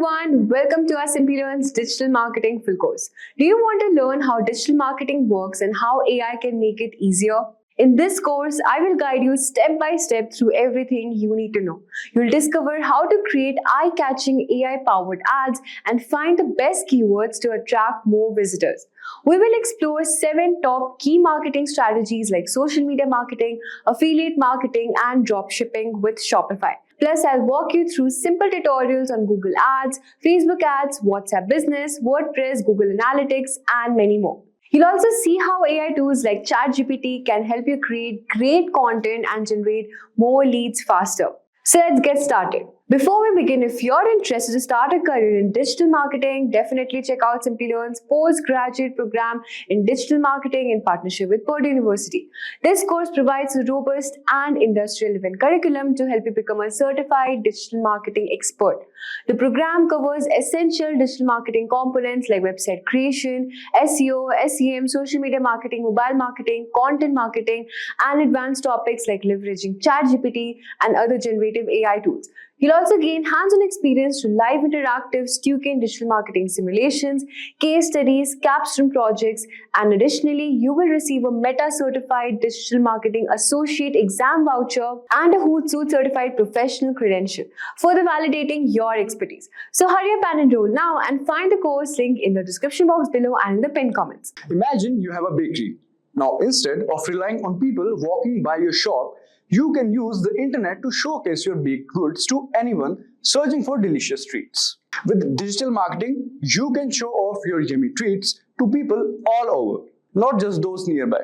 everyone, welcome to our Simplilearn's Digital Marketing full course. Do you want to learn how digital marketing works and how AI can make it easier? In this course, I will guide you step by step through everything you need to know. You'll discover how to create eye-catching AI-powered ads and find the best keywords to attract more visitors. We will explore 7 top key marketing strategies like social media marketing, affiliate marketing, and dropshipping with Shopify. Plus, I'll walk you through simple tutorials on Google Ads, Facebook Ads, WhatsApp Business, WordPress, Google Analytics, and many more. You'll also see how AI tools like ChatGPT can help you create great content and generate more leads faster. So let's get started. Before we begin, if you're interested to start a career in digital marketing, definitely check out Simplilearn's postgraduate program in digital marketing in partnership with Purdue University. This course provides a robust and industry-relevant curriculum to help you become a certified digital marketing expert. The program covers essential digital marketing components like website creation, SEO, SEM, social media marketing, mobile marketing, content marketing, and advanced topics like leveraging ChatGPT and other generative AI tools. You'll also gain hands-on experience through live interactive Stuken digital marketing simulations, case studies, capstone projects, and additionally, you will receive a Meta-certified digital marketing associate exam voucher and a Hootsuite certified professional credential, further validating your expertise. So hurry up and enroll now and find the course link in the description box below and in the pinned comments. Imagine you have a bakery. Now, instead of relying on people walking by your shop, you can use the internet to showcase your baked goods to anyone searching for delicious treats. With digital marketing, you can show off your yummy treats to people all over, not just those nearby.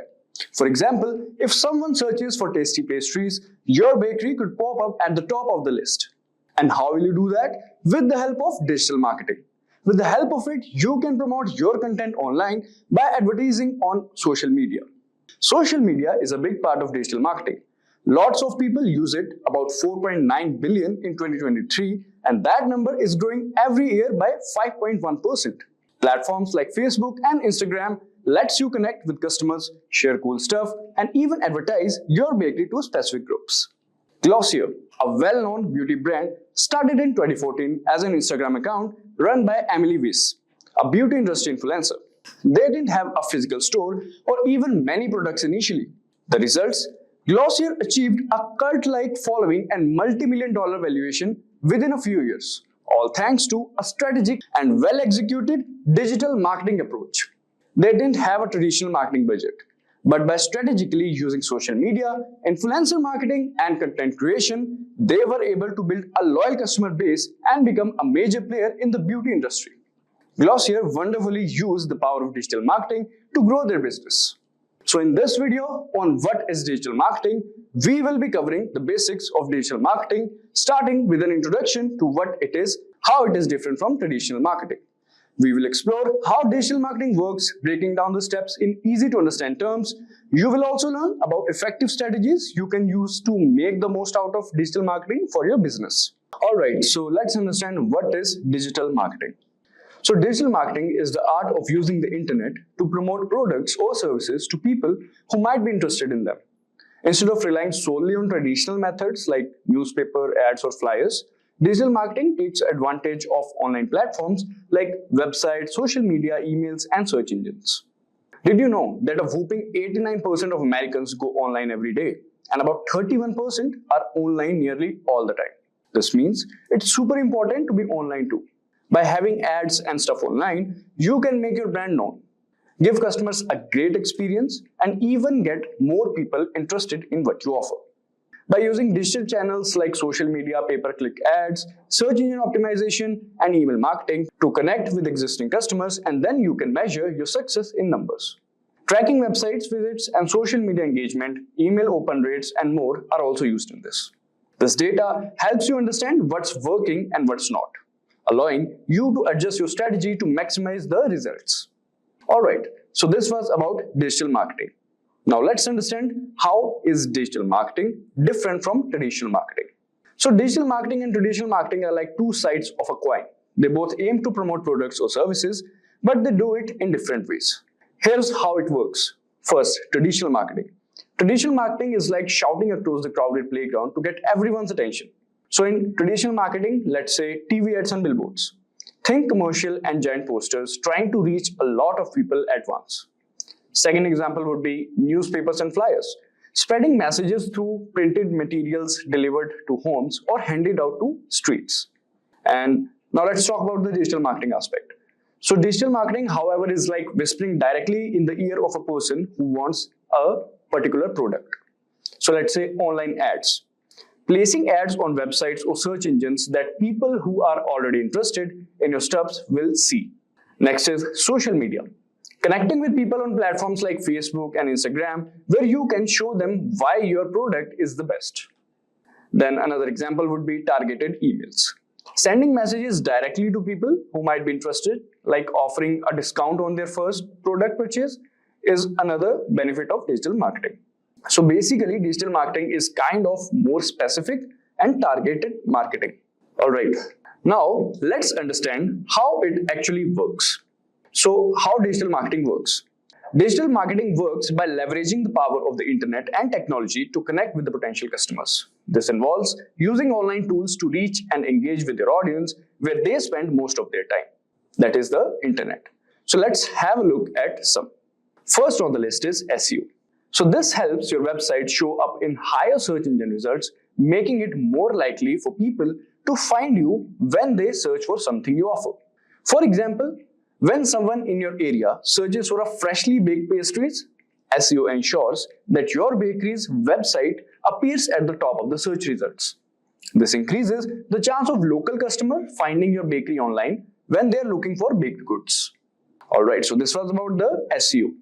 For example, if someone searches for tasty pastries, your bakery could pop up at the top of the list. And how will you do that? With the help of digital marketing. With the help of it, you can promote your content online by advertising on social media. Social media is a big part of digital marketing. Lots of people use it, about 4.9 billion in 2023, and that number is growing every year by 5.1%. Platforms like Facebook and Instagram lets you connect with customers, share cool stuff, and even advertise your bakery to specific groups. Glossier, a well-known beauty brand, started in 2014 as an Instagram account run by Emily Weiss, a beauty industry influencer. They didn't have a physical store or even many products initially. The results? Glossier achieved a cult-like following and multi-million-dollar valuation within a few years, all thanks to a strategic and well-executed digital marketing approach. They didn't have a traditional marketing budget, but by strategically using social media, influencer marketing, and content creation, they were able to build a loyal customer base and become a major player in the beauty industry. Glossier wonderfully used the power of digital marketing to grow their business. So in this video on what is digital marketing, we will be covering the basics of digital marketing, starting with an introduction to what it is, how it is different from traditional marketing. We will explore how digital marketing works, breaking down the steps in easy to understand terms. You will also learn about effective strategies you can use to make the most out of digital marketing for your business. Alright, so let's understand what is digital marketing. So digital marketing is the art of using the internet to promote products or services to people who might be interested in them. Instead of relying solely on traditional methods like newspaper, ads, or flyers, digital marketing takes advantage of online platforms like websites, social media, emails, and search engines. Did you know that a whopping 89% of Americans go online every day and about 31% are online nearly all the time? This means it's super important to be online too. By having ads and stuff online, you can make your brand known, give customers a great experience, and even get more people interested in what you offer. By using digital channels like social media, pay-per-click ads, search engine optimization, and email marketing to connect with existing customers, and then you can measure your success in numbers. Tracking websites visits and social media engagement, email open rates, and more are also used in this. This data helps you understand what's working and what's not, allowing you to adjust your strategy to maximize the results. Alright, so this was about digital marketing. Now let's understand how is digital marketing different from traditional marketing. So digital marketing and traditional marketing are like two sides of a coin. They both aim to promote products or services, but they do it in different ways. Here's how it works. First, traditional marketing. Traditional marketing is like shouting across the crowded playground to get everyone's attention. So in traditional marketing, let's say TV ads and billboards. Think commercial and giant posters trying to reach a lot of people at once. Second example would be newspapers and flyers, spreading messages through printed materials delivered to homes or handed out to streets. And now let's talk about the digital marketing aspect. So digital marketing, however, is like whispering directly in the ear of a person who wants a particular product. So let's say online ads. Placing ads on websites or search engines that people who are already interested in your stuff will see. Next is social media. Connecting with people on platforms like Facebook and Instagram, where you can show them why your product is the best. Then another example would be targeted emails. Sending messages directly to people who might be interested, like offering a discount on their first product purchase, is another benefit of digital marketing. So basically, digital marketing is kind of more specific and targeted marketing. Alright, now let's understand how it actually works. So how digital marketing works? Digital marketing works by leveraging the power of the internet and technology to connect with the potential customers. This involves using online tools to reach and engage with your audience where they spend most of their time. That is the internet. So let's have a look at some. First on the list is SEO. So this helps your website show up in higher search engine results, making it more likely for people to find you when they search for something you offer. For example, when someone in your area searches for a freshly baked pastries, SEO ensures that your bakery's website appears at the top of the search results. This increases the chance of local customer finding your bakery online when they are looking for baked goods. Alright, so this was about the SEO.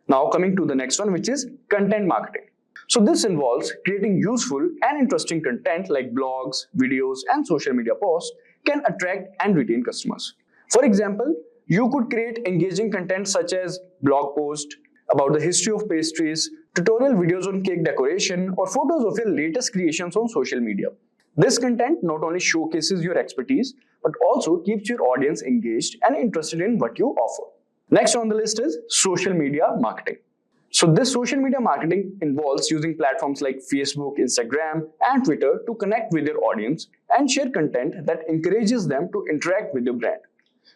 Now coming to the next one, which is content marketing. So this involves creating useful and interesting content like blogs, videos, and social media posts can attract and retain customers. For example, you could create engaging content such as blog posts about the history of pastries, tutorial videos on cake decoration, or photos of your latest creations on social media. This content not only showcases your expertise, but also keeps your audience engaged and interested in what you offer. Next on the list is social media marketing. So this social media marketing involves using platforms like Facebook, Instagram, and Twitter to connect with your audience and share content that encourages them to interact with your brand.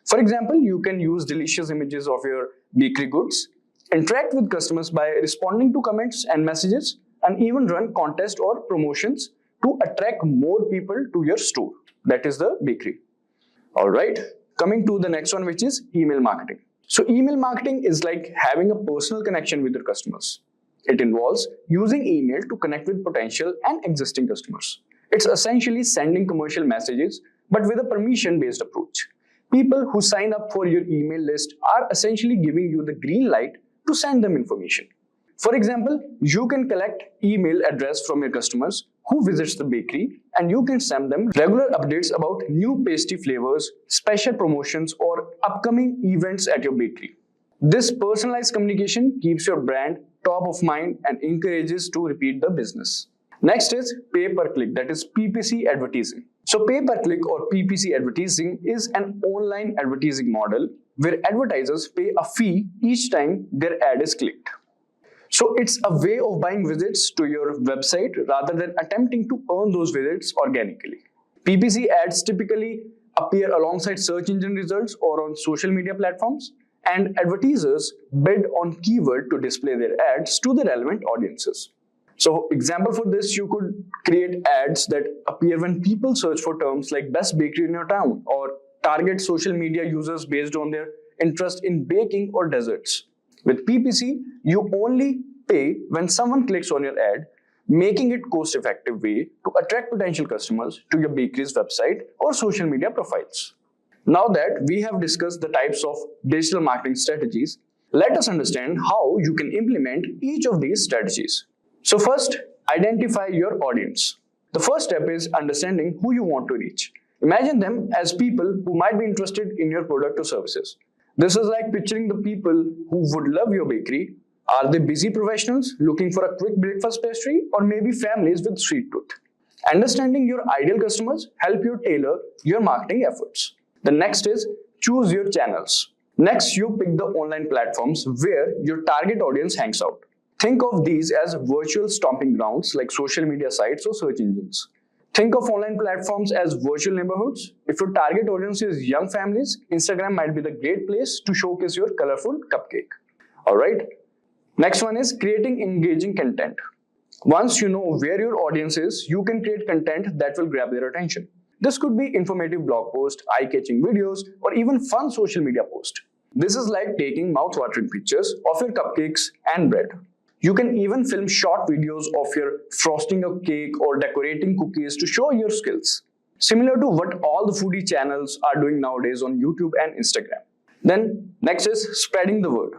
For example, you can use delicious images of your bakery goods, interact with customers by responding to comments and messages, and even run contests or promotions to attract more people to your store, that is the bakery. Alright, coming to the next one, which is email marketing. So email marketing is like having a personal connection with your customers. It involves using email to connect with potential and existing customers. It's essentially sending commercial messages, but with a permission-based approach. People who sign up for your email list are essentially giving you the green light to send them information. For example, you can collect email address from your customers who visits the bakery, and you can send them regular updates about new pastry flavors, special promotions, or upcoming events at your bakery. This personalized communication keeps your brand top of mind and encourages to repeat the business. Next is pay-per-click, that is PPC advertising. So pay-per-click or PPC advertising is an online advertising model where advertisers pay a fee each time their ad is clicked. So it's a way of buying visits to your website rather than attempting to earn those visits organically. PPC ads typically appear alongside search engine results or on social media platforms, and advertisers bid on keyword to display their ads to the relevant audiences. So example for this, you could create ads that appear when people search for terms like best bakery in your town, or target social media users based on their interest in baking or desserts. With PPC, you only pay when someone clicks on your ad, making it cost-effective way to attract potential customers to your bakery's website or social media profiles. Now that we have discussed the types of digital marketing strategies, let us understand how you can implement each of these strategies. So first, identify your audience. The first step is understanding who you want to reach. Imagine them as people who might be interested in your product or services. This is like picturing the people who would love your bakery. Are they busy professionals looking for a quick breakfast pastry, or maybe families with sweet tooth? Understanding your ideal customers help you tailor your marketing efforts. The next is choose your channels. Next, you pick the online platforms where your target audience hangs out. Think of these as virtual stomping grounds like social media sites or search engines. Think of online platforms as virtual neighborhoods. If your target audience is young families, Instagram might be the great place to showcase your colorful cupcake. Alright? Next one is creating engaging content. Once you know where your audience is, you can create content that will grab their attention. This could be informative blog posts, eye-catching videos, or even fun social media posts. This is like taking mouth-watering pictures of your cupcakes and bread. You can even film short videos of your frosting a cake or decorating cookies to show your skills. Similar to what all the foodie channels are doing nowadays on YouTube and Instagram. Then next is spreading the word.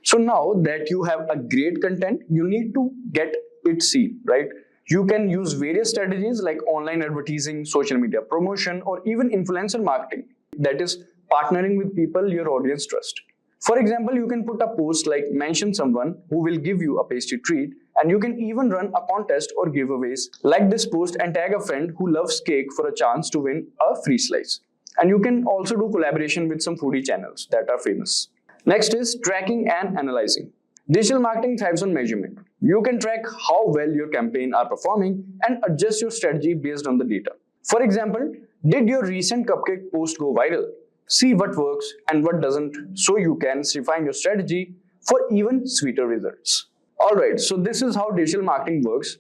So now that you have a great content, you need to get it seen, right? You can use various strategies like online advertising, social media promotion, or even influencer marketing. That is partnering with people your audience trust. For example, you can put a post like mention someone who will give you a pastry treat, and you can even run a contest or giveaways like this post and tag a friend who loves cake for a chance to win a free slice. And you can also do collaboration with some foodie channels that are famous. Next is tracking and analyzing. Digital marketing thrives on measurement. You can track how well your campaign are performing and adjust your strategy based on the data. For example, did your recent cupcake post go viral? See what works and what doesn't so you can refine your strategy for even sweeter results. Alright, so this is how digital marketing works,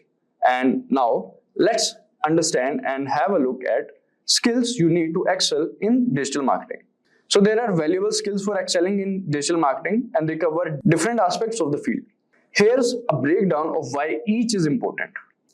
and now let's understand and have a look at skills you need to excel in digital marketing. So there are valuable skills for excelling in digital marketing, and they cover different aspects of the field. Here's a breakdown of why each is important.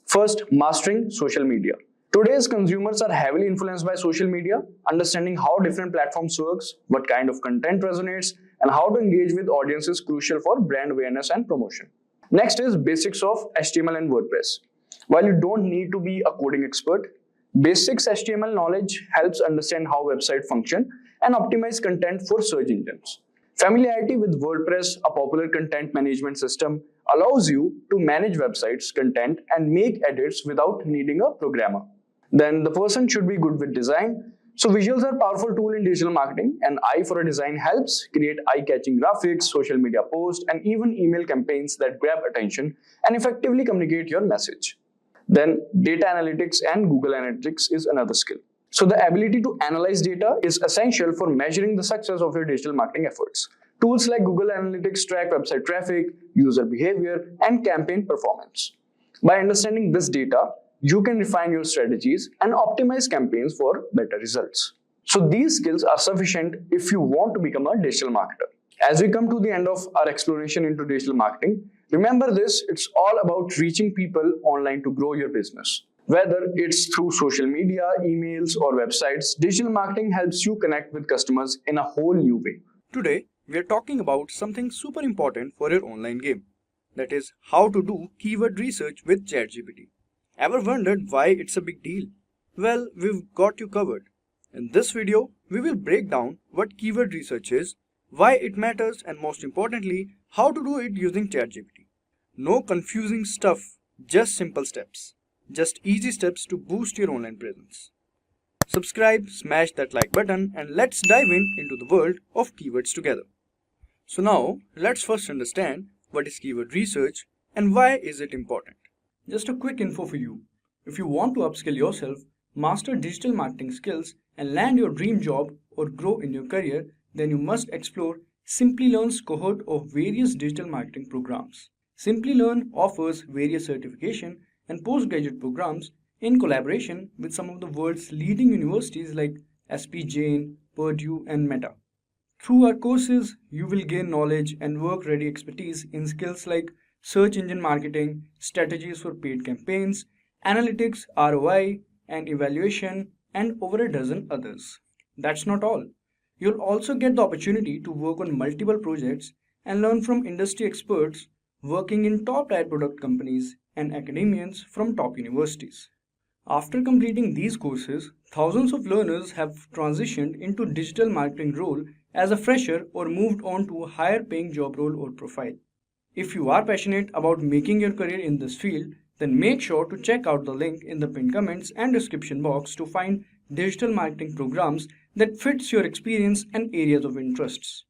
First, mastering social media. Today's consumers are heavily influenced by social media. Understanding how different platforms works, what kind of content resonates, and how to engage with audiences is crucial for brand awareness and promotion. Next is basics of HTML and WordPress. While you don't need to be a coding expert, basics HTML knowledge helps understand how websites function and optimize content for search engines. Familiarity with WordPress, a popular content management system, allows you to manage websites, content, and make edits without needing a programmer. Then the person should be good with design. So visuals are a powerful tool in digital marketing. An eye for a design helps create eye-catching graphics, social media posts, and even email campaigns that grab attention and effectively communicate your message. Then data analytics and Google Analytics is another skill. So the ability to analyze data is essential for measuring the success of your digital marketing efforts. Tools like Google Analytics track website traffic, user behavior, and campaign performance. By understanding this data, you can refine your strategies and optimize campaigns for better results. So these skills are sufficient if you want to become a digital marketer. As we come to the end of our exploration into digital marketing, remember this, it's all about reaching people online to grow your business. Whether it's through social media, emails, or websites, digital marketing helps you connect with customers in a whole new way. Today, we are talking about something super important for your online game. That is, how to do keyword research with ChatGPT. Ever wondered why it's a big deal? Well, we've got you covered. In this video, we will break down what keyword research is, why it matters, and most importantly, how to do it using ChatGPT. No confusing stuff, just simple steps. Just easy steps to boost your online presence. Subscribe, smash that like button, and let's dive into the world of keywords together. So now, let's first understand what is keyword research and why is it important. Just a quick info for you. If you want to upskill yourself, master digital marketing skills, and land your dream job or grow in your career, then you must explore Simplilearn's cohort of various digital marketing programs. Simplilearn offers various certification and postgraduate programs in collaboration with some of the world's leading universities like SP Jain, Purdue, and Meta. Through our courses, you will gain knowledge and work-ready expertise in skills like search engine marketing, strategies for paid campaigns, analytics, ROI, and evaluation, and over a dozen others. That's not all. You'll also get the opportunity to work on multiple projects and learn from industry experts working in top-tier product companies and academians from top universities. After completing these courses, thousands of learners have transitioned into digital marketing role as a fresher or moved on to a higher paying job role or profile. If you are passionate about making your career in this field, then make sure to check out the link in the pinned comments and description box to find digital marketing programs that fits your experience and areas of interests.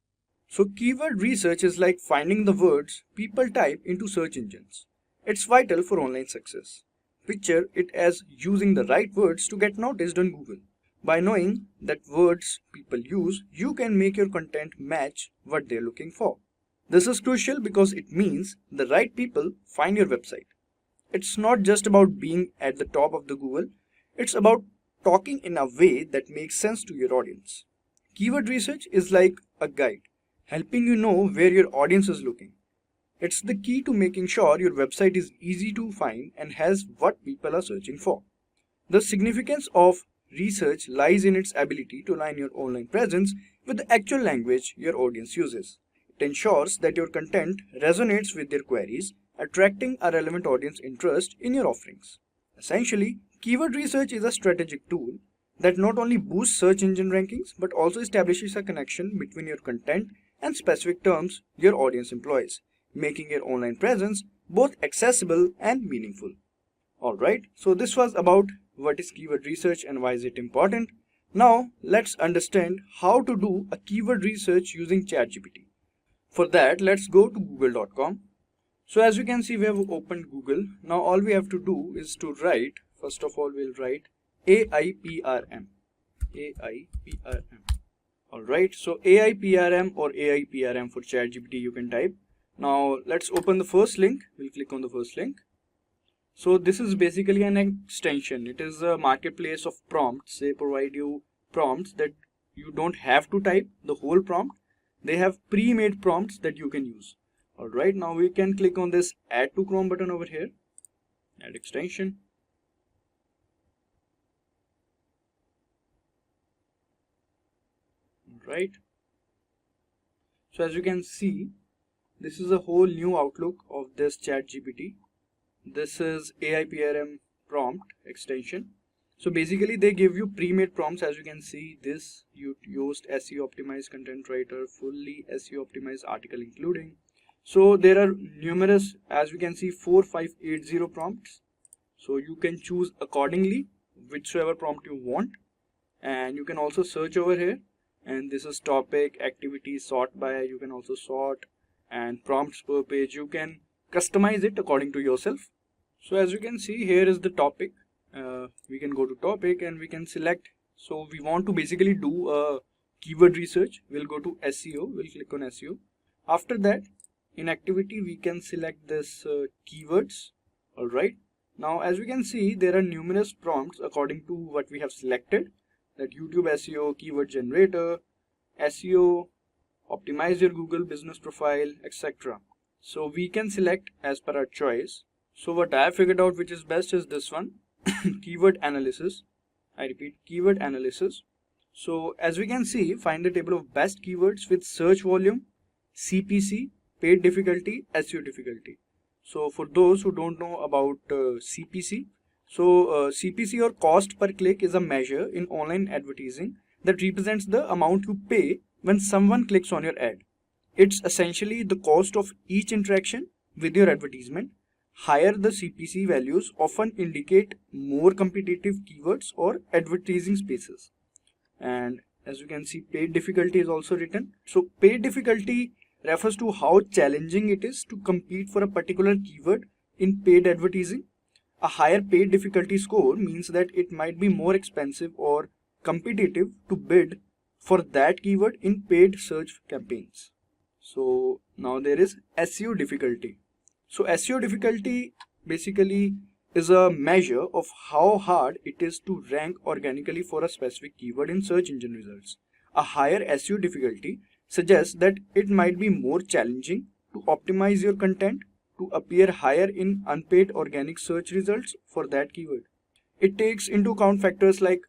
So keyword research is like finding the words people type into search engines. It's vital for online success. Picture it as using the right words to get noticed on Google. By knowing that words people use, you can make your content match what they're looking for. This is crucial because it means the right people find your website. It's not just about being at the top of the Google, it's about talking in a way that makes sense to your audience. Keyword research is like a guide, helping you know where your audience is looking. It's the key to making sure your website is easy to find and has what people are searching for. The significance of research lies in its ability to align your online presence with the actual language your audience uses. It ensures that your content resonates with their queries, attracting a relevant audience interest in your offerings. Essentially, keyword research is a strategic tool that not only boosts search engine rankings but also establishes a connection between your content and specific terms your audience employs, making your online presence both accessible and meaningful. Alright, so this was about what is keyword research and why is it important. Now let's understand how to do a keyword research using ChatGPT. For that, let's go to google.com. So as you can see, we have opened Google. Now all we have to do is to write, first of all we'll write AIPRM. AIPRM. Alright, so AIPRM or AIPRM for ChatGPT you can type. Now let's open the first link. We'll click on the first link. So this is basically an extension. It is a marketplace of prompts. They provide you prompts that you don't have to type the whole prompt. They have pre-made prompts that you can use. Alright, now we can click on this add to Chrome button over here. Add extension. Alright. So as you can see, this is a whole new outlook of this ChatGPT. This is AIPRM prompt extension. So basically they give you pre-made prompts. As you can see, this you used SEO optimized content writer, fully SEO optimized article including. So there are numerous, as we can see, 4580 prompts. So you can choose accordingly whichever prompt you want, and you can also search over here. And this is topic, activity, sort by. You can also sort, and prompts per page. You can customize it according to yourself. So as you can see, here is the topic. We can go to topic and we can select. So we want to basically do a keyword research. We'll go to SEO. We'll click on SEO. After that, in activity, we can select this keywords. Alright. Now as we can see, there are numerous prompts according to what we have selected. That YouTube SEO, keyword generator, SEO, optimize your Google business profile, etc. So we can select as per our choice. So what I have figured out which is best is this one, keyword analysis. I repeat, keyword analysis. So as we can see, find the table of best keywords with search volume, CPC, paid difficulty, SEO difficulty. So for those who don't know about CPC, CPC or cost per click is a measure in online advertising that represents the amount you pay when someone clicks on your ad. It's essentially the cost of each interaction with your advertisement. Higher the CPC values often indicate more competitive keywords or advertising spaces. And as you can see, paid difficulty is also written. So paid difficulty refers to how challenging it is to compete for a particular keyword in paid advertising. A higher paid difficulty score means that it might be more expensive or competitive to bid for that keyword in paid search campaigns. So now there is SEO difficulty. So SEO difficulty basically is a measure of how hard it is to rank organically for a specific keyword in search engine results. A higher SEO difficulty suggests that it might be more challenging to optimize your content to appear higher in unpaid organic search results for that keyword. It takes into account factors like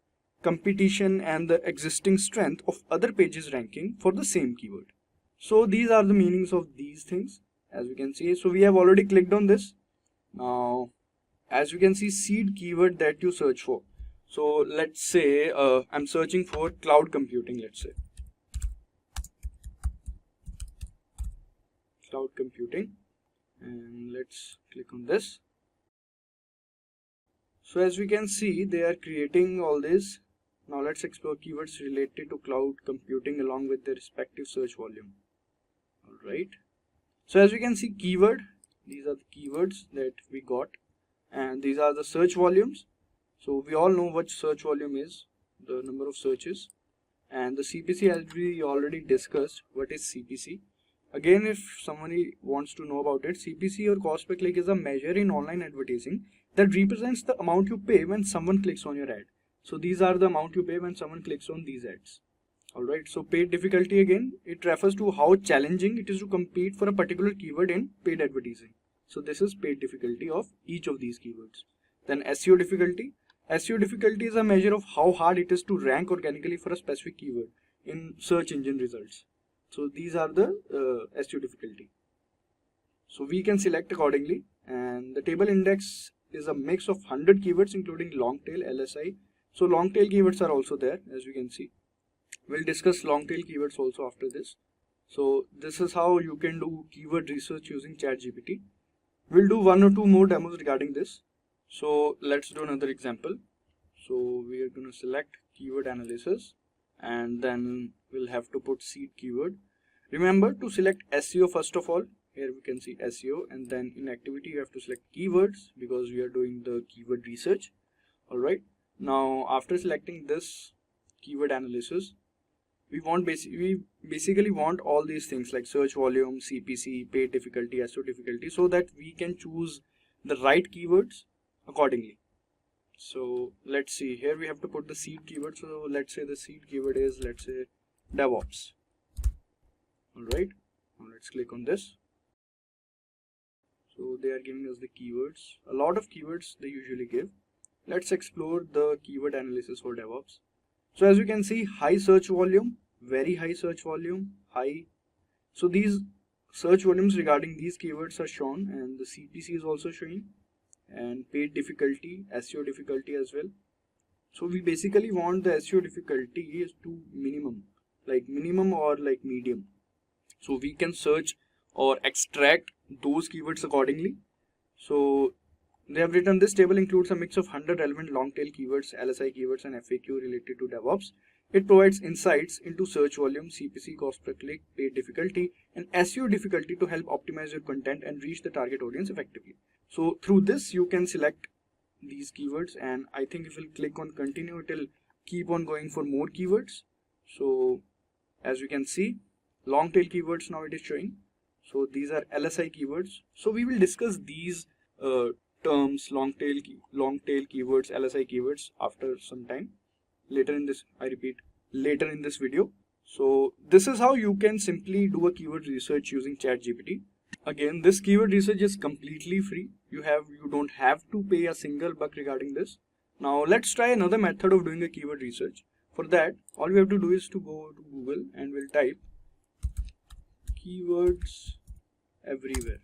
competition and the existing strength of other pages ranking for the same keyword. So these are the meanings of these things, as we can see. So we have already clicked on this. Now, as you can see, seed keyword that you search for. So let's say I'm searching for cloud computing, let's say. Cloud computing. And let's click on this. So as we can see, they are creating all this. Now let's explore keywords related to cloud computing along with their respective search volume. Alright. So as we can see, keyword, these are the keywords that we got. and these are the search volumes. So we all know what search volume is, the number of searches. And the CPC, as we already discussed, what is CPC? Again, if somebody wants to know about it, CPC or cost per click is a measure in online advertising that represents the amount you pay when someone clicks on your ad. So these are the amount you pay when someone clicks on these ads. Alright, so paid difficulty, again, it refers to how challenging it is to compete for a particular keyword in paid advertising. So this is paid difficulty of each of these keywords. Then SEO difficulty. SEO difficulty is a measure of how hard it is to rank organically for a specific keyword in search engine results. So these are the SEO difficulty. So we can select accordingly, and the table index is a mix of 100 keywords including long tail, LSI. So long tail keywords are also there, as you can see. We'll discuss long tail keywords also after this. So this is how you can do keyword research using ChatGPT. We'll do 1 or 2 more demos regarding this. So let's do another example. So we are going to select keyword analysis, and then we'll have to put seed keyword. Remember to select SEO first of all. Here we can see SEO, and then in activity you have to select keywords because we are doing the keyword research. Alright, now after selecting this keyword analysis, we basically want all these things like search volume, CPC, paid difficulty, SEO difficulty, so that we can choose the right keywords accordingly. So let's see, here we have to put the seed keyword. So let's say the seed keyword is, let's say, DevOps. Alright, now let's click on this. So they are giving us the keywords, a lot of keywords they usually give. Let's explore the keyword analysis for DevOps. So as you can see, high search volume, very high search volume, high. So these search volumes regarding these keywords are shown, and the CPC is also showing, and paid difficulty, SEO difficulty as well. So we basically want the SEO difficulty is to minimum, like minimum or like medium. So we can search or extract those keywords accordingly. So they have written this table includes a mix of 100 relevant long tail keywords, LSI keywords, and FAQ related to DevOps. It provides insights into search volume, CPC, cost per click, paid difficulty, and SEO difficulty to help optimize your content and reach the target audience effectively. So through this you can select these keywords, and I think if you click on continue, it will keep on going for more keywords. So as you can see, long tail keywords now it is showing. So these are LSI keywords. So we will discuss these terms, long tail keywords, LSI keywords after some time. Later in this, I repeat, later in this video. So this is how you can simply do a keyword research using ChatGPT. Again, this keyword research is completely free. You don't have to pay a single buck regarding this. Now let's try another method of doing a keyword research. For that, all we have to do is to go to Google and we'll type keywords everywhere.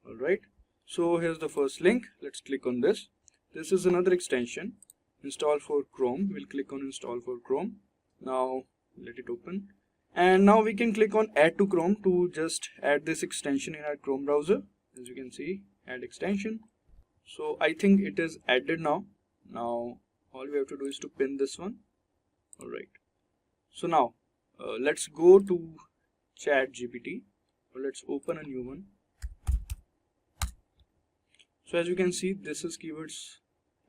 Alright, so here's the first link. Let's click on this. This is another extension, install for Chrome. We'll click on install for Chrome. Now let it open, and now we can click on add to Chrome to just add this extension in our Chrome browser. As you can see, add extension. So I think it is added now. Now all we have to do is to pin this one. Alright, so now let's go to ChatGPT, or let's open a new one. So as you can see, this is keywords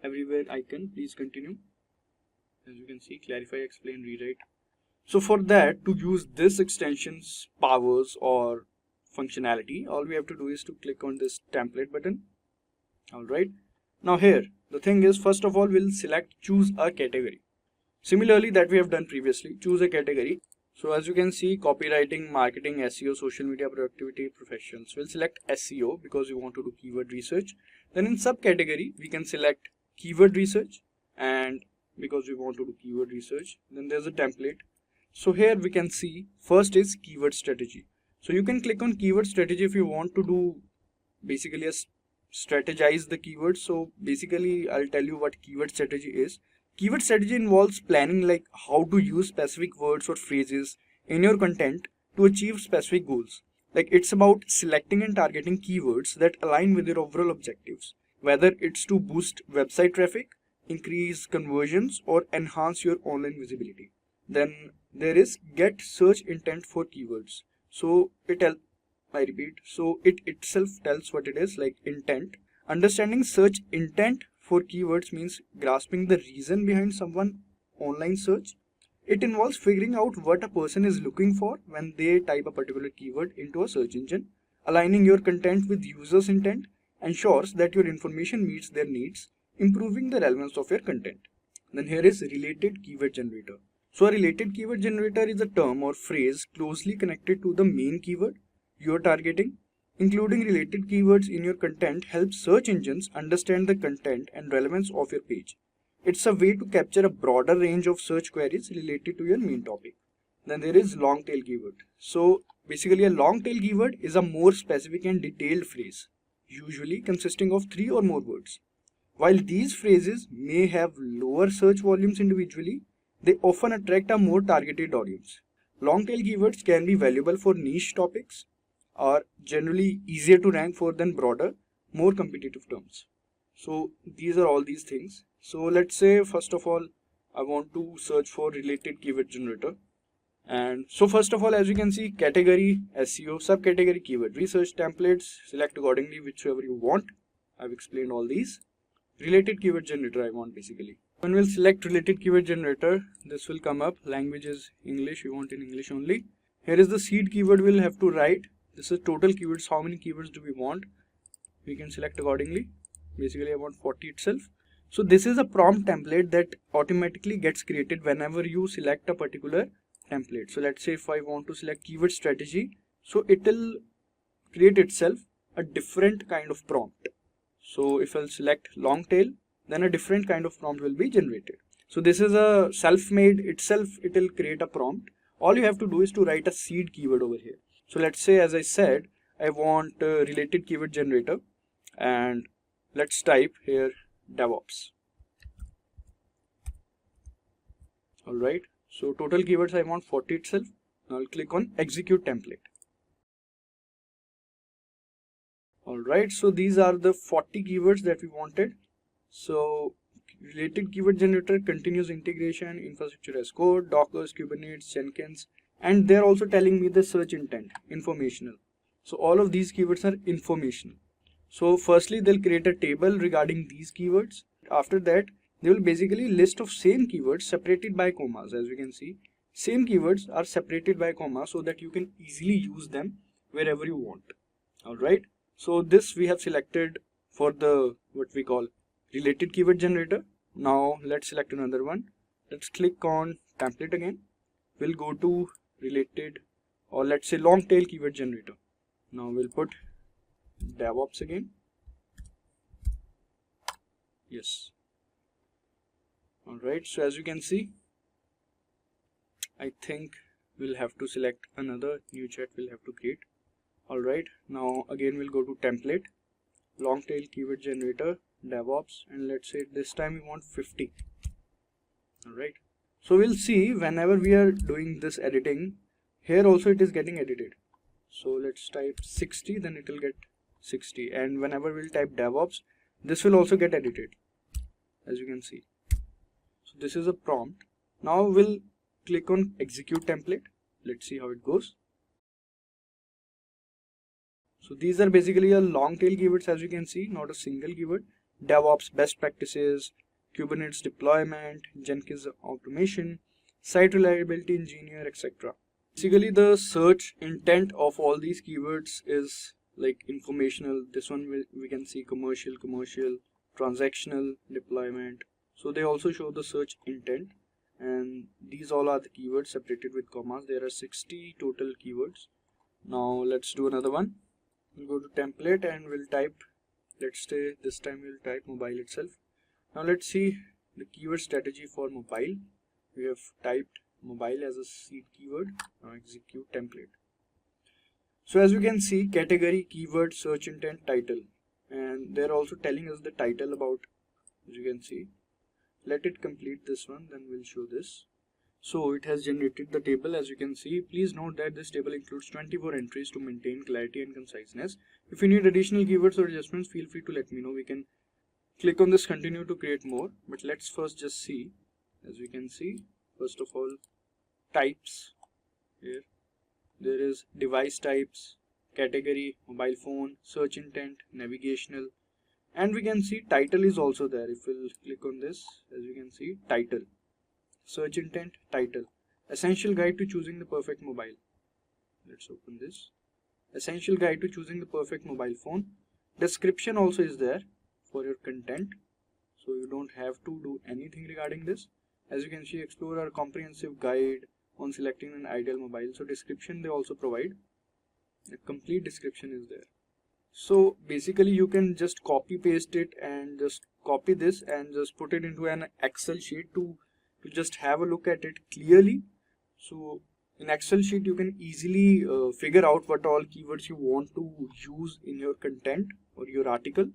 everywhere icon. Please continue. As you can see, clarify, explain, rewrite. So for that, to use this extension's powers or functionality, all we have to do is to click on this template button. Alright, now here the thing is, first of all we'll select choose a category. Similarly that we have done previously, choose a category. So as you can see, copywriting, marketing, SEO, social media, productivity, professionals. We'll select SEO because we want to do keyword research. Then in subcategory we can select keyword research, and because we want to do keyword research, then there's a template. So here we can see first is keyword strategy. So you can click on keyword strategy if you want to do basically a strategize the keywords. So basically I'll tell you what keyword strategy is. Keyword strategy involves planning like how to use specific words or phrases in your content to achieve specific goals. Like it's about selecting and targeting keywords that align with your overall objectives, whether it's to boost website traffic, increase conversions, or enhance your online visibility. Then there is get search intent for keywords. So it I repeat. So it itself tells what it is, like intent. Understanding search intent for keywords means grasping the reason behind someone online search. It involves figuring out what a person is looking for when they type a particular keyword into a search engine. Aligning your content with users' intent ensures that your information meets their needs, improving the relevance of your content. Then here is related keyword generator. So a related keyword generator is a term or phrase closely connected to the main keyword you are targeting. Including related keywords in your content helps search engines understand the content and relevance of your page. It's a way to capture a broader range of search queries related to your main topic. Then there is long tail keyword. So basically a long tail keyword is a more specific and detailed phrase, usually consisting of 3 or more words. While these phrases may have lower search volumes individually, they often attract a more targeted audience. Long tail keywords can be valuable for niche topics, are generally easier to rank for than broader, more competitive terms. So these are all these things. So let's say first of all I want to search for related keyword generator. And so first of all, as you can see, category, SEO, subcategory, keyword research, templates, select accordingly whichever you want. I've explained all these. Related keyword generator I want basically. When we'll select related keyword generator, this will come up. Language is English, we want in English only. Here is the seed keyword we'll have to write. This is total keywords, how many keywords do we want. We can select accordingly. Basically I want 40 itself. So this is a prompt template that automatically gets created whenever you select a particular template. So let's say if I want to select keyword strategy, so it will create itself a different kind of prompt. So if I'll select long tail, then a different kind of prompt will be generated. So this is a self-made itself, it will create a prompt. All you have to do is to write a seed keyword over here. So let's say, as I said, I want a related keyword generator, and let's type here DevOps. Alright, so total keywords I want 40 itself. Now I'll click on execute template. Alright, so these are the 40 keywords that we wanted. So related keyword generator, continuous integration, infrastructure as code, Docker, Kubernetes, Jenkins, and they're also telling me the search intent, informational. So all of these keywords are informational. So firstly, they'll create a table regarding these keywords. After that, they will basically list of same keywords separated by commas. As you can see, same keywords are separated by commas so that you can easily use them wherever you want. Alright, so this we have selected for the what we call related keyword generator. Now let's select another one. Let's click on template again. We'll go to related, or let's say long tail keyword generator. Now we'll put DevOps again. Yes. Alright, so as you can see, I think we'll have to select another new chat we'll have to create. Alright, now again we'll go to template, long tail keyword generator, DevOps, and let's say this time we want 50. Alright, so we'll see whenever we are doing this editing, here also it is getting edited. So let's type 60, then it will get 60, and whenever we'll type DevOps, this will also get edited, as you can see. So this is a prompt. Now we'll click on execute template. Let's see how it goes. So these are basically a long tail keywords, as you can see, not a single keyword. DevOps best practices, Kubernetes deployment, Jenkins automation, site reliability engineer, etc. Basically the search intent of all these keywords is like informational. This one we can see commercial, transactional, deployment. So they also show the search intent, and these all are the keywords separated with commas. There are 60 total keywords. Now let's do another one. We'll go to template and we'll type, let's say this time we'll type mobile itself. Now let's see the keyword strategy for mobile. We have typed mobile as a seed keyword. Now execute template. So as you can see, category, keyword, search intent, title, and they're also telling us the title about, as you can see. Let it complete this one, then we'll show this. So it has generated the table, as you can see. Please note that this table includes 24 entries to maintain clarity and conciseness. If you need additional keywords or adjustments, feel free to let me know. We can click on this continue to create more, but let's first just see. As you can see, first of all, types. Here there is device types, category, mobile phone, search intent, navigational, and we can see title is also there. If we'll click on this, as you can see, title, search intent, title, essential guide to choosing the perfect mobile. Let's open this. Essential guide to choosing the perfect mobile phone. Description also is there for your content, so you don't have to do anything regarding this. As you can see, explore our comprehensive guide on selecting an ideal mobile. So description they also provide. A complete description is there. So basically you can just copy paste it and just copy this and just put it into an Excel sheet to just have a look at it clearly. So in Excel sheet you can easily figure out what all keywords you want to use in your content or your article.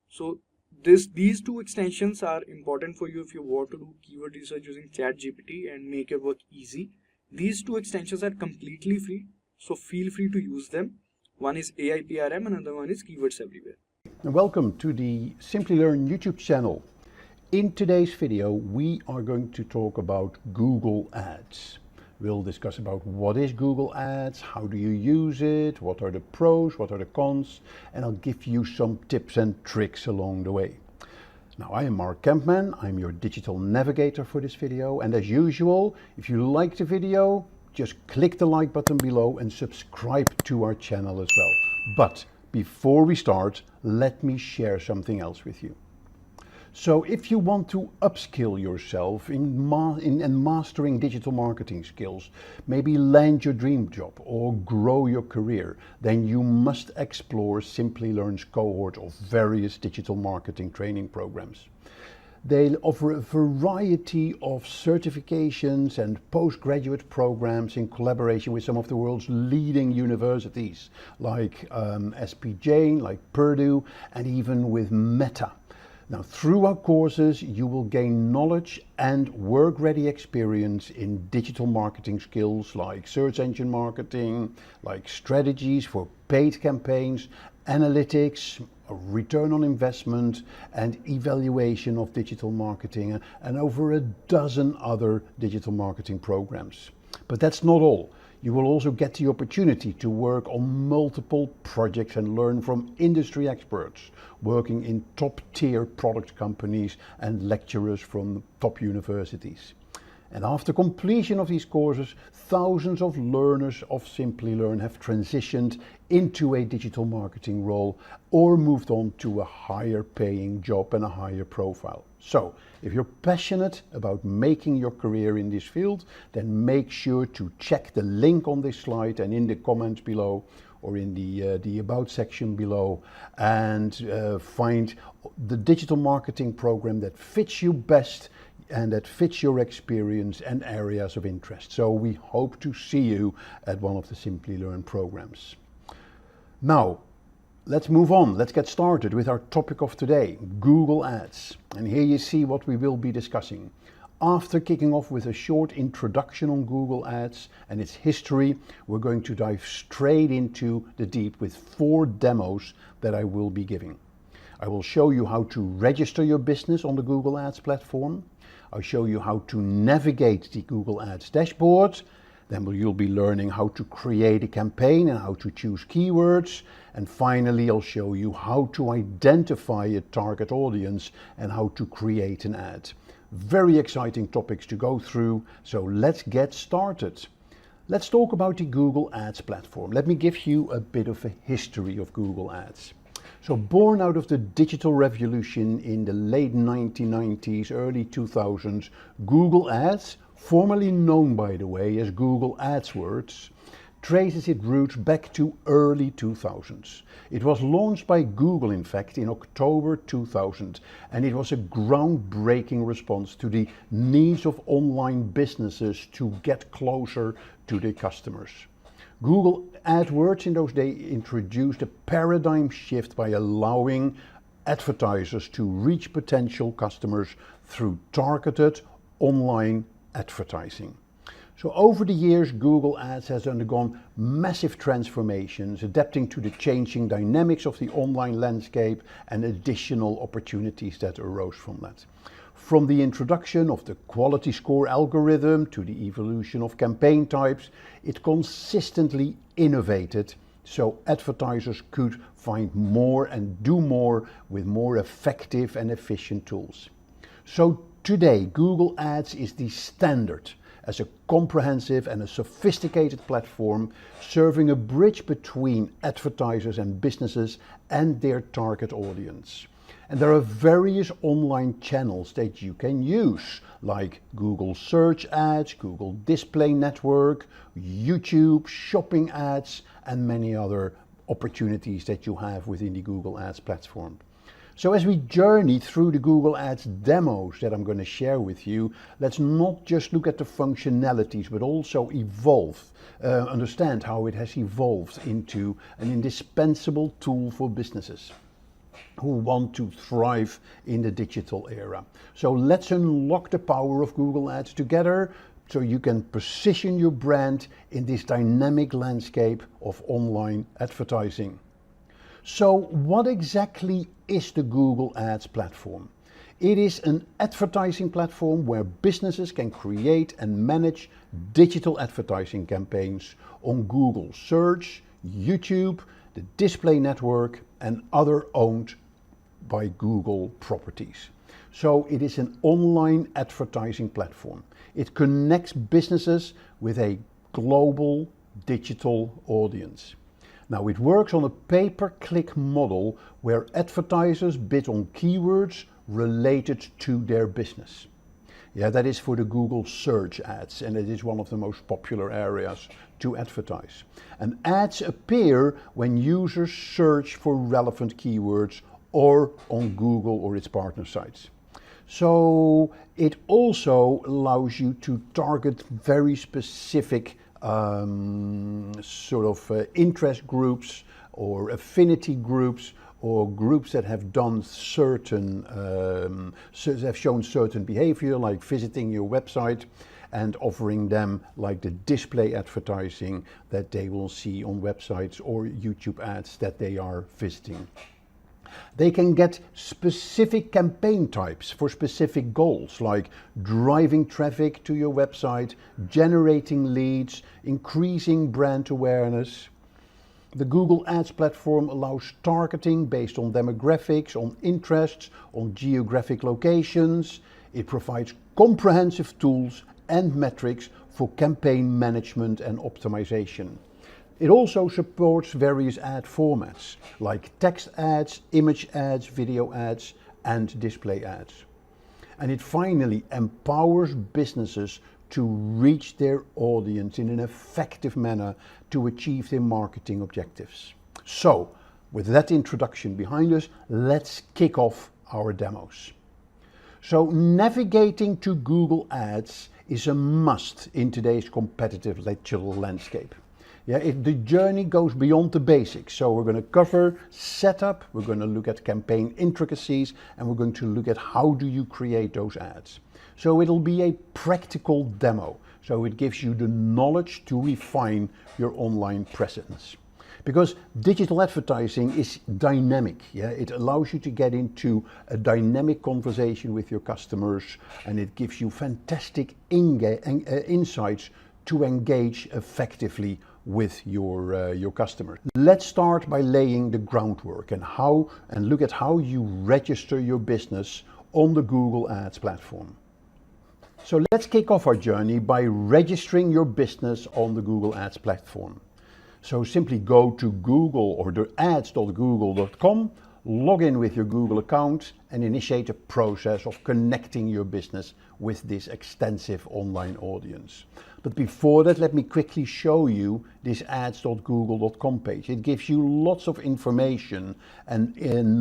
So these two extensions are important for you if you want to do keyword research using ChatGPT and make your work easy. These two extensions are completely free, so feel free to use them. One is AI PRM, another one is Keywords Everywhere. Welcome to the Simplilearn YouTube channel. In today's video, we are going to talk about Google Ads. We'll discuss about what is Google Ads, how do you use it, what are the pros, what are the cons, and I'll give you some tips and tricks along the way. Now, I am Mark Kempman, I'm your digital navigator for this video, and as usual, if you like the video, just click the like button below and subscribe to our channel as well. But before we start, let me share something else with you. So if you want to upskill yourself in mastering digital marketing skills, maybe land your dream job or grow your career, then you must explore Simplilearn's cohort of various digital marketing training programs. They offer a variety of certifications and postgraduate programs in collaboration with some of the world's leading universities like SPJ, like Purdue, and even with Meta. Now, through our courses, you will gain knowledge and work-ready experience in digital marketing skills like search engine marketing, like strategies for paid campaigns, analytics, return on investment, and evaluation of digital marketing, and over a dozen other digital marketing programs. But that's not all. You will also get the opportunity to work on multiple projects and learn from industry experts working in top-tier product companies and lecturers from top universities. And after completion of these courses, thousands of learners of Simplilearn have transitioned into a digital marketing role or moved on to a higher paying job and a higher profile. So, if you're passionate about making your career in this field, then make sure to check the link on this slide and in the comments below or in the about section below and find the digital marketing program that fits you best and that fits your experience and areas of interest. So we hope to see you at one of the Simplilearn programs. Now, let's move on. Let's get started with our topic of today, Google Ads. And here you see what we will be discussing. After kicking off with a short introduction on Google Ads and its history, we're going to dive straight into the deep with 4 demos that I will be giving. I will show you how to register your business on the Google Ads platform. I'll show you how to navigate the Google Ads dashboard. Then you'll be learning how to create a campaign and how to choose keywords. And finally, I'll show you how to identify a target audience and how to create an ad. Very exciting topics to go through, so let's get started. Let's talk about the Google Ads platform. Let me give you a bit of a history of Google Ads. So born out of the digital revolution in the late 1990s, early 2000s, Google Ads, formerly known by the way as Google AdWords, traces its roots back to early 2000s. It was launched by Google, in fact, in October 2000, and it was a groundbreaking response to the needs of online businesses to get closer to their customers. Google AdWords in those days introduced a paradigm shift by allowing advertisers to reach potential customers through targeted online advertising. So over the years, Google Ads has undergone massive transformations, adapting to the changing dynamics of the online landscape and additional opportunities that arose from that. From the introduction of the quality score algorithm to the evolution of campaign types, it consistently innovated so advertisers could find more and do more with more effective and efficient tools. So today, Google Ads is the standard as a comprehensive and a sophisticated platform serving a bridge between advertisers and businesses and their target audience. And there are various online channels that you can use, like Google Search Ads, Google Display Network, YouTube, shopping ads, and many other opportunities that you have within the Google Ads platform. So as we journey through the Google Ads demos that I'm going to share with you, let's not just look at the functionalities, but also understand how it has evolved into an indispensable tool for businesses who want to thrive in the digital era. So let's unlock the power of Google Ads together so you can position your brand in this dynamic landscape of online advertising. So what exactly is the Google Ads platform? It is an advertising platform where businesses can create and manage digital advertising campaigns on Google Search, YouTube, the Display Network, and other owned by Google properties. So it is an online advertising platform. It connects businesses with a global digital audience. Now it works on a pay-per-click model where advertisers bid on keywords related to their business. Yeah, that is for the Google Search ads, and it is one of the most popular areas to advertise. And ads appear when users search for relevant keywords or on Google or its partner sites. So it also allows you to target very specific interest groups or affinity groups or groups that have done have shown certain behavior, like visiting your website, and offering them like the display advertising that they will see on websites or YouTube ads that they are visiting. They can get specific campaign types for specific goals, like driving traffic to your website, generating leads, increasing brand awareness. The Google Ads platform allows targeting based on demographics, on interests, on geographic locations. It provides comprehensive tools and metrics for campaign management and optimization. It also supports various ad formats like text ads, image ads, video ads, and display ads. And it finally empowers businesses to reach their audience in an effective manner to achieve their marketing objectives. So, with that introduction behind us, let's kick off our demos. So, navigating to Google Ads is a must in today's competitive digital landscape. The journey goes beyond the basics. So we're going to cover setup, we're going to look at campaign intricacies, and we're going to look at how do you create those ads. So it'll be a practical demo. So it gives you the knowledge to refine your online presence. Because digital advertising is dynamic. It allows you to get into a dynamic conversation with your customers, and it gives you fantastic insights to engage effectively with your customer. Let's start by laying the groundwork and look at how you register your business on the Google Ads platform. So let's kick off our journey by registering your business on the Google Ads platform. So simply go to Google or the ads.google.com, log in with your Google account, and initiate a process of connecting your business with this extensive online audience. But before that, let me quickly show you this ads.google.com page. It gives you lots of information and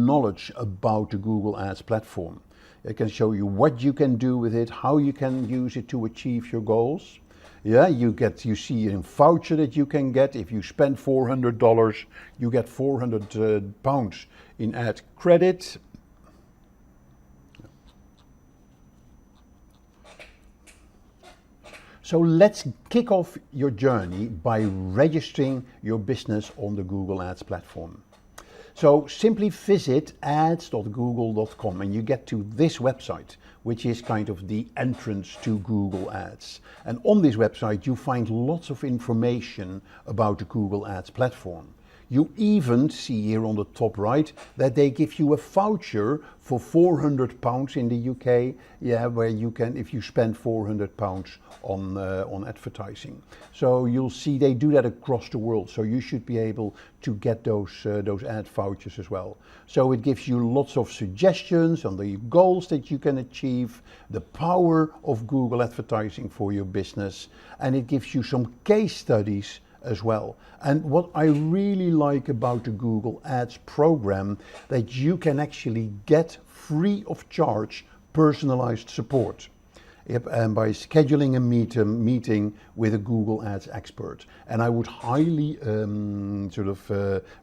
knowledge about the Google Ads platform. It can show you what you can do with it, how you can use it to achieve your goals. You see a voucher that you can get. If you spend $400, you get £400 in ad credit. So let's kick off your journey by registering your business on the Google Ads platform. So simply visit ads.google.com and you get to this website, which is kind of the entrance to Google Ads. And on this website, you find lots of information about the Google Ads platform. You even see here on the top right that they give you a voucher for £400 in the UK, yeah, where you can, if you spend £400 on advertising. So you'll see they do that across the world. So you should be able to get those ad vouchers as well. So it gives you lots of suggestions on the goals that you can achieve, the power of Google advertising for your business, and it gives you some case studies as well. And what I really like about the Google Ads program, that you can actually get free of charge personalized support. Yep, and by scheduling a meeting with a Google Ads expert. And I would highly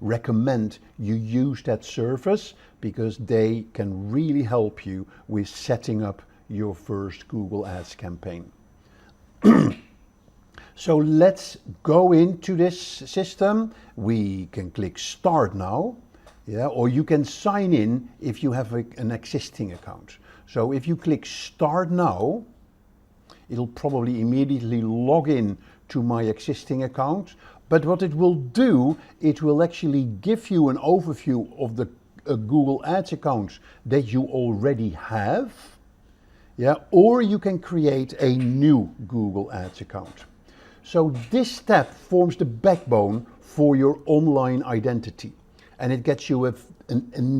recommend you use that service, because they can really help you with setting up your first Google Ads campaign. So let's go into this system. We can click Start Now, yeah, or you can sign in if you have an existing account. So if you click Start Now, it'll probably immediately log in to my existing account. But what it will do, it will actually give you an overview of the Google Ads accounts that you already have, yeah, or you can create a new Google Ads account. So this step forms the backbone for your online identity, and it gets you a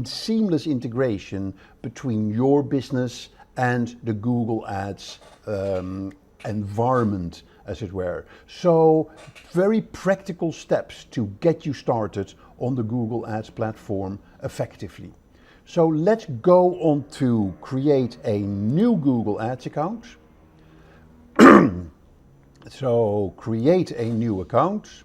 seamless integration between your business and the Google Ads environment, as it were. So very practical steps to get you started on the Google Ads platform effectively. So let's go on to create a new Google Ads account. So create a new account,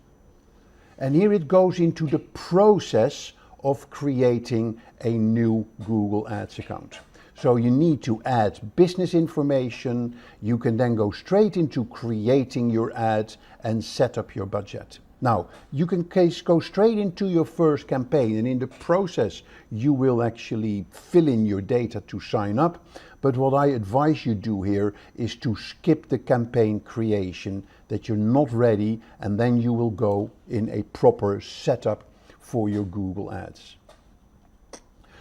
and here it goes into the process of creating a new Google Ads account. So you need to add business information. You can then go straight into creating your ad and set up your budget. Now, you can go straight into your first campaign, and in the process, you will actually fill in your data to sign up. But what I advise you do here is to skip the campaign creation, that you're not ready, and then you will go in a proper setup for your Google Ads.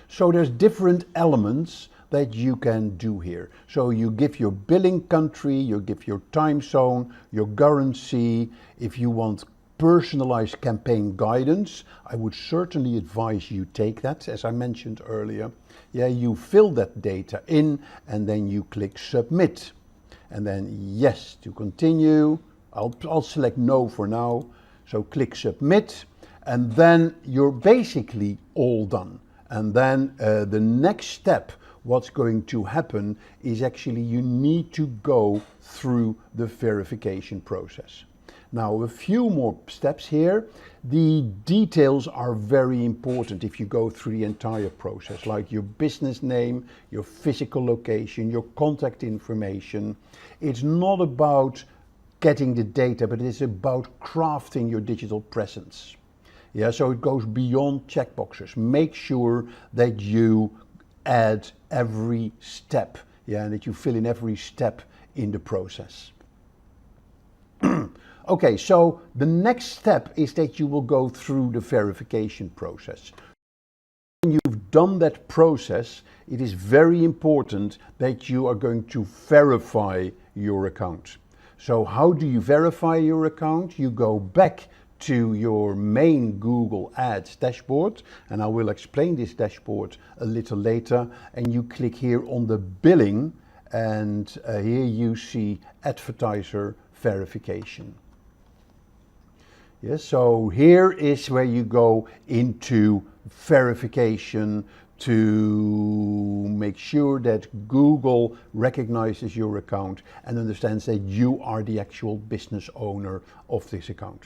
So there's different elements that you can do here. So you give your billing country, you give your time zone, your currency. If you want personalized campaign guidance, I would certainly advise you take that, as I mentioned earlier. Yeah, you fill that data in, and then you click submit, and then yes to continue. I'll select no for now. So click submit, and then you're basically all done. And then the next step, what's going to happen is actually you need to go through the verification process. Now, a few more steps here. The details are very important if you go through the entire process, like your business name, your physical location, your contact information. It's not about getting the data, but it's about crafting your digital presence. Yeah, so it goes beyond checkboxes. Make sure that you add every step, yeah, and that you fill in every step in the process. Okay, so the next step is that you will go through the verification process. When you've done that process, it is very important that you are going to verify your account. So how do you verify your account? You go back to your main Google Ads dashboard, and I will explain this dashboard a little later, and you click here on the billing, and here you see advertiser verification. Yes, so here is where you go into verification to make sure that Google recognizes your account and understands that you are the actual business owner of this account.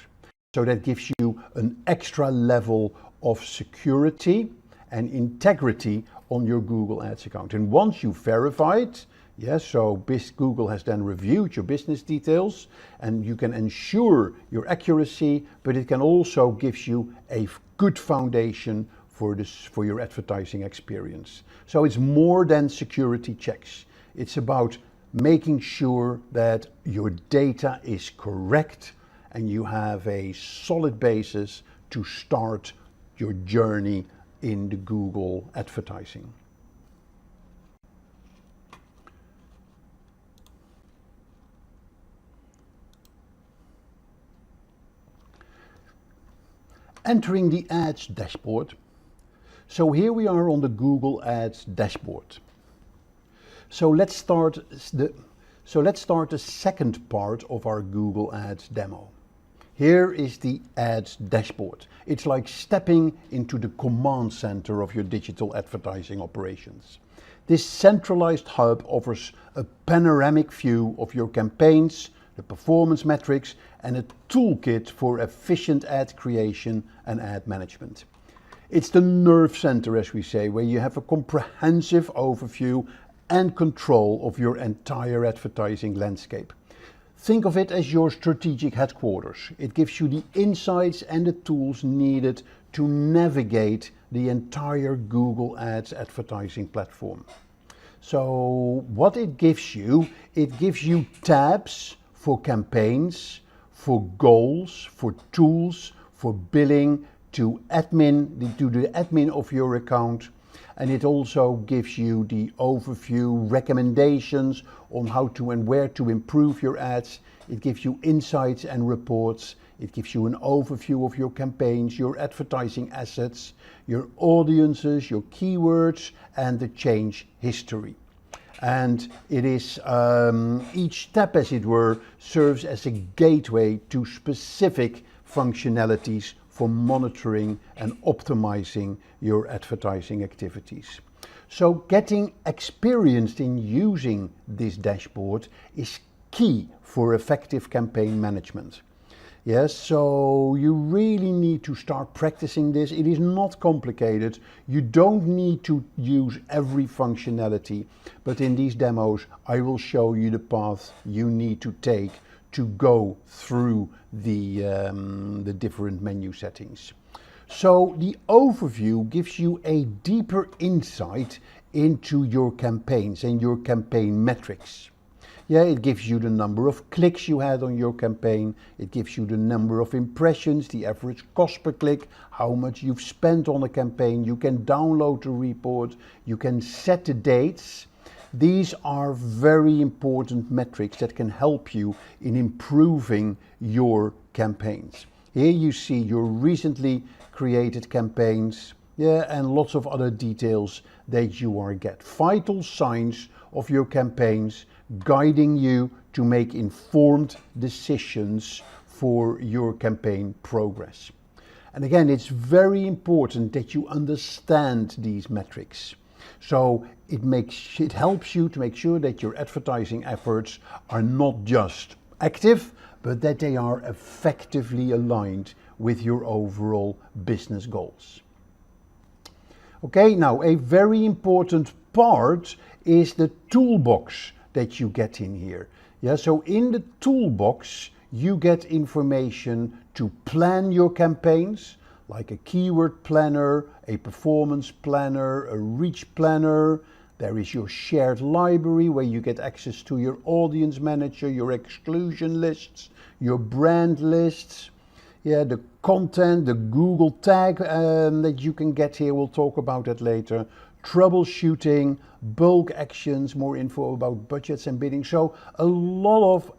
So that gives you an extra level of security and integrity on your Google Ads account. And once you verify it, yes, so Google has then reviewed your business details, and you can ensure your accuracy, but it can also give you a good foundation for your advertising experience. So it's more than security checks. It's about making sure that your data is correct and you have a solid basis to start your journey in the Google advertising. Entering the Ads dashboard. So here we are on the Google Ads dashboard. So let's start the second part of our Google Ads demo. Here is the Ads dashboard. It's like stepping into the command center of your digital advertising operations. This centralized hub offers a panoramic view of your campaigns, the performance metrics, and a toolkit for efficient ad creation and ad management. It's the nerve center, as we say, where you have a comprehensive overview and control of your entire advertising landscape. Think of it as your strategic headquarters. It gives you the insights and the tools needed to navigate the entire Google Ads advertising platform. So what it gives you tabs for campaigns, for goals, for tools, for billing, to the admin of your account. And it also gives you the overview, recommendations on how to and where to improve your ads. It gives you insights and reports. It gives you an overview of your campaigns, your advertising assets, your audiences, your keywords, and the change history. And it is each tab, as it were, serves as a gateway to specific functionalities for monitoring and optimizing your advertising activities. So getting experienced in using this dashboard is key for effective campaign management. Yes, so you really need to start practicing this. It is not complicated. You don't need to use every functionality, but in these demos, I will show you the path you need to take to go through the different menu settings. So the overview gives you a deeper insight into your campaigns and your campaign metrics. Yeah, it gives you the number of clicks you had on your campaign. It gives you the number of impressions, the average cost per click, how much you've spent on a campaign. You can download the report. You can set the dates. These are very important metrics that can help you in improving your campaigns. Here you see your recently created campaigns, and lots of other details that you are get. Vital signs of your campaigns, guiding you to make informed decisions for your campaign progress. And again, it's very important that you understand these metrics. So it helps you to make sure that your advertising efforts are not just active, but that they are effectively aligned with your overall business goals. Okay, now a very important part is the toolbox that you get in here. Yeah, so in the toolbox, you get information to plan your campaigns, like a keyword planner, a performance planner, a reach planner. There is your shared library where you get access to your audience manager, your exclusion lists, your brand lists. Yeah, the content, the Google tag that you can get here, we'll talk about that later. Troubleshooting, bulk actions, more info about budgets and bidding. So a lot of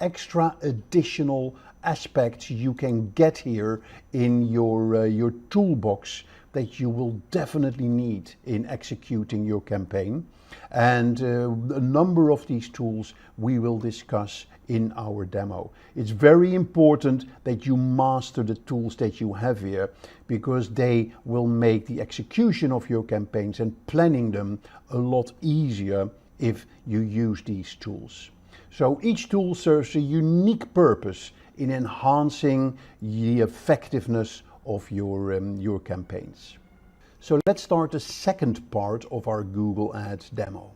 extra additional aspects you can get here in your toolbox that you will definitely need in executing your campaign. And a number of these tools we will discuss in our demo. It's very important that you master the tools that you have here, because they will make the execution of your campaigns and planning them a lot easier if you use these tools. So each tool serves a unique purpose in enhancing the effectiveness of your campaigns. So let's start the second part of our Google Ads demo.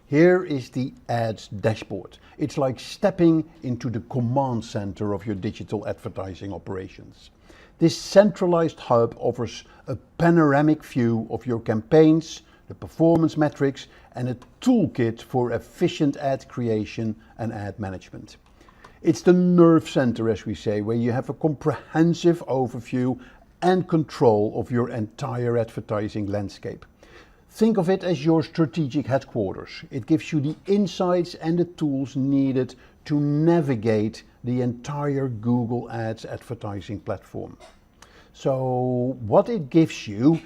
Here is the Ads dashboard. It's like stepping into the command center of your digital advertising operations. This centralized hub offers a panoramic view of your campaigns, the performance metrics, and a toolkit for efficient ad creation and ad management. It's the nerve center, as we say, where you have a comprehensive overview and control of your entire advertising landscape. Think of it as your strategic headquarters. It gives you the insights and the tools needed to navigate the entire Google Ads advertising platform. So what it gives you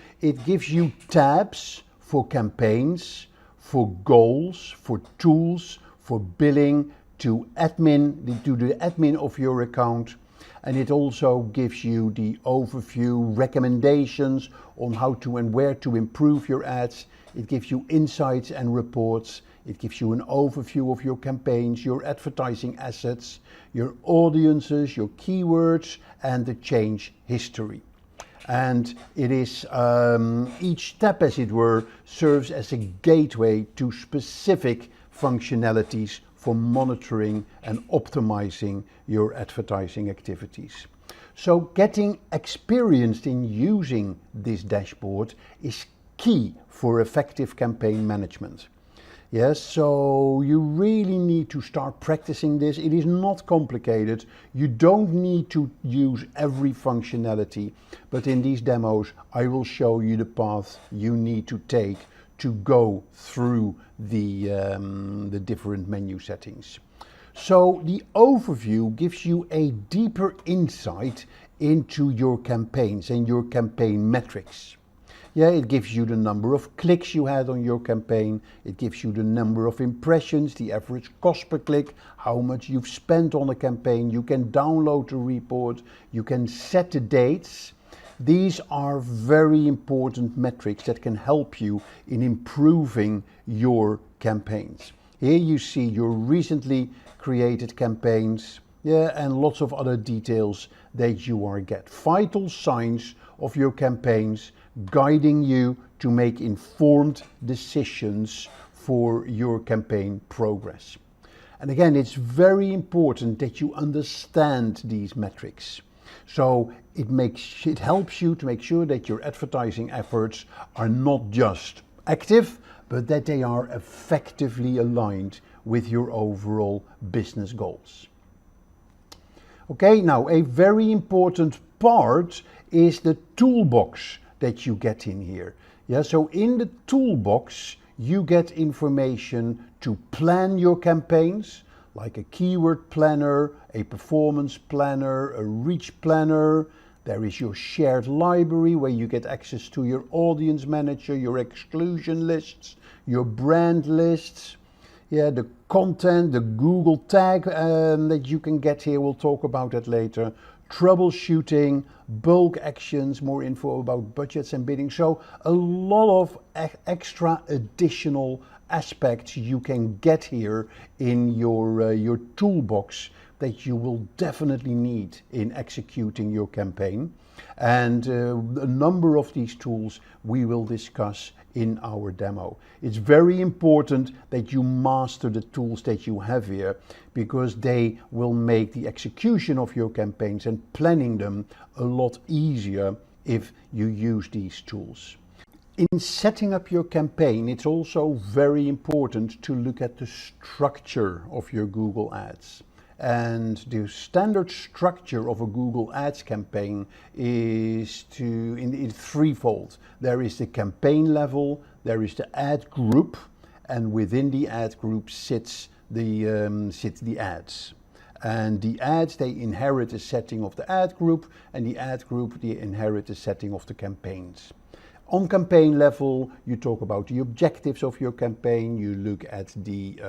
tabs for campaigns, for goals, for tools, for billing, to the admin of your account. And it also gives you the overview, recommendations on how to and where to improve your ads. It gives you insights and reports. It gives you an overview of your campaigns, your advertising assets, your audiences, your keywords, and the change history. And it is, each tab, as it were, serves as a gateway to specific functionalities for monitoring and optimizing your advertising activities. So getting experienced in using this dashboard is key for effective campaign management. Yes, so you really need to start practicing this. It is not complicated. You don't need to use every functionality, but in these demos, I will show you the path you need to take to go through the different menu settings. So the overview gives you a deeper insight into your campaigns and your campaign metrics. Yeah, it gives you the number of clicks you had on your campaign. It gives you the number of impressions, the average cost per click, how much you've spent on a campaign. You can download the report. You can set the dates. These are very important metrics that can help you in improving your campaigns. Here you see your recently created campaigns, and lots of other details that you are get. Vital signs of your campaigns, guiding you to make informed decisions for your campaign progress. And again, it's very important that you understand these metrics. So it helps you to make sure that your advertising efforts are not just active, but that they are effectively aligned with your overall business goals. Okay, now a very important part is the toolbox that you get in here. Yeah, so in the toolbox, you get information to plan your campaigns, like a keyword planner, a performance planner, a reach planner. There is your shared library where you get access to your audience manager, your exclusion lists, your brand lists. Yeah, the content, the Google tag that you can get here, we'll talk about that later. Troubleshooting, bulk actions, more info about budgets and bidding. So a lot of extra additional aspects you can get here in your toolbox that you will definitely need in executing your campaign. And a number of these tools we will discuss in our demo. It's very important that you master the tools that you have here, because they will make the execution of your campaigns and planning them a lot easier if you use these tools. In setting up your campaign, it's also very important to look at the structure of your Google Ads. And the standard structure of a Google Ads campaign is in threefold. There is the campaign level, there is the ad group, and within the ad group sits the ads. And the ads, they inherit the setting of the ad group, and the ad group, they inherit the setting of the campaigns. On campaign level, you talk about the objectives of your campaign, you look at the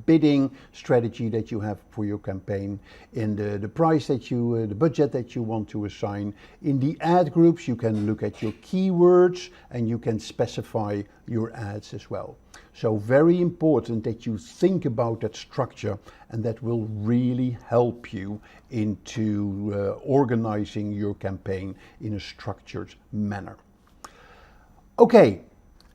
bidding strategy that you have for your campaign, in the price that the budget that you want to assign. In the ad groups, you can look at your keywords and you can specify your ads as well. So very important that you think about that structure, and that will really help you into organizing your campaign in a structured manner. Okay,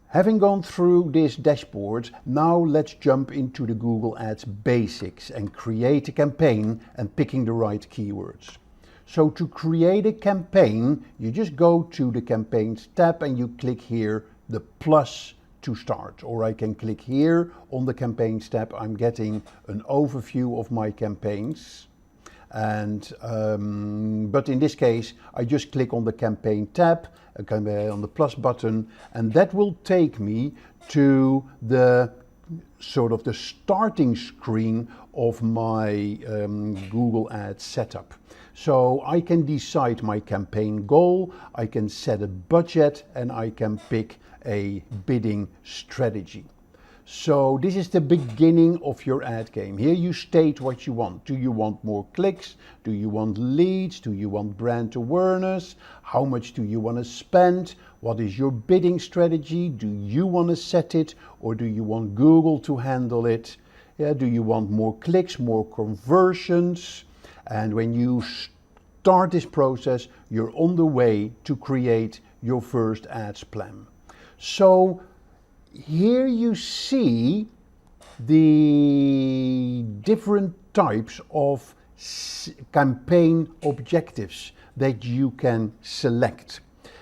having gone through this dashboard, now let's jump into the Google Ads basics and create a campaign and picking the right keywords. So to create a campaign, you just go to the campaigns tab and you click here the plus to start, or I can click here on the campaigns tab. I'm getting an overview of my campaigns. But in this case, I just click on the campaign tab, on the plus button, and that will take me to the sort of the starting screen of my Google Ads setup. So I can decide my campaign goal, I can set a budget, and I can pick a bidding strategy. So this is the beginning of your ad game. Here you state what you want. Do you want more clicks? Do you want leads? Do you want brand awareness? How much do you want to spend? What is your bidding strategy? Do you want to set it, or do you want Google to handle it? Yeah, do you want more clicks, more conversions? And when you start this process, you're on the way to create your first ads plan. So here you see the different types of campaign objectives that you can select.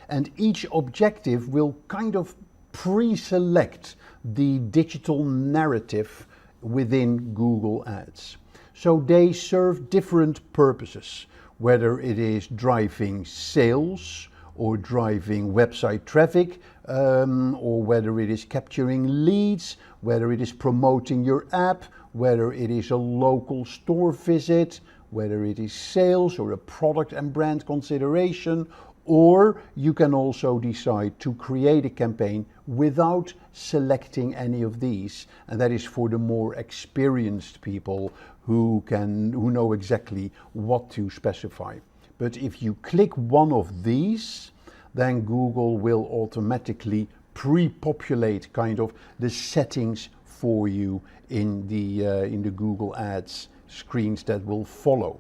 And each objective will kind of pre-select the digital narrative within Google Ads. So they serve different purposes, whether it is driving sales or driving website traffic, or whether it is capturing leads, whether it is promoting your app, whether it is a local store visit, whether it is sales or a product and brand consideration, or you can also decide to create a campaign without selecting any of these, and that is for the more experienced people who know exactly what to specify. But if you click one of these, then Google will automatically pre-populate kind of the settings for you in the Google Ads screens that will follow.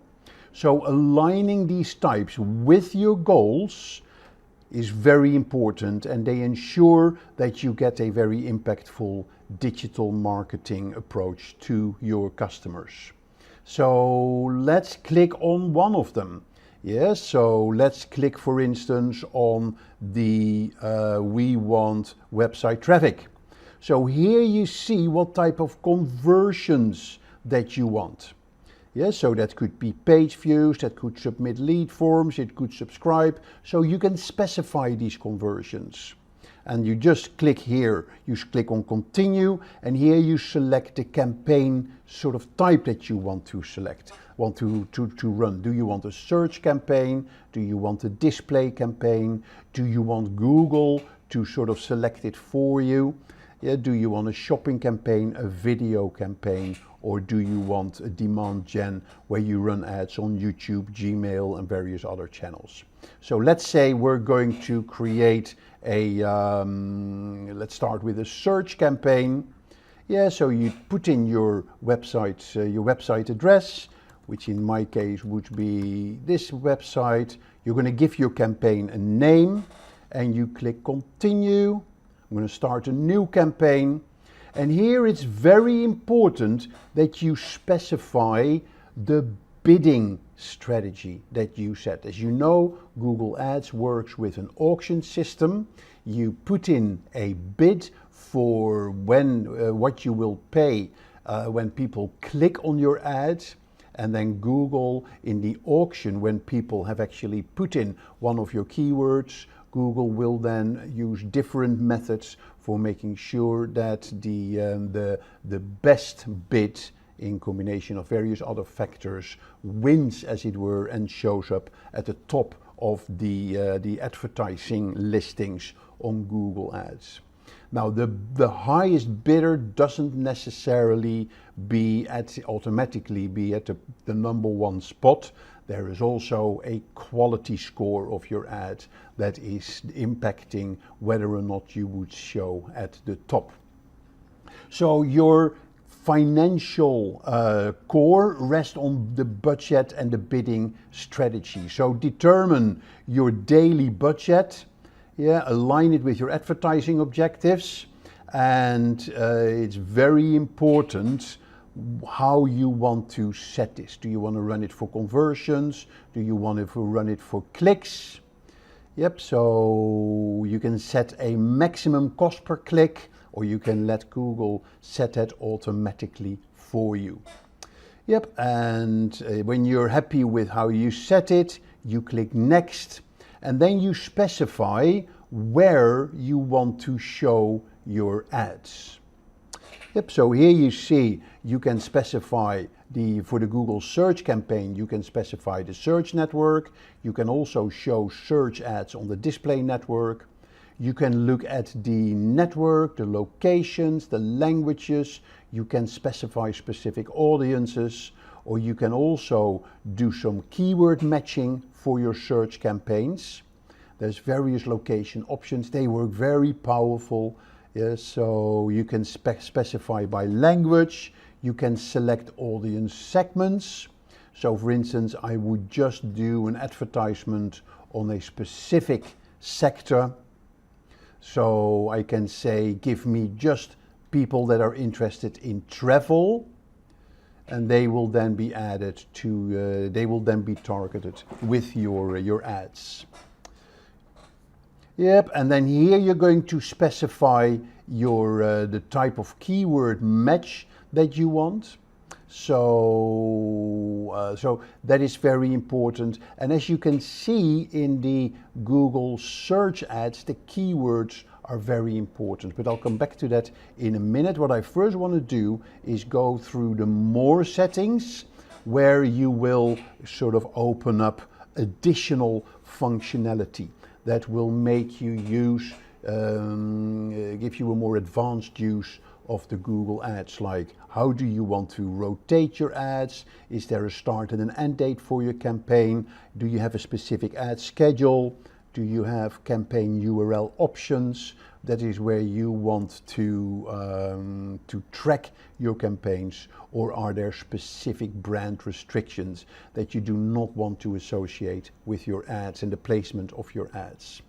So aligning these types with your goals is very important, and they ensure that you get a very impactful digital marketing approach to your customers. So let's click on one of them. Yes, so let's click, for instance, on the we want website traffic. So here you see what type of conversions that you want. Yes, so that could be page views, that could submit lead forms, it could subscribe. So you can specify these conversions. And you just click here, you click on continue, and here you select the campaign sort of type that you want to select, want to run. Do you want a search campaign? Do you want a display campaign? Do you want Google to sort of select it for you? Yeah, do you want a shopping campaign, a video campaign, or do you want a demand gen where you run ads on YouTube, Gmail, and various other channels? So let's say we're going to create a, let's start with a search campaign. Yeah, so you put in your website address, which in my case would be this website. You're going to give your campaign a name, and you click continue. I'm going to start a new campaign, and here it's very important that you specify the bidding strategy that you set. As you know, Google Ads works with an auction system. You put in a bid for what you will pay when people click on your ads, and then Google in the auction, when people have actually put in one of your keywords, Google will then use different methods for making sure that the best bid, in combination of various other factors, wins, as it were, and shows up at the top of the advertising listings on Google Ads. Now, the highest bidder doesn't necessarily automatically be at the number one spot. There is also a quality score of your ad that is impacting whether or not you would show at the top. So your financial core rests on the budget and the bidding strategy. So determine your daily budget, align it with your advertising objectives, and it's very important how you want to set this. Do you want to run it for conversions? Do you want to run it for clicks? Yep, so you can set a maximum cost per click, or you can let Google set that automatically for you. Yep, and when you're happy with how you set it, you click next, and then you specify where you want to show your ads. Yep, so here you see you can specify for the Google search campaign, you can specify the search network. You can also show search ads on the display network. You can look at the network, the locations, the languages. You can specify specific audiences, or you can also do some keyword matching for your search campaigns. There's various location options. They work very powerful. Yes, so you can specify by language. You can select audience segments. So for instance, I would just do an advertisement on a specific sector. So I can say, give me just people that are interested in travel, and they will then be added to, they will then be targeted with your ads. Yep, and then here you're going to specify your the type of keyword match that you want. So that is very important. And as you can see in the Google search ads, the keywords are very important. But I'll come back to that in a minute. What I first want to do is go through the more settings, where you will sort of open up additional functionality that will make you use, give you a more advanced use of the Google ads, like how do you want to rotate your ads? Is there a start and an end date for your campaign? Do you have a specific ad schedule? Do you have campaign URL options? That is where you want to track your campaigns, or are there specific brand restrictions that you do not want to associate with your ads and the placement of your ads?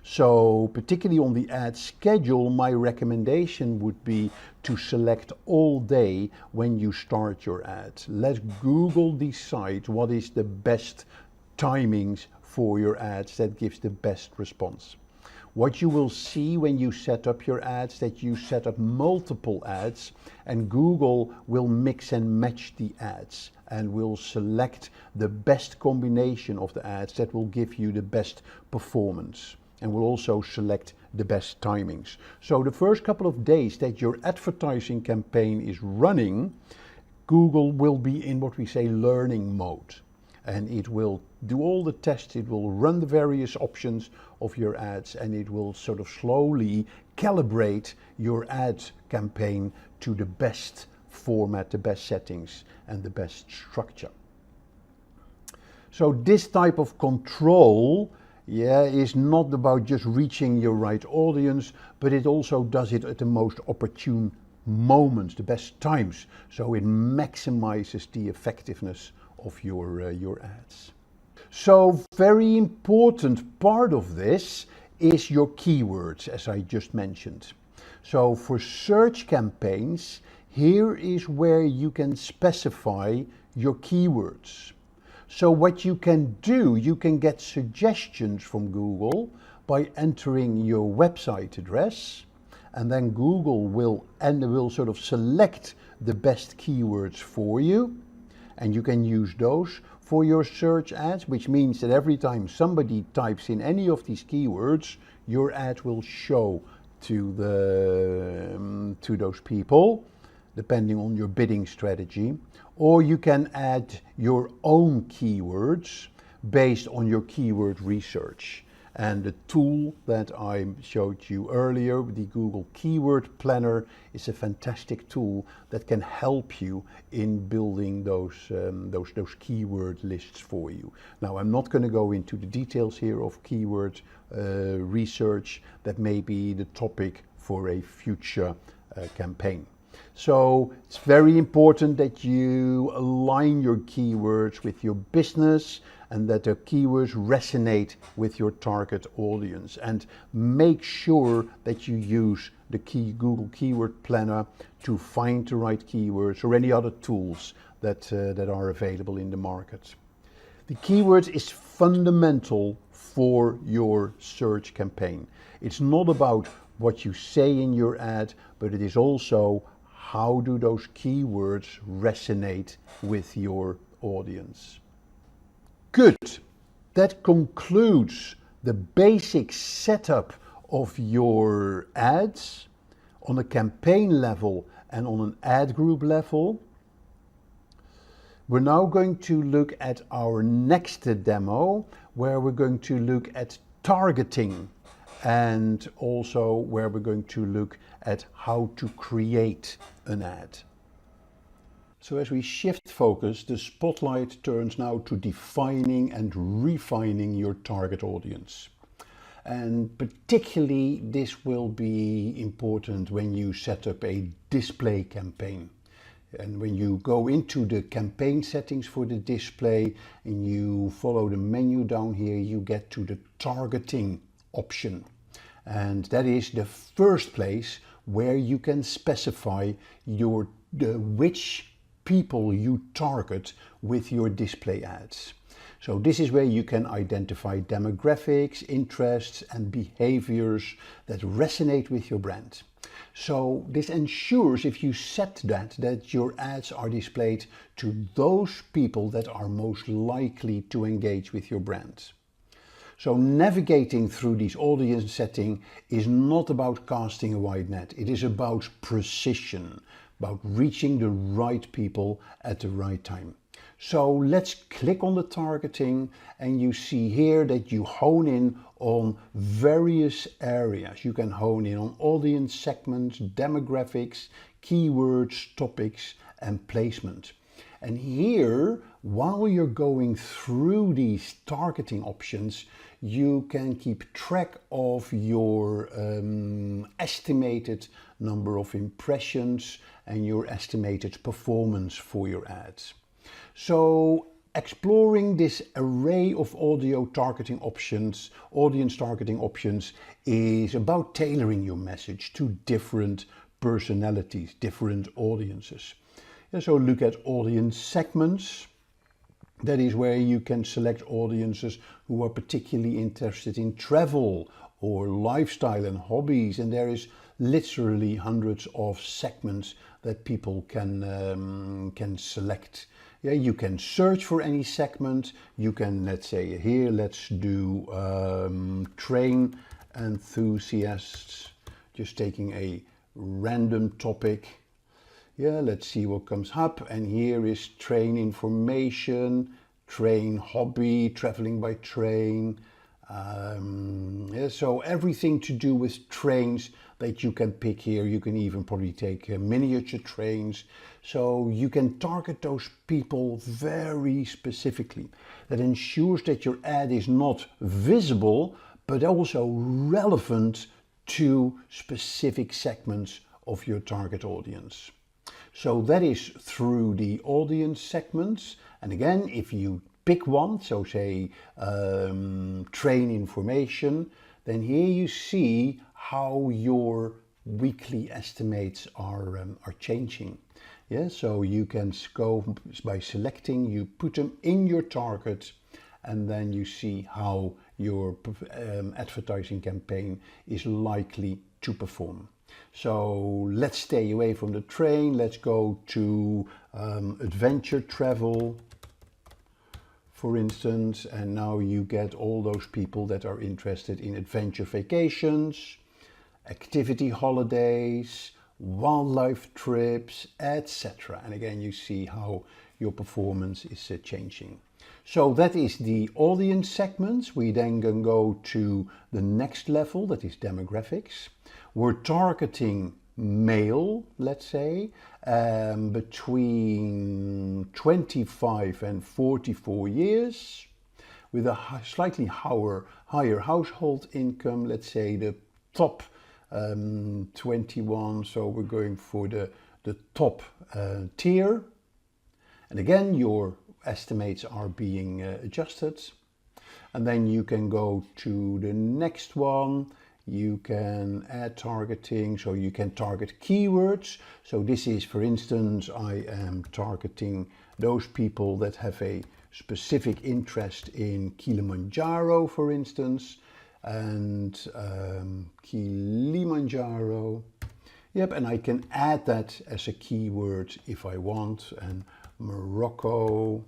So particularly on the ad schedule, my recommendation would be to select all day when you start your ad. Let Google decide what is the best timings for your ads that gives the best response. What you will see when you set up your ads, that you set up multiple ads, and Google will mix and match the ads and will select the best combination of the ads that will give you the best performance, and will also select the best timings. So the first couple of days that your advertising campaign is running, Google will be in what we say learning mode. And it will do all the tests, it will run the various options of your ads, and it will sort of slowly calibrate your ad campaign to the best format, the best settings, and the best structure. So this type of control, is not about just reaching your right audience, but it also does it at the most opportune moments, the best times. So it maximizes the effectiveness of your ads. So very important part of this is your keywords, as I just mentioned. So for search campaigns, here is where you can specify your keywords. So what you can do, you can get suggestions from Google by entering your website address, and then Google will sort of select the best keywords for you, and you can use those for your search ads, which means that every time somebody types in any of these keywords, your ad will show to those people, depending on your bidding strategy. Or you can add your own keywords based on your keyword research. And the tool that I showed you earlier, the Google Keyword Planner, is a fantastic tool that can help you in building those keyword lists for you. Now, I'm not going to go into the details here of keyword research. That may be the topic for a future campaign. So it's very important that you align your keywords with your business, and that the keywords resonate with your target audience, and make sure that you use the Google Keyword Planner to find the right keywords, or any other tools that are available in the market. The keywords is fundamental for your search campaign. It's not about what you say in your ad, but it is also how do those keywords resonate with your audience. Good. That concludes the basic setup of your ads on a campaign level and on an ad group level. We're now going to look at our next demo, where we're going to look at targeting, and also where we're going to look at how to create an ad. So as we shift focus, the spotlight turns now to defining and refining your target audience. And particularly this will be important when you set up a display campaign. And when you go into the campaign settings for the display and you follow the menu down here, you get to the targeting option. And that is the first place where you can specify which people you target with your display ads. So this is where you can identify demographics, interests and behaviors that resonate with your brand. So this ensures, if you set that your ads are displayed to those people that are most likely to engage with your brand. So navigating through these audience settings is not about casting a wide net. It is about precision, about reaching the right people at the right time. So let's click on the targeting, and you see here that you hone in on various areas. You can hone in on audience segments, demographics, keywords, topics and placement. And here, while you're going through these targeting options, you can keep track of your estimated number of impressions and your estimated performance for your ads. So exploring this array of audience targeting options is about tailoring your message to different personalities, different audiences. And so look at audience segments. That is where you can select audiences who are particularly interested in travel or lifestyle and hobbies, and there is literally hundreds of segments that people can select. Yeah, you can search for any segment. You can, let's say here, let's do train enthusiasts, just taking a random topic. Yeah, let's see what comes up. And here is train information, train hobby, traveling by train. Yeah, so everything to do with trains that you can pick here. You can even probably take miniature trains. So you can target those people very specifically. That ensures that your ad is not visible, but also relevant to specific segments of your target audience. So that is through the audience segments. And again, if you pick one, so say train information, then here you see how your weekly estimates are changing. Yeah, so you can go by selecting, you put them in your target, and then you see how your advertising campaign is likely to perform. So let's stay away from the train. Let's go to adventure travel, for instance, and now you get all those people that are interested in adventure vacations, activity holidays, wildlife trips, etc. And again, you see how your performance is changing. So that is the audience segments. We then can go to the next level, that is demographics. We're targeting male, let's say, between 25 and 44 years, with a slightly higher household income, let's say the top 21, so we're going for the top tier. And again, your estimates are being adjusted. And then you can go to the next one. You can add targeting, so you can target keywords. So this is, for instance, I am targeting those people that have a specific interest in Kilimanjaro, for instance, and Kilimanjaro. Yep, and I can add that as a keyword if I want, and Morocco.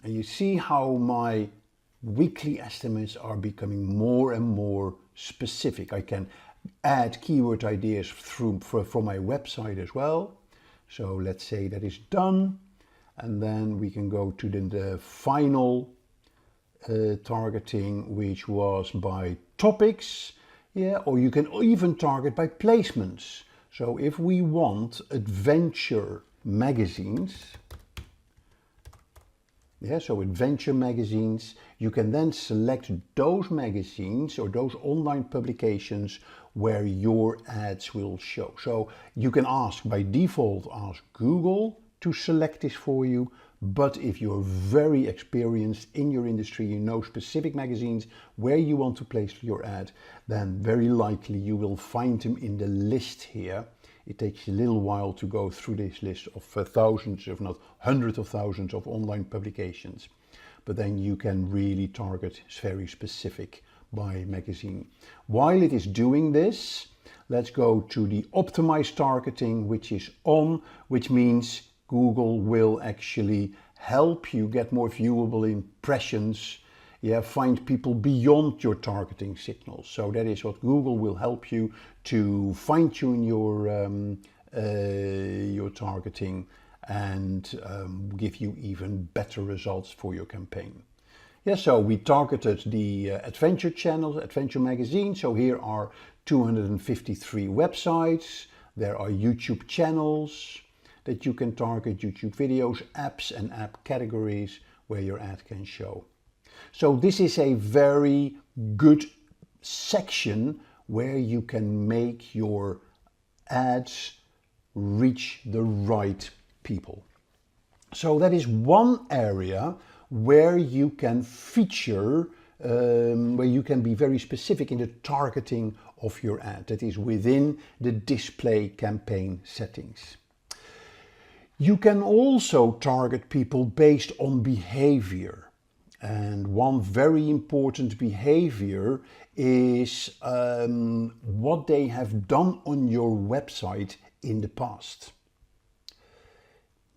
And you see how my weekly estimates are becoming more and more specific. I can add keyword ideas from my website as well. So let's say that is done. And then we can go to the final targeting, which was by topics. Yeah, or you can even target by placements. So if we want adventure magazines, yeah, so adventure magazines, you can then select those magazines or those online publications where your ads will show. So you can by default, ask Google to select this for you. But if you're very experienced in your industry, you know specific magazines where you want to place your ad, then very likely you will find them in the list here. It takes a little while to go through this list of thousands, if not hundreds of thousands of online publications. But then you can really target very specific by magazine. While it is doing this, let's go to the optimized targeting, which is on, which means Google will actually help you get more viewable impressions. Yeah, find people beyond your targeting signals. So that is what Google will help you to fine-tune your targeting and give you even better results for your campaign. Yeah, so we targeted the adventure channels, adventure magazine. So here are 253 websites. There are YouTube channels that you can target, YouTube videos, apps and app categories where your ad can show. So this is a very good section where you can make your ads reach the right people. So that is one area where you can feature, where you can be very specific in the targeting of your ad. That is within the display campaign settings. You can also target people based on behavior. And one very important behavior is what they have done on your website in the past.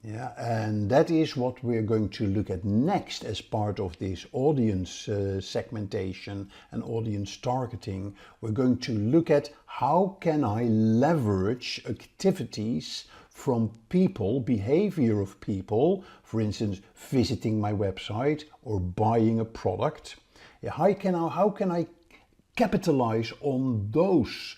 Yeah, and that is what we're going to look at next as part of this audience segmentation and audience targeting. We're going to look at how can I leverage activities from people, behavior of people, for instance, visiting my website or buying a product. Yeah, how can I capitalize on those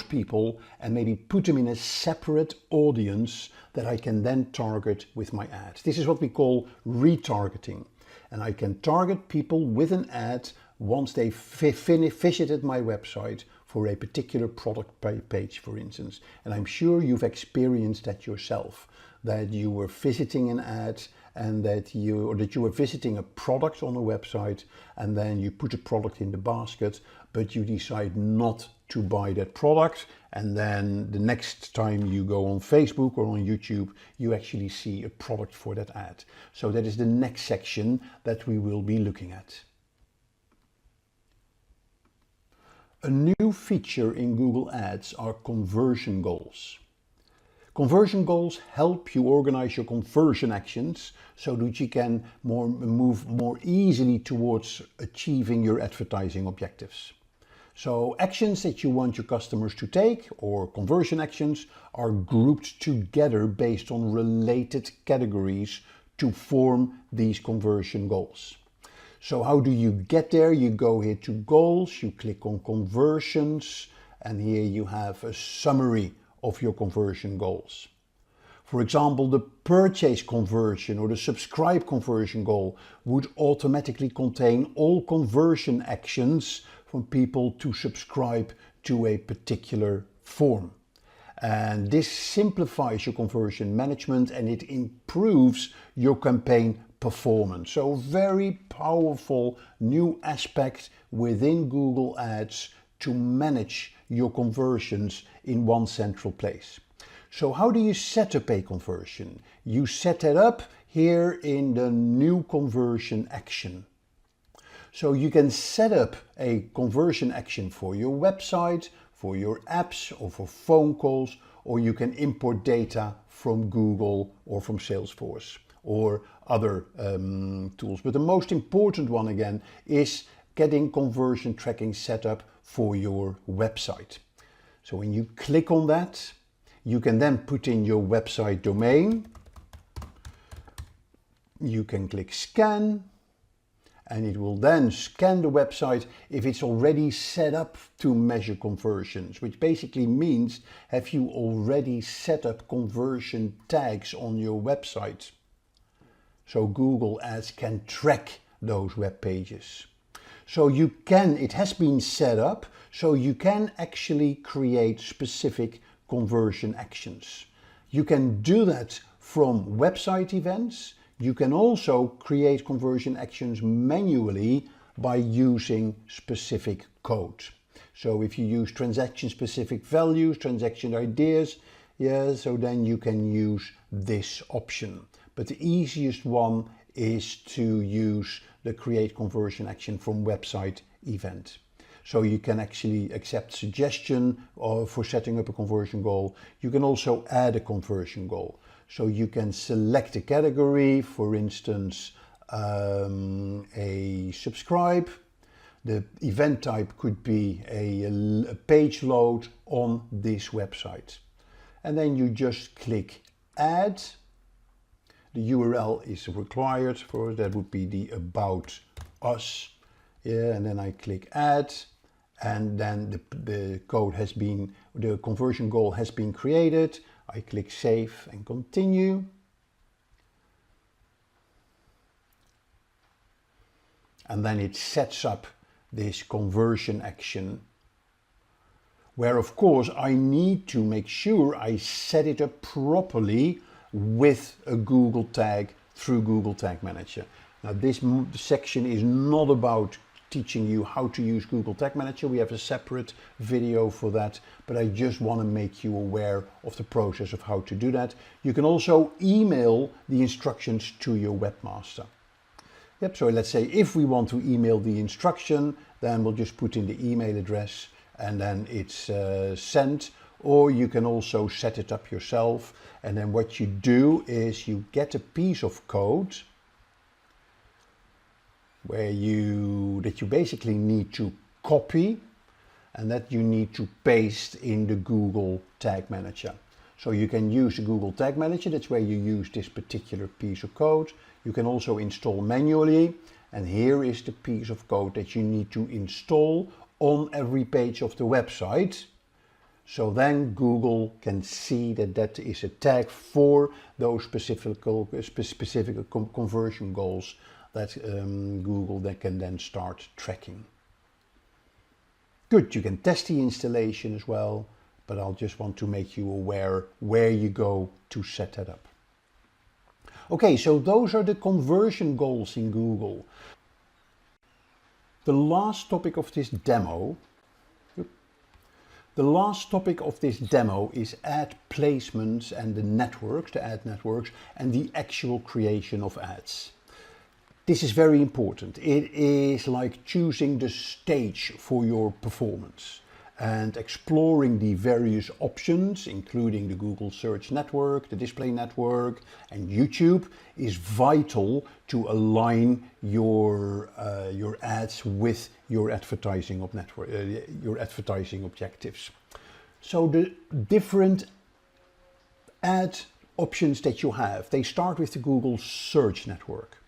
people and maybe put them in a separate audience that I can then target with my ads. This is what we call retargeting. And I can target people with an ad once they visited my website for a particular product page, for instance. And I'm sure you've experienced that yourself, that you were visiting an ad and that you were visiting a product on a website and then you put a product in the basket, but you decide not to buy that product, and then the next time you go on Facebook or on YouTube, you actually see a product for that ad. So that is the next section that we will be looking at. A new feature in Google Ads are conversion goals. Conversion goals help you organize your conversion actions so that you can move more easily towards achieving your advertising objectives. So actions that you want your customers to take, or conversion actions, are grouped together based on related categories to form these conversion goals. So how do you get there? You go here to goals, you click on conversions, and here you have a summary of your conversion goals. For example, the purchase conversion or the subscribe conversion goal would automatically contain all conversion actions from people to subscribe to a particular form. And this simplifies your conversion management and it improves your campaign performance. So very powerful new aspect within Google Ads to manage your conversions in one central place. So how do you set up a conversion? You set it up here in the new conversion action. So you can set up a conversion action for your website, for your apps or for phone calls, or you can import data from Google or from Salesforce or other tools. But the most important one again is getting conversion tracking set up for your website. So when you click on that, you can then put in your website domain. You can click scan, and it will then scan the website if it's already set up to measure conversions, which basically means have you already set up conversion tags on your website, so Google Ads can track those web pages. So it has been set up so you can actually create specific conversion actions. You can do that from website events. You can also create conversion actions manually by using specific code. So if you use transaction specific values, transaction ideas, so then you can use this option. But the easiest one is to use the create conversion action from website event. So you can actually accept suggestion for setting up a conversion goal. You can also add a conversion goal. So you can select a category, for instance, a subscribe. The event type could be a page load on this website. And then you just click add. The URL is required for that would be the about us. And then I click add, and then the conversion goal has been created. I click save and continue. And then it sets up this conversion action, where of course I need to make sure I set it up properly with a Google tag through Google Tag Manager. Now this section is not about teaching you how to use Google Tag Manager. We have a separate video for that, but I just want to make you aware of the process of how to do that. You can also email the instructions to your webmaster. So let's say if we want to email the instruction, then we'll just put in the email address and then it's sent. Or you can also set it up yourself. And then what you do is you get a piece of code that you basically need to copy and that you need to paste in the Google Tag Manager. So you can use the Google Tag Manager, that's where you use this particular piece of code. You can also install manually, and here is the piece of code that you need to install on every page of the website. So then Google can see that that is a tag for those specific conversion goals that Google can then start tracking. Good, you can test the installation as well, but I'll just want to make you aware where you go to set that up. Okay, so those are the conversion goals in Google. The last topic of this demo is ad placements and the ad networks, and the actual creation of ads. This is very important. It is like choosing the stage for your performance and exploring the various options, including the Google Search Network, the Display Network, and YouTube, is vital to align your ads with your advertising objectives. So the different ad options that you have, they start with the Google Search Network.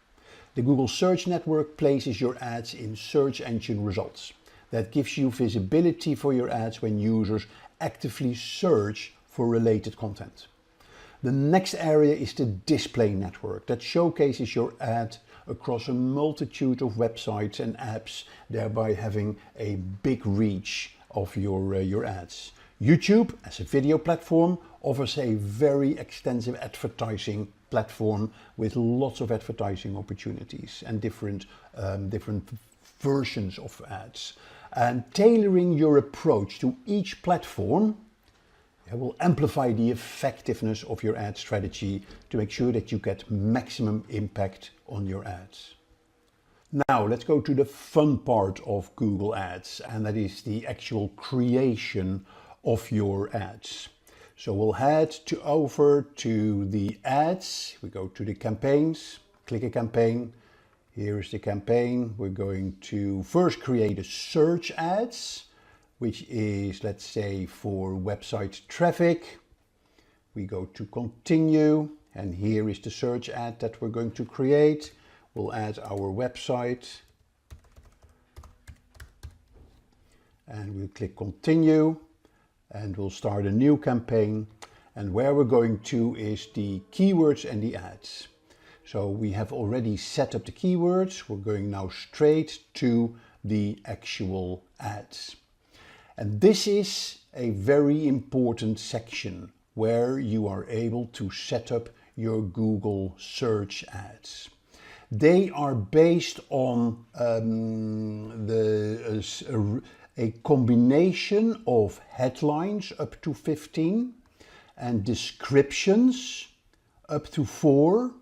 The Google Search Network places your ads in search engine results. That gives you visibility for your ads when users actively search for related content. The next area is the Display Network that showcases your ad across a multitude of websites and apps, thereby having a big reach of your ads. YouTube, as a video platform, offers a very extensive advertising platform with lots of advertising opportunities and different versions of ads. And tailoring your approach to each platform will amplify the effectiveness of your ad strategy to make sure that you get maximum impact on your ads. Now let's go to the fun part of Google Ads, and that is the actual creation of your ads. So we'll head over to the ads, we go to the campaigns, click a campaign. Here is the campaign. We're going to first create a search ads, which is, let's say, for website traffic. We go to continue, and here is the search ad that we're going to create. We'll add our website and we'll click continue, and we'll start a new campaign. And where we're going to is the keywords and the ads. So we have already set up the keywords. We're going now straight to the actual ads. And this is a very important section where you are able to set up your Google search ads. They are based on a combination of headlines up to 15 and descriptions up to 4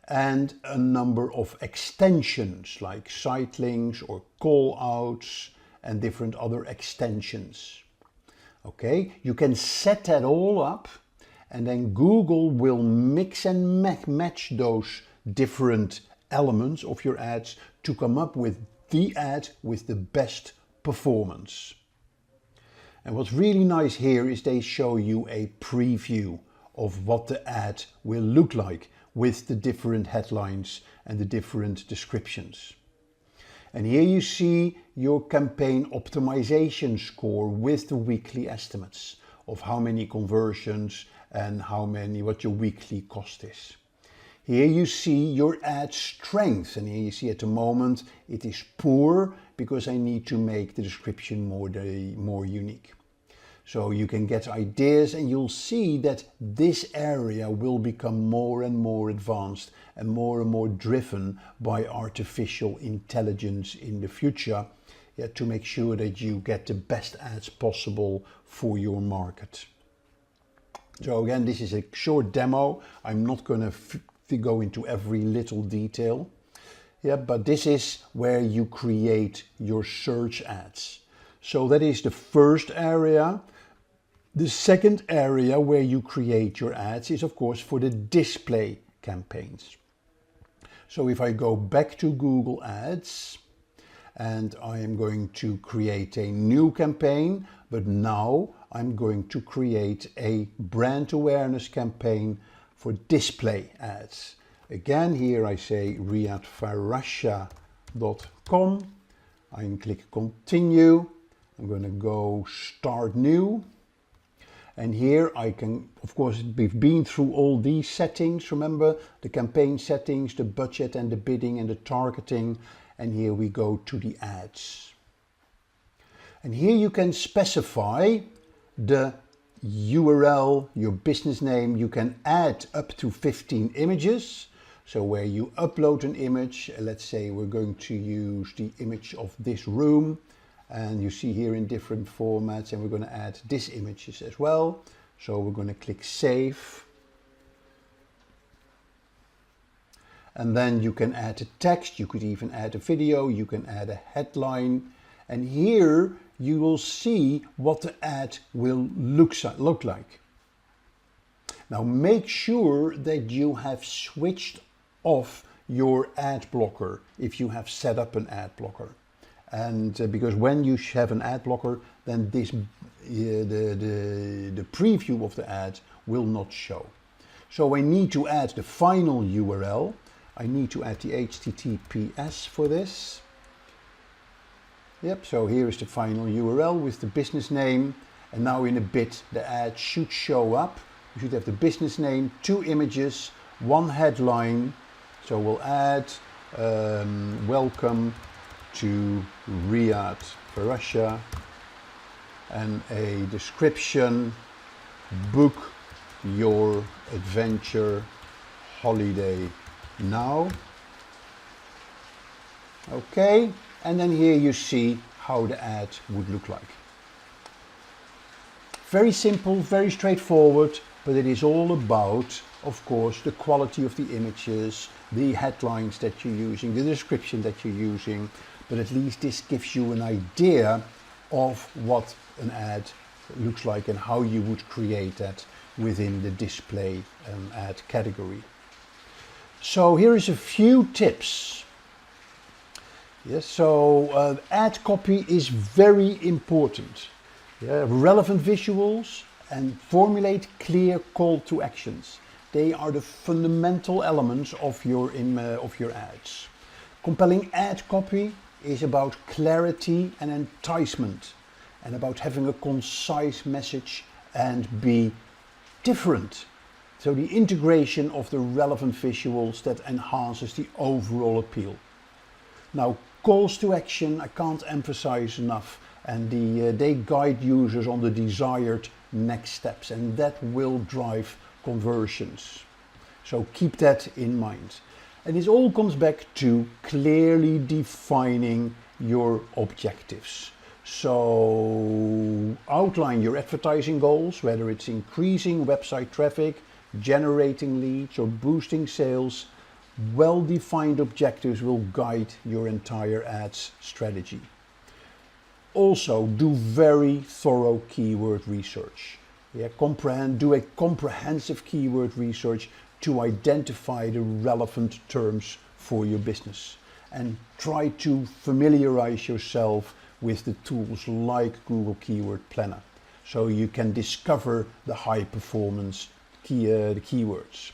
and a number of extensions like site links or call outs and different other extensions. Okay, you can set that all up, and then Google will mix and match those different elements of your ads to come up with the ad with the best performance. And what's really nice here is they show you a preview of what the ad will look like with the different headlines and the different descriptions. And here you see your campaign optimization score with the weekly estimates of how many conversions and what your weekly cost is. Here you see your ad strength, and here you see at the moment it is poor because I need to make the description more unique. So you can get ideas, and you'll see that this area will become more and more advanced and more driven by artificial intelligence in the future, to make sure that you get the best ads possible for your market. So again, this is a short demo. I'm not going to go into every little detail. But this is where you create your search ads. So that is the first area. The second area where you create your ads is, of course, for the display campaigns. So if I go back to Google Ads, and I am going to create a new campaign, but now I'm going to create a brand awareness campaign for display ads. Again, here I say riyadfarasha.com. I can click continue. I'm going to go start new. And here I can, of course, we've been through all these settings. Remember the campaign settings, the budget and the bidding and the targeting. And here we go to the ads. And here you can specify the URL, your business name. You can add up to 15 images. So where you upload an image, let's say we're going to use the image of this room. And you see here in different formats, and we're going to add these images as well. So we're going to click save. And then you can add a text, you could even add a video, you can add a headline. And here you will see what the ad will look like. Now make sure that you have switched off your ad blocker if you have set up an ad blocker. And because when you have an ad blocker, then the preview of the ad will not show. So I need to add the final URL. I need to add the HTTPS for this. Yep, so here is the final URL with the business name. And now in a bit, the ad should show up. You should have the business name, 2 images, 1 headline. So we'll add welcome to Riyadh Farasha, and a description, book your adventure holiday now. Okay, and then here you see how the ad would look like. Very simple, very straightforward, but it is all about, of course, the quality of the images, the headlines that you're using, the description that you're using, but at least this gives you an idea of what an ad looks like and how you would create that within the display ad category. So here is a few tips. Yes, so ad copy is very important. Yeah, relevant visuals and formulate clear call to actions. They are the fundamental elements of your ads. Compelling ad copy is about clarity and enticement, and about having a concise message and be different. So the integration of the relevant visuals that enhances the overall appeal. Now, calls to action I can't emphasize enough, and they guide users on the desired next steps, and that will drive conversions. So keep that in mind. And this all comes back to clearly defining your objectives. So outline your advertising goals, whether it's increasing website traffic, generating leads, or boosting sales. Well-defined objectives will guide your entire ads strategy. Also, do very thorough keyword research. Do a comprehensive keyword research to identify the relevant terms for your business, and try to familiarize yourself with the tools like Google Keyword Planner, so you can discover the high performance keywords.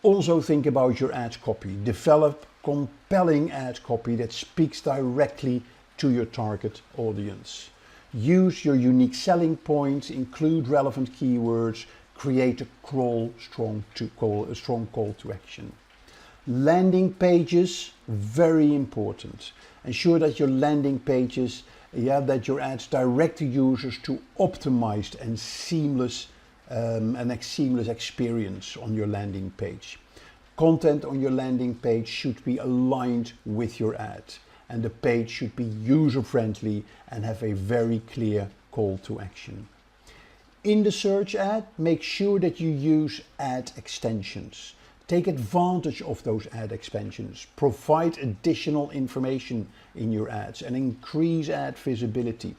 Also think about your ad copy. Develop compelling ad copy that speaks directly to your target audience. Use your unique selling points, include relevant keywords, create a strong call to action. Landing pages, very important. Ensure that your landing pages, that your ads direct to users to optimized and seamless experience on your landing page. Content on your landing page should be aligned with your ad, and the page should be user-friendly and have a very clear call to action. In the search ad, make sure that you use ad extensions. Take advantage of those ad extensions. Provide additional information in your ads and increase ad visibility.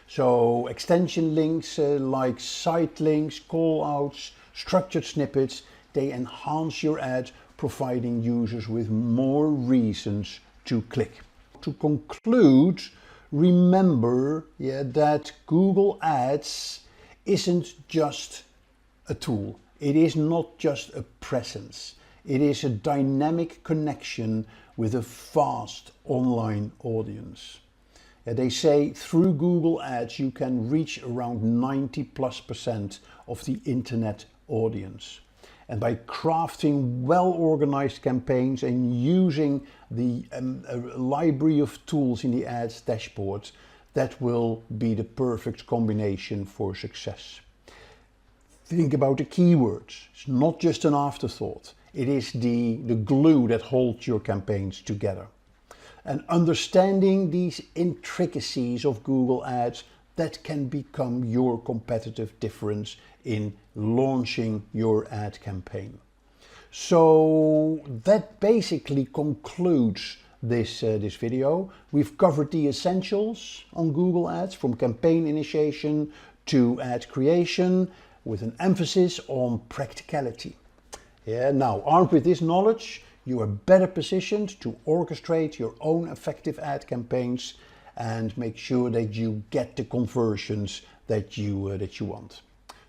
So extension links like site links, call outs, structured snippets, they enhance your ad, providing users with more reasons to click. To conclude, remember that Google Ads isn't just a tool. It is not just a presence. It is a dynamic connection with a vast online audience. They say through Google Ads you can reach around 90+% of the internet audience. And by crafting well-organized campaigns and using the library of tools in the ads dashboard, that will be the perfect combination for success. Think about the keywords. It's not just an afterthought. It is the glue that holds your campaigns together. And understanding these intricacies of Google Ads, that can become your competitive difference in launching your ad campaign. So that basically concludes this video. We've covered the essentials on Google Ads, from campaign initiation to ad creation, with an emphasis on practicality. Now, armed with this knowledge, you are better positioned to orchestrate your own effective ad campaigns and make sure that you get the conversions that you want.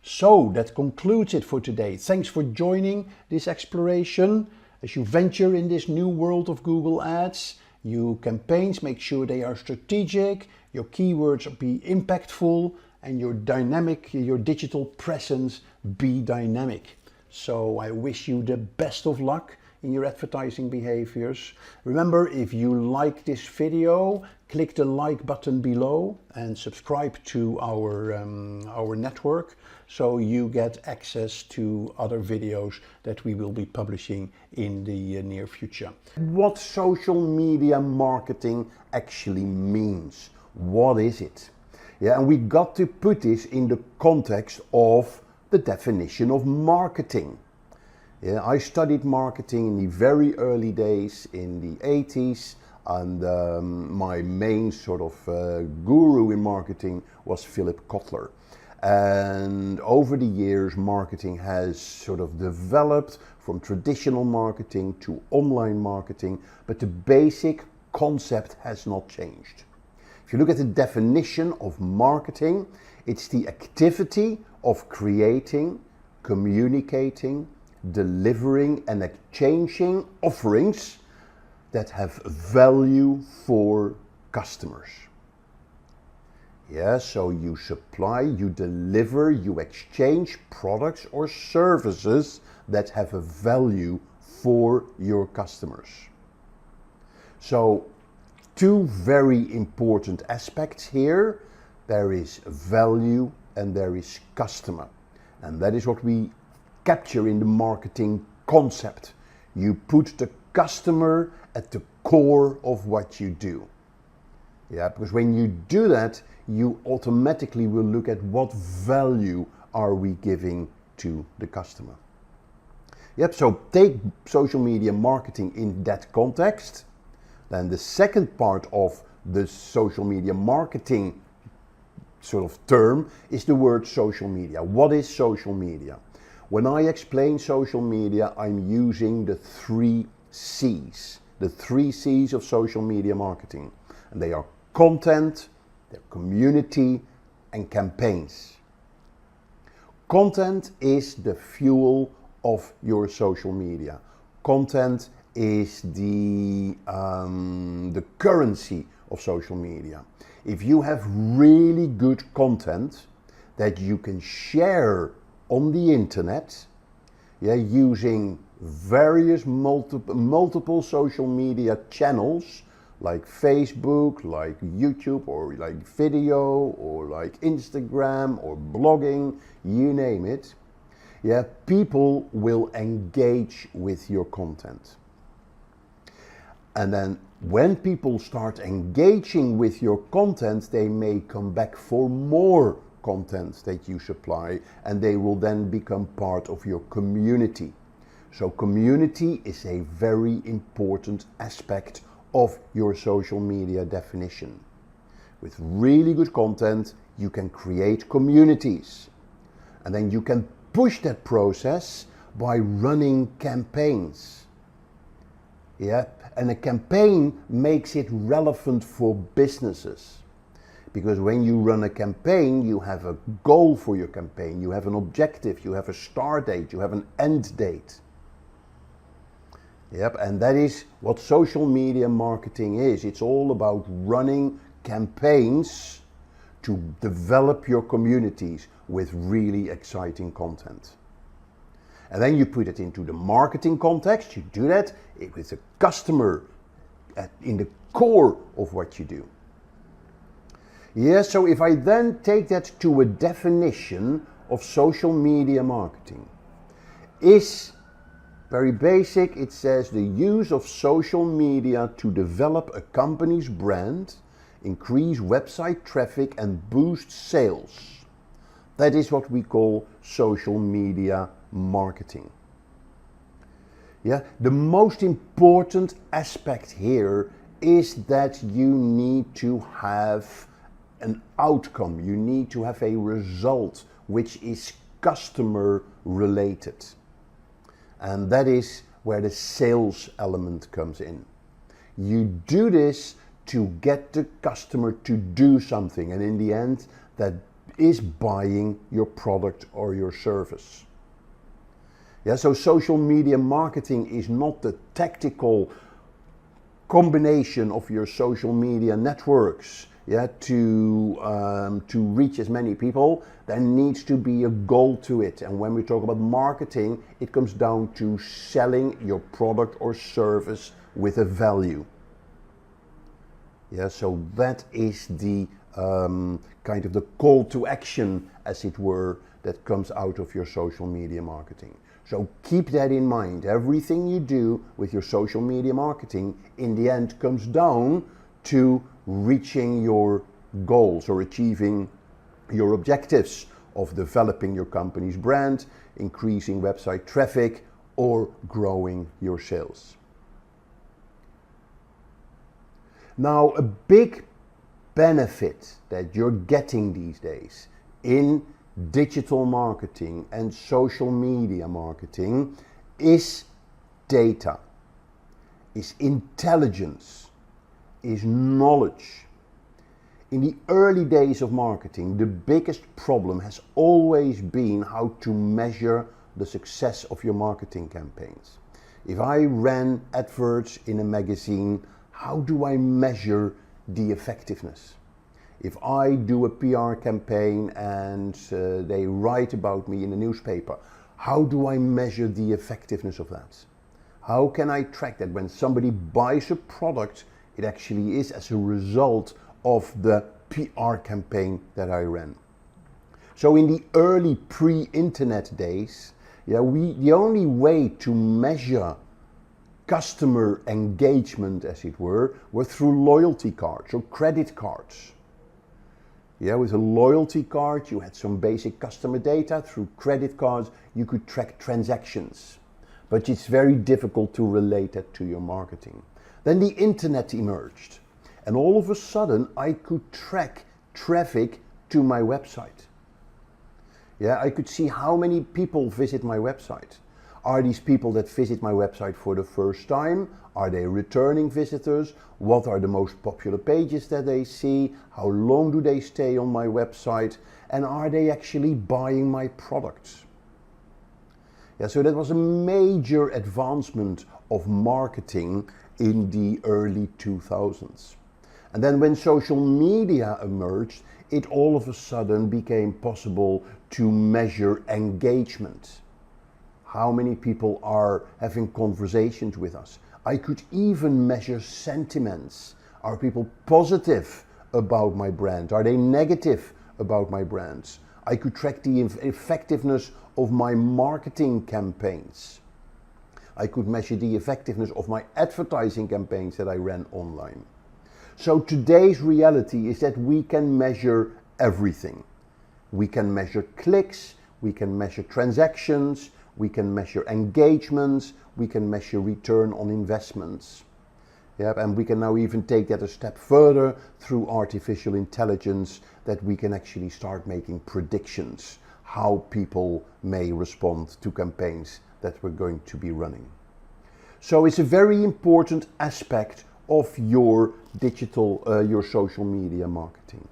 So that concludes it for today. Thanks for joining this exploration. As you venture in this new world of Google Ads, your campaigns, make sure they are strategic, your keywords be impactful, and your digital presence be dynamic. So I wish you the best of luck in your advertising behaviors. Remember, if you like this video, click the like button below and subscribe to our network, so you get access to other videos that we will be publishing in the near future. What social media marketing actually means. What is it? And we got to put this in the context of the definition of marketing. Yeah, I studied marketing in the very early days in the 80s, and my main sort of guru in marketing was Philip Kotler. And over the years, marketing has sort of developed from traditional marketing to online marketing, but the basic concept has not changed. If you look at the definition of marketing, it's the activity of creating, communicating, delivering and exchanging offerings that have value for customers. Yeah, so you supply, you deliver, you exchange products or services that have a value for your customers. So, two very important aspects here. There is value and there is customer. And that is what we capture in the marketing concept. You put the customer at the core of what you do. Yeah, because when you do that, you automatically will look at what value are we giving to the customer. Yep, so take social media marketing in that context. Then the second part of the social media marketing sort of term is the word social media. What is social media? When I explain social media, I'm using the 3 C's. The 3 C's of social media marketing. And they are content, their community, and campaigns. Content is the fuel of your social media. Content is the currency of social media. If you have really good content that you can share on the internet, yeah, using various multiple social media channels like Facebook, like YouTube, or like video, or like Instagram, or blogging, you name it, yeah, people will engage with your content. And then when people start engaging with your content, they may come back for more content that you supply, and they will then become part of your community. So community is a very important aspect of your social media definition. With really good content, you can create communities. And then you can push that process by running campaigns. Yeah, and a campaign makes it relevant for businesses. Because when you run a campaign, you have a goal for your campaign, you have an objective, you have a start date, you have an end date. Yep, and that is what social media marketing is. It's all about running campaigns to develop your communities with really exciting content. And then you put it into the marketing context. You do that with the customer in the core of what you do. Yeah, so if I then take that to a definition of social media marketing, is very basic. It says the use of social media to develop a company's brand, increase website traffic and boost sales. That is what we call social media marketing. Yeah, the most important aspect here is that you need to have an outcome. You need to have a result which is customer related. And that is where the sales element comes in. You do this to get the customer to do something, and in the end, that is buying your product or your service. Yeah, so social media marketing is not the tactical combination of your social media networks, yeah, to reach as many people. There needs to be a goal to it. And when we talk about marketing, it comes down to selling your product or service with a value. Yeah, so that is the kind of the call to action, as it were, that comes out of your social media marketing. So keep that in mind. Everything you do with your social media marketing in the end comes down to reaching your goals or achieving your objectives of developing your company's brand, increasing website traffic, or growing your sales. Now, a big benefit that you're getting these days in digital marketing and social media marketing is data, is intelligence, is knowledge. In the early days of marketing, the biggest problem has always been how to measure the success of your marketing campaigns. If I ran adverts in a magazine, how do I measure the effectiveness? If I do a PR campaign and they write about me in the newspaper, how do I measure the effectiveness of that? How can I track that when somebody buys a product, it actually is as a result of the PR campaign that I ran? So in the early pre-internet days, the only way to measure customer engagement, as it were through loyalty cards or credit cards. With a loyalty card, you had some basic customer data. Through credit cards, you could track transactions. But it's very difficult to relate that to your marketing. Then the internet emerged. And all of a sudden, I could track traffic to my website. I could see how many people visit my website. Are these people that visit my website for the first time? Are they returning visitors? What are the most popular pages that they see? How long do they stay on my website? And are they actually buying my products? So that was a major advancement of marketing in the early 2000s. And then when social media emerged, it all of a sudden became possible to measure engagement. How many people are having conversations with us? I could even measure sentiments. Are people positive about my brand? Are they negative about my brands? I could track the effectiveness of my marketing campaigns. I could measure the effectiveness of my advertising campaigns that I ran online. So today's reality is that we can measure everything. We can measure clicks, we can measure transactions, we can measure engagements, we can measure return on investments. And we can now even take that a step further through artificial intelligence, that we can actually start making predictions how people may respond to campaigns that we're going to be running. So it's a very important aspect of your digital, your social media marketing.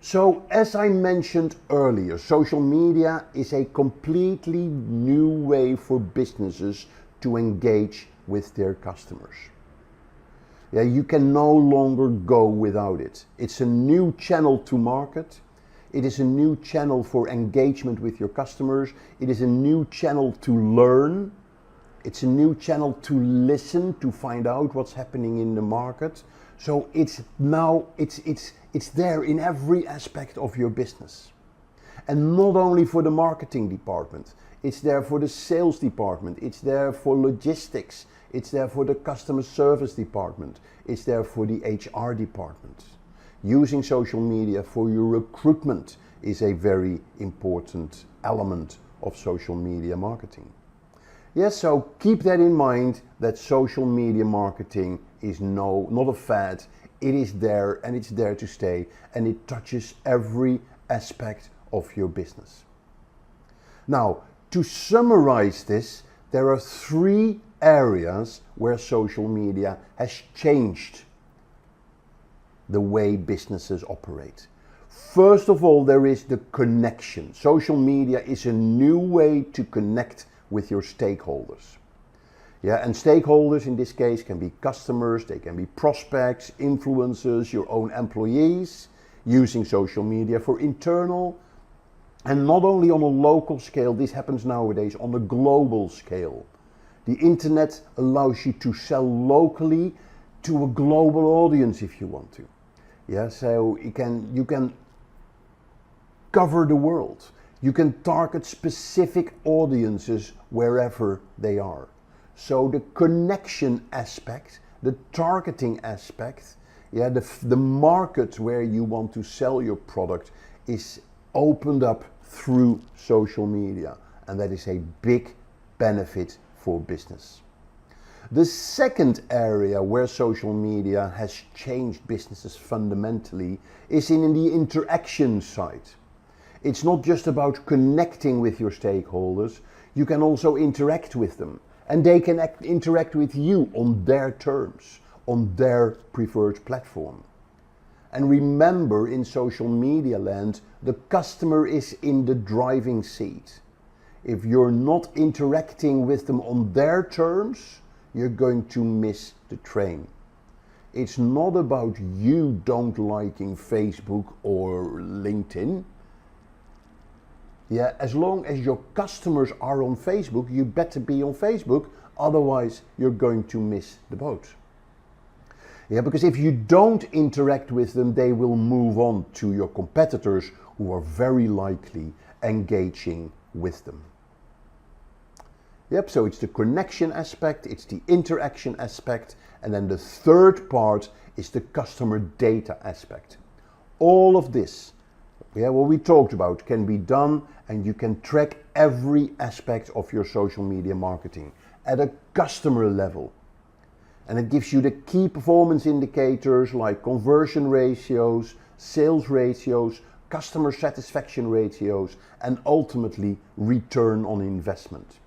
So as I mentioned earlier, social media is a completely new way for businesses to engage with their customers. You can no longer go without it. It's a new channel to market. It is a new channel for engagement with your customers. It is a new channel to learn. It's a new channel to listen, to find out what's happening in the market. So it's there in every aspect of your business. And not only for the marketing department, it's there for the sales department, it's there for logistics, it's there for the customer service department, it's there for the HR department. Using social media for your recruitment is a very important element of social media marketing. So keep that in mind, that social media marketing is not a fad. It is there and it's there to stay, and it touches every aspect of your business. Now, to summarize this, there are 3 areas where social media has changed the way businesses operate. First of all, there is the connection. Social media is a new way to connect with your stakeholders. And stakeholders in this case can be customers, they can be prospects, influencers, your own employees, using social media for internal, and not only on a local scale, this happens nowadays on a global scale. The internet allows you to sell locally to a global audience if you want to. So you can cover the world. You can target specific audiences wherever they are. So the connection aspect, the targeting aspect, the market where you want to sell your product is opened up through social media, and that is a big benefit for business. The second area where social media has changed businesses fundamentally is in the interaction side. It's not just about connecting with your stakeholders, you can also interact with them, and they can interact with you on their terms, on their preferred platform. And remember, in social media land, the customer is in the driving seat. If you're not interacting with them on their terms, you're going to miss the train. It's not about you don't liking Facebook or LinkedIn. Yeah, as long as your customers are on Facebook, you better be on Facebook, otherwise you're going to miss the boat. Yeah, because if you don't interact with them, they will move on to your competitors who are very likely engaging with them. Yep, so it's the connection aspect, it's the interaction aspect, and then the third part is the customer data aspect. All of this, what we talked about, can be done, and you can track every aspect of your social media marketing at a customer level. And it gives you the key performance indicators like conversion ratios, sales ratios, customer satisfaction ratios, and ultimately return on investment.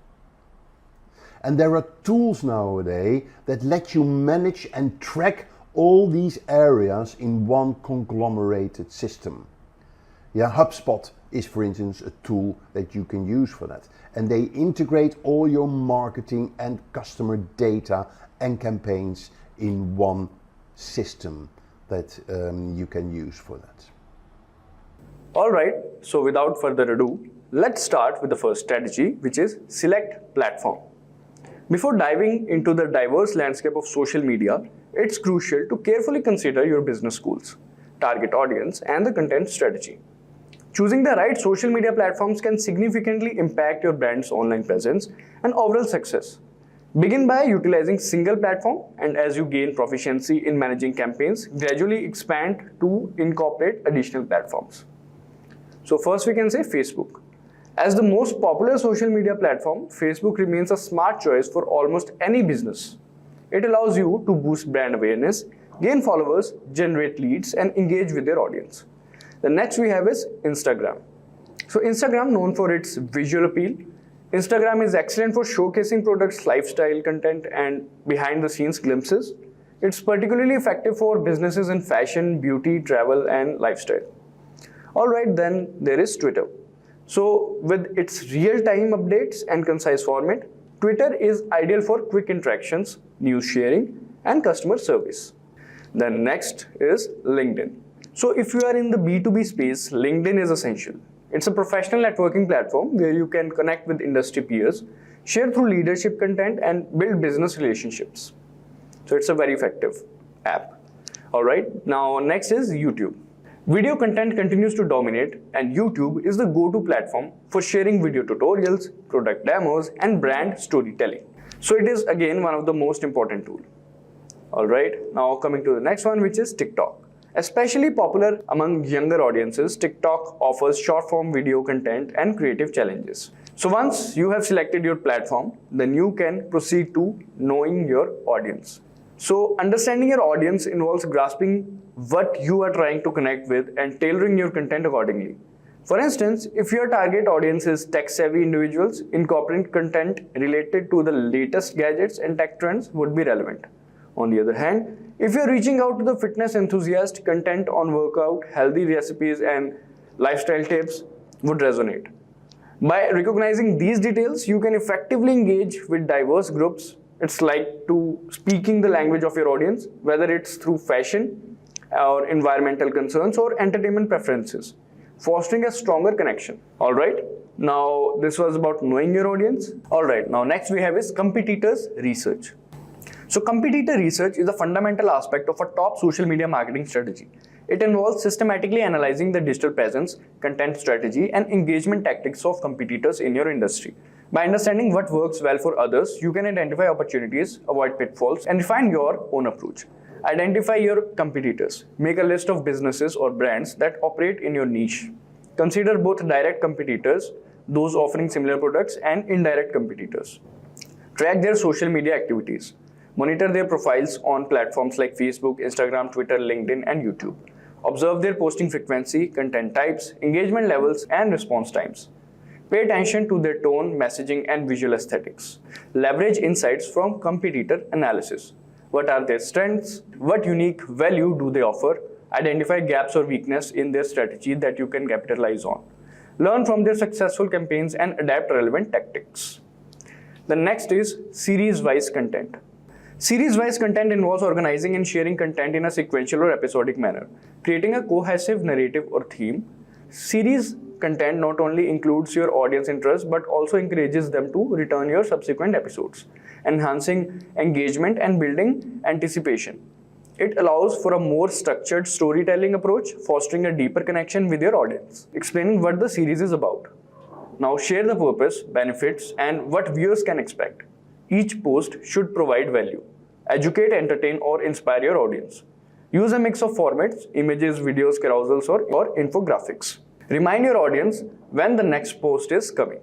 And there are tools nowadays that let you manage and track all these areas in one conglomerated system. Yeah, HubSpot is, for instance, a tool that you can use for that. And they integrate all your marketing and customer data and campaigns in one system that you can use for that. Alright, so without further ado, let's start with the first strategy, which is select platform. Before diving into the diverse landscape of social media, it's crucial to carefully consider your business goals, target audience, and the content strategy. Choosing the right social media platforms can significantly impact your brand's online presence and overall success. Begin by utilizing single platform, and as you gain proficiency in managing campaigns, gradually expand to incorporate additional platforms. So first we can say Facebook. As the most popular social media platform, Facebook remains a smart choice for almost any business. It allows you to boost brand awareness, gain followers, generate leads, and engage with your audience. The next we have is Instagram. So Instagram, known for its visual appeal, Instagram is excellent for showcasing products, lifestyle content, and behind-the-scenes glimpses. It's particularly effective for businesses in fashion, beauty, travel, and lifestyle. Alright, then there is Twitter. So with its real-time updates and concise format, Twitter is ideal for quick interactions, news sharing, and customer service. Then next is LinkedIn. So if you are in the B2B space, LinkedIn is essential. It's a professional networking platform where you can connect with industry peers, share through leadership content, and build business relationships. So it's a very effective app. Alright, now next is YouTube. Video content continues to dominate, and YouTube is the go-to platform for sharing video tutorials, product demos, and brand storytelling. So it is again one of the most important tools. Alright, now coming to the next one, which is TikTok. Especially popular among younger audiences, TikTok offers short-form video content and creative challenges. So once you have selected your platform, then you can proceed to knowing your audience. So understanding your audience involves grasping what you are trying to connect with and tailoring your content accordingly. For instance, if your target audience is tech-savvy individuals, incorporating content related to the latest gadgets and tech trends would be relevant. On the other hand, if you're reaching out to the fitness enthusiast, content on workout, healthy recipes, and lifestyle tips would resonate. By recognizing these details, you can effectively engage with diverse groups. It's like to speaking the language of your audience, whether it's through fashion or environmental concerns or entertainment preferences, fostering a stronger connection. Alright, now this was about knowing your audience. Alright, now next we have is competitors research. So competitor research is a fundamental aspect of a top social media marketing strategy. It involves systematically analyzing the digital presence, content strategy, and engagement tactics of competitors in your industry. By understanding what works well for others, you can identify opportunities, avoid pitfalls, and refine your own approach. Identify your competitors. Make a list of businesses or brands that operate in your niche. Consider both direct competitors, those offering similar products, and indirect competitors. Track their social media activities. Monitor their profiles on platforms like Facebook, Instagram, Twitter, LinkedIn, and YouTube. Observe their posting frequency, content types, engagement levels, and response times. Pay attention to their tone, messaging, and visual aesthetics. Leverage insights from competitor analysis. What are their strengths? What unique value do they offer? Identify gaps or weaknesses in their strategy that you can capitalize on. Learn from their successful campaigns and adapt relevant tactics. The next is series-wise content. Series-wise content involves organizing and sharing content in a sequential or episodic manner, creating a cohesive narrative or theme. Series content not only includes your audience interest but also encourages them to return your subsequent episodes, enhancing engagement and building anticipation. It allows for a more structured storytelling approach, fostering a deeper connection with your audience. Explaining what the series is about. Now share the purpose, benefits, and what viewers can expect. Each post should provide value, educate, entertain, or inspire your audience. Use a mix of formats, images, videos, carousels, or infographics. Remind your audience when the next post is coming.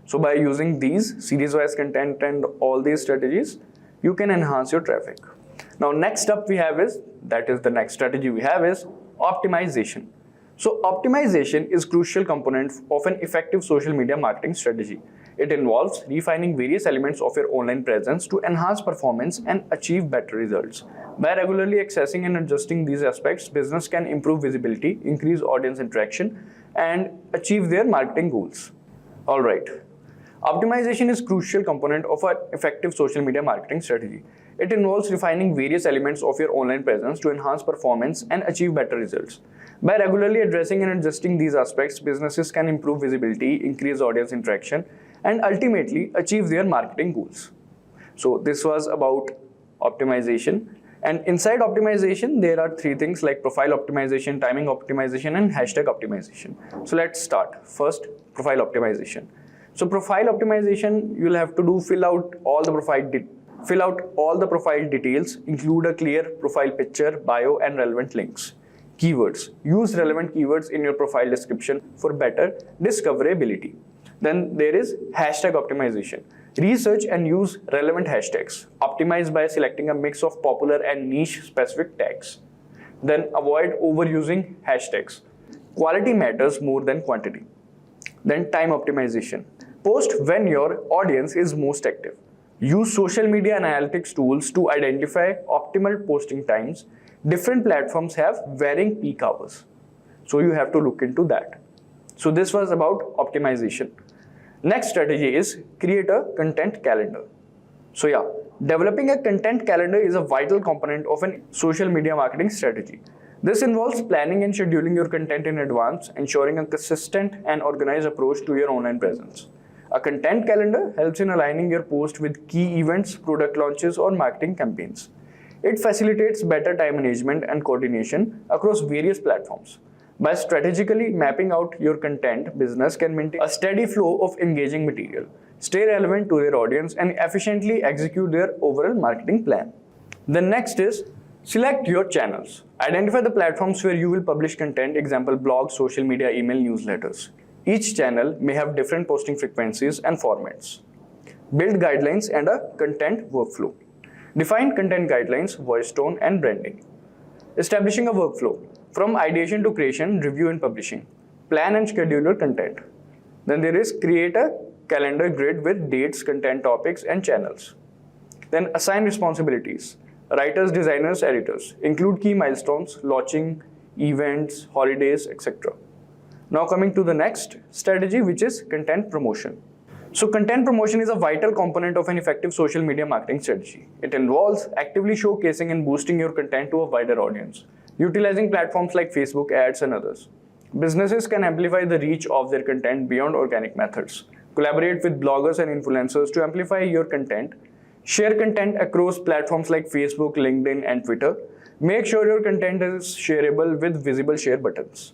So by using these series-wise content and all these strategies, you can enhance your traffic. Now next up the next strategy we have is optimization. So optimization is a crucial component of an effective social media marketing strategy. It involves refining various elements of your online presence to enhance performance and achieve better results. By regularly accessing and adjusting these aspects, business can improve visibility, increase audience interaction, and achieve their marketing goals. Alright. Optimization is a crucial component of an effective social media marketing strategy. It involves refining various elements of your online presence to enhance performance and achieve better results. By regularly addressing and adjusting these aspects, businesses can improve visibility, increase audience interaction, and ultimately achieve their marketing goals. So this was about optimization. And inside optimization, there are three things like profile optimization, timing optimization, and hashtag optimization. So let's start. First, profile optimization. So profile optimization, you'll have to fill out all the profile details, include a clear profile picture, bio, and relevant links. Keywords. Use relevant keywords in your profile description for better discoverability. Then there is hashtag optimization. Research and use relevant hashtags. Optimize by selecting a mix of popular and niche specific tags. Then avoid overusing hashtags. Quality matters more than quantity. Then time optimization. Post when your audience is most active. Use social media analytics tools to identify optimal posting times. Different platforms have varying peak hours, so you have to look into that. So this was about optimization. Next strategy is create a content calendar. So yeah, developing a content calendar is a vital component of a social media marketing strategy. This involves planning and scheduling your content in advance, ensuring a consistent and organized approach to your online presence. A content calendar helps in aligning your post with key events, product launches, or marketing campaigns. It facilitates better time management and coordination across various platforms. By strategically mapping out your content, business can maintain a steady flow of engaging material, stay relevant to their audience, and efficiently execute their overall marketing plan. The next is select your channels. Identify the platforms where you will publish content, example blogs, social media, email, newsletters. Each channel may have different posting frequencies and formats. Build guidelines and a content workflow. Define content guidelines, voice tone, and branding. Establishing a workflow from ideation to creation, review, and publishing. Plan and schedule your content. Then there is create a calendar grid with dates, content topics, and channels. Then assign responsibilities. Writers, designers, editors. Include key milestones, launching, events, holidays, etc. Now coming to the next strategy, which is content promotion. So content promotion is a vital component of an effective social media marketing strategy. It involves actively showcasing and boosting your content to a wider audience, utilizing platforms like Facebook ads and others. Businesses can amplify the reach of their content beyond organic methods. Collaborate with bloggers and influencers to amplify your content. Share content across platforms like Facebook, LinkedIn, and Twitter. Make sure your content is shareable with visible share buttons.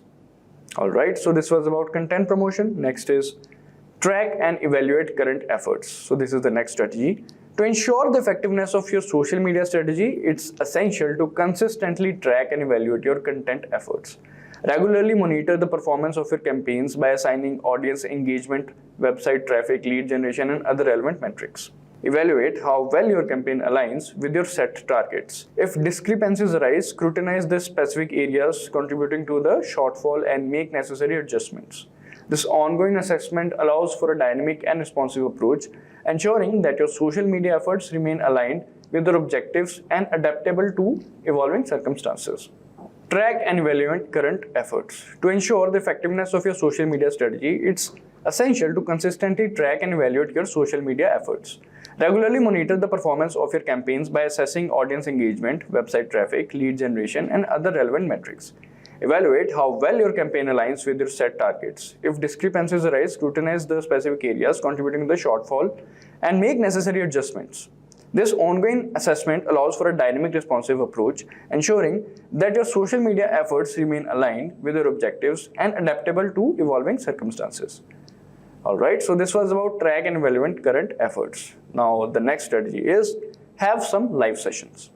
Alright, so this was about content promotion. Next is track and evaluate current efforts. So this is the next strategy. To ensure the effectiveness of your social media strategy, it's essential to consistently track and evaluate your content efforts. Regularly monitor the performance of your campaigns by assigning audience engagement, website traffic, lead generation, and other relevant metrics. Evaluate how well your campaign aligns with your set targets. If discrepancies arise, scrutinize the specific areas contributing to the shortfall and make necessary adjustments. This ongoing assessment allows for a dynamic and responsive approach, ensuring that your social media efforts remain aligned with your objectives and adaptable to evolving circumstances. Track and evaluate current efforts. To ensure the effectiveness of your social media strategy, it's essential to consistently track and evaluate your social media efforts. Regularly monitor the performance of your campaigns by assessing audience engagement, website traffic, lead generation, and other relevant metrics. Evaluate how well your campaign aligns with your set targets. If discrepancies arise, scrutinize the specific areas contributing to the shortfall and make necessary adjustments. This ongoing assessment allows for a dynamic, responsive approach, ensuring that your social media efforts remain aligned with your objectives and adaptable to evolving circumstances. Alright, so this was about track and evaluate current efforts. Now, the next strategy is have some live sessions.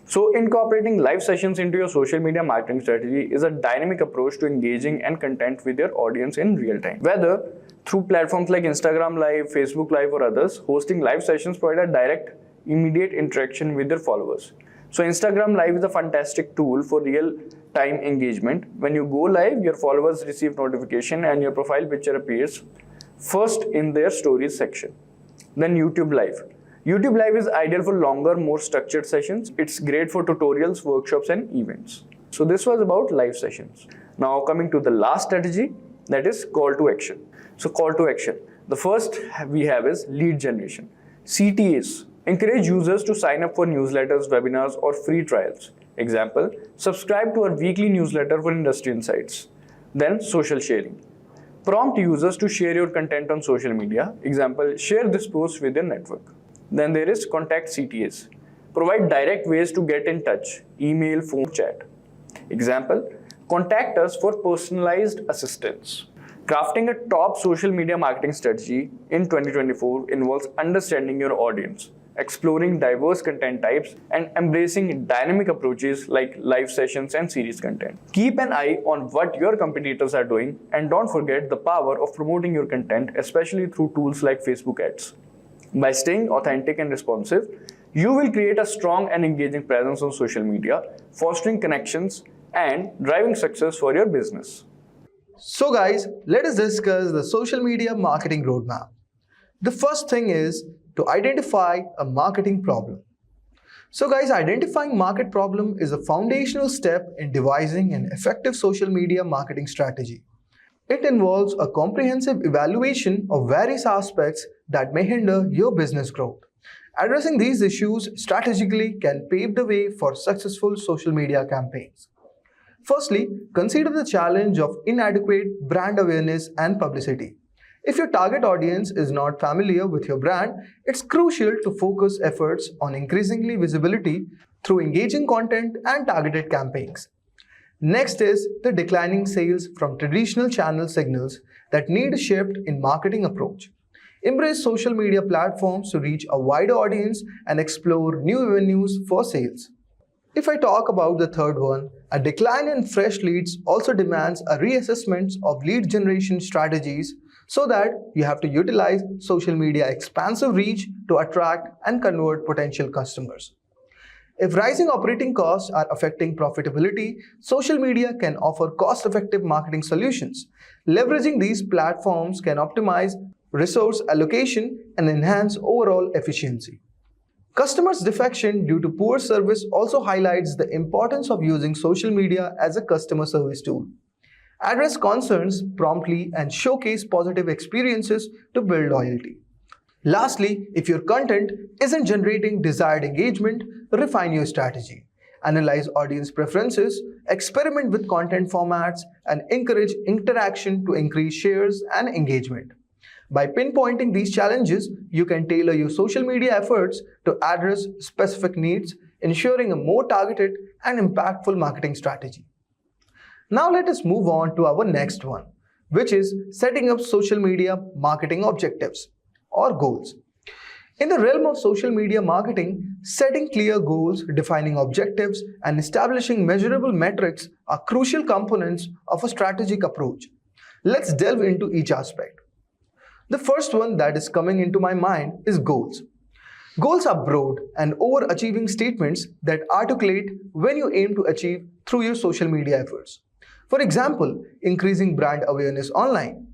So, incorporating live sessions into your social media marketing strategy is a dynamic approach to engaging and content with your audience in real time. Whether through platforms like Instagram Live, Facebook Live, or others, hosting live sessions provide a direct, immediate interaction with your followers. So, Instagram Live is a fantastic tool for real-time engagement. When you go live, your followers receive notification and your profile picture appears first in their stories section. Then YouTube Live. YouTube Live is ideal for longer, more structured sessions. It's great for tutorials, workshops, and events. So this was about live sessions. Now coming to the last strategy, that is call to action. So call to action. The first we have is lead generation. CTAs. Encourage users to sign up for newsletters, webinars, or free trials. Example, subscribe to our weekly newsletter for industry insights. Then social sharing. Prompt users to share your content on social media. Example, share this post with your network. Then there is contact CTAs. Provide direct ways to get in touch, email, phone, chat. Example, contact us for personalized assistance. Crafting a top social media marketing strategy in 2024 involves understanding your audience, exploring diverse content types, and embracing dynamic approaches like live sessions and series content. Keep an eye on what your competitors are doing, and don't forget the power of promoting your content, especially through tools like Facebook ads. By staying authentic and responsive, you will create a strong and engaging presence on social media, fostering connections and driving success for your business. So guys, let us discuss the social media marketing roadmap. The first thing is to identify a marketing problem. So guys, identifying market problem is a foundational step in devising an effective social media marketing strategy. It involves a comprehensive evaluation of various aspects that may hinder your business growth. Addressing these issues strategically can pave the way for successful social media campaigns. Firstly, consider the challenge of inadequate brand awareness and publicity. If your target audience is not familiar with your brand, it's crucial to focus efforts on increasingly visibility through engaging content and targeted campaigns. Next is the declining sales from traditional channel signals that need a shift in marketing approach. Embrace social media platforms to reach a wider audience and explore new avenues for sales. If I talk about the third one, a decline in fresh leads also demands a reassessment of lead generation strategies so that you have to utilize social media expansive reach to attract and convert potential customers. If rising operating costs are affecting profitability, social media can offer cost-effective marketing solutions. Leveraging these platforms can optimize resource allocation and enhance overall efficiency. Customers' defection due to poor service also highlights the importance of using social media as a customer service tool. Address concerns promptly and showcase positive experiences to build loyalty. Lastly, if your content isn't generating desired engagement, refine your strategy. Analyze audience preferences, experiment with content formats, and encourage interaction to increase shares and engagement. By pinpointing these challenges, you can tailor your social media efforts to address specific needs, ensuring a more targeted and impactful marketing strategy. Now let us move on to our next one, which is setting up social media marketing objectives or goals. In the realm of social media marketing, setting clear goals, defining objectives, and establishing measurable metrics are crucial components of a strategic approach. Let's delve into each aspect. The first one that is coming into my mind is goals. Goals are broad and overachieving statements that articulate when you aim to achieve through your social media efforts. For example, increasing brand awareness online.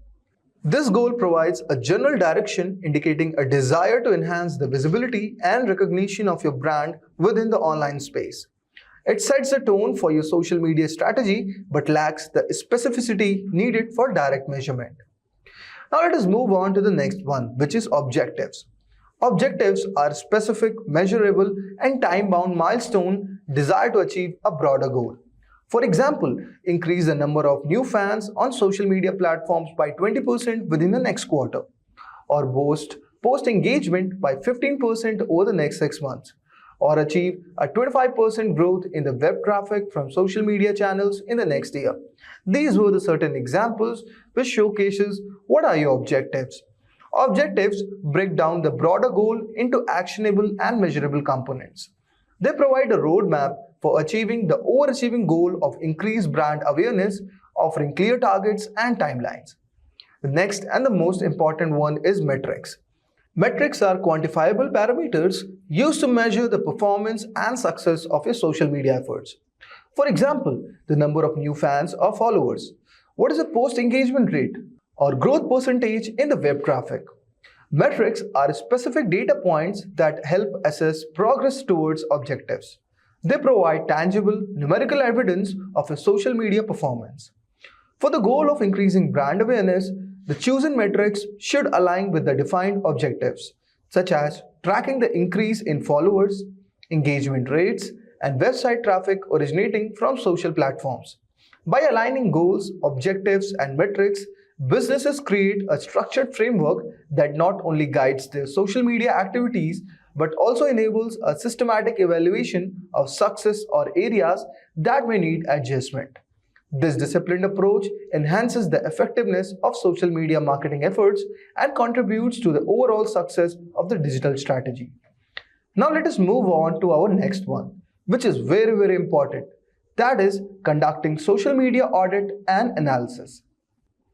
This goal provides a general direction indicating a desire to enhance the visibility and recognition of your brand within the online space. It sets the tone for your social media strategy but lacks the specificity needed for direct measurement. Now let us move on to the next one, which is objectives. Objectives are specific, measurable, and time-bound milestone desired to achieve a broader goal. For example, increase the number of new fans on social media platforms by 20% within the next quarter, or boost post engagement by 15% over the next 6 months, or achieve a 25% growth in the web traffic from social media channels in the next year. These were the certain examples which showcases what are your objectives. Objectives break down the broader goal into actionable and measurable components. They provide a roadmap for achieving the overachieving goal of increased brand awareness, offering clear targets and timelines. The next and the most important one is metrics. Metrics are quantifiable parameters used to measure the performance and success of your social media efforts. For example, the number of new fans or followers. What is the post engagement rate or growth percentage in the web traffic? Metrics are specific data points that help assess progress towards objectives. They provide tangible, numerical evidence of a social media performance. For the goal of increasing brand awareness, the chosen metrics should align with the defined objectives, such as tracking the increase in followers, engagement rates, and website traffic originating from social platforms. By aligning goals, objectives, and metrics, businesses create a structured framework that not only guides their social media activities but also enables a systematic evaluation of success or areas that may need adjustment. This disciplined approach enhances the effectiveness of social media marketing efforts and contributes to the overall success of the digital strategy. Now let us move on to our next one, which is very important. That is conducting social media audit and analysis.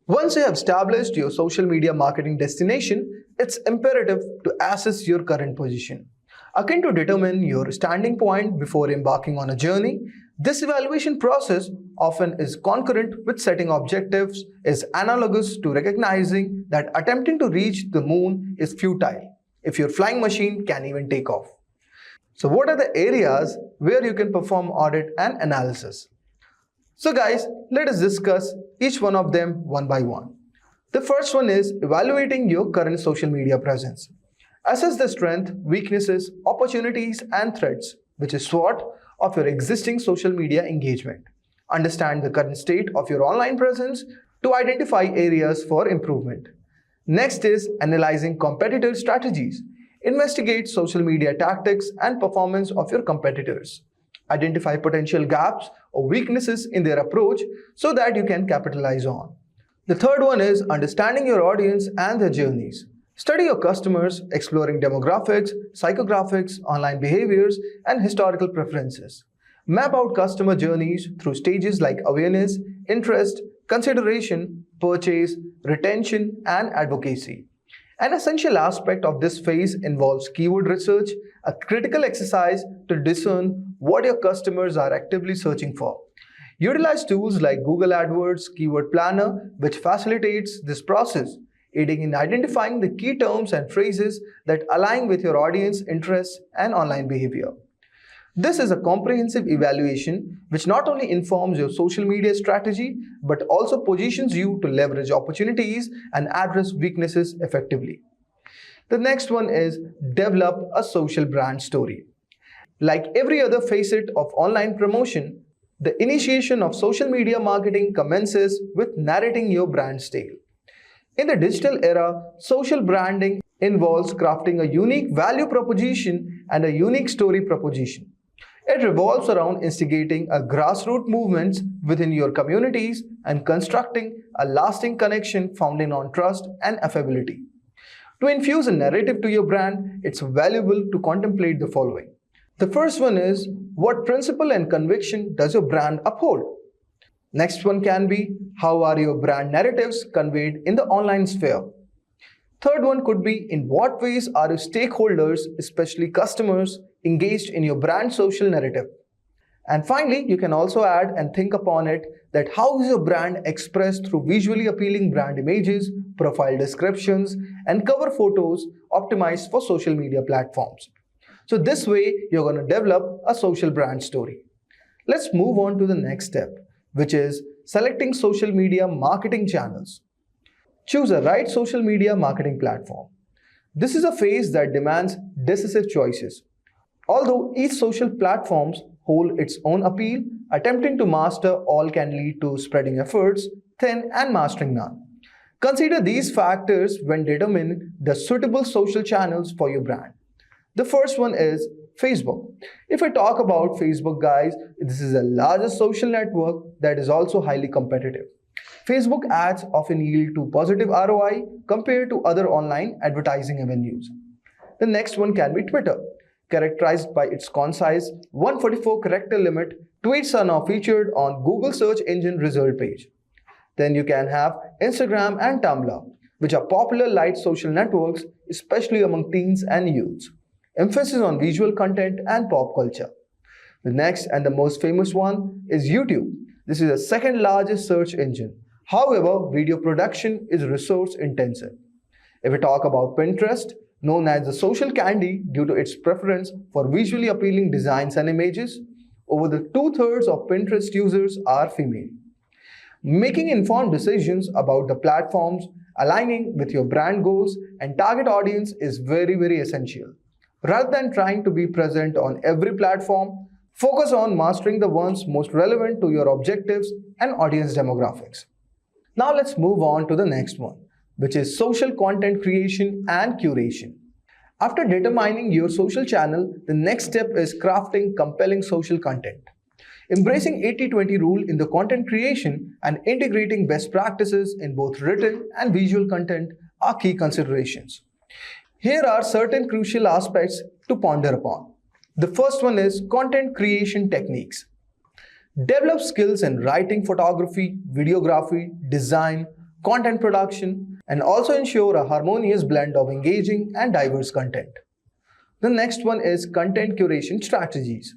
Once you have established your social media marketing destination, it's imperative to assess your current position. Akin to determine your standing point before embarking on a journey, this evaluation process often is concurrent with setting objectives, is analogous to recognizing that attempting to reach the moon is futile if your flying machine can even take off. So what are the areas where you can perform audit and analysis? So guys, let us discuss each one of them one by one. The first one is evaluating your current social media presence. Assess the strength, weaknesses, opportunities, and threats, which is SWOT, of your existing social media engagement. Understand the current state of your online presence to identify areas for improvement. Next is analyzing competitor strategies. Investigate social media tactics and performance of your competitors. Identify potential gaps or weaknesses in their approach so that you can capitalize on. The third one is understanding your audience and their journeys. Study your customers, exploring demographics, psychographics, online behaviors, and historical preferences. Map out customer journeys through stages like awareness, interest, consideration, purchase, retention, and advocacy. An essential aspect of this phase involves keyword research, a critical exercise to discern what your customers are actively searching for. Utilize tools like Google AdWords Keyword Planner, which facilitates this process, aiding in identifying the key terms and phrases that align with your audience interests and online behavior. This is a comprehensive evaluation which not only informs your social media strategy but also positions you to leverage opportunities and address weaknesses effectively. The next one is develop a social brand story. Like every other facet of online promotion, the initiation of social media marketing commences with narrating your brand tale. In the digital era, social branding involves crafting a unique value proposition and a unique story proposition. It revolves around instigating a grassroots movements within your communities and constructing a lasting connection founded on trust and affability. To infuse a narrative to your brand, it's valuable to contemplate the following. The first one is, what principle and conviction does your brand uphold? Next one can be, how are your brand narratives conveyed in the online sphere? Third one could be, in what ways are your stakeholders, especially customers, engaged in your brand social narrative? And finally, you can also add and think upon it that how is your brand expressed through visually appealing brand images, profile descriptions, and cover photos optimized for social media platforms. So this way, you're going to develop a social brand story. Let's move on to the next step, which is selecting social media marketing channels. Choose a right social media marketing platform. This is a phase that demands decisive choices. Although each social platforms hold its own appeal, attempting to master all can lead to spreading efforts thin and mastering none. Consider these factors when determining the suitable social channels for your brand. The first one is Facebook. If I talk about Facebook, guys, this is the largest social network that is also highly competitive. Facebook ads often yield to positive ROI compared to other online advertising avenues. The next one can be Twitter. Characterized by its concise 144 character limit, tweets are now featured on Google search engine result page. Then you can have Instagram and Tumblr, which are popular light social networks, especially among teens and youths. Emphasis on visual content and pop culture. The next and the most famous one is YouTube. This is the second largest search engine. However, video production is resource intensive. If we talk about Pinterest, known as the social candy due to its preference for visually appealing designs and images, over the 2/3 of Pinterest users are female. Making informed decisions about the platforms aligning with your brand goals and target audience is very essential. Rather than trying to be present on every platform, focus on mastering the ones most relevant to your objectives and audience demographics. Now let's move on to the next one, which is social content creation and curation. After determining your social channel, the next step is crafting compelling social content. Embracing 80-20 rule in the content creation and integrating best practices in both written and visual content are key considerations. Here are certain crucial aspects to ponder upon. The first one is content creation techniques. Develop skills in writing, photography, videography, design, content production, and also ensure a harmonious blend of engaging and diverse content. The next one is content curation strategies.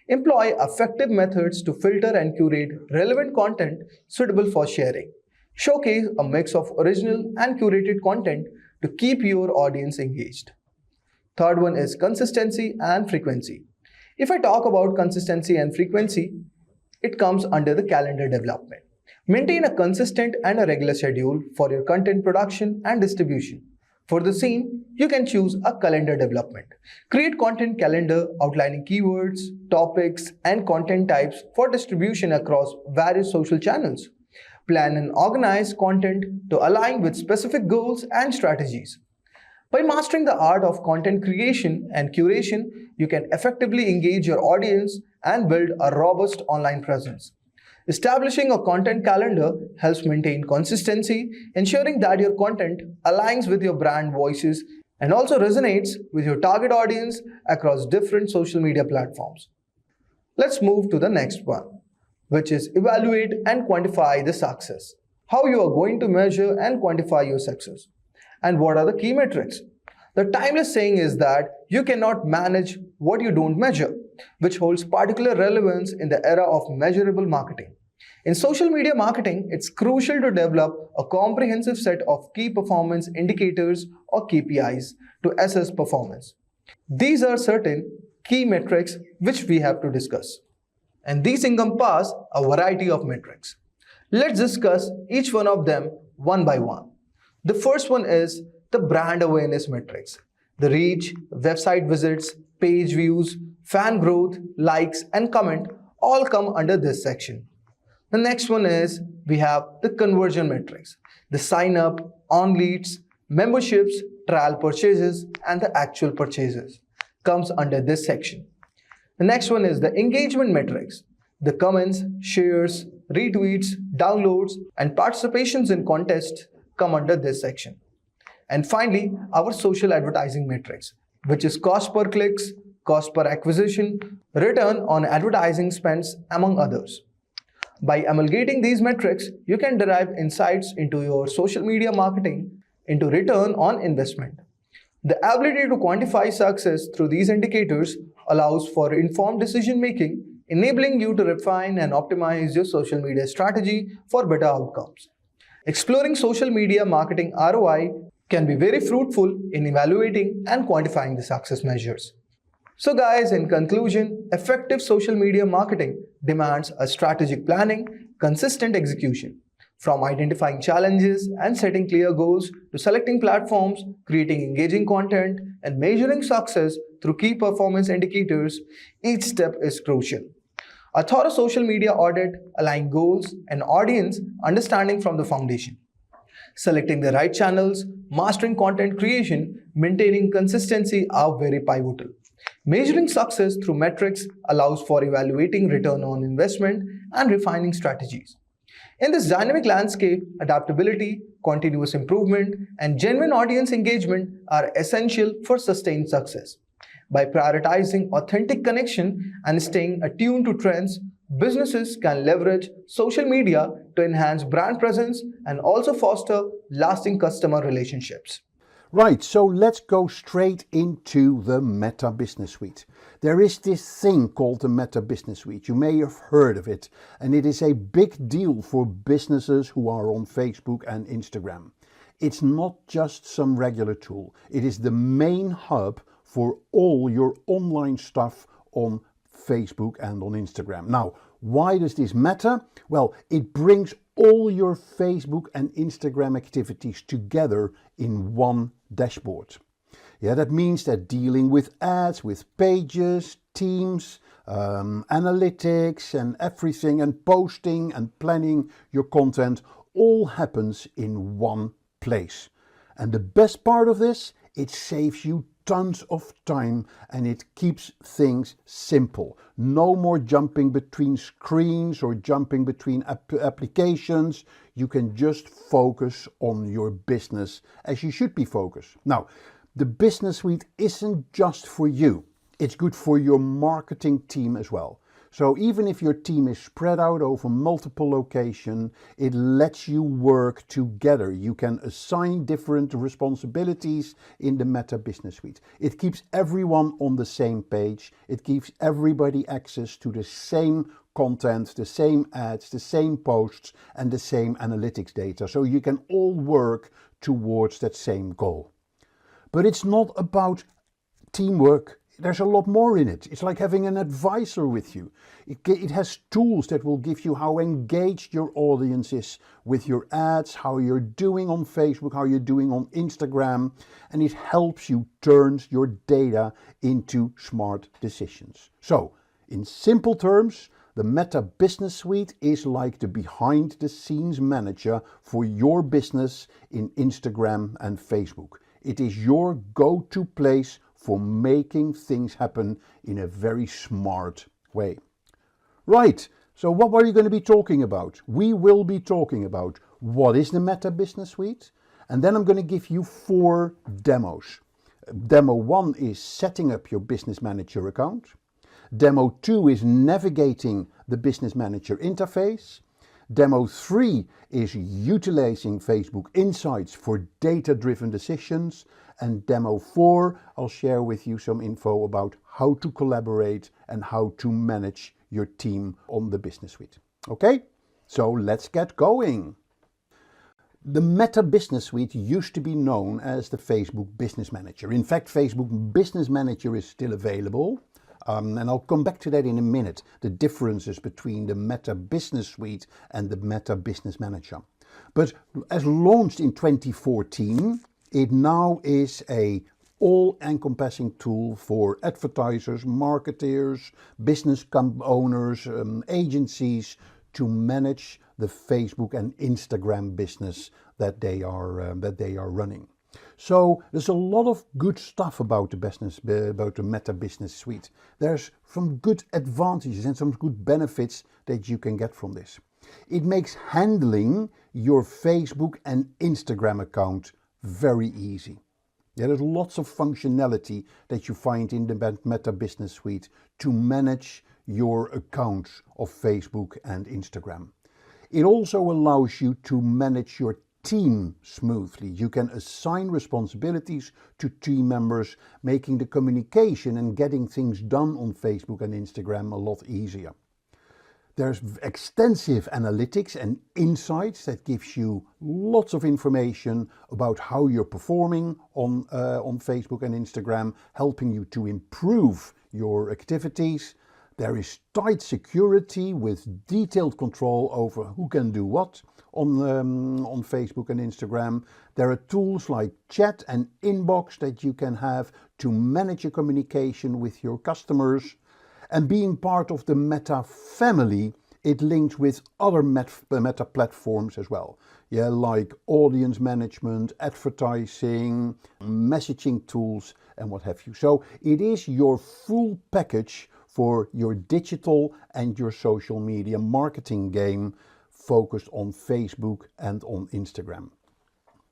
Employ effective methods to filter and curate relevant content suitable for sharing. Showcase a mix of original and curated content to keep your audience engaged. Third one is consistency and frequency. If I talk about consistency and frequency, it comes under the calendar development. Maintain a consistent and a regular schedule for your content production and distribution. For the same, you can choose a calendar development. Create content calendar outlining keywords, topics, and content types for distribution across various social channels. Plan and organize content to align with specific goals and strategies. By mastering the art of content creation and curation, you can effectively engage your audience and build a robust online presence. Establishing a content calendar helps maintain consistency, ensuring that your content aligns with your brand voices and also resonates with your target audience across different social media platforms. Let's move to the next one, which is evaluate and quantify the success. How you are going to measure and quantify your success. And what are the key metrics? The timeless saying is that you cannot manage what you don't measure, which holds particular relevance in the era of measurable marketing. In social media marketing, it's crucial to develop a comprehensive set of key performance indicators or KPIs to assess performance. These are certain key metrics which we have to discuss. And these encompass a variety of metrics. Let's discuss each one of them one by one. The first one is the brand awareness metrics. The reach, website visits, page views, fan growth, likes, and comment all come under this section. The next one is we have the conversion metrics. The sign up, on leads, memberships, trial purchases, and the actual purchases comes under this section. The next one is the engagement metrics. The comments, shares, retweets, downloads, and participations in contests come under this section. And finally, our social advertising metrics, which is cost per clicks, cost per acquisition, return on advertising spends, among others. By amalgamating these metrics, you can derive insights into your social media marketing into return on investment. The ability to quantify success through these indicators allows for informed decision making, enabling you to refine and optimize your social media strategy for better outcomes. Exploring social media marketing ROI can be very fruitful in evaluating and quantifying the success measures. So guys, in conclusion, effective social media marketing demands a strategic planning, consistent execution. From identifying challenges and setting clear goals to selecting platforms, creating engaging content, and measuring success through key performance indicators, each step is crucial. A thorough social media audit, aligning goals and audience understanding from the foundation. Selecting the right channels, mastering content creation, maintaining consistency are very pivotal. Measuring success through metrics allows for evaluating return on investment and refining strategies. In this dynamic landscape, adaptability, continuous improvement, and genuine audience engagement are essential for sustained success. By prioritizing authentic connection and staying attuned to trends, businesses can leverage social media to enhance brand presence and also foster lasting customer relationships. Right, so let's go straight into the Meta Business Suite. There is this thing called the Meta Business Suite. You may have heard of it, and it is a big deal for businesses who are on Facebook and Instagram. It's not just some regular tool. It is the main hub for all your online stuff on Facebook and on Instagram. Now, why does this matter? Well, it brings all your Facebook and Instagram activities together in one dashboard. Yeah, that means that dealing with ads, with pages, teams, analytics and everything, and posting and planning your content all happens in one place. And the best part of this, it saves you tons of time and it keeps things simple. No more jumping between screens or jumping between applications. You can just focus on your business as you should be focused. Now, the Business Suite isn't just for you. It's good for your marketing team as well. So even if your team is spread out over multiple locations, it lets you work together. You can assign different responsibilities in the Meta Business Suite. It keeps everyone on the same page. It gives everybody access to the same content, the same ads, the same posts, and the same analytics data. So you can all work towards that same goal. But it's not about teamwork. There's a lot more in it. It's like having an advisor with you. It has tools that will give you how engaged your audience is with your ads, how you're doing on Facebook, how you're doing on Instagram, and it helps you turn your data into smart decisions. So, in simple terms, the Meta Business Suite is like the behind the scenes manager for your business in Instagram and Facebook. It is your go-to place for making things happen in a very smart way. Right, so what are you going to be talking about? We will be talking about what is the Meta Business Suite, and then I'm going to give you 4 demos. Demo 1 is setting up your Business Manager account. Demo 2 is navigating the Business Manager interface. Demo 3 is utilizing Facebook Insights for data-driven decisions. And Demo 4, I'll share with you some info about how to collaborate and how to manage your team on the Business Suite. Okay, so let's get going. The Meta Business Suite used to be known as the Facebook Business Manager. In fact, Facebook Business Manager is still available. And I'll come back to that in a minute, the differences between the Meta Business Suite and the Meta Business Manager. But as launched in 2014, it now is a all-encompassing tool for advertisers, marketers, business owners, agencies to manage the Facebook and Instagram business that they are running. So there's a lot of good stuff about the Meta Business Suite. There's some good advantages and some good benefits that you can get from this. It makes handling your Facebook and Instagram account very easy. There's lots of functionality that you find in the Meta Business Suite to manage your accounts of Facebook and Instagram. It also allows you to manage your team smoothly. You can assign responsibilities to team members, making the communication and getting things done on Facebook and Instagram a lot easier. There's extensive analytics and insights that gives you lots of information about how you're performing on Facebook and Instagram, helping you to improve your activities. There is tight security with detailed control over who can do what on Facebook and Instagram. There are tools like chat and inbox that you can have to manage your communication with your customers. And being part of the Meta family, it links with other Meta platforms as well. Yeah, like audience management, advertising, messaging tools, and what have you. So it is your full package for your digital and your social media marketing game focused on Facebook and on Instagram.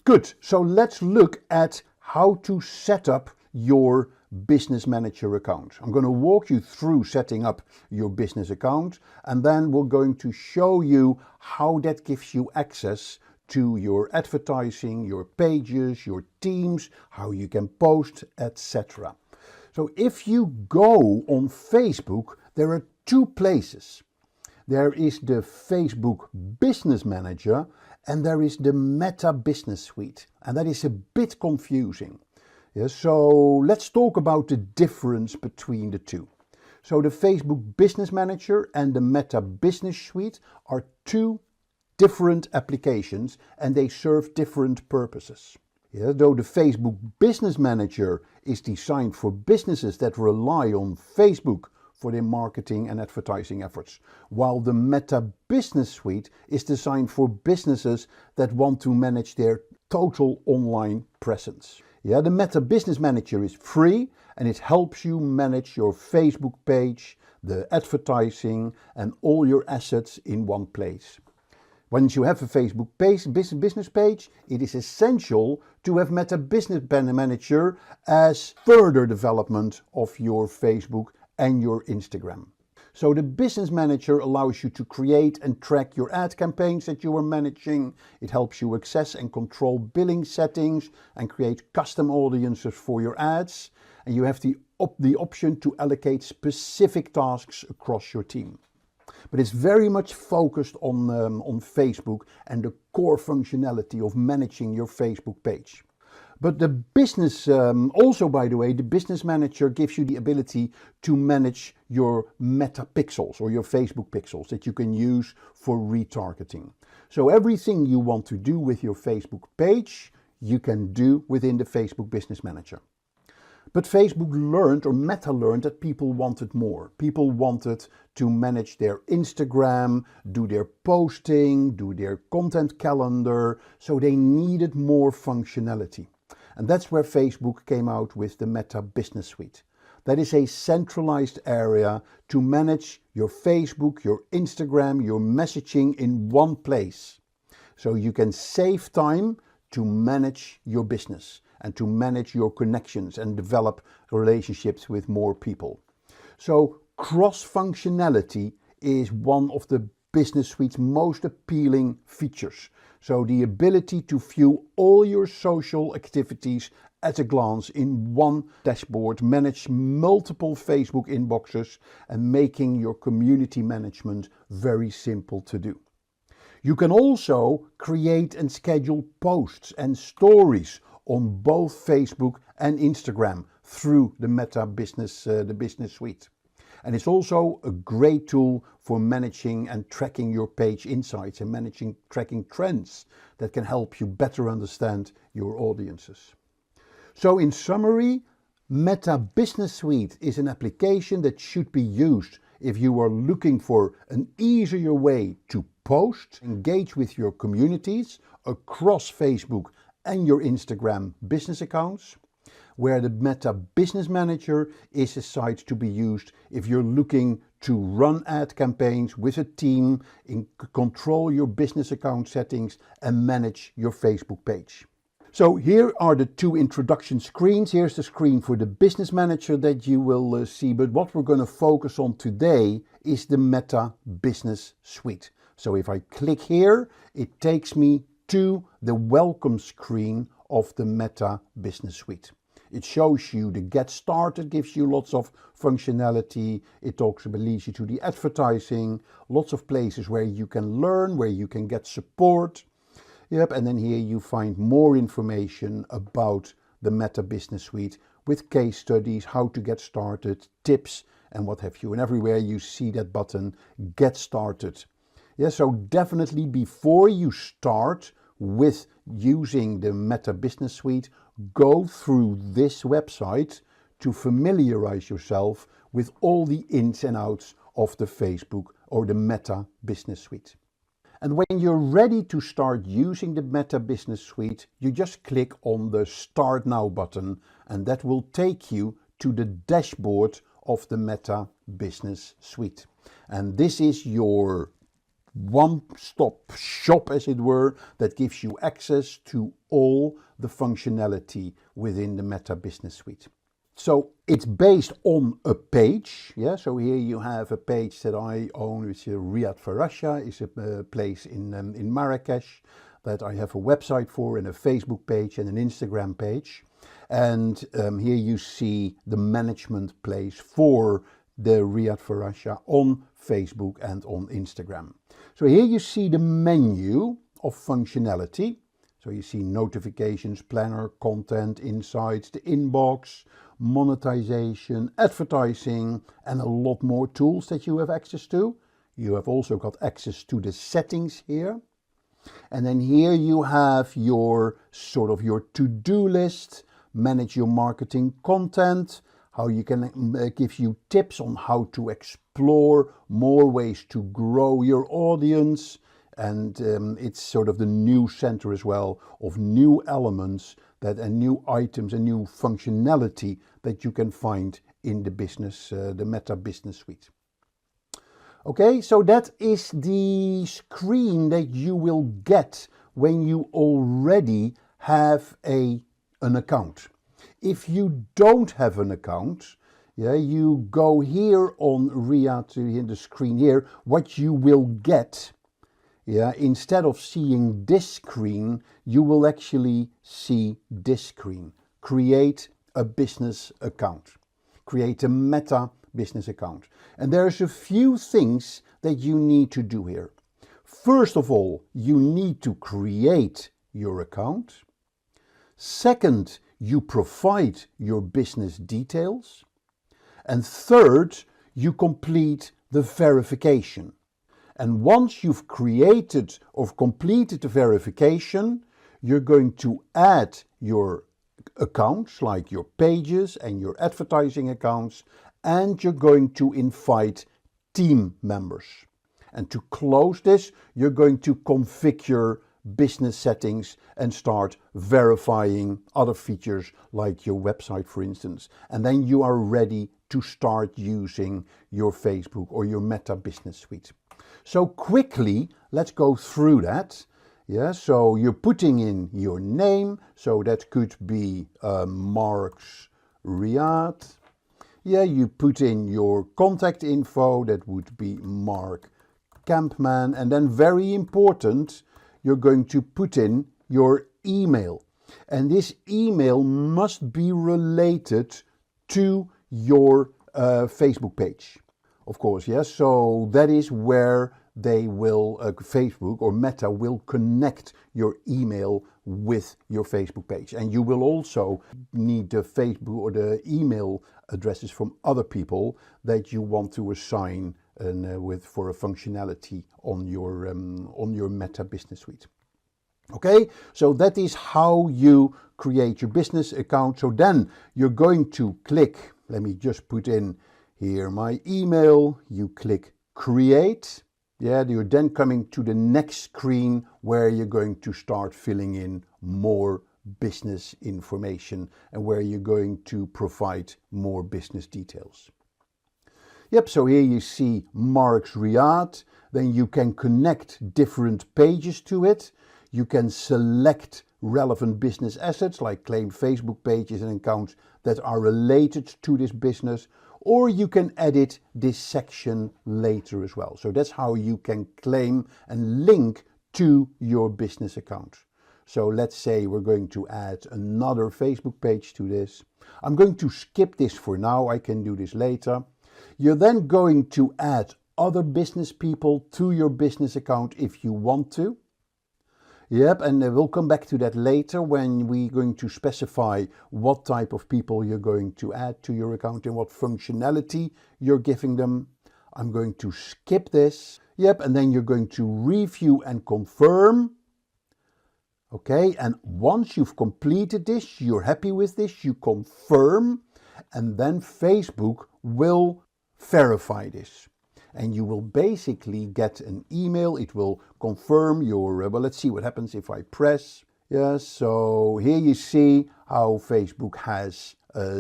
Good, so let's look at how to set up your business manager account. I'm going to walk you through setting up your business account, and then we're going to show you how that gives you access to your advertising, your pages, your teams, how you can post, etc. So if you go on Facebook, there are two places. There is the Facebook Business Manager and there is the Meta Business Suite, and that is a bit confusing. Yeah, so let's talk about the difference between the two. So the Facebook Business Manager and the Meta Business Suite are two different applications and they serve different purposes. Yeah, though the Facebook Business Manager is designed for businesses that rely on Facebook for their marketing and advertising efforts, while the Meta Business Suite is designed for businesses that want to manage their total online presence. Yeah, the Meta Business Manager is free and it helps you manage your Facebook page, the advertising and all your assets in one place. Once you have a Facebook business page, it is essential to have Meta Business Manager as further development of your Facebook and your Instagram. So the Business Manager allows you to create and track your ad campaigns that you are managing. It helps you access and control billing settings and create custom audiences for your ads. And you have the option to allocate specific tasks across your team. But it's very much focused on Facebook and the core functionality of managing your Facebook page. But the business, also by the way, the Business Manager gives you the ability to manage your Meta pixels or your Facebook pixels that you can use for retargeting. So everything you want to do with your Facebook page, you can do within the Facebook Business Manager. But Facebook learned, or Meta learned, that people wanted more. People wanted to manage their Instagram, do their posting, do their content calendar, so they needed more functionality. And that's where Facebook came out with the Meta Business Suite. That is a centralized area to manage your Facebook, your Instagram, your messaging in one place. So you can save time to manage your business and to manage your connections and develop relationships with more people. So cross-functionality is one of the Business Suite's most appealing features. So the ability to view all your social activities at a glance in one dashboard, manage multiple Facebook inboxes, and making your community management very simple to do. You can also create and schedule posts and stories on both Facebook and Instagram through the Meta Business Suite. And it's also a great tool for managing and tracking your page insights and tracking trends that can help you better understand your audiences. So in summary, Meta Business Suite is an application that should be used if you are looking for an easier way to post, engage with your communities across Facebook and your Instagram business accounts, where the Meta Business Manager is a site to be used if you're looking to run ad campaigns with a team, control your business account settings and manage your Facebook page. So here are the two introduction screens. Here's the screen for the business manager that you will see, but what we're going to focus on today is the Meta Business Suite. So if I click here, it takes me to the welcome screen of the Meta Business Suite. It shows you the get started, gives you lots of functionality. It leads you to the advertising, lots of places where you can learn, where you can get support. Yep, and then here you find more information about the Meta Business Suite with case studies, how to get started, tips, and what have you. And everywhere you see that button, Get Started. Yeah, so definitely before you start with using the Meta Business Suite, go through this website to familiarize yourself with all the ins and outs of the Facebook or the Meta Business Suite. And when you're ready to start using the Meta Business Suite, you just click on the Start Now button, and that will take you to the dashboard of the Meta Business Suite. And this is your one-stop shop, as it were, that gives you access to all the functionality within the Meta Business Suite. So it's based on a page, yeah. So here you have a page that I own, which is Riyadh Farasha, is a place in Marrakesh that I have a website for, and a Facebook page and an Instagram page. And here you see the management place for the Riyadh Farasha on Facebook and on Instagram. So here you see the menu of functionality. So you see notifications, planner, content, insights, the inbox, monetization, advertising, and a lot more tools that you have access to. You have also got access to the settings here. And then here you have your to-do list, manage your marketing content, how you can give you tips on how to explore more ways to grow your audience. And it's sort of the new center as well of new elements and new items and new functionality that you can find in the Meta Business Suite. Okay, so that is the screen that you will get when you already have an account. If you don't have an account, yeah, you go here on Riyadh, in the screen here, what you will get. Yeah, instead of seeing this screen, you will actually see this screen. Create a business account. Create a Meta business account. And there's a few things that you need to do here. First of all, you need to create your account. Second, you provide your business details. And third, you complete the verification. And once you've created or completed the verification, you're going to add your accounts, like your pages and your advertising accounts, and you're going to invite team members. And to close this, you're going to configure business settings and start verifying other features like your website, for instance. And then you are ready to start using your Facebook or your Meta Business Suite. So quickly, let's go through that. Yeah, so you're putting in your name, so that could be Mark's Riyadh. Yeah, you put in your contact info, that would be Mark Campman, and then very important, you're going to put in your email. And this email must be related to your Facebook page. Of course, yes. So that is where they will, Facebook or Meta will connect your email with your Facebook page. And you will also need the Facebook or the email addresses from other people that you want to assign for a functionality on your Meta Business Suite. Okay, so that is how you create your business account. So then you're going to click, let me just put in here my email, you click create. Yeah, you're then coming to the next screen where you're going to start filling in more business information and where you're going to provide more business details. Yep, so here you see Mark's Riyadh. Then you can connect different pages to it. You can select relevant business assets like claim Facebook pages and accounts that are related to this business, or you can edit this section later as well. So that's how you can claim and link to your business account. So let's say we're going to add another Facebook page to this. I'm going to skip this for now, I can do this later. You're then going to add other business people to your business account if you want to. Yep, and we'll come back to that later when we're going to specify what type of people you're going to add to your account and what functionality you're giving them. I'm going to skip this. Yep, and then you're going to review and confirm. Okay, and once you've completed this, you're happy with this, you confirm, and then Facebook will verify this. And you will basically get an email, it will confirm your, well, let's see what happens if I press. Yeah, so here you see how Facebook has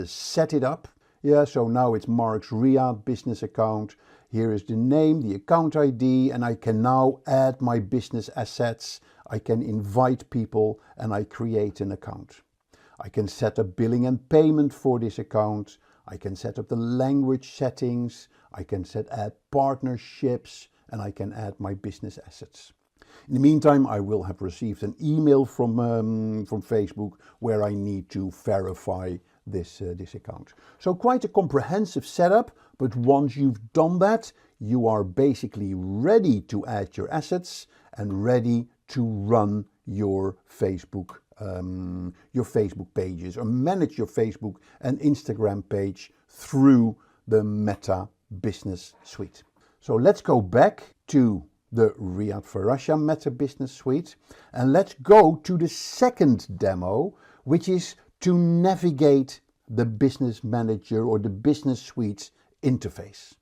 set it up. Yeah, so now it's Mark's Riyadh business account. Here is the name, the account ID, and I can now add my business assets. I can invite people and I create an account. I can set up billing and payment for this account. I can set up the language settings. I can add partnerships, and I can add my business assets. In the meantime, I will have received an email from Facebook where I need to verify this account. So quite a comprehensive setup, but once you've done that, you are basically ready to add your assets and ready to run your Facebook pages or manage your Facebook and Instagram page through the Meta Business Suite. So let's go back to the Riyadh Farasha Meta Business Suite and let's go to the second demo, which is to navigate the Business Manager or the Business Suite interface.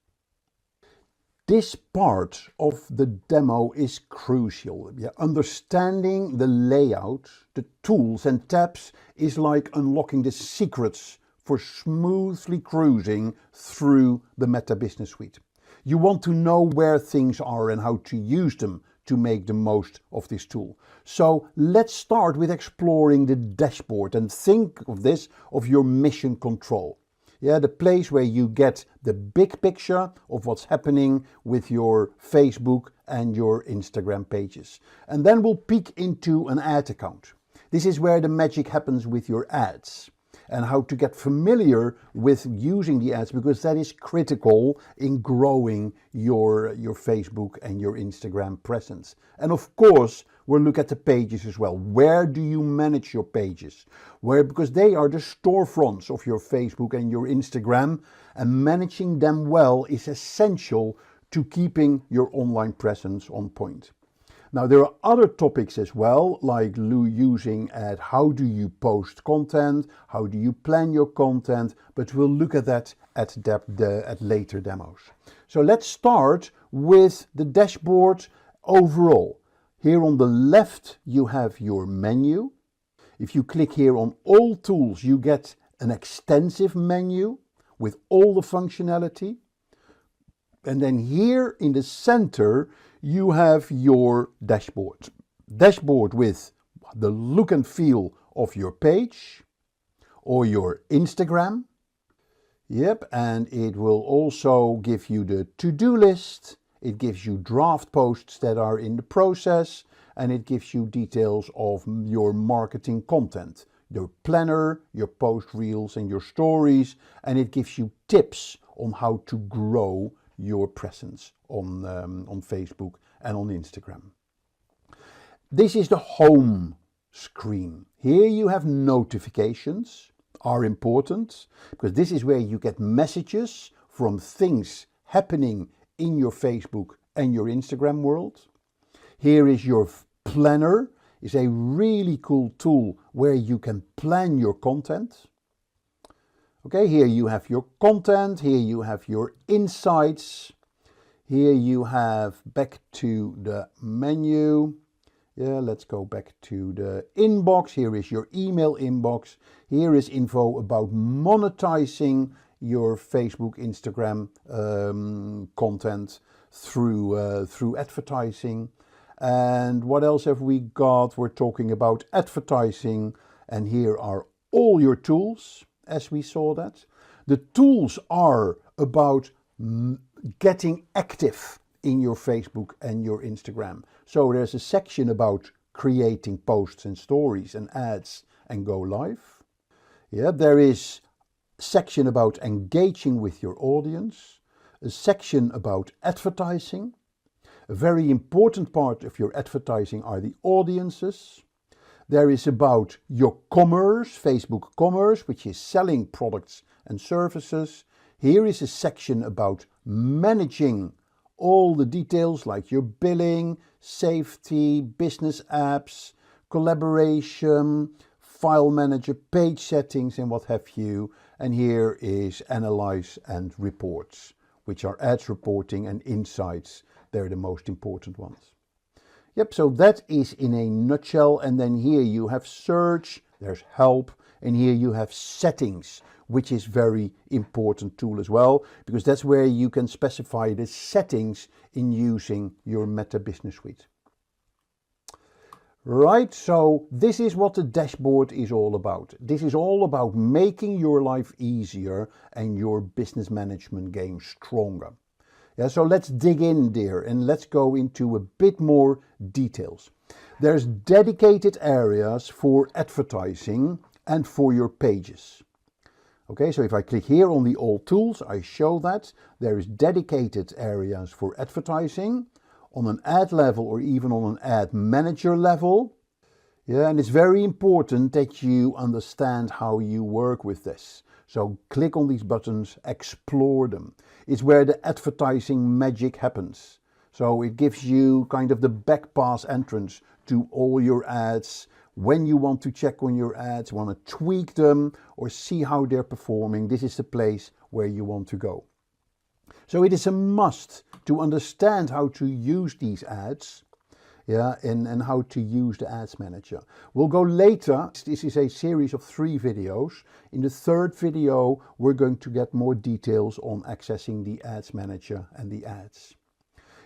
This part of the demo is crucial. Yeah, understanding the layout, the tools and tabs is like unlocking the secrets for smoothly cruising through the Meta Business Suite. You want to know where things are and how to use them to make the most of this tool. So let's start with exploring the dashboard and think of this of your mission control. Yeah, the place where you get the big picture of what's happening with your Facebook and your Instagram pages. And then we'll peek into an ad account. This is where the magic happens with your ads and how to get familiar with using the ads, because that is critical in growing your Facebook and your Instagram presence. And of course, we'll look at the pages as well. Where do you manage your pages? Because they are the storefronts of your Facebook and your Instagram, and managing them well is essential to keeping your online presence on point. Now, there are other topics as well, like using how do you post content, how do you plan your content, but we'll look at that at later demos. So let's start with the dashboard overall. Here on the left, you have your menu. If you click here on all tools, you get an extensive menu with all the functionality. And then here in the center, you have your dashboard. Dashboard with the look and feel of your page or your Instagram. Yep, and it will also give you the to-do list. It gives you draft posts that are in the process, and it gives you details of your marketing content, your planner, your post reels and your stories, and it gives you tips on how to grow your presence on Facebook and on Instagram. This is the home screen. Here you have notifications, are important, because this is where you get messages from things happening in your Facebook and your Instagram world. Here is your planner. It's a really cool tool where you can plan your content. Okay, here you have your content, here you have your insights, here you have back to the menu. Yeah, let's go back to the inbox. Here is your email inbox. Here is info about monetizing your Facebook, Instagram content through advertising. And what else have we got? We're talking about advertising, and here are all your tools, as we saw that. The tools are about getting active in your Facebook and your Instagram. So there's a section about creating posts and stories and ads and go live. Yeah, there is a section about engaging with your audience, a section about advertising. A very important part of your advertising are the audiences. There is about your commerce, Facebook commerce, which is selling products and services. Here is a section about managing all the details like your billing, safety, business apps, collaboration, file manager, page settings and what have you. And here is analyze and reports, which are ads reporting and insights. They're the most important ones. Yep, so that is in a nutshell. And then here you have search, there's help, and here you have settings, which is very important tool as well, because that's where you can specify the settings in using your Meta Business Suite. Right, so this is what the dashboard is all about. This is all about making your life easier and your business management game stronger. Yeah, so let's dig in there and let's go into a bit more details. There's dedicated areas for advertising and for your pages. Okay, so if I click here on the all tools, I show that there is dedicated areas for advertising on an ad level or even on an ad manager level. Yeah, and it's very important that you understand how you work with this. So click on these buttons, explore them. It's where the advertising magic happens. So it gives you kind of the back pass entrance to all your ads. When you want to check on your ads, want to tweak them or see how they're performing, this is the place where you want to go. So it is a must to understand how to use these ads, yeah, and how to use the Ads Manager. We'll go later. This is a series of 3 videos. In the 3rd video, we're going to get more details on accessing the Ads Manager and the ads.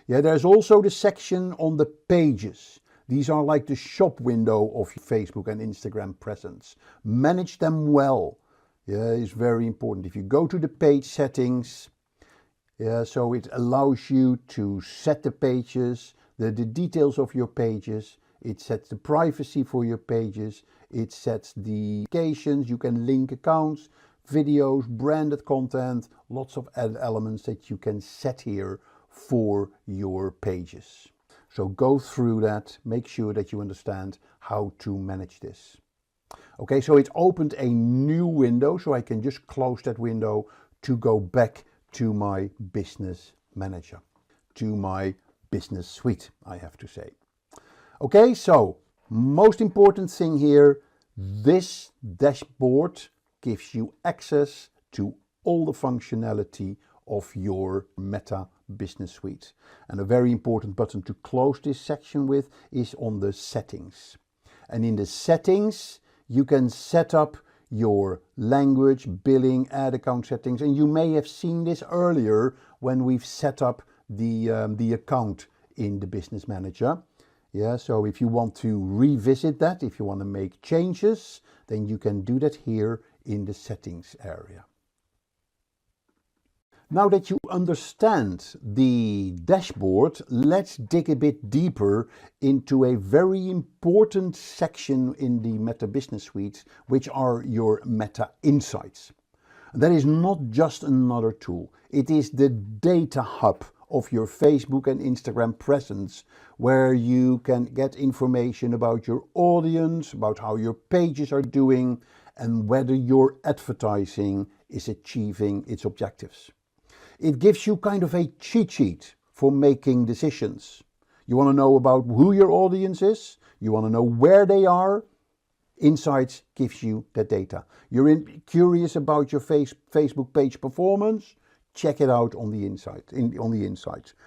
Yeah, there's also the section on the pages. These are like the shop window of Facebook and Instagram presence. Manage them well. Yeah, it's very important. If you go to the page settings, yeah, so it allows you to set the pages, the details of your pages. It sets the privacy for your pages. It sets the locations. You can link accounts, videos, branded content, lots of added elements that you can set here for your pages. So go through that, make sure that you understand how to manage this. Okay, so it opened a new window, so I can just close that window to go back to my business manager, to my business suite, I have to say. Okay, so most important thing here, this dashboard gives you access to all the functionality of your Meta Business Suite. And a very important button to close this section with is on the settings. And in the settings, you can set up your language, billing, ad account settings. And you may have seen this earlier when we've set up the account in the Business Manager. Yeah, so if you want to revisit that, if you want to make changes, then you can do that here in the settings area. Now that you understand the dashboard, let's dig a bit deeper into a very important section in the Meta Business Suite, which are your Meta Insights. That is not just another tool. It is the data hub of your Facebook and Instagram presence, where you can get information about your audience, about how your pages are doing, and whether your advertising is achieving its objectives. It gives you kind of a cheat sheet for making decisions. You want to know about who your audience is, you want to know where they are. Insights gives you that data. You're curious about your Facebook page performance, check it out on the Insights.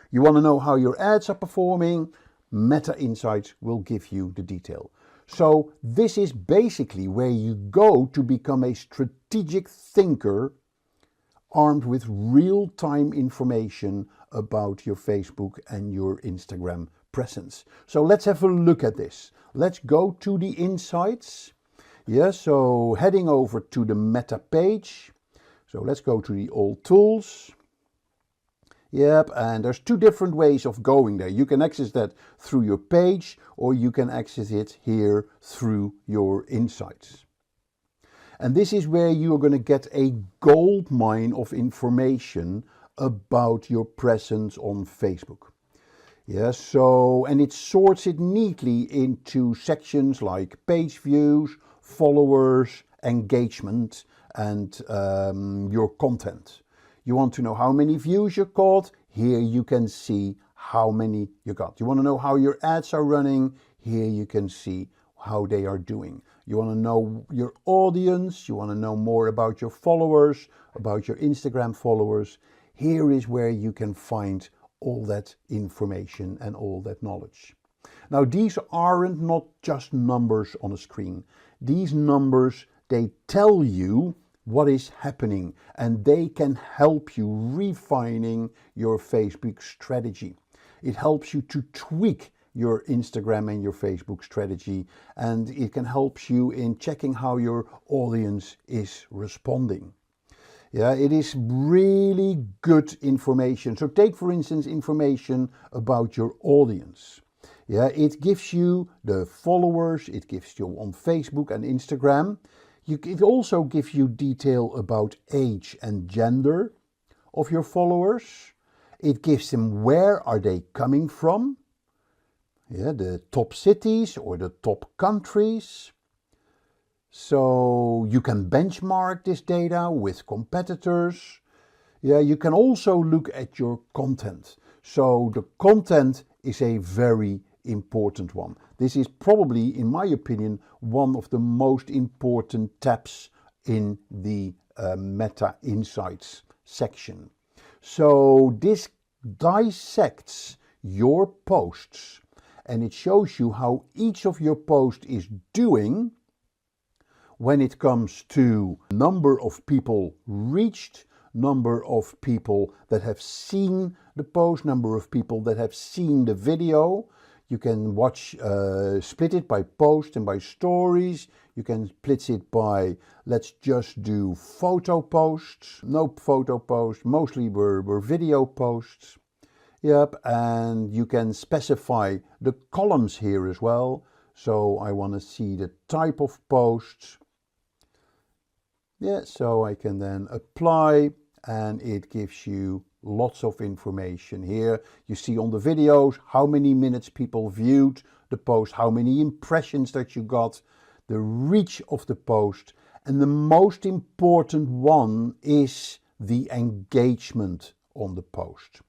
You want to know how your ads are performing, Meta Insights will give you the detail. So this is basically where you go to become a strategic thinker armed with real-time information about your Facebook and your Instagram presence. So let's have a look at this. Let's go to the insights. Yeah, so heading over to the meta page. So let's go to the all tools. Yep, and there's two different ways of going there. You can access that through your page, or you can access it here through your insights. And this is where you are going to get a gold mine of information about your presence on Facebook. Yeah, so, and it sorts it neatly into sections like page views, followers, engagement, and your content. You want to know how many views you got? Here you can see how many you got. You want to know how your ads are running? Here you can see how they are doing. You want to know your audience. You want to know more about your followers, about your Instagram followers. Here is where you can find all that information and all that knowledge. Now, these aren't not just numbers on a screen. These numbers, they tell you what is happening, and they can help you refining your Facebook strategy. It helps you to tweak your Instagram and your Facebook strategy, and it can help you in checking how your audience is responding. Yeah, it is really good information. So take, for instance, information about your audience. Yeah, it gives you the followers, it gives you on Facebook and Instagram. It also gives you detail about age and gender of your followers. It gives them where are they coming from. Yeah, the top cities or the top countries. So you can benchmark this data with competitors. Yeah, you can also look at your content. So the content is a very important one. This is probably, in my opinion, one of the most important tabs in the Meta Insights section. So this dissects your posts, and it shows you how each of your posts is doing when it comes to number of people reached, number of people that have seen the post, number of people that have seen the video. You can watch, split it by post and by stories. You can split it by, let's just do photo posts. No photo posts, mostly were video posts. Yep, and you can specify the columns here as well. So I want to see the type of posts. Yeah, so I can then apply, and it gives you lots of information here. You see on the videos how many minutes people viewed the post, how many impressions that you got, the reach of the post, and the most important one is the engagement on the post.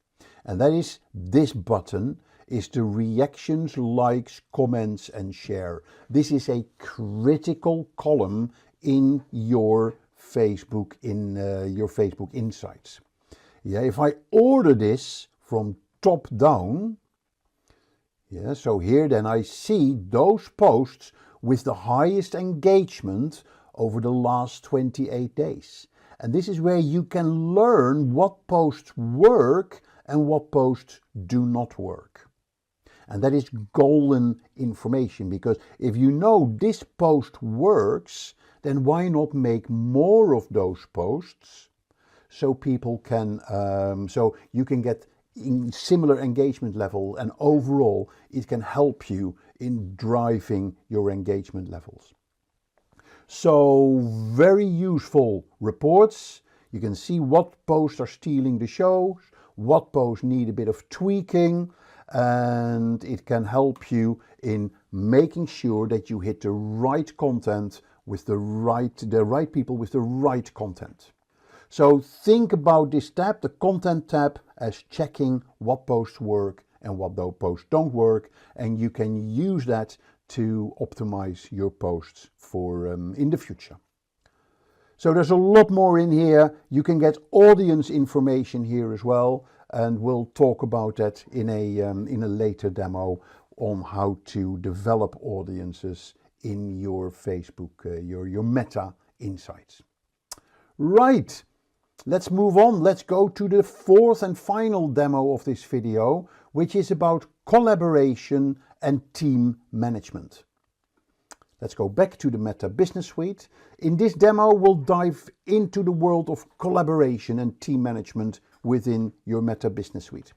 And that is this button, is the reactions, likes, comments and share. This is a critical column in your Facebook, your Facebook Insights. Yeah, if I order this from top down, yeah, so here then I see those posts with the highest engagement over the last 28 days. And this is where you can learn what posts work and what posts do not work. And that is golden information, because if you know this post works, then why not make more of those posts so people can, so you can get in similar engagement level, and overall it can help you in driving your engagement levels. So very useful reports. You can see what posts are stealing the show, what posts need a bit of tweaking, and it can help you in making sure that you hit the right content with the right people with the right content. So think about this tab, the content tab, as checking what posts work and what those posts don't work, and you can use that to optimize your posts for in the future. So there's a lot more in here. You can get audience information here as well, and we'll talk about that in a later demo on how to develop audiences in your Facebook, your Meta Insights. Right. Let's move on. Let's go to the fourth and final demo of this video, which is about collaboration and team management. Let's go back to the Meta Business Suite. In this demo, we'll dive into the world of collaboration and team management within your Meta Business Suite.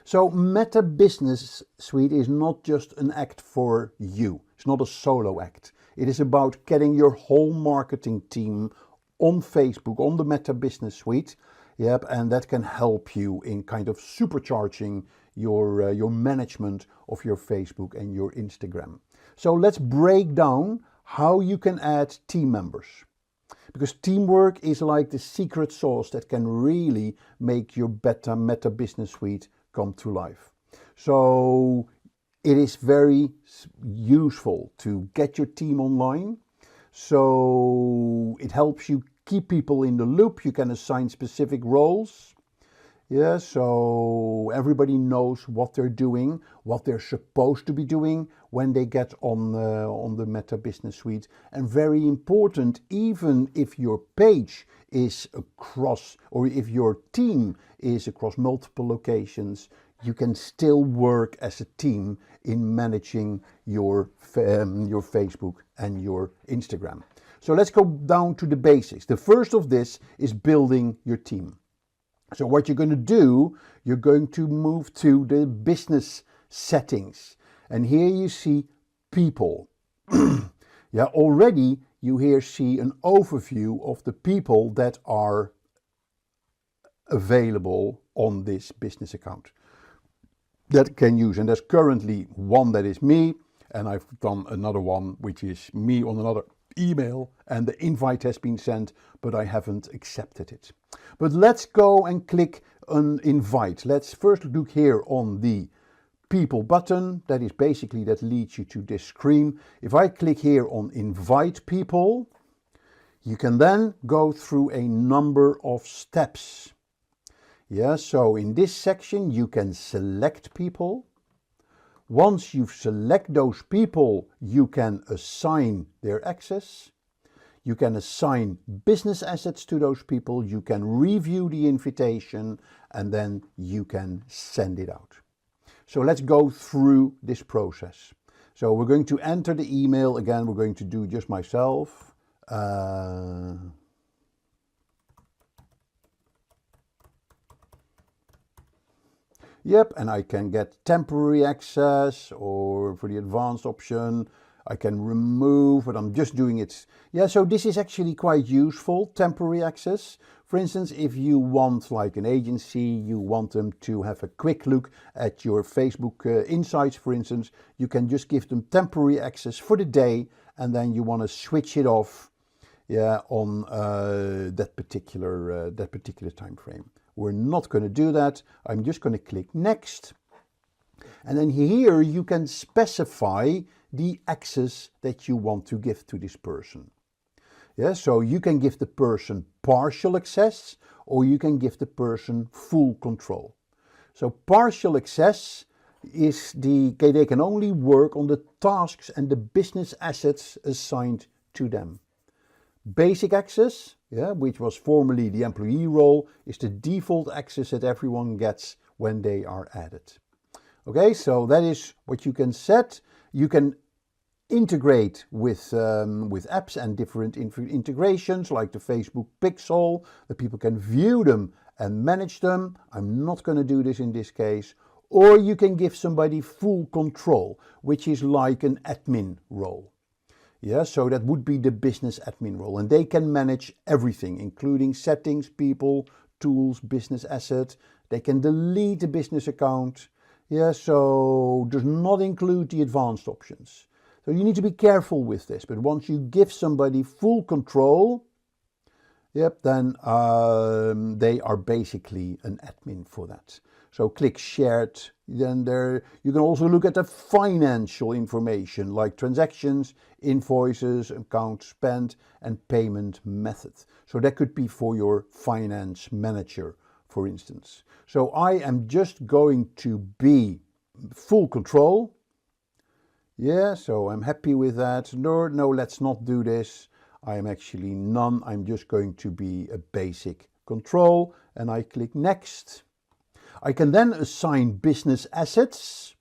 So Meta Business Suite is not just an act for you. It's not a solo act. It is about getting your whole marketing team on Facebook, on the Meta Business Suite. Yep, and that can help you in kind of supercharging your management of your Facebook and your Instagram. So let's break down how you can add team members. Because teamwork is like the secret sauce that can really make your Meta Business Suite come to life. So it is very useful to get your team online. So it helps you keep people in the loop. You can assign specific roles. Yeah, so everybody knows what they're doing, what they're supposed to be doing when they get on the Meta Business Suite. And very important, even if your page is across, or if your team is across multiple locations, you can still work as a team in managing your Facebook and your Instagram. So let's go down to the basics. The first of this is building your team. So what you're going to do, you're going to move to the business settings. And here you see people. Yeah, already you here see an overview of the people that are available on this business account that can use. And there's currently one that is me, and I've done another one which is me on another email, and the invite has been sent, but I haven't accepted it. But let's go and click on invite. Let's first look here on the people button. That is basically, that leads you to this screen. If I click here on invite people, you can then go through a number of steps. Yeah, so in this section you can select people. Once you've selected those people, you can assign their access. You can assign business assets to those people. You can review the invitation, and then you can send it out. So let's go through this process. So we're going to enter the email. Again, we're going to do just myself. Yep, and I can get temporary access, or for the advanced option, I can remove, but I'm just doing it. Yeah, so this is actually quite useful, temporary access. For instance, if you want, like an agency, you want them to have a quick look at your Facebook insights, for instance, you can just give them temporary access for the day, and then you want to switch it off, yeah, on that particular time frame. We're not going to do that. I'm just going to click next. And then here you can specify the access that you want to give to this person. Yeah, so you can give the person partial access, or you can give the person full control. So partial access is they can only work on the tasks and the business assets assigned to them. Basic access, yeah, which was formerly the employee role, is the default access that everyone gets when they are added. Okay, so that is what you can set. You can integrate with apps and different integrations like the Facebook Pixel, that people can view them and manage them. I'm not going to do this in this case. Or you can give somebody full control, which is like an admin role. Yeah, so that would be the business admin role, and they can manage everything, including settings, people, tools, business asset. They can delete the business account. Yeah, so does not include the advanced options. So you need to be careful with this, but once you give somebody full control, yep, then they are basically an admin for that. So click shared, then there you can also look at the financial information like transactions, invoices, account spent, and payment method. So that could be for your finance manager, for instance. So I am just going to be full control. Yeah, so I'm happy with that. No, let's not do this. I am actually none. I'm just going to be a basic control, and I click next. I can then assign business assets.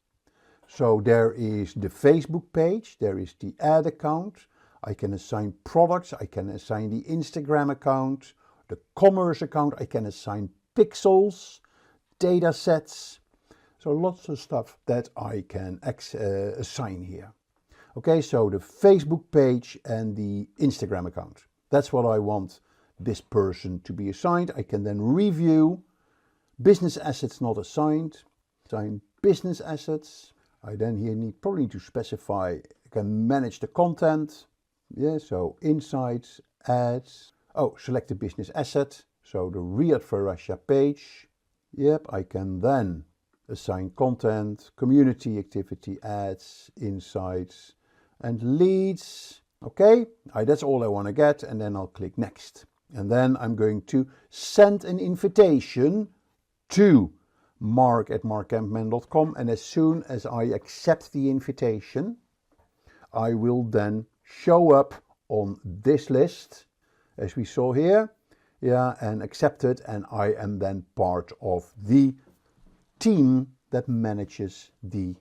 So there is the Facebook page, there is the ad account. I can assign products, I can assign the Instagram account, the commerce account, I can assign pixels, data sets. So lots of stuff that I can assign here. Okay, so the Facebook page and the Instagram account. That's what I want this person to be assigned. I can then review. Business assets not assigned. Assign business assets. I then here probably need to specify, I can manage the content. Yeah, so insights, ads. Oh, select a business asset. So the Readverasja page. Yep, I can then assign content, community activity, ads, insights, and leads. Okay, that's all I want to get, and then I'll click next. And then I'm going to send an invitation to mark@markcampman.com, and as soon as I accept the invitation, I will then show up on this list, as we saw here, and accept it, and I am then part of the team that manages the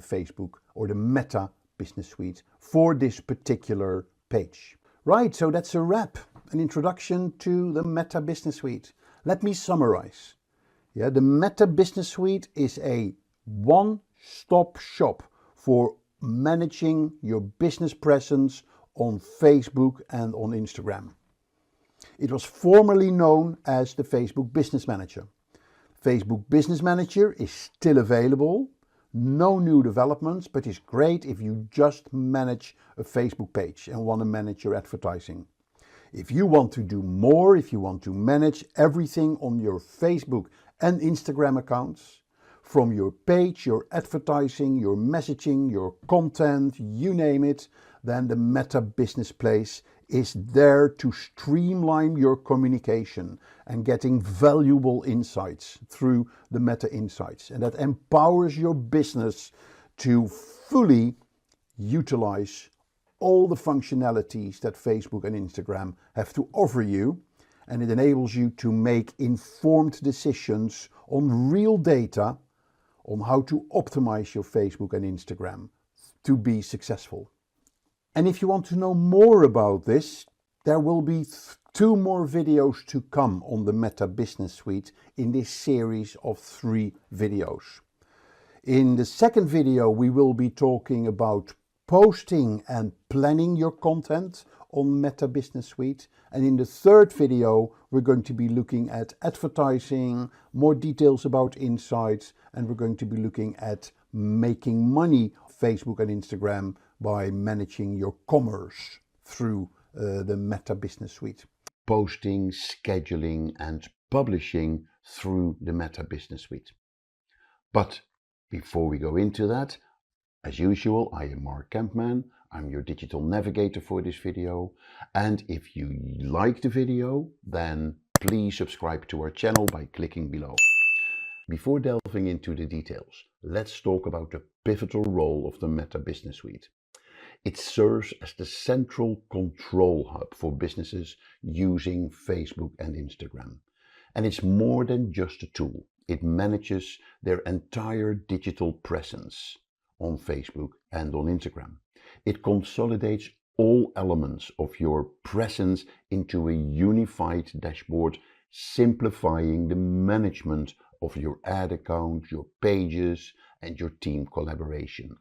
Facebook or the Meta Business Suite for this particular page. Right, so that's a wrap, an introduction to the Meta Business Suite. Let me summarize. The Meta Business Suite is a one-stop shop for managing your business presence on Facebook and on Instagram. It was formerly known as the Facebook Business Manager. Facebook Business Manager is still available. No new developments, but it's great if you just manage a Facebook page and want to manage your advertising. If you want to do more, if you want to manage everything on your Facebook and Instagram accounts, from your page, your advertising, your messaging, your content, you name it, then the Meta Business Place is there to streamline your communication and getting valuable insights through the Meta Insights. And that empowers your business to fully utilize all the functionalities that Facebook and Instagram have to offer you. And it enables you to make informed decisions on real data on how to optimize your Facebook and Instagram to be successful. And if you want to know more about this, there will be 2 more videos to come on the Meta Business Suite in this series of 3 videos. In the second video, we will be talking about posting and planning your content on Meta Business Suite. And in the third video, we're going to be looking at advertising, more details about insights, and we're going to be looking at making money on Facebook and Instagram by managing your commerce through the Meta Business Suite. Posting, scheduling, and publishing through the Meta Business Suite. But before we go into that, as usual, I am Mark Campman. I'm your digital navigator for this video. And if you like the video, then please subscribe to our channel by clicking below. Before delving into the details, let's talk about the pivotal role of the Meta Business Suite. It serves as the central control hub for businesses using Facebook and Instagram. And it's more than just a tool. It manages their entire digital presence on Facebook and on Instagram. It consolidates all elements of your presence into a unified dashboard, simplifying the management of your ad account, your pages, and your team collaboration.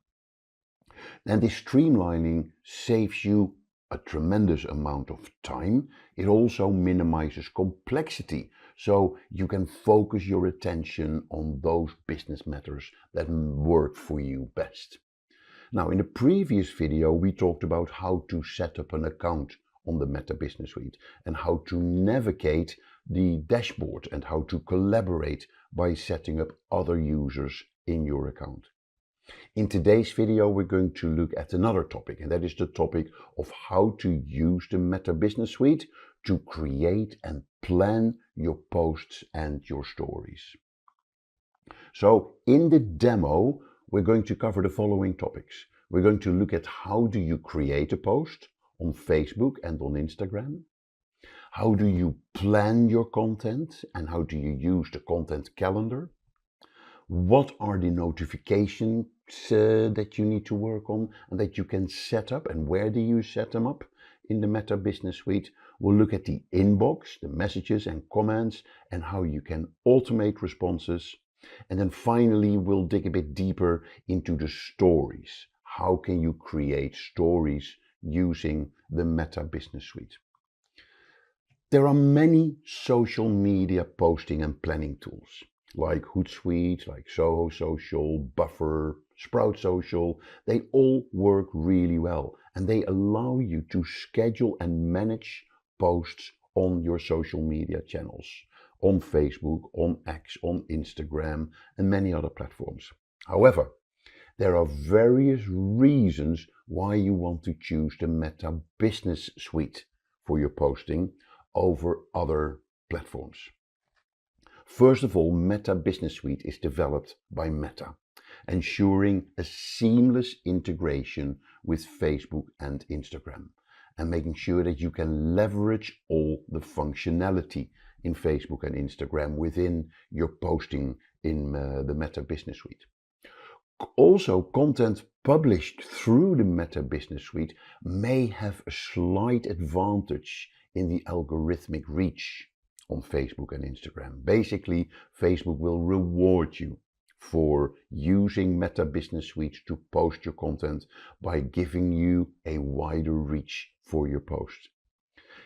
And this streamlining saves you a tremendous amount of time. It also minimizes complexity, so you can focus your attention on those business matters that work for you best. Now, in the previous video, we talked about how to set up an account on the Meta Business Suite and how to navigate the dashboard and how to collaborate by setting up other users in your account. In today's video, we're going to look at another topic, and that is the topic of how to use the Meta Business Suite to create and plan your posts and your stories. So in the demo, we're going to cover the following topics. We're going to look at how do you create a post on Facebook and on Instagram. How do you plan your content and how do you use the content calendar? What are the notifications that you need to work on and that you can set up, and where do you set them up in the Meta Business Suite? We'll look at the inbox, the messages and comments, and how you can automate responses. And then finally, we'll dig a bit deeper into the stories. How can you create stories using the Meta Business Suite? There are many social media posting and planning tools like Hootsuite, like Soho Social, Buffer, Sprout Social. They all work really well and they allow you to schedule and manage posts on your social media channels, on Facebook, on X, on Instagram, and many other platforms. However, there are various reasons why you want to choose the Meta Business Suite for your posting over other platforms. First of all, Meta Business Suite is developed by Meta, ensuring a seamless integration with Facebook and Instagram, and making sure that you can leverage all the functionality in Facebook and Instagram within your posting in the Meta Business Suite. Also, content published through the Meta Business Suite may have a slight advantage in the algorithmic reach on Facebook and Instagram. Basically, Facebook will reward you for using Meta Business Suite to post your content by giving you a wider reach for your post.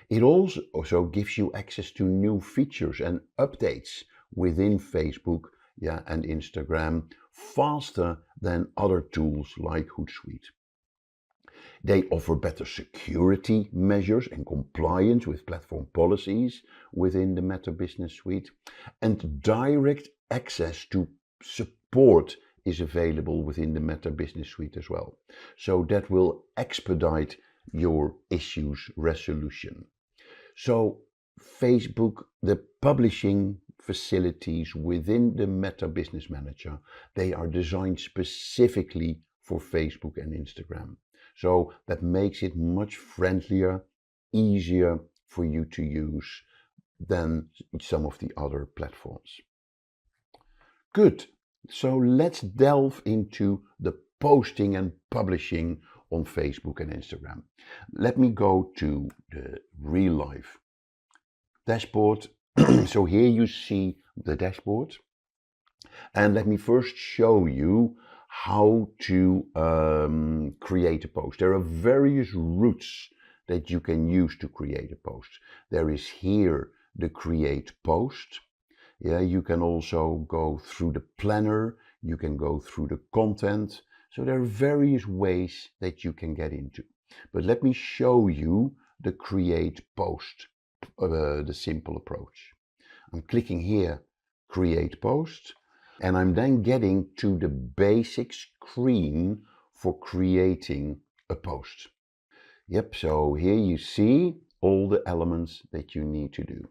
It also gives you access to new features and updates within Facebook and Instagram faster than other tools like Hootsuite. They offer better security measures and compliance with platform policies within the Meta Business Suite, and direct access to support is available within the Meta Business Suite as well. So that will expedite your issues resolution. So Facebook, the publishing facilities within the Meta Business Manager, they are designed specifically for Facebook and Instagram. So that makes it much friendlier, easier for you to use than some of the other platforms. Good. So let's delve into the posting and publishing on Facebook and Instagram. Let me go to the real life dashboard. So here you see the dashboard. And let me first show you how to create a post. There are various routes that you can use to create a post. There is here the create post. You can also go through the planner, you can go through the content. So there are various ways that you can get into. But let me show you the create post, the simple approach. I'm clicking here, create post. And I'm then getting to the basic screen for creating a post. So here you see all the elements that you need to do.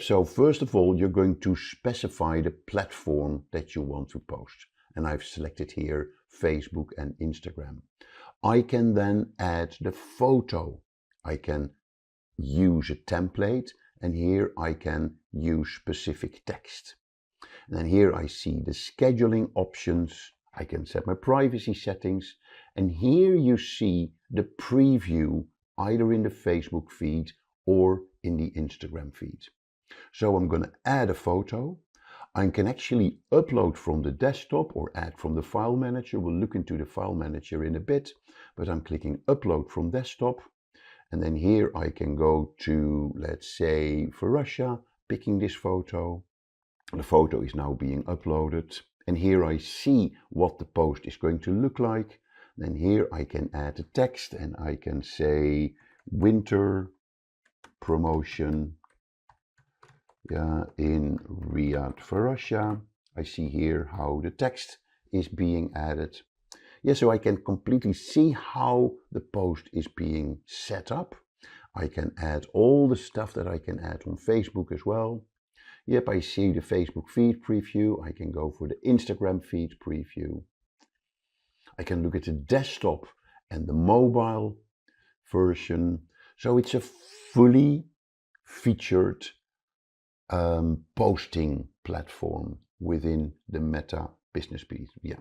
So first of all, you're going to specify the platform that you want to post. And I've selected here Facebook and Instagram. I can then add the photo. I can use a template, and here I can use specific text. And then here I see the scheduling options. I can set my privacy settings. And here you see the preview either in the Facebook feed or in the Instagram feed. So I'm going to add a photo. I can actually upload from the desktop or add from the file manager. We'll look into the file manager in a bit, but I'm clicking upload from desktop. And then here I can go to, let's say, for Russia, picking this photo. The photo is now being uploaded, and here I see what the post is going to look like. Then here I can add the text and I can say winter promotion in Riyadh for Russia. I see here how the text is being added. So I can completely see how the post is being set up. I can add all the stuff that I can add on Facebook as well. I see the Facebook feed preview. I can go for the Instagram feed preview. I can look at the desktop and the mobile version. So it's a fully featured posting platform within the Meta Business Suite. Yeah.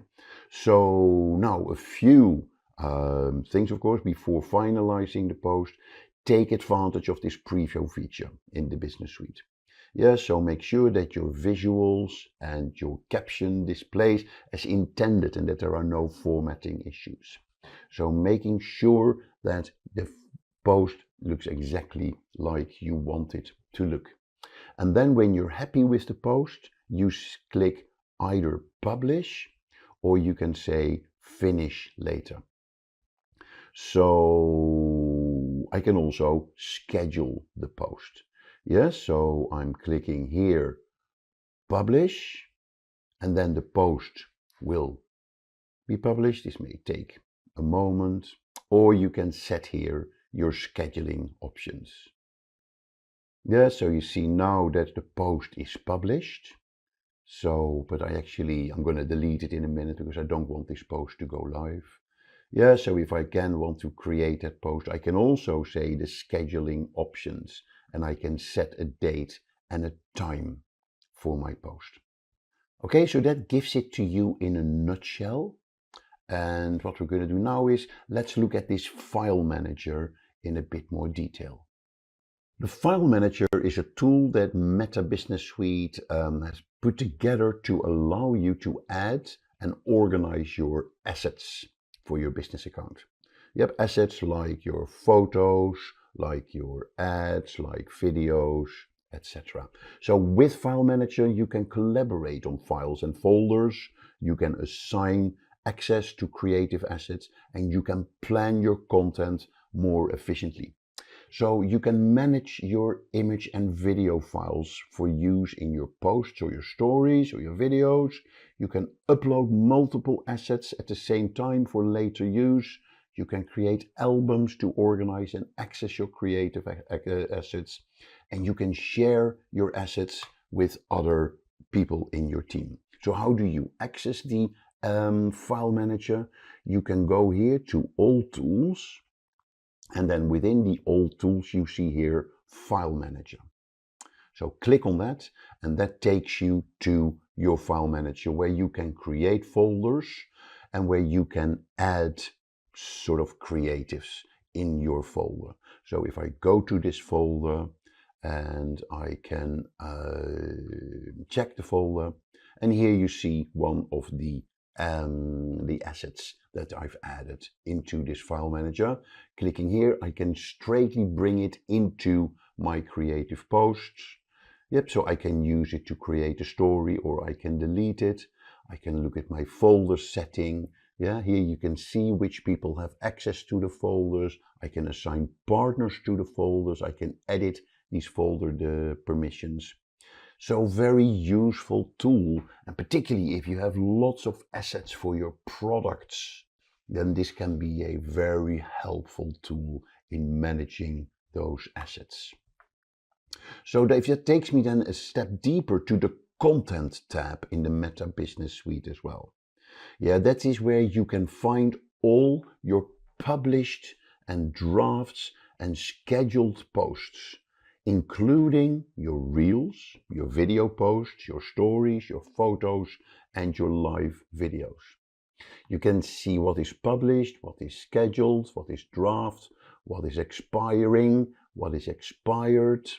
So now a few things, of course, before finalizing the post. Take advantage of this preview feature in the Business Suite. Yeah, so make sure that your visuals and your caption displays as intended and that there are no formatting issues. So making sure that the post looks exactly like you want it to look. And then when you're happy with the post, you click either publish or you can say finish later. So I can also schedule the post. Yes, so I'm clicking here, publish, and then the post will be published. This may take a moment, or you can set here your scheduling options. Yeah, so you see now that the post is published. So, but I'm going to delete it in a minute because I don't want this post to go live. Yeah, so if I again want to create that post, I can also say the scheduling options and I can set a date and a time for my post. Okay, so that gives it to you in a nutshell. And what we're going to do now is let's look at this file manager in a bit more detail. The file manager is a tool that Meta Business Suite has put together to allow you to add and organize your assets for your business account. You have assets like your photos, like your ads, like videos, etc. So with File Manager, you can collaborate on files and folders, you can assign access to creative assets, and you can plan your content more efficiently. So you can manage your image and video files for use in your posts or your stories or your videos. You can upload multiple assets at the same time for later use. You can create albums to organize and access your creative assets. And you can share your assets with other people in your team. So how do you access the file manager? You can go here to All Tools. And then within the All Tools, you see here File Manager. So click on that, and that takes you to your File Manager where you can create folders and where you can add sort of creatives in your folder. So if I go to this folder and I can check the folder, and here you see one of the assets that I've added into this file manager. Clicking here, I can straightly bring it into my creative posts. Yep, so I can use it to create a story or I can delete it. I can look at my folder setting. Yeah, here you can see which people have access to the folders. I can assign partners to the folders. I can edit these folder permissions. So very useful tool, and particularly if you have lots of assets for your products, then this can be a very helpful tool in managing those assets. So that takes me then a step deeper to the Content tab in the Meta Business Suite as well. Yeah, that is where you can find all your published and drafts and scheduled posts, including your reels, your video posts, your stories, your photos, and your live videos. You can see what is published, what is scheduled, what is draft, what is expiring, what is expired.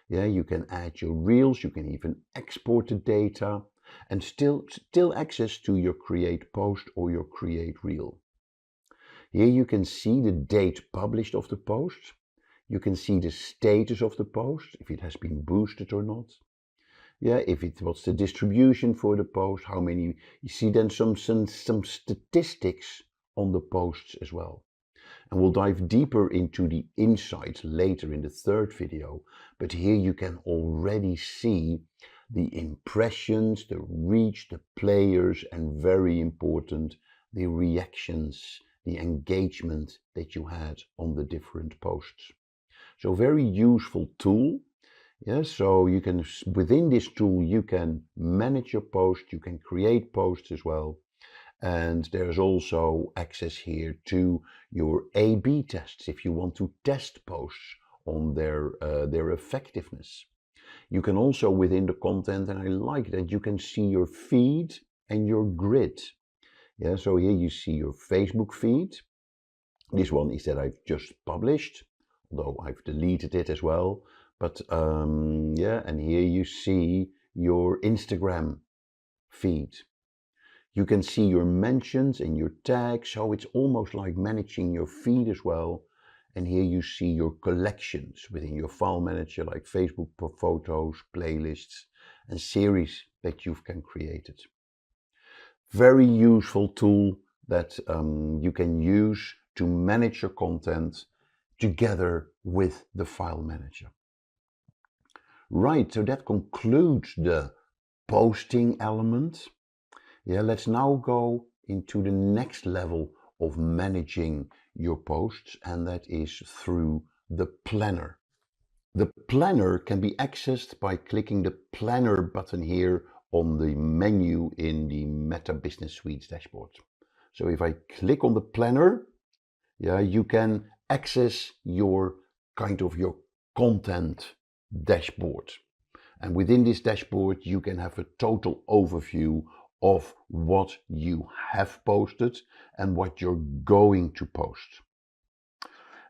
Yeah, you can add your reels, you can even export the data, and still access to your create post or your create reel. Here you can see the date published of the post. You can see the status of the post, if it has been boosted or not. Yeah, what's the distribution for the post, how many, you see then some statistics on the posts as well. And we'll dive deeper into the insights later in the third video, but here you can already see the impressions, the reach, the players, and very important, the reactions, the engagement that you had on the different posts. So very useful tool. Yeah, so you can, within this tool, you can manage your post, you can create posts as well. And there's also access here to your A/B tests if you want to test posts on their effectiveness. You can also, within the content, and I like that, you can see your feed and your grid. Yeah, so here you see your Facebook feed. This one is that I've just published, although I've deleted it as well. But yeah, and here you see your Instagram feed. You can see your mentions and your tags, so it's almost like managing your feed as well. And here you see your collections within your file manager, like Facebook photos, playlists, and series that you can created. Very useful tool that you can use to manage your content together with the file manager. Right, so that concludes the posting element. Yeah, let's now go into the next level of managing your posts, and that is through the planner. The planner can be accessed by clicking the planner button here on the menu in the Meta Business Suite dashboard. So if I click on the planner, yeah, you can access your your content dashboard. And within this dashboard, you can have a total overview of what you have posted and what you're going to post.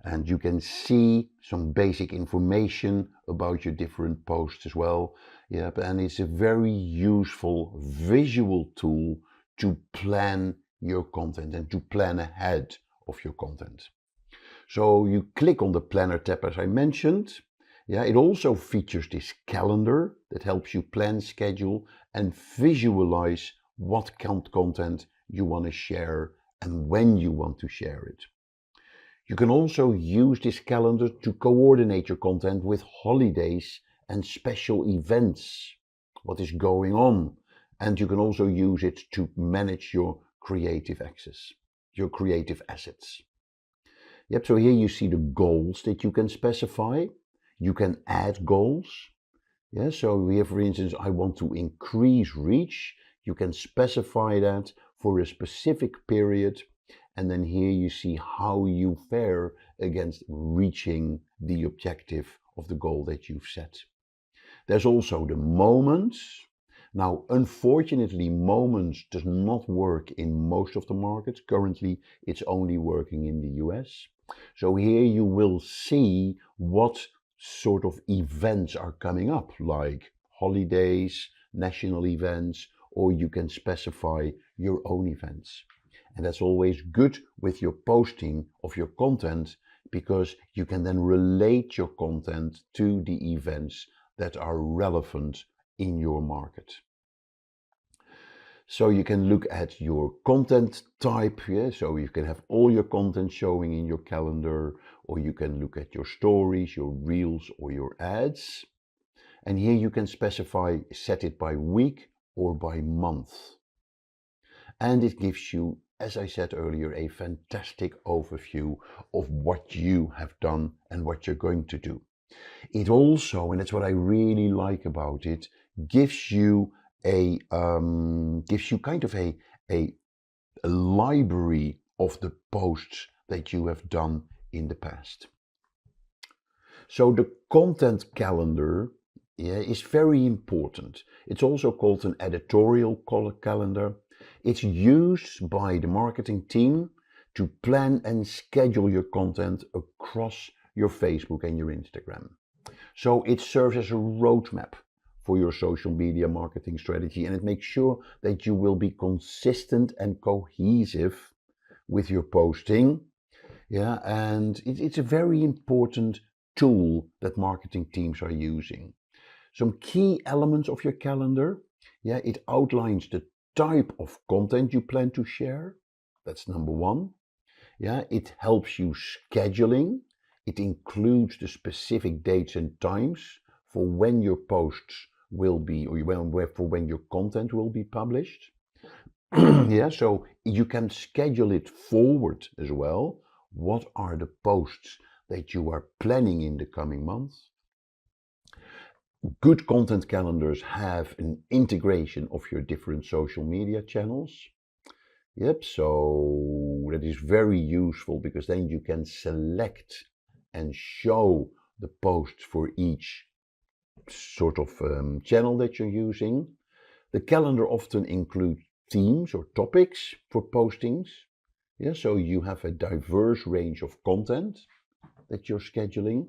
And you can see some basic information about your different posts as well. Yeah, and it's a very useful visual tool to plan your content and to plan ahead of your content. So you click on the planner tab as I mentioned. Yeah, it also features this calendar that helps you plan, schedule, and visualize what content you want to share and when you want to share it. You can also use this calendar to coordinate your content with holidays and special events, what is going on. And you can also use it to manage your creative access, your creative assets. Yep, so here you see the goals that you can specify. You can add goals. Yeah, so here, for instance, I want to increase reach. You can specify that for a specific period. And then here you see how you fare against reaching the objective of the goal that you've set. There's also the moments. Now, unfortunately, moments does not work in most of the markets. Currently, it's only working in the US. So here you will see what sort of events are coming up, like holidays, national events, or you can specify your own events. And that's always good with your posting of your content, because you can then relate your content to the events that are relevant in your market. So you can look at your content type, yeah? So you can have all your content showing in your calendar, or you can look at your stories, your reels, or your ads. And here you can specify, set it by week or by month. And it gives you, as I said earlier, a fantastic overview of what you have done and what you're going to do. It also, and that's what I really like about it, gives you a library of the posts that you have done in the past. So the content calendar, yeah, is very important. It's also called an editorial calendar. It's used by the marketing team to plan and schedule your content across your Facebook and your Instagram. So it serves as a roadmap for your social media marketing strategy, and it makes sure that you will be consistent and cohesive with your posting. Yeah, and it's a very important tool that marketing teams are using. Some key elements of your calendar. Yeah, it outlines the type of content you plan to share. That's number one. Yeah, it helps you scheduling. It includes the specific dates and times for when your posts will be, or for when your content will be published. Yeah, so you can schedule it forward as well. What are the posts that you are planning in the coming months? Good content calendars have an integration of your different social media channels. Yep, so that is very useful because then you can select and show the posts for each sort of channel that you're using. The calendar often includes themes or topics for postings. Yeah, so you have a diverse range of content that you're scheduling.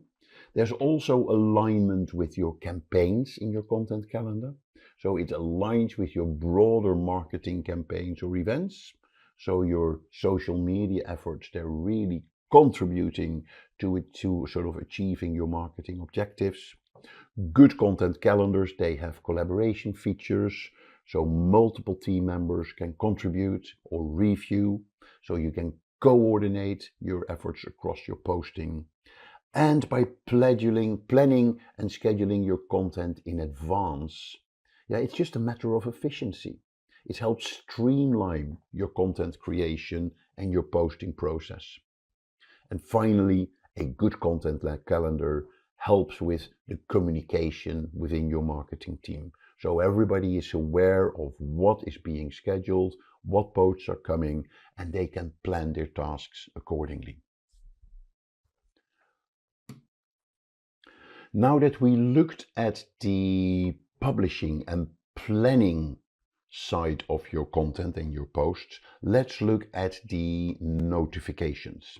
There's also alignment with your campaigns in your content calendar. So it aligns with your broader marketing campaigns or events. So your social media efforts, they're really contributing to it, to sort of achieving your marketing objectives. Good content calendars, they have collaboration features, so multiple team members can contribute or review, so you can coordinate your efforts across your posting. And by planning and scheduling your content in advance, yeah, it's just a matter of efficiency. It helps streamline your content creation and your posting process. And finally, a good content calendar helps with the communication within your marketing team. So everybody is aware of what is being scheduled, what posts are coming, and they can plan their tasks accordingly. Now that we looked at the publishing and planning side of your content and your posts, let's look at the notifications.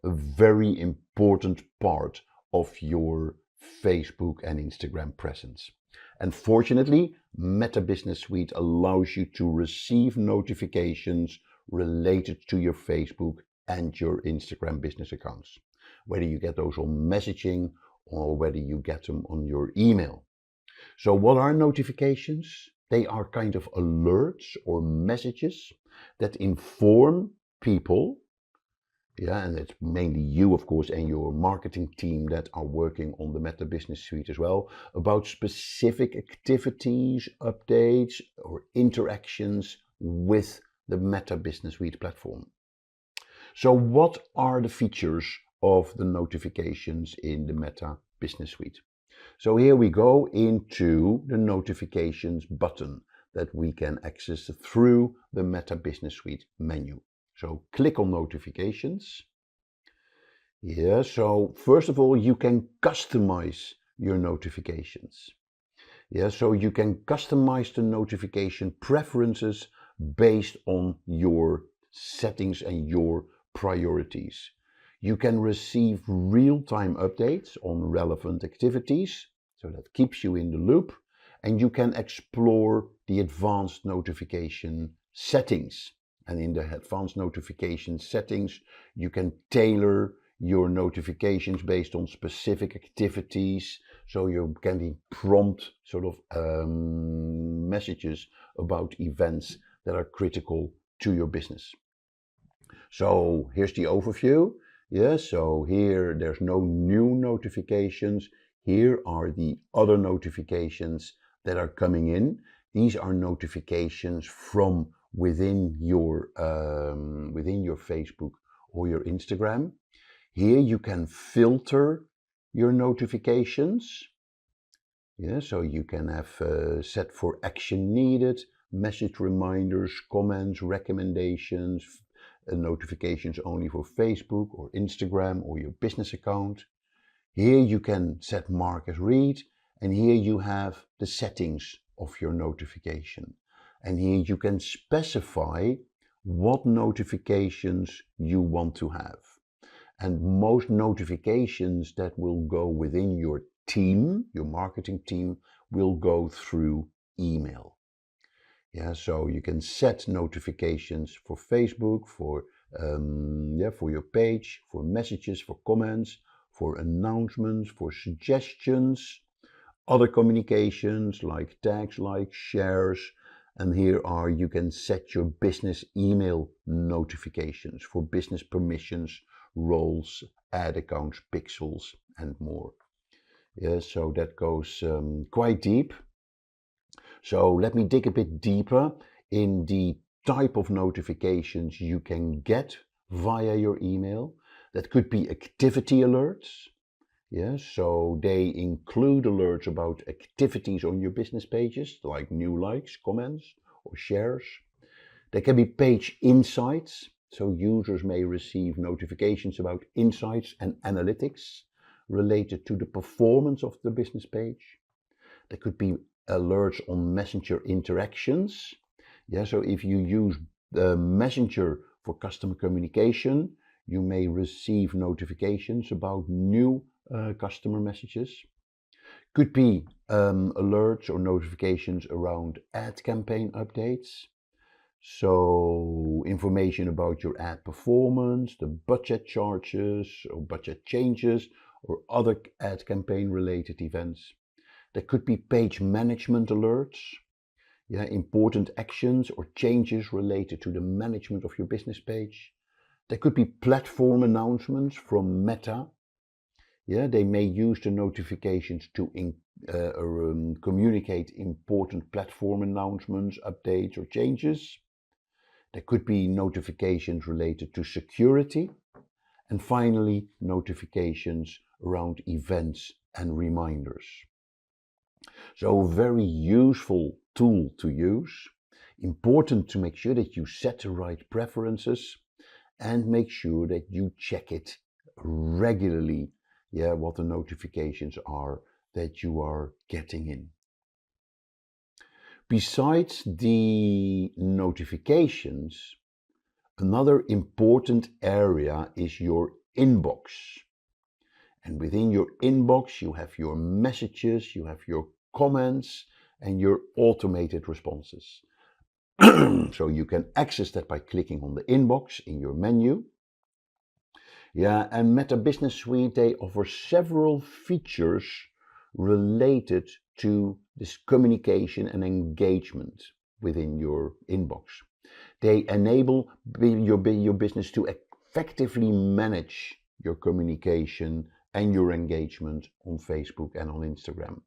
A very important part of your Facebook and Instagram presence. And fortunately, Meta Business Suite allows you to receive notifications related to your Facebook and your Instagram business accounts. Whether you get those on messaging or whether you get them on your email. So what are notifications? They are kind of alerts or messages that inform people, yeah, and it's mainly you, of course, and your marketing team that are working on the Meta Business Suite as well, about specific activities, updates, or interactions with the Meta Business Suite platform. So what are the features of the notifications in the Meta Business Suite? So here we go into the notifications button that we can access through the Meta Business Suite menu. So click on notifications. Yeah, so first of all, you can customize your notifications. Yeah, so you can customize the notification preferences based on your settings and your priorities. You can receive real-time updates on relevant activities, so that keeps you in the loop, and you can explore the advanced notification settings. And in the advanced notification settings, you can tailor your notifications based on specific activities, so you're getting prompt sort of messages about events that are critical to your business. So here's the overview. Yeah, so here there's no new notifications. Here are the other notifications that are coming in. These are notifications from within your Facebook or your Instagram. Here you can filter your notifications. Yeah, so you can have set for action needed, message reminders, comments, recommendations, notifications only for Facebook or Instagram or your business account. Here you can set mark as read, and here you have the settings of your notification. And here you can specify what notifications you want to have. And most notifications that will go within your team, your marketing team, will go through email. Yeah, so you can set notifications for Facebook, for your page, for messages, for comments, for announcements, for suggestions, other communications like tags, likes, shares, and here are you can set your business email notifications for business permissions, roles, ad accounts, pixels, and more. Yeah, so that goes quite deep. So let me dig a bit deeper in the type of notifications you can get via your email. That could be activity alerts. Yeah, so they include alerts about activities on your business pages, like new likes, comments, or shares. There can be page insights, so users may receive notifications about insights and analytics related to the performance of the business page. There could be alerts on Messenger interactions. Yeah, so if you use the Messenger for customer communication, you may receive notifications about new customer messages. Could be alerts or notifications around ad campaign updates. So information about your ad performance, the budget charges or budget changes, or other ad campaign related events. There could be page management alerts, yeah, important actions or changes related to the management of your business page. There could be platform announcements from Meta. Yeah, they may use the notifications to communicate important platform announcements, updates, or changes. There could be notifications related to security. And finally, notifications around events and reminders. So, a very useful tool to use. Important to make sure that you set the right preferences and make sure that you check it regularly. Yeah, what the notifications are that you are getting in. Besides the notifications, another important area is your inbox. And within your inbox, you have your messages, you have your comments, and your automated responses. So you can access that by clicking on the inbox in your menu. Yeah, and Meta Business Suite, they offer several features related to this communication and engagement within your inbox. They enable your business to effectively manage your communication and your engagement on Facebook and on Instagram.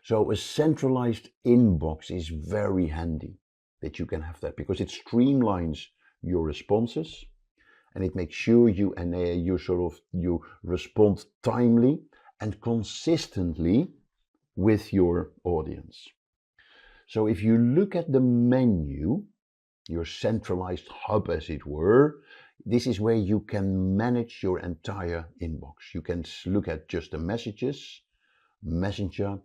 So a centralized inbox is very handy that you can have that, because it streamlines your responses and it makes sure you respond timely and consistently with your audience. So if you look at the menu, your centralized hub as it were, this is where you can manage your entire inbox. You can look at just the messages, Messenger,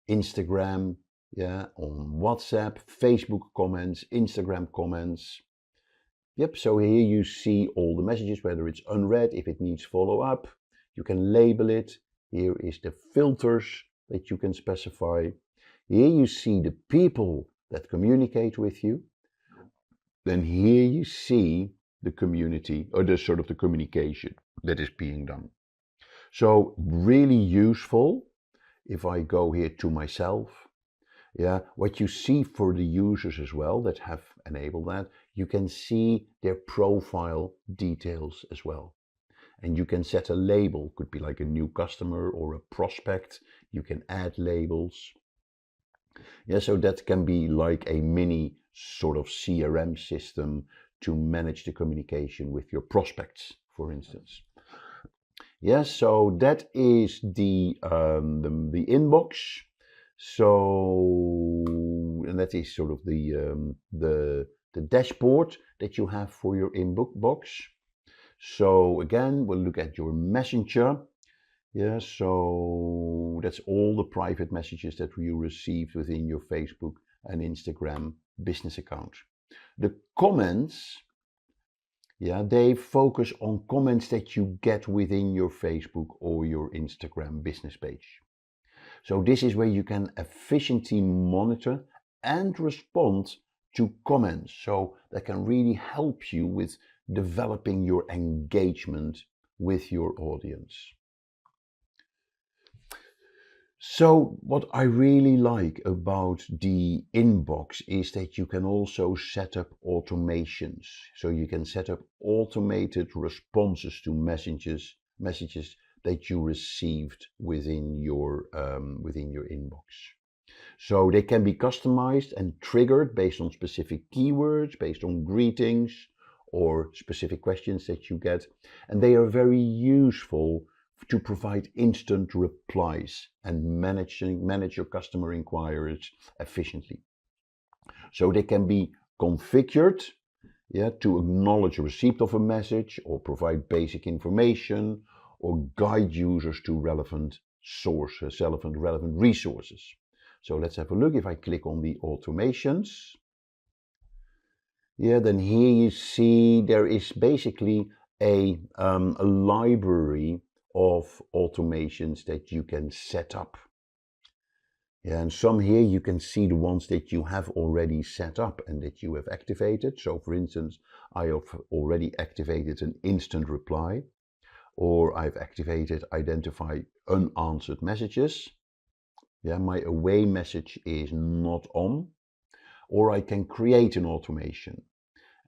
Instagram, yeah, on WhatsApp, Facebook comments, Instagram comments. Yep, so here you see all the messages, whether it's unread, if it needs follow-up. You can label it. Here is the filters that you can specify. Here you see the people that communicate with you. Then here you see the community, or the sort of the communication that is being done. So really useful. If I go here to myself, yeah, what you see for the users as well that have enabled that, you can see their profile details as well. And you can set a label, could be like a new customer or a prospect. You can add labels. Yeah, so that can be like a mini sort of CRM system to manage the communication with your prospects, for instance. Yes, so that is the inbox. So, and that is sort of the dashboard that you have for your inbox. So again, we'll look at your Messenger. Yeah, so that's all the private messages that you received within your Facebook and Instagram business account. The comments, yeah, they focus on comments that you get within your Facebook or your Instagram business page. So this is where you can efficiently monitor and respond to comments. So that can really help you with developing your engagement with your audience. So what I really like about the inbox is that you can also set up automations. So you can set up automated responses to messages that you received within your inbox. So they can be customized and triggered based on specific keywords, based on greetings or specific questions that you get. And they are very useful to provide instant replies and manage your customer inquiries efficiently. So they can be configured to acknowledge receipt of a message or provide basic information or guide users to relevant sources, relevant resources. So let's have a look. If I click on the automations, then here you see there is basically a library of automations that you can set up. And some here you can see the ones that you have already set up and that you have activated. So for instance, I have already activated an instant reply, or I've activated identify unanswered messages. My away message is not on, or I can create an automation.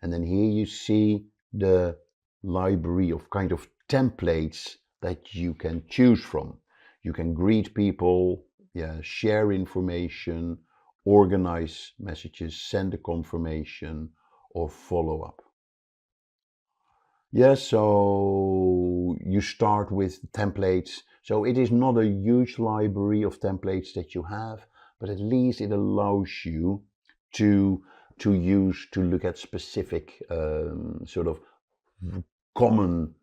And then here you see the library of kind of templates that you can choose from. You can greet people, share information, organize messages, send a confirmation, or follow up. So you start with templates. So it is not a huge library of templates that you have, but at least it allows you to look at specific sort of common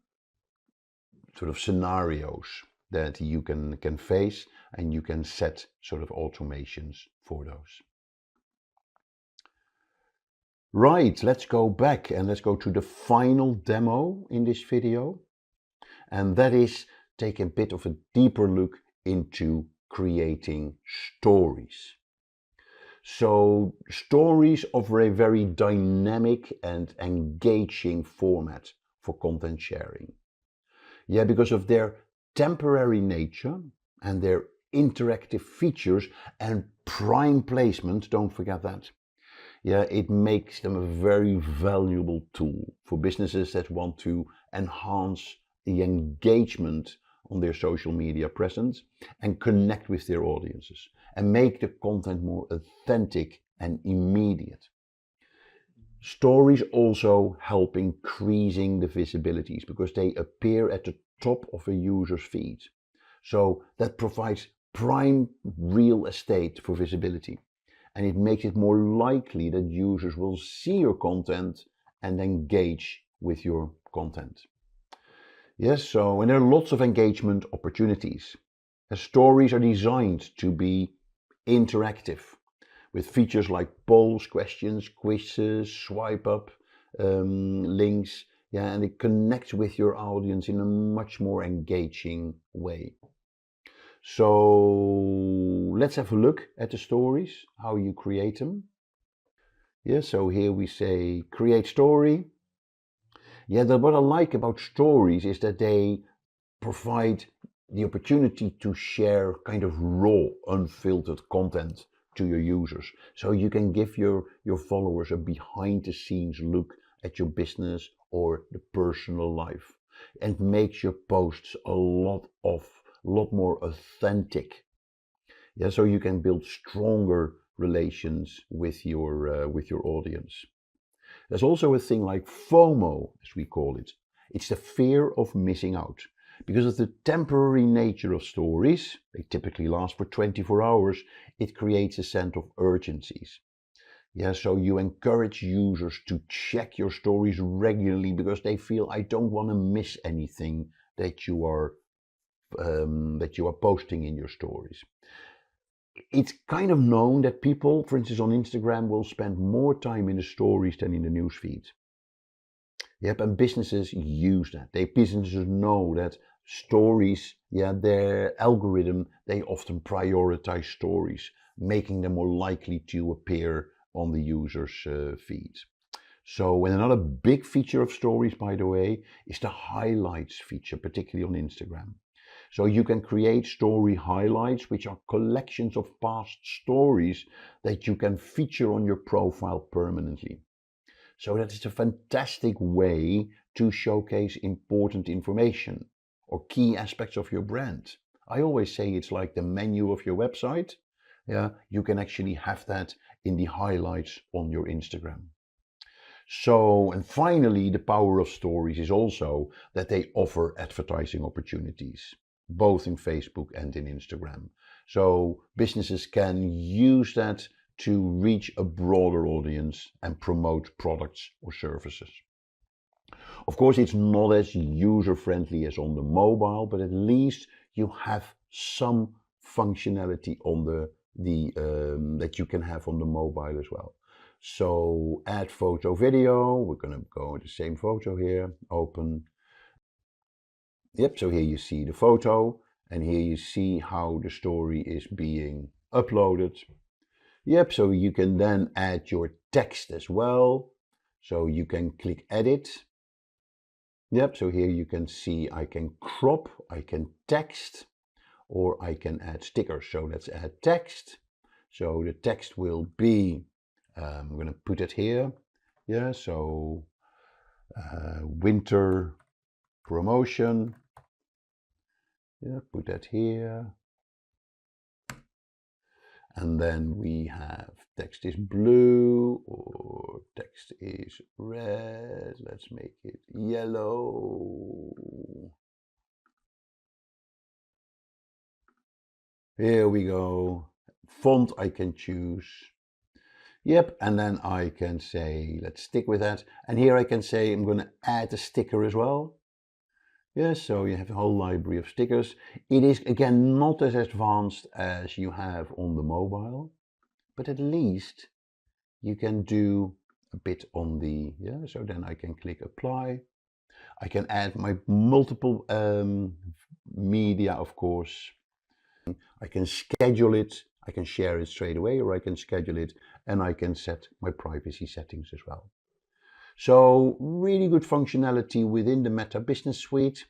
sort of scenarios that you can face, and you can set sort of automations for those. Right, let's go back and let's go to the final demo in this video, and that is take a bit of a deeper look into creating stories. So stories offer a very dynamic and engaging format for content sharing. Because of their temporary nature and their interactive features and prime placement, don't forget that. It makes them a very valuable tool for businesses that want to enhance the engagement on their social media presence and connect with their audiences and make the content more authentic and immediate. Stories also help increasing the visibilities because they appear at the top of a user's feed. So that provides prime real estate for visibility, and it makes it more likely that users will see your content and engage with your content. And there are lots of engagement opportunities. Stories are designed to be interactive with features like polls, questions, quizzes, swipe up, links, and it connects with your audience in a much more engaging way. So let's have a look at the stories, how you create them. So here we say create story. What I like about stories is that they provide the opportunity to share kind of raw, unfiltered content to your users. So you can give your followers a behind the scenes look at your business or the personal life, and makes your posts a lot more authentic. So you can build stronger relations with your audience. There's also a thing like FOMO, as we call it. It's the fear of missing out. Because of the temporary nature of stories, they typically last for 24 hours, it creates a sense of urgencies. So you encourage users to check your stories regularly because they feel, I don't want to miss anything that you are posting in your stories. It's kind of known that people, for instance on Instagram, will spend more time in the stories than in the newsfeed. And businesses use that. Businesses know that stories, their algorithm, they often prioritize stories, making them more likely to appear on the user's feed. So, and another big feature of stories, by the way, is the highlights feature, particularly on Instagram. So you can create story highlights, which are collections of past stories that you can feature on your profile permanently. So that is a fantastic way to showcase important information or key aspects of your brand. I always say it's like the menu of your website. You can actually have that in the highlights on your Instagram. So, and finally, the power of stories is also that they offer advertising opportunities, both in Facebook and in Instagram. So businesses can use that to reach a broader audience and promote products or services. Of course, it's not as user-friendly as on the mobile, but at least you have some functionality on the that you can have on the mobile as well. So add photo video, we're going to go with the same photo here, open. Yep, so here you see the photo and here you see how the story is being uploaded. Yep, so you can then add your text as well. So you can click edit. Yep, so here you can see I can crop, I can text, or I can add stickers. So let's add text. So the text will be, I'm going to put it here. Yeah, so winter promotion. Yeah, put that here. And then we have text is blue or text is red. Let's make it yellow. Here we go. Font I can choose. Yep, and then I can say, let's stick with that. And here I can say I'm going to add a sticker as well. Yes, so you have a whole library of stickers. It is, again, not as advanced as you have on the mobile, but at least you can do a bit on the, yeah, so then I can click apply. I can add my multiple media, of course. I can schedule it, I can share it straight away, or I can schedule it, and I can set my privacy settings as well. So really good functionality within the Meta Business Suite.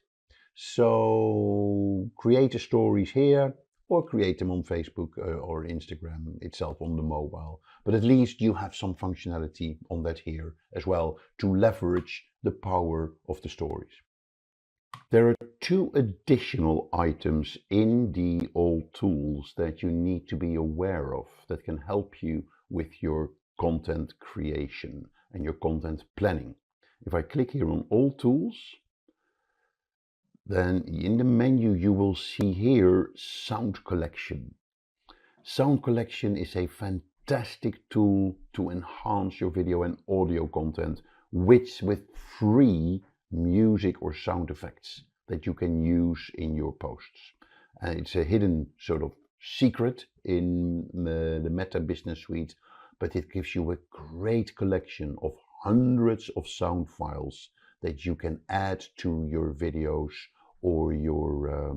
So create the stories here or create them on Facebook or Instagram itself on the mobile. But at least you have some functionality on that here as well to leverage the power of the stories. There are two additional items in the old tools that you need to be aware of that can help you with your content creation and your content planning. If I click here on all tools, then in the menu you will see here sound collection. Sound collection is a fantastic tool to enhance your video and audio content with free music or sound effects that you can use in your posts. And it's a hidden sort of secret in the Meta Business Suite, but it gives you a great collection of hundreds of sound files that you can add to your videos or your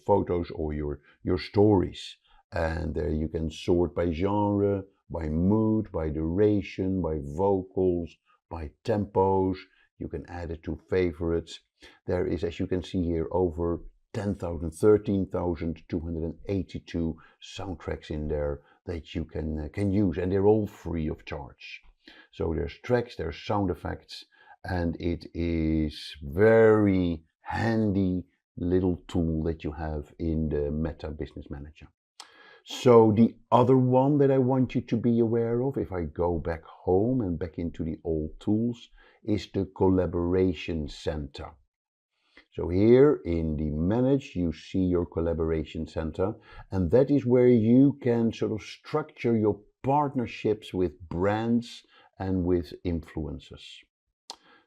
photos or your stories. And there you can sort by genre, by mood, by duration, by vocals, by tempos. You can add it to favorites. There is, as you can see here, over 13,282 soundtracks in there that you can use, and they're all free of charge. So there's tracks, there's sound effects, and it is very handy little tool that you have in the Meta Business Manager. So the other one that I want you to be aware of, if I go back home and back into the old tools, is the Collaboration Center. So here in the Manage, you see your Collaboration Center, and that is where you can sort of structure your partnerships with brands and with influencers.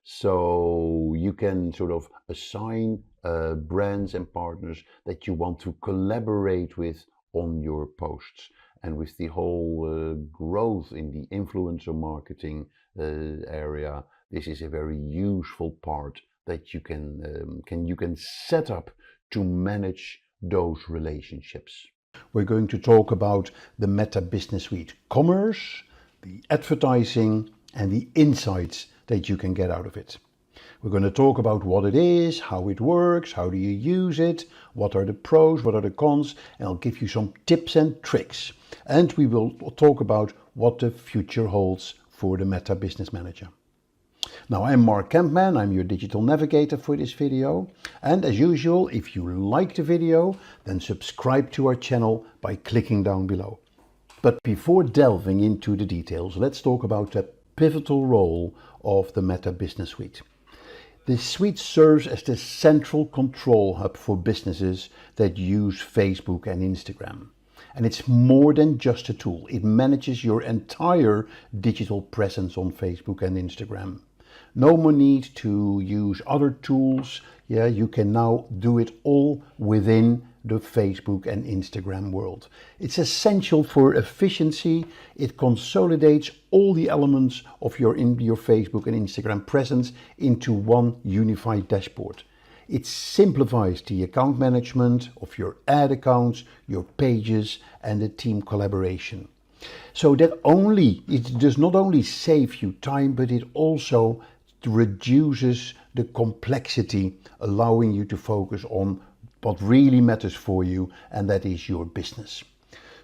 So you can sort of assign brands and partners that you want to collaborate with on your posts. And with the whole growth in the influencer marketing area, this is a very useful part that you can set up to manage those relationships. We're going to talk about the Meta Business Suite Commerce, the advertising, and the insights that you can get out of it. We're going to talk about what it is, how it works, how do you use it, what are the pros, what are the cons, and I'll give you some tips and tricks. And we will talk about what the future holds for the Meta Business Manager. Now, I'm Mark Kempman, I'm your digital navigator for this video. And as usual, if you like the video, then subscribe to our channel by clicking down below. But before delving into the details, let's talk about the pivotal role of the Meta Business Suite. This suite serves as the central control hub for businesses that use Facebook and Instagram. And it's more than just a tool. It manages your entire digital presence on Facebook and Instagram. No more need to use other tools. Yeah, you can now do it all within the Facebook and Instagram world. It's essential for efficiency. It consolidates all the elements of your Facebook and Instagram presence into one unified dashboard. It simplifies the account management of your ad accounts, your pages, and the team collaboration. So that it does not only save you time, but it also reduces the complexity, allowing you to focus on what really matters for you, and that is your business.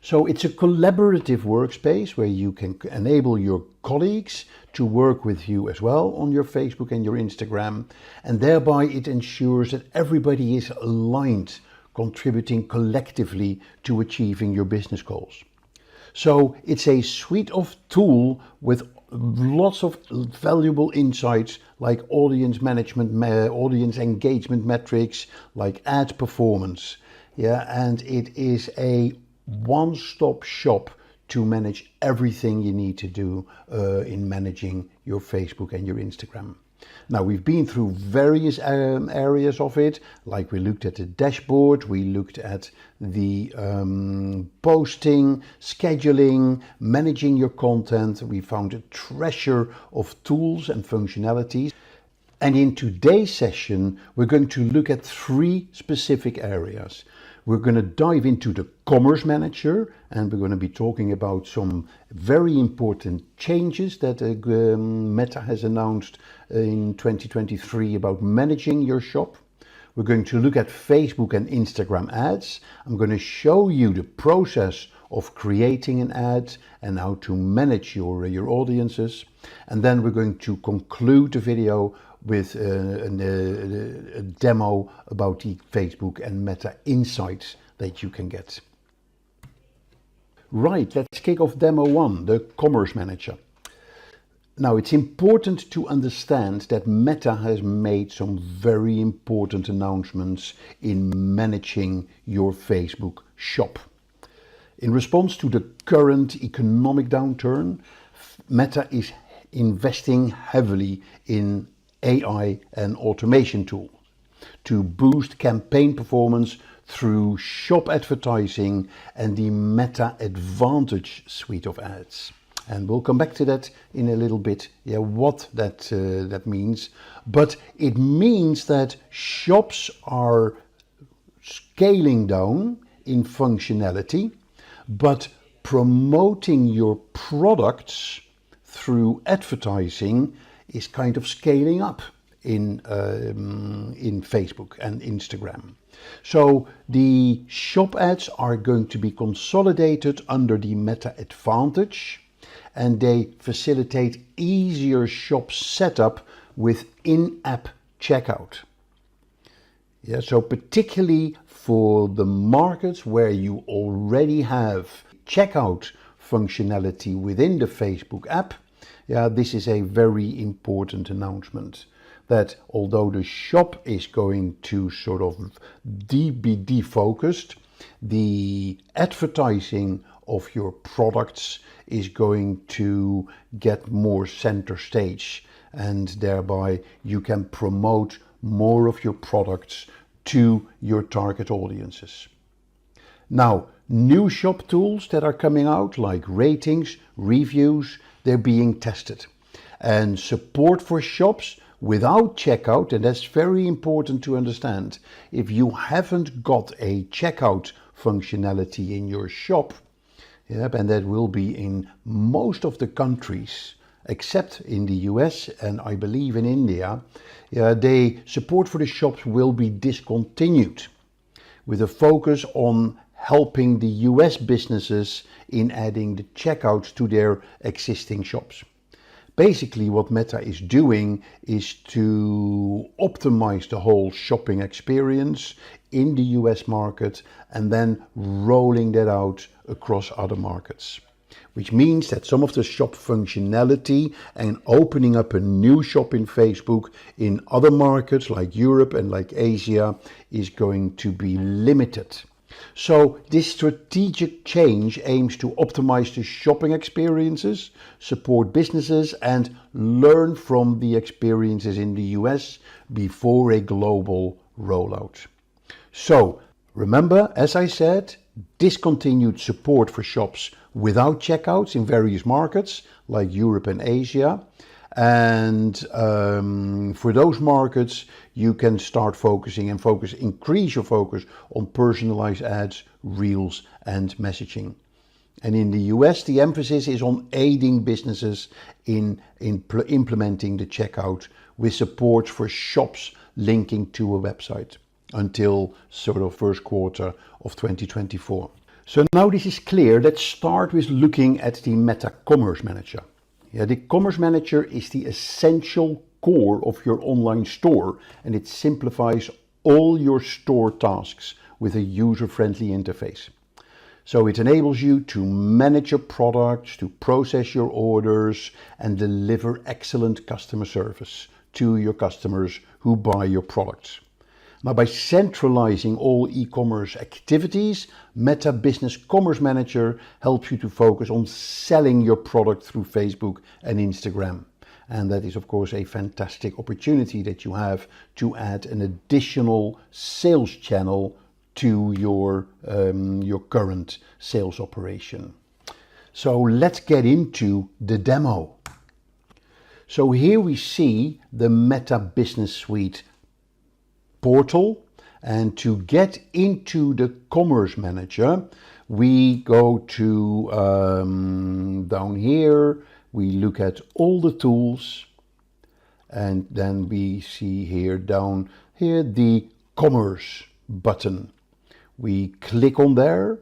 So it's a collaborative workspace where you can enable your colleagues to work with you as well on your Facebook and your Instagram, and thereby it ensures that everybody is aligned, contributing collectively to achieving your business goals. So it's a suite of tools with lots of valuable insights like audience management, audience engagement metrics, like ad performance. Yeah, and it is a one-stop shop to manage everything you need to do in managing your Facebook and your Instagram. Now, we've been through various areas of it, like we looked at the dashboard, we looked at the posting, scheduling, managing your content. We found a treasure of tools and functionalities. And in today's session, we're going to look at 3 specific areas. We're going to dive into the Commerce Manager, and we're going to be talking about some very important changes that Meta has announced in 2023 about managing your shop. We're going to look at Facebook and Instagram ads. I'm going to show you the process of creating an ad and how to manage your audiences. And then we're going to conclude the video with a demo about the Facebook and Meta insights that you can get. Right, let's kick off demo 1, the Commerce Manager. Now, it's important to understand that Meta has made some very important announcements in managing your Facebook shop. In response to the current economic downturn, Meta is investing heavily in AI and automation tools to boost campaign performance through shop advertising and the Meta Advantage suite of ads. And we'll come back to that in a little bit, what that means. But it means that shops are scaling down in functionality, but promoting your products through advertising is kind of scaling up in Facebook and Instagram. So the shop ads are going to be consolidated under the Meta Advantage, and they facilitate easier shop setup with in-app checkout. Yeah, so particularly for the markets where you already have checkout functionality within the Facebook app, this is a very important announcement. That although the shop is going to sort of be defocused, the advertising of your products is going to get more center stage, and thereby you can promote more of your products to your target audiences. Now, new shop tools that are coming out, like ratings, reviews, they're being tested. And support for shops without checkout, and that's very important to understand. If you haven't got a checkout functionality in your shop, and that will be in most of the countries, except in the US and I believe in India, the support for the shops will be discontinued, with a focus on helping the US businesses in adding the checkouts to their existing shops. Basically, what Meta is doing is to optimize the whole shopping experience in the US market and then rolling that out across other markets. Which means that some of the shop functionality and opening up a new shop in Facebook in other markets like Europe and like Asia is going to be limited. So this strategic change aims to optimize the shopping experiences, support businesses, and learn from the experiences in the US before a global rollout. So remember, as I said, discontinued support for shops without checkouts in various markets like Europe and Asia. And for those markets, you can start focusing and increase your focus on personalized ads, reels, and messaging. And in the US, the emphasis is on aiding businesses in implementing the checkout with support for shops linking to a website until sort of first quarter of 2024. So now this is clear, let's start with looking at the Meta Commerce Manager. Yeah, the Commerce Manager is the essential core of your online store, and it simplifies all your store tasks with a user-friendly interface. So it enables you to manage your products, to process your orders, and deliver excellent customer service to your customers who buy your products. Now, by centralizing all e-commerce activities, Meta Business Commerce Manager helps you to focus on selling your product through Facebook and Instagram. And that is, of course, a fantastic opportunity that you have to add an additional sales channel to your current sales operation. So let's get into the demo. So here we see the Meta Business Suite portal, and to get into the Commerce Manager, we go to down here, we look at all the tools, and then we see here down here the Commerce button. We click on there,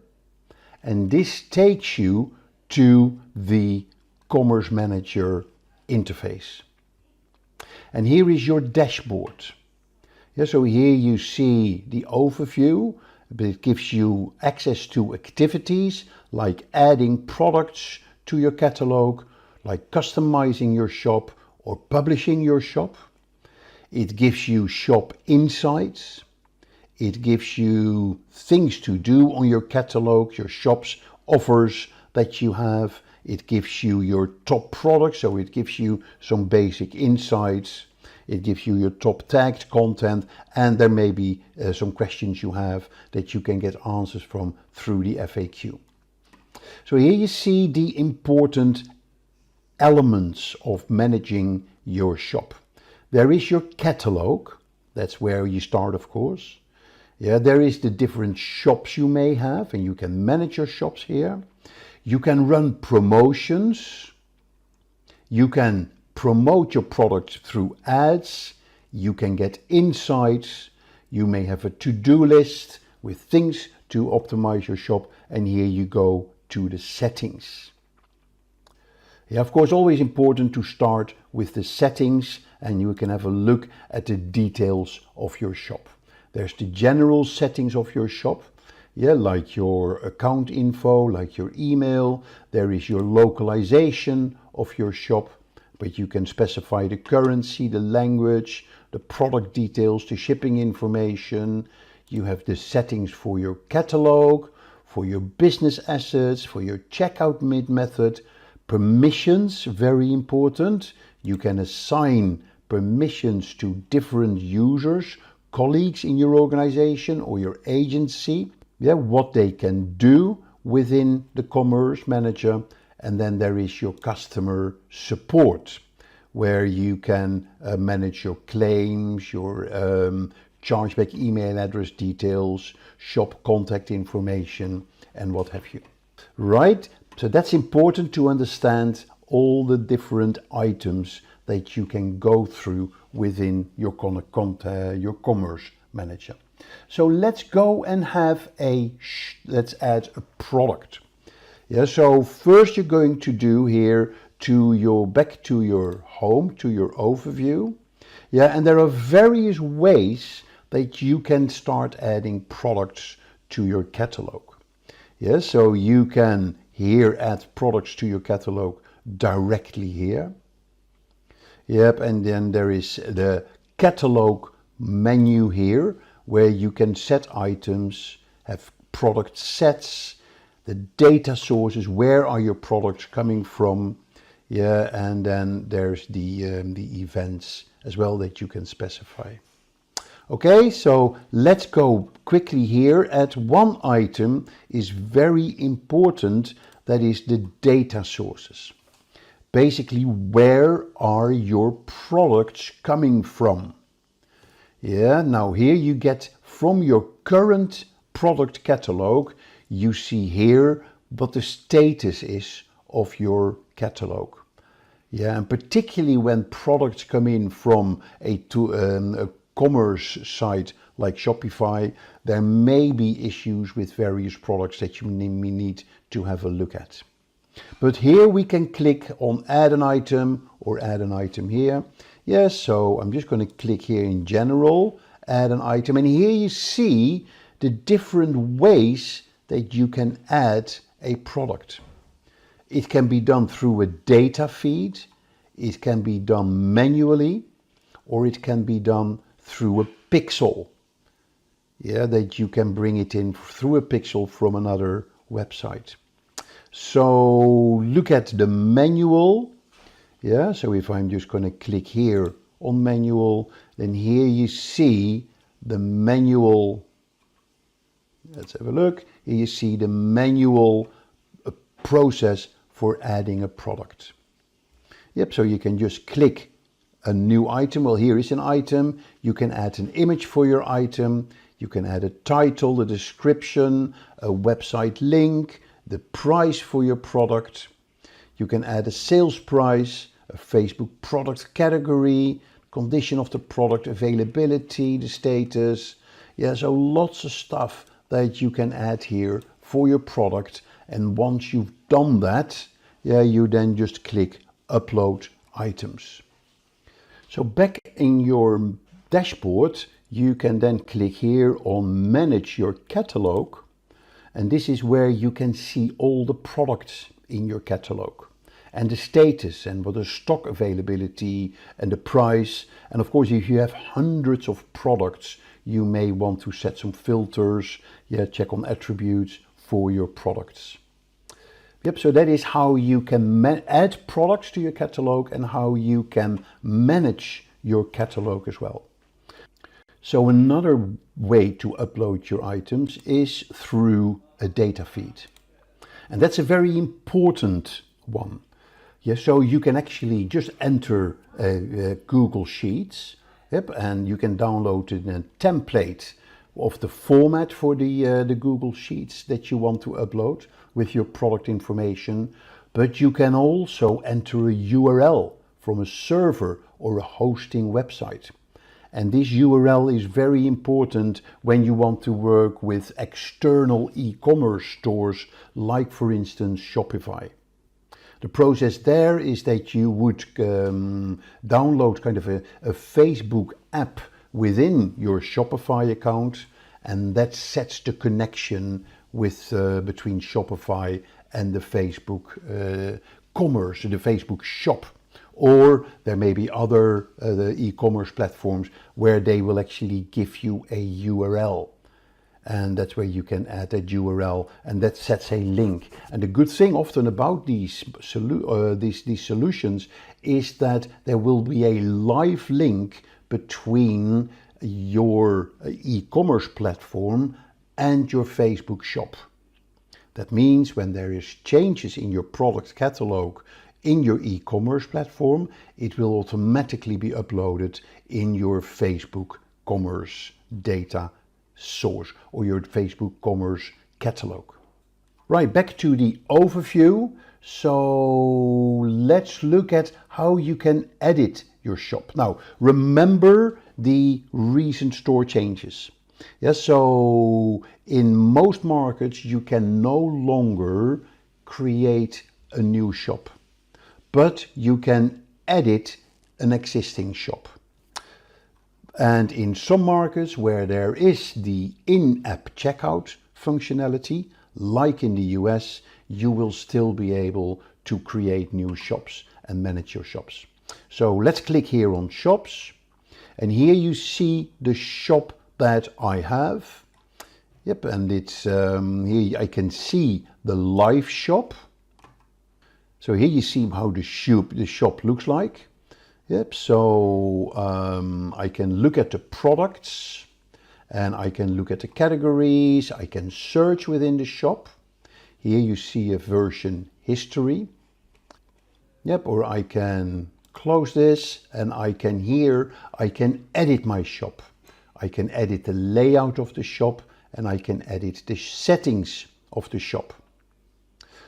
and this takes you to the Commerce Manager interface. And here is your dashboard. Yeah, so here you see the overview, but it gives you access to activities like adding products to your catalog, like customizing your shop or publishing your shop. It gives you shop insights. It gives you things to do on your catalog, your shop's offers that you have. It gives you your top products, so it gives you some basic insights. It gives you your top tagged content, and there may be some questions you have that you can get answers from through the FAQ. So here you see the important elements of managing your shop. There is your catalog, that's where you start, of course. Yeah, there is the different shops you may have, and you can manage your shops here. You can run promotions. You can promote your product through ads. You can get insights. You may have a to-do list with things to optimize your shop, and here you go to the settings. Yeah, of course, always important to start with the settings, and you can have a look at the details of your shop. There's the general settings of your shop, yeah, like your account info, like your email. There is your localization of your shop, but you can specify the currency, the language, the product details, the shipping information. You have the settings for your catalog, for your business assets, for your checkout method. Permissions, very important. You can assign permissions to different users, colleagues in your organization or your agency, yeah, what they can do within the Commerce Manager. And then there is your customer support, where you can manage your claims, your chargeback email address details, shop contact information, and what have you. Right? So that's important to understand all the different items that you can go through within your Commerce Manager. So let's go and let's add a product. Yeah, so first you're going to do here back to your home, to your overview. Yeah, and there are various ways that you can start adding products to your catalog. Yeah, so you can here add products to your catalog directly here. Yep, and then there is the catalog menu here, where you can set items, have product sets, the data sources, where are your products coming from, yeah, and then there's the events as well that you can specify. Okay, so let's go quickly here at one item is very important, that is the data sources. Basically, where are your products coming from? Yeah, now here you get from your current product catalog, you see here what the status is of your catalog. Yeah, and particularly when products come in from a commerce site like Shopify, there may be issues with various products that you need to have a look at. But here we can click on add an item or add an item here. Yes, so I'm just going to click here in general, add an item, and here you see the different ways that you can add a product. It can be done through a data feed, it can be done manually, or it can be done through a pixel. Yeah, that you can bring it in through a pixel from another website. So look at the manual. Yeah, so if I'm just going to click here on manual, then here you see the manual. Let's have a look. Here you see the manual process for adding a product. Yep, so you can just click a new item. Well, here is an item. You can add an image for your item. You can add a title, a description, a website link, the price for your product. You can add a sales price, a Facebook product category, condition of the product, availability, the status. Yeah, so lots of stuff that you can add here for your product. And once you've done that, yeah, you then just click upload items. So back in your dashboard, you can then click here on manage your catalog. And this is where you can see all the products in your catalog and the status and what the stock availability and the price. And of course, if you have hundreds of products, you may want to set some filters, yeah, check on attributes for your products. Yep, so that is how you can add products to your catalog and how you can manage your catalog as well. So another way to upload your items is through a data feed. And that's a very important one. Yeah, so you can actually just enter Google Sheets, yep, and you can download a template of the format for the Google Sheets that you want to upload with your product information. But you can also enter a URL from a server or a hosting website. And this URL is very important when you want to work with external e-commerce stores, like for instance Shopify. The process there is that you would download kind of a Facebook app within your Shopify account, and that sets the connection with between Shopify and the Facebook commerce, the Facebook shop. Or there may be other the e-commerce platforms where they will actually give you a URL. And that's where you can add that URL, and that sets a link. And the good thing often about these solutions is that there will be a live link between your e-commerce platform and your Facebook shop. That means when there is changes in your product catalog in your e-commerce platform, it will automatically be uploaded in your Facebook commerce data source or your Facebook commerce catalog. Right, back to the overview. So let's look at how you can edit your shop. Now, remember the recent store changes. Yeah, so in most markets, you can no longer create a new shop, but you can edit an existing shop. And in some markets where there is the in-app checkout functionality, like in the US, you will still be able to create new shops and manage your shops. So let's click here on shops. And here you see the shop that I have. Yep, and it's here I can see the live shop. So here you see how the shop looks like. Yep, so I can look at the products and I can look at the categories. I can search within the shop. Here you see a version history. Yep, or I can close this and I can edit my shop. I can edit the layout of the shop and I can edit the settings of the shop.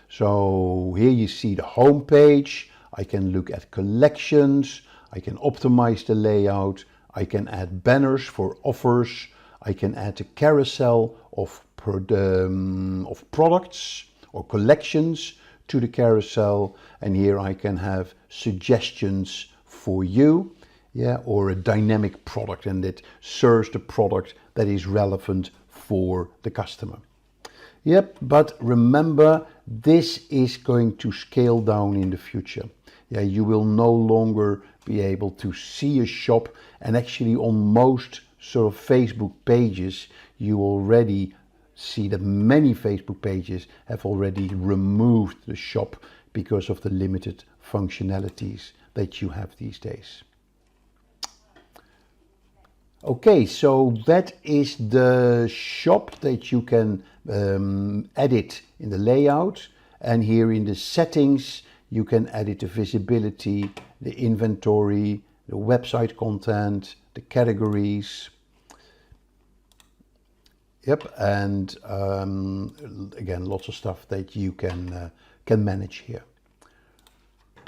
So here you see the home page. I can look at collections. I can optimize the layout. I can add banners for offers. I can add a carousel of products or collections to the carousel, and here I can have suggestions for you, or a dynamic product, and it serves the product that is relevant for the customer. Yep, but remember, this is going to scale down in the future. You will no longer be able to see a shop, and actually on most sort of Facebook pages you already see that many Facebook pages have already removed the shop because of the limited functionalities that you have these days. Okay, so that is the shop that you can edit in the layout, and here in the settings you can edit the visibility, the inventory, the website content, the categories. Yep, and again, lots of stuff that you can manage here.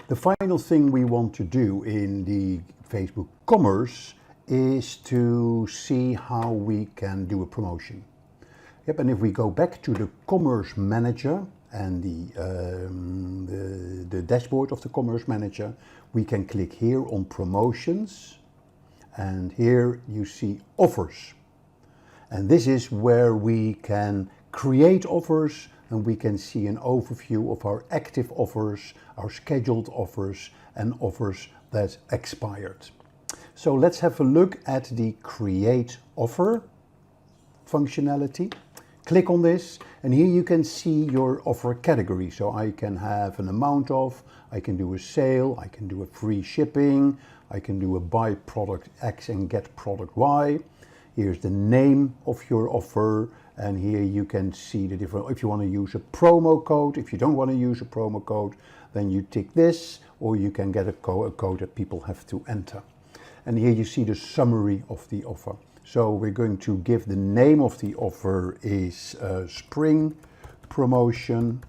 The final thing we want to do in the Facebook commerce is to see how we can do a promotion. Yep, and if we go back to the Commerce Manager and the dashboard of the Commerce Manager, we can click here on Promotions, and here you see Offers. And this is where we can create offers, and we can see an overview of our active offers, our scheduled offers, and offers that expired. So let's have a look at the Create Offer functionality. Click on this, and here you can see your offer category. So I can have an amount of, I can do a sale, I can do a free shipping, I can do a buy product X and get product Y. Here's the name of your offer, and here you can see the different, if you want to use a promo code. If you don't want to use a promo code, then you tick this, or you can get a code that people have to enter. And here you see the summary of the offer. So we're going to give the name of the offer is Spring Promotion.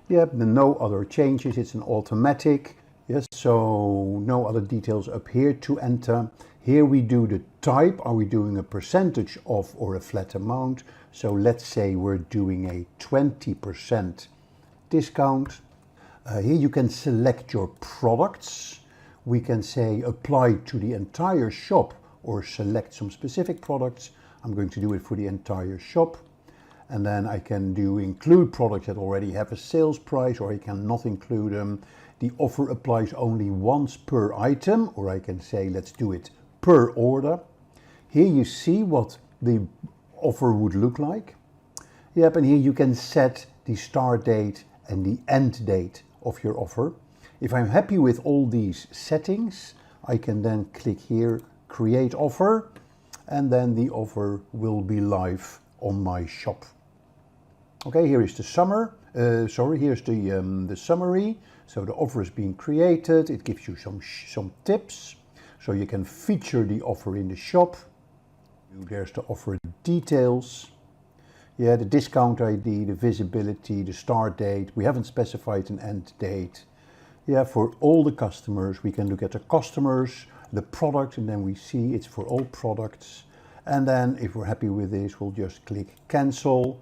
Yep, no other changes, it's an automatic. Yes, so no other details up here to enter. Here we do the type. Are we doing a percentage off or a flat amount? So let's say we're doing a 20% discount. Here you can select your products. We can say apply to the entire shop or select some specific products. I'm going to do it for the entire shop. And then I can do include products that already have a sales price, or I can not include them. The offer applies only once per item, or I can say let's do it per order. Here you see what the offer would look like. Yep, and here you can set the start date and the end date of your offer. If I'm happy with all these settings, I can then click here, Create Offer, and then the offer will be live on my shop. Okay, here is the here's the summary. So the offer is being created. It gives you some tips. So you can feature the offer in the shop. There's the offer details. Yeah, the discount ID, the visibility, the start date. We haven't specified an end date. Yeah, for all the customers, we can look at the customers, the product, and then we see it's for all products. And then if we're happy with this, we'll just click cancel.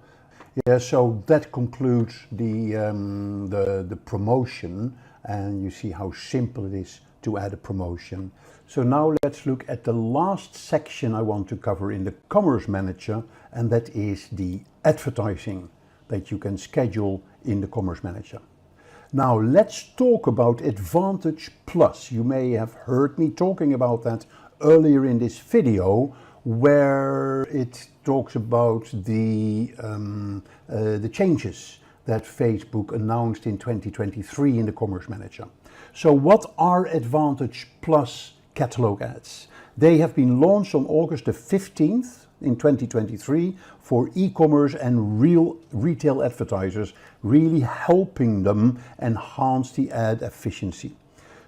Yeah, so that concludes the promotion, and you see how simple it is to add a promotion. So now let's look at the last section I want to cover in the Commerce Manager, and that is the advertising that you can schedule in the Commerce Manager. Now let's talk about Advantage Plus. You may have heard me talking about that earlier in this video, where it talks about the changes that Facebook announced in 2023 in the Commerce Manager. So what are Advantage Plus catalog ads? They have been launched on August the 15th in 2023 for e-commerce and real retail advertisers, really helping them enhance the ad efficiency.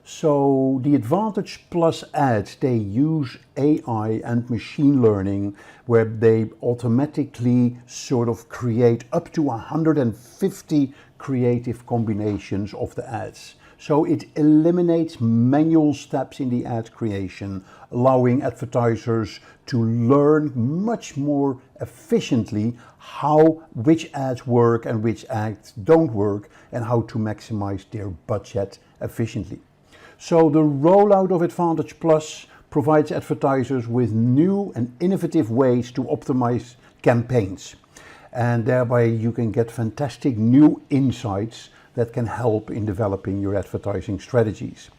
So the Advantage Plus ads, they use AI and machine learning, where they automatically sort of create up to 150 creative combinations of the ads. So it eliminates manual steps in the ad creation, allowing advertisers to learn much more efficiently which ads work and which ads don't work, and how to maximize their budget efficiently. So the rollout of Advantage Plus provides advertisers with new and innovative ways to optimize campaigns. And thereby you can get fantastic new insights that can help in developing your advertising strategies.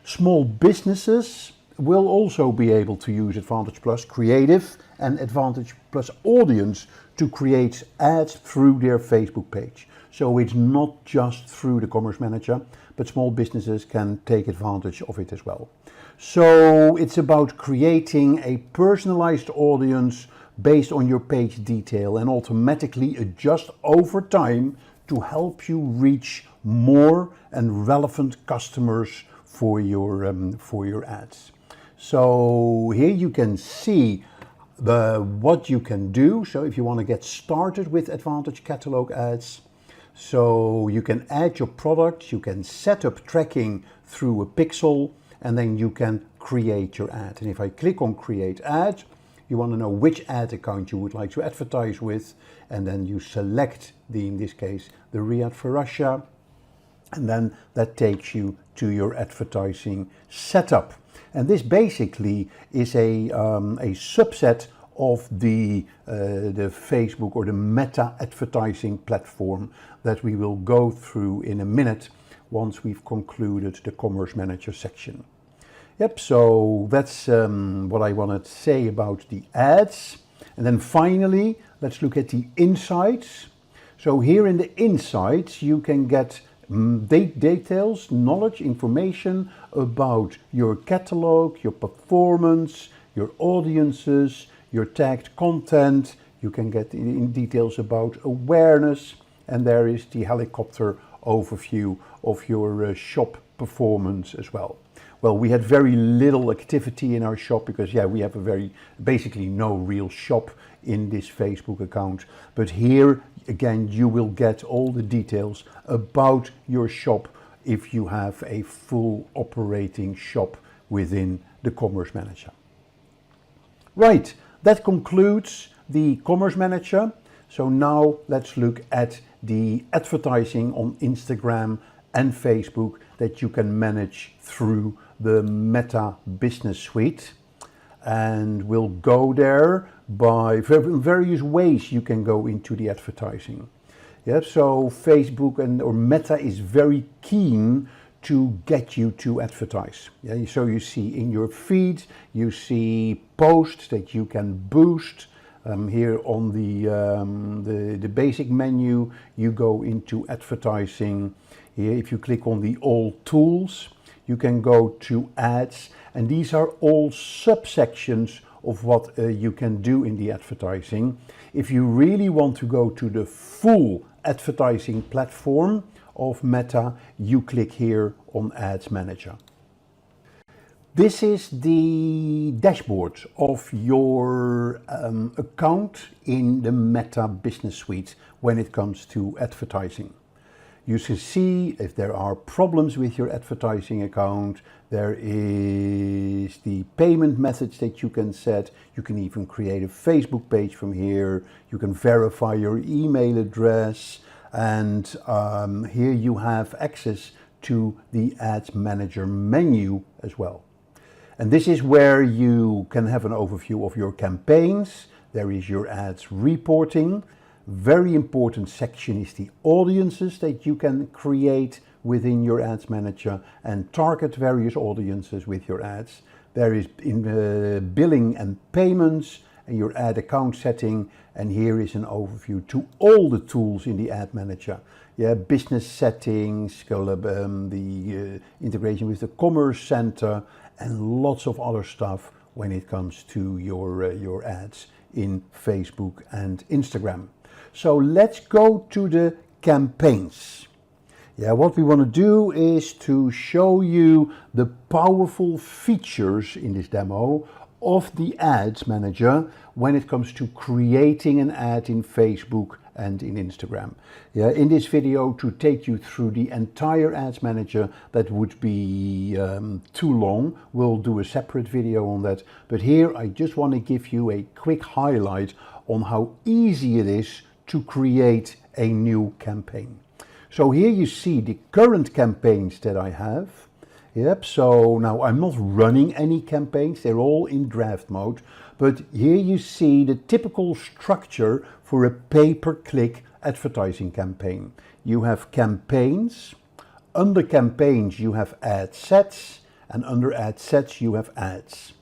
Small businesses will also be able to use Advantage Plus Creative and Advantage Plus Audience to create ads through their Facebook page. So it's not just through the Commerce Manager, but small businesses can take advantage of it as well. So it's about creating a personalized audience based on your page detail and automatically adjust over time to help you reach more and relevant customers for your ads. So here you can see what you can do. So if you want to get started with Advantage Catalog ads, so you can add your products, you can set up tracking through a pixel, and then you can create your ad. And if I click on Create Ad, you want to know which ad account you would like to advertise with, and then you select in this case, the Riyadh for Russia, and then that takes you to your advertising setup. And this basically is a subset of the Facebook or the Meta advertising platform that we will go through in a minute once we've concluded the Commerce Manager section. Yep, so that's what I wanted to say about the ads. And then finally, let's look at the insights. So here in the insights, you can get details, knowledge, information about your catalog, your performance, your audiences, your tagged content. You can get in details about awareness, and there is the helicopter overview of your shop performance as well. Well, we had very little activity in our shop because we have basically no real shop in this Facebook account. But here again, you will get all the details about your shop if you have a full operating shop within the Commerce Manager. Right, that concludes the Commerce Manager. So now let's look at the advertising on Instagram and Facebook that you can manage through the Meta Business Suite. And we'll go there by various ways you can go into the advertising. Yeah, so Facebook or Meta is very keen to get you to advertise. Yeah, so you see in your feed, you see posts that you can boost. Here on the basic menu, you go into advertising. Here, if you click on the all tools, you can go to ads, and these are all subsections of what you can do in the advertising. If you really want to go to the full advertising platform of Meta, you click here on Ads Manager. This is the dashboard of your account in the Meta Business Suite when it comes to advertising. You can see if there are problems with your advertising account. There is the payment methods that you can set. You can even create a Facebook page from here. You can verify your email address. And here you have access to the Ads Manager menu as well. And this is where you can have an overview of your campaigns. There is your ads reporting. Very important section is the audiences that you can create within your Ads Manager and target various audiences with your ads. There is billing and payments, and your ad account setting. And here is an overview to all the tools in the ad manager. Yeah, business settings, the integration with the commerce center, and lots of other stuff when it comes to your ads in Facebook and Instagram. So let's go to the campaigns. Yeah, what we want to do is to show you the powerful features in this demo of the ads manager when it comes to creating an ad in Facebook and in Instagram. Yeah, in this video, to take you through the entire ads manager, that would be too long. We'll do a separate video on that. But here I just want to give you a quick highlight on how easy it is to create a new campaign. So here you see the current campaigns that I have. Yep, so now I'm not running any campaigns, they're all in draft mode. But here you see the typical structure for a pay-per-click advertising campaign. You have campaigns, under campaigns you have ad sets, and under ad sets you have ads.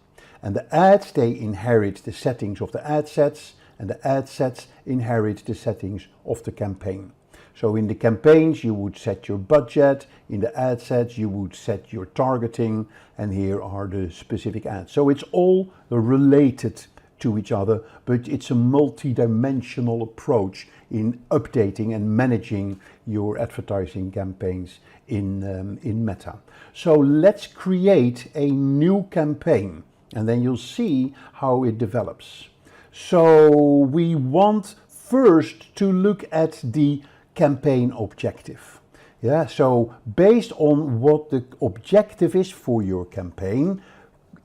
And the ads, they inherit the settings of the ad sets, and the ad sets inherit the settings of the campaign. So in the campaigns you would set your budget, in the ad sets you would set your targeting, and here are the specific ads. So it's all related to each other, but it's a multi-dimensional approach in updating and managing your advertising campaigns in Meta. So let's create a new campaign, and then you'll see how it develops. So we want first to look at the campaign objective. Yeah, so based on what the objective is for your campaign,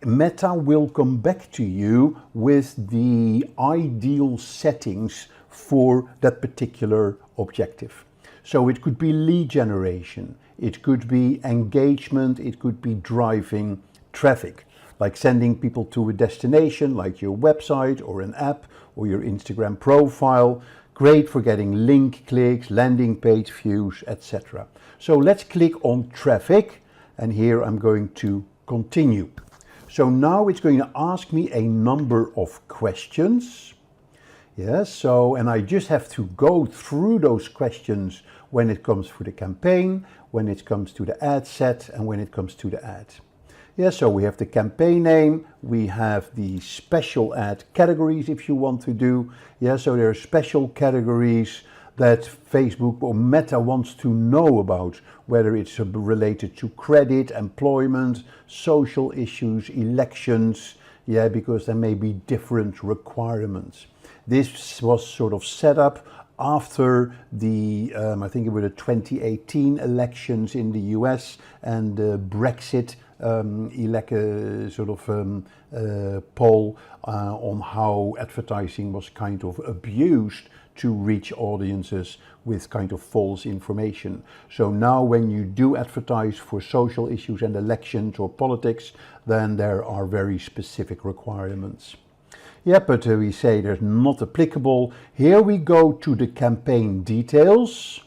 Meta will come back to you with the ideal settings for that particular objective. So it could be lead generation, it could be engagement, it could be driving traffic, like sending people to a destination like your website or an app or your Instagram profile. Great for getting link clicks, landing page views, etc. So let's click on traffic, and here I'm going to continue. So now it's going to ask me a number of questions. Yes, so, and I just have to go through those questions when it comes to the campaign, when it comes to the ad set, and when it comes to the ad. Yeah, so we have the campaign name, we have the special ad categories if you want to do. Yeah, so there are special categories that Facebook or Meta wants to know about, whether it's related to credit, employment, social issues, elections, yeah, because there may be different requirements. This was sort of set up after the, I think it was the 2018 elections in the US and the Brexit poll on how advertising was kind of abused to reach audiences with kind of false information. So now when you do advertise for social issues and elections or politics, then there are very specific requirements. Yeah, but we say they're not applicable. Here we go to the campaign details.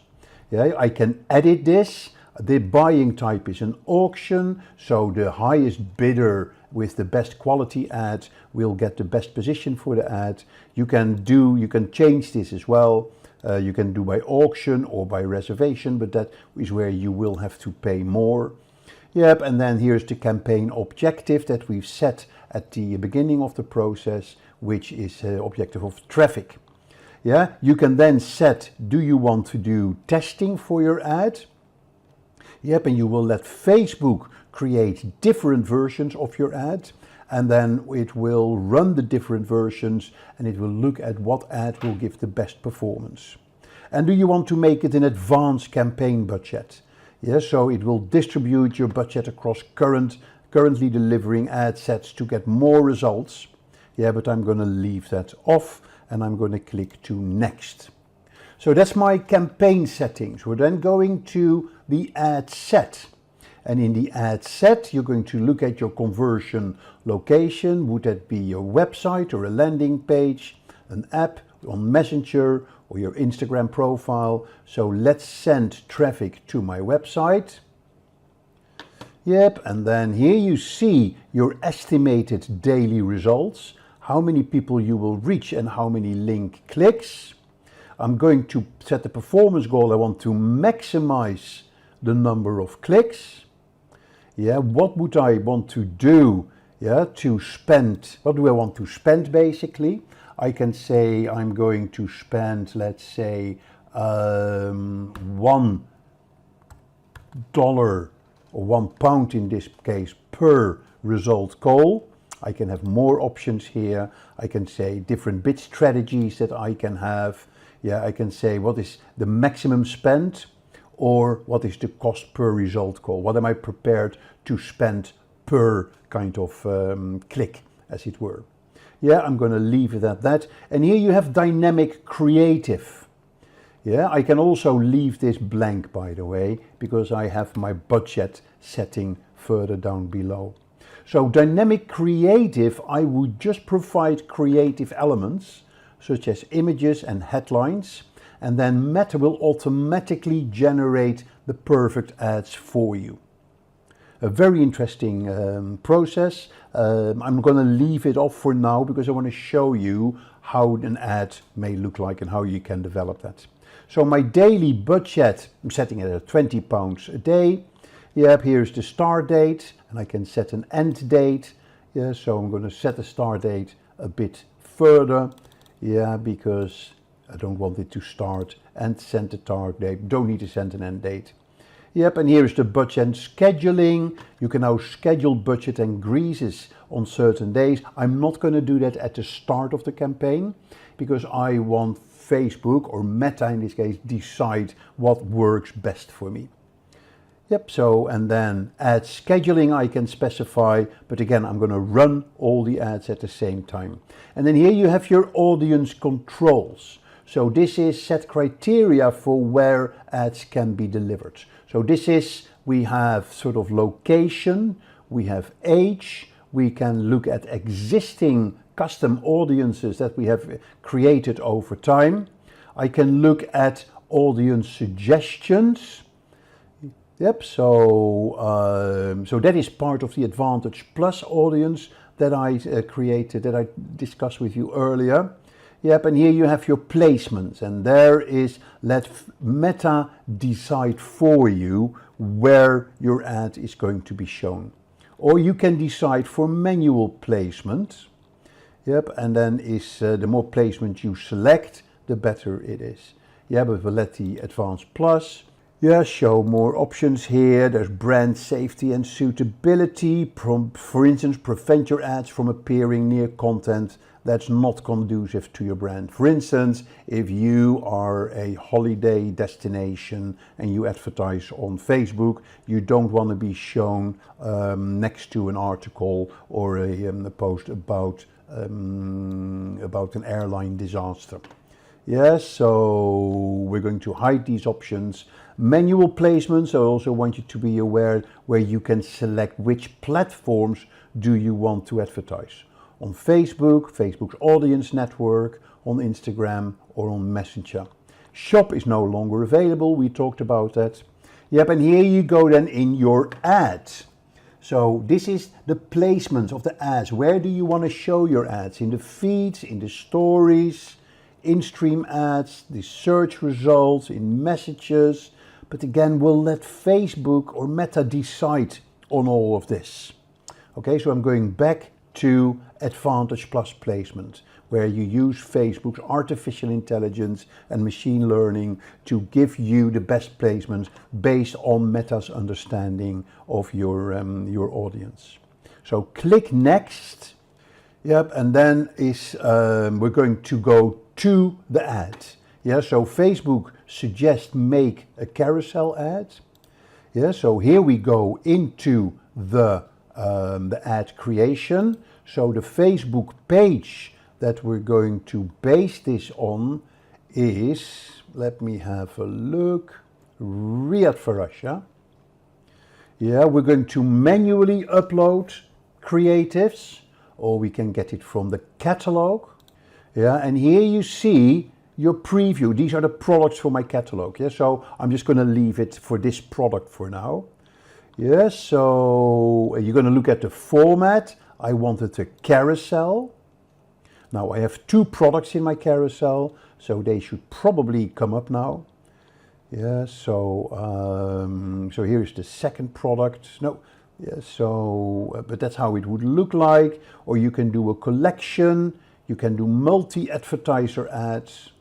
Yeah, I can edit this. The buying type is an auction, so the highest bidder with the best quality ad will get the best position for the ad. You can change this as well. You can do by auction or by reservation, but that is where you will have to pay more. Yep, and then here's the campaign objective that we've set at the beginning of the process, which is objective of traffic. Yeah, you can then set, do you want to do testing for your ad? Yep, and you will let Facebook create different versions of your ad, and then it will run the different versions and it will look at what ad will give the best performance. And do you want to make it an advanced campaign budget? Yes, so it will distribute your budget across currently delivering ad sets to get more results. Yeah, but I'm going to leave that off and I'm going to click to next. So that's my campaign settings. We're then going to the ad set. And in the ad set, you're going to look at your conversion location. Would that be your website or a landing page, an app on Messenger or your Instagram profile? So let's send traffic to my website. Yep, and then here you see your estimated daily results. how many people you will reach and how many link clicks. I'm going to set the performance goal. I want to maximize the number of clicks. Yeah, what would I want to do? Yeah, to spend, what do I want to spend basically? I can say I'm going to spend, let's say, $1 or £1 in this case per result goal. I can have more options here. I can say different bid strategies that I can have. Yeah, I can say what is the maximum spend or what is the cost per result goal. What am I prepared to spend per kind of click, as it were. Yeah, I'm going to leave it at that. And here you have dynamic creative. Yeah, I can also leave this blank, by the way, because I have my budget setting further down below. So dynamic creative, I would just provide creative elements such as images and headlines, and then Meta will automatically generate the perfect ads for you. A very interesting process. I'm going to leave it off for now because I want to show you how an ad may look like and how you can develop that. So my daily budget, I'm setting it at £20 a day. Yep, here's the start date, and I can set an end date. Yeah, so I'm going to set the start date a bit further. Yeah, because I don't want it to start and send the start date. Don't need to send an end date. Yep, and here is the budget and scheduling. You can now schedule budget increases on certain days. I'm not going to do that at the start of the campaign because I want Facebook, or Meta in this case, decide what works best for me. Yep, so and then ad scheduling I can specify, but again I'm going to run all the ads at the same time. And then here you have your audience controls. So this is set criteria for where ads can be delivered. So this is, we have sort of location, we have age, we can look at existing custom audiences that we have created over time. I can look at audience suggestions. Yep, so that is part of the Advantage Plus audience that I created, that I discussed with you earlier. Yep, and here you have your placements, and there is let Meta decide for you where your ad is going to be shown. Or you can decide for manual placement. Yep, and then is the more placement you select, the better it is. Yeah, but we'll let the Advanced Plus. Yeah, show more options here. There's brand safety and suitability. For instance, prevent your ads from appearing near content that's not conducive to your brand. For instance, if you are a holiday destination and you advertise on Facebook, you don't want to be shown next to an article or a post about an airline disaster. Yes, so we're going to hide these options. Manual placements, I also want you to be aware where you can select which platforms do you want to advertise. On Facebook, Facebook's audience network, on Instagram or on Messenger. Shop is no longer available, we talked about that. Yep, and here you go then in your ads. So this is the placement of the ads. Where do you want to show your ads? In the feeds, in the stories, in-stream ads, the search results, in messages. But again, we'll let Facebook or Meta decide on all of this. Okay, so I'm going back to Advantage Plus placement, where you use Facebook's artificial intelligence and machine learning to give you the best placement based on Meta's understanding of your audience. So click next. Yep, and then is we're going to go to the ad. Yeah, so Facebook suggests make a carousel ad. Yeah, so here we go into the ad creation. So the Facebook page that we're going to base this on is, let me have a look, Riyadh for Russia. Yeah, we're going to manually upload creatives, or we can get it from the catalog. Yeah, and here you see your preview. These are the products for my catalog. Yeah, so I'm just going to leave it for this product for now. Yeah, so you're going to look at the format. I wanted a carousel. Now I have 2 products in my carousel, so they should probably come up now. Yeah, so here is the second product. No, yeah, but that's how it would look like. Or you can do a collection, you can do multi-advertiser ads.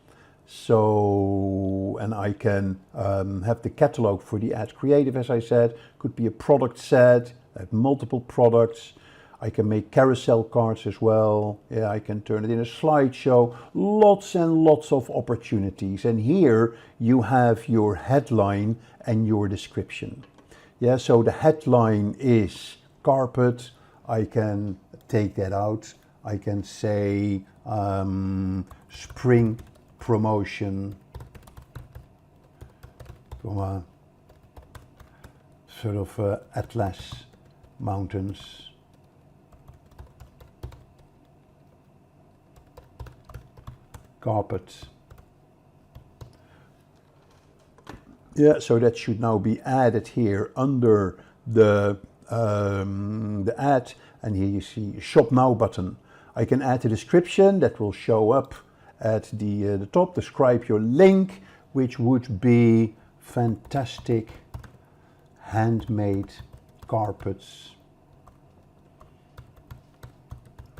So, and I can have the catalog for the ad creative, as I said. Could be a product set, I have multiple products. I can make carousel cards as well. Yeah, I can turn it in a slideshow. Lots and lots of opportunities. And here you have your headline and your description. Yeah, so the headline is carpet. I can take that out. I can say spring promotion, sort of Atlas Mountains. Carpet. Yeah, so that should now be added here under the ad, and here you see Shop Now button. I can add a description that will show up at the top. Describe your link, which would be fantastic handmade carpets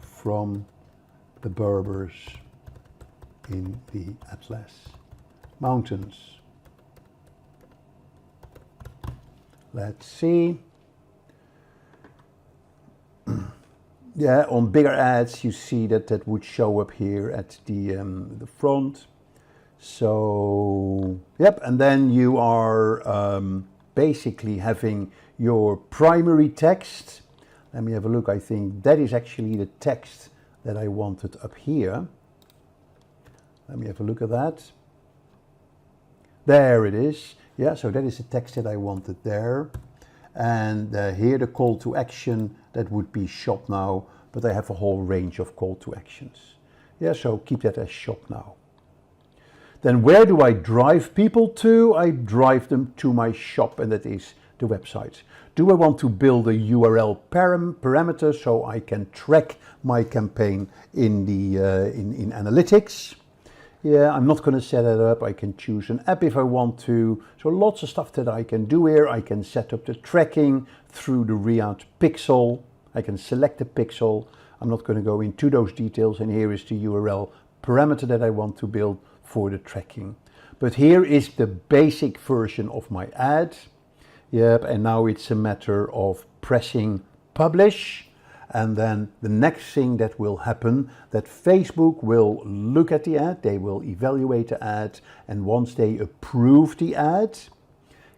from the Berbers in the Atlas Mountains. Let's see. Yeah, on bigger ads you see that would show up here at the front. So yep, and then you are basically having your primary text. Let me have a look. I think that is actually the text that I wanted up here. Let me have a look at that. There it is. Yeah, so that is the text that I wanted there. And here the call to action, that would be shop now, but I have a whole range of call to actions. Yeah, so keep that as shop now. Then where do I drive people to? I drive them to my shop, and that is the website. Do I want to build a URL parameter so I can track my campaign in in analytics? Yeah, I'm not going to set that up. I can choose an app if I want to. So lots of stuff that I can do here. I can set up the tracking through the Riyadh pixel. I can select the pixel. I'm not going to go into those details. And here is the URL parameter that I want to build for the tracking. But here is the basic version of my ad. Yep, and now it's a matter of pressing publish. And then the next thing that will happen, that Facebook will look at the ad, they will evaluate the ad, and once they approve the ad,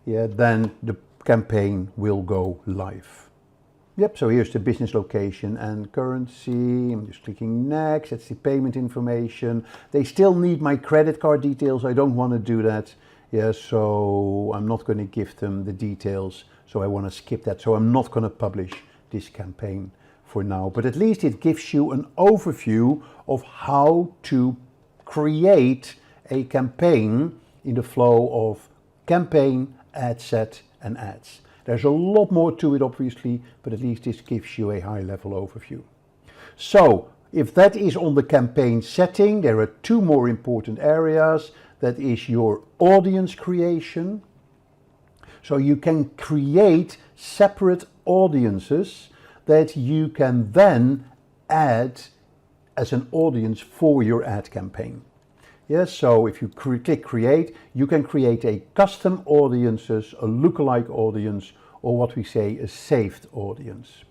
yeah, then the campaign will go live. Yep, so here's the business location and currency. I'm just clicking next. That's the payment information. They still need my credit card details. I don't want to do that. Yeah, so I'm not going to give them the details. So I want to skip that. So I'm not going to publish this campaign for now, but at least it gives you an overview of how to create a campaign in the flow of campaign, ad set, and ads. There's a lot more to it, obviously, but at least this gives you a high-level overview. So, if that is on the campaign setting, there are 2 more important areas. That is your audience creation. So you can create separate audiences that you can then add as an audience for your ad campaign. Yes, so if you click create, you can create a custom audiences, a lookalike audience, or what we say a saved audience.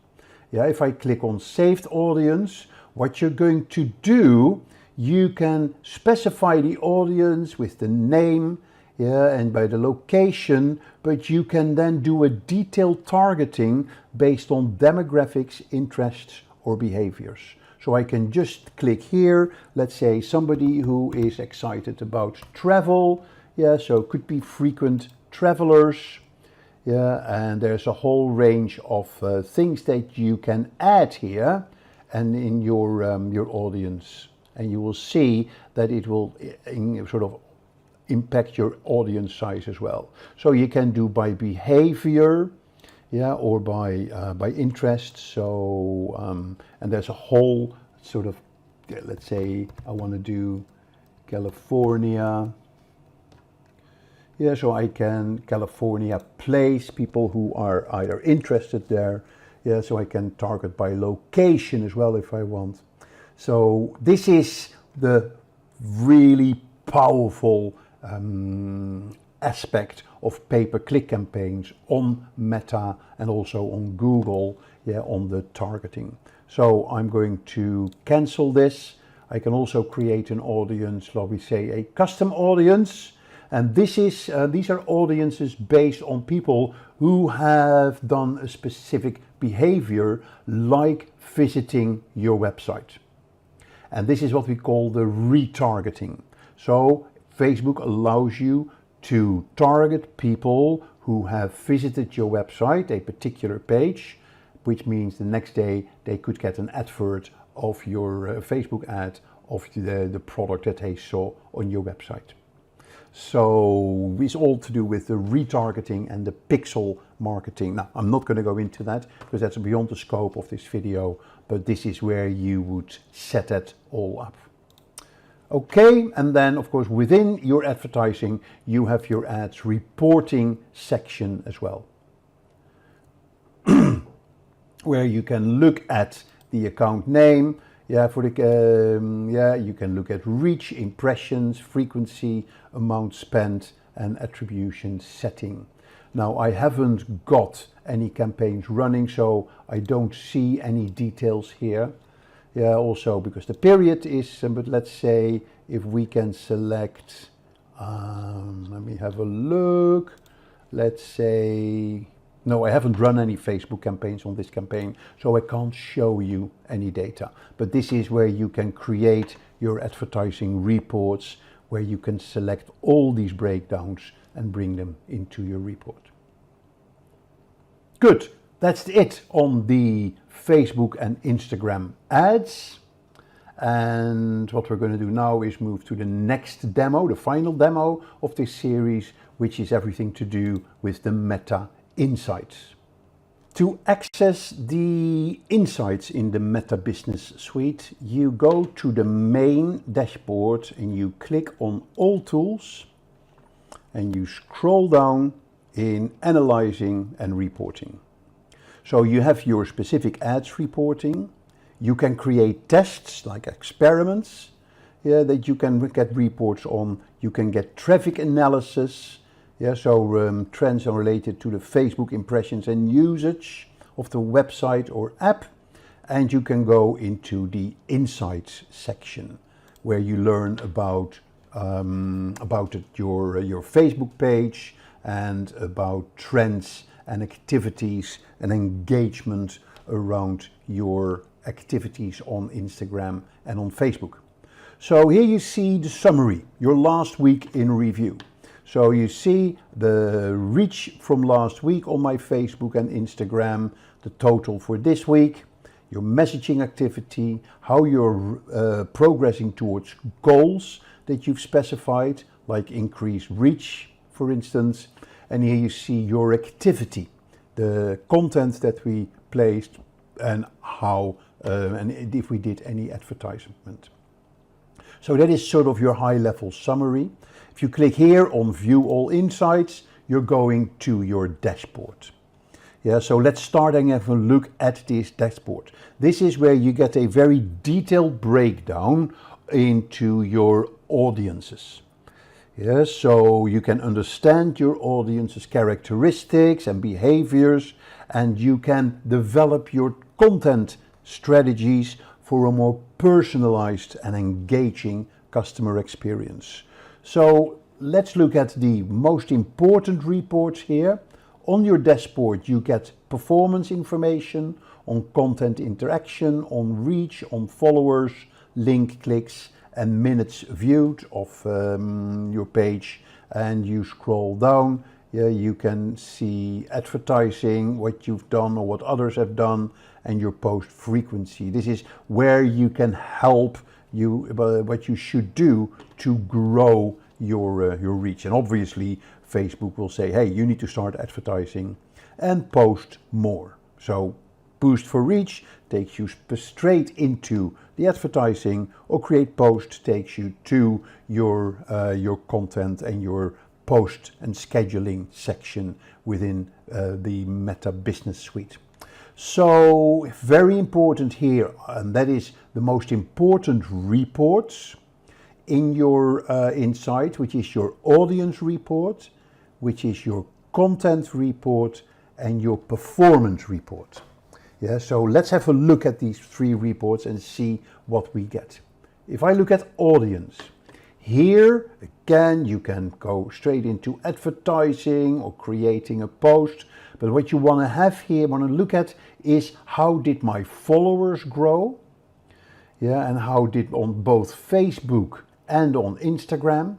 Yeah, if I click on saved audience, what you're going to do, you can specify the audience with the name, yeah, and by the location, but you can then do a detailed targeting based on demographics, interests, or behaviors. So I can just click here, let's say somebody who is excited about travel, yeah, so it could be frequent travelers, yeah, and there's a whole range of things that you can add here and in your audience, and you will see that it will sort of impact your audience size as well. So you can do by behavior, yeah, or by interest. So and there's a whole sort of let's say I want to do California. Yeah, so I can California place, people who are either interested there. Yeah, so I can target by location as well if I want. So this is the really powerful aspect of pay-per-click campaigns on Meta and also on Google, yeah, on the targeting. So I'm going to cancel this. I can also create an audience, shall we say a custom audience. And this is these are audiences based on people who have done a specific behavior like visiting your website. And this is what we call the retargeting. So Facebook allows you to target people who have visited your website, a particular page, which means the next day they could get an advert of your Facebook ad of the product that they saw on your website. So it's all to do with the retargeting and the pixel marketing. Now, I'm not going to go into that because that's beyond the scope of this video, but this is where you would set that all up. Okay, and then of course within your advertising, you have your ads reporting section as well, where you can look at the account name. Yeah, for the you can look at reach, impressions, frequency, amount spent, and attribution setting. Now I haven't got any campaigns running, so I don't see any details here. Yeah, also because the period is, but let's say if we can select, let me have a look. Let's say, no, I haven't run any Facebook campaigns on this campaign, so I can't show you any data. But this is where you can create your advertising reports, where you can select all these breakdowns and bring them into your report. Good, that's it on the Facebook and Instagram ads. And what we're going to do now is move to the next demo, the final demo of this series, which is everything to do with the Meta Insights. To access the insights in the Meta Business Suite, you go to the main dashboard and you click on All Tools and you scroll down in Analyzing and Reporting. So you have your specific ads reporting. You can create tests like experiments, yeah, that you can get reports on. You can get traffic analysis. Yeah, so trends are related to the Facebook impressions and usage of the website or app. And you can go into the Insights section where you learn about your Facebook page and about trends and activities and engagement around your activities on Instagram and on Facebook. So here you see the summary, your last week in review. So you see the reach from last week on my Facebook and Instagram, the total for this week, your messaging activity, how you're progressing towards goals that you've specified, like increased reach, for instance. And here you see your activity, the content that we placed and how, and if we did any advertisement. So that is sort of your high level summary. If you click here on View All Insights, you're going to your dashboard. Yeah, so let's start and have a look at this dashboard. This is where you get a very detailed breakdown into your audiences. Yeah, so you can understand your audience's characteristics and behaviors, and you can develop your content strategies for a more personalized and engaging customer experience. So let's look at the most important reports here. On your dashboard, you get performance information on content interaction, on reach, on followers, link clicks, and minutes viewed of your page. And you scroll down, yeah, you can see advertising, what you've done or what others have done, and your post frequency. This is where you can help you, what you should do to grow your reach. And obviously Facebook will say, hey, you need to start advertising and post more. So boost for reach takes you straight into the advertising, or create post takes you to your content and your post and scheduling section within the Meta Business Suite. So very important here, and that is the most important reports in your insight, which is your audience report, which is your content report, and your performance report. Yeah, so let's have a look at these three reports and see what we get. If I look at audience, here again you can go straight into advertising or creating a post, but what you want to look at is how did my followers grow, yeah, and how did on both Facebook and on Instagram,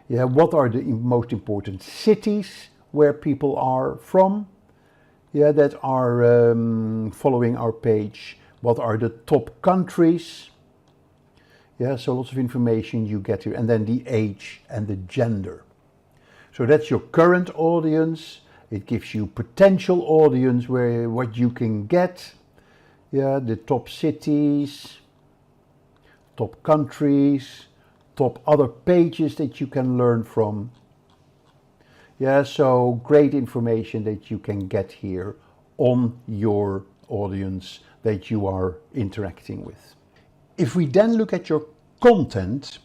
yeah, what are the most important cities where people are from, yeah, that are following our page, what are the top countries, yeah, so lots of information you get here, and then the age and the gender. So that's your current audience. It gives you potential audience, where what you can get, yeah, the top cities, top countries, top other pages that you can learn from. Yeah, so great information that you can get here on your audience that you are interacting with. If we then look at your content,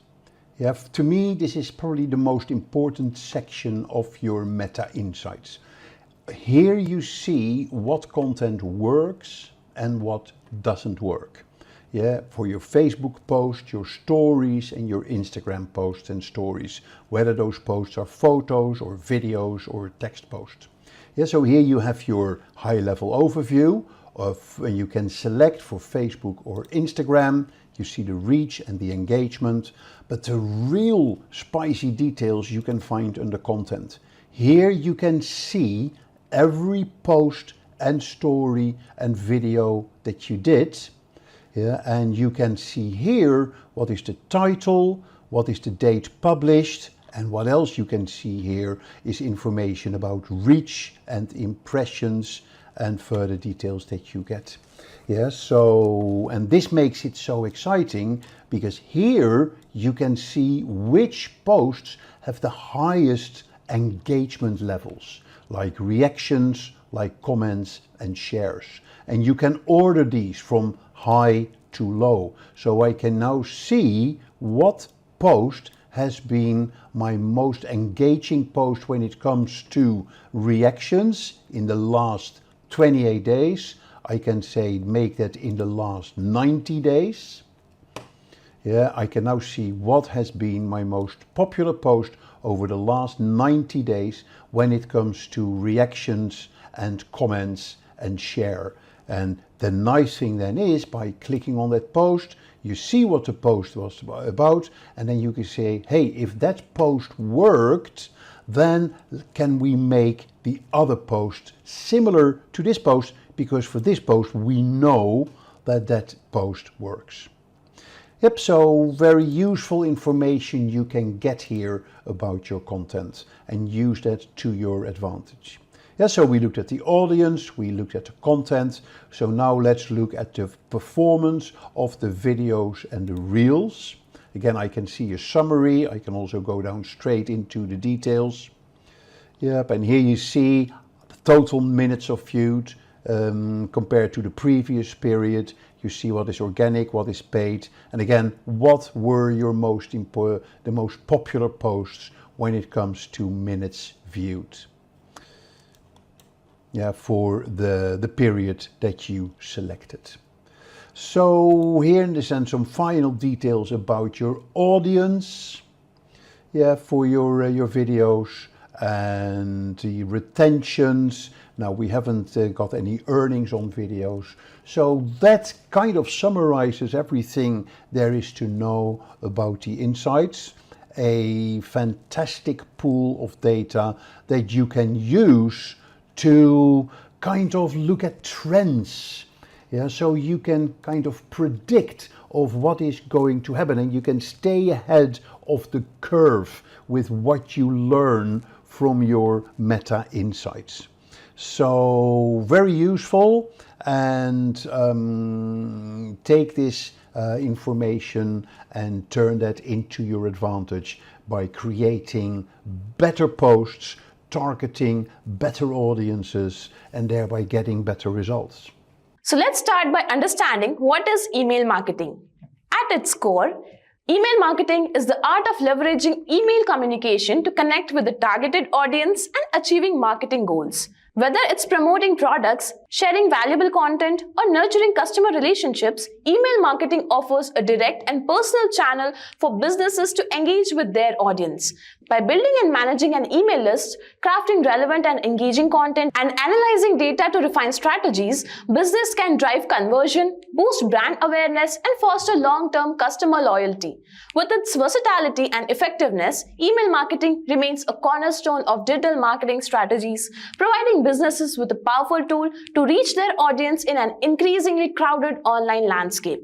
yeah, to me this is probably the most important section of your Meta Insights. Here you see what content works and what doesn't work. Yeah, for your Facebook post, your stories, and your Instagram posts and stories, whether those posts are photos or videos or text posts. Yeah, so here you have your high-level overview of when you can select for Facebook or Instagram. You see the reach and the engagement, but the real spicy details you can find under content. Here you can see every post and story and video that you did. Yeah, and you can see here what is the title, what is the date published, and what else you can see here is information about reach and impressions and further details that you get. Yeah, so, and this makes it so exciting because here you can see which posts have the highest engagement levels, like reactions, like comments and shares. And you can order these from high to low. So I can now see what post has been my most engaging post when it comes to reactions in the last 28 days. I can say make that in the last 90 days. Yeah, I can now see what has been my most popular post over the last 90 days when it comes to reactions and comments and share. And the nice thing then is, by clicking on that post, you see what the post was about, and then you can say, hey, if that post worked, then can we make the other post similar to this post, because for this post we know that that post works. Yep, so very useful information you can get here about your content and use that to your advantage. Yeah, so we looked at the audience, we looked at the content. So now let's look at the performance of the videos and the reels. Again, I can see a summary. I can also go down straight into the details. Yep, and here you see the total minutes of viewed compared to the previous period. You see what is organic, what is paid, and again, what were your the most popular posts when it comes to minutes viewed. Yeah, for the period that you selected. So here in this end, some final details about your audience. Yeah, for your videos and the retentions. Now we haven't got any earnings on videos. So that kind of summarizes everything there is to know about the insights. A fantastic pool of data that you can use to kind of look at trends. Yeah, so you can kind of predict of what is going to happen, and you can stay ahead of the curve with what you learn from your Meta Insights. So very useful, and take this information and turn that into your advantage by creating better posts, targeting better audiences, and thereby getting better results. So let's start by understanding what is email marketing. At its core, email marketing is the art of leveraging email communication to connect with the targeted audience and achieving marketing goals. Whether it's promoting products, sharing valuable content, or nurturing customer relationships, email marketing offers a direct and personal channel for businesses to engage with their audience. By building and managing an email list, crafting relevant and engaging content, and analyzing data to refine strategies, business can drive conversion, boost brand awareness, and foster long-term customer loyalty. With its versatility and effectiveness, email marketing remains a cornerstone of digital marketing strategies, providing businesses with a powerful tool to reach their audience in an increasingly crowded online landscape.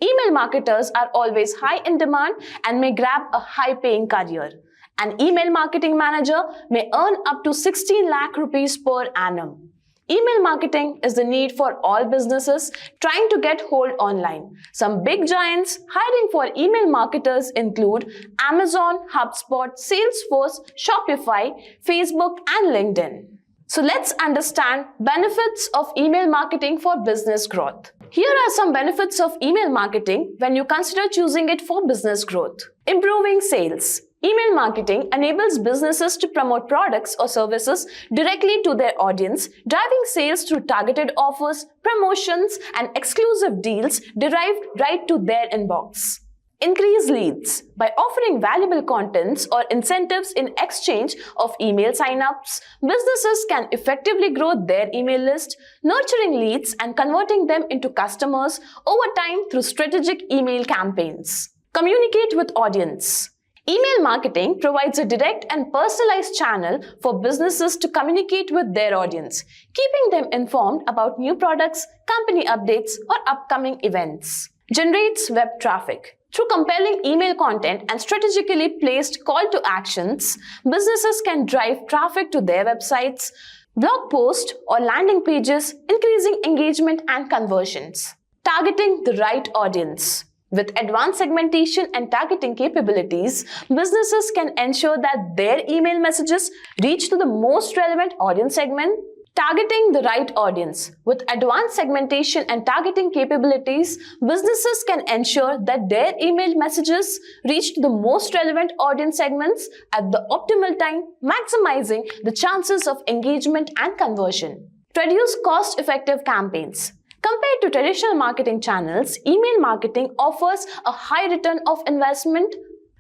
Email marketers are always high in demand and may grab a high-paying career. An email marketing manager may earn up to 16 lakh rupees per annum. Email marketing is the need for all businesses trying to get hold online. Some big giants hiring for email marketers include Amazon, HubSpot, Salesforce, Shopify, Facebook, and LinkedIn. So let's understand benefits of email marketing for business growth. Here are some benefits of email marketing when you consider choosing it for business growth. Improving sales. Email marketing enables businesses to promote products or services directly to their audience, driving sales through targeted offers, promotions, and exclusive deals derived right to their inbox. Increase leads. By offering valuable contents or incentives in exchange of email signups, businesses can effectively grow their email list, nurturing leads and converting them into customers over time through strategic email campaigns. Communicate with audience. Email marketing provides a direct and personalized channel for businesses to communicate with their audience, keeping them informed about new products, company updates, or upcoming events. Generates web traffic. Through compelling email content and strategically placed call to actions, businesses can drive traffic to their websites, blog posts, or landing pages, increasing engagement and conversions. Targeting the right audience. With advanced segmentation and targeting capabilities, businesses can ensure that their email messages reach to the most relevant audience segment. Targeting the right audience. With advanced segmentation and targeting capabilities, businesses can ensure that their email messages reach to the most relevant audience segments at the optimal time, maximizing the chances of engagement and conversion. Produce cost-effective campaigns. Compared to traditional marketing channels, email marketing offers a high return of investment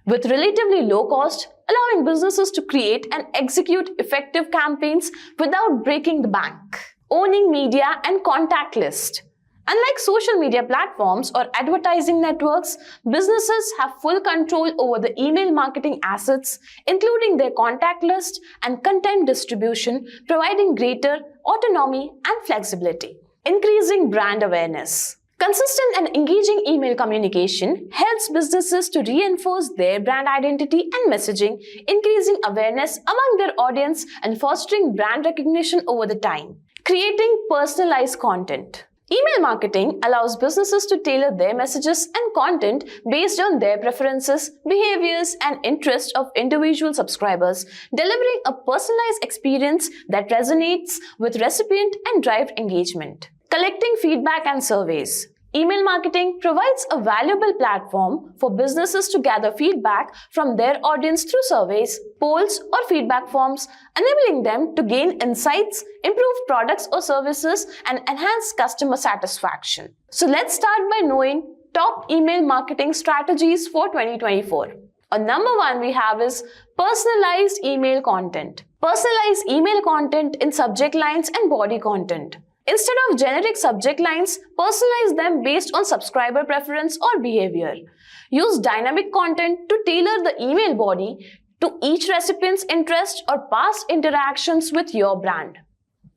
with relatively low cost, allowing businesses to create and execute effective campaigns without breaking the bank. Owning media and contact list. Unlike social media platforms or advertising networks, businesses have full control over the email marketing assets, including their contact list and content distribution, providing greater autonomy and flexibility. Increasing brand awareness. Consistent and engaging email communication helps businesses to reinforce their brand identity and messaging, increasing awareness among their audience and fostering brand recognition over the time. Creating personalized content. Email marketing allows businesses to tailor their messages and content based on their preferences, behaviors, and interests of individual subscribers, delivering a personalized experience that resonates with recipient and drives engagement. Collecting feedback and surveys. Email marketing provides a valuable platform for businesses to gather feedback from their audience through surveys, polls, or feedback forms, enabling them to gain insights, improve products or services, and enhance customer satisfaction. So let's start by knowing top email marketing strategies for 2024. Number one we have is personalized email content. Personalize email content in subject lines and body content. Instead of generic subject lines, personalize them based on subscriber preference or behavior. Use dynamic content to tailor the email body to each recipient's interest or past interactions with your brand.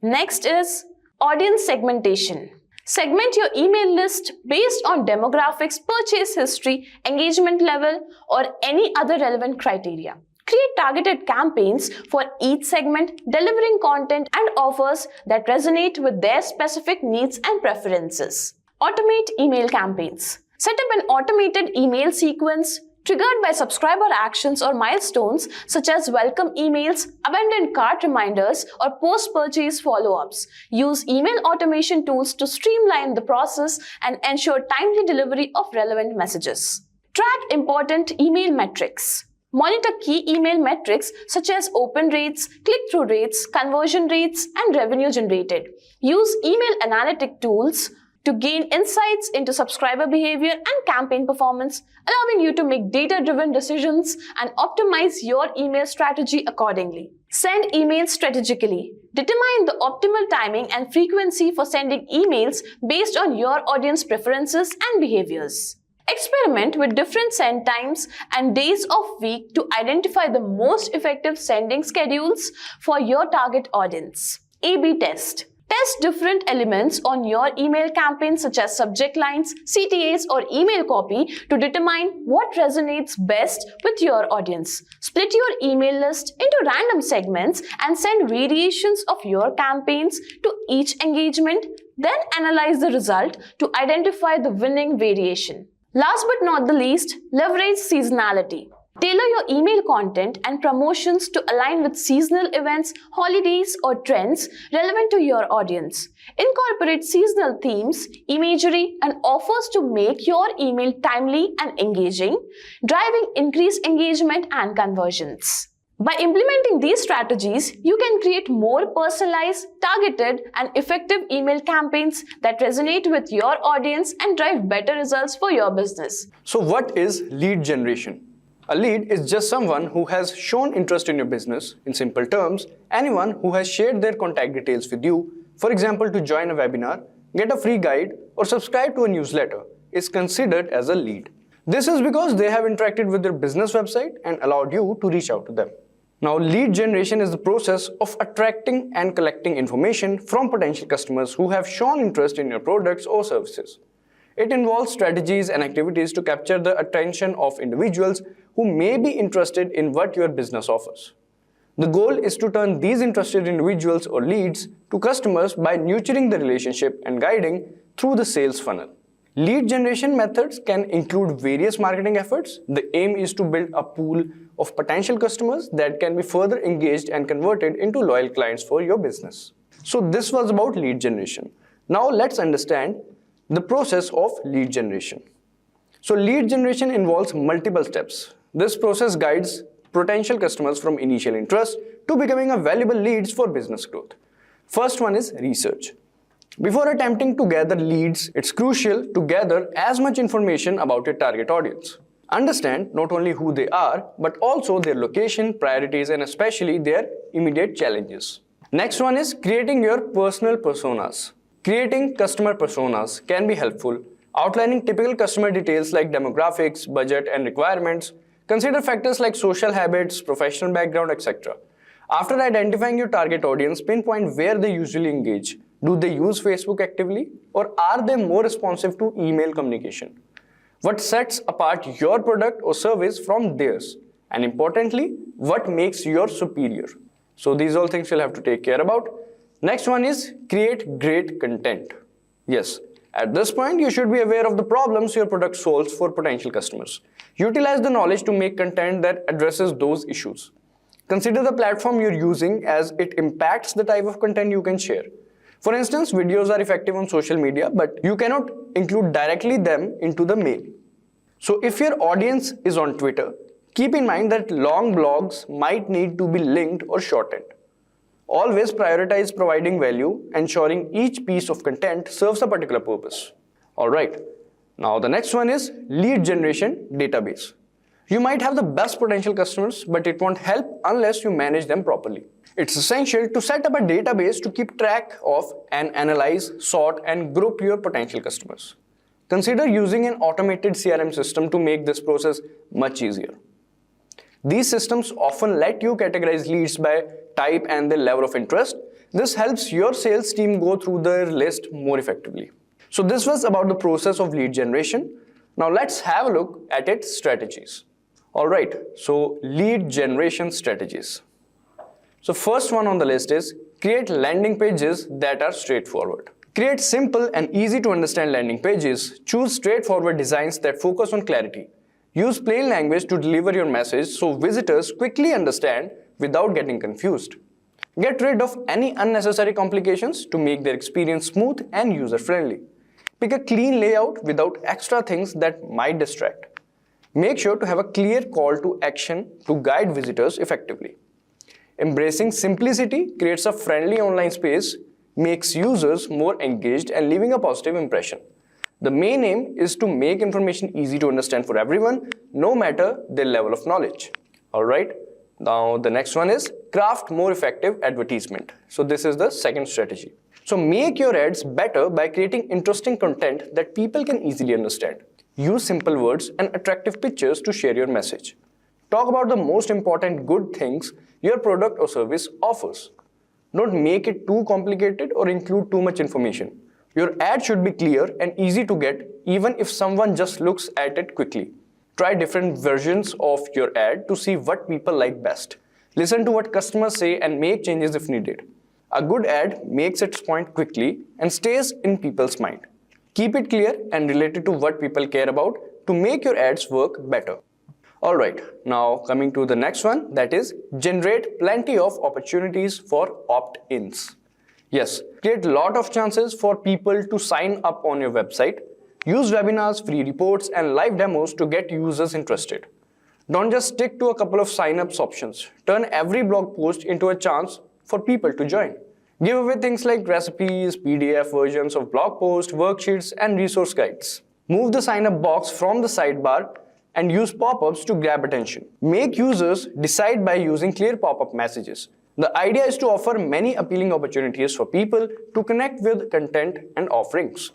Next is audience segmentation. Segment your email list based on demographics, purchase history, engagement level, or any other relevant criteria. Create targeted campaigns for each segment, delivering content and offers that resonate with their specific needs and preferences. Automate email campaigns. Set up an automated email sequence triggered by subscriber actions or milestones such as welcome emails, abandoned cart reminders, or post-purchase follow-ups. Use email automation tools to streamline the process and ensure timely delivery of relevant messages. Track important email metrics. Monitor key email metrics such as open rates, click-through rates, conversion rates, and revenue generated. Use email analytic tools to gain insights into subscriber behavior and campaign performance, allowing you to make data-driven decisions and optimize your email strategy accordingly. Send emails strategically. Determine the optimal timing and frequency for sending emails based on your audience preferences and behaviors. Experiment with different send times and days of week to identify the most effective sending schedules for your target audience. A/B test. Test different elements on your email campaign such as subject lines, CTAs, or email copy to determine what resonates best with your audience. Split your email list into random segments and send variations of your campaigns to each engagement. Then analyze the result to identify the winning variation. Last but not the least, leverage seasonality. Tailor your email content and promotions to align with seasonal events, holidays, or trends relevant to your audience. Incorporate seasonal themes, imagery, and offers to make your email timely and engaging, driving increased engagement and conversions. By implementing these strategies, you can create more personalized, targeted, and effective email campaigns that resonate with your audience and drive better results for your business. So what is lead generation? A lead is just someone who has shown interest in your business. In simple terms, anyone who has shared their contact details with you, for example, to join a webinar, get a free guide, or subscribe to a newsletter, is considered as a lead. This is because they have interacted with your business website and allowed you to reach out to them. Now, lead generation is the process of attracting and collecting information from potential customers who have shown interest in your products or services. It involves strategies and activities to capture the attention of individuals who may be interested in what your business offers. The goal is to turn these interested individuals or leads to customers by nurturing the relationship and guiding through the sales funnel. Lead generation methods can include various marketing efforts. The aim is to build a pool of potential customers that can be further engaged and converted into loyal clients for your business. So this was about lead generation. Now let's understand the process of lead generation. So lead generation involves multiple steps. This process guides potential customers from initial interest to becoming a valuable leads for business growth. First one is research. Before attempting to gather leads, it's crucial to gather as much information about your target audience. Understand not only who they are, but also their location, priorities, and especially their immediate challenges. Next one is creating your personal personas. Creating customer personas can be helpful. Outlining typical customer details like demographics, budget, and requirements. Consider factors like social habits, professional background, etc. After identifying your target audience, pinpoint where they usually engage. Do they use Facebook actively, or are they more responsive to email communication? What sets apart your product or service from theirs? And importantly, what makes yours superior? So these all things you'll have to take care about. Next one is create great content. Yes, at this point, you should be aware of the problems your product solves for potential customers. Utilize the knowledge to make content that addresses those issues. Consider the platform you're using as it impacts the type of content you can share. For instance, videos are effective on social media, but you cannot include directly them into the mail. So if your audience is on Twitter, keep in mind that long blogs might need to be linked or shortened. Always prioritize providing value, ensuring each piece of content serves a particular purpose. Alright, now the next one is lead generation database. You might have the best potential customers, but it won't help unless you manage them properly. It's essential to set up a database to keep track of and analyze, sort, and group your potential customers. Consider using an automated CRM system to make this process much easier. These systems often let you categorize leads by type and their level of interest. This helps your sales team go through their list more effectively. So this was about the process of lead generation. Now let's have a look at its strategies. Alright, so lead generation strategies. So first one on the list is create landing pages that are straightforward. Create simple and easy to understand landing pages. Choose straightforward designs that focus on clarity. Use plain language to deliver your message so visitors quickly understand without getting confused. Get rid of any unnecessary complications to make their experience smooth and user-friendly. Pick a clean layout without extra things that might distract. Make sure to have a clear call to action to guide visitors effectively. Embracing simplicity creates a friendly online space, makes users more engaged and leaving a positive impression. The main aim is to make information easy to understand for everyone, no matter their level of knowledge. Alright, now the next one is craft more effective advertisement. So this is the second strategy. So make your ads better by creating interesting content that people can easily understand. Use simple words and attractive pictures to share your message. Talk about the most important good things your product or service offers. Don't make it too complicated or include too much information. Your ad should be clear and easy to get even if someone just looks at it quickly. Try different versions of your ad to see what people like best. Listen to what customers say and make changes if needed. A good ad makes its point quickly and stays in people's mind. Keep it clear and related to what people care about to make your ads work better. Alright, now coming to the next one, that is generate plenty of opportunities for opt-ins. Yes, create a lot of chances for people to sign up on your website. Use webinars, free reports and live demos to get users interested. Don't just stick to a couple of sign-ups options. Turn every blog post into a chance for people to join. Give away things like recipes, PDF versions of blog posts, worksheets and resource guides. Move the sign-up box from the sidebar and use pop-ups to grab attention. Make users decide by using clear pop-up messages. The idea is to offer many appealing opportunities for people to connect with content and offerings.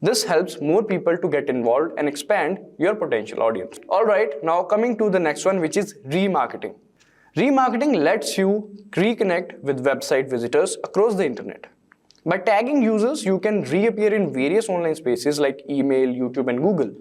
This helps more people to get involved and expand your potential audience. Alright, now coming to the next one, which is remarketing. Remarketing lets you reconnect with website visitors across the internet. By tagging users, you can reappear in various online spaces like email, YouTube and Google.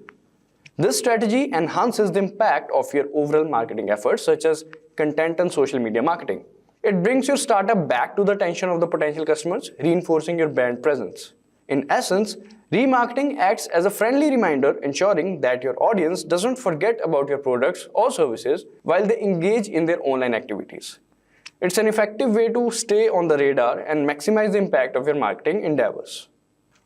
This strategy enhances the impact of your overall marketing efforts such as content and social media marketing. It brings your startup back to the attention of the potential customers, reinforcing your brand presence. In essence, remarketing acts as a friendly reminder, ensuring that your audience doesn't forget about your products or services while they engage in their online activities. It's an effective way to stay on the radar and maximize the impact of your marketing endeavors.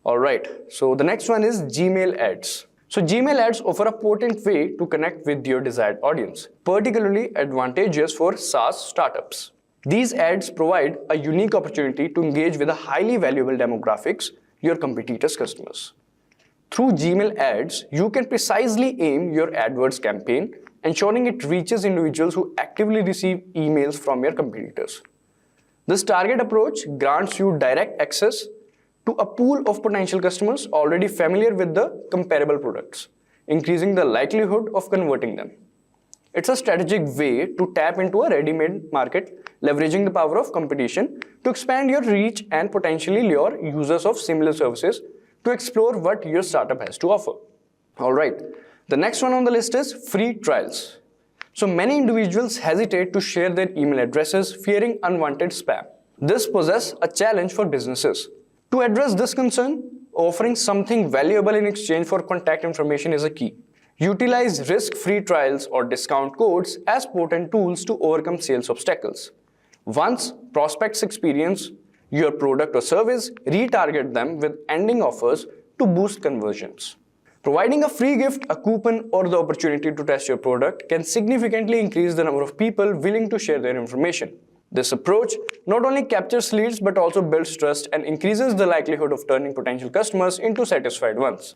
Alright, so the next one is Gmail ads. So Gmail ads offer a potent way to connect with your desired audience, particularly advantageous for SaaS startups. These ads provide a unique opportunity to engage with a highly valuable demographics, your competitors' customers. Through Gmail ads, you can precisely aim your AdWords campaign, ensuring it reaches individuals who actively receive emails from your competitors. This target approach grants you direct access to a pool of potential customers already familiar with the comparable products, increasing the likelihood of converting them. It's a strategic way to tap into a ready-made market, leveraging the power of competition to expand your reach and potentially lure users of similar services to explore what your startup has to offer. Alright, the next one on the list is free trials. So many individuals hesitate to share their email addresses, fearing unwanted spam. This poses a challenge for businesses. To address this concern, offering something valuable in exchange for contact information is a key. Utilize risk-free trials or discount codes as potent tools to overcome sales obstacles. Once prospects experience your product or service, retarget them with ending offers to boost conversions. Providing a free gift, a coupon, or the opportunity to test your product can significantly increase the number of people willing to share their information. This approach not only captures leads but also builds trust and increases the likelihood of turning potential customers into satisfied ones.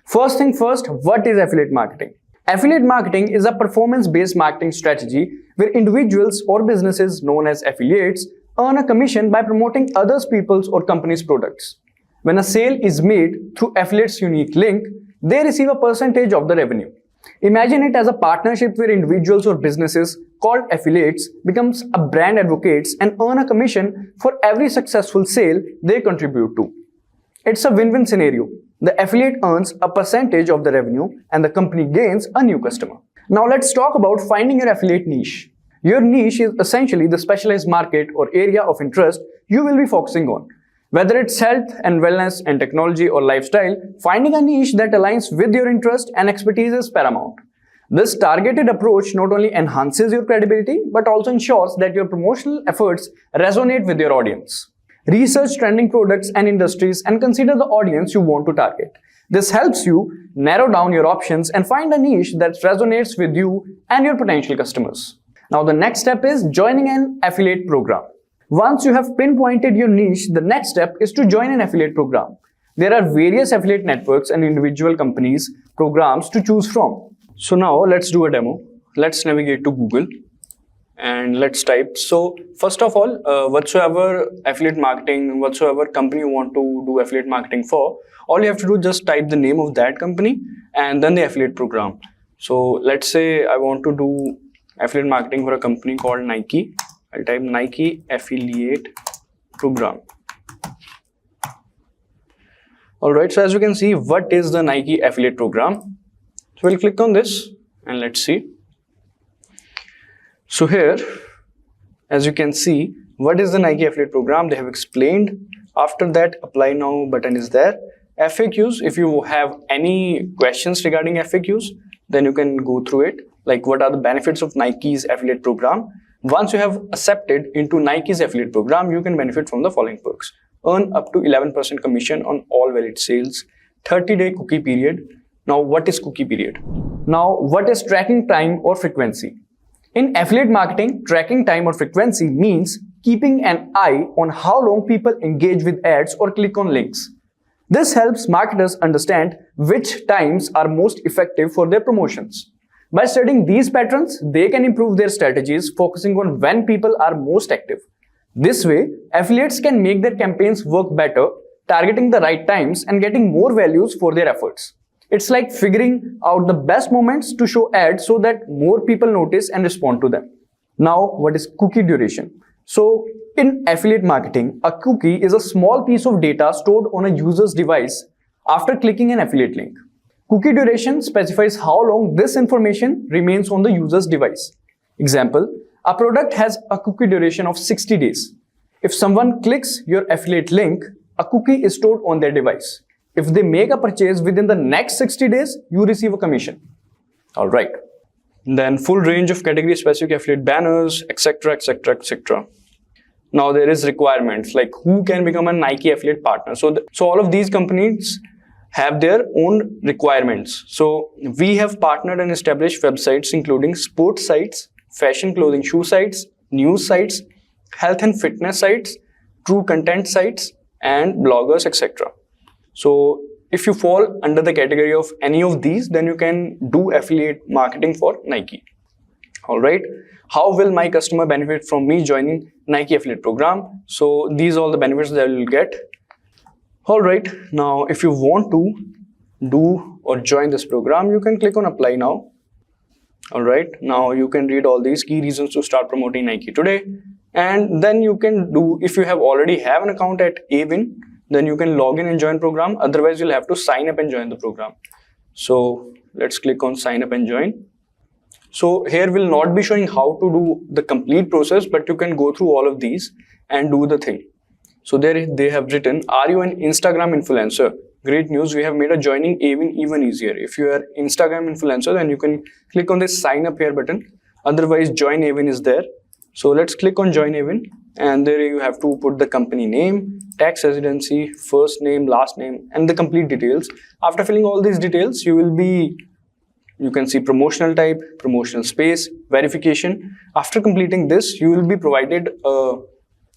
First thing first, what is affiliate marketing? Affiliate marketing is a performance-based marketing strategy where individuals or businesses known as affiliates earn a commission by promoting other people's or companies' products. When a sale is made through affiliate's unique link, they receive a percentage of the revenue. Imagine it as a partnership where individuals or businesses called affiliates becomes a brand advocates and earn a commission for every successful sale they contribute to. It's a win-win scenario. The affiliate earns a percentage of the revenue and the company gains a new customer. Now let's talk about finding your affiliate niche. Your niche is essentially the specialized market or area of interest you will be focusing on. Whether it's health and wellness and technology or lifestyle, finding a niche that aligns with your interest and expertise is paramount. This targeted approach not only enhances your credibility but also ensures that your promotional efforts resonate with your audience. Research trending products and industries and consider the audience you want to target. This helps you narrow down your options and find a niche that resonates with you and your potential customers. Now the next step is joining an affiliate program. Once you have pinpointed your niche, the next step is to join an affiliate program. There are various affiliate networks and individual companies programs to choose from. So now let's do a demo. Let's navigate to Google and let's type. So first of all, whatsoever affiliate marketing, whatsoever company you want to do affiliate marketing for, all you have to do is just type the name of that company and then the affiliate program. So let's say I want to do affiliate marketing for a company called Nike. I'll type Nike affiliate program. Alright, so as you can see, what is the Nike affiliate program? So we'll click on this and let's see. So here, as you can see, what is the Nike affiliate program? They have explained. After that, apply now button is there. FAQs, if you have any questions regarding FAQs, then you can go through it. Like what are the benefits of Nike's affiliate program? Once you have accepted into Nike's affiliate program, you can benefit from the following perks. Earn up to 11% commission on all valid sales, 30-day cookie period. Now, what is cookie period? Now, what is tracking time or frequency? In affiliate marketing, tracking time or frequency means keeping an eye on how long people engage with ads or click on links. This helps marketers understand which times are most effective for their promotions. By studying these patterns, they can improve their strategies, focusing on when people are most active. This way, affiliates can make their campaigns work better, targeting the right times and getting more values for their efforts. It's like figuring out the best moments to show ads so that more people notice and respond to them. Now, what is cookie duration? So, in affiliate marketing, a cookie is a small piece of data stored on a user's device after clicking an affiliate link. Cookie duration specifies how long this information remains on the user's device. Example, a product has a cookie duration of 60 days. If someone clicks your affiliate link, a cookie is stored on their device. If they make a purchase within the next 60 days, you receive a commission. Alright. Then full range of category specific affiliate banners, etc, etc, etc. Now there is requirements like who can become a Nike affiliate partner. So all of these companies have their own requirements. So we have partnered and established websites including sports sites, fashion clothing shoe sites, news sites, health and fitness sites, true content sites, and bloggers, etc. So if you fall under the category of any of these, then you can do affiliate marketing for Nike. Alright, how will my customer benefit from me joining Nike affiliate program? So these are all the benefits that you will get. Alright, now if you want to do or join this program, you can click on apply now. Alright, now you can read all these key reasons to start promoting Nike today. And then you can do, if you have already have an account at Avin, then you can log in and join program. Otherwise, you'll have to sign up and join the program. So let's click on sign up and join. So here will not be showing how to do the complete process, but you can go through all of these and do the thing. So there they have written, are you an Instagram influencer? Great news, we have made a joining Avin even easier. If you are Instagram influencer, then you can click on this sign up here button. Otherwise, join Avin is there. So let's click on join Avin, and there you have to put the company name, tax residency, first name, last name, and the complete details. After filling all these details, you can see promotional type, promotional space, verification. After completing this, you will be provided a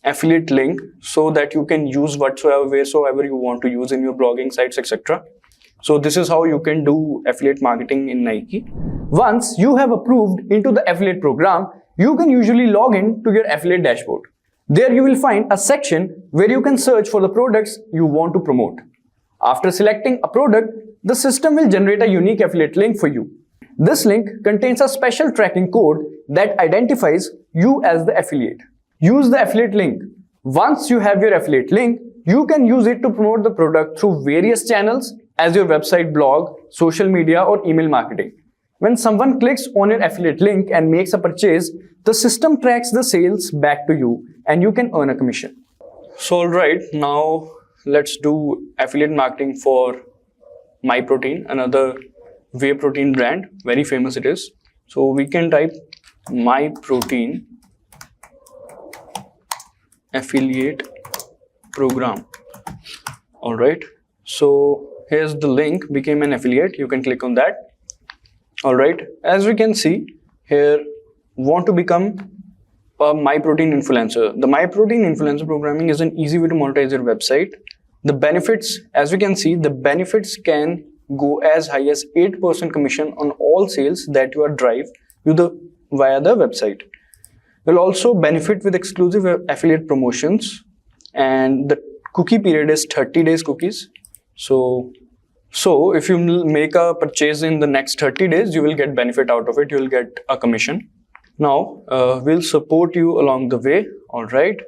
affiliate link so that you can use wheresoever you want to use in your blogging sites, etc. So this is how you can do affiliate marketing in Nike. Once you have approved into the affiliate program, you can usually log in to your affiliate dashboard. There you will find a section where you can search for the products you want to promote. After selecting a product, the system will generate a unique affiliate link for you. This link contains a special tracking code that identifies you as the affiliate. Use the affiliate link. Once you have your affiliate link, you can use it to promote the product through various channels as your website, blog, social media, or email marketing. When someone clicks on your affiliate link and makes a purchase, the system tracks the sales back to you and you can earn a commission. So alright, now let's do affiliate marketing for MyProtein, another whey protein brand, very famous it is. So we can type MyProtein affiliate program. Alright, so here's the link, became an affiliate, you can click on that. Alright, as we can see here, want to become a MyProtein influencer. The MyProtein influencer programming is an easy way to monetize your website. The benefits, as we can see, the benefits can go as high as 8% commission on all sales that you are drive via the website. You'll also benefit with exclusive affiliate promotions, and the cookie period is 30 days cookies. So if you make a purchase in the next 30 days, you will get benefit out of it. You will get a commission. Now, we'll support you along the way. All right.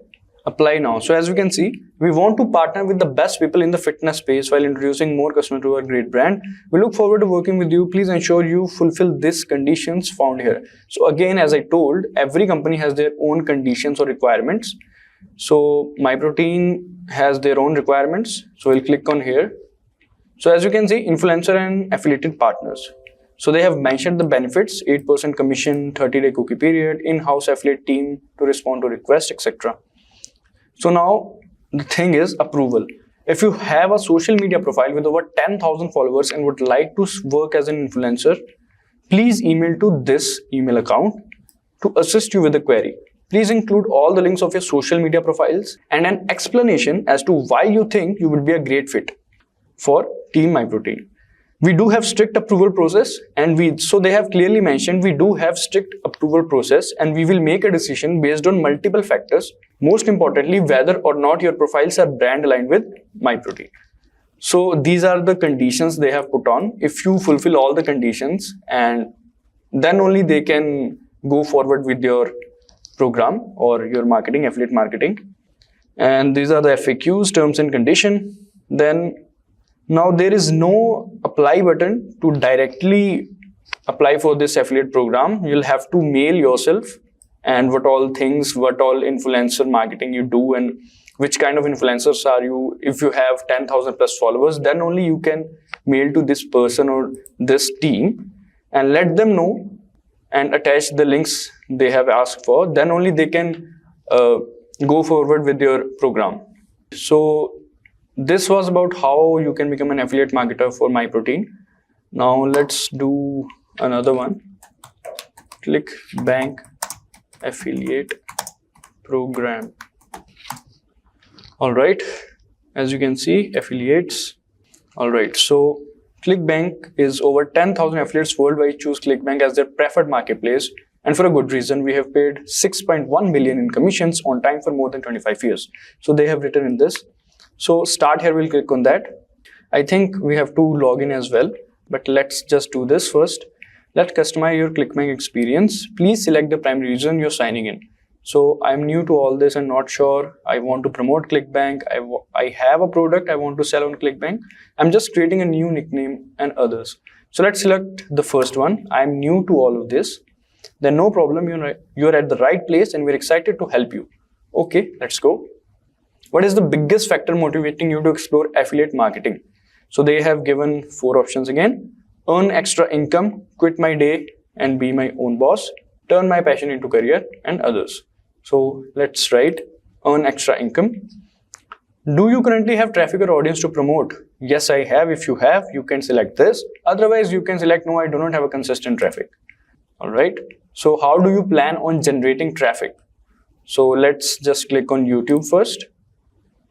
Apply now. So as you can see, we want to partner with the best people in the fitness space while introducing more customers to our great brand. We look forward to working with you. Please ensure you fulfill these conditions found here. So again, as I told, every company has their own conditions or requirements. So MyProtein has their own requirements. So we'll click on here. So as you can see, influencer and affiliated partners. So they have mentioned the benefits: 8% commission, 30-day cookie period, in-house affiliate team to respond to requests, etc. So now the thing is approval. If you have a social media profile with over 10,000 followers and would like to work as an influencer, please email to this email account to assist you with the query. Please include all the links of your social media profiles and an explanation as to why you think you would be a great fit for Team MyProtein. We do have strict approval process, and so they have clearly mentioned we do have strict approval process, and we will make a decision based on multiple factors. Most importantly, whether or not your profiles are brand aligned with MyProtein. So these are the conditions they have put on. If you fulfill all the conditions, and then only they can go forward with your program or your marketing, affiliate marketing. And these are the FAQs, terms and condition. Then now there is no apply button to directly apply for this affiliate program. You'll have to mail yourself and what all influencer marketing you do and which kind of influencers are you. If you have 10,000 plus followers, then only you can mail to this person or this team and let them know and attach the links they have asked for. Then only they can go forward with your program. So this was about how you can become an affiliate marketer for MyProtein. Now let's do another one. ClickBank affiliate program. Alright, as you can see, affiliates. Alright, so ClickBank is over 10,000 affiliates worldwide choose ClickBank as their preferred marketplace, and for a good reason. We have paid 6.1 million in commissions on time for more than 25 years. So they have written in this. So start here, we'll click on that. I think we have to log in as well, but let's just do this first. Let's customize your ClickBank experience. Please select the primary reason you're signing in. So I'm new to all this and not sure. I want to promote ClickBank. I have a product I want to sell on ClickBank. I'm just creating a new nickname and others. So let's select the first one. I'm new to all of this. Then no problem, you're at the right place and we're excited to help you. Okay, let's go. What is the biggest factor motivating you to explore affiliate marketing? So they have given 4 options again. Earn extra income, quit my day and be my own boss, turn my passion into career, and others. So let's write earn extra income. Do you currently have traffic or audience to promote? Yes, I have. If you have, you can select this. Otherwise, you can select no, I do not have a consistent traffic. Alright. So how do you plan on generating traffic? So let's just click on YouTube first.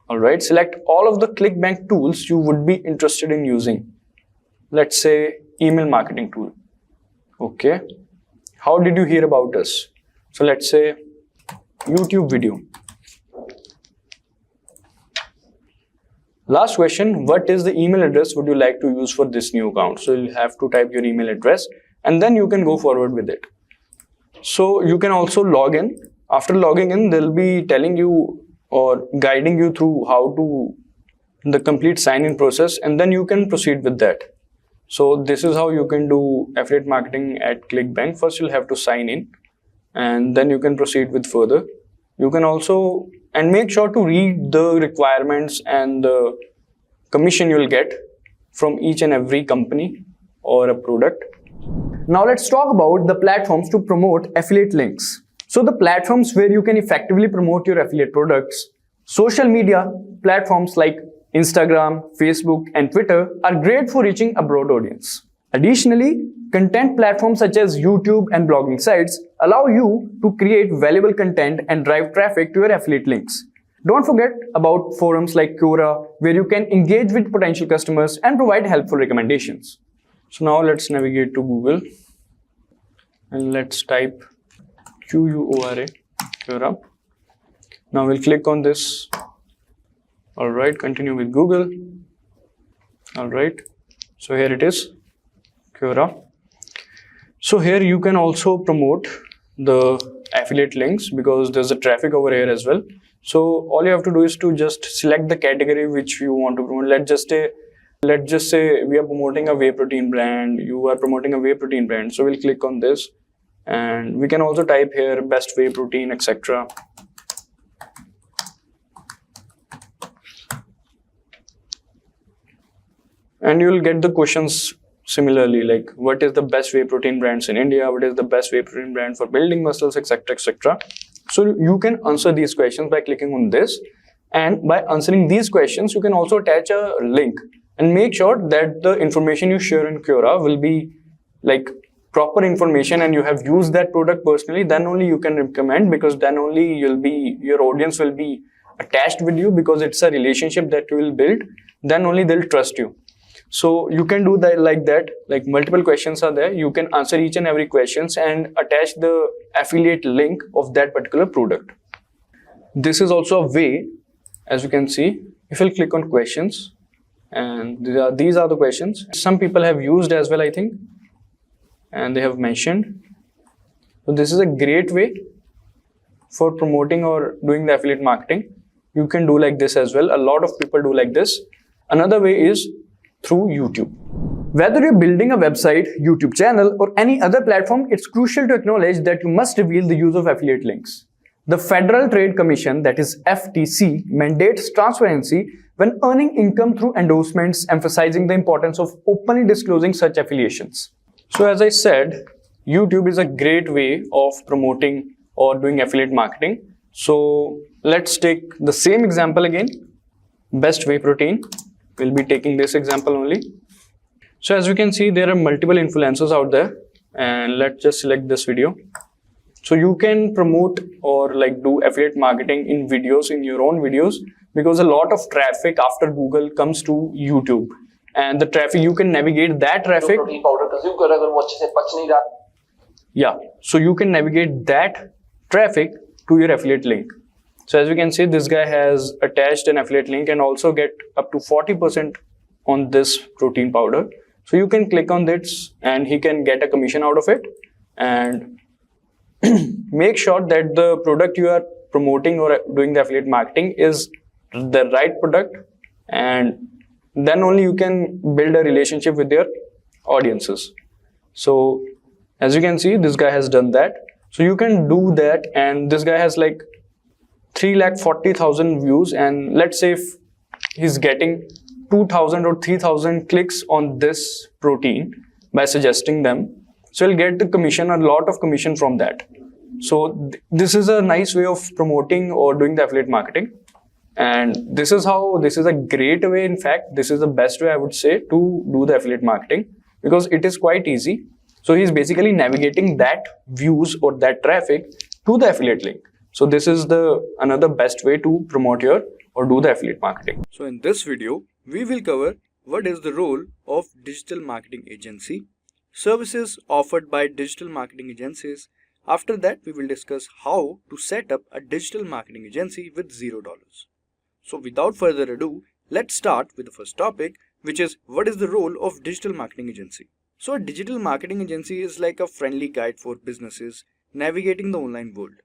Alright, select all of the ClickBank tools you would be interested in using. Let's say email marketing tool. Okay. How did you hear about us? So let's say YouTube video. Last question, what is the email address would you like to use for this new account? So you'll have to type your email address and then you can go forward with it. So you can also log in. After logging in, they'll be telling you or guiding you through how to the complete sign-in process, and then you can proceed with that. So this is how you can do affiliate marketing at ClickBank. First you'll have to sign in, and then you can proceed with further. You can also, and make sure to read the requirements and the commission you'll get from each and every company or a product. Now let's talk about the platforms to promote affiliate links. So the platforms where you can effectively promote your affiliate products. Social media platforms like Instagram, Facebook, and Twitter are great for reaching a broad audience. Additionally, content platforms such as YouTube and blogging sites allow you to create valuable content and drive traffic to your affiliate links. Don't forget about forums like Quora, where you can engage with potential customers and provide helpful recommendations. So now let's navigate to Google and let's type Quora, Quora. Now we'll click on this. Alright, continue with Google. Alright, so here it is, Quora. So here you can also promote the affiliate links because there's a traffic over here as well. So all you have to do is to just select the category which you want to promote. Let's just say we are promoting a whey protein brand. You are promoting a whey protein brand. So we'll click on this, and we can also type here best whey protein, etc. And you'll get the questions similarly, like what is the best whey protein brands in India, what is the best whey protein brand for building muscles, etc, etc. So you can answer these questions by clicking on this, and by answering these questions you can also attach a link, and make sure that the information you share in Quora will be like proper information and you have used that product personally. Then only you can recommend, because then only your audience will be attached with you, because it's a relationship that you will build. Then only they'll trust you. So you can do that like that, like multiple questions are there. You can answer each and every questions and attach the affiliate link of that particular product. This is also a way, as you can see, if you'll click on questions, and these are the questions. Some people have used as well, I think, and they have mentioned. So this is a great way for promoting or doing the affiliate marketing. You can do like this as well. A lot of people do like this. Another way is through YouTube. Whether you're building a website, YouTube channel, or any other platform, it's crucial to acknowledge that you must reveal the use of affiliate links. The Federal Trade Commission, that is FTC, mandates transparency when earning income through endorsements, emphasizing the importance of openly disclosing such affiliations. So as I said, YouTube is a great way of promoting or doing affiliate marketing. So let's take the same example again, best whey protein. We'll be taking this example only. So as you can see, there are multiple influencers out there, and let's just select this video. So you can promote or like do affiliate marketing in videos, in your own videos, because a lot of traffic after Google comes to YouTube, and the traffic, you can navigate that traffic. Yeah, so you can navigate that traffic to your affiliate link. So as you can see, this guy has attached an affiliate link and also get up to 40% on this protein powder. So you can click on this and he can get a commission out of it. And make sure that the product you are promoting or doing the affiliate marketing is the right product, and then only you can build a relationship with your audiences. So as you can see, this guy has done that. So you can do that, and this guy has like 340,000 views, and let's say if he's getting 2,000 or 3,000 clicks on this protein by suggesting them, so he'll get the commission, a lot of commission from that. So this is a nice way of promoting or doing the affiliate marketing, and this is a great way. In fact, this is the best way I would say to do the affiliate marketing, because it is quite easy. So he's basically navigating that views or that traffic to the affiliate link. So this is another best way to promote your or do the affiliate marketing. So in this video, we will cover what is the role of digital marketing agency, services offered by digital marketing agencies. After that, we will discuss how to set up a digital marketing agency with $0. So without further ado, let's start with the first topic, which is what is the role of digital marketing agency. So a digital marketing agency is like a friendly guide for businesses navigating the online world.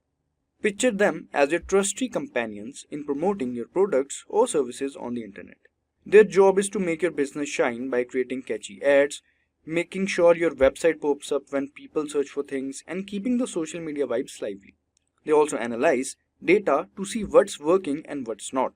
Picture them as your trusty companions in promoting your products or services on the internet. Their job is to make your business shine by creating catchy ads, making sure your website pops up when people search for things, and keeping the social media vibes lively. They also analyze data to see what's working and what's not,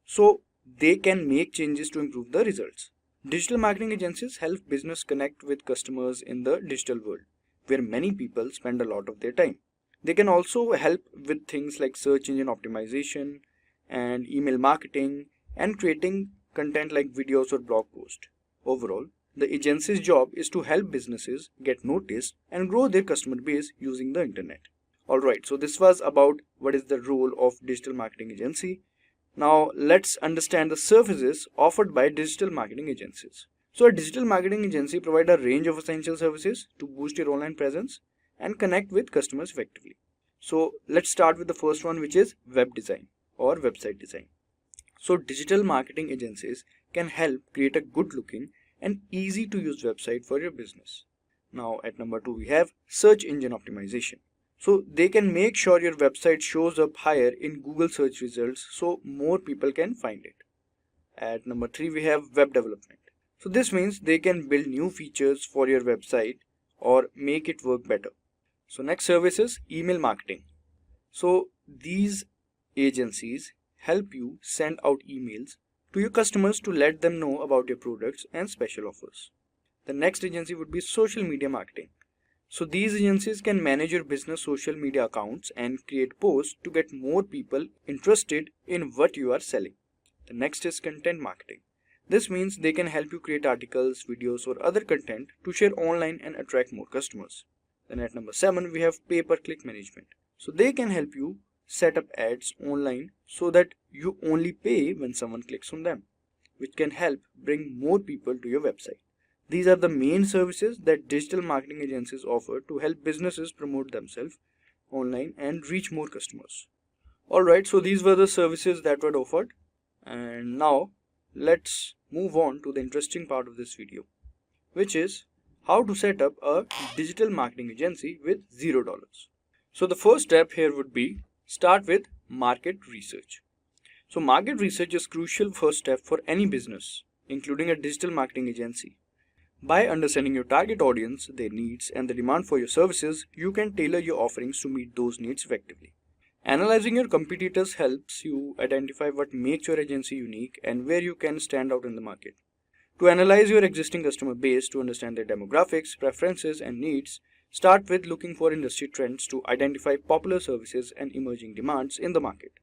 so they can make changes to improve the results. Digital marketing agencies help business connect with customers in the digital world, where many people spend a lot of their time. They can also help with things like search engine optimization and email marketing and creating content like videos or blog posts. Overall, the agency's job is to help businesses get noticed and grow their customer base using the internet. Alright, so this was about what is the role of digital marketing agency. Now let's understand the services offered by digital marketing agencies. So a digital marketing agency provides a range of essential services to boost your online presence and connect with customers effectively. So let's start with the first one, which is web design or website design. So digital marketing agencies can help create a good looking and easy to use website for your business. Now at number 2 we have search engine optimization. So they can make sure your website shows up higher in Google search results so more people can find it. At number 3 we have web development. So this means they can build new features for your website or make it work better. So next service is email marketing. So these agencies help you send out emails to your customers to let them know about your products and special offers. The next agency would be social media marketing. So these agencies can manage your business social media accounts and create posts to get more people interested in what you are selling. The next is content marketing. This means they can help you create articles, videos or other content to share online and attract more customers. Then at number 7 we have pay-per-click management. So they can help you set up ads online so that you only pay when someone clicks on them, which can help bring more people to your website. These are the main services that digital marketing agencies offer to help businesses promote themselves online and reach more customers. Alright, so these were the services that were offered, and now let's move on to the interesting part of this video, which is how to set up a digital marketing agency with $0. So the first step here would be start with market research. So market research is crucial first step for any business, including a digital marketing agency. By understanding your target audience, their needs, and the demand for your services, you can tailor your offerings to meet those needs effectively. Analyzing your competitors helps you identify what makes your agency unique and where you can stand out in the market. To analyze your existing customer base to understand their demographics, preferences, and needs, start with looking for industry trends to identify popular services and emerging demands in the market.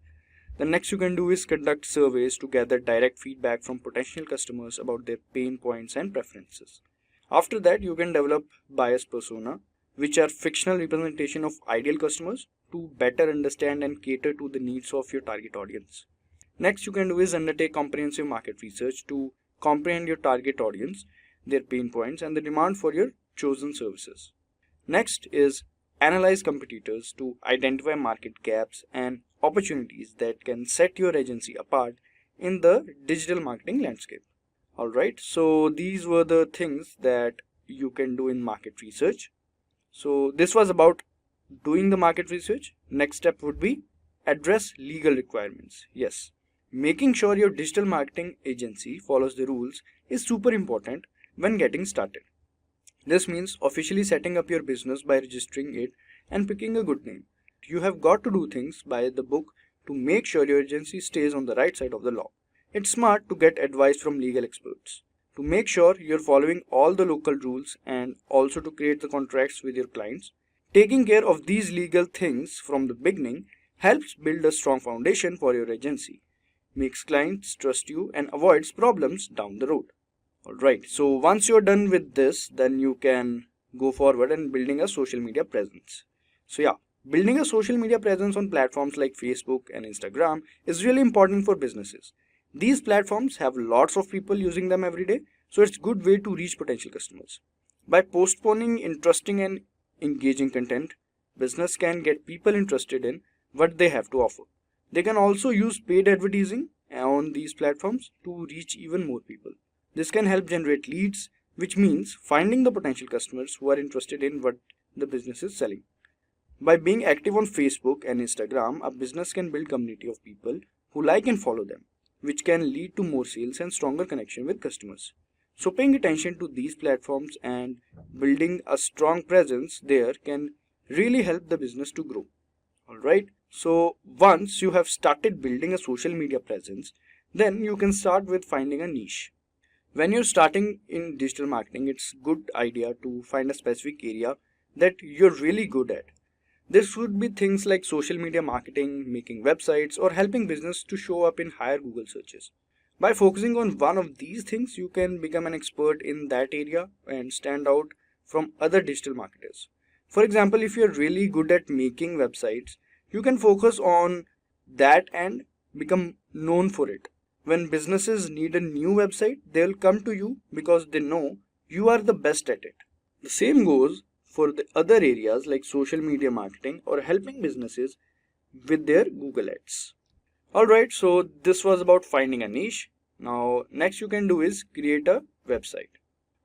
The next you can do is conduct surveys to gather direct feedback from potential customers about their pain points and preferences. After that, you can develop buyers persona, which are fictional representation of ideal customers, to better understand and cater to the needs of your target audience. Next you can do is undertake comprehensive market research to comprehend your target audience, their pain points, and the demand for your chosen services. Next is analyze competitors to identify market gaps and opportunities that can set your agency apart in the digital marketing landscape. Alright, so these were the things that you can do in market research. So this was about doing the market research. Next step would be address legal requirements. Yes, making sure your digital marketing agency follows the rules is super important when getting started. This means officially setting up your business by registering it and picking a good name. You have got to do things by the book to make sure your agency stays on the right side of the law. It's smart to get advice from legal experts to make sure you're following all the local rules and also to create the contracts with your clients. Taking care of these legal things from the beginning helps build a strong foundation for your agency, makes clients trust you and avoids problems down the road. Alright, so once you're done with this, then you can go forward and building a social media presence. So yeah, building a social media presence on platforms like Facebook and Instagram is really important for businesses. These platforms have lots of people using them every day, so it's a good way to reach potential customers. By postponing interesting and engaging content, business can get people interested in what they have to offer. They can also use paid advertising on these platforms to reach even more people. This can help generate leads, which means finding the potential customers who are interested in what the business is selling. By being active on Facebook and Instagram, a business can build a community of people who like and follow them. which can lead to more sales and stronger connection with customers. So paying attention to these platforms and building a strong presence there can really help the business to grow. Alright, so once you have started building a social media presence, then you can start with finding a niche. When you're starting in digital marketing, it's a good idea to find a specific area that you're really good at. This would be things like social media marketing, making websites, or helping business to show up in higher Google searches. By focusing on one of these things, you can become an expert in that area and stand out from other digital marketers. For example, if you're really good at making websites, you can focus on that and become known for it. When businesses need a new website, they'll come to you because they know you are the best at it. The same goes for the other areas like social media marketing or helping businesses with their Google Ads. Alright, so this was about finding a niche. Now, next you can do is create a website.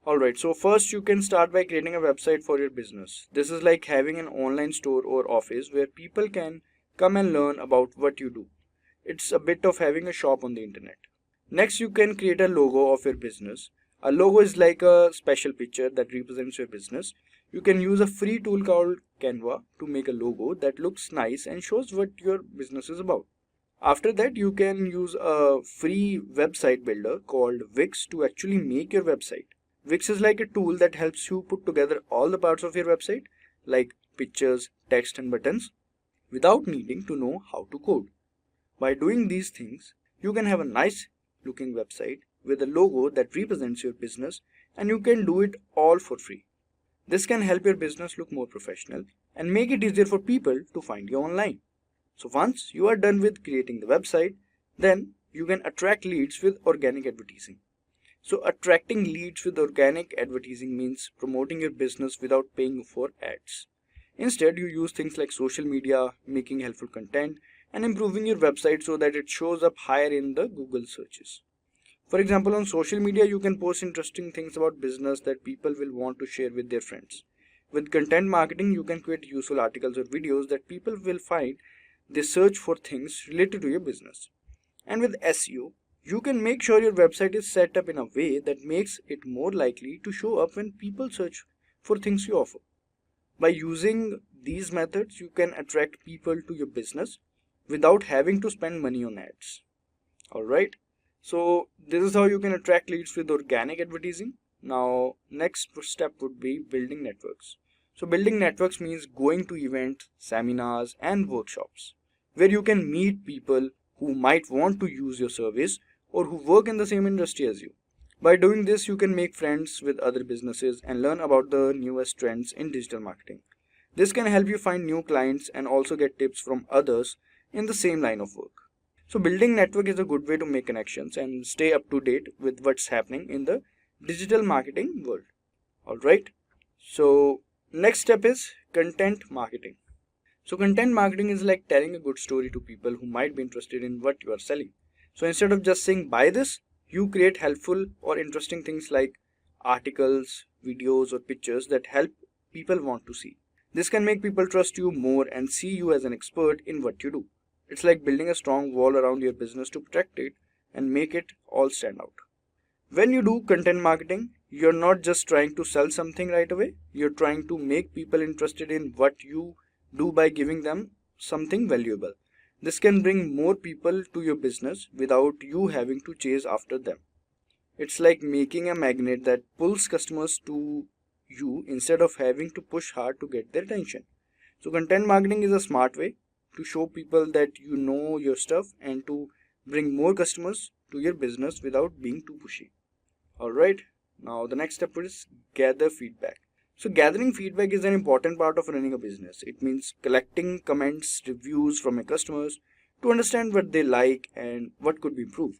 Alright, so first you can start by creating a website for your business. This is like having an online store or office where people can come and learn about what you do. It's a bit of having a shop on the internet. Next, you can create a logo of your business. A logo is like a special picture that represents your business. You can use a free tool called Canva to make a logo that looks nice and shows what your business is about. After that, you can use a free website builder called Wix to actually make your website. Wix is like a tool that helps you put together all the parts of your website, like pictures, text, and buttons, without needing to know how to code. By doing these things, you can have a nice looking website with a logo that represents your business, and you can do it all for free. This can help your business look more professional and make it easier for people to find you online. So once you are done with creating the website, then you can attract leads with organic advertising. So attracting leads with organic advertising means promoting your business without paying for ads. Instead, you use things like social media, making helpful content, and improving your website so that it shows up higher in the Google searches. For example, on social media, you can post interesting things about business that people will want to share with their friends. With content marketing, you can create useful articles or videos that people will find they search for things related to your business. And with SEO, you can make sure your website is set up in a way that makes it more likely to show up when people search for things you offer. By using these methods, you can attract people to your business without having to spend money on ads. Alright, so this is how you can attract leads with organic advertising. Now, next step would be building networks. So building networks means going to events, seminars, and workshops where you can meet people who might want to use your service or who work in the same industry as you. By doing this, you can make friends with other businesses and learn about the newest trends in digital marketing. This can help you find new clients and also get tips from others in the same line of work. So building network is a good way to make connections and stay up to date with what's happening in the digital marketing world. Alright, so next step is content marketing. So content marketing is like telling a good story to people who might be interested in what you are selling. So instead of just saying buy this, you create helpful or interesting things like articles, videos, or pictures that help people want to see. This can make people trust you more and see you as an expert in what you do. It's like building a strong wall around your business to protect it and make it all stand out. When you do content marketing, you're not just trying to sell something right away, you're trying to make people interested in what you do by giving them something valuable. This can bring more people to your business without you having to chase after them. It's like making a magnet that pulls customers to you instead of having to push hard to get their attention. So content marketing is a smart way to show people that you know your stuff and to bring more customers to your business without being too pushy. Alright, now the next step is gather feedback. So gathering feedback is an important part of running a business. It means collecting comments, reviews from your customers to understand what they like and what could be improved.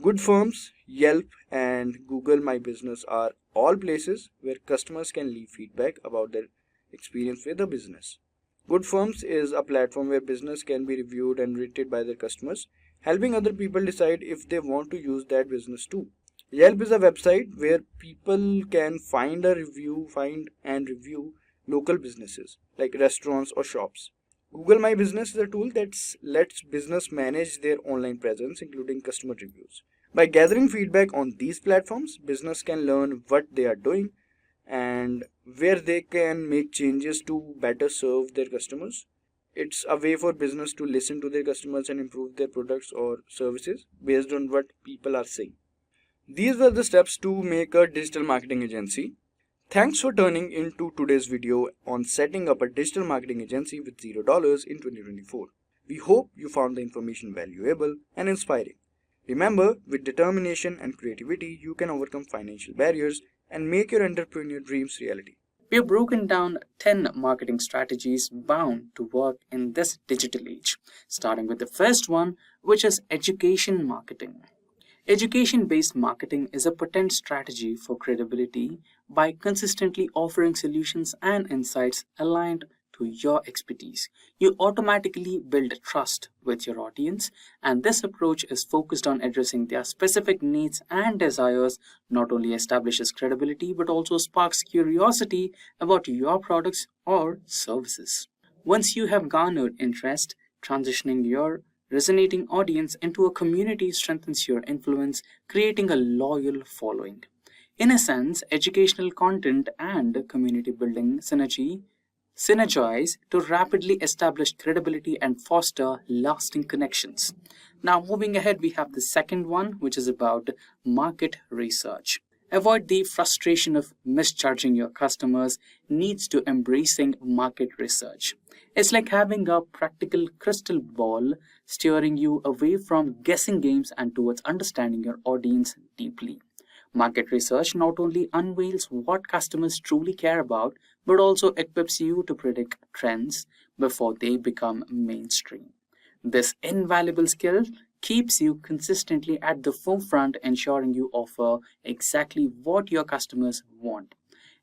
Good firms, Yelp and Google My Business are all places where customers can leave feedback about their experience with the business. Good Firms is a platform where business can be reviewed and rated by their customers, helping other people decide if they want to use that business too. Yelp is a website where people can find and review local businesses like restaurants or shops. Google My Business is a tool that lets business manage their online presence, including customer reviews. By gathering feedback on these platforms, business can learn what they are doing and where they can make changes to better serve their customers. It's a way for business to listen to their customers and improve their products or services based on what people are saying. These were the steps to make a digital marketing agency. Thanks for turning into today's video on setting up a digital marketing agency with $0 in 2024. We hope you found the information valuable and inspiring. Remember, with determination and creativity, you can overcome financial barriers and make your entrepreneurial dreams reality. We have broken down 10 marketing strategies bound to work in this digital age, starting with the first one, which is education marketing. Education-based marketing is a potent strategy for credibility by consistently offering solutions and insights aligned to your expertise. You automatically build trust with your audience, and this approach is focused on addressing their specific needs and desires, not only establishes credibility but also sparks curiosity about your products or services. Once you have garnered interest, transitioning your resonating audience into a community strengthens your influence, creating a loyal following. In a sense, educational content and community building synergize to rapidly establish credibility and foster lasting connections. Now, moving ahead, we have the second one, which is about market research. Avoid the frustration of misjudging your customers' needs to embracing market research. It's like having a practical crystal ball steering you away from guessing games and towards understanding your audience deeply. Market research not only unveils what customers truly care about, but also equips you to predict trends before they become mainstream. This invaluable skill keeps you consistently at the forefront, ensuring you offer exactly what your customers want.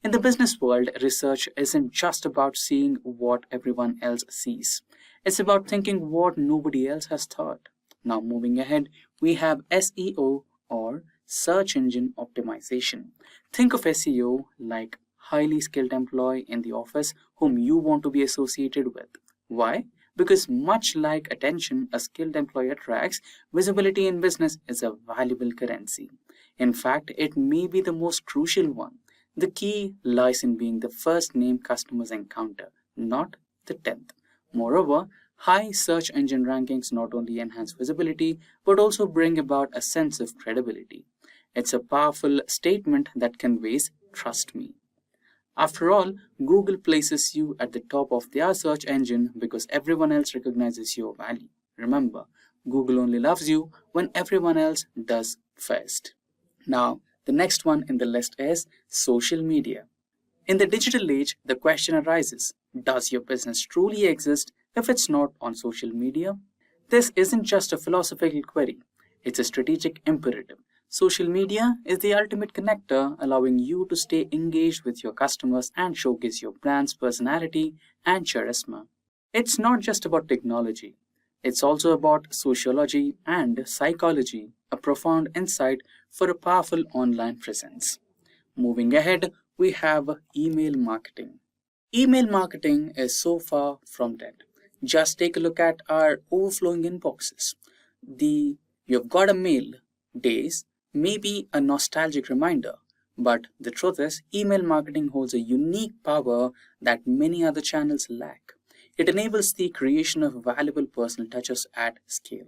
In the business world, research isn't just about seeing what everyone else sees. It's about thinking what nobody else has thought. Now, moving ahead, we have SEO, or search engine optimization. Think of SEO like highly skilled employee in the office whom you want to be associated with. Why? Because much like attention a skilled employee attracts, visibility in business is a valuable currency. In fact, it may be the most crucial one. The key lies in being the first name customers encounter, not the 10th. Moreover, high search engine rankings not only enhance visibility, but also bring about a sense of credibility. It's a powerful statement that conveys, "Trust me." After all, Google places you at the top of their search engine because everyone else recognizes your value. Remember, Google only loves you when everyone else does first. Now, the next one in the list is social media. In the digital age, the question arises, does your business truly exist if it's not on social media? This isn't just a philosophical query, it's a strategic imperative. Social media is the ultimate connector, allowing you to stay engaged with your customers and showcase your brand's personality and charisma. It's not just about technology, it's also about sociology and psychology, a profound insight for a powerful online presence. Moving ahead, we have email marketing. Email marketing is so far from dead. Just take a look at our overflowing inboxes. The "you've got a mail" days may be a nostalgic reminder, but the truth is, email marketing holds a unique power that many other channels lack. It enables the creation of valuable personal touches at scale,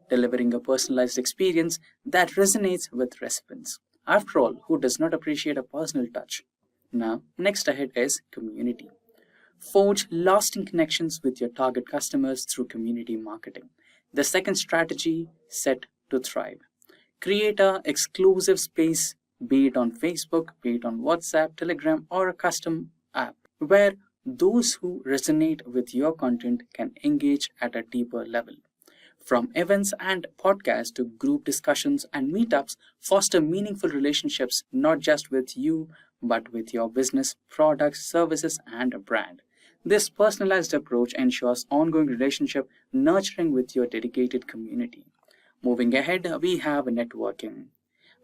delivering a personalized experience that resonates with recipients. After all, who does not appreciate a personal touch? Now, next ahead is community. Forge lasting connections with your target customers through community marketing. The second strategy set to thrive. Create an exclusive space, be it on Facebook, be it on WhatsApp, Telegram, or a custom app, where those who resonate with your content can engage at a deeper level. From events and podcasts to group discussions and meetups, foster meaningful relationships not just with you, but with your business, products, services, and brand. This personalized approach ensures ongoing relationship nurturing with your dedicated community. Moving ahead, we have networking.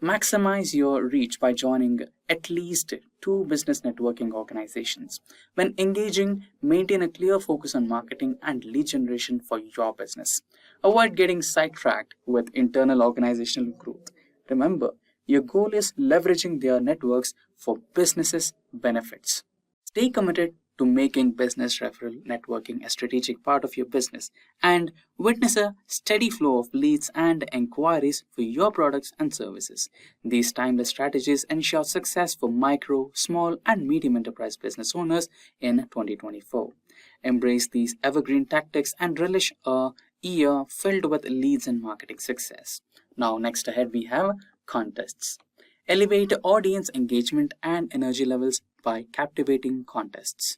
Maximize your reach by joining at least to business networking organizations. When engaging, maintain a clear focus on marketing and lead generation for your business. Avoid getting sidetracked with internal organizational growth. Remember, your goal is leveraging their networks for businesses' benefits. Stay committed to making business referral networking a strategic part of your business and witness a steady flow of leads and inquiries for your products and services. These timeless strategies ensure success for micro, small, and medium enterprise business owners in 2024. Embrace these evergreen tactics and relish a year filled with leads and marketing success. Now, next ahead, we have contests. Elevate audience engagement and energy levels by captivating contests.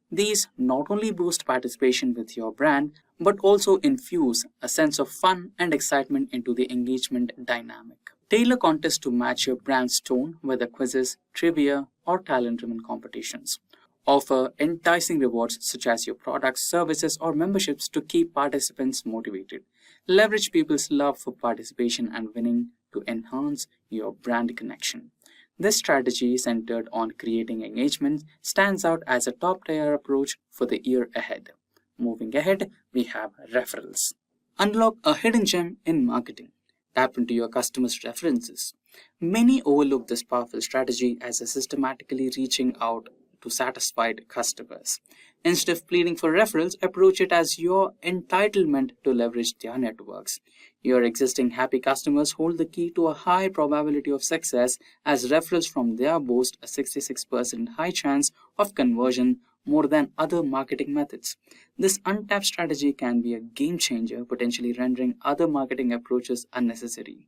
These not only boost participation with your brand, but also infuse a sense of fun and excitement into the engagement dynamic. Tailor contests to match your brand's tone, whether quizzes, trivia, or talent-driven competitions. Offer enticing rewards such as your products, services, or memberships to keep participants motivated. Leverage people's love for participation and winning to enhance your brand connection. This strategy, centered on creating engagement, stands out as a top-tier approach for the year ahead. Moving ahead, we have referrals. Unlock a hidden gem in marketing. Tap into your customers' references. Many overlook this powerful strategy as a systematically reaching out to satisfied customers. Instead of pleading for referrals, approach it as your entitlement to leverage their networks. Your existing happy customers hold the key to a high probability of success, as referrals from there boast a 66% high chance of conversion, more than other marketing methods. This untapped strategy can be a game changer, potentially rendering other marketing approaches unnecessary.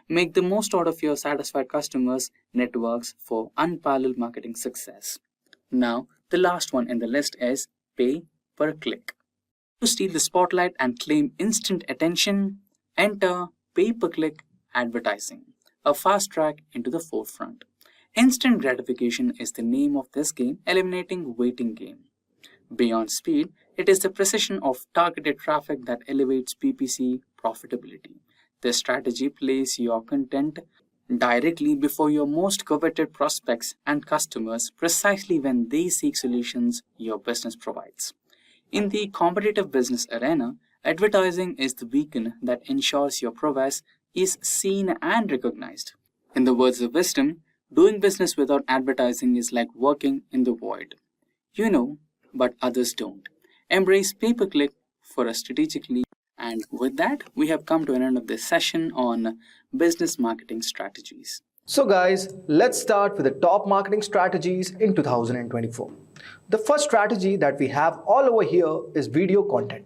Make the most out of your satisfied customers' networks for unparalleled marketing success. Now, the last one in the list is pay per click. To steal the spotlight and claim instant attention, enter pay-per-click advertising, a fast track into the forefront. Instant gratification is the name of this game, eliminating waiting game. Beyond speed, it is the precision of targeted traffic that elevates PPC profitability. This strategy places your content directly before your most coveted prospects and customers precisely when they seek solutions your business provides. In the competitive business arena, advertising is the beacon that ensures your prowess is seen and recognized. In the words of wisdom, doing business without advertising is like walking in the void. You know, but others don't. Embrace pay-per-click for a strategic lead. And with that, we have come to an end of this session on business marketing strategies. So guys, let's start with the top marketing strategies in 2024. The first strategy that we have all over here is video content.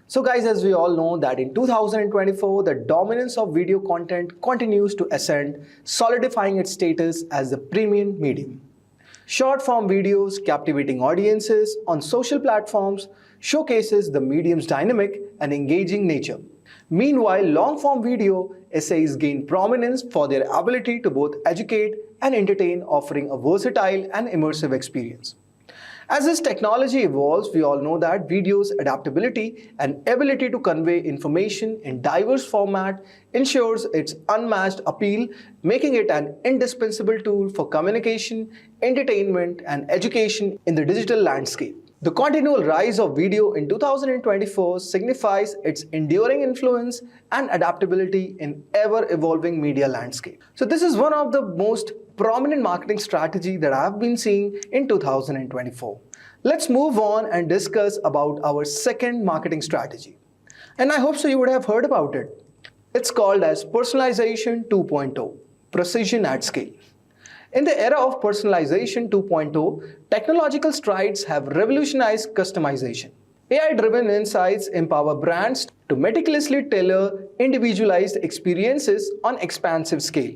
So guys, as we all know that in 2024, the dominance of video content continues to ascend, solidifying its status as the premium medium. Short-form videos captivating audiences on social platforms showcases the medium's dynamic and engaging nature. Meanwhile, long-form video essays gain prominence for their ability to both educate and entertain, offering a versatile and immersive experience. As this technology evolves, we all know that video's adaptability and ability to convey information in diverse format ensures its unmatched appeal, making it an indispensable tool for communication, entertainment, and education in the digital landscape. The continual rise of video in 2024 signifies its enduring influence and adaptability in ever-evolving media landscape. So this is one of the most prominent marketing strategy that I have been seeing in 2024. Let's move on and discuss about our second marketing strategy. And I hope so you would have heard about it. It's called as Personalization 2.0, Precision at Scale. In the era of Personalization 2.0, technological strides have revolutionized customization. AI-driven insights empower brands to meticulously tailor individualized experiences on expansive scale,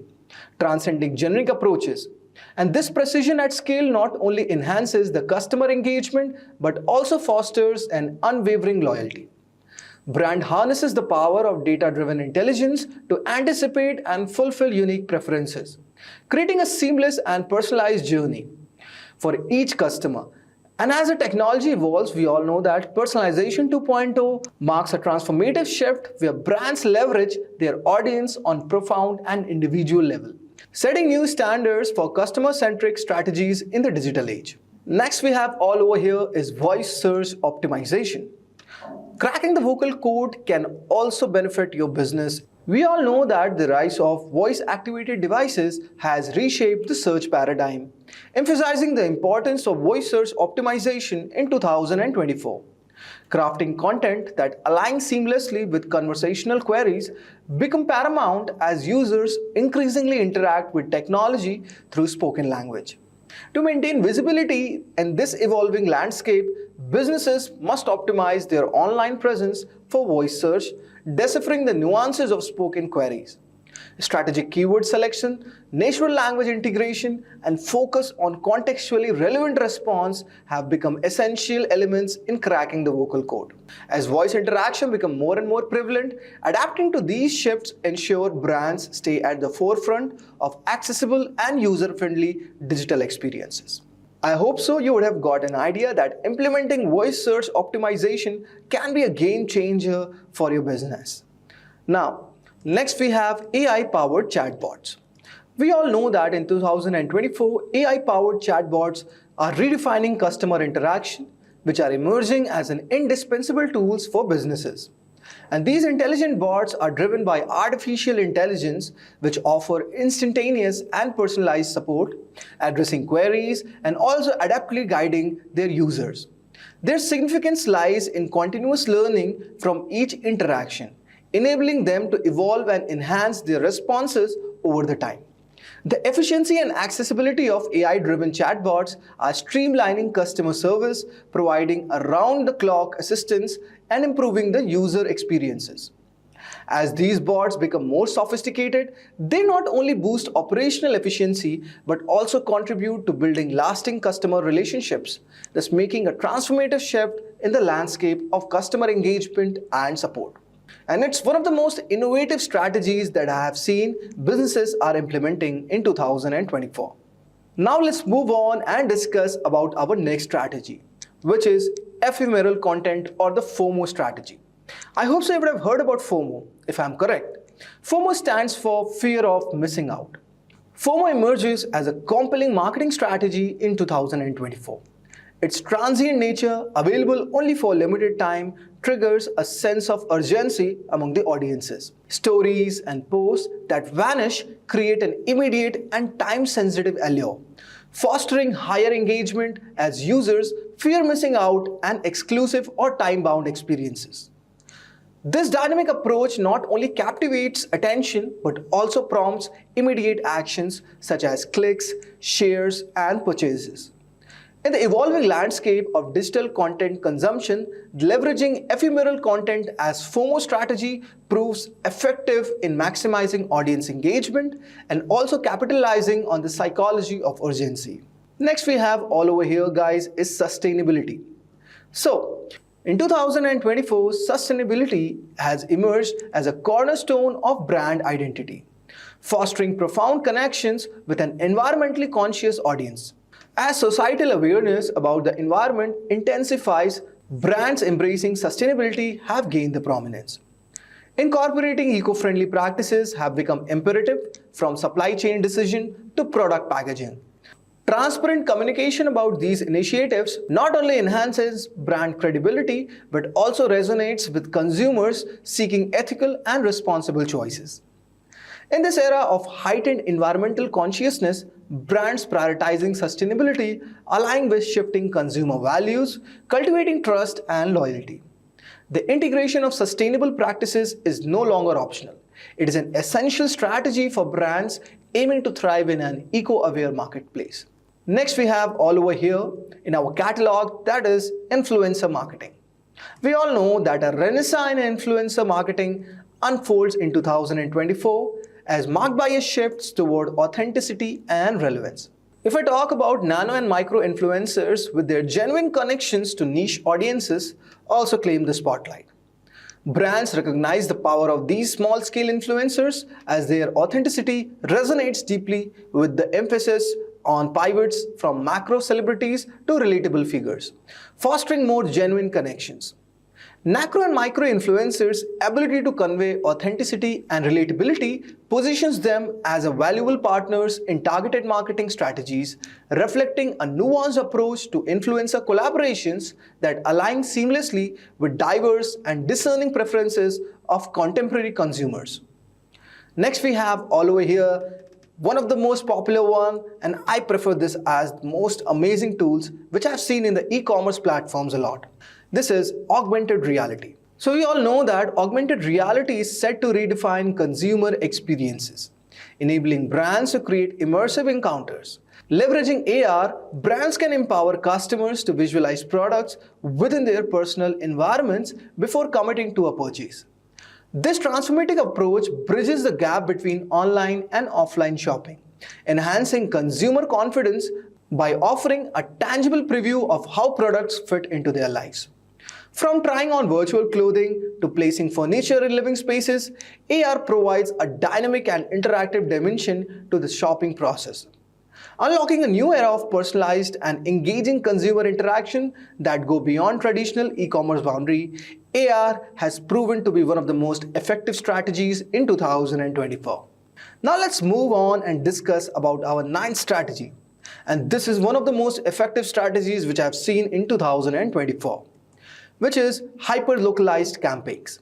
transcending generic approaches. And this precision at scale not only enhances the customer engagement, but also fosters an unwavering loyalty. Brand harnesses the power of data-driven intelligence to anticipate and fulfill unique preferences, creating a seamless and personalized journey for each customer. And as the technology evolves, we all know that Personalization 2.0 marks a transformative shift where brands leverage their audience on profound and individual level. setting new standards for customer-centric strategies in the digital age. Next we have all over here is voice search optimization. Cracking the vocal code can also benefit your business. We all know that the rise of voice-activated devices has reshaped the search paradigm, emphasizing the importance of voice search optimization in 2024. Crafting content that aligns seamlessly with conversational queries become paramount as users increasingly interact with technology through spoken language. To maintain visibility in this evolving landscape, businesses must optimize their online presence for voice search, deciphering the nuances of spoken queries. Strategic keyword selection, natural language integration, and focus on contextually relevant response have become essential elements in cracking the vocal code. As voice interaction becomes more and more prevalent, adapting to these shifts ensure brands stay at the forefront of accessible and user-friendly digital experiences. I hope so you would have got an idea that implementing voice search optimization can be a game changer for your business. Now, next we have AI-powered chatbots. We all know that in 2024, AI-powered chatbots are redefining customer interaction, which are emerging as an indispensable tools for businesses. And these intelligent bots are driven by artificial intelligence, which offer instantaneous and personalized support, addressing queries, and also adaptively guiding their users. Their significance lies in continuous learning from each interaction, enabling them to evolve and enhance their responses over the time. The efficiency and accessibility of AI-driven chatbots are streamlining customer service, providing around-the-clock assistance, and improving the user experiences. As these bots become more sophisticated, they not only boost operational efficiency but also contribute to building lasting customer relationships, thus making a transformative shift in the landscape of customer engagement and support. And it's one of the most innovative strategies that I have seen businesses are implementing in 2024. Now let's move on and discuss about our next strategy, which is ephemeral content or the FOMO strategy. I hope so you would have heard about FOMO, if I'm correct. FOMO stands for fear of missing out. FOMO emerges as a compelling marketing strategy in 2024. Its transient nature, available only for a limited time, triggers a sense of urgency among the audiences. Stories and posts that vanish create an immediate and time-sensitive allure, fostering higher engagement as users fear missing out on exclusive or time-bound experiences. This dynamic approach not only captivates attention but also prompts immediate actions such as clicks, shares, and purchases. In the evolving landscape of digital content consumption, leveraging ephemeral content as FOMO strategy proves effective in maximizing audience engagement and also capitalizing on the psychology of urgency. Next we have all over here, guys, is sustainability. So, in 2024, sustainability has emerged as a cornerstone of brand identity, fostering profound connections with an environmentally conscious audience. As societal awareness about the environment intensifies, brands embracing sustainability have gained the prominence. Incorporating eco-friendly practices have become imperative from supply chain decision to product packaging. Transparent communication about these initiatives not only enhances brand credibility but also resonates with consumers seeking ethical and responsible choices. In this era of heightened environmental consciousness, brands prioritizing sustainability align with shifting consumer values, cultivating trust and loyalty. The integration of sustainable practices is no longer optional. It is an essential strategy for brands aiming to thrive in an eco-aware marketplace. Next we have all over here in our catalog, that is influencer marketing. We all know that a renaissance in influencer marketing unfolds in 2024 as marked by a shift toward authenticity and relevance. If I talk about nano and micro influencers with their genuine connections to niche audiences also claim the spotlight. Brands recognize the power of these small-scale influencers as their authenticity resonates deeply with the emphasis on pivots from macro celebrities to relatable figures, fostering more genuine connections. Macro and micro influencers' ability to convey authenticity and relatability positions them as a valuable partners in targeted marketing strategies, reflecting a nuanced approach to influencer collaborations that align seamlessly with diverse and discerning preferences of contemporary consumers. Next we have all over here one of the most popular one, and I prefer this as the most amazing tools which I've seen in the e-commerce platforms a lot. This is augmented reality. So we all know that augmented reality is set to redefine consumer experiences, enabling brands to create immersive encounters. Leveraging AR, brands can empower customers to visualize products within their personal environments before committing to a purchase. This transformative approach bridges the gap between online and offline shopping, enhancing consumer confidence by offering a tangible preview of how products fit into their lives. From trying on virtual clothing to placing furniture in living spaces, AR provides a dynamic and interactive dimension to the shopping process, unlocking a new era of personalized and engaging consumer interaction that go beyond traditional e-commerce boundary. AR has proven to be one of the most effective strategies in 2024. Now let's move on and discuss about our ninth strategy. And this is one of the most effective strategies which I have seen in 2024, which is hyper-localized campaigns.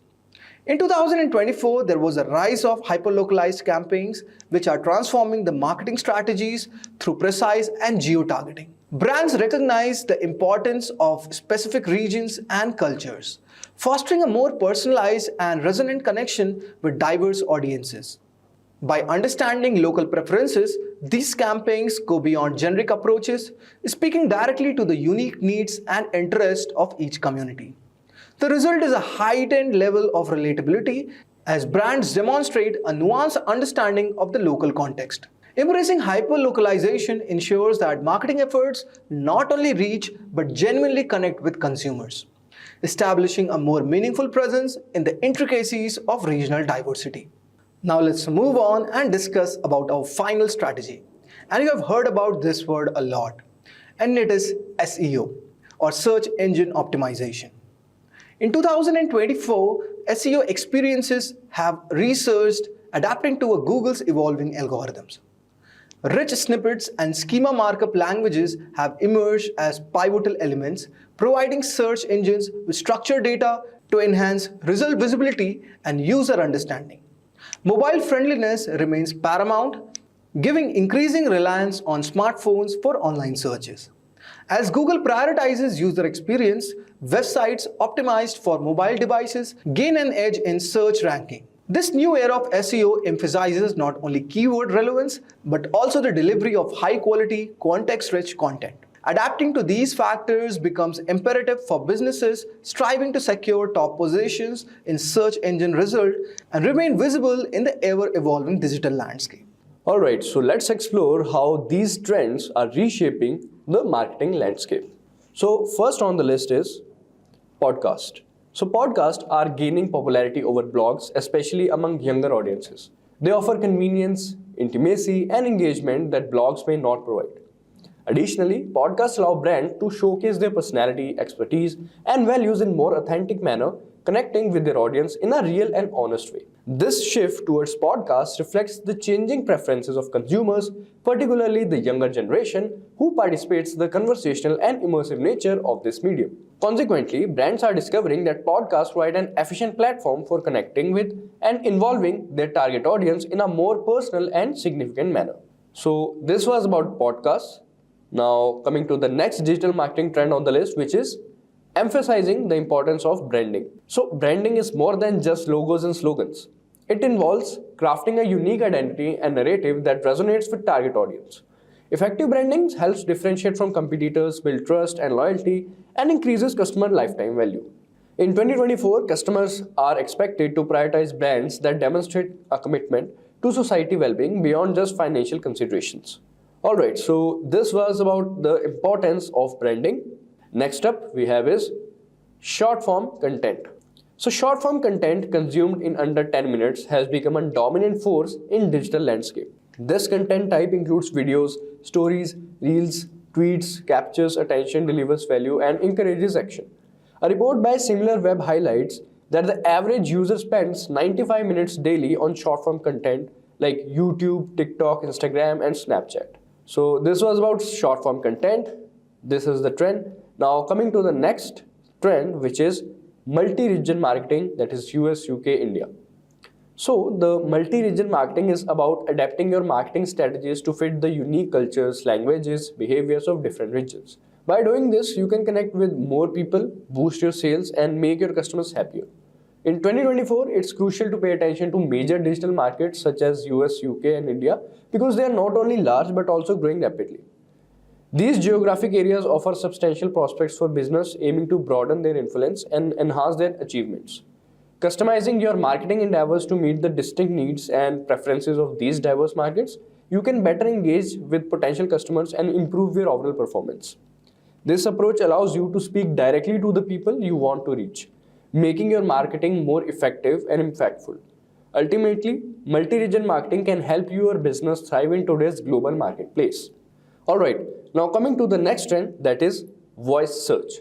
In 2024, there was a rise of hyper-localized campaigns which are transforming the marketing strategies through precise and geo-targeting. Brands recognize the importance of specific regions and cultures, fostering a more personalized and resonant connection with diverse audiences. By understanding local preferences, these campaigns go beyond generic approaches, speaking directly to the unique needs and interests of each community. The result is a heightened level of relatability as brands demonstrate a nuanced understanding of the local context. Embracing hyper-localization ensures that marketing efforts not only reach but genuinely connect with consumers, establishing a more meaningful presence in the intricacies of regional diversity. Now let's move on and discuss about our final strategy. And you have heard about this word a lot, and it is SEO or search engine optimization. In 2024, SEO experiences have researched adapting to Google's evolving algorithms. Rich snippets and schema markup languages have emerged as pivotal elements, providing search engines with structured data to enhance result visibility and user understanding. Mobile friendliness remains paramount, giving increasing reliance on smartphones for online searches. As Google prioritizes user experience, websites optimized for mobile devices gain an edge in search ranking. This new era of SEO emphasizes not only keyword relevance, but also the delivery of high-quality, context-rich content. Adapting to these factors becomes imperative for businesses striving to secure top positions in search engine results and remain visible in the ever-evolving digital landscape. Alright, so let's explore how these trends are reshaping the marketing landscape. So first on the list is podcast. So podcasts are gaining popularity over blogs, especially among younger audiences. They offer convenience, intimacy, and engagement that blogs may not provide. Additionally, podcasts allow brands to showcase their personality, expertise, and values in more authentic manner, connecting with their audience in a real and honest way. This shift towards podcasts reflects the changing preferences of consumers, particularly the younger generation, who participates in the conversational and immersive nature of this medium. Consequently, brands are discovering that podcasts provide an efficient platform for connecting with and involving their target audience in a more personal and significant manner. So this was about podcasts. Now coming to the next digital marketing trend on the list, which is emphasizing the importance of branding. So branding is more than just logos and slogans. It involves crafting a unique identity and narrative that resonates with target audience. Effective branding helps differentiate from competitors, build trust and loyalty, and increases customer lifetime value. In 2024, customers are expected to prioritize brands that demonstrate a commitment to society well-being beyond just financial considerations. Alright, so this was about the importance of branding. Next up we have is short form content. So short form content consumed in under 10 minutes has become a dominant force in digital landscape. This content type includes videos, stories, reels, tweets, captures attention, delivers value, and encourages action. A report by SimilarWeb highlights that the average user spends 95 minutes daily on short form content like YouTube, TikTok, Instagram, and Snapchat. So, this was about short form content. This is the trend. Now, coming to the next trend, which is multi region marketing, that is US, UK, India. So, the multi region marketing is about adapting your marketing strategies to fit the unique cultures, languages, behaviors of different regions. By doing this, you can connect with more people, boost your sales, and make your customers happier. In 2024, it's crucial to pay attention to major digital markets such as US, UK, and India because they are not only large but also growing rapidly. These geographic areas offer substantial prospects for business aiming to broaden their influence and enhance their achievements. Customizing your marketing endeavors to meet the distinct needs and preferences of these diverse markets, you can better engage with potential customers and improve your overall performance. This approach allows you to speak directly to the people you want to reach, making your marketing more effective and impactful. Ultimately, multi-region marketing can help your business thrive in today's global marketplace. Alright, now coming to the next trend, that is voice search.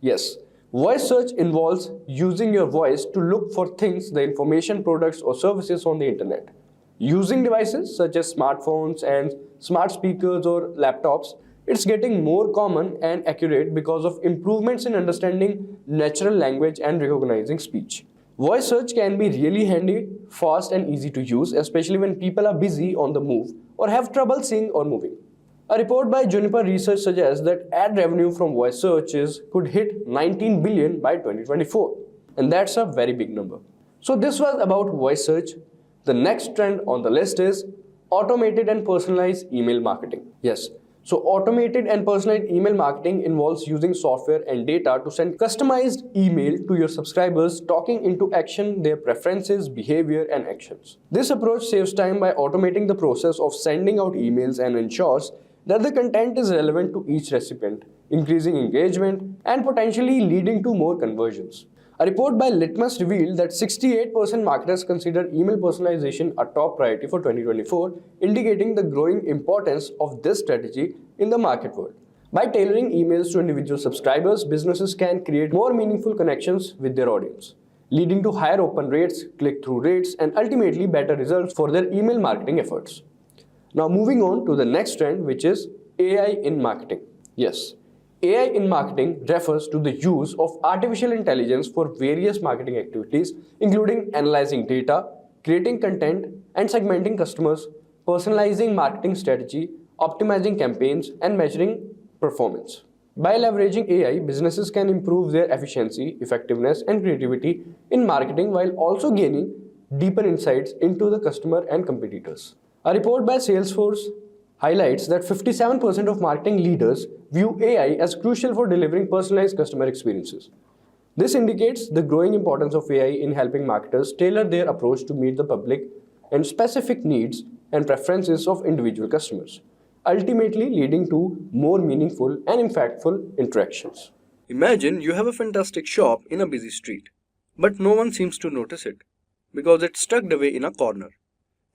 Yes, voice search involves using your voice to look for things, the information, products, or services on the internet. Using devices such as smartphones and smart speakers or laptops, it's getting more common and accurate because of improvements in understanding natural language and recognizing speech. Voice search can be really handy, fast, and easy to use, especially when people are busy on the move or have trouble seeing or moving. A report by Juniper Research suggests that ad revenue from voice searches could hit 19 billion by 2024, and that's a very big number. So this was about voice search. The next trend on the list is automated and personalized email marketing. Yes, so automated and personalized email marketing involves using software and data to send customized email to your subscribers, talking into action their preferences, behavior, and actions. This approach saves time by automating the process of sending out emails and ensures that the content is relevant to each recipient, increasing engagement and potentially leading to more conversions. A report by Litmus revealed that 68% marketers consider email personalization a top priority for 2024, indicating the growing importance of this strategy in the market world. By tailoring emails to individual subscribers, businesses can create more meaningful connections with their audience, leading to higher open rates, click-through rates, and ultimately better results for their email marketing efforts. Now moving on to the next trend, which is AI in marketing. Yes, AI in marketing refers to the use of artificial intelligence for various marketing activities, including analyzing data, creating content, and segmenting customers, personalizing marketing strategy, optimizing campaigns, and measuring performance. By leveraging AI, businesses can improve their efficiency, effectiveness, and creativity in marketing while also gaining deeper insights into the customer and competitors. A report by Salesforce highlights that 57% of marketing leaders view AI as crucial for delivering personalized customer experiences. This indicates the growing importance of AI in helping marketers tailor their approach to meet the public and specific needs and preferences of individual customers, ultimately leading to more meaningful and impactful interactions. Imagine you have a fantastic shop in a busy street, but no one seems to notice it because it's tucked away in a corner.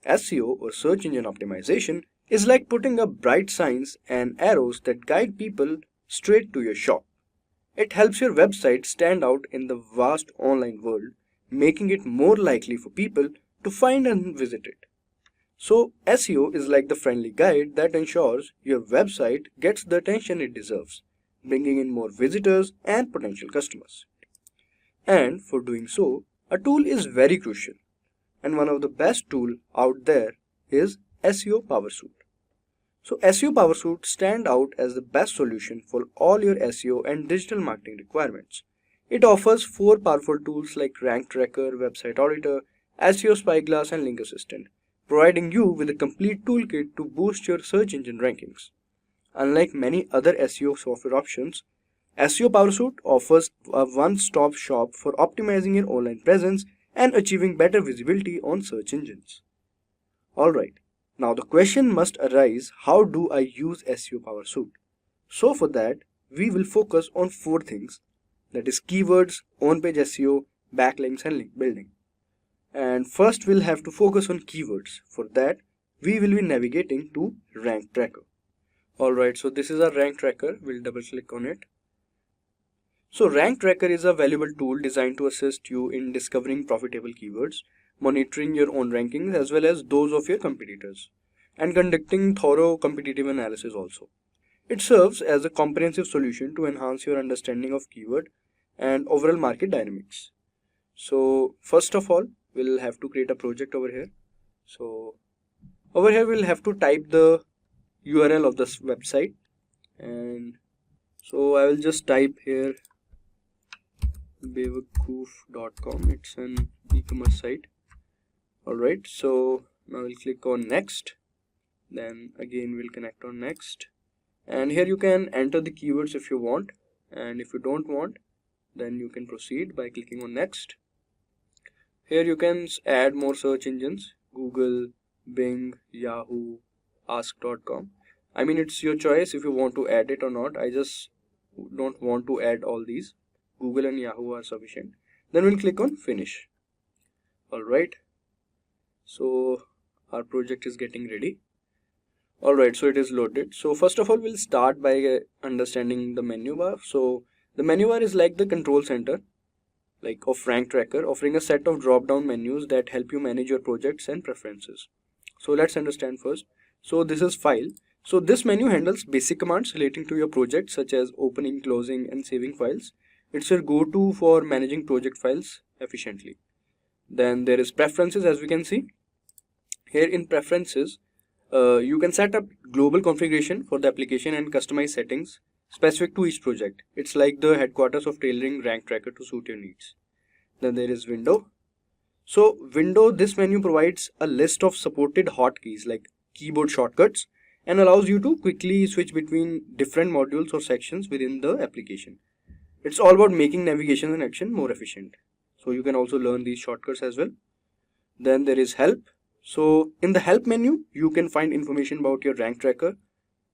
SEO or search engine optimization is like putting up bright signs and arrows that guide people straight to your shop. It helps your website stand out in the vast online world, making it more likely for people to find and visit it. So, SEO is like the friendly guide that ensures your website gets the attention it deserves, bringing in more visitors and potential customers. And for doing so, a tool is very crucial. And one of the best tools out there is SEO PowerSuite. So SEO PowerSuite stand out as the best solution for all your SEO and digital marketing requirements. It offers 4 powerful tools like Rank Tracker, Website Auditor, SEO Spyglass, and Link Assistant, providing you with a complete toolkit to boost your search engine rankings. Unlike many other SEO software options, SEO PowerSuite offers a one-stop shop for optimizing your online presence and achieving better visibility on search engines. Alright, now the question must arise, how do I use SEO PowerSuite? So for that, we will focus on 4 things, that is keywords, on-page SEO, backlinks, and link building. And first we'll have to focus on keywords. For that, we will be navigating to Rank Tracker. Alright, so this is our Rank Tracker. We'll double click on it. So Rank Tracker is a valuable tool designed to assist you in discovering profitable keywords, monitoring your own rankings as well as those of your competitors, and conducting thorough competitive analysis also. It serves as a comprehensive solution to enhance your understanding of keyword and overall market dynamics. So first of all, we'll have to create a project over here. So over here we'll have to type the URL of this website, and so I will just type here bewakoof.com. It's an e-commerce site. Alright, so now we'll click on next, then again we'll connect on next, and here you can enter the keywords if you want, and if you don't want, then you can proceed by clicking on next. Here you can add more search engines: Google, Bing, Yahoo, ask.com. I mean, it's your choice if you want to add it or not. I just don't want to add all these. Google and Yahoo are sufficient. Then we'll click on finish. Alright, so our project is getting ready. Alright, so it is loaded. So first of all, we'll start by understanding the menu bar. So the menu bar is like the control center of Rank Tracker, offering a set of drop-down menus that help you manage your projects and preferences. So let's understand first. So this is file. So this menu handles basic commands relating to your project, such as opening, closing, and saving files. It's your go-to for managing project files efficiently. Then there is preferences, as we can see. Here in preferences, you can set up global configuration for the application and customize settings specific to each project. It's like the headquarters of tailoring Rank Tracker to suit your needs. Then there is window. So window, this menu provides a list of supported hotkeys like keyboard shortcuts and allows you to quickly switch between different modules or sections within the application. It's all about making navigation and action more efficient. So you can also learn these shortcuts as well. Then there is help. So in the help menu, you can find information about your Rank Tracker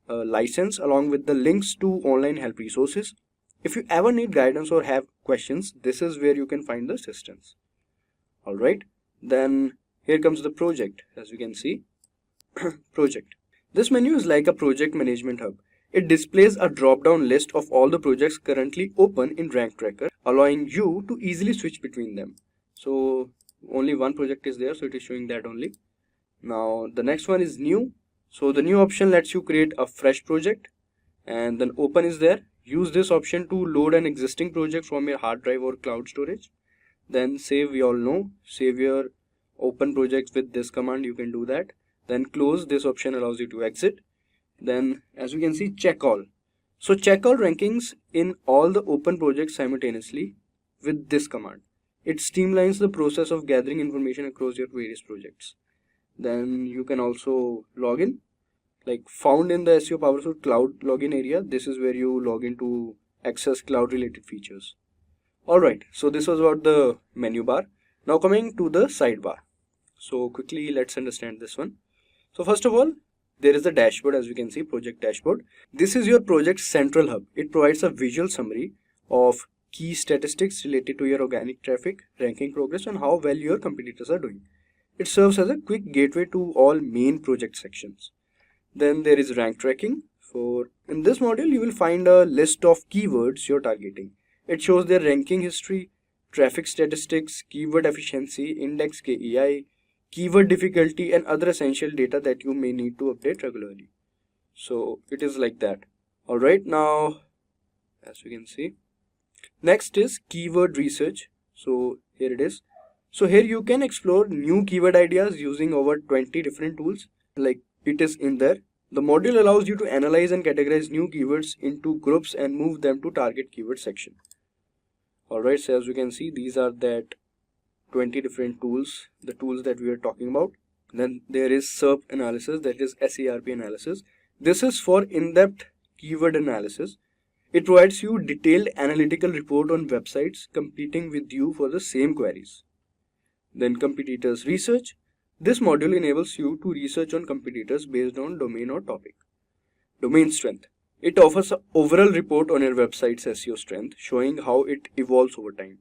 license along with the links to online help resources. If you ever need guidance or have questions, this is where you can find the assistance. Alright, then here comes the project. As you can see, project. This menu is like a project management hub. It displays a drop-down list of all the projects currently open in Rank Tracker, allowing you to easily switch between them. So only one project is there, so it is showing that only. Now the next one is new. So the new option lets you create a fresh project, and then open is there. Use this option to load an existing project from your hard drive or cloud storage. Then save, we all know, save your open projects with this command, you can do that. Then close, this option allows you to exit. Then as we can see, check all. So check all rankings in all the open projects simultaneously with this command. It streamlines the process of gathering information across your various projects. Then you can also log in, like found in the SEO PowerSuite cloud login area. This is where you log in to access cloud related features. Alright, so this was about the menu bar. Now coming to the sidebar. So quickly let's understand this one. So first of all, there is the dashboard, as we can see, project dashboard. This is your project's central hub. It provides a visual summary of key statistics related to your organic traffic, ranking progress, and how well your competitors are doing. It serves as a quick gateway to all main project sections. Then there is rank tracking. In this module, you will find a list of keywords you're targeting. It shows their ranking history, traffic statistics, keyword efficiency, index KEI, keyword difficulty, and other essential data that you may need to update regularly. So it is like that. Alright, now as you can see, next is keyword research. So here it is. So here you can explore new keyword ideas using over 20 different tools. Like it is in there. The module allows you to analyze and categorize new keywords into groups and move them to target keyword section. Alright, so as you can see, these are that 20 different tools, the tools that we are talking about. Then there is SERP analysis, that is SERP analysis. This is for in-depth keyword analysis. It provides you detailed analytical report on websites competing with you for the same queries. Then competitors research. This module enables you to research on competitors based on domain or topic. Domain strength. It offers an overall report on your website's SEO strength, showing how it evolves over time.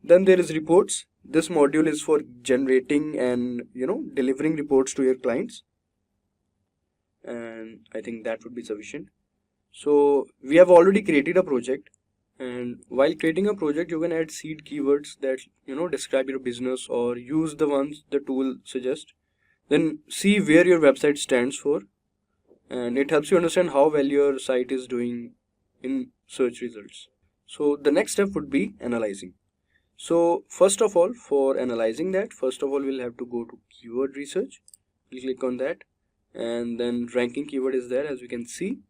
Then there is reports. This module is for generating and delivering reports to your clients. And I think that would be sufficient. So we have already created a project. And while creating a project, you can add seed keywords that describe your business, or use the ones the tool suggests. Then see where your website stands for, and it helps you understand how well your site is doing in search results. So the next step would be analyzing. So first of all, for analyzing that, first of all we'll have to go to keyword research. We'll click on that, and then ranking keyword is there, as we can see.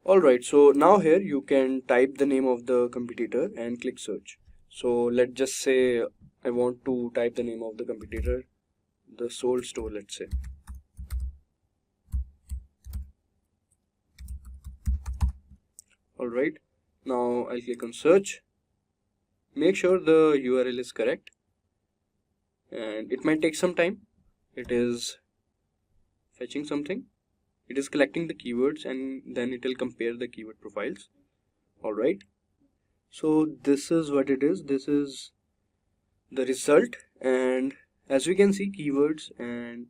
Alright, so now here you can type the name of the competitor and click search. So let's just say I want to type the name of the competitor, the sold store, let's say. Alright, now I'll click on search. Make sure the URL is correct, and it might take some time. It is fetching something. It is collecting the keywords, and then it will compare the keyword profiles. Alright, so this is what it is. This is the result, and as we can see, keywords, and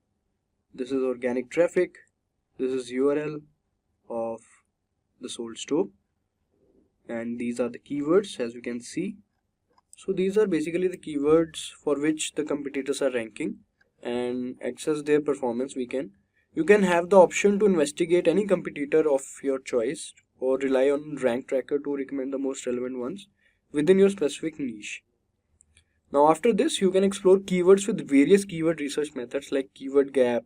this is organic traffic. This is URL of the sold store, and these are the keywords, as we can see. So these are basically the keywords for which the competitors are ranking, and access their performance. You can have the option to investigate any competitor of your choice, or rely on rank tracker to recommend the most relevant ones within your specific niche. Now after this, you can explore keywords with various keyword research methods like keyword gap,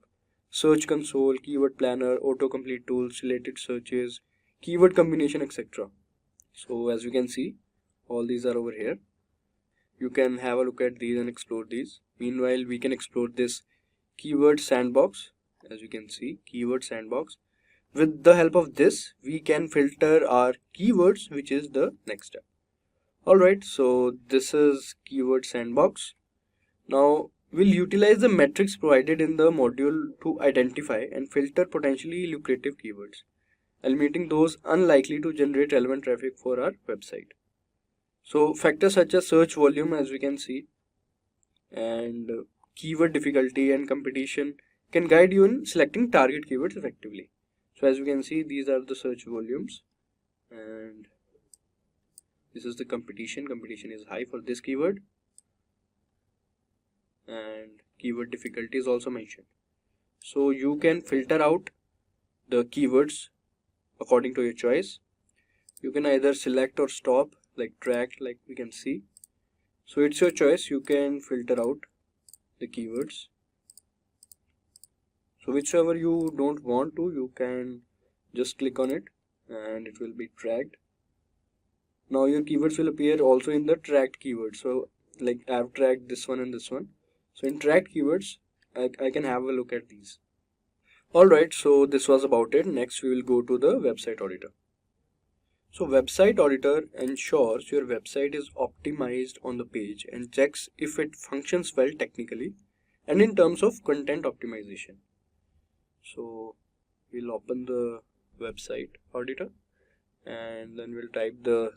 search console, keyword planner, autocomplete tools, related searches, keyword combination, etc. So as you can see, all these are over here. You can have a look at these and explore these. Meanwhile, we can explore this keyword sandbox. As you can see, keyword sandbox. With the help of this, we can filter our keywords, which is the next step. Alright, so this is keyword sandbox. Now we'll utilize the metrics provided in the module to identify and filter potentially lucrative keywords, eliminating those unlikely to generate relevant traffic for our website. So factors such as search volume, as we can see, and keyword difficulty and competition can guide you in selecting target keywords effectively. So as you can see, these are the search volumes, and this is the competition. Competition is high for this keyword, and keyword difficulty is also mentioned. So you can filter out the keywords according to your choice. You can either select or stop, like track, like we can see. So it's your choice. You can filter out the keywords. So whichever you don't want to, you can just click on it and it will be tracked. Now your keywords will appear also in the tracked keywords. So like I have tracked this one and this one. So in tracked keywords, I can have a look at these. Alright, so this was about it. Next we will go to the website auditor. So website auditor ensures your website is optimized on the page and checks if it functions well technically and in terms of content optimization. So we'll open the website auditor and then we'll type the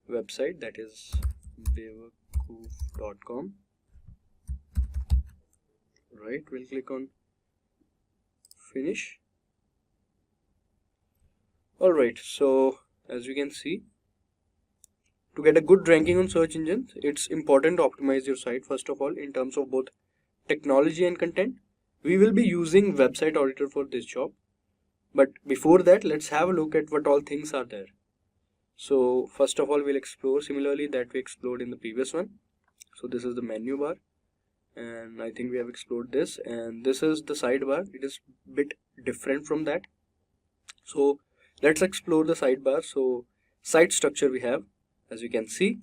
website, that is bewakoof.com. Right, we'll click on finish. Alright, so as you can see, to get a good ranking on search engines, it's important to optimize your site first of all in terms of both technology and content. We will be using website auditor for this job, but before that, let's have a look at what all things are there. So first of all, we'll explore similarly that we explored in the previous one. So this is the menu bar, and I think we have explored this, and this is the sidebar. It is a bit different from that. So let's explore the sidebar. So site structure we have, as you can see,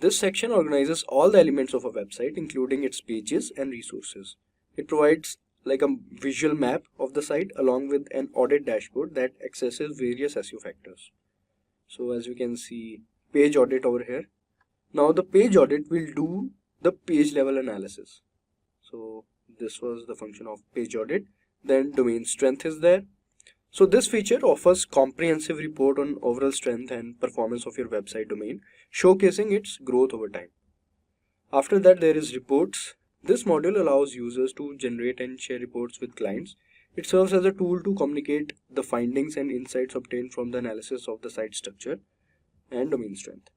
this section organizes all the elements of a website, including its pages and resources. It provides like a visual map of the site along with an audit dashboard that accesses various SEO factors. So as you can see, page audit over here. Now the page audit will do the page level analysis. So this was the function of page audit. Then domain strength is there. So this feature offers comprehensive report on overall strength and performance of your website domain, showcasing its growth over time. After that, there is reports. This module allows users to generate and share reports with clients. It serves as a tool to communicate the findings and insights obtained from the analysis of the site structure. and domain strength.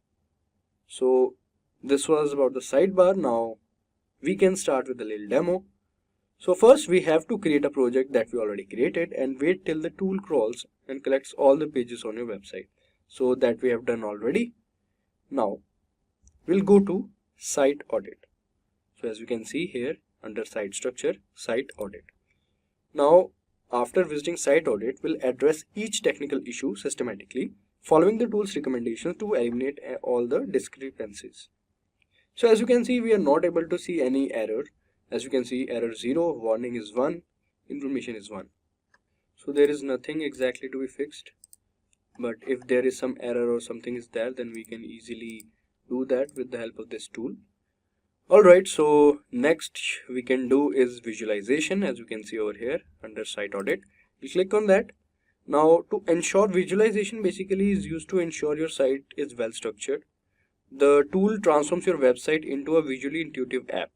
So this was about the sidebar. Now we can start with a little demo. So first we have to create a project that we already created and wait till the tool crawls and collects all the pages on your website. So that we have done already. Now we'll go to site audit. So as you can see here under site structure, site audit. Now after visiting site audit, we'll address each technical issue systematically, following the tool's recommendations to eliminate all the discrepancies. So as you can see, we are not able to see any error. As you can see, error 0, warning is 1, information is 1. So there is nothing exactly to be fixed. But if there is some error or something is there, then we can easily do that with the help of this tool. Alright, so next we can do is visualization. As you can see over here under site audit, we click on that. Now to ensure visualization basically is used to ensure your site is well structured. The tool transforms your website into a visually intuitive app.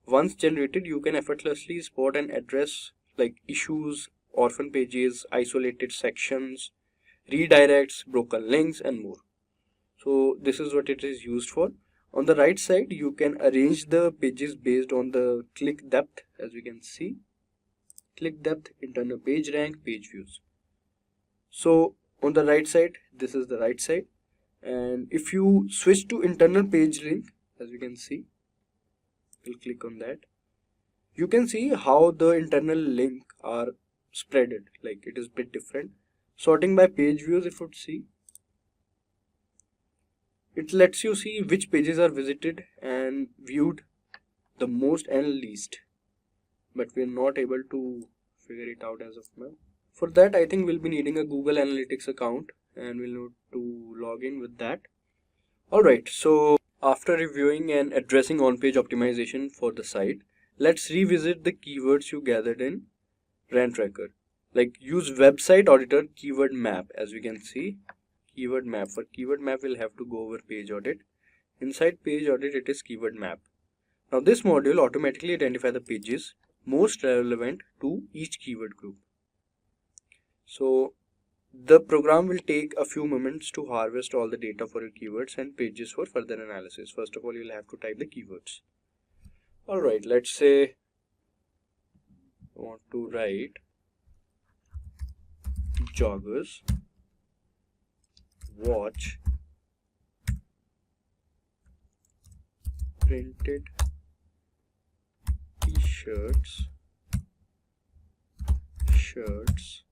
Once generated, you can effortlessly spot and address like issues, orphan pages, isolated sections, redirects, broken links and more. So this is what it is used for. On the right side, you can arrange the pages based on the click depth. As you can see, click depth, internal page rank, page views. So on the right side, this is the right side, and if you switch to internal page link, as you can see, we'll click on that. You can see how the internal link are spreaded, like it is bit different. Sorting by page views, if you would see, it lets you see which pages are visited and viewed the most and least, but we're not able to figure it out as of now. For that, I think we'll be needing a Google Analytics account and we'll need to log in with that. Alright, so after reviewing and addressing on-page optimization for the site, let's revisit the keywords you gathered in Rand Tracker. Like use website auditor keyword map. As we can see, keyword map. For keyword map, we'll have to go over page audit. Inside page audit, it is keyword map. Now this module automatically identifies the pages most relevant to each keyword group. So the program will take a few moments to harvest all the data for your keywords and pages for further analysis. First of all, you'll have to type the keywords. Alright, let's say I want to write joggers, watch, printed t-shirts, shirts,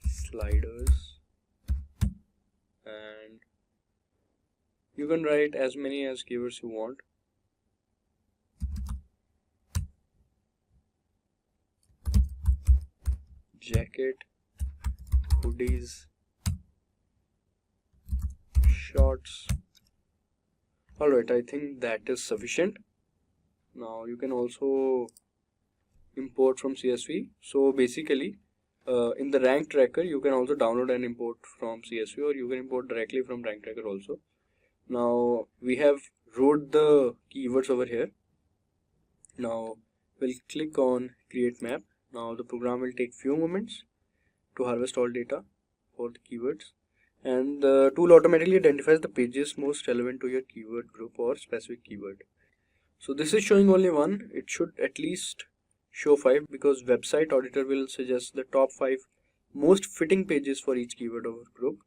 sliders, and you can write as many as keywords you want. Jacket, hoodies, shorts. Alright, I think that is sufficient. Now you can also import from CSV. So basically in the rank tracker, you can also download and import from CSV, or you can import directly from rank tracker also. Now we have wrote the keywords over here. Now we'll click on create map. Now the program will take few moments to harvest all data for the keywords, and the tool automatically identifies the pages most relevant to your keyword group or specific keyword. So this is showing only one. It should at least show 5 because website auditor will suggest the top 5 most fitting pages for each keyword or group.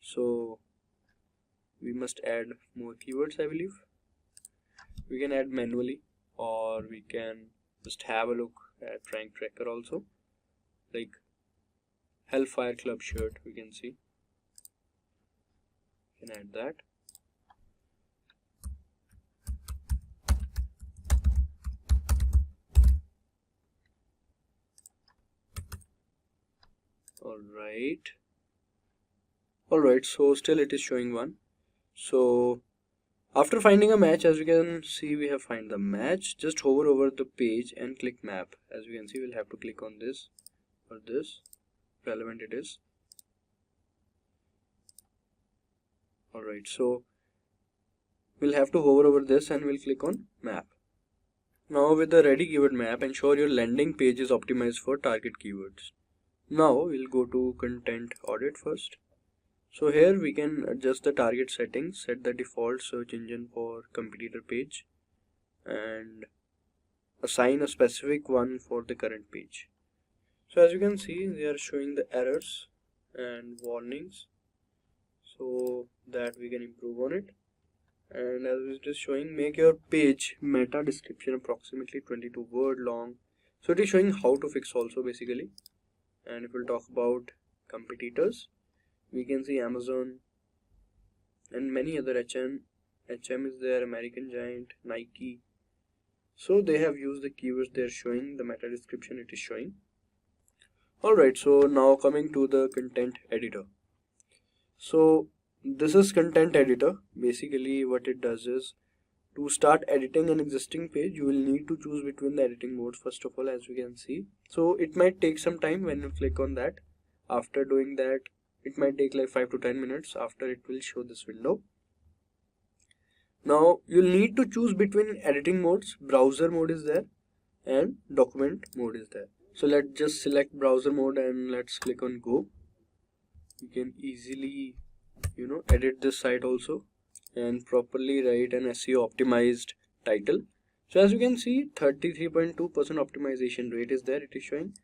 So we must add more keywords, I believe. We can add manually, or we can just have a look at rank tracker also, like Hellfire Club shirt. We can see, we can add that. Alright, so still it is showing 1. So after finding a match, as we can see, we have find the match. Just hover over the page and click map. As we can see, we'll have to click on this or this, relevant it is. Alright, so we'll have to hover over this and we'll click on map. Now with the ready keyword map, ensure your landing page is optimized for target keywords. Now we'll go to content audit first. So here we can adjust the target settings, set the default search engine for competitor page, and assign a specific one for the current page. So as you can see, they are showing the errors and warnings so that we can improve on it. And as it is showing, make your page meta description approximately 22 word long. So it is showing how to fix also basically. And if we'll talk about competitors, we can see Amazon and many other HM is there, American Giant, Nike. So they have used the keywords they are showing, the meta description it is showing. Alright, so now coming to the content editor. So this is content editor. Basically what it does is, to start editing an existing page, you will need to choose between the editing modes first of all, as you can see. So it might take some time when you click on that. After doing that, it might take like 5 to 10 minutes. After, it will show this window. Now you'll need to choose between editing modes. Browser mode is there and document mode is there. So let's just select browser mode and let's click on go. You can easily edit this site also and properly write an SEO optimized title. So as you can see, 33.2% optimization rate is there, it is showing.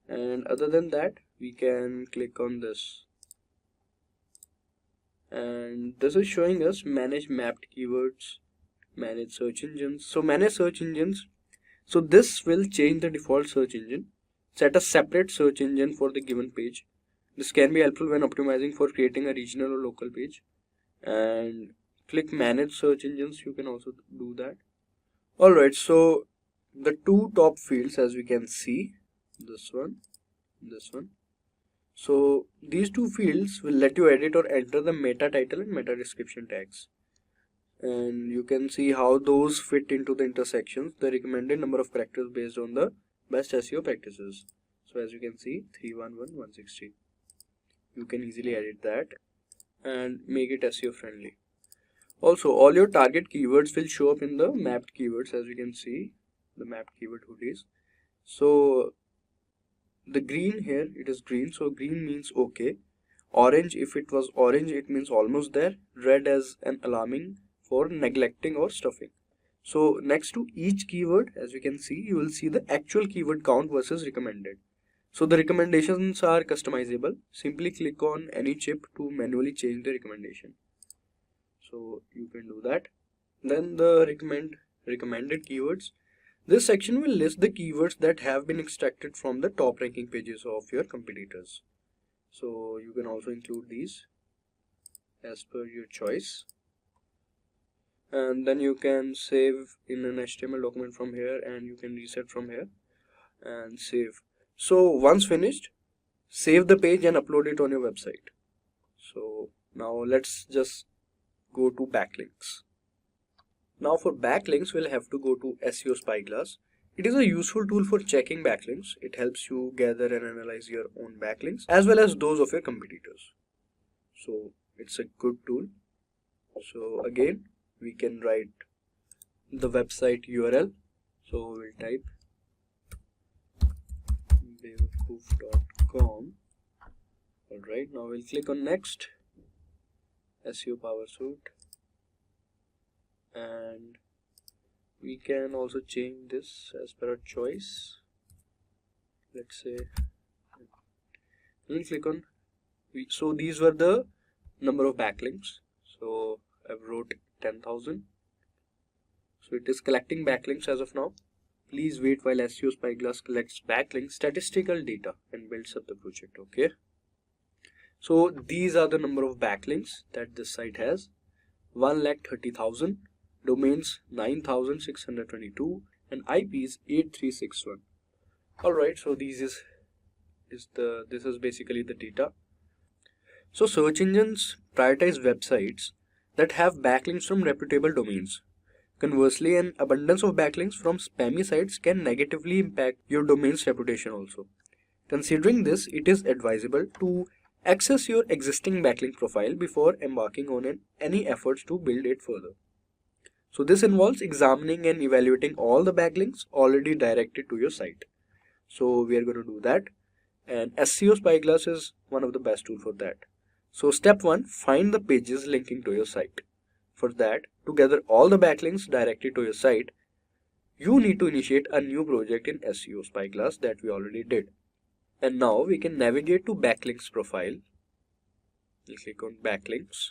And other than that, we can click on this, and this is showing us manage mapped keywords, manage search engines. So manage search engines, so this will change the default search engine, set a separate search engine for the given page. This can be helpful when optimizing for creating a regional or local page. And click manage search engines, you can also do that. Alright, so the two top fields, as we can see, this one. So these two fields will let you edit or enter the meta title and meta description tags. And you can see how those fit into the intersections, the recommended number of characters based on the best SEO practices. So as you can see, 311,160. You can easily edit that and make it SEO friendly. Also, all your target keywords will show up in the mapped keywords, as you can see, the mapped keyword hoodies. So the green here, it is green, so green means okay. Orange, if it was orange, it means almost there. Red as an alarming for neglecting or stuffing. So next to each keyword, as you can see, you will see the actual keyword count versus recommended. So the recommendations are customizable. Simply click on any chip to manually change the recommendation. So you can do that. Then the recommended keywords. This section will list the keywords that have been extracted from the top ranking pages of your competitors. So you can also include these as per your choice. And then you can save in an HTML document from here, and you can reset from here and save. So once finished, save the page and upload it on your website. So now let's just go to backlinks. Now for backlinks, we'll have to go to SEO Spyglass. It is a useful tool for checking backlinks. It helps you gather and analyze your own backlinks as well as those of your competitors. So it's a good tool. So again, we can write the website URL. So we'll type bewakoof.com. Alright, now we'll click on next, SEO Power Suite, and we can also change this as per our choice. Let's say we'll click on, so these were the number of backlinks. So I've wrote 10,000. So it is collecting backlinks as of now. Please wait while SEO Spyglass collects backlink statistical data and builds up the project. Okay. So these are the number of backlinks that this site has. 1,30,000, domains 9,622, and IPs 8361. Alright, so this is basically the data. So search engines prioritize websites that have backlinks from reputable domains. Conversely, an abundance of backlinks from spammy sites can negatively impact your domain's reputation also. Considering this, it is advisable to access your existing backlink profile before embarking on any efforts to build it further. So this involves examining and evaluating all the backlinks already directed to your site. So we are going to do that, and SEO Spyglass is one of the best tools for that. So step 1, find the pages linking to your site. For that, to gather all the backlinks directly to your site, you need to initiate a new project in SEO Spyglass that we already did. And now we can navigate to backlinks profile. We'll click on backlinks.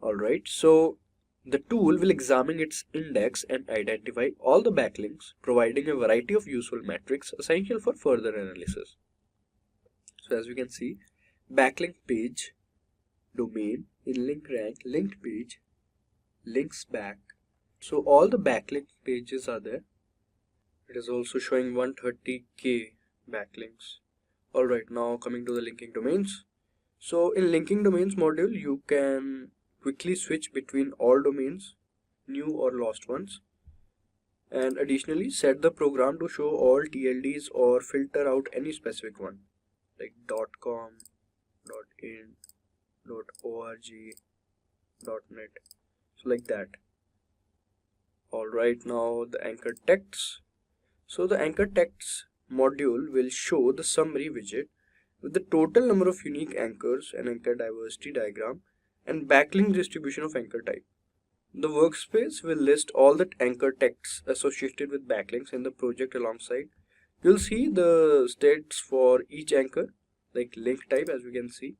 Alright, so the tool will examine its index and identify all the backlinks, providing a variety of useful metrics essential for further analysis. So as we can see, backlink page, domain, in-link rank, linked page, links back. So all the backlink pages are there. It is also showing 130k backlinks. Alright, now coming to the linking domains. So in linking domains module, you can quickly switch between all domains, new or lost ones. And additionally, set the program to show all TLDs or filter out any specific one, like .com, .in, .org, .net, so like that. Alright, now the anchor text. So the anchor text module will show the summary widget with the total number of unique anchors and anchor diversity diagram and backlink distribution of anchor type. The workspace will list all the anchor texts associated with backlinks in the project alongside. You'll see the stats for each anchor, like link type as we can see,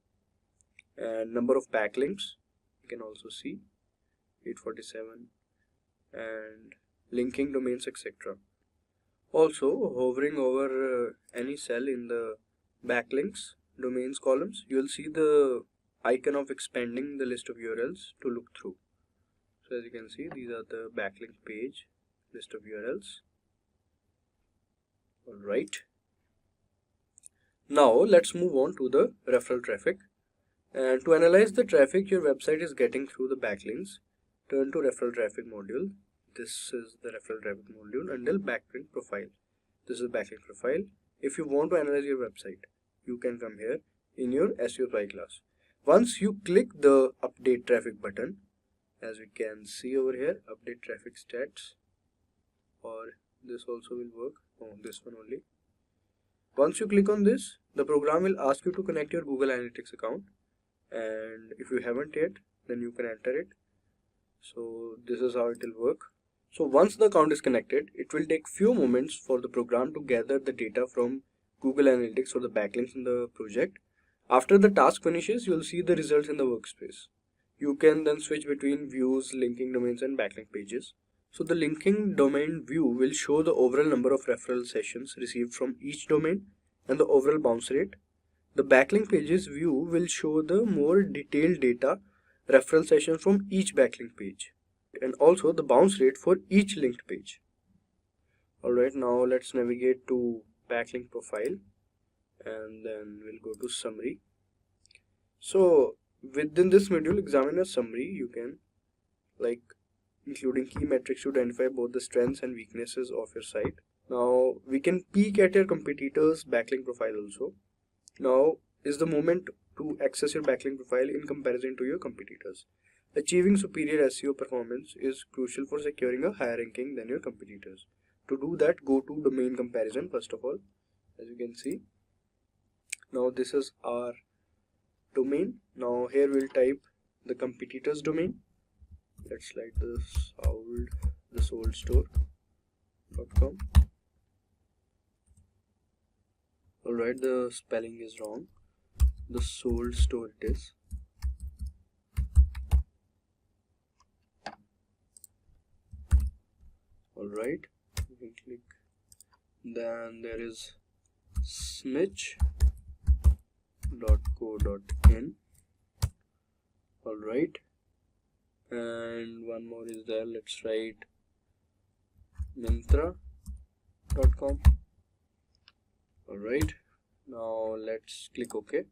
and number of backlinks you can also see, 847, and linking domains, etc. Also, hovering over any cell in the backlinks domains columns, you will see the icon of expanding the list of URLs to look through. So as you can see, these are the backlink page, list of URLs. Alright. Now let's move on to the referral traffic. And to analyze the traffic your website is getting through the backlinks, turn to referral traffic module. This is the referral traffic module under backlink profile. This is the backlink profile. If you want to analyze your website, you can come here in your SEO Spyglass. Once you click the update traffic button, as we can see over here, update traffic stats, or this also will work. Oh, this one only. Once you click on this, the program will ask you to connect your Google Analytics account, and if you haven't yet, then you can enter it. So this is how it will work. So once the account is connected, it will take few moments for the program to gather the data from Google Analytics for the backlinks in the project. After the task finishes, you will see the results in the workspace. You can then switch between views, linking domains and backlink pages. So the linking domain view will show the overall number of referral sessions received from each domain and the overall bounce rate. The backlink pages view will show the more detailed data, referral sessions from each backlink page, and also the bounce rate for each linked page. Alright, now let's navigate to backlink profile and then we'll go to summary. So within this module, examine a summary. You can including key metrics to identify both the strengths and weaknesses of your site. Now we can peek at your competitors' backlink profile also. Now is the moment to access your backlink profile in comparison to your competitors. Achieving superior SEO performance is crucial for securing a higher ranking than your competitors. To do that, go to domain comparison first of all, as you can see. Now this is our domain. Now here we'll type the competitor's domain. Let's slide this out, the soldstore.com. Alright, the spelling is wrong. The sold store it is. Alright, you can click. Then there is snitch.co.in. Alright, and one more is there. Let's write mintra.com. Alright, now let's click OK.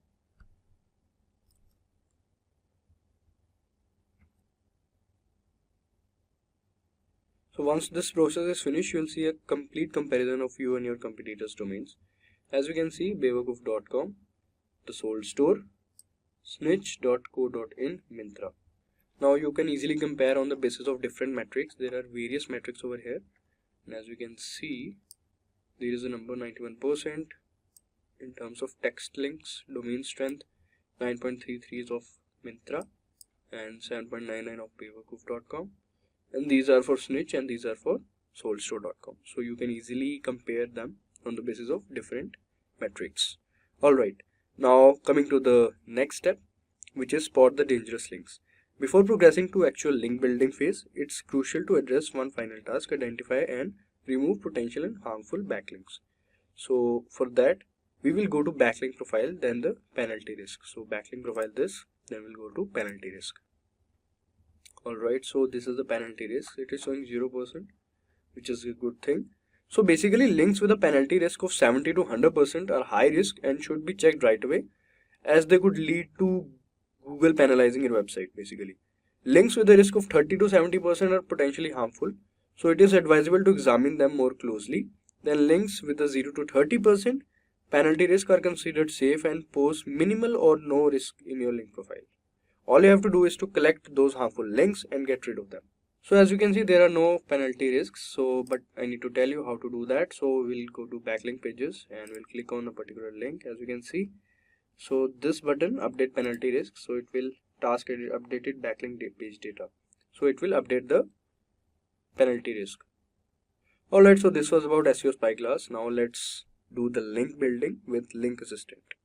So once this process is finished, you will see a complete comparison of you and your competitors' domains. As you can see, bewakoof.com, the sold store, snitch.co.in, Mintra. Now you can easily compare on the basis of different metrics. There are various metrics over here, and as you can see, there is a number 91%, in terms of text links, domain strength 9.33 is of Myntra and 7.99 of papercoof.com, and these are for Snitch and these are for soulstore.com. So you can easily compare them on the basis of different metrics. Alright, now coming to the next step, which is spot the dangerous links. Before progressing to actual link building phase, it's crucial to address one final task: identify and remove potential and harmful backlinks. So for that, we will go to backlink profile, then the penalty risk. So backlink profile this, then we'll go to penalty risk. Alright, so this is the penalty risk. It is showing 0%, which is a good thing. So basically, links with a penalty risk of 70 to 100% are high risk and should be checked right away, as they could lead to Google penalizing your website basically. Links with a risk of 30 to 70% are potentially harmful, so it is advisable to examine them more closely. Then links with a 0 to 30% penalty risk are considered safe and pose minimal or no risk in your link profile. All you have to do is to collect those harmful links and get rid of them. So as you can see, there are no penalty risks, but I need to tell you how to do that. So we'll go to backlink pages and we'll click on a particular link, as you can see. So this button, update penalty risk, so it will task updated backlink page data. So it will update the penalty risk. Alright, so this was about SEO Spyglass. Now let's do the link building with Link Assistant.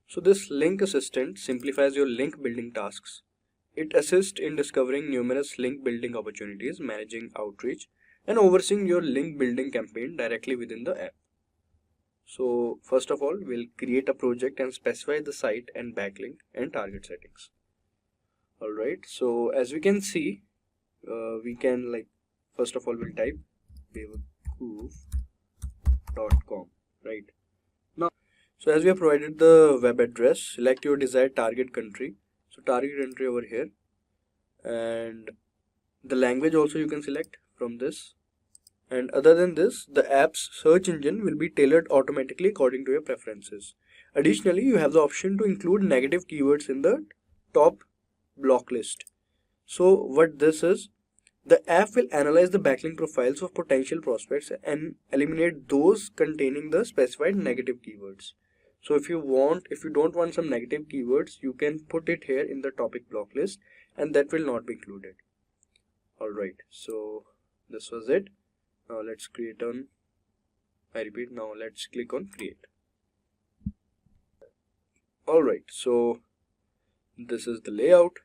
So this Link Assistant simplifies your link building tasks. It assists in discovering numerous link building opportunities, managing outreach, and overseeing your link building campaign directly within the app. So first of all, we'll create a project and specify the site and backlink and target settings. Alright, so as we can see, we can first of all we'll type papercoof.com, right? Now, so as we have provided the web address, select your desired target country. So target country over here, and the language also you can select from this. And other than this, the app's search engine will be tailored automatically according to your preferences. Additionally, you have the option to include negative keywords in the top block list. So what this is, the app will analyze the backlink profiles of potential prospects and eliminate those containing the specified negative keywords. So if you don't want some negative keywords, you can put it here in the topic block list and that will not be included. Alright, so this was it. Now let's create on, now let's click on create. Alright, so this is the layout.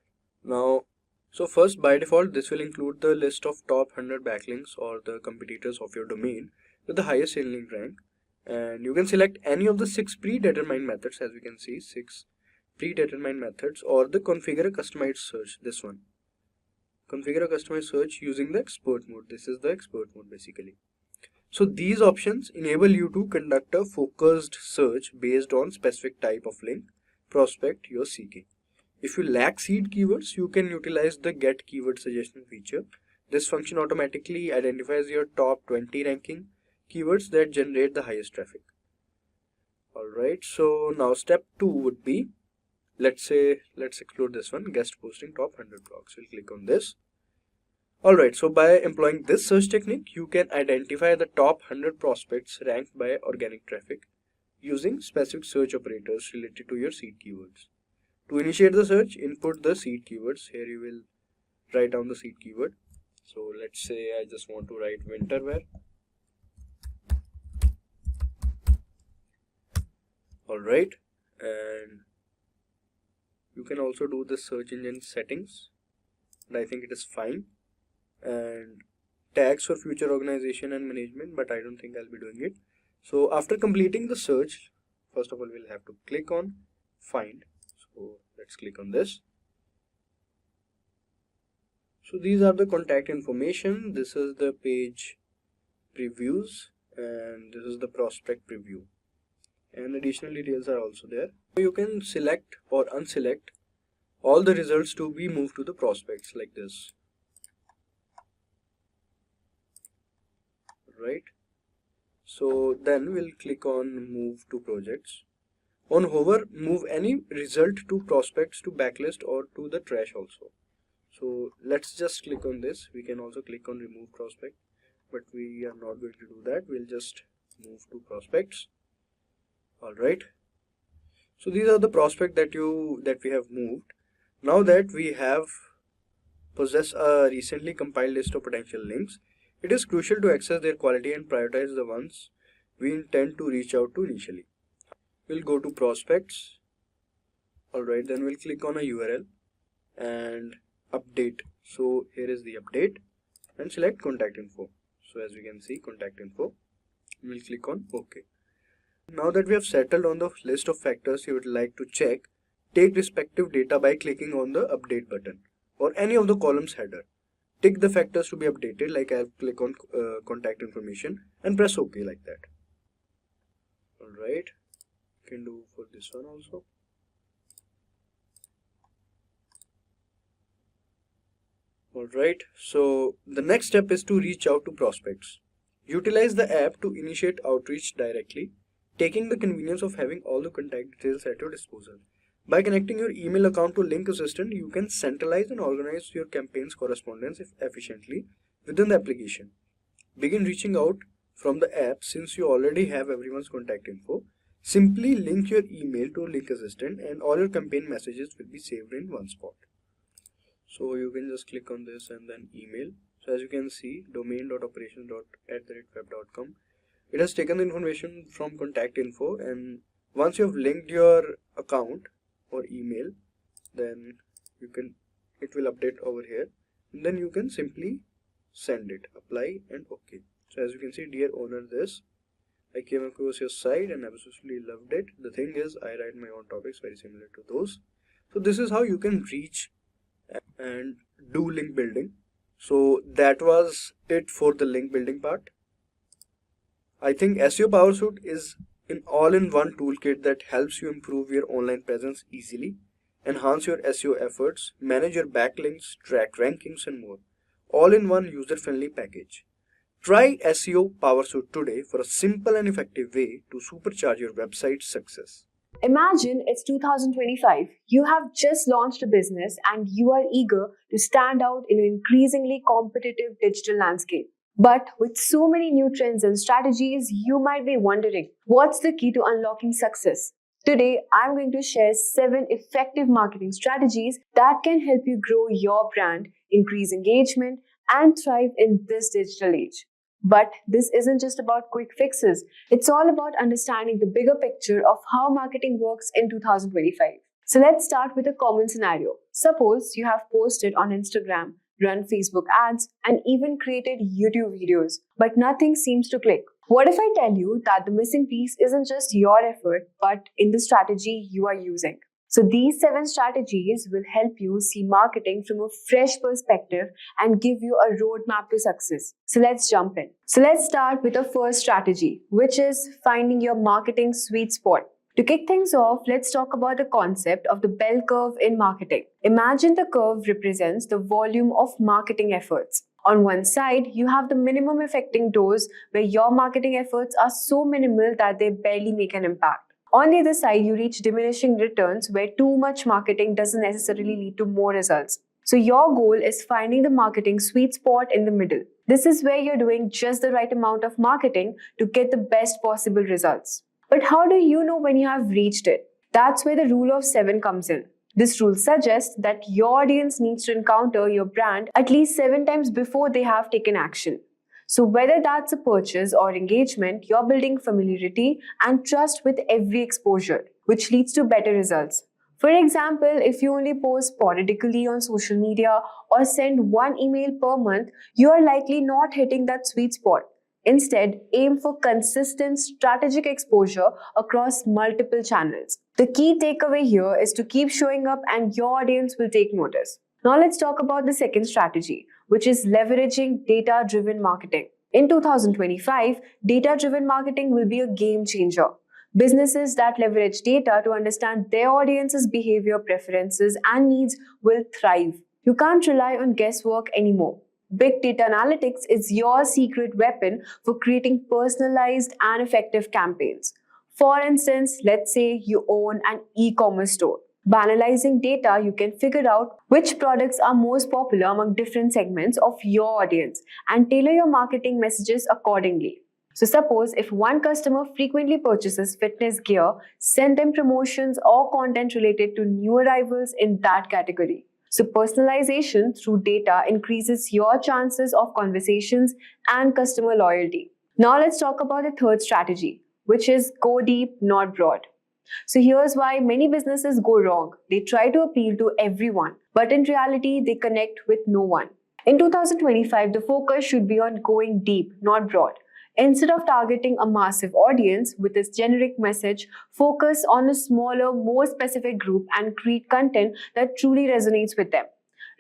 Now, so first, by default, this will include the list of top 100 backlinks or the competitors of your domain with the highest in-link rank. And you can select any of the 6 predetermined methods, as you can see, 6 predetermined methods, or the configure a customized search, this one. Configure a customized search using the expert mode. This is the expert mode basically. So these options enable you to conduct a focused search based on specific type of link prospect you're seeking. If you lack seed keywords, you can utilize the get keyword suggestion feature. This function automatically identifies your top 20 ranking keywords that generate the highest traffic. Alright, so now step 2 would be, let's explore this one, guest posting top 100 blogs. We'll click on this. Alright, so by employing this search technique, you can identify the top 100 prospects ranked by organic traffic using specific search operators related to your seed keywords. To initiate the search, input the seed keywords. Here you will write down the seed keyword. So let's say I just want to write winter wear. Alright, and you can also do the search engine settings, and I think it is fine. And tags for future organization and management, but I don't think I'll be doing it. So after completing the search, first of all we'll have to click on find. So let's click on this. So these are the contact information. This is the page previews and this is the prospect preview, and additional details are also there. You can select or unselect all the results to be moved to the prospects like this. Right, so then we'll click on move to projects. On hover, move any result to prospects, to backlist, or to the trash also. So let's just click on this. We can also click on remove prospect, but we are not going to do that. We'll just move to prospects. Alright. So these are the prospect that we have moved. Now that we have possess a recently compiled list of potential links, it is crucial to access their quality and prioritize the ones we intend to reach out to initially. We'll go to prospects. Alright, then we'll click on a URL and update. So here is the update and select contact info. So as we can see, contact info. We'll click on OK. Now that we have settled on the list of factors you would like to check, take respective data by clicking on the update button or any of the columns header. Tick the factors to be updated, like I'll click on contact information and press OK like that. Alright, can do for this one also. Alright, so the next step is to reach out to prospects. Utilize the app to initiate outreach directly, taking the convenience of having all the contact details at your disposal. By connecting your email account to Link Assistant, you can centralize and organize your campaign's correspondence efficiently within the application. Begin reaching out from the app since you already have everyone's contact info. Simply link your email to Link Assistant and all your campaign messages will be saved in one spot. So you can just click on this and then email. So as you can see, domain.operations.web.com. It has taken the information from contact info, and once you have linked your account or email, then it will update over here, and then you can simply send it, apply and OK. So as you can see, dear owner, I came across your site and absolutely loved it. The thing is, I write my own topics very similar to those. So this is how you can reach and do link building. So that was it for the link building part. I think SEO PowerSuite is an all-in-one toolkit that helps you improve your online presence easily, enhance your SEO efforts, manage your backlinks, track rankings and more. All in one user-friendly package. Try SEO PowerSuite today for a simple and effective way to supercharge your website's success. Imagine it's 2025. You have just launched a business and you are eager to stand out in an increasingly competitive digital landscape. But with so many new trends and strategies, you might be wondering, what's the key to unlocking success? Today, I'm going to share 7 effective marketing strategies that can help you grow your brand, increase engagement, and thrive in this digital age. But this isn't just about quick fixes. It's all about understanding the bigger picture of how marketing works in 2025. So let's start with a common scenario. Suppose you have posted on Instagram, run Facebook ads, and even created YouTube videos, but nothing seems to click. What if I tell you that the missing piece isn't just your effort, but in the strategy you are using? So these 7 strategies will help you see marketing from a fresh perspective and give you a roadmap to success. So let's jump in. So let's start with the first strategy, which is finding your marketing sweet spot. To kick things off, let's talk about the concept of the bell curve in marketing. Imagine the curve represents the volume of marketing efforts. On one side, you have the minimum affecting dose where your marketing efforts are so minimal that they barely make an impact. On the other side, you reach diminishing returns where too much marketing doesn't necessarily lead to more results. So your goal is finding the marketing sweet spot in the middle. This is where you're doing just the right amount of marketing to get the best possible results. But how do you know when you have reached it? That's where the rule of 7 comes in. This rule suggests that your audience needs to encounter your brand at least 7 times before they have taken action. So whether that's a purchase or engagement, you're building familiarity and trust with every exposure, which leads to better results. For example, if you only post sporadically on social media or send 1 email per month, you are likely not hitting that sweet spot. Instead, aim for consistent strategic exposure across multiple channels. The key takeaway here is to keep showing up and your audience will take notice. Now let's talk about the second strategy, which is leveraging data-driven marketing. In 2025, data-driven marketing will be a game changer. Businesses that leverage data to understand their audience's behavior, preferences, and needs will thrive. You can't rely on guesswork anymore. Big data analytics is your secret weapon for creating personalized and effective campaigns. For instance, let's say you own an e-commerce store. By analyzing data, you can figure out which products are most popular among different segments of your audience and tailor your marketing messages accordingly. So suppose if one customer frequently purchases fitness gear, send them promotions or content related to new arrivals in that category. So personalization through data increases your chances of conversations and customer loyalty. Now let's talk about the third strategy, which is go deep, not broad. So here's why many businesses go wrong. They try to appeal to everyone, but in reality, they connect with no one. In 2025, the focus should be on going deep, not broad. Instead of targeting a massive audience with this generic message, focus on a smaller, more specific group and create content that truly resonates with them.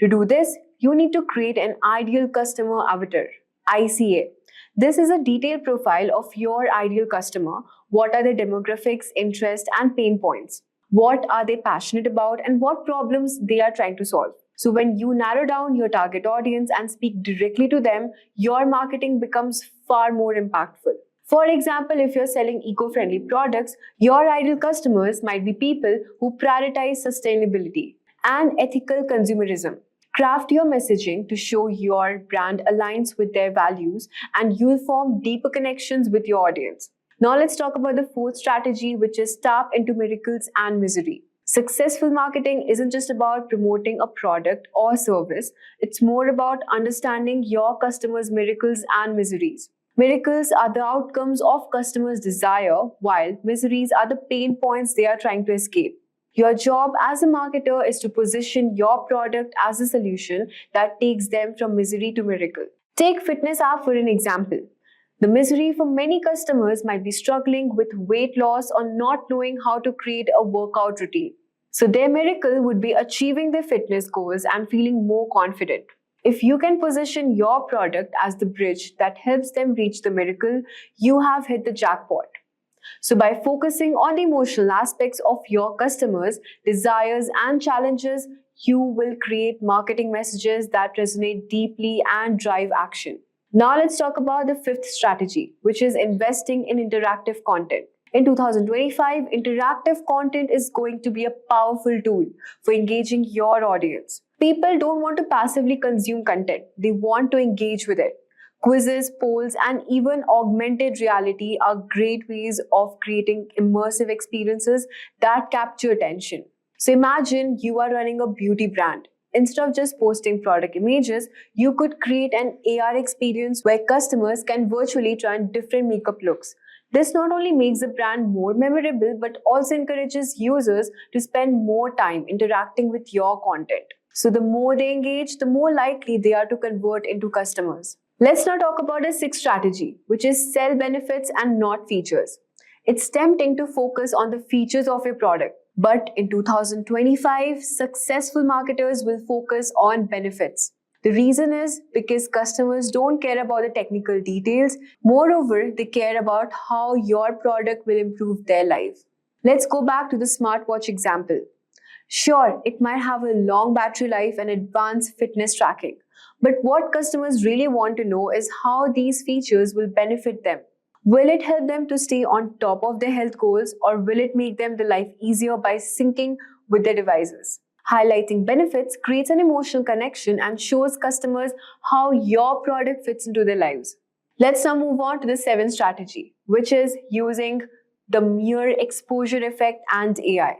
To do this, you need to create an ideal customer avatar, ICA. This is a detailed profile of your ideal customer. What are their demographics, interests, and pain points? What are they passionate about and what problems they are trying to solve? So when you narrow down your target audience and speak directly to them, your marketing becomes far more impactful. For example, if you're selling eco-friendly products, your ideal customers might be people who prioritize sustainability and ethical consumerism. Craft your messaging to show your brand aligns with their values and you'll form deeper connections with your audience. Now let's talk about the fourth strategy, which is tap into miracles and misery. Successful marketing isn't just about promoting a product or service, it's more about understanding your customers' miracles and miseries. Miracles are the outcomes of customers' desire, while miseries are the pain points they are trying to escape. Your job as a marketer is to position your product as a solution that takes them from misery to miracle. Take fitness app for an example. The misery for many customers might be struggling with weight loss or not knowing how to create a workout routine. So their miracle would be achieving their fitness goals and feeling more confident. If you can position your product as the bridge that helps them reach the miracle, you have hit the jackpot. So by focusing on the emotional aspects of your customers' desires and challenges, you will create marketing messages that resonate deeply and drive action. Now let's talk about the fifth strategy, which is investing in interactive content. In 2025, interactive content is going to be a powerful tool for engaging your audience. People don't want to passively consume content, they want to engage with it. Quizzes, polls, and even augmented reality are great ways of creating immersive experiences that capture attention. So imagine you are running a beauty brand. Instead of just posting product images, you could create an AR experience where customers can virtually try on different makeup looks. This not only makes the brand more memorable, but also encourages users to spend more time interacting with your content. So the more they engage, the more likely they are to convert into customers. Let's now talk about a sixth strategy, which is sell benefits and not features. It's tempting to focus on the features of your product, but in 2025, successful marketers will focus on benefits. The reason is because customers don't care about the technical details. Moreover, they care about how your product will improve their life. Let's go back to the smartwatch example. Sure, it might have a long battery life and advanced fitness tracking. But what customers really want to know is how these features will benefit them. Will it help them to stay on top of their health goals, or will it make them the life easier by syncing with their devices? Highlighting benefits creates an emotional connection and shows customers how your product fits into their lives. Let's now move on to the seventh strategy, which is using the mere exposure effect and AI.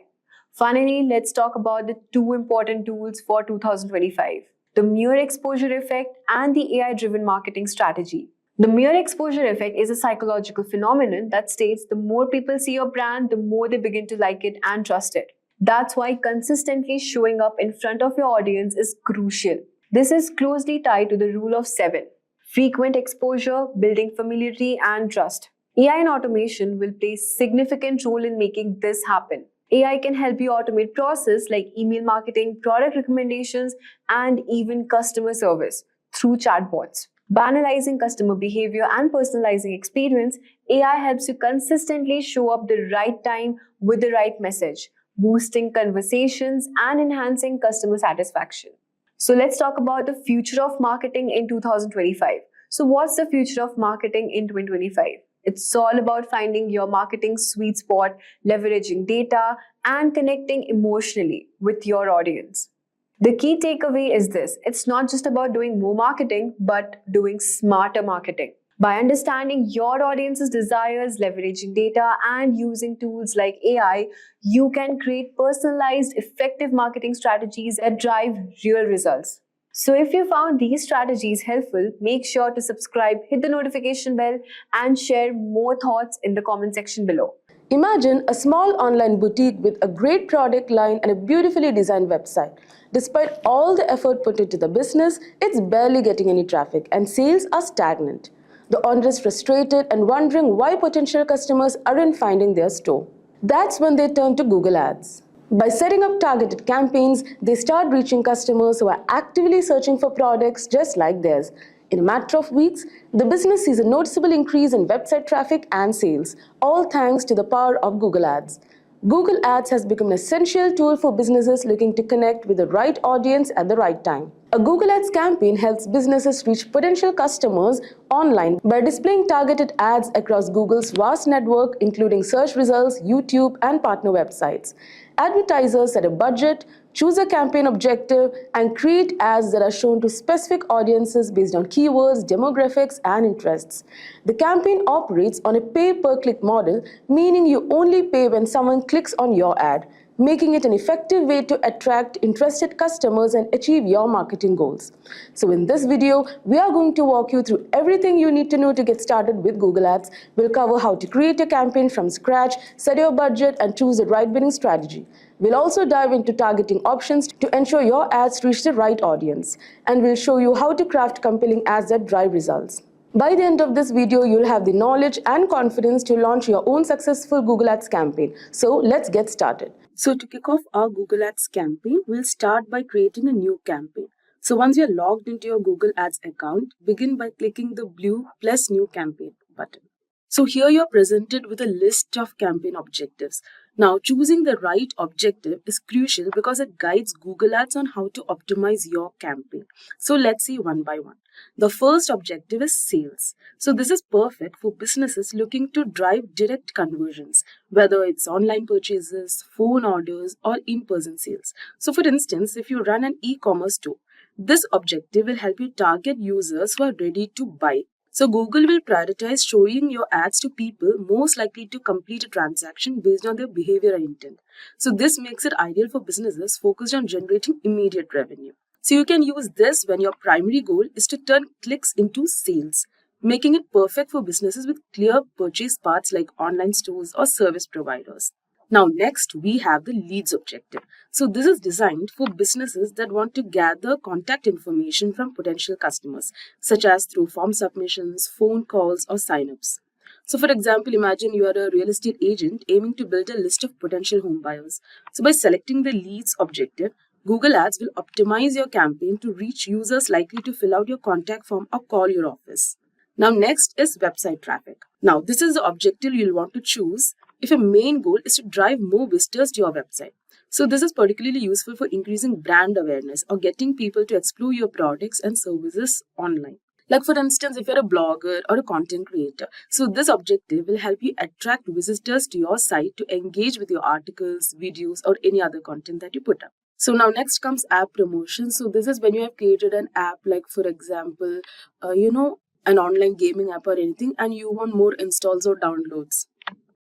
Finally, let's talk about the two important tools for 2025. The mere exposure effect and the AI-driven marketing strategy. The mere exposure effect is a psychological phenomenon that states the more people see your brand, the more they begin to like it and trust it. That's why consistently showing up in front of your audience is crucial. This is closely tied to the rule of 7. Frequent exposure, building familiarity, and trust. AI and automation will play a significant role in making this happen. AI can help you automate processes like email marketing, product recommendations, and even customer service through chatbots. By analyzing customer behavior and personalizing experience, AI helps you consistently show up the right time with the right message, boosting conversations and enhancing customer satisfaction. So let's talk about the future of marketing in 2025. So what's the future of marketing in 2025? It's all about finding your marketing sweet spot, leveraging data, and connecting emotionally with your audience. The key takeaway is this: it's not just about doing more marketing, but doing smarter marketing. By understanding your audience's desires, leveraging data, and using tools like AI, you can create personalized, effective marketing strategies that drive real results. So, if you found these strategies helpful, make sure to subscribe, hit the notification bell, and share more thoughts in the comment section below. Imagine a small online boutique with a great product line and a beautifully designed website. Despite all the effort put into the business, it's barely getting any traffic and sales are stagnant. The owner is frustrated and wondering why potential customers aren't finding their store. That's when they turn to Google Ads. By setting up targeted campaigns, they start reaching customers who are actively searching for products just like theirs. In a matter of weeks, the business sees a noticeable increase in website traffic and sales, all thanks to the power of Google Ads. Google Ads has become an essential tool for businesses looking to connect with the right audience at the right time. A Google Ads campaign helps businesses reach potential customers online by displaying targeted ads across Google's vast network, including search results, YouTube, and partner websites. Advertisers set a budget, choose a campaign objective, and create ads that are shown to specific audiences based on keywords, demographics, and interests. The campaign operates on a pay-per-click model, meaning you only pay when someone clicks on your ad, making it an effective way to attract interested customers and achieve your marketing goals. So in this video, we are going to walk you through everything you need to know to get started with Google Ads. We'll cover how to create a campaign from scratch, set your budget, and choose the right winning strategy. We'll also dive into targeting options to ensure your ads reach the right audience. And we'll show you how to craft compelling ads that drive results. By the end of this video, you'll have the knowledge and confidence to launch your own successful Google Ads campaign. So let's get started. So to kick off our Google Ads campaign, we'll start by creating a new campaign. So once you're logged into your Google Ads account, begin by clicking the blue plus new campaign button. So here you're presented with a list of campaign objectives. Now choosing the right objective is crucial because it guides Google Ads on how to optimize your campaign. So let's see one by one. The first objective is sales. So this is perfect for businesses looking to drive direct conversions, whether it's online purchases, phone orders, or in-person sales. So for instance, if you run an e-commerce store, this objective will help you target users who are ready to buy. So Google will prioritize showing your ads to people most likely to complete a transaction based on their behavior and intent. So this makes it ideal for businesses focused on generating immediate revenue. So you can use this when your primary goal is to turn clicks into sales, making it perfect for businesses with clear purchase paths like online stores or service providers. Now next we have the leads objective. So this is designed for businesses that want to gather contact information from potential customers, such as through form submissions, phone calls, or signups. So for example, imagine you are a real estate agent aiming to build a list of potential home buyers. So by selecting the leads objective, Google Ads will optimize your campaign to reach users likely to fill out your contact form or call your office. Now next is website traffic. Now this is the objective you'll want to choose if your main goal is to drive more visitors to your website. So this is particularly useful for increasing brand awareness or getting people to explore your products and services online. Like for instance, if you're a blogger or a content creator, so this objective will help you attract visitors to your site to engage with your articles, videos, or any other content that you put up. So now next comes app promotion. So this is when you have created an app, like for example, an online gaming app or anything, and you want more installs or downloads.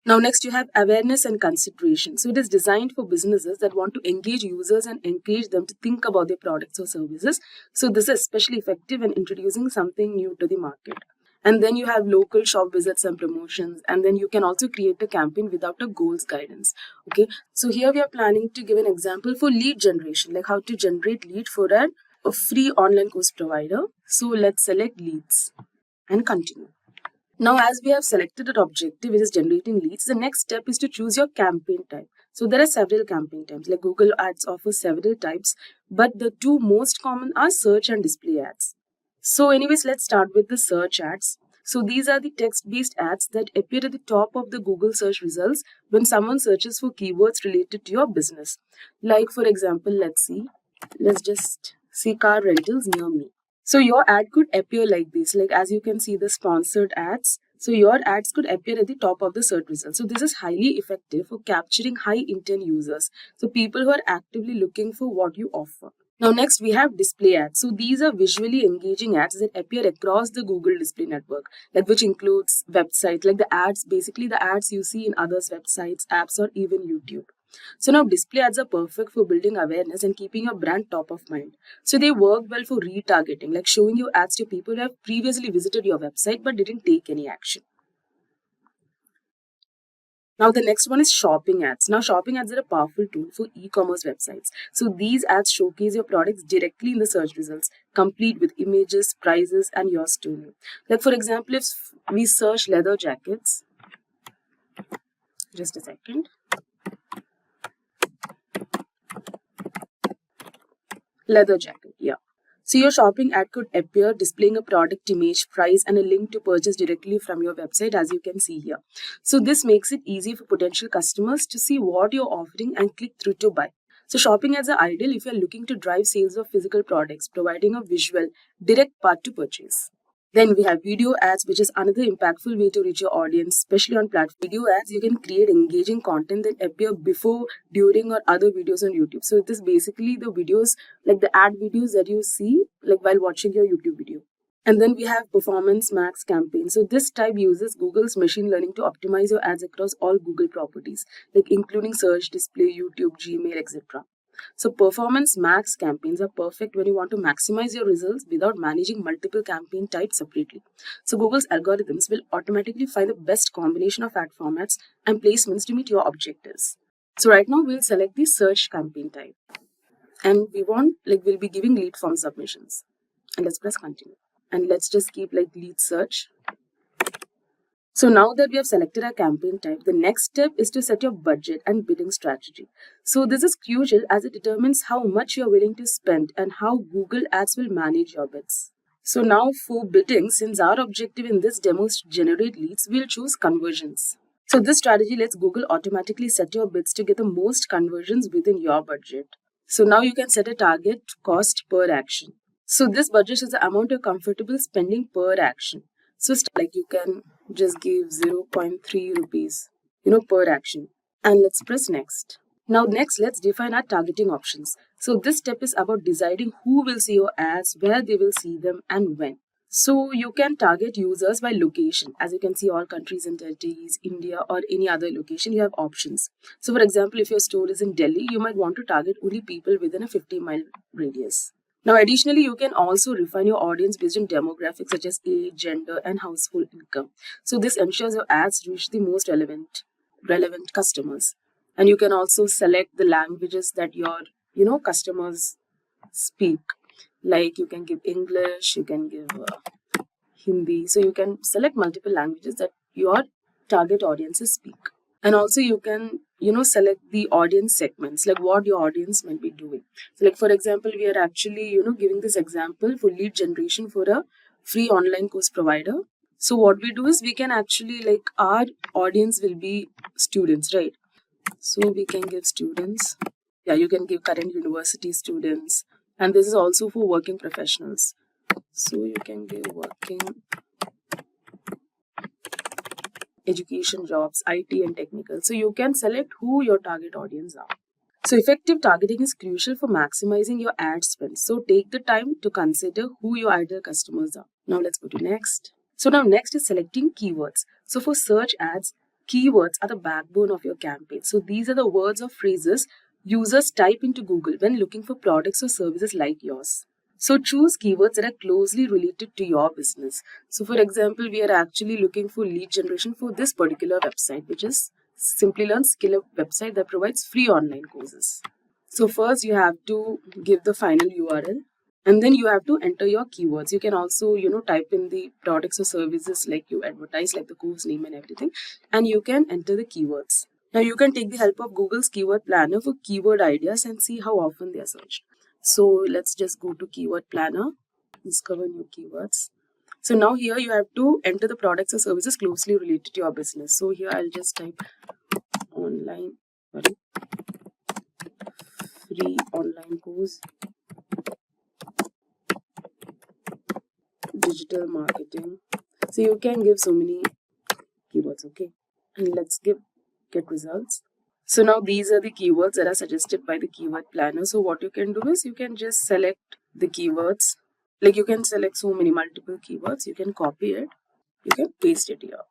Now next you have awareness and consideration. So it is designed for businesses that want to engage users and encourage them to think about their products or services. So this is especially effective when introducing something new to the market. And then you have local shop visits and promotions. And then you can also create a campaign without a goals guidance. Okay. So here we are planning to give an example for lead generation, like how to generate lead for a free online course provider. So let's select leads and continue. Now, as we have selected an objective which is generating leads, the next step is to choose your campaign type. So there are several campaign types, like Google Ads offers several types, but the two most common are search and display ads. So anyways, let's start with the search ads. So these are the text-based ads that appear at the top of the Google search results when someone searches for keywords related to your business. Like for example, let's just see car rentals near me. So your ad could appear like this, like as you can see the sponsored ads. So your ads could appear at the top of the search results. So this is highly effective for capturing high intent users. So people who are actively looking for what you offer. Now next we have display ads. So these are visually engaging ads that appear across the Google display network, like which includes websites, like the ads, basically the ads you see in others' websites, apps, or even YouTube. So now display ads are perfect for building awareness and keeping your brand top of mind. So they work well for retargeting, like showing you ads to people who have previously visited your website but didn't take any action. Now the next one is shopping ads. Now shopping ads are a powerful tool for e-commerce websites. So these ads showcase your products directly in the search results, complete with images, prices, and your story. Like for example, if we search leather jackets, just a second. Leather jacket, yeah. So your shopping ad could appear displaying a product image, price, and a link to purchase directly from your website, as you can see here. So this makes it easy for potential customers to see what you're offering and click through to buy. So shopping ads are ideal if you're looking to drive sales of physical products, providing a visual, direct path to purchase. Then we have video ads, which is another impactful way to reach your audience, especially on platform. Video ads, you can create engaging content that appear before, during, or other videos on YouTube. So it is basically the videos, like the ad videos that you see, like while watching your YouTube video. And then we have performance max campaign. So this type uses Google's machine learning to optimize your ads across all Google properties, like including search, display, YouTube, Gmail, etc. So performance max campaigns are perfect when you want to maximize your results without managing multiple campaign types separately. So Google's algorithms will automatically find the best combination of ad formats and placements to meet your objectives. So right now we'll select the search campaign type. And we'll be giving lead form submissions. And let's press continue. And let's just keep like lead search. So now that we have selected our campaign type, the next step is to set your budget and bidding strategy. So this is crucial as it determines how much you're willing to spend and how Google Ads will manage your bids. So now for bidding, since our objective in this demo is to generate leads, we'll choose conversions. So this strategy lets Google automatically set your bids to get the most conversions within your budget. So now you can set a target cost per action. So this budget is the amount you're comfortable spending per action. So like you can just give 0.3 rupees, per action. And let's press next. Now next, let's define our targeting options. So this step is about deciding who will see your ads, where they will see them, and when. So you can target users by location. As you can see, all countries and territories, India, or any other location, you have options. So for example, if your store is in Delhi, you might want to target only people within a 50-mile radius. Now, additionally, you can also refine your audience based on demographics such as age, gender, and household income. So this ensures your ads reach the most relevant customers. And you can also select the languages that your, customers speak. Like you can give English, you can give Hindi. So you can select multiple languages that your target audiences speak. And also you can, select the audience segments, like what your audience might be doing. So like, for example, we are actually, giving this example for lead generation for a free online course provider. So what we do is we can actually, like, our audience will be students, right? So we can give students. Yeah, you can give current university students. And this is also for working professionals. So you can give working education jobs, IT and technical. So you can select who your target audience are. So effective targeting is crucial for maximizing your ad spend. So take the time to consider who your ideal customers are. Now let's go to next. So now next is selecting keywords. So for search ads, keywords are the backbone of your campaign. So these are the words or phrases users type into Google when looking for products or services like yours. So choose keywords that are closely related to your business. So for example, we are actually looking for lead generation for this particular website, which is Simplilearn skill website that provides free online courses. So first you have to give the final URL and then you have to enter your keywords. You can also, type in the products or services like you advertise, like the course name and everything, and you can enter the keywords. Now you can take the help of Google's keyword planner for keyword ideas and see how often they are searched. So let's just go to keyword planner, discover new keywords. So now here you have to enter the products or services closely related to your business. So here I'll just type free online course, digital marketing. So you can give so many keywords, okay? And let's get results. So now these are the keywords that are suggested by the keyword planner. So what you can do is you can just select the keywords. Like you can select so many multiple keywords. You can copy it. You can paste it here.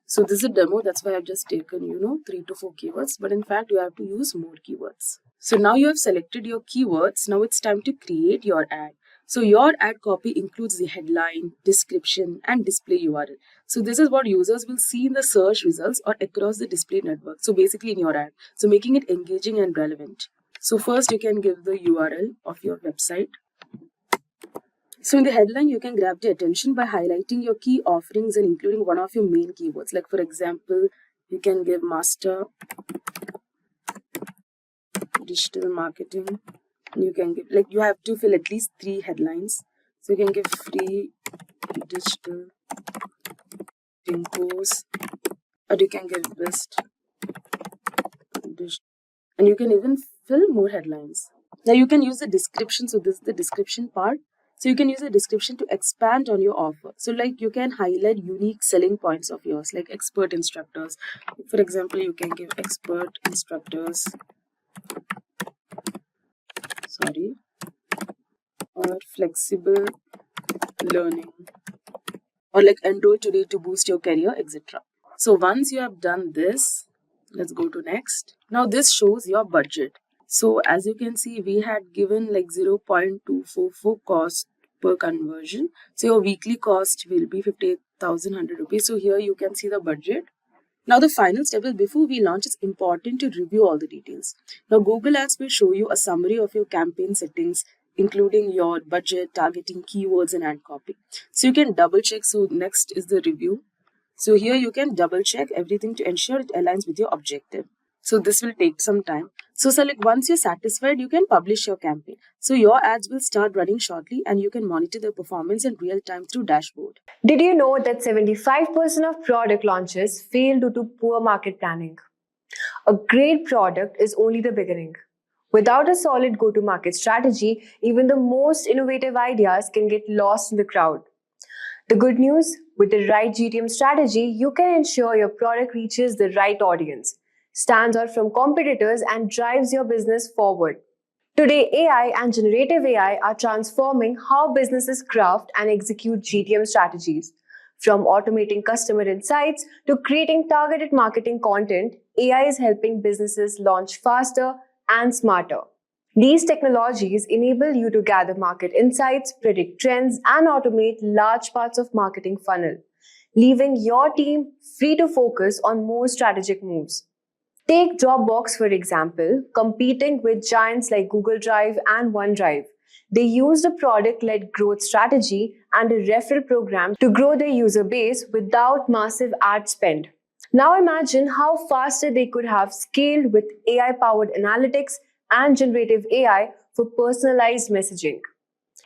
So this is a demo. That's why I've just taken, 3 to 4 keywords. But in fact, you have to use more keywords. So now you have selected your keywords. Now it's time to create your ad. So your ad copy includes the headline, description, and display URL. So this is what users will see in the search results or across the display network. So basically in your ad. So making it engaging and relevant. So first you can give the URL of your website. So in the headline, you can grab the attention by highlighting your key offerings and including one of your main keywords. Like for example, you can give master digital marketing. You can give, like you have to fill at least 3 headlines. So you can give free digital marketing course, or you can give best digital, and you can even fill more headlines. Now you can use the description. So this is the description part. So you can use the description to expand on your offer. So like you can highlight unique selling points of yours, like expert instructors. For example, you can give expert instructors, or flexible learning, or like enroll today to boost your career, etc. So once you have done this, let's go to next. Now this shows your budget. So as you can see, we had given like 0.244 cost per conversion. So your weekly cost will be 58,100 rupees. So here you can see the budget. Now the final step is, before we launch, it's important to review all the details. Now Google Ads will show you a summary of your campaign settings, including your budget, targeting, keywords, and ad copy. So you can double check. So next is the review. So here you can double check everything to ensure it aligns with your objective. So this will take some time. So select, once you're satisfied, you can publish your campaign. So your ads will start running shortly and you can monitor the performance in real time through dashboard. Did you know that 75% of product launches fail due to poor market planning? A great product is only the beginning. Without a solid go-to-market strategy, even the most innovative ideas can get lost in the crowd. The good news, with the right GTM strategy, you can ensure your product reaches the right audience, stands out from competitors, and drives your business forward. Today, AI and generative AI are transforming how businesses craft and execute GTM strategies. From automating customer insights to creating targeted marketing content, AI is helping businesses launch faster and smarter. These technologies enable you to gather market insights, predict trends, and automate large parts of marketing funnel, leaving your team free to focus on more strategic moves. Take Dropbox, for example, competing with giants like Google Drive and OneDrive. They used a product-led growth strategy and a referral program to grow their user base without massive ad spend. Now imagine how faster they could have scaled with AI-powered analytics and generative AI for personalized messaging.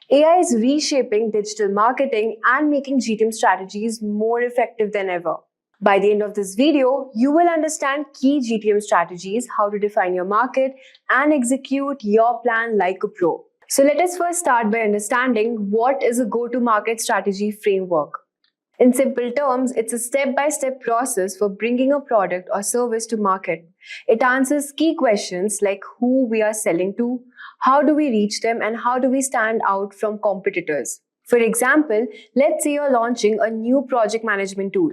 AI is reshaping digital marketing and making GTM strategies more effective than ever. By the end of this video, you will understand key GTM strategies, how to define your market, and execute your plan like a pro. So let us first start by understanding what is a go-to-market strategy framework. In simple terms, it's a step-by-step process for bringing a product or service to market. It answers key questions like who we are selling to, how do we reach them, and how do we stand out from competitors. For example, let's say you're launching a new project management tool.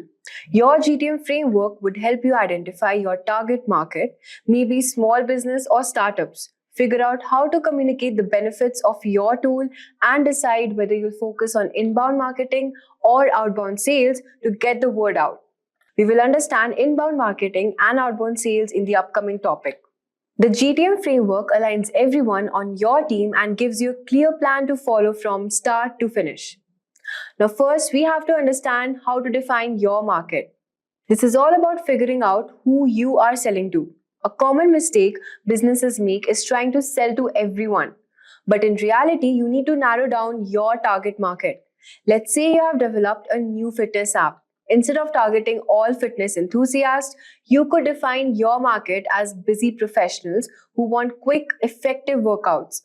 Your GTM framework would help you identify your target market, maybe small business or startups. Figure out how to communicate the benefits of your tool and decide whether you'll focus on inbound marketing or outbound sales to get the word out. We will understand inbound marketing and outbound sales in the upcoming topic. The GTM framework aligns everyone on your team and gives you a clear plan to follow from start to finish. Now, first, we have to understand how to define your market. This is all about figuring out who you are selling to. A common mistake businesses make is trying to sell to everyone. But in reality, you need to narrow down your target market. Let's say you have developed a new fitness app. Instead of targeting all fitness enthusiasts, you could define your market as busy professionals who want quick, effective workouts.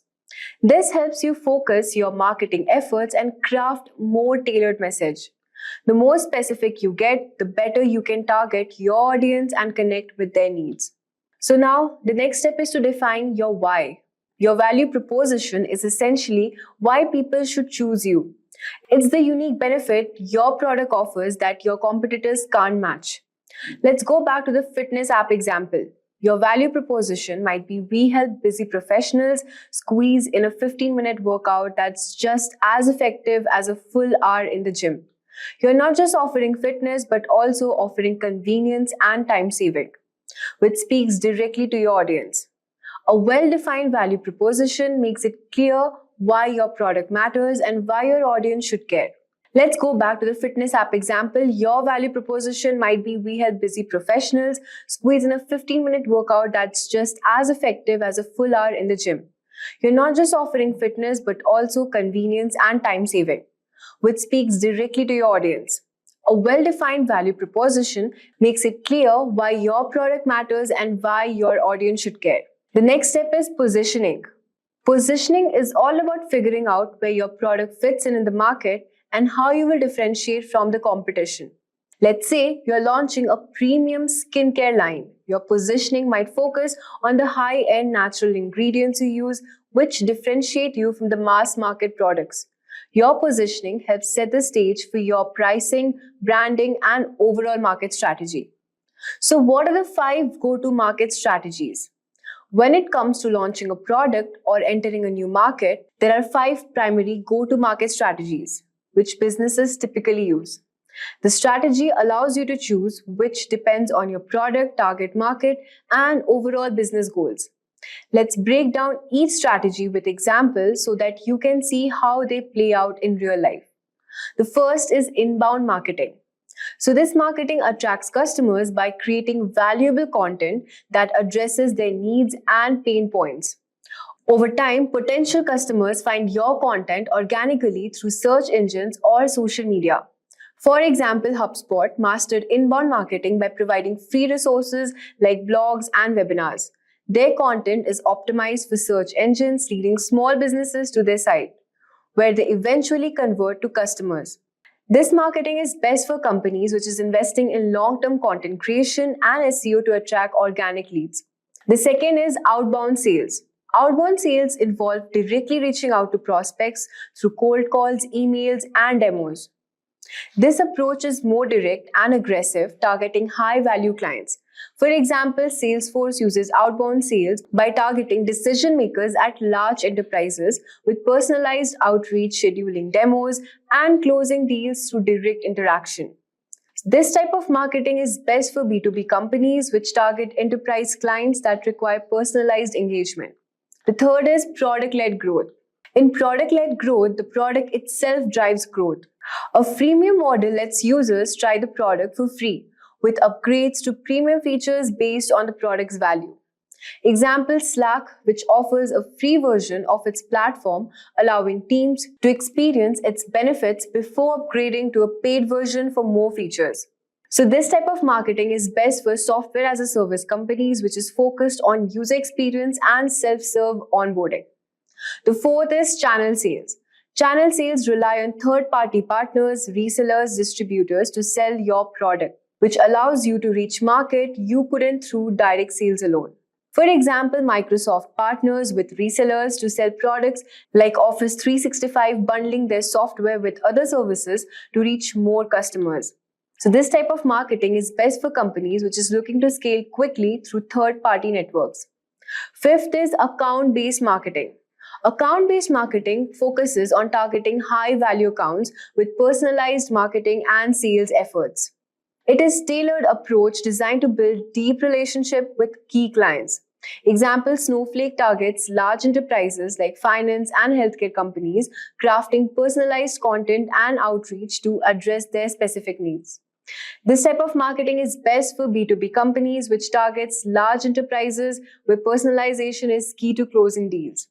This helps you focus your marketing efforts and craft more tailored message. The more specific you get, the better you can target your audience and connect with their needs. So now the next step is to define your why. Your value proposition is essentially why people should choose you. It's the unique benefit your product offers that your competitors can't match. Let's go back to the fitness app example. Your value proposition might be we help busy professionals squeeze in a 15-minute workout that's just as effective as a full hour in the gym. You're not just offering fitness but also offering convenience and time saving, which speaks directly to your audience. A well-defined value proposition makes it clear why your product matters and why your audience should care. Let's go back to the fitness app example. Your value proposition might be we help busy professionals squeeze in a 15-minute workout that's just as effective as a full hour in the gym. You're not just offering fitness but also convenience and time saving, which speaks directly to your audience. A well-defined value proposition makes it clear why your product matters and why your audience should care. The next step is positioning. Positioning is all about figuring out where your product fits in the market and how you will differentiate from the competition. Let's say you're launching a premium skincare line. Your positioning might focus on the high-end natural ingredients you use, which differentiate you from the mass market products. Your positioning helps set the stage for your pricing, branding, and overall market strategy. So, what are the 5 go-to-market strategies? When it comes to launching a product or entering a new market, there are 5 primary go-to-market strategies, which businesses typically use. The strategy allows you to choose which depends on your product, target market, and overall business goals. Let's break down each strategy with examples so that you can see how they play out in real life. The first is inbound marketing. So this marketing attracts customers by creating valuable content that addresses their needs and pain points. Over time, potential customers find your content organically through search engines or social media. For example, HubSpot mastered inbound marketing by providing free resources like blogs and webinars. Their content is optimized for search engines, leading small businesses to their site, where they eventually convert to customers. This marketing is best for companies which is investing in long-term content creation and SEO to attract organic leads. The second is outbound sales. Outbound sales involve directly reaching out to prospects through cold calls, emails, and demos. This approach is more direct and aggressive, targeting high-value clients. For example, Salesforce uses outbound sales by targeting decision makers at large enterprises with personalized outreach, scheduling demos, and closing deals through direct interaction. This type of marketing is best for B2B companies which target enterprise clients that require personalized engagement. The third is product-led growth. In product-led growth, the product itself drives growth. A freemium model lets users try the product for free, with upgrades to premium features based on the product's value. Example, Slack, which offers a free version of its platform, allowing teams to experience its benefits before upgrading to a paid version for more features. So this type of marketing is best for software as a service companies, which is focused on user experience and self-serve onboarding. The fourth is channel sales. Channel sales rely on third-party partners, resellers, distributors to sell your product, which allows you to reach market you couldn't through direct sales alone. For example, Microsoft partners with resellers to sell products like Office 365, bundling their software with other services to reach more customers. So this type of marketing is best for companies which is looking to scale quickly through third-party networks. Fifth is account-based marketing. Account-based marketing focuses on targeting high-value accounts with personalized marketing and sales efforts. It is a tailored approach designed to build deep relationship with key clients. Example, Snowflake targets large enterprises like finance and healthcare companies, crafting personalized content and outreach to address their specific needs. This type of marketing is best for B2B companies, which targets large enterprises where personalization is key to closing deals.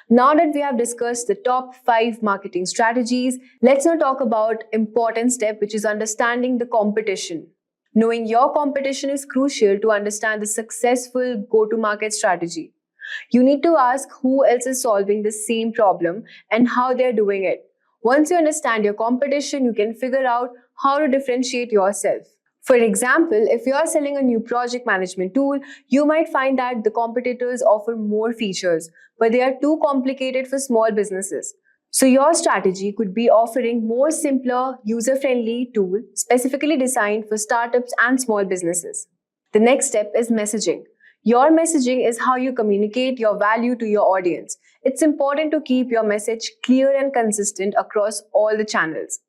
Now that we have discussed the top 5 marketing strategies, let's now talk about important step, which is understanding the competition. Knowing your competition is crucial to understand the successful go-to-market strategy. You need to ask who else is solving the same problem and how they're doing it. Once you understand your competition, you can figure out how to differentiate yourself. For example, if you are selling a new project management tool, you might find that the competitors offer more features, but they are too complicated for small businesses. So your strategy could be offering more simpler, user-friendly tool specifically designed for startups and small businesses. The next step is messaging. Your messaging is how you communicate your value to your audience. It's important to keep your message clear and consistent across all the channels.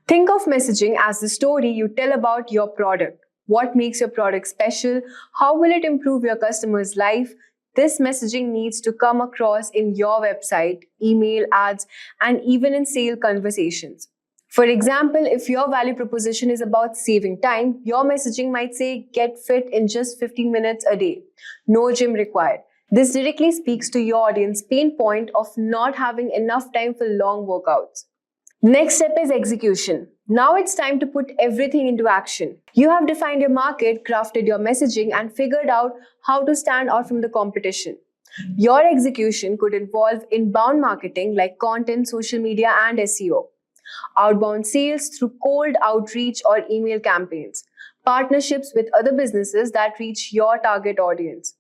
Think of messaging as the story you tell about your product. What makes your product special? How will it improve your customer's life? This messaging needs to come across in your website, email, ads, and even in sale conversations. For example, if your value proposition is about saving time, your messaging might say, get fit in just 15 minutes a day. No gym required. This directly speaks to your audience pain point of not having enough time for long workouts. Next step is execution. Now it's time to put everything into action. You have defined your market, crafted your messaging, and figured out how to stand out from the competition. Your execution could involve inbound marketing like content, social media, and SEO, outbound sales through cold outreach or email campaigns, partnerships with other businesses that reach your target audience.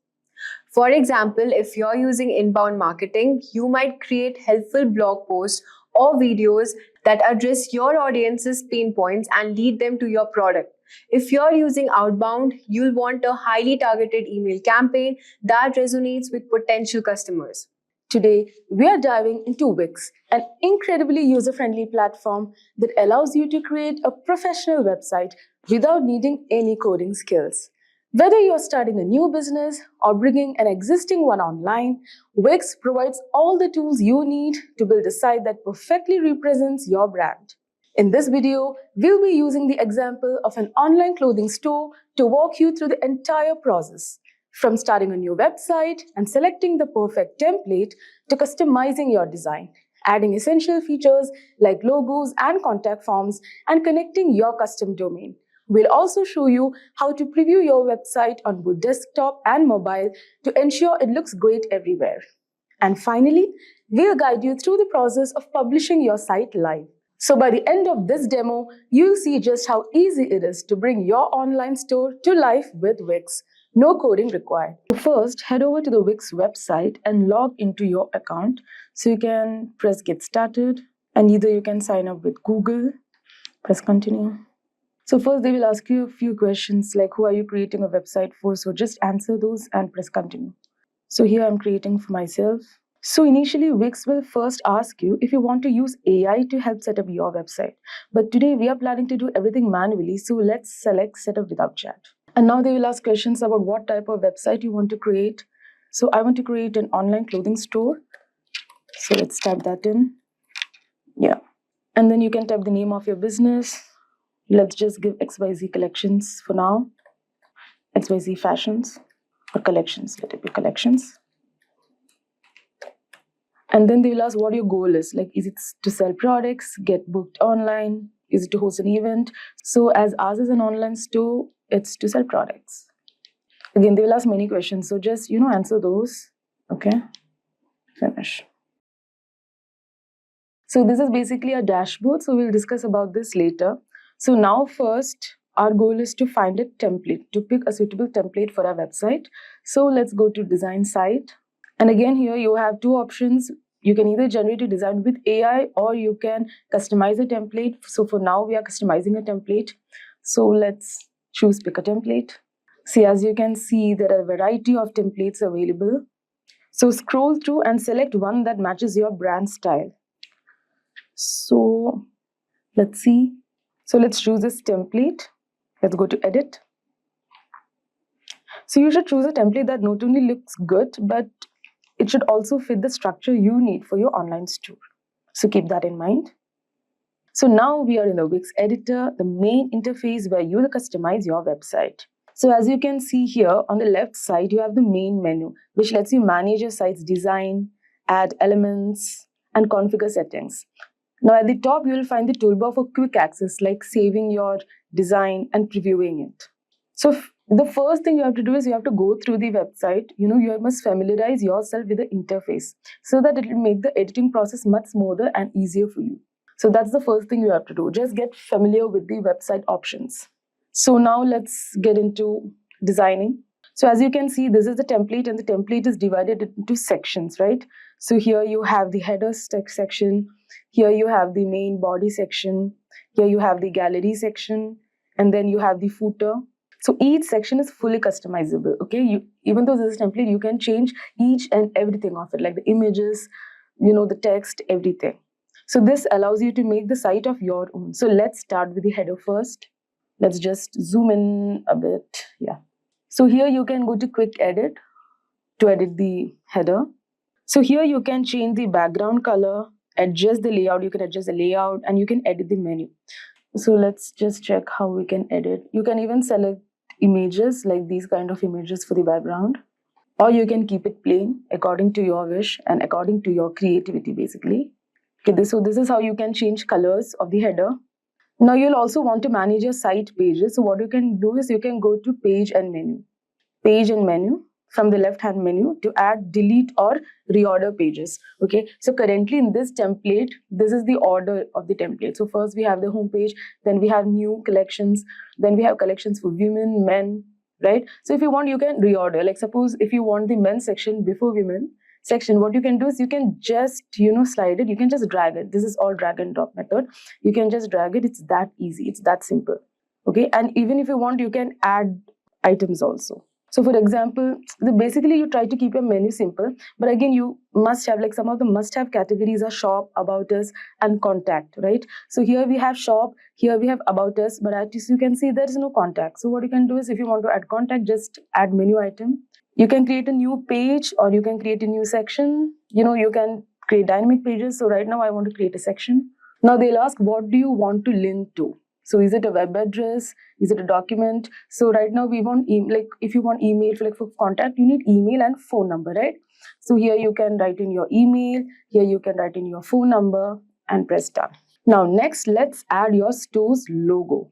For example, if you're using inbound marketing, you might create helpful blog posts or videos that address your audience's pain points and lead them to your product. If you're using outbound, you'll want a highly targeted email campaign that resonates with potential customers. Today, we are diving into Wix, an incredibly user-friendly platform that allows you to create a professional website without needing any coding skills. Whether you're starting a new business or bringing an existing one online, Wix provides all the tools you need to build a site that perfectly represents your brand. In this video, we'll be using the example of an online clothing store to walk you through the entire process, from starting a new website and selecting the perfect template to customizing your design, adding essential features like logos and contact forms, and connecting your custom domain. We'll also show you how to preview your website on both desktop and mobile to ensure it looks great everywhere. And finally, we'll guide you through the process of publishing your site live. So by the end of this demo, you'll see just how easy it is to bring your online store to life with Wix. No coding required. First, head over to the Wix website and log into your account. So you can press get started, and either you can sign up with Google, press continue. So first they will ask you a few questions like who are you creating a website for? So just answer those and press continue. So here I'm creating for myself. So initially Wix will first ask you if you want to use AI to help set up your website. But today we are planning to do everything manually. So let's select setup without chat. And now they will ask questions about what type of website you want to create. So I want to create an online clothing store. So let's type that in. Yeah. And then you can type the name of your business. Let's just give XYZ collections for now. XYZ fashions or collections. Let it be collections. And then they will ask what your goal is. Like, is it to sell products, get booked online? Is it to host an event? So as ours is an online store, it's to sell products. Again, they will ask many questions. So just, answer those. Okay. Finish. So this is basically a dashboard. So we'll discuss about this later. So now first, our goal is to find a template, to pick a suitable template for our website. So let's go to design site. And again, here you have two options. You can either generate a design with AI or you can customize a template. So for now, we are customizing a template. So let's choose pick a template. See, as you can see, there are a variety of templates available. So scroll through and select one that matches your brand style. So let's see. So let's choose this template. Let's go to edit. So you should choose a template that not only looks good, but it should also fit the structure you need for your online store. So keep that in mind. So now we are in the Wix editor, the main interface where you will customize your website. So as you can see here on the left side, you have the main menu, which lets you manage your site's design, add elements, and configure settings. Now at the top, you will find the toolbar for quick access, like saving your design and previewing it. So the first thing you have to do is you have to go through the website. You must familiarize yourself with the interface so that it will make the editing process much smoother and easier for you. So that's the first thing you have to do. Just get familiar with the website options. So now let's get into designing. So as you can see, this is the template, and the template is divided into sections, right? So here you have the header section, here you have the main body section, here you have the gallery section, and then you have the footer. So each section is fully customizable, okay? Even though this is a template, you can change each and everything of it, like the images, the text, everything. So this allows you to make the site of your own. So let's start with the header first. Let's just zoom in a bit. Yeah. So here you can go to quick edit to edit the header. So here you can change the background color, adjust the layout. You can adjust the layout and you can edit the menu. So let's just check how we can edit. You can even select images, like these kind of images for the background, or you can keep it plain according to your wish and according to your creativity, basically. Okay, so this is how you can change colors of the header. Now you'll also want to manage your site pages. So what you can do is you can go to page and menu. Page and menu from the left hand menu to add, delete or reorder pages. Okay, so currently in this template, this is the order of the template. So first we have the home page, then we have new collections, then we have collections for women, men, right? So if you want, you can reorder. Like suppose if you want the men's section before women section, what you can do is you can just slide it. You can just drag it. This is all drag and drop method. You can just drag it. It's that easy, it's that simple. Okay, and even if you want, you can add items also. So for example, basically you try to keep your menu simple, but again you must have, like some of the must have categories are shop, about us and contact, right? So here we have shop, here we have about us, but as you can see there is no contact. So what you can do is if you want to add contact, just add menu item. You can create a new page or you can create a new section. You can create dynamic pages. So right now I want to create a section. Now they'll ask, what do you want to link to? So is it a web address? Is it a document? So right now we want like if you want email for contact, you need email and phone number, right? So here you can write in your email, here you can write in your phone number and press done. Now next, let's add your store's logo.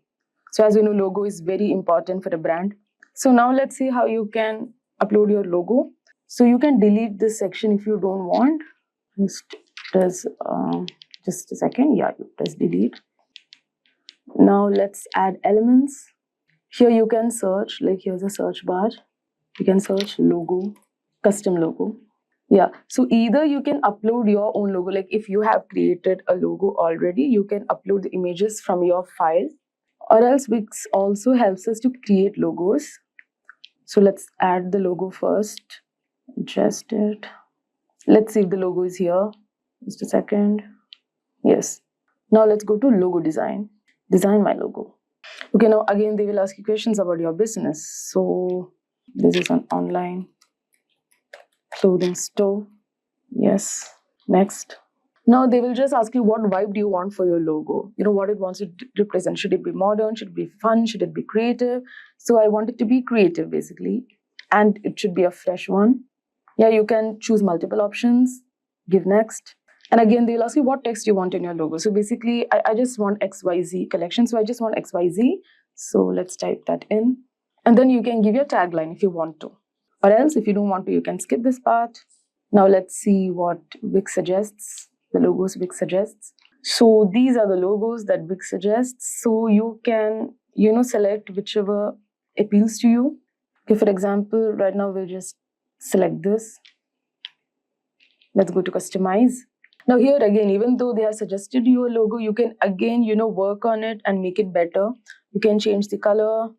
So as you know, logo is very important for a brand. So now let's see how you can upload your logo. So you can delete this section if you don't want. Just a second. Yeah, you press delete. Now let's add elements. Here you can search, like here's a search bar. You can search logo, custom logo. Yeah, so either you can upload your own logo, like if you have created a logo already, you can upload the images from your file, or else Wix also helps us to create logos. So let's add the logo first, adjust it. Let's see if the logo is here. Just a second. Yes. Now let's go to logo design. Design my logo. Okay, now again they will ask you questions about your business. So this is an online clothing store. Yes. Next. Now they will just ask you what vibe do you want for your logo? What it wants to represent. Should it be modern? Should it be fun? Should it be creative? So I want it to be creative basically. And it should be a fresh one. Yeah, you can choose multiple options. Give next. And again, they'll ask you what text you want in your logo. So basically, I just want XYZ collection. So I just want XYZ. So let's type that in. And then you can give your tagline if you want to. Or else, if you don't want to, you can skip this part. Now let's see what Wix suggests. The logos Wix suggests. So these are the logos that Wix suggests. So you can, select whichever appeals to you. Okay, for example, right now we'll just select this. Let's go to customize. Now here again, even though they have suggested you a logo, you can again, work on it and make it better. You can change the color.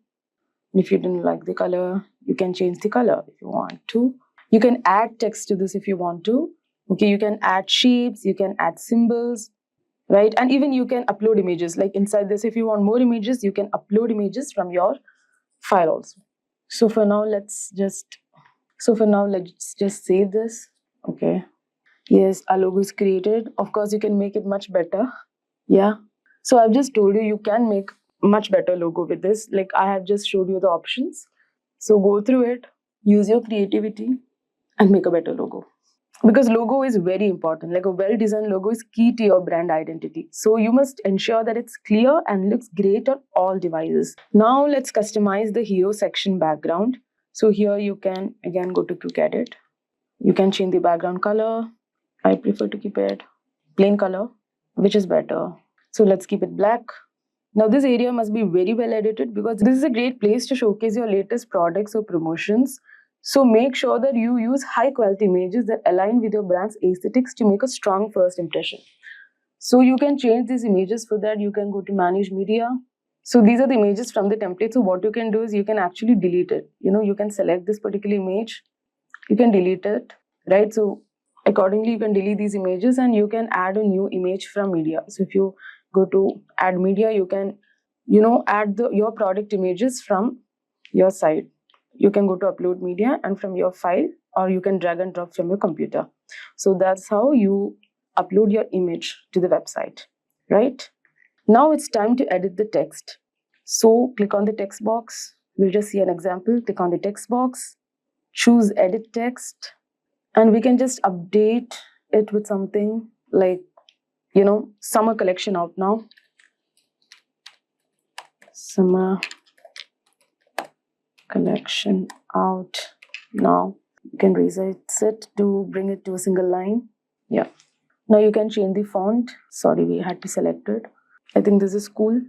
If you didn't like the color, you can change the color if you want to. You can add text to this if you want to. Okay, you can add shapes, you can add symbols, right? And even you can upload images. Like inside this, if you want more images, you can upload images from your file also. So for now, let's just save this. Okay. Yes, our logo is created. Of course, you can make it much better. Yeah. So I've just told you can make much better logo with this. Like I have just showed you the options. So go through it, use your creativity and make a better logo. Because logo is very important. Like a well-designed logo is key to your brand identity. So you must ensure that it's clear and looks great on all devices. Now let's customize the hero section background. So here you can again go to quick edit. You can change the background color. I prefer to keep it plain color, which is better. So let's keep it black. Now this area must be very well edited because this is a great place to showcase your latest products or promotions. So make sure that you use high quality images that align with your brand's aesthetics to make a strong first impression. So you can change these images. For that you can go to manage media. So these are the images from the template. So what you can do is you can actually delete it. You can select this particular image, you can delete it, right? So accordingly you can delete these images and you can add a new image from media. So if you go to add media, you can add your product images from your site. You can go to upload media and from your file, or you can drag and drop from your computer. So that's how you upload your image to the website, right? Now it's time to edit the text. So click on the text box. We'll just see an example. Click on the text box, choose edit text, and we can just update it with something like, summer collection out now. Summer collection out now. You can resize it to bring it to a single line. Yeah. Now you can change the font. Sorry, we had to select it. I think this is cool.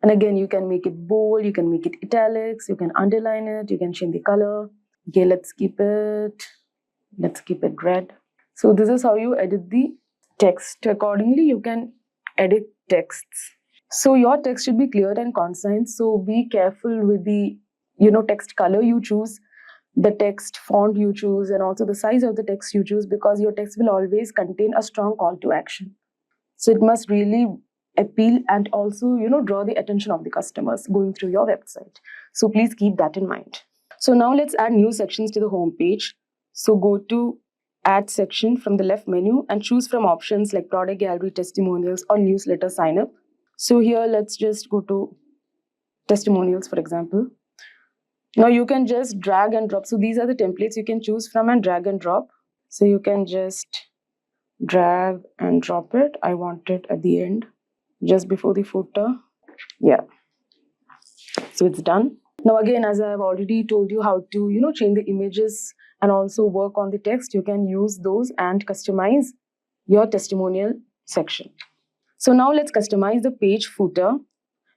And again, you can make it bold, you can make it italics, you can underline it, you can change the color. Okay, let's keep it red. So this is how you edit the text. Accordingly, you can edit texts. So your text should be clear and concise. So be careful with the text color you choose, the text font you choose, and also the size of the text you choose, because your text will always contain a strong call to action. So it must really appeal and also draw the attention of the customers going through your website. So please keep that in mind. So now let's add new sections to the home page. So go to add section from the left menu and choose from options like product gallery, testimonials, or newsletter sign up. So here let's just go to testimonials, for example. Now you can just drag and drop. So these are the templates you can choose from and drag and drop. So you can just drag and drop it. I want it at the end, just before the footer. Yeah. So it's done. Now again, as I have already told you how to change the images and also work on the text, you can use those and customize your testimonial section. So now let's customize the page footer.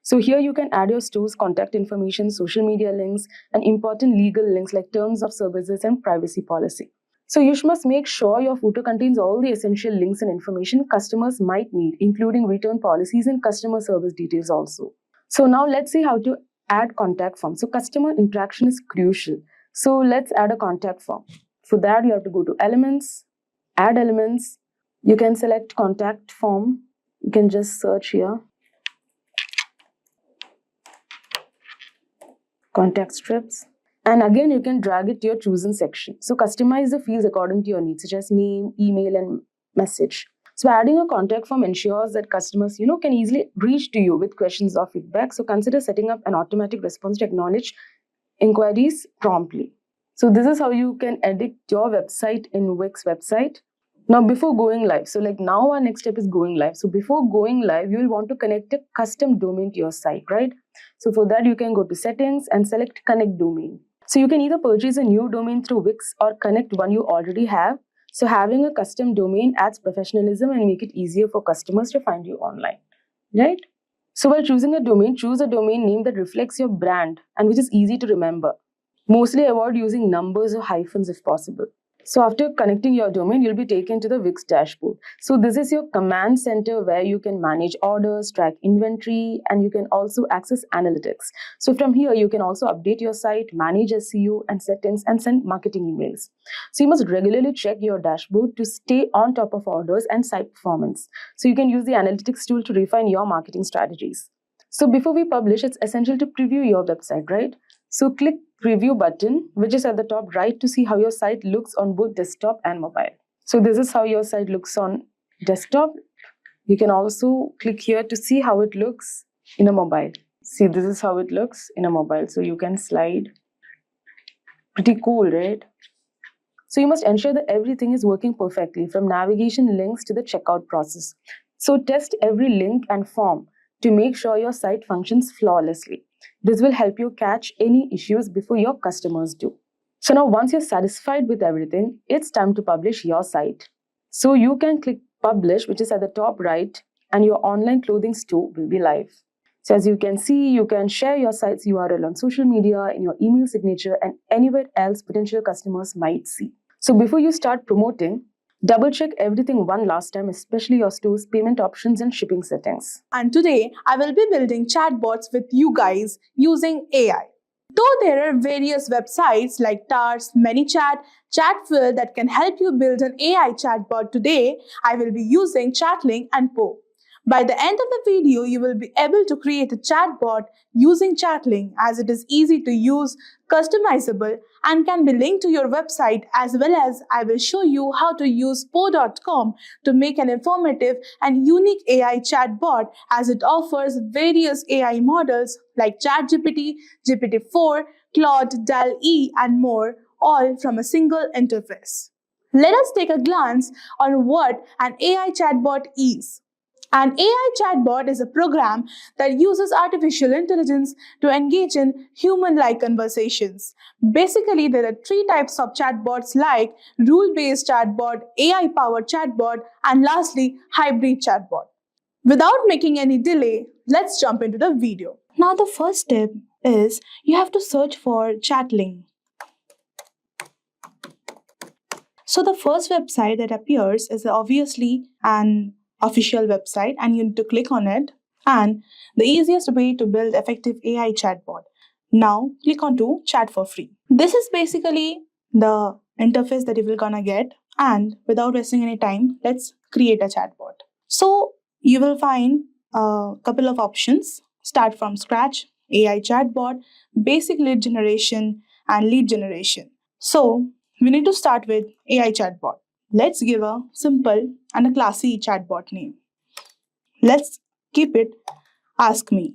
So here you can add your store's contact information, social media links, and important legal links like terms of services and privacy policy. So you must make sure your footer contains all the essential links and information customers might need, including return policies and customer service details also. So now let's see how to add contact form. So customer interaction is crucial. So let's add a contact form. For that, you have to go to elements, add elements. You can select contact form. You can just search here. Contact strips. And again, you can drag it to your chosen section. So customize the fields according to your needs, such as name, email, and message. So adding a contact form ensures that customers, can easily reach to you with questions or feedback. So consider setting up an automatic response to acknowledge inquiries promptly. So this is how you can edit your website in Wix website. Now before going live, so now our next step is going live. So before going live, you will want to connect a custom domain to your site, right? So for that, you can go to settings and select connect domain. So you can either purchase a new domain through Wix or connect one you already have. So having a custom domain adds professionalism and make it easier for customers to find you online, right? So while choosing a domain, choose a domain name that reflects your brand and which is easy to remember. Mostly avoid using numbers or hyphens if possible. So after connecting your domain, you'll be taken to the Wix dashboard. So this is your command center where you can manage orders, track inventory, and you can also access analytics. So from here, you can also update your site, manage SEO and settings, and send marketing emails. So you must regularly check your dashboard to stay on top of orders and site performance. So you can use the analytics tool to refine your marketing strategies. So before we publish, it's essential to preview your website, right? So click preview button, which is at the top right, to see how your site looks on both desktop and mobile. So this is how your site looks on desktop. You can also click here to see how it looks in a mobile. See, this is how it looks in a mobile. So you can slide. Pretty cool, right? So you must ensure that everything is working perfectly, from navigation links to the checkout process. So test every link and form to make sure your site functions flawlessly. This will help you catch any issues before your customers do. So now once you're satisfied with everything, it's time to publish your site. So you can click publish, which is at the top right, and your online clothing store will be live. So as you can see, you can share your site's URL on social media, in your email signature, and anywhere else potential customers might see. So before you start promoting, double check everything one last time, especially your store's payment options and shipping settings. And today I will be building chatbots with you guys using AI. Though there are various websites like Tars, ManyChat, Chatfill that can help you build an AI chatbot, today I will be using Chatlink and Po. By the end of the video, you will be able to create a chatbot using Chatlink as it is easy to use, customizable, and can be linked to your website, as well as I will show you how to use po.com to make an informative and unique AI chatbot, as it offers various AI models like ChatGPT, GPT-4, Claude, DAL-E, and more, all from a single interface. Let us take a glance on what an AI chatbot is. An AI chatbot is a program that uses artificial intelligence to engage in human-like conversations. Basically, there are three types of chatbots like rule-based chatbot, AI-powered chatbot, and lastly, hybrid chatbot. Without making any delay, let's jump into the video. Now, the first step is you have to search for Chatlink. So the first website that appears is obviously an official website, and you need to click on it. And the easiest way to build effective AI chatbot. Now click on to chat for free. This is basically the interface that you will gonna get. And without wasting any time, let's create a chatbot. So you will find a couple of options. Start from scratch, AI chatbot, basic lead generation, and lead generation. So we need to start with AI chatbot. Let's give a simple and a classy chatbot name. Let's keep it Ask Me.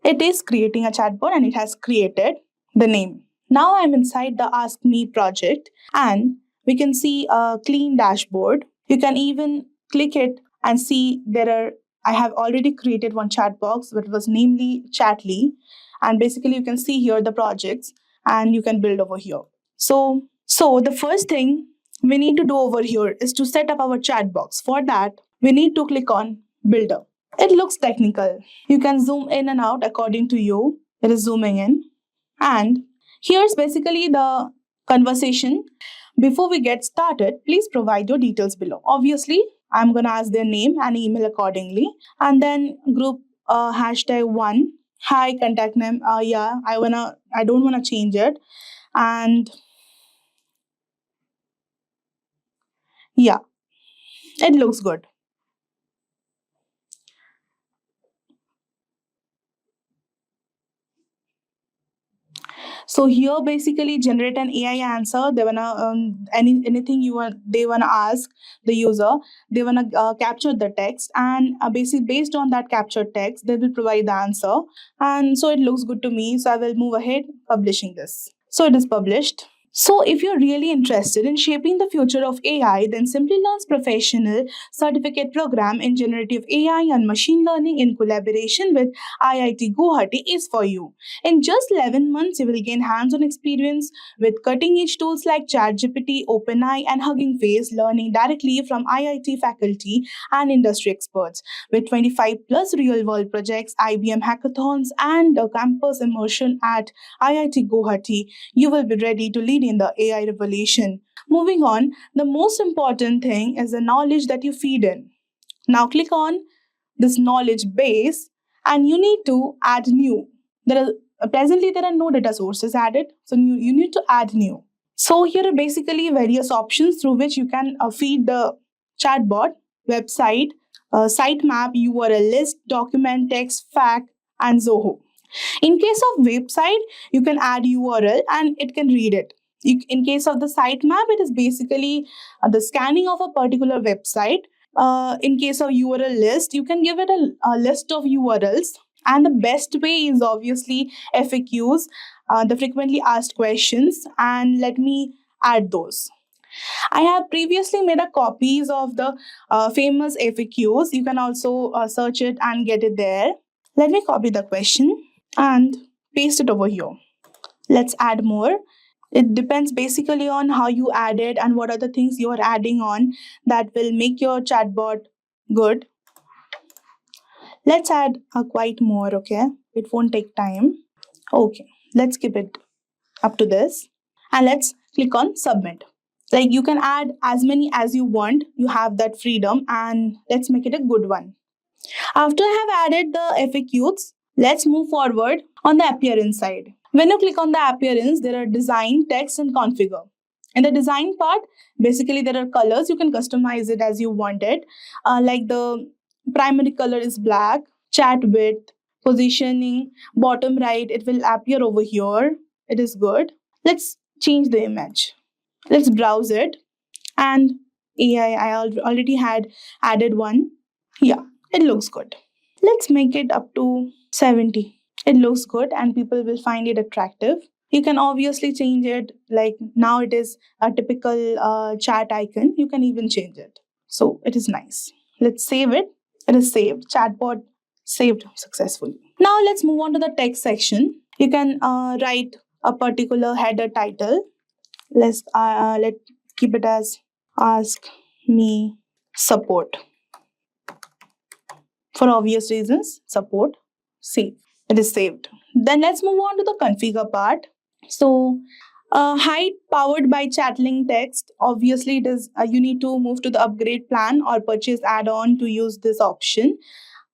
It is creating a chatbot and it has created the name. Now I'm inside the Ask Me project and we can see a clean dashboard. You can even click it and see I have already created one chat box, that was namely Chatly. And basically you can see here the projects and you can build over here. So the first thing we need to do over here is to set up our chat box. For that, we need to click on Builder. It looks technical. You can zoom in and out according to you. It is zooming in. And here's basically the conversation. Before we get started, please provide your details below. Obviously, I'm going to ask their name and email accordingly. And then group #1. Hi, contact name. I don't wanna change it. And yeah, it looks good. So here basically generate an AI answer. They wanna anything they wanna ask the user. They wanna capture the text, and based on that captured text, they will provide the answer. And so it looks good to me. So I will move ahead publishing this. So it is published. So if you're really interested in shaping the future of AI, then Simplilearn's professional certificate program in generative AI and machine learning in collaboration with IIT Guwahati is for you. In just 11 months, you will gain hands-on experience with cutting-edge tools like ChatGPT, OpenAI, and Hugging Face, learning directly from IIT faculty and industry experts. With 25 plus real-world projects, IBM hackathons, and a campus immersion at IIT Guwahati, you will be ready to lead in the AI revolution. Moving on, the most important thing is the knowledge that you feed in. Now click on this knowledge base and you need to add new. Presently there are no data sources added, so you need to add new. So here are basically various options through which you can feed the chatbot: website, sitemap, URL list, document, text, fact, and Zoho. In case of website, you can add URL and it can read it. In case of the sitemap, it is basically the scanning of a particular website. In case of URL list, you can give it a list of URLs. And the best way is obviously FAQs, the frequently asked questions. And let me add those. I have previously made a copies of the famous FAQs. You can also search it and get it there. Let me copy the question and paste it over here. Let's add more. It depends basically on how you add it and what are the things you are adding on that will make your chatbot good. Let's add a quite more, okay? It won't take time. Okay, let's keep it up to this. And let's click on submit. Like you can add as many as you want. You have that freedom, and let's make it a good one. After I have added the FAQs, let's move forward on the appearance side. When you click on the appearance, there are design, text, and configure. In the design part, basically there are colors. You can customize it as you want it. Like the primary color is black, chat width, positioning, bottom right, it will appear over here. It is good. Let's change the image. Let's browse it. And already had added one. Yeah, it looks good. Let's make it up to 70. It looks good and people will find it attractive. You can obviously change it, like now it is a typical chat icon. You can even change it. So it is nice. Let's save it. It is saved. Chatbot saved successfully. Now let's move on to the text section. You can write a particular header title. Let's keep it as ask me support. For obvious reasons, support, save. It is saved. Then let's move on to the configure part. So, height powered by Chatling text. Obviously, it is you need to move to the upgrade plan or purchase add-on to use this option.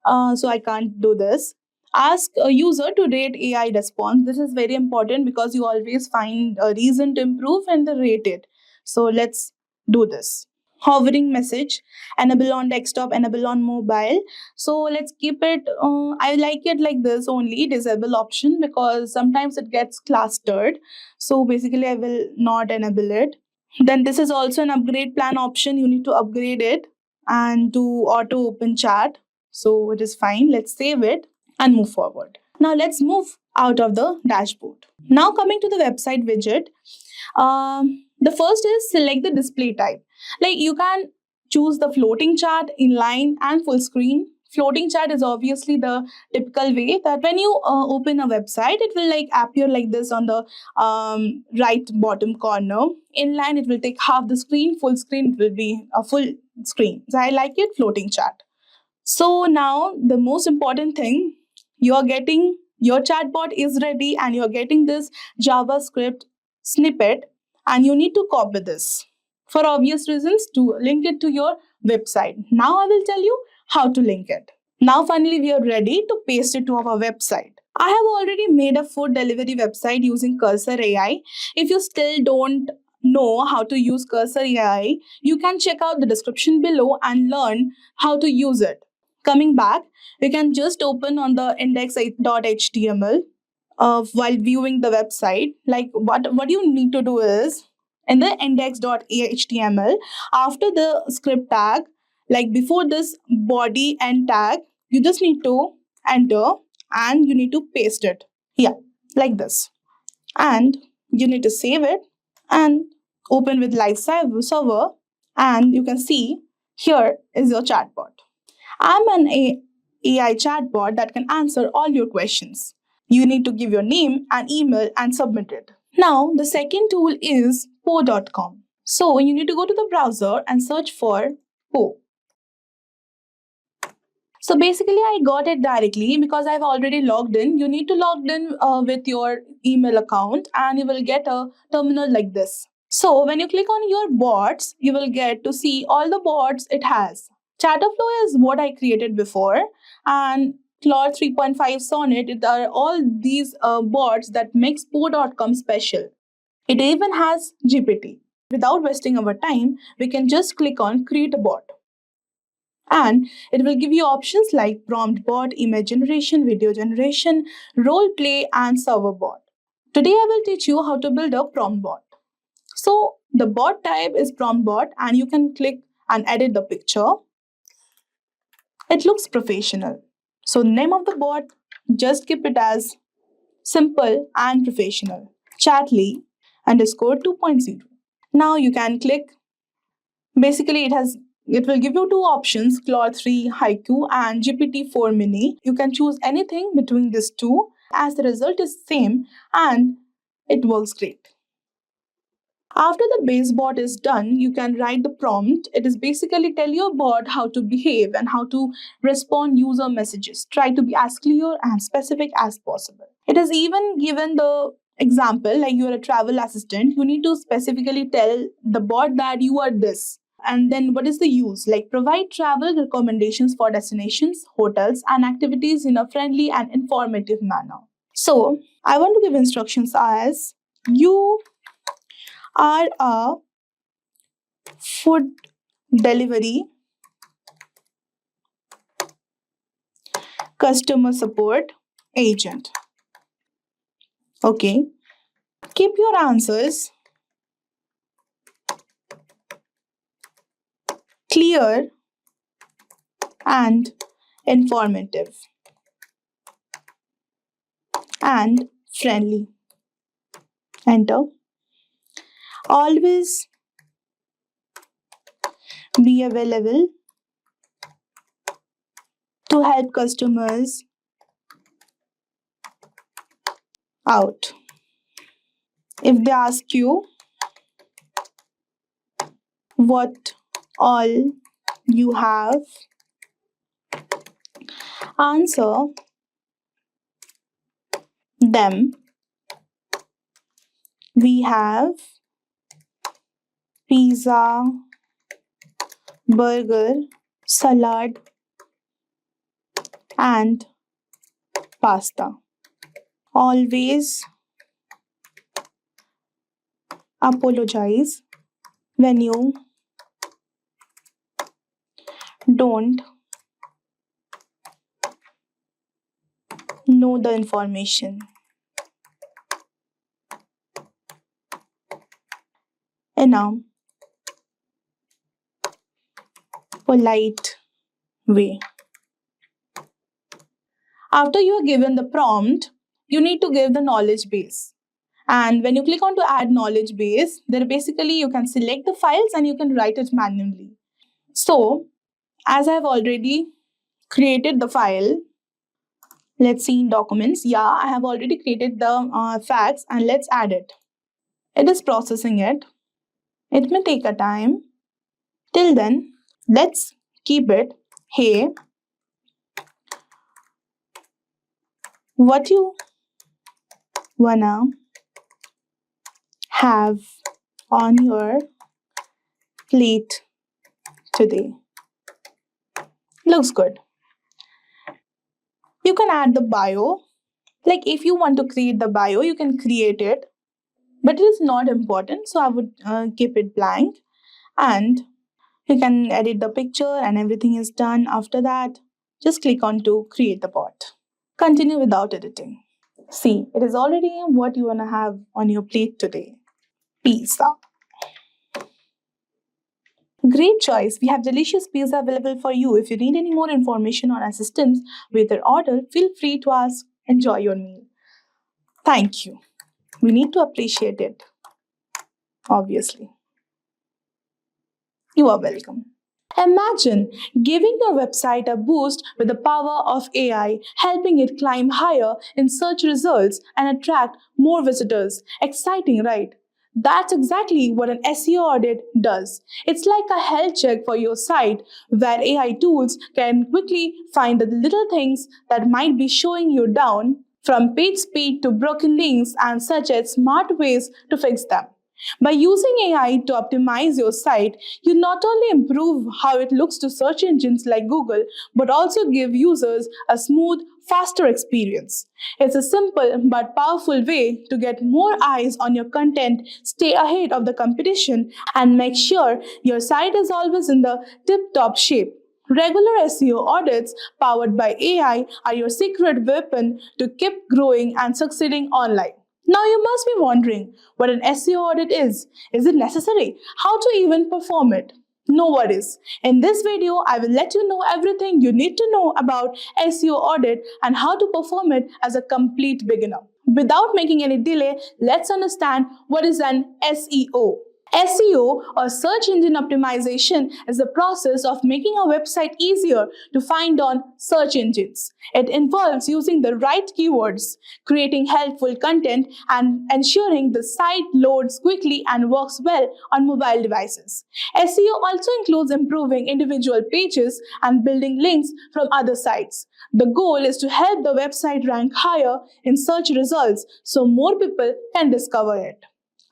So I can't do this. Ask a user to rate AI response. This is very important because you always find a reason to improve and then rate it. So let's do this. Hovering message, enable on desktop, enable on mobile. So let's keep it. I like it like this only, disable option, because sometimes it gets clustered. So basically, I will not enable it. Then this is also an upgrade plan option. You need to upgrade it and to auto open chat. So it is fine. Let's save it and move forward. Now let's move out of the dashboard. Now coming to the website widget. The first is select the display type. Like you can choose the floating chart, inline, and full screen. Floating chart is obviously the typical way that when you open a website, it will like appear like this on the right bottom corner. Inline, it will take half the screen. Full screen, it will be a full screen. So I like it floating chart. So now the most important thing, you're getting your chatbot is ready and you're getting this JavaScript snippet and you need to copy this for obvious reasons to link it to your website. Now I will tell you how to link it. Now finally we are ready to paste it to our website. I have already made a food delivery website using Cursor AI. If you still don't know how to use Cursor AI, you can check out the description below and learn how to use it. Coming back, we can just open on the index.html while viewing the website. Like what you need to do is in the index.html, after the script tag, like before this body and tag, you just need to enter and you need to paste it. Yeah, like this. And you need to save it and open with live server and you can see here is your chatbot. I'm an AI chatbot that can answer all your questions. You need to give your name and email and submit it. Now, the second tool is po.com. So, you need to go to the browser and search for Po. So basically, I got it directly because I've already logged in. You need to log in with your email account and you will get a terminal like this. So when you click on your bots, you will get to see all the bots it has. Chatterflow is what I created before, and Claude 3.5 Sonnet, it are all these bots that makes po.com special. It even has GPT. Without wasting our time, we can just click on create a bot. And it will give you options like prompt bot, image generation, video generation, role play, and server bot. Today I will teach you how to build a prompt bot. So the bot type is prompt bot and you can click and edit the picture. It looks professional. So name of the bot, just keep it as simple and professional. Chatly underscore 2.0. Now you can click. Basically it will give you two options, Claude 3 Haiku and GPT-4 Mini. You can choose anything between these two as the result is same and it works great. After the base bot is done, you can write the prompt. It is basically tell your bot how to behave and how to respond user messages. Try to be as clear and specific as possible. It is even given the example like you're a travel assistant, you need to specifically tell the bot that you are this. And then what is the use? Like provide travel recommendations for destinations, hotels, and activities in a friendly and informative manner. So I want to give instructions as you are a food delivery customer support agent. Okay. Keep your answers clear and informative and friendly. Enter. Always be available to help customers out. If they ask you what all you have, answer them. We have pizza, burger, salad, and pasta. Always apologize when you don't know the information. In a polite way. After you are given the prompt, you need to give the knowledge base. And when you click on to add knowledge base, there basically you can select the files and you can write it manually. So, as I have already created the file, let's see in documents. Yeah, I have already created the facts and let's add it. It is processing it. It may take a time. Till then, let's keep it. Hey, what you wanna have on your plate today? Looks good. You can add the bio. Like if you want to create the bio, you can create it. But it is not important, so I would keep it blank. And you can edit the picture and everything is done. After that, just click on to create the bot. Continue without editing. See, it is already what you want to have on your plate today. Pizza. Great choice. We have delicious pizza available for you. If you need any more information or assistance with your order, feel free to ask. Enjoy your meal. Thank you. We need to appreciate it. Obviously. You are welcome. Imagine giving your website a boost with the power of AI, helping it climb higher in search results and attract more visitors. Exciting, right? That's exactly what an SEO audit does. It's like a health check for your site where AI tools can quickly find the little things that might be showing you down, from page speed to broken links, and such as smart ways to fix them. By using AI to optimize your site, you not only improve how it looks to search engines like Google, but also give users a smooth, faster experience. It's a simple but powerful way to get more eyes on your content, stay ahead of the competition, and make sure your site is always in the tip-top shape. Regular SEO audits powered by AI are your secret weapon to keep growing and succeeding online. Now you must be wondering what an SEO audit is. Is it necessary? How to even perform it? No worries. In this video, I will let you know everything you need to know about SEO audit and how to perform it as a complete beginner. Without making any delay, let's understand what is an SEO. SEO or search engine optimization is the process of making a website easier to find on search engines. It involves using the right keywords, creating helpful content, and ensuring the site loads quickly and works well on mobile devices. SEO also includes improving individual pages and building links from other sites. The goal is to help the website rank higher in search results so more people can discover it.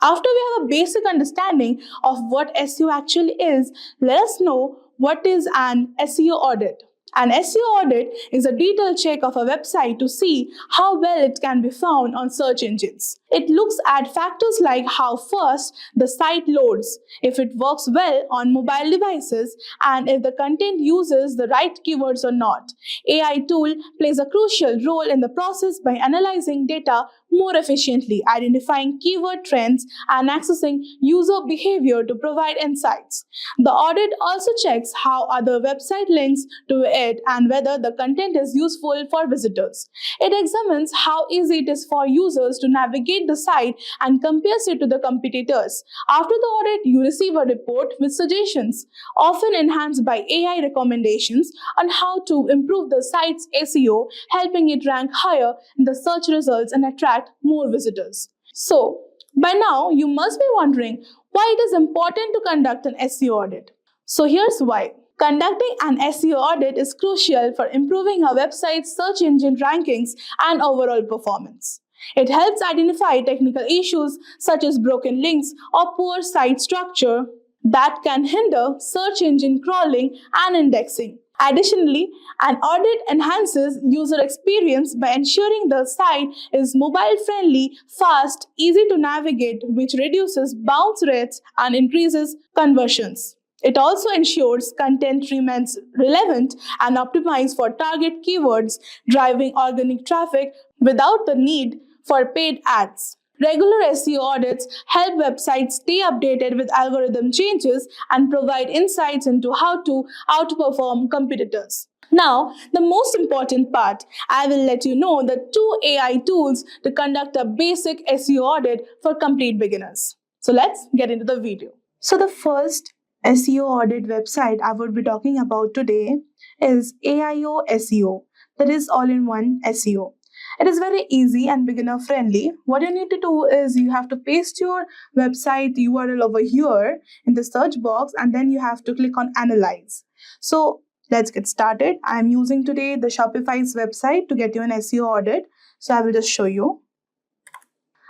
After we have a basic understanding of what SEO actually is, let us know what is an SEO audit. An SEO audit is a detailed check of a website to see how well it can be found on search engines. It looks at factors like how fast the site loads, if it works well on mobile devices, and if the content uses the right keywords or not. AI tool plays a crucial role in the process by analyzing data more efficiently, identifying keyword trends, and accessing user behavior to provide insights. The audit also checks how other website links to it and whether the content is useful for visitors. It examines how easy it is for users to navigate the site and compares it to the competitors. After the audit, you receive a report with suggestions, often enhanced by AI recommendations on how to improve the site's SEO, helping it rank higher in the search results and attract more visitors. So, by now, you must be wondering why it is important to conduct an SEO audit. So here's why. Conducting an SEO audit is crucial for improving a website's search engine rankings and overall performance. It helps identify technical issues such as broken links or poor site structure that can hinder search engine crawling and indexing. Additionally, an audit enhances user experience by ensuring the site is mobile friendly, fast, easy to navigate, which reduces bounce rates and increases conversions. It also ensures content remains relevant and optimized for target keywords, driving organic traffic without the need for paid ads. Regular SEO audits help websites stay updated with algorithm changes and provide insights into how to outperform competitors. Now, the most important part, I will let you know the 2 AI tools to conduct a basic SEO audit for complete beginners. So let's get into the video. So the first SEO audit website I would be talking about today is AIO SEO, that is all-in-one SEO. It is very easy and beginner friendly. What you need to do is you have to paste your website URL over here in the search box and then you have to click on analyze. So let's get started. I'm using today the Shopify's website to get you an SEO audit. So I will just show you.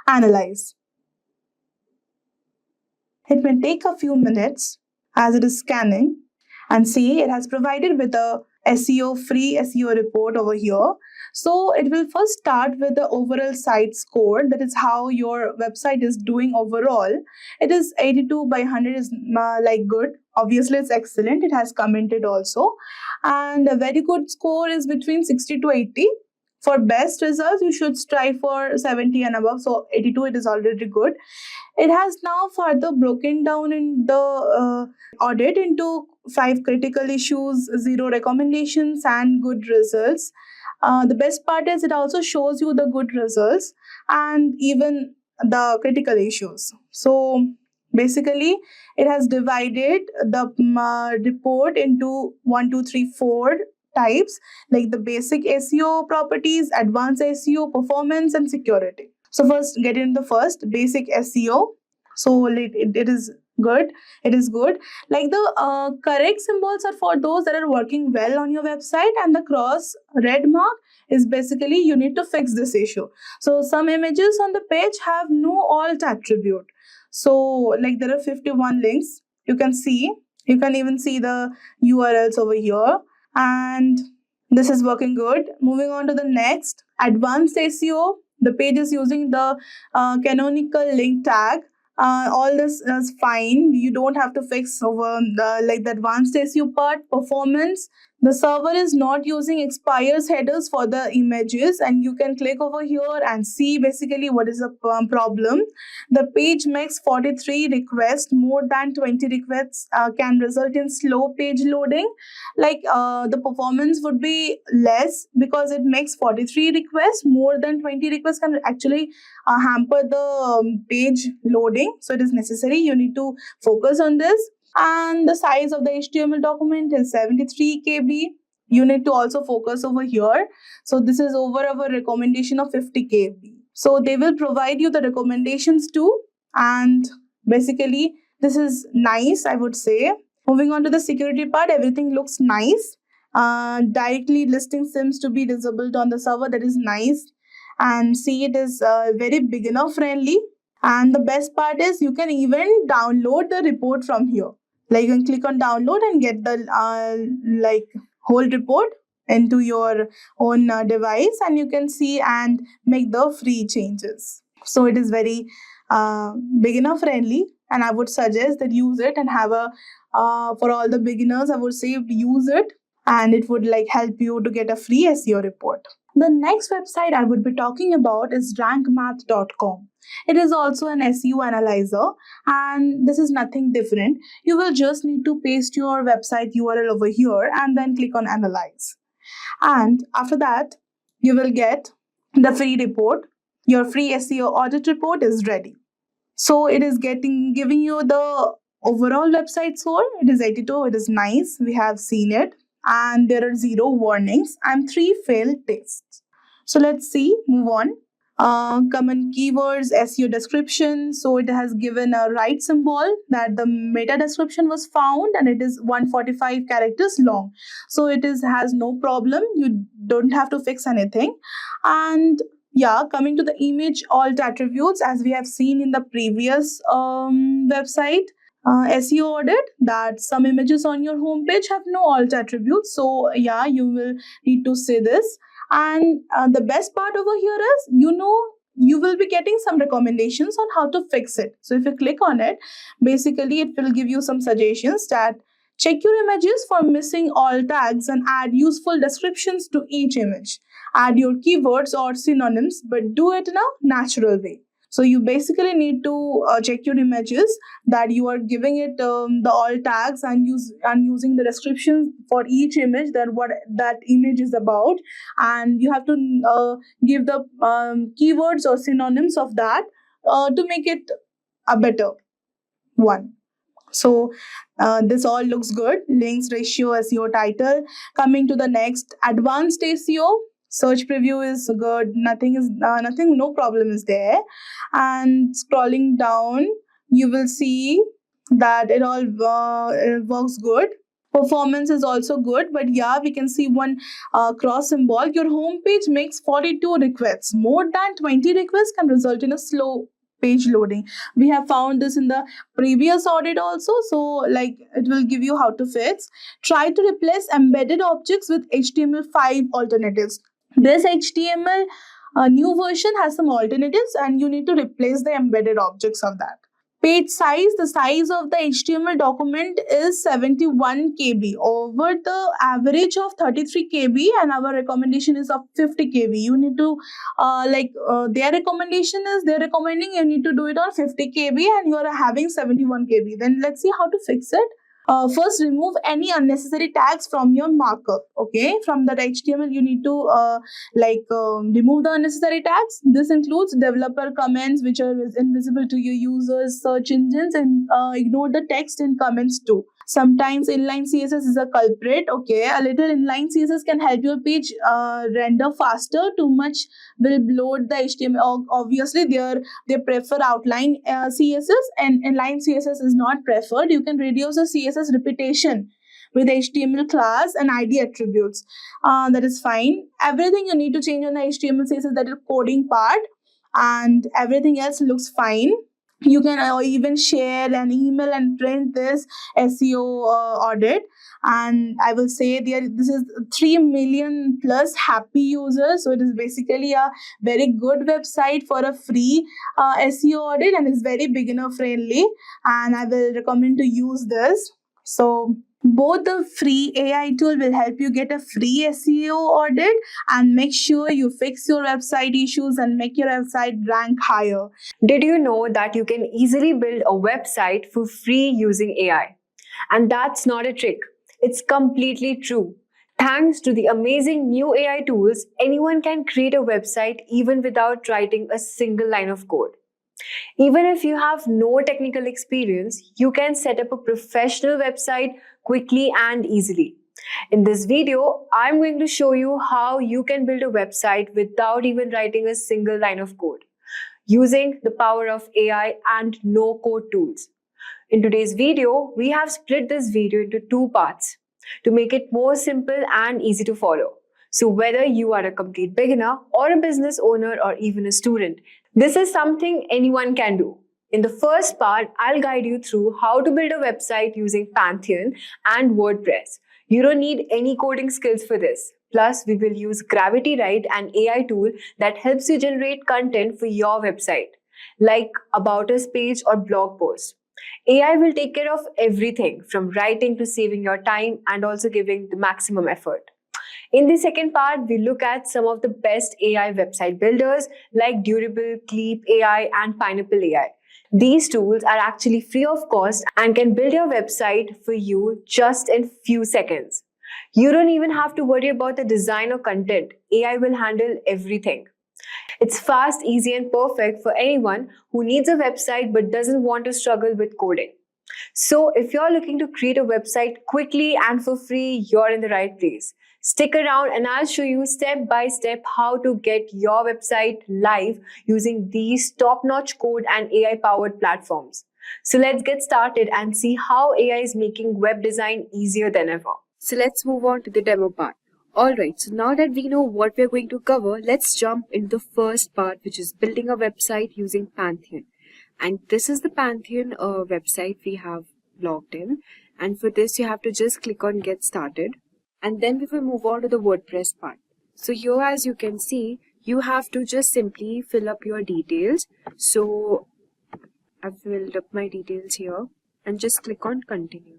Analyze. It may take a few minutes as it is scanning, and see it has provided with a free SEO report over here. So it will first start with the overall site score, that is how your website is doing overall. It is 82 by 100 is like good. Obviously it's excellent. It has commented also, and a very good score is between 60 to 80. For best results, you should strive for 70 and above. So 82, it is already good. It has now further broken down in the audit into 5 critical issues, 0 recommendations, and good results. The best part is it also shows you the good results and even the critical issues. So basically, it has divided the report into 1, 2, 3, 4 types, like the basic SEO properties, advanced SEO, performance, and security. So first, get into the first basic SEO. So it is good. It is good. Like the correct symbols are for those that are working well on your website, and the cross red mark is basically you need to fix this issue. So some images on the page have no alt attribute. So like there are 51 links. You can even see the URLs over here, and this is working good. Moving on to the next, advanced SEO. The page is using the canonical link tag. All this is fine. You don't have to fix over the advanced SEO part. Performance. The server is not using expires headers for the images, and you can click over here and see basically what is the problem. The page makes 43 requests. More than 20 requests can result in slow page loading. Like the performance would be less because it makes 43 requests. More than 20 requests can actually hamper the page loading. So it is necessary. You need to focus on this. And the size of the HTML document is 73 KB. You need to also focus over here. So this is over our recommendation of 50 KB. So they will provide you the recommendations too. And basically, this is nice, I would say. Moving on to the security part, everything looks nice. Directly listing seems to be disabled on the server. That is nice. And see, it is very beginner friendly. And the best part is you can even download the report from here. Like you can click on download and get the whole report into your own device, and you can see and make the free changes. So it is very beginner friendly, and I would suggest that use it and have a for all the beginners, I would say use it, and it would like help you to get a free SEO report. The next website I would be talking about is rankmath.com. It is also an SEO analyzer, and this is nothing different. You will just need to paste your website URL over here and then click on analyze. And after that, you will get the free report. Your free SEO audit report is ready. So it is giving you the overall website score. It is 82. It is nice. We have seen it. And there are 0 warnings and 3 failed tests. So let's see, move on. Common keywords, SEO description. So it has given a right symbol that the meta description was found, and it is 145 characters long. So it has no problem. You don't have to fix anything. And yeah, coming to the image alt attributes, as we have seen in the previous website, SEO audit, that some images on your homepage have no alt attributes. So yeah, you will need to say this. And the best part over here is, you will be getting some recommendations on how to fix it. So if you click on it, basically it will give you some suggestions that check your images for missing alt tags and add useful descriptions to each image. Add your keywords or synonyms, but do it in a natural way. So you basically need to check your images, that you are giving it the alt tags and using the descriptions for each image, that what that image is about, and you have to give the keywords or synonyms of that to make it a better one. So this all looks good. Links, ratio, SEO title. Coming to the next, advanced SEO. Search preview is good. No problem is there. And scrolling down, you will see that it all works good. Performance is also good, but yeah, we can see one cross symbol. Your homepage makes 42 requests. More than 20 requests can result in a slow page loading. We have found this in the previous audit also. So like it will give you how to fix. Try to replace embedded objects with HTML5 alternatives. This HTML new version has some alternatives, and you need to replace the embedded objects of that. Page size, the size of the HTML document is 71 KB over the average of 33 KB, and our recommendation is of 50 KB. You need to their recommendation is they're recommending you need to do it on 50 KB, and you are having 71 KB. Then let's see how to fix it. First, remove any unnecessary tags from your markup. Okay, from that HTML, you need to remove the unnecessary tags. This includes developer comments, which are invisible to your users, search engines, and ignore the text in comments too. Sometimes inline CSS is a culprit. Okay, a little inline CSS can help your page render faster. Too much will bloat the HTML. Obviously, they prefer outline CSS, and inline CSS is not preferred. You can reduce the CSS repetition with HTML class and ID attributes. That is fine. Everything you need to change on the HTML CSS, that is coding part, and everything else looks fine. You can even share an email and print this SEO audit, and I will say this is 3 million plus happy users. So it is basically a very good website for a free SEO audit, and is very beginner friendly, and I will recommend to use this. So both the free AI tool will help you get a free SEO audit and make sure you fix your website issues and make your website rank higher. Did you know that you can easily build a website for free using AI? And that's not a trick. It's completely true. Thanks to the amazing new AI tools, anyone can create a website even without writing a single line of code. Even if you have no technical experience, you can set up a professional website quickly and easily. In this video, I'm going to show you how you can build a website without even writing a single line of code, using the power of AI and no-code tools. In today's video, we have split this video into two parts to make it more simple and easy to follow. So whether you are a complete beginner or a business owner or even a student, this is something anyone can do. In the first part, I'll guide you through how to build a website using Pantheon and WordPress. You don't need any coding skills for this. Plus, we will use Gravity Write, an AI tool that helps you generate content for your website, like About Us page or blog post. AI will take care of everything from writing to saving your time and also giving the maximum effort. In the second part, we look at some of the best AI website builders like Durable, Cleap AI, and Pineapple AI. These tools are actually free of cost and can build your website for you just in few seconds. You don't even have to worry about the design or content. AI will handle everything. It's fast, easy, and perfect for anyone who needs a website but doesn't want to struggle with coding. So if you're looking to create a website quickly and for free, you're in the right place. Stick around and I'll show you step by step how to get your website live using these top-notch code and AI-powered platforms. So let's get started and see how AI is making web design easier than ever. So let's move on to the demo part. Alright, so now that we know what we're going to cover, let's jump into the first part, which is building a website using Pantheon. And this is the Pantheon website we have logged in. And for this, you have to just click on Get Started. And then we will move on to the WordPress part. So here, as you can see, you have to just simply fill up your details. So I've filled up my details here and just click on Continue.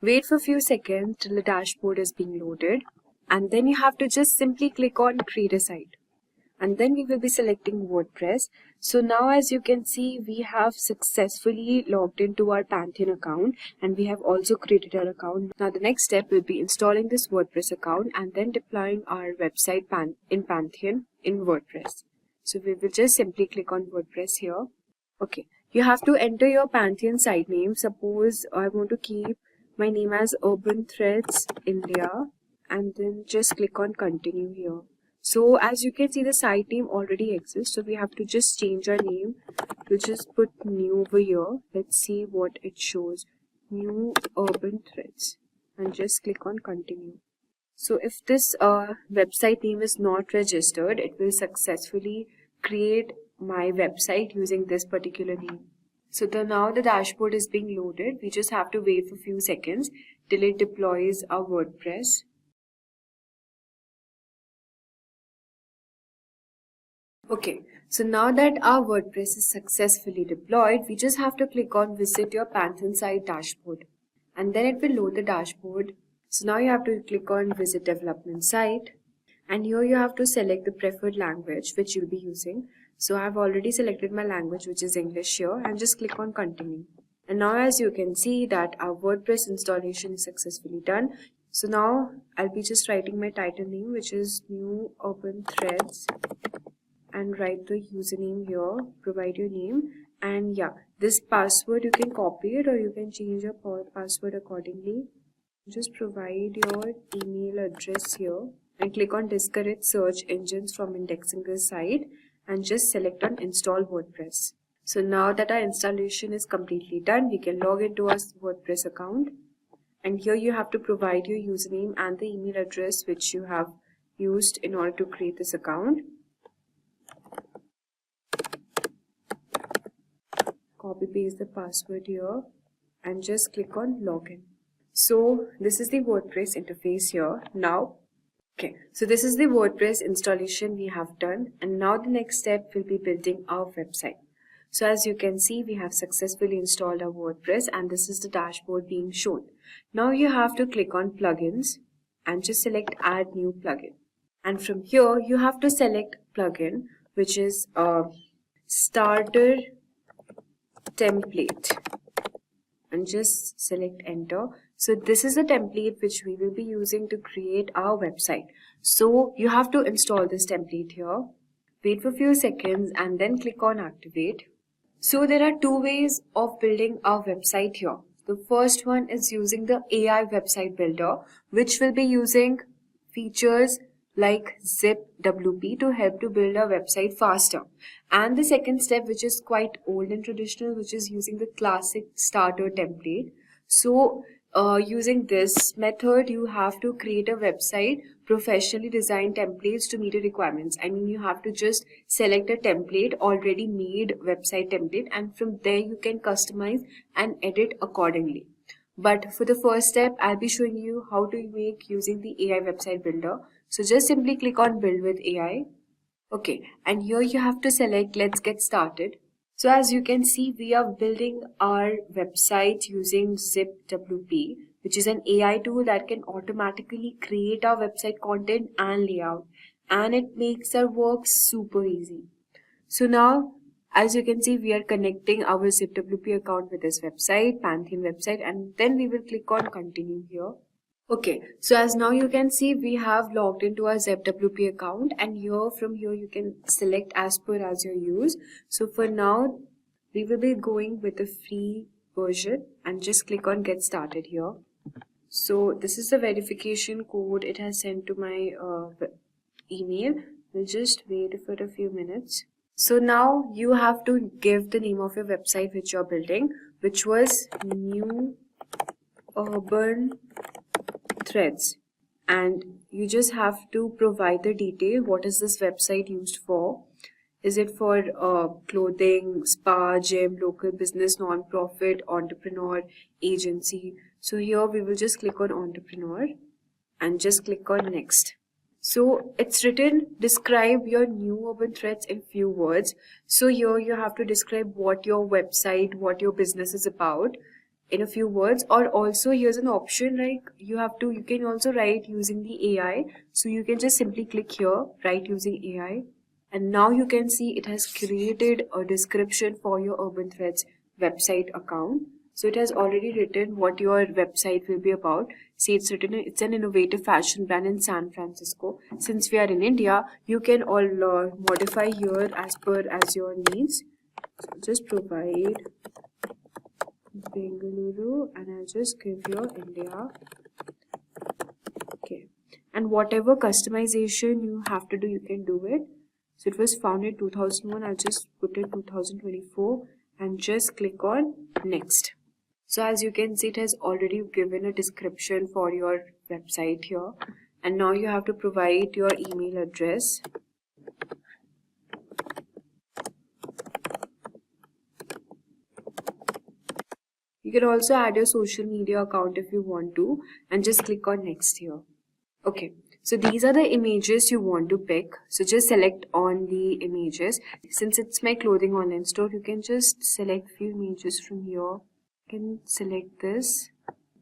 Wait for a few seconds till the dashboard is being loaded. And then you have to just simply click on Create a Site. And then we will be selecting WordPress. So now, as you can see, we have successfully logged into our Pantheon account and we have also created our account. Now the next step will be installing this WordPress account and then deploying our website in Pantheon in WordPress. So we will just simply click on WordPress here. Okay, you have to enter your Pantheon site name. Suppose I want to keep my name as Urban Threads India and then just click on Continue here. So as you can see, the site name already exists. So we have to just change our name. We'll just put new over here. Let's see what it shows. New Urban Threads. And just click on Continue. So if this website name is not registered, it will successfully create my website using this particular name. So now the dashboard is being loaded. We just have to wait for a few seconds till it deploys our WordPress. Okay, so now that our WordPress is successfully deployed, we just have to click on Visit Your Pantheon Site Dashboard. And then it will load the dashboard. So now you have to click on Visit Development Site. And here you have to select the preferred language which you'll be using. So I've already selected my language, which is English here, and just click on Continue. And now as you can see that our WordPress installation is successfully done. So now I'll be just writing my title name, which is New Urban Threads. And write the username here, provide your name, and yeah, this password you can copy it or you can change your password accordingly. Just provide your email address here and click on discourage search engines from indexing this site and just select on Install WordPress. So now that our installation is completely done, we can log into our WordPress account, and here you have to provide your username and the email address which you have used in order to create this account. Copy paste the password here and just click on login. So this is the WordPress interface here. Now, okay, so this is the WordPress installation we have done, and now the next step will be building our website. So as you can see, we have successfully installed our WordPress and this is the dashboard being shown. Now you have to click on plugins and just select add new plugin. And from here, you have to select plugin, which is a starter template, and just select enter. So this is the template which we will be using to create our website. So you have to install this template here, wait for a few seconds and then click on activate. So there are two ways of building our website here. The first one is using the AI website builder, which will be using features like Zip WP to help to build a website faster. And the second step, which is quite old and traditional, which is using the classic starter template. So using this method, you have to create a website, professionally designed templates to meet the requirements. I mean, you have to just select a template, already made website template, and from there you can customize and edit accordingly. But for the first step, I'll be showing you how to make using the AI website builder. So just simply click on build with AI. Okay, and here you have to select let's get started. So as you can see, we are building our website using Zip WP, which is an AI tool that can automatically create our website content and layout, and it makes our work super easy. So now, as you can see, we are connecting our Zip WP account with this website, Pantheon website, and then we will click on continue here. Okay, so as now you can see, we have logged into our Zip WP account, and from here you can select as per as your use. So for now, we will be going with the free version and just click on get started here. So this is the verification code it has sent to my email. We'll just wait for a few minutes. So now you have to give the name of your website which you're building, which was New Urban Threads, and you just have to provide the detail. What is this website used for? Is it for clothing, spa, gym, local business, non-profit, entrepreneur, agency? So here we will just click on entrepreneur and just click on next. So it's written describe your new urban threads in few words. So here you have to describe what your website, what your business is about in a few words. Or also here's an option like you can also write using the AI. So you can just simply click here, write using AI. And now you can see it has created a description for your Urban Threads website account. So it has already written what your website will be about. See, it's written it's an innovative fashion brand in San Francisco. Since we are in India, you can all modify here as per as your needs. So just provide Bengaluru and I'll just give your India. Okay. And whatever customization you have to do, you can do it. So it was founded 2001. I'll just put it 2024 and just click on next. So as you can see, it has already given a description for your website here. And now you have to provide your email address. You can also add your social media account if you want to and just click on next here. Okay. So these are the images you want to pick. So just select on the images. Since it's my clothing online store, you can just select few images from here. You can select this.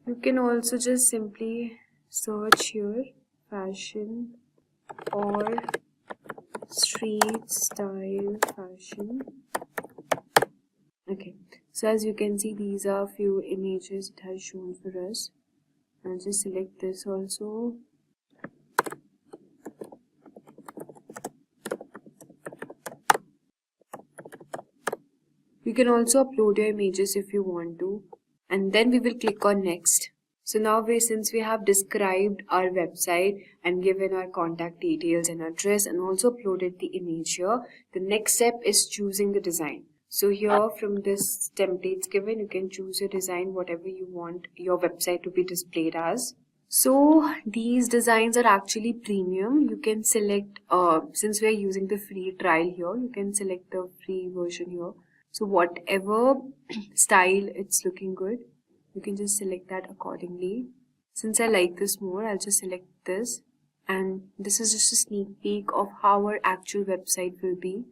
You can also just simply search here fashion or street style fashion. Okay. So as you can see, these are few images it has shown for us. I'll just select this also. You can also upload your images if you want to, and then we will click on next. So now since we have described our website and given our contact details and address and also uploaded the image here, the next step is choosing the design. So here from this templates given, you can choose your design, whatever you want your website to be displayed as. So these designs are actually premium. You can select, since we are using the free trial here, you can select the free version here. So whatever style it's looking good, you can just select that accordingly. Since I like this more, I'll just select this. And this is just a sneak peek of how our actual website will be.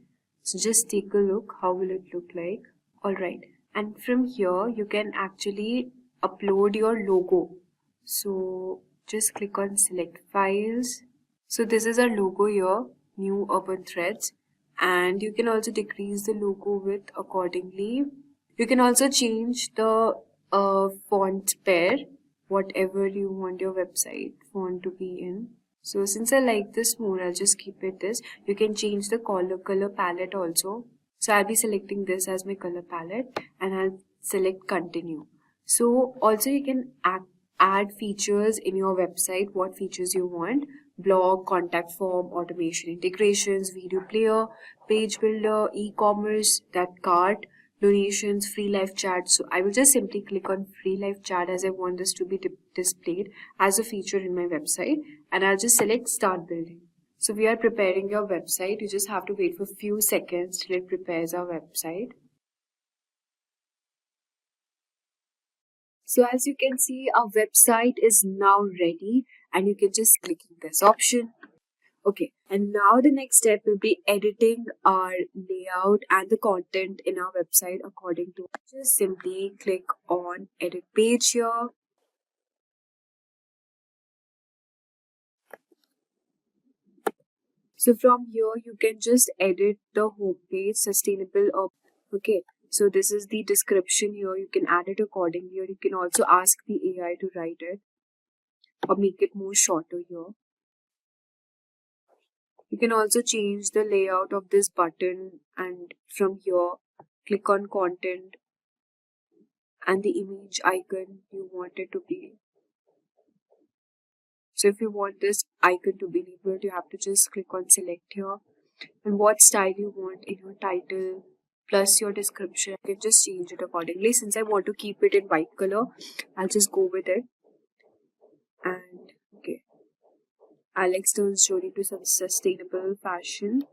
So just take a look, how will it look like? Alright, and from here you can actually upload your logo. So just click on select files. So this is our logo here, new urban threads, and you can also decrease the logo width accordingly. You can also change the font pair, whatever you want your website font to be in. So since I like this more, I'll just keep it this. You can change the color palette also. So I'll be selecting this as my color palette and I'll select continue. So also you can add features in your website, what features you want. Blog, contact form, automation integrations, video player, page builder, e-commerce, that cart, donations, free live chat. So I will just simply click on free live chat as I want this to be displayed as a feature in my website, and I'll just select start building. So we are preparing your website. You just have to wait for a few seconds till it prepares our website. So as you can see, our website is now ready and you can just click on this option. Okay, and now the next step will be editing our layout and the content in our website according to. Just simply click on edit page here. So from here you can just edit the home page, sustainable or okay. So this is the description here. You can add it accordingly, or you can also ask the AI to write it or make it more shorter here. You can also change the layout of this button, and from here click on content and the image icon you want it to be. So if you want this icon to be labeled, you have to just click on select here, and what style you want in your title plus your description. You can just change it accordingly. Since I want to keep it in white color, I'll just go with it. And okay, Alex turns journey to some sustainable fashion.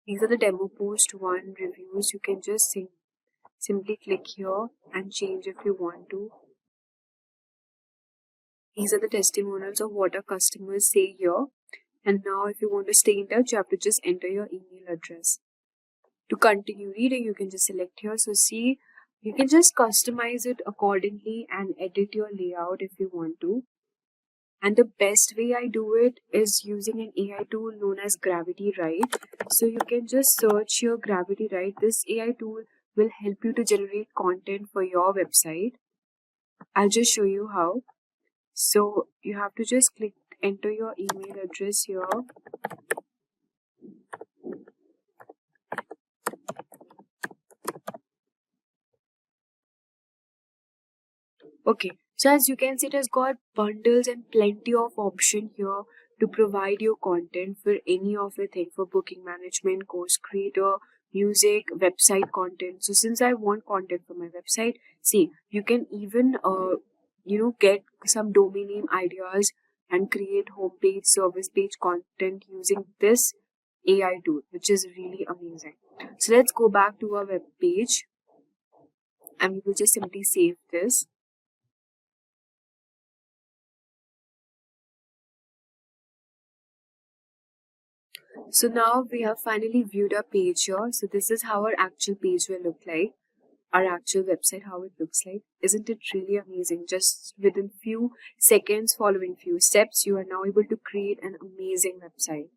These are the demo post 1 reviews. You can just simply click here and change if you want to. These are the testimonials of what our customers say here. And now if you want to stay in touch, you have to just enter your email address. To continue reading, you can just select here. So see, you can just customize it accordingly and edit your layout if you want to. And the best way I do it is using an AI tool known as Gravity Write. So you can just search your Gravity Write. This AI tool will help you to generate content for your website. I'll just show you how. So you have to just enter your email address here. Okay, so as you can see, it has got bundles and plenty of option here to provide you content for any of your thing, for booking management, course creator, music, website content. So since I want content for my website, see, you can even get some domain name ideas and create homepage, service page content using this AI tool, which is really amazing. So let's go back to our web page and we will just simply save this. So now we have finally viewed our page here. So this is how our actual page will look like. Our actual website, how it looks like. Isn't it really amazing? Just within few seconds, following few steps, you are now able to create an amazing website.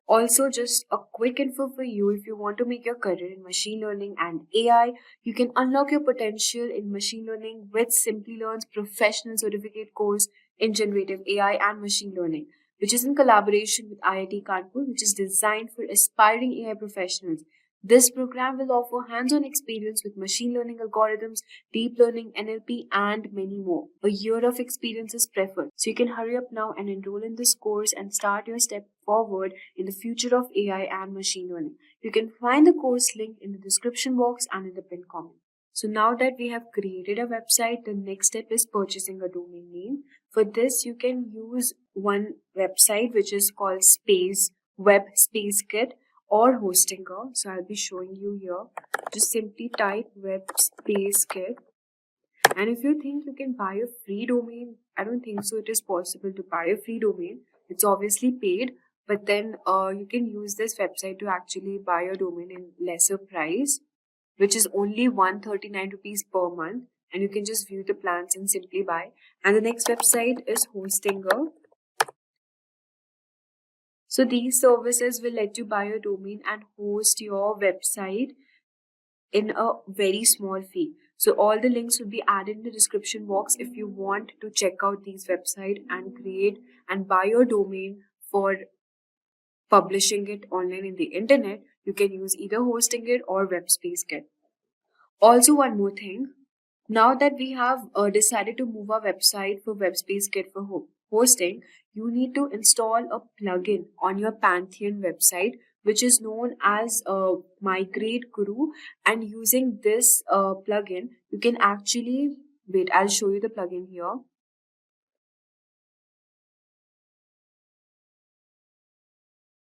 Also, just a quick info for you, if you want to make your career in machine learning and AI, you can unlock your potential in machine learning with Simplilearn's professional certificate course in generative AI and machine learning, which is in collaboration with IIT Kanpur, which is designed for aspiring AI professionals. This program will offer hands-on experience with machine learning algorithms, deep learning, NLP, and many more. A year of experience is preferred. So you can hurry up now and enroll in this course and start your step forward in the future of AI and machine learning. You can find the course link in the description box and in the pinned comment. So now that we have created a website, the next step is purchasing a domain name. For this, you can use one website which is called Web Space Kit or Hostinger. So I'll be showing you here. Just simply type Web Space Kit. And if you think you can buy a free domain, I don't think so it is possible to buy a free domain. It's obviously paid, but then you can use this website to actually buy your domain in lesser price, which is only 139 rupees per month, and you can just view the plans and simply buy. And the next website is Hostinger. So these services will let you buy your domain and host your website in a very small fee. So all the links will be added in the description box if you want to check out these websites and create and buy your domain for publishing it online in the internet. You can use either Hosting It or WebSpaceKit. Also, one more thing. Now that we have decided to move our website for WebSpaceKit for hosting, you need to install a plugin on your Pantheon website, which is known as Migrate Guru. And using this plugin, you can actually wait. I'll show you the plugin here.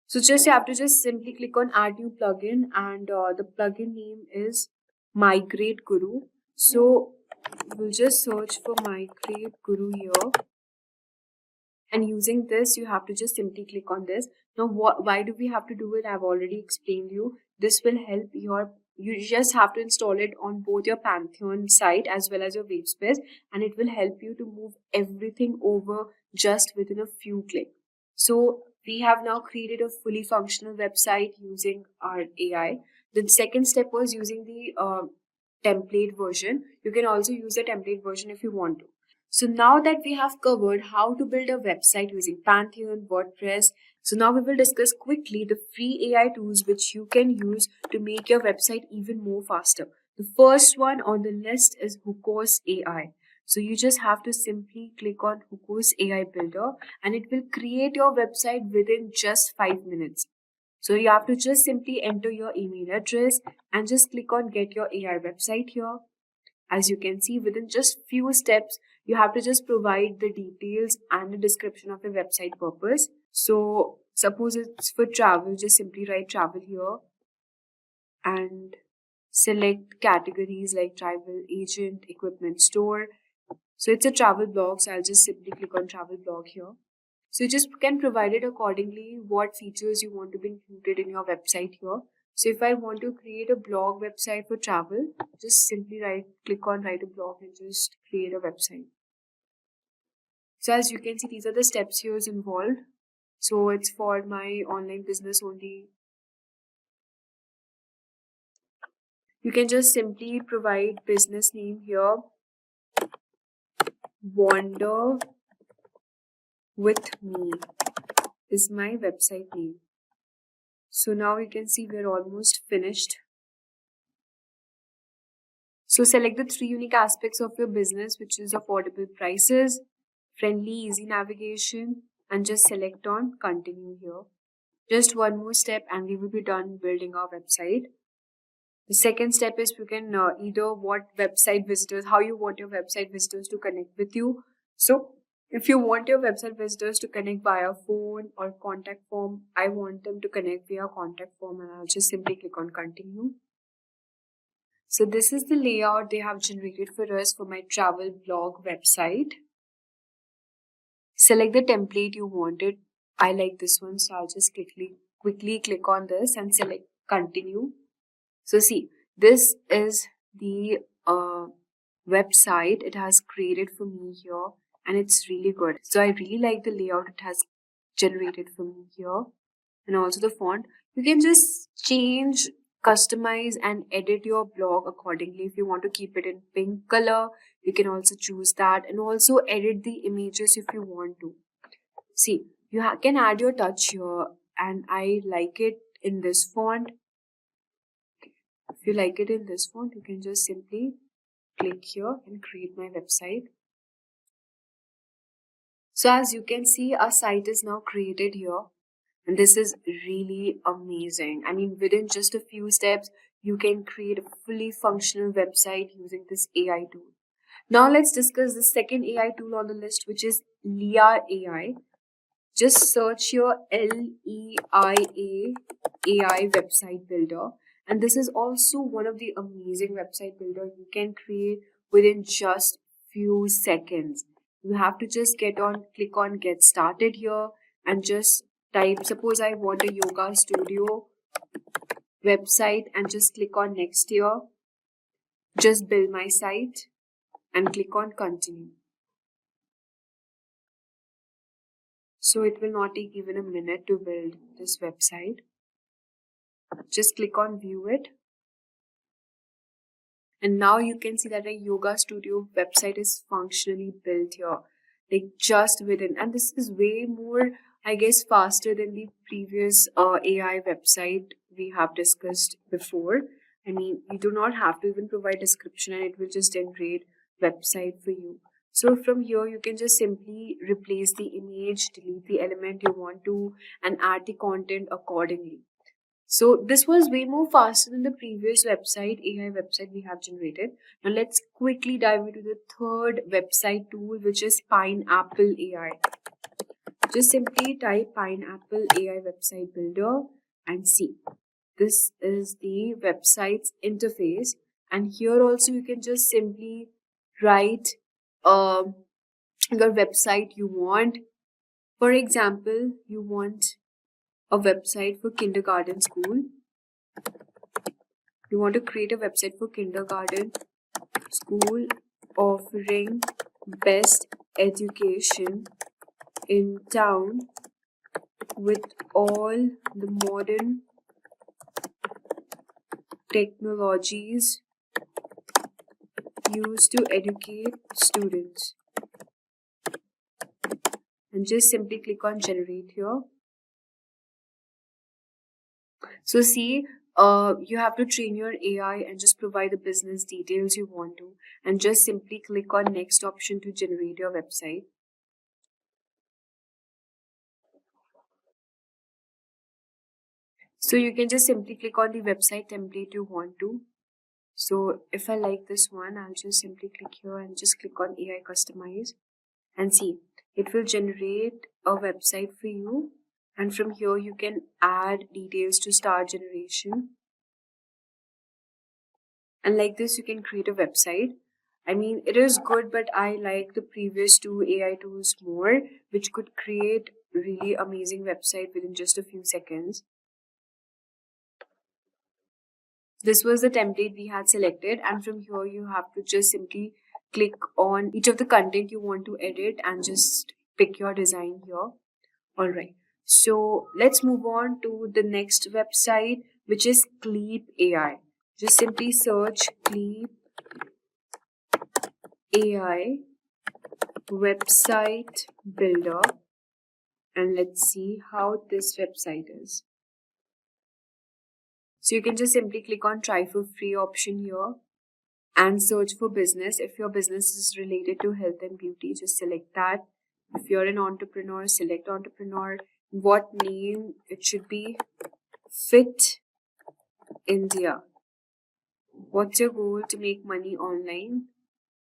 So you have to just simply click on Add New Plugin, and the plugin name is Migrate Guru. So we'll just search for Migrate Guru here. And using this, you have to just simply click on this. Now, why do we have to do it? I've already explained you. This will help you just have to install it on both your Pantheon site as well as your WebSpace, and it will help you to move everything over just within a few clicks. So we have now created a fully functional website using our AI. The second step was using the template version. You can also use the template version if you want to. So now that we have covered how to build a website using Pantheon, WordPress, so now we will discuss quickly the free AI tools which you can use to make your website even more faster. The first one on the list is Hookos AI. So you just have to simply click on Hookos AI Builder and it will create your website within just 5 minutes. So you have to just simply enter your email address and just click on Get Your AI Website here. As you can see, within just few steps, you have to just provide the details and the description of your website purpose. So suppose it's for travel, just simply write travel here and select categories like travel agent, equipment store. So it's a travel blog, so I'll just simply click on travel blog here. So you just can provide it accordingly what features you want to be included in your website here. So if I want to create a blog website for travel, just simply click on write a blog and just create a website. So as you can see, these are the steps here involved. So it's for my online business only. You can just simply provide business name here. Wander with me is my website name. So now you can see we're almost finished. So select the 3 unique aspects of your business, which is affordable prices, friendly, easy navigation, and just select on continue here. Just one more step and we will be done building our website. The second step is you can either how you want your website visitors to connect with you. So if you want your website visitors to connect via phone or contact form, I want them to connect via contact form, and I'll just simply click on continue. So this is the layout they have generated for us for my travel blog website. Select the template you wanted. I like this one, so I'll just quickly click on this and select continue. So see, this is the website it has created for me here, and it's really good. So I really like the layout it has generated for me here, and also the font. You can just change, customize and edit your blog accordingly. If you want to keep it in pink color, you can also choose that, and also edit the images if you want to. See, you can add your touch here, and I like it in this font. If you like it in this font, you can just simply click here and create my website. So as you can see, our site is now created here. And this is really amazing. I mean, within just a few steps, you can create a fully functional website using this AI tool. Now let's discuss the second AI tool on the list, which is Leia AI. Just search your LEIA AI website builder. And this is also one of the amazing website builder you can create within just few seconds. You have to just click on get started here and just type, suppose I want a yoga studio website, and just click on next here. Just build my site and click on continue. So it will not take even a minute to build this website. Just click on view it. And now you can see that a yoga studio website is functionally built here, like just within. And this is way more, I guess, faster than the previous AI website we have discussed before. I mean, you do not have to even provide description and it will just generate website for you. So from here, you can just simply replace the image, delete the element you want to, and add the content accordingly. So this was way more faster than the previous website, AI website we have generated. Now let's quickly dive into the third website tool, which is Pineapple AI. Just simply type Pineapple AI website builder and see. This is the website's interface. And here also you can just simply write your website you want. For example, you want a website for kindergarten school. You want to create a website for kindergarten school offering best education in town with all the modern technologies used to educate students. And just simply click on generate here. So see, you have to train your AI and just provide the business details you want to, and just simply click on next option to generate your website. So you can just simply click on the website template you want to. So if I like this one, I'll just simply click here and just click on AI customize, and see, it will generate a website for you. And from here, you can add details to start generation. And like this, you can create a website. I mean, it is good, but I like the previous two AI tools more, which could create really amazing website within just a few seconds. This was the template we had selected. And from here, you have to just simply click on each of the content you want to edit and just pick your design here. All right. So let's move on to the next website, which is Cleep AI. Just simply search Cleep AI website builder, and let's see how this website is. So you can just simply click on try for free option here and search for business. If your business is related to health and beauty, just select that. If you're an entrepreneur, select entrepreneur. What name it should be? Fit India. What's your goal to make money online?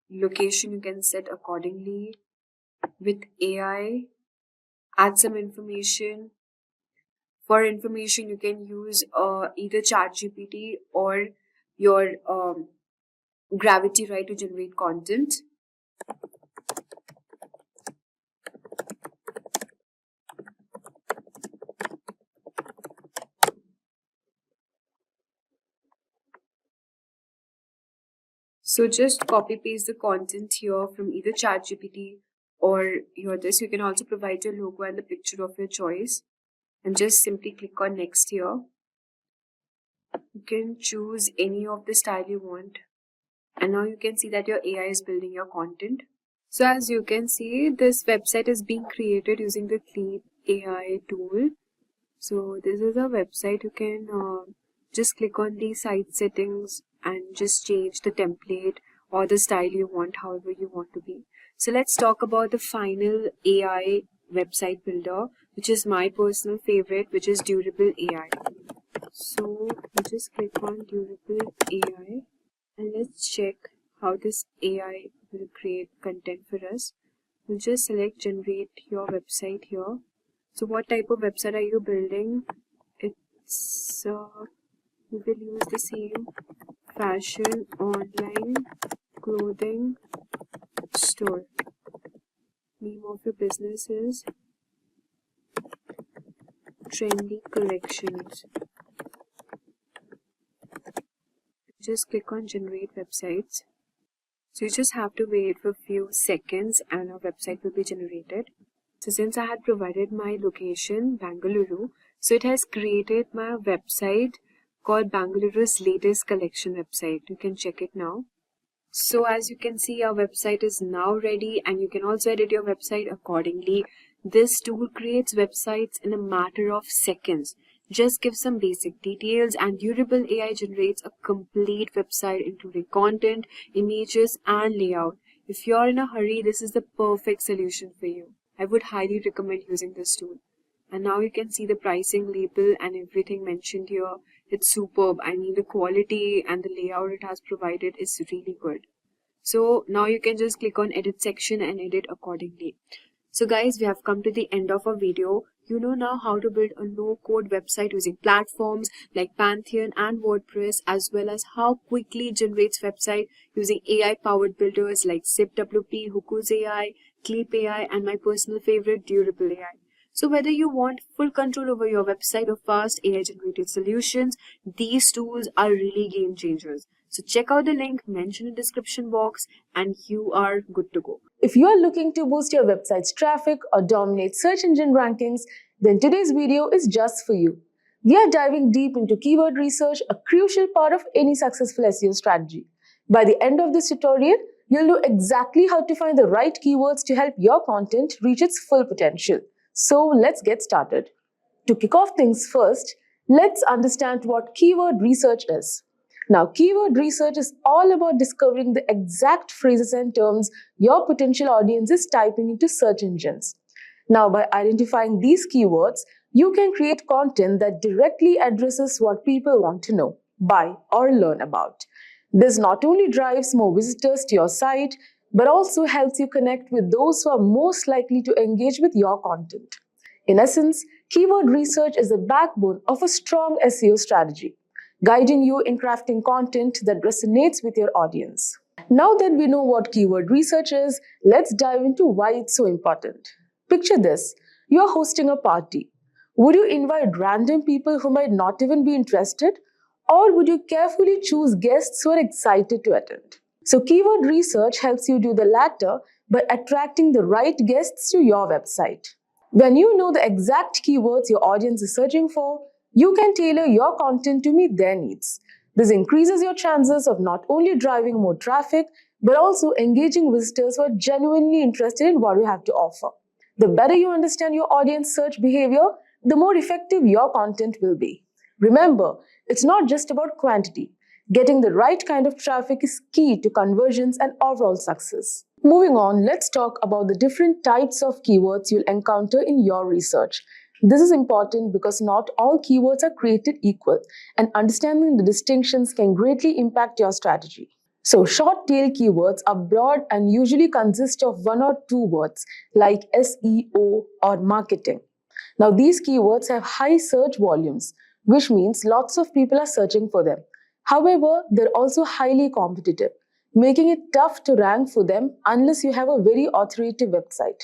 Location you can set accordingly. With AI, add some information. For information, you can use either ChatGPT or your Gravity, right, to generate content. So just copy paste the content here from either ChatGPT or your this. You can also provide your logo and the picture of your choice, and just simply click on next here. You can choose any of the style you want, and now you can see that your AI is building your content. So as you can see, this website is being created using the Cleep AI tool. So this is a website. You can just click on the site settings and just change the template or the style you want, however you want to be. So let's talk about the final AI website builder, which is my personal favorite, which is Durable AI. So we just click on Durable AI and let's check how this AI will create content for us. We'll just select generate your website here. So what type of website are you building? It's you will use the same fashion online clothing store. Name of your business is trendy collections. Just click on generate websites. So you just have to wait for a few seconds and a website will be generated. So since I had provided my location, Bangalore, so it has created my website called Bangaluru's latest collection website. You can check it now. So as you can see, our website is now ready and you can also edit your website accordingly. This tool creates websites in a matter of seconds. Just give some basic details and Durable AI generates a complete website including content, images and layout. If you're in a hurry, this is the perfect solution for you. I would highly recommend using this tool. And now you can see the pricing label and everything mentioned here. It's superb. I mean, the quality and the layout it has provided is really good. So now you can just click on edit section and edit accordingly. So guys, we have come to the end of our video. You know now how to build a no-code website using platforms like Pantheon and WordPress, as well as how quickly it generates website using AI-powered builders like ZipWP, Hookoo's AI, Clip AI, and my personal favorite, Durable AI. So whether you want full control over your website or fast AI-generated solutions, these tools are really game changers. So check out the link mentioned in the description box and you are good to go. If you are looking to boost your website's traffic or dominate search engine rankings, then today's video is just for you. We are diving deep into keyword research, a crucial part of any successful SEO strategy. By the end of this tutorial, you'll know exactly how to find the right keywords to help your content reach its full potential. So let's get started. To kick off things first, let's understand what keyword research is. Now, keyword research is all about discovering the exact phrases and terms your potential audience is typing into search engines. Now, by identifying these keywords, you can create content that directly addresses what people want to know, buy, or learn about. This not only drives more visitors to your site, but also helps you connect with those who are most likely to engage with your content. In essence, keyword research is the backbone of a strong SEO strategy, guiding you in crafting content that resonates with your audience. Now that we know what keyword research is, let's dive into why it's so important. Picture this, you're hosting a party. Would you invite random people who might not even be interested? Or would you carefully choose guests who are excited to attend? So keyword research helps you do the latter by attracting the right guests to your website. When you know the exact keywords your audience is searching for, you can tailor your content to meet their needs. This increases your chances of not only driving more traffic, but also engaging visitors who are genuinely interested in what you have to offer. The better you understand your audience search behavior, the more effective your content will be. Remember, it's not just about quantity. Getting the right kind of traffic is key to conversions and overall success. Moving on, let's talk about the different types of keywords you'll encounter in your research. This is important because not all keywords are created equal, and understanding the distinctions can greatly impact your strategy. So, short tail keywords are broad and usually consist of one or two words like SEO or marketing. Now, these keywords have high search volumes, which means lots of people are searching for them. However, they're also highly competitive, making it tough to rank for them unless you have a very authoritative website.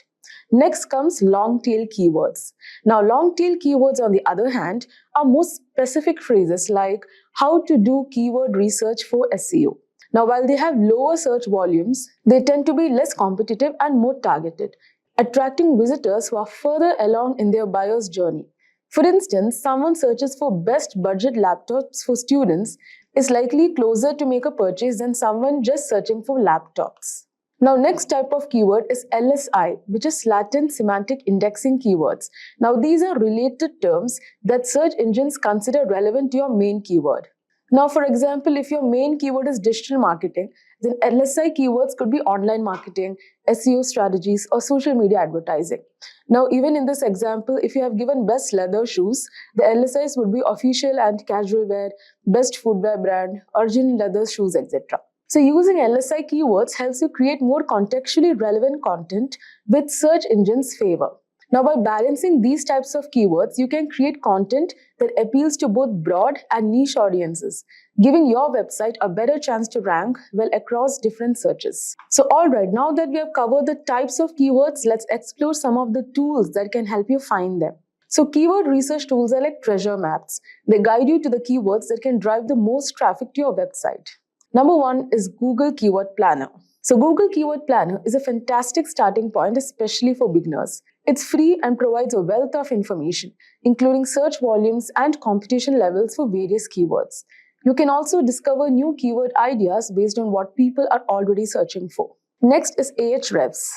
Next comes long-tail keywords. Now, long-tail keywords, on the other hand, are more specific phrases like how to do keyword research for SEO. Now, while they have lower search volumes, they tend to be less competitive and more targeted, attracting visitors who are further along in their buyer's journey. For instance, someone searches for best budget laptops for students is likely closer to make a purchase than someone just searching for laptops. Now, next type of keyword is LSI, which is latent semantic indexing keywords. Now, these are related terms that search engines consider relevant to your main keyword. Now, for example, if your main keyword is digital marketing, then LSI keywords could be online marketing, SEO strategies, or social media advertising. Now, even in this example, if you have given best leather shoes, the LSIs would be official and casual wear, best footwear brand, original leather shoes, etc. So, using LSI keywords helps you create more contextually relevant content with search engines' favor. Now, by balancing these types of keywords, you can create content that appeals to both broad and niche audiences, giving your website a better chance to rank well across different searches. So, alright, now that we have covered the types of keywords, let's explore some of the tools that can help you find them. So keyword research tools are like treasure maps. They guide you to the keywords that can drive the most traffic to your website. Number 1 is Google Keyword Planner. So Google Keyword Planner is a fantastic starting point, especially for beginners. It's free and provides a wealth of information, including search volumes and competition levels for various keywords. You can also discover new keyword ideas based on what people are already searching for. Next is Ahrefs.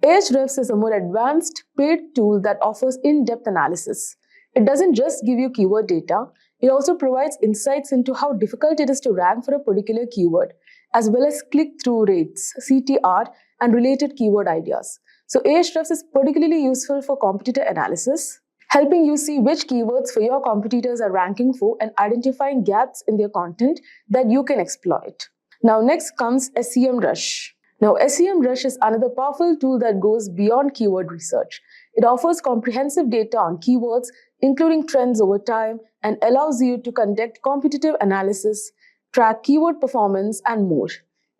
Ahrefs is a more advanced paid tool that offers in-depth analysis. It doesn't just give you keyword data, it also provides insights into how difficult it is to rank for a particular keyword, as well as click-through rates, CTR, and related keyword ideas. So Ahrefs is particularly useful for competitor analysis, helping you see which keywords for your competitors are ranking for and identifying gaps in their content that you can exploit. Now next comes SEMrush. Now SEMrush is another powerful tool that goes beyond keyword research. It offers comprehensive data on keywords, including trends over time, and allows you to conduct competitive analysis, track keyword performance, and more.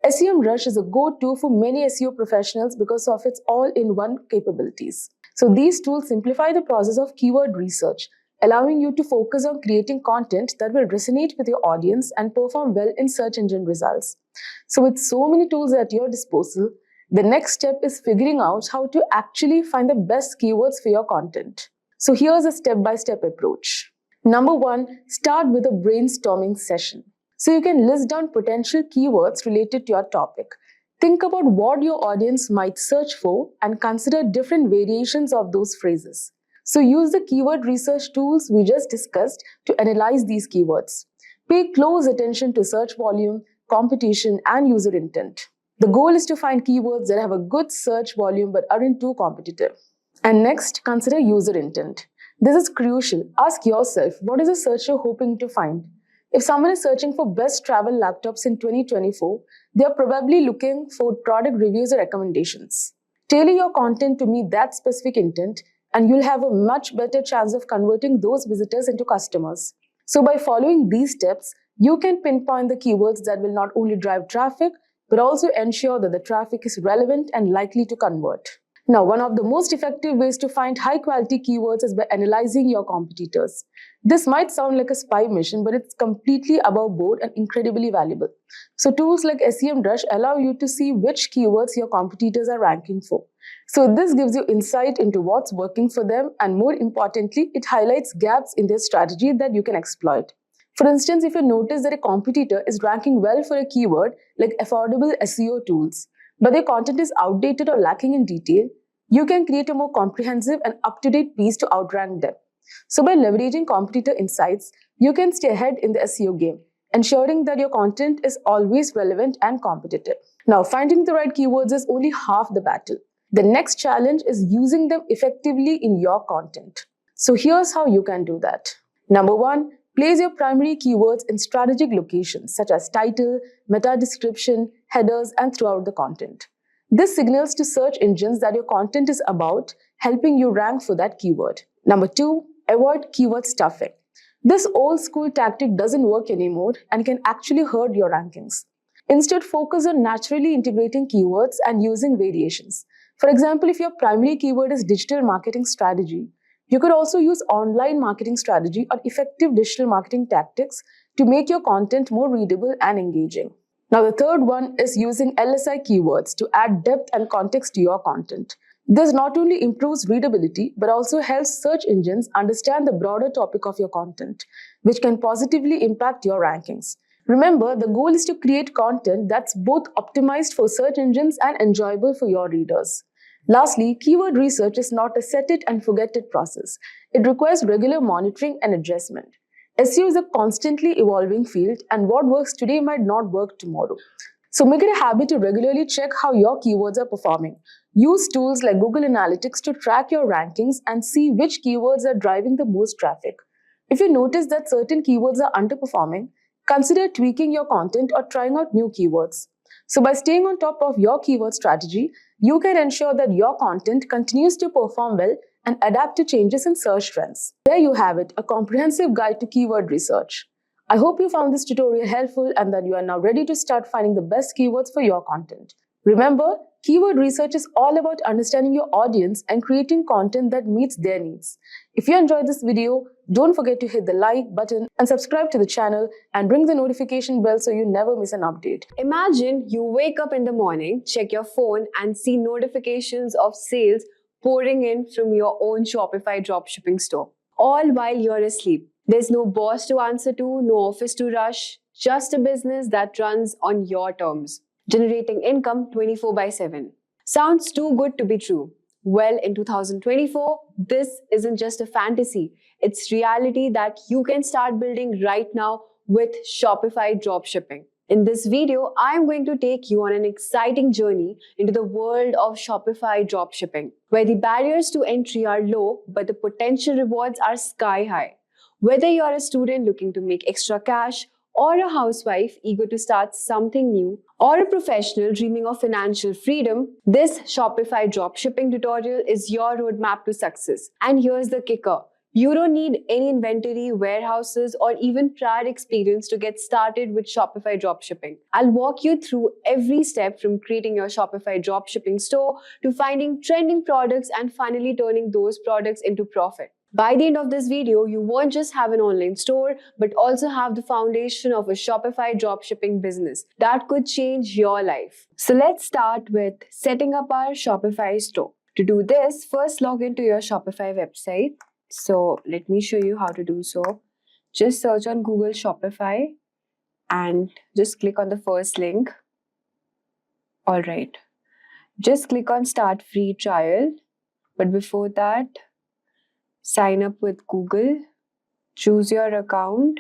SEMrush is a go-to for many SEO professionals because of its all-in-one capabilities. So these tools simplify the process of keyword research, allowing you to focus on creating content that will resonate with your audience and perform well in search engine results. So with so many tools at your disposal, the next step is figuring out how to actually find the best keywords for your content. So here's a step-by-step approach. Number 1, start with a brainstorming session. So you can list down potential keywords related to your topic. Think about what your audience might search for and consider different variations of those phrases. So use the keyword research tools we just discussed to analyze these keywords. Pay close attention to search volume, competition, and user intent. The goal is to find keywords that have a good search volume but aren't too competitive. And next, consider user intent. This is crucial. Ask yourself, what is a searcher hoping to find? If someone is searching for best travel laptops in 2024, they are probably looking for product reviews or recommendations. Tailor your content to meet that specific intent, and you'll have a much better chance of converting those visitors into customers. So by following these steps, you can pinpoint the keywords that will not only drive traffic, but also ensure that the traffic is relevant and likely to convert. Now, one of the most effective ways to find high-quality keywords is by analyzing your competitors. This might sound like a spy mission, but it's completely above board and incredibly valuable. So tools like SEMrush allow you to see which keywords your competitors are ranking for. So this gives you insight into what's working for them, and more importantly, it highlights gaps in their strategy that you can exploit. For instance, if you notice that a competitor is ranking well for a keyword like affordable SEO tools, but their content is outdated or lacking in detail, you can create a more comprehensive and up-to-date piece to outrank them. So by leveraging competitor insights, you can stay ahead in the SEO game, ensuring that your content is always relevant and competitive. Now, finding the right keywords is only half the battle. The next challenge is using them effectively in your content. So here's how you can do that. Number 1, place your primary keywords in strategic locations such as title, meta description, headers, and throughout the content. This signals to search engines that your content is about, helping you rank for that keyword. Number 2, avoid keyword stuffing. This old school tactic doesn't work anymore and can actually hurt your rankings. Instead, focus on naturally integrating keywords and using variations. For example, if your primary keyword is digital marketing strategy, you could also use online marketing strategy or effective digital marketing tactics to make your content more readable and engaging. Now, the third one is using LSI keywords to add depth and context to your content. This not only improves readability, but also helps search engines understand the broader topic of your content, which can positively impact your rankings. Remember, the goal is to create content that's both optimized for search engines and enjoyable for your readers. Lastly, keyword research is not a set it and forget it process. It requires regular monitoring and adjustment. SEO is a constantly evolving field, and what works today might not work tomorrow. So make it a habit to regularly check how your keywords are performing. Use tools like Google Analytics to track your rankings and see which keywords are driving the most traffic. If you notice that certain keywords are underperforming, consider tweaking your content or trying out new keywords. So by staying on top of your keyword strategy, you can ensure that your content continues to perform well and adapt to changes in search trends. There you have it, a comprehensive guide to keyword research. I hope you found this tutorial helpful and that you are now ready to start finding the best keywords for your content. Remember, keyword research is all about understanding your audience and creating content that meets their needs. If you enjoyed this video, don't forget to hit the like button and subscribe to the channel and ring the notification bell so you never miss an update. Imagine you wake up in the morning, check your phone, and see notifications of sales pouring in from your own Shopify dropshipping store, all while you're asleep. There's no boss to answer to, no office to rush, just a business that runs on your terms, generating income 24/7. Sounds too good to be true. Well, in 2024, this isn't just a fantasy. It's reality that you can start building right now with Shopify dropshipping. In this video, I'm going to take you on an exciting journey into the world of Shopify dropshipping, where the barriers to entry are low, but the potential rewards are sky high. Whether you're a student looking to make extra cash, or a housewife eager to start something new, or a professional dreaming of financial freedom, this Shopify dropshipping tutorial is your roadmap to success. And here's the kicker. You don't need any inventory, warehouses, or even prior experience to get started with Shopify dropshipping. I'll walk you through every step from creating your Shopify dropshipping store to finding trending products and finally turning those products into profit. By the end of this video, you won't just have an online store, but also have the foundation of a Shopify dropshipping business that could change your life. So let's start with setting up our Shopify store. To do this, first log into your Shopify website. So let me show you how to do so. Just search on Google Shopify and just click on the first link. All right. Just click on Start Free Trial. But before that, sign up with Google, choose your account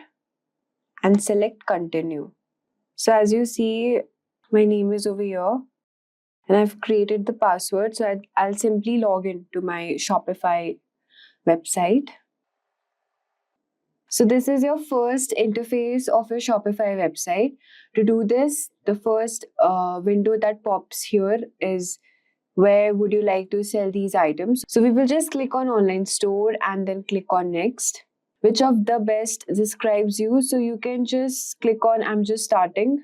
and select Continue. So as you see, my name is over here and I've created the password. So I'll simply log into my Shopify website. So this is your first interface of your Shopify website. To do this, the first window that pops here is where would you like to sell these items. So we will just click on online store and then click on next. Which of the best describes you? So you can just click on I'm just starting.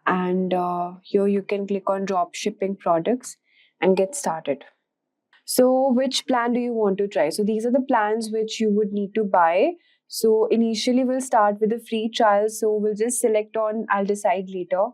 And here you can click on drop shipping products and get started. So which plan do you want to try? So these are the plans which you would need to buy. So initially we'll start with a free trial. So we'll just select on I'll decide later.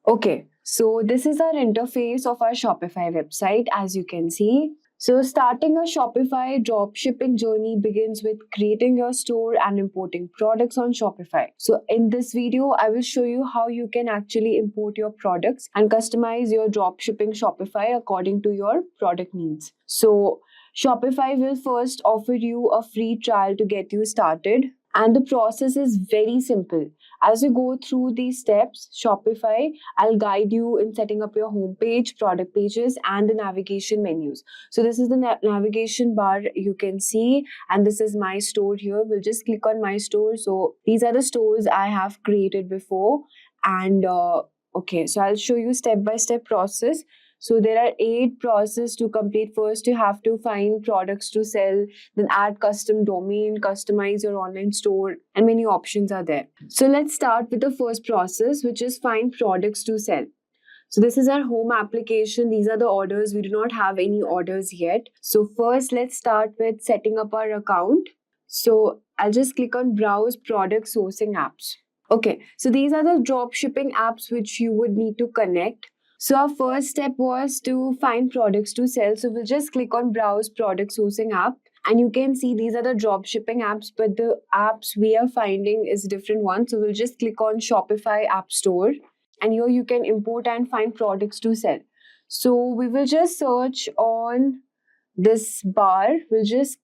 Okay, so this is our interface of our Shopify website, as you can see. So starting a Shopify dropshipping journey begins with creating your store and importing products on Shopify. So in this video, I will show you how you can actually import your products and customize your dropshipping Shopify according to your product needs. So Shopify will first offer you a free trial to get you started. And the process is very simple. As you go through these steps, Shopify, I'll guide you in setting up your homepage, product pages, and the navigation menus. So this is the navigation bar you can see, and this is my store here. We'll just click on my store. So these are the stores I have created before. And okay, so I'll show you step-by-step process. So there are 8 processes to complete. First, you have to find products to sell, then add custom domain, customize your online store, and many options are there. So let's start with the first process, which is find products to sell. So this is our home application. These are the orders. We do not have any orders yet. So first, let's start with setting up our account. So I'll just click on Browse Product Sourcing Apps. Okay, so these are the drop shipping apps which you would need to connect. So our first step was to find products to sell. So we'll just click on Browse Product Sourcing App. And you can see these are the drop shipping apps, but the apps we are finding is different ones. So we'll just click on Shopify App Store. And here you can import and find products to sell. So we will just search on this bar. We'll just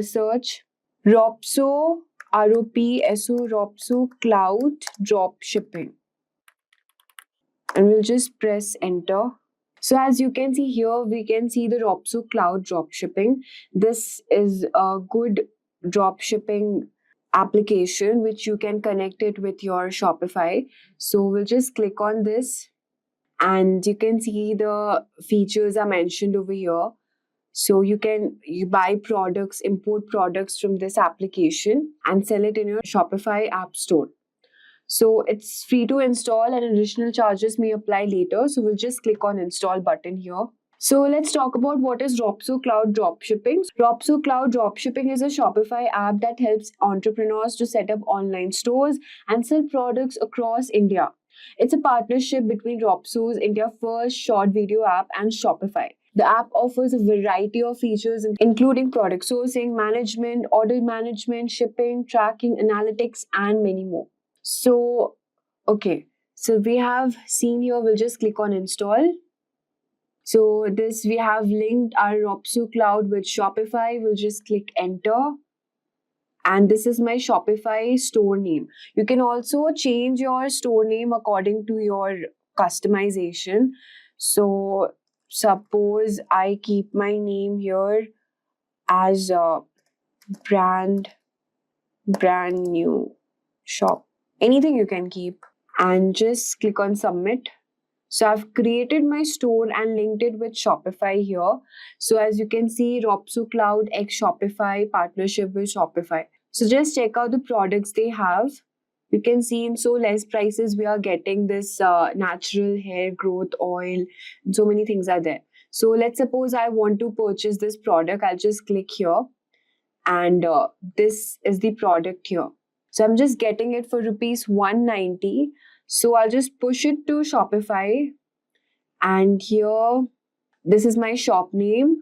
search Ropso, ROPSO, Ropso Cloud Drop Shipping. And we'll just press enter. So as you can see here, we can see the Ropso Cloud Dropshipping. This is a good dropshipping application which you can connect it with your Shopify. So we'll just click on this and you can see the features are mentioned over here. So you buy products, import products from this application and sell it in your Shopify app store. So it's free to install and additional charges may apply later. So we'll just click on install button here. So let's talk about what is Ropso Cloud Dropshipping. Ropso Cloud Dropshipping is a Shopify app that helps entrepreneurs to set up online stores and sell products across India. It's a partnership between Ropso's India first short video app and Shopify. The app offers a variety of features including product sourcing, management, order management, shipping, tracking, analytics, and many more. So, okay. So we have seen here, we'll just click on install. So this we have linked our Ropso Cloud with Shopify. We'll just click enter. And this is my Shopify store name. You can also change your store name according to your customization. So suppose I keep my name here as a brand new shop. Anything you can keep. And just click on submit. So I've created my store and linked it with Shopify here. So as you can see, Ropso Cloud X Shopify partnership with Shopify. So just check out the products they have. You can see in so less prices, we are getting this natural hair growth oil. And so many things are there. So let's suppose I want to purchase this product. I'll just click here. And this is the product here. So I'm just getting it for rupees 190. So I'll just push it to Shopify. And here, this is my shop name.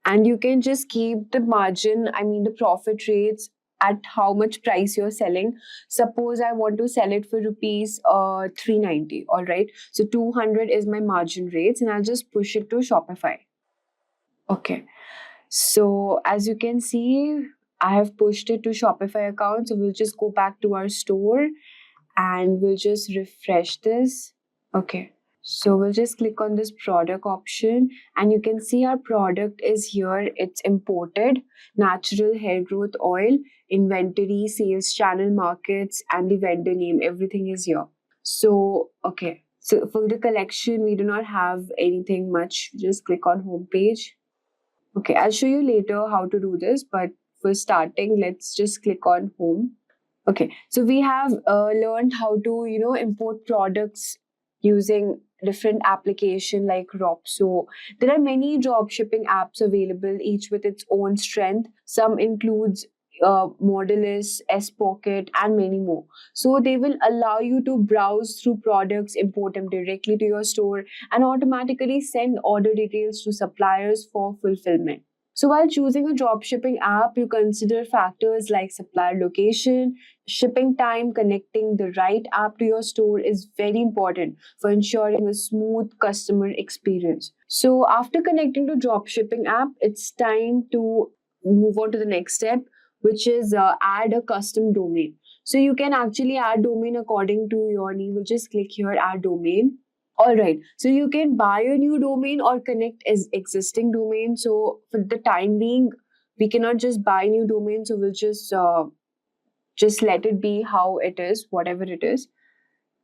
And you can just keep the margin, the profit rates at how much price you're selling. Suppose I want to sell it for rupees 390. All right. So 200 is my margin rates. And I'll just push it to Shopify. Okay. So as you can see, I have pushed it to Shopify account. So we'll just go back to our store and we'll just refresh this. Okay. So we'll just click on this product option and you can see our product is here. It's imported, natural hair growth oil, inventory, sales channel, markets, and the vendor name. Everything is here. So, okay. So for the collection, we do not have anything much. Just click on home page. Okay, I'll show you later how to do this, but for starting, let's just click on home. Okay, so we have learned how to, import products using different application like Ropso. There are many dropshipping apps available, each with its own strength. Some includes Modulus, S-Pocket, and many more. So they will allow you to browse through products, import them directly to your store, and automatically send order details to suppliers for fulfillment. So while choosing a dropshipping app, you consider factors like supplier location, shipping time. Connecting the right app to your store is very important for ensuring a smooth customer experience. So after connecting to dropshipping app, it's time to move on to the next step, which is add a custom domain. So you can actually add domain according to your need. We'll just click here, add domain. All right, so you can buy a new domain or connect as existing domain. So for the time being, we cannot just buy new domain. So we'll just let it be how it is, whatever it is.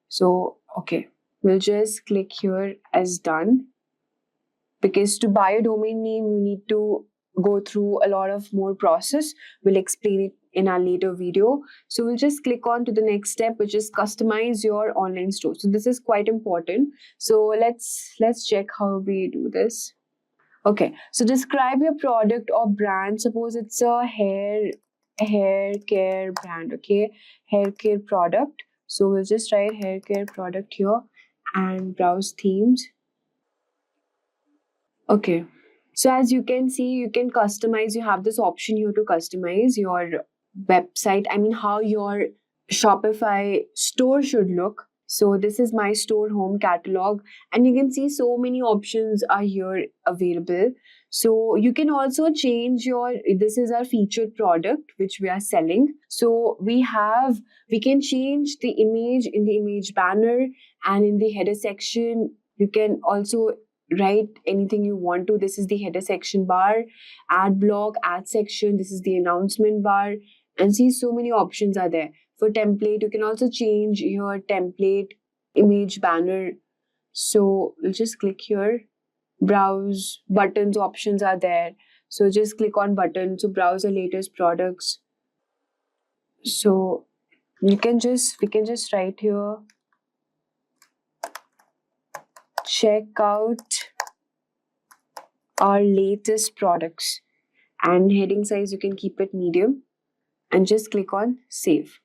So, okay, we'll just click here as done. Because to buy a domain name, you need to go through a lot of more process. We'll explain it in our later video. So we'll just click on to the next step, which is customize your online store. So this is quite important. So let's check how we do this. Okay, so describe your product or brand. Suppose it's a hair care brand. Okay, hair care product. So we'll just write hair care product here and browse themes. Okay. So as you can see, you can customize. You have this option here to customize your website. How your Shopify store should look. So this is my store home catalog. And you can see so many options are here available. So you can also change this is our featured product, which we are selling. So we can change the image in the image banner and in the header section. You can also write anything you want to. This is the header section bar, ad block, ad section. This is the announcement bar, and see so many options are there. For template, you can also change your template image banner. So we'll just click here, browse buttons options are there. So just click on button to browse the latest products. So we can just write here, check out our latest products, and heading size you can keep it medium, and just click on save.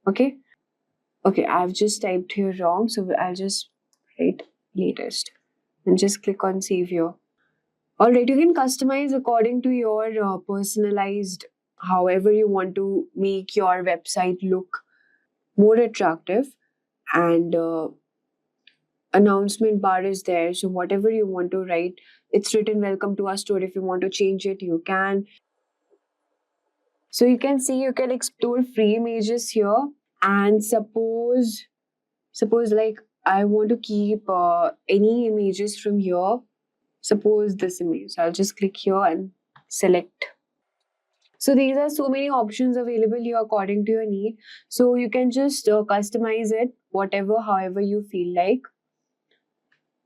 Okay, I've just typed here wrong, so I'll just write latest and just click on save here. Alright, you can customize according to your personalized, however you want to make your website look more attractive. And announcement bar is there, so whatever you want to write, it's written welcome to our store. If you want to change it, you can. So you can see, you can explore free images here, and suppose like I want to keep any images from here. Suppose this image, I'll just click here and select. So these are so many options available here according to your need. So you can just customize it whatever, however you feel like.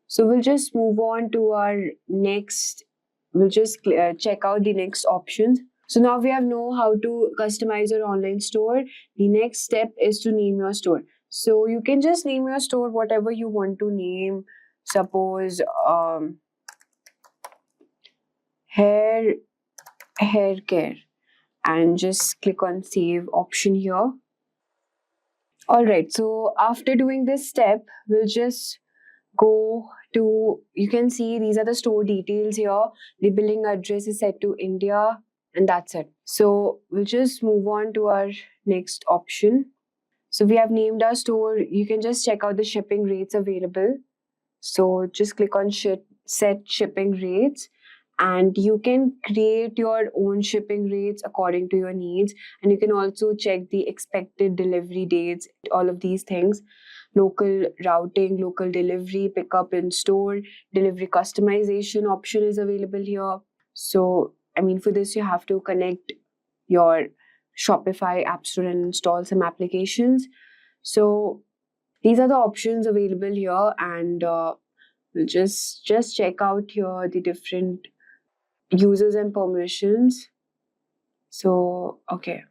So we'll just move on to our next. We'll just check out the next options. So now we have know how to customize your online store. The next step is to name your store. So you can just name your store whatever you want to name. Suppose hair care, and just click on save option here. Alright, so after doing this step, we'll just go to, you can see these are the store details here. The billing address is set to India, and that's it. So we'll just move on to our next option. So we have named our store. You can just check out the shipping rates available. So just click on set shipping rates, and you can create your own shipping rates according to your needs. And you can also check the expected delivery dates, all of these things. Local routing, local delivery, pickup in store, delivery customization option is available here. So, I mean, for this, you have to connect your Shopify App Store and install some applications. So, these are the options available here, and we'll just check out here the different users and permissions. So, okay.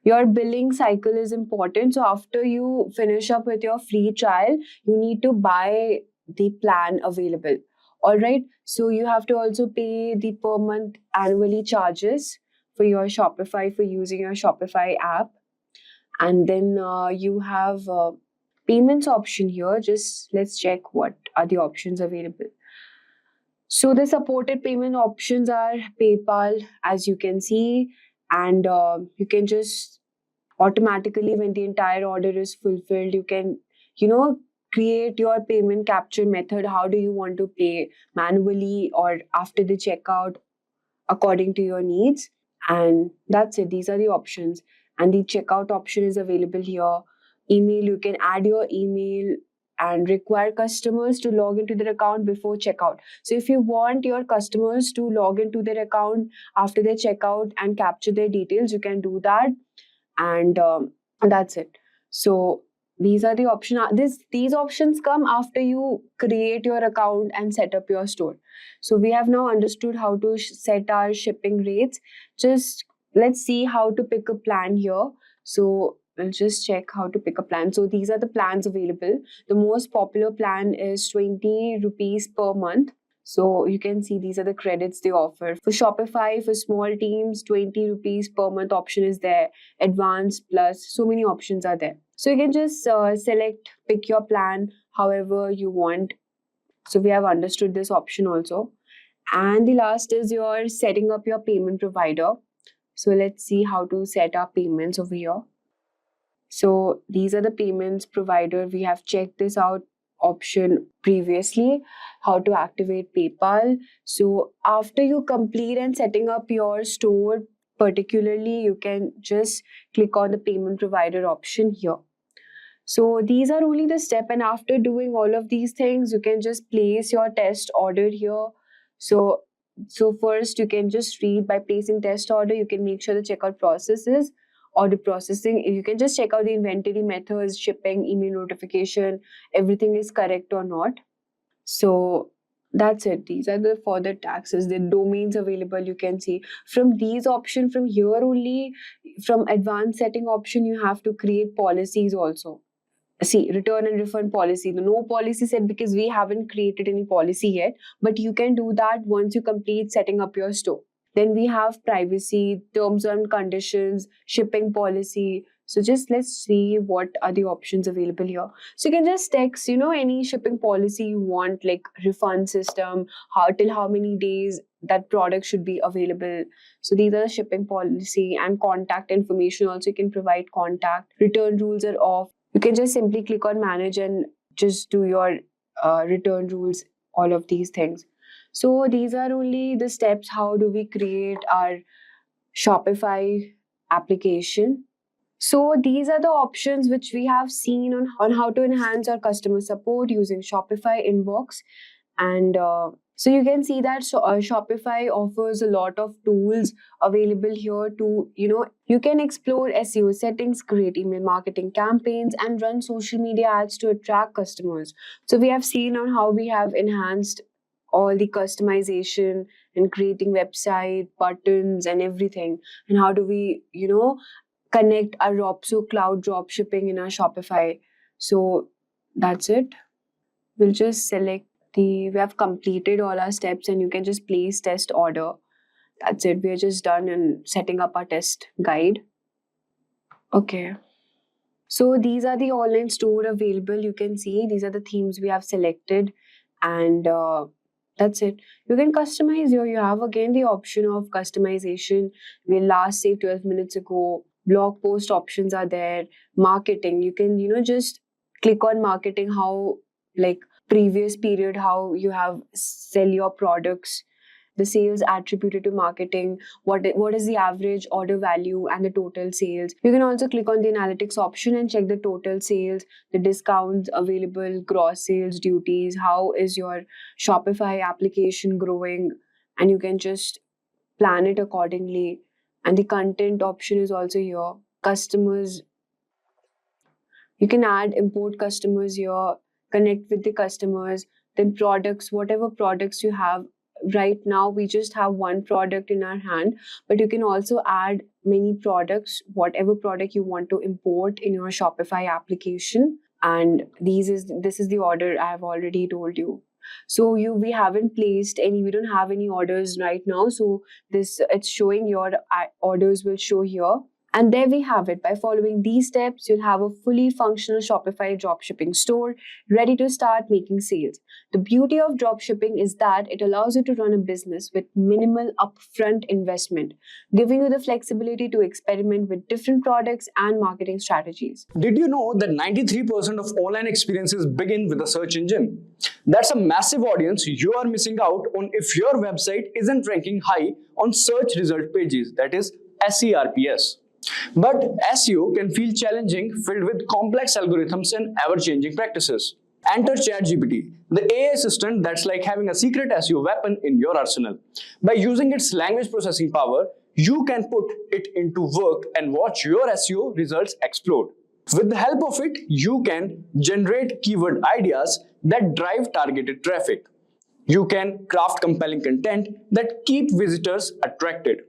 Your billing cycle is important. So after you finish up with your free trial, you need to buy the plan available. All right. So you have to also pay the per month annually charges for your Shopify, for using your Shopify app. And then you have payments option here. Just let's check what are the options available. So the supported payment options are PayPal, as you can see, and you can just automatically, when the entire order is fulfilled, you can, create your payment capture method. How do you want to pay, manually or after the checkout, according to your needs? And that's it. These are the options. And the checkout option is available here. Email, you can add your email and require customers to log into their account before checkout. So if you want your customers to log into their account after their checkout and capture their details, you can do that. And that's it. So these are the options. These options come after you create your account and set up your store. So we have now understood how to set our shipping rates. Just let's see how to pick a plan here. So we'll just check how to pick a plan. So these are the plans available. The most popular plan is 20 rupees per month. So you can see these are the credits they offer. For Shopify, for small teams, 20 rupees per month option is there. Advanced, plus, so many options are there. So you can just select, pick your plan however you want. So we have understood this option also. And the last is your setting up your payment provider. So let's see how to set our payments over here. So these are the payments provider. We have checked this out option previously, how to activate PayPal. So after you complete and setting up your store, particularly, you can just click on the payment provider option here. So these are only the step, and after doing all of these things, you can just place your test order here. So first you can just read, by placing test order, you can make sure the checkout processes, order processing. You can just check out the inventory methods, shipping, email notification, everything is correct or not. So That's it. These are the further taxes, the domains available. You can see from these option from here only, from advanced setting option, you have to create policies also. See, return and refund policy. The no policy set because we haven't created any policy yet, but you can do that once you complete setting up your store. Then we have privacy, terms and conditions, shipping policy. So just let's see what are the options available here. So you can just text, any shipping policy you want, like refund system, how till how many days that product should be available. So these are the shipping policy and contact information. Also, you can provide contact. Return rules are off. You can just simply click on manage and just do your return rules, all of these things. So these are only the steps. How do we create our Shopify application? So these are the options which we have seen on how to enhance our customer support using Shopify inbox. And so you can see that Shopify offers a lot of tools available here to, you can explore SEO settings, create email marketing campaigns, and run social media ads to attract customers. So we have seen on how we have enhanced all the customization and creating website, buttons, and everything. And how do we, connect our Ropso cloud dropshipping in our Shopify. So that's it. We'll just select we have completed all our steps and you can just place test order. That's it. We're just done and setting up our test guide. Okay. So these are the online store available. You can see these are the themes we have selected and that's it. You can customize here. You have again the option of customization. We last saved 12 minutes ago. Blog post options are there. Marketing. You can, just click on marketing, how like previous period, how you have sell your products, the sales attributed to marketing, what is the average order value and the total sales. You can also click on the analytics option and check the total sales, the discounts available, gross sales, duties, how is your Shopify application growing, and you can just plan it accordingly. And the content option is also here. Customers, you can add import customers here, connect with the customers, then products, whatever products you have. Right now, we just have one product in our hand, but you can also add many products, whatever product you want to import in your Shopify application. And this is the order I have already told you. So we haven't placed any, we don't have any orders right now. So it's showing your orders will show here. And there we have it. By following these steps, you'll have a fully functional Shopify dropshipping store ready to start making sales. The beauty of dropshipping is that it allows you to run a business with minimal upfront investment, giving you the flexibility to experiment with different products and marketing strategies. Did you know that 93% of online experiences begin with a search engine? That's a massive audience you are missing out on if your website isn't ranking high on search result pages, that is SERPs. But SEO can feel challenging, filled with complex algorithms and ever-changing practices. Enter ChatGPT, the AI assistant that's like having a secret SEO weapon in your arsenal. By using its language processing power, you can put it into work and watch your SEO results explode. With the help of it, you can generate keyword ideas that drive targeted traffic. You can craft compelling content that keep visitors attracted.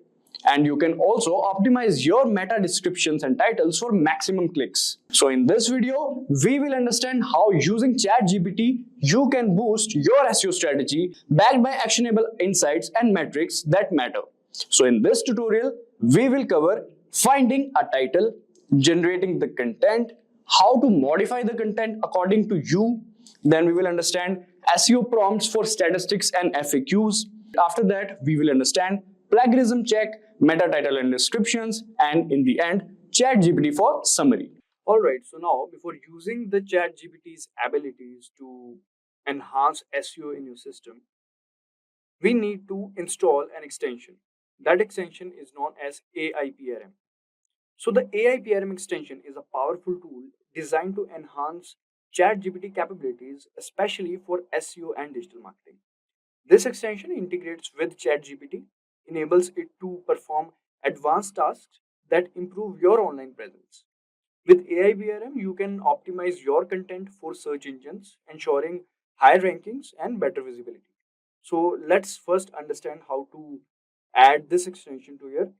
And you can also optimize your meta descriptions and titles for maximum clicks. So in this video, we will understand how using ChatGPT, you can boost your SEO strategy backed by actionable insights and metrics that matter. So in this tutorial, we will cover finding a title, generating the content, how to modify the content according to you. Then we will understand SEO prompts for statistics and FAQs. After that, we will understand plagiarism check, meta title and descriptions, and in the end, ChatGPT for summary. Alright, so now before using the ChatGPT's abilities to enhance SEO in your system, we need to install an extension. That extension is known as AI PRM. So the AI PRM extension is a powerful tool designed to enhance ChatGPT capabilities, especially for SEO and digital marketing. This extension integrates with ChatGPT, enables it to perform advanced tasks that improve your online presence. With AI PRM, you can optimize your content for search engines, ensuring higher rankings and better visibility. So let's first understand how to add this extension to your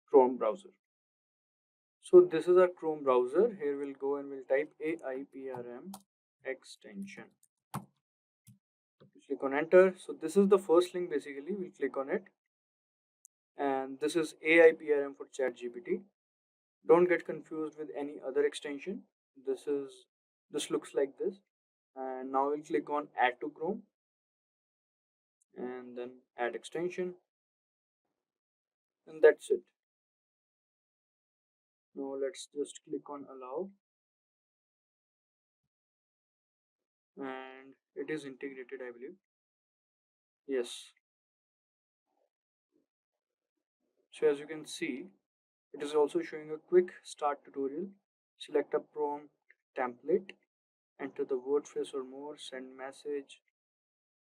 Chrome browser. So this is our Chrome browser. Here we'll go and we'll type AIPRM extension. Click on enter. So this is the first link basically. We'll click on it. And this is AIPRM for ChatGPT. Don't get confused with any other extension. This looks like this. And now we'll click on add to Chrome and then add extension, and that's it. Now let's just click on allow, and it is integrated, I believe. Yes. So as you can see, it is also showing a quick start tutorial. Select a prompt template, enter the word phrase or more, send message.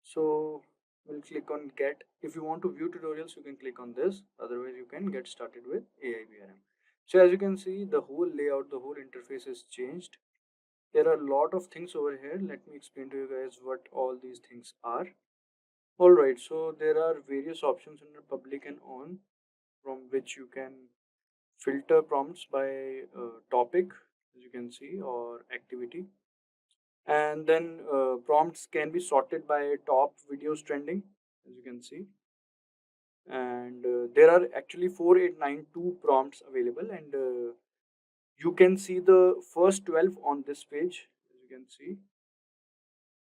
So we'll click on get. If you want to view tutorials, you can click on this. Otherwise, you can get started with AIBRM. So as you can see, the whole layout, the whole interface is changed. There are a lot of things over here. Let me explain to you guys what all these things are. Alright, so there are various options under public and on, from which you can filter prompts by topic, as you can see, or activity. And then prompts can be sorted by top videos trending, as you can see. And there are actually 4892 prompts available, and you can see the first 12 on this page, as you can see.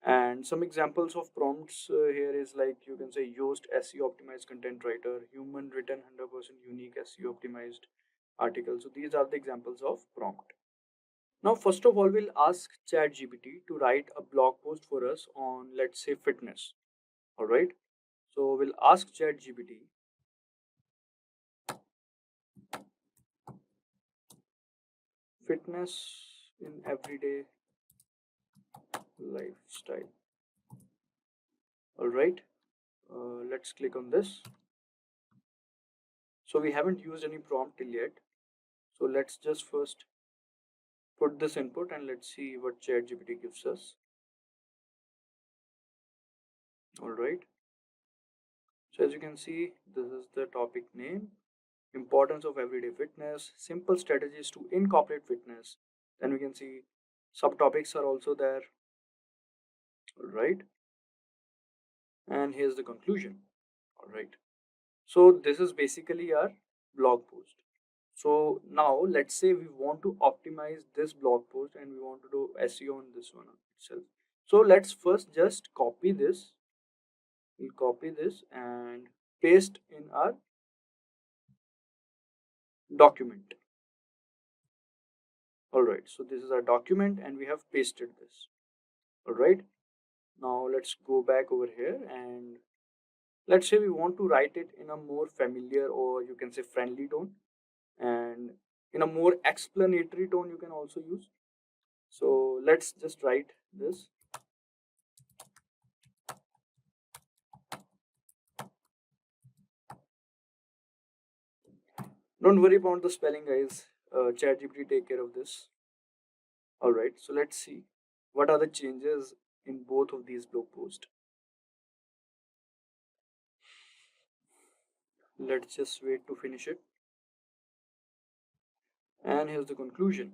And some examples of prompts here is like, you can say Yoast SEO optimized content writer, human written 100% unique SEO optimized article. So these are the examples of prompt. Now first of all, we'll ask ChatGPT to write a blog post for us on, let's say, fitness. All right, so we'll ask ChatGPT fitness in everyday lifestyle. All right, let's click on this. So we haven't used any prompt till yet, so let's just first put this input and let's see what ChatGPT gives us. All right, so as you can see, this is the topic name: importance of everyday fitness, simple strategies to incorporate fitness. Then we can see subtopics are also there. All right, and here's the conclusion. All right, so this is basically our blog post. So now let's say we want to optimize this blog post and we want to do SEO on this one itself. So let's first just copy this. We'll copy this and paste in our document. All right, so this is our document and we have pasted this. All right, now let's go back over here and let's say we want to write it in a more familiar, or you can say friendly tone, and in a more explanatory tone you can also use. So let's just write this. Don't worry about the spelling, guys. ChatGPT take care of this. All right, so let's see what are the changes in both of these blog posts. Let's just wait to finish it. And here's the conclusion.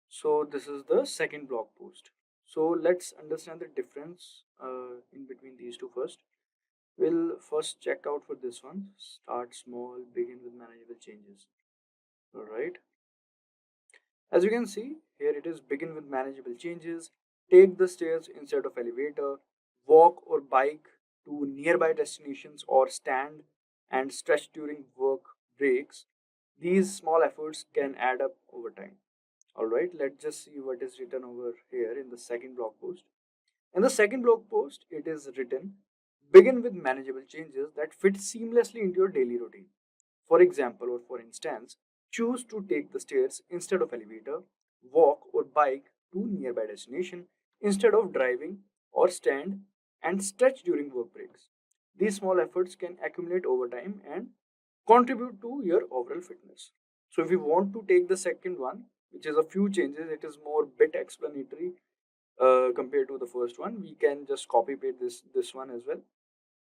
So this is the second blog post. So let's understand the difference in between these two first. We'll first check out for this one. Start small, begin with manageable changes. All right. As you can see, here it is: begin with manageable changes, take the stairs instead of elevator, walk or bike to nearby destinations, or stand and stretch during work breaks. These small efforts can add up over time. All right, let's just see what is written over here in the second blog post. In the second blog post, it is written: begin with manageable changes that fit seamlessly into your daily routine. For example, or for instance, choose to take the stairs instead of elevator, walk or bike to nearby destination instead of driving, or stand and stretch during work breaks. These small efforts can accumulate over time and contribute to your overall fitness. So if we want to take the second one, which is a few changes, it is more bit explanatory. compared to the first one. We can just copy paste this one as well.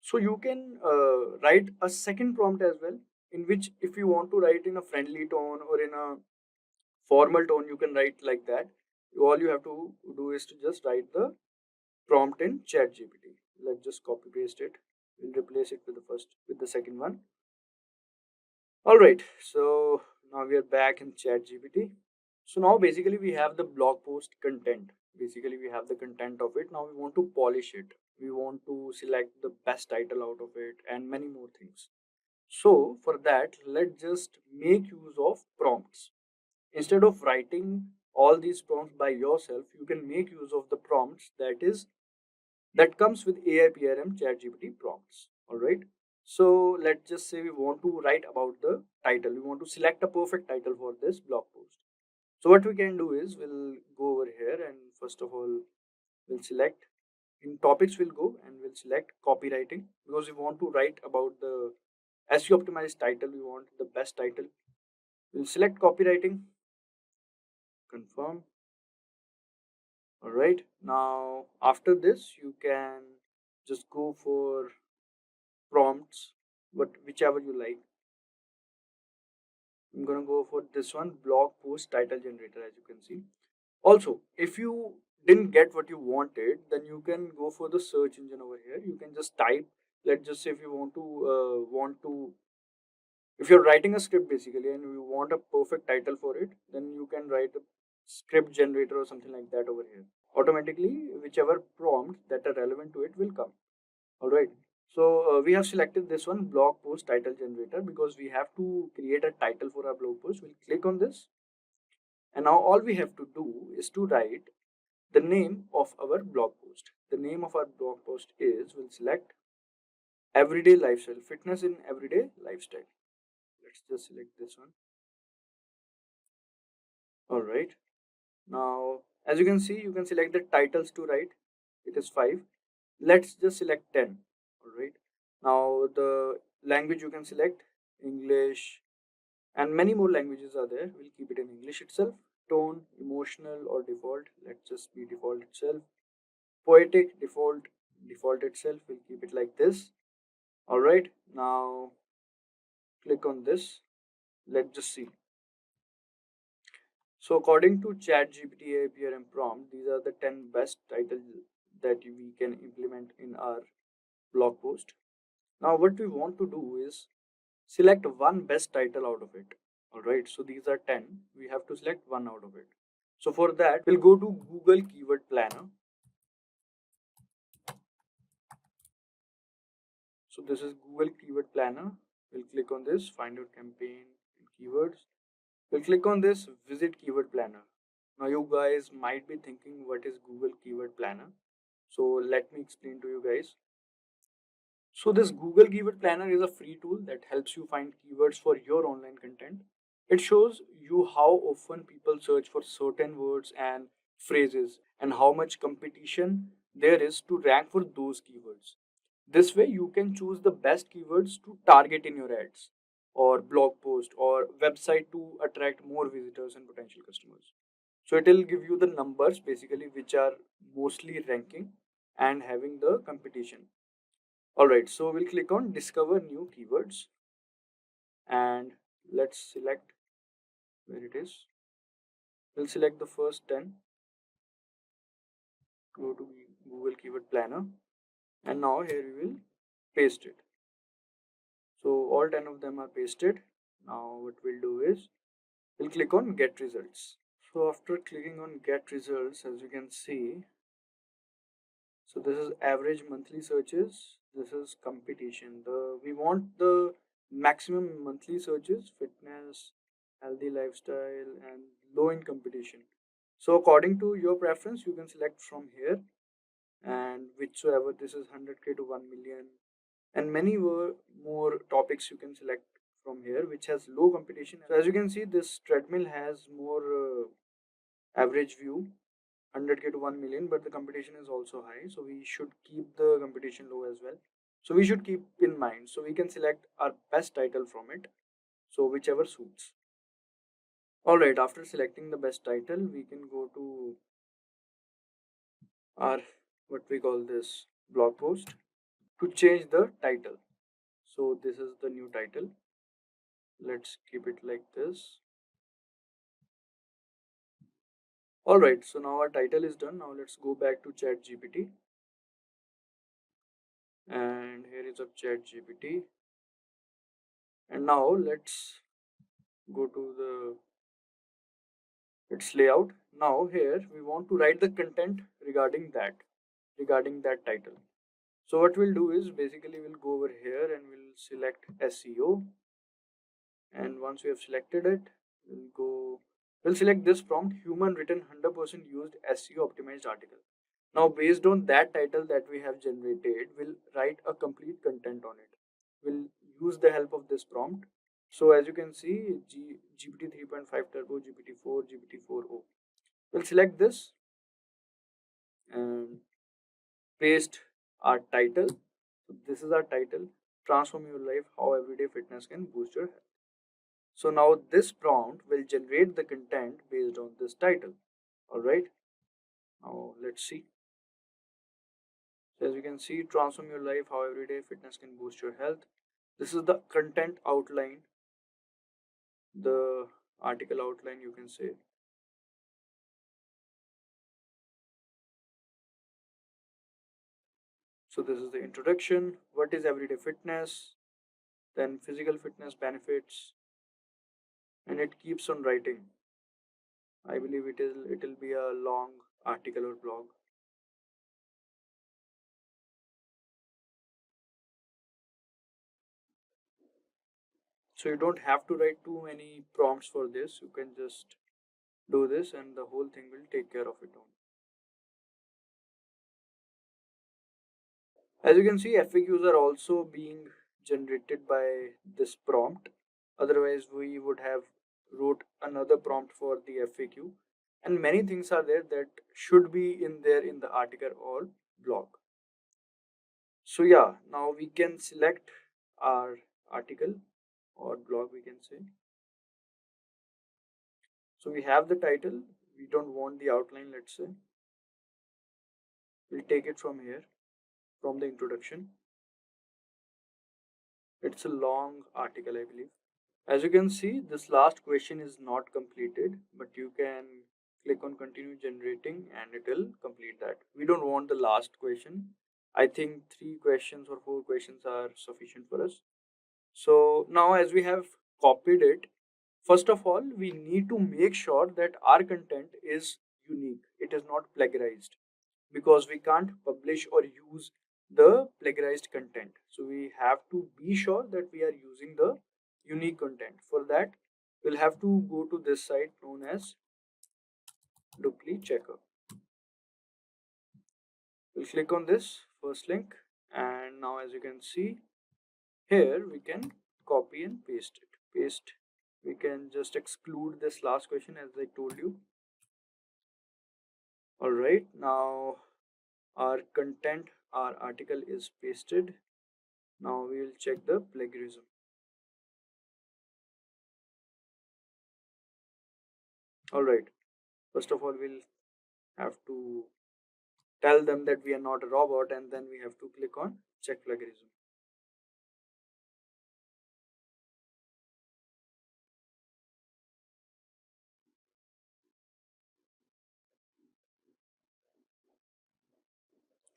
So you can write a second prompt as well, in which if you want to write in a friendly tone or in a formal tone, you can write like that. All you have to do is to just write the prompt in ChatGPT. Let's just copy paste it. We'll replace it with the second one. All right, so now we are back in ChatGPT. So now basically we have the blog post content. Basically we have the content of it. Now we want to polish it. We want to select the best title out of it and many more things. So for that, let's just make use of prompts. Instead of writing all these prompts by yourself, you can make use of the prompts that comes with AI PRM ChatGPT prompts. All right. So let's just say we want to write about the title. We want to select a perfect title for this blog post. So what we can do is we'll go over here and first of all we'll select in topics. We'll go and we'll select copywriting because we want to write about the SEO optimized title. We want the best title. We'll select copywriting, confirm. All right, now after this you can just go for prompts, whichever you like. I'm gonna go for this one, blog post title generator. As you can see, also if you didn't get what you wanted, then you can go for the search engine over here. You can just type, let's just say if you want to if you're writing a script basically and you want a perfect title for it, then you can write a script generator or something like that over here. Automatically whichever prompt that are relevant to it will come. All right, so we have selected this one, blog post title generator, because we have to create a title for our blog post. We'll click on this, and now all we have to do is to write the name of our blog post. The name of our blog post is, we'll select everyday lifestyle, fitness in everyday lifestyle. Let's just select this one. All right, now as you can see, you can select the titles to write. It is 5. Let's just select 10. All right, now the language you can select English, and many more languages are there. We'll keep it in English itself. Tone, emotional or default, let's just be default itself. Poetic, default itself, we'll keep it like this. All right, now click on this. Let's just see. So according to ChatGPT APRM prompt, these are the 10 best titles that we can implement in our blog post. Now what we want to do is select one best title out of it. All right, so these are 10. We have to select one out of it. So for that, we'll go to Google Keyword Planner. So this is Google Keyword Planner. We'll click on this, find your campaign and keywords. We'll click on this, visit Keyword Planner. Now you guys might be thinking, what is Google Keyword Planner? So let me explain to you guys. So this Google Keyword Planner is a free tool that helps you find keywords for your online content. It shows you how often people search for certain words and phrases and how much competition there is to rank for those keywords. This way you can choose the best keywords to target in your ads or blog post or website to attract more visitors and potential customers. So it will give you the numbers basically which are mostly ranking and having the competition. Alright, so we'll click on discover new keywords and let's select where it is. We'll select the first 10. Go to Google Keyword Planner and now here we will paste it. So all 10 of them are pasted. Now what we'll do is we'll click on get results. So after clicking on get results, as you can see, so this is average monthly searches. This is competition. We want the maximum monthly searches, fitness, healthy lifestyle, and low in competition. So according to your preference, you can select from here, and whichsoever, this is 100k to 1 million, and many more topics you can select from here, which has low competition. So as you can see, this treadmill has more average view, 100k to 1 million, but the competition is also high, so we should keep the competition low as well. So we should keep in mind, so we can select our best title from it, so whichever suits. All right, after selecting the best title, we can go to our what we call this blog post to change the title. So this is the new title. Let's keep it like this. Alright, so now our title is done. Now let's go back to ChatGPT. And here is a ChatGPT. And now let's go to its layout. Now here we want to write the content regarding that title. So what we'll do is basically we'll go over here and we'll select SEO. And once we have selected it, we'll select this prompt, human written 100% used SEO optimized article. Now based on that title that we have generated, we'll write a complete content on it. We'll use the help of this prompt. So as you can see, GPT 3.5 Turbo, GPT-4, GPT-4o. We'll select this and paste our title. So this is our title, transform your life, how everyday fitness can boost your health. So now this prompt will generate the content based on this title. Alright, now let's see. So as you can see, transform your life, how everyday fitness can boost your health. This is the content outline, the article outline you can say. So this is the introduction, what is everyday fitness, then physical fitness benefits, and it keeps on writing. I believe it'll be a long article or blog. So you don't have to write too many prompts for this. You can just do this and the whole thing will take care of it on. As you can see, FAQs are also being generated by this prompt. Otherwise, we would have wrote another prompt for the FAQ. And many things are there that should be in there in the article or blog. So yeah, now we can select our article or blog, we can say. So we have the title. We don't want the outline, let's say. We'll take it from here, from the introduction. It's a long article, I believe. As you can see, this last question is not completed, but you can click on continue generating and it will complete that. We don't want the last question. I think 3 questions or 4 questions are sufficient for us. So now as we have copied it, first of all, we need to make sure that our content is unique. It is not plagiarized, because we can't publish or use the plagiarized content. So we have to be sure that we are using the unique content. For that, we'll have to go to this site known as Dupli Checker. We'll click on this first link, and now as you can see here, we can copy and paste it. We can just exclude this last question as I told you. Alright, now our content, our article is pasted. Now we will check the plagiarism. Alright, first of all, we'll have to tell them that we are not a robot, and then we have to click on check plagiarism.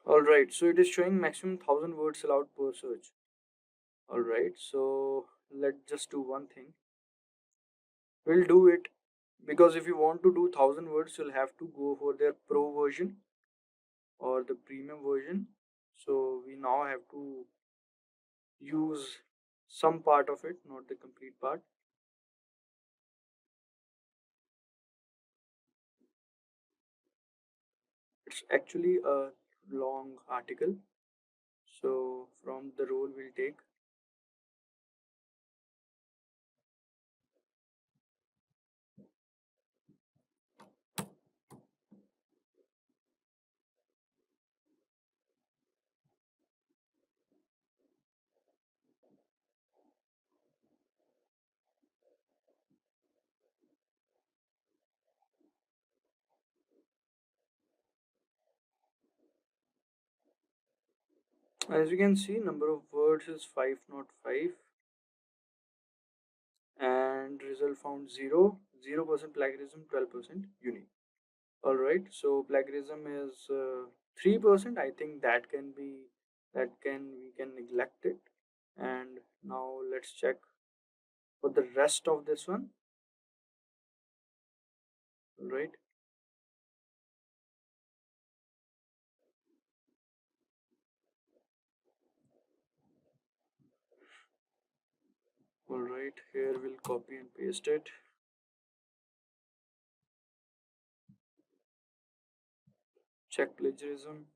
Alright, so it is showing maximum 1000 words allowed per search. Alright, so let's just do one thing. We'll do it, because if you want to do 1000 words, you'll have to go for their pro version or the premium version. So we now have to use some part of it, not the complete part. It's actually a long article. So from the role we'll take As you can see, number of words is 505 and result found 0, 0% plagiarism, 12% unique. Alright, so plagiarism is 3%. I think we can neglect it. And now let's check for the rest of this one. Alright. Alright, here we'll copy and paste it. Check plagiarism.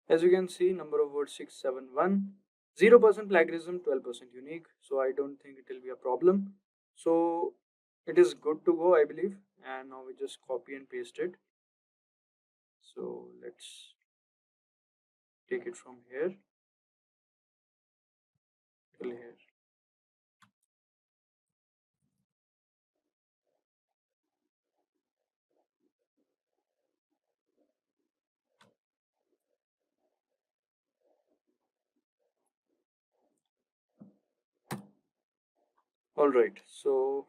As you can see, number of words 671, 0% plagiarism, 12% unique. So I don't think it will be a problem. So it is good to go, I believe. And now we just copy and paste it. So let's take it from here till here. Alright, so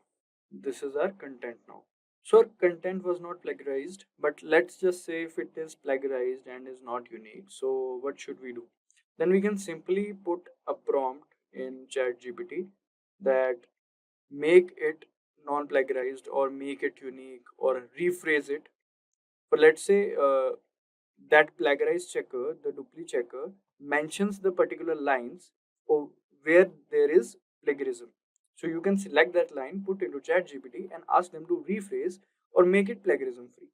this is our content now. So our content was not plagiarized, but let's just say if it is plagiarized and is not unique. So what should we do? Then we can simply put a prompt in ChatGPT that make it non-plagiarized or make it unique or rephrase it. But let's say that plagiarized checker, the duplicate checker, mentions the particular lines of where there is plagiarism. So you can select that line, put into ChatGPT, and ask them to rephrase or make it plagiarism free.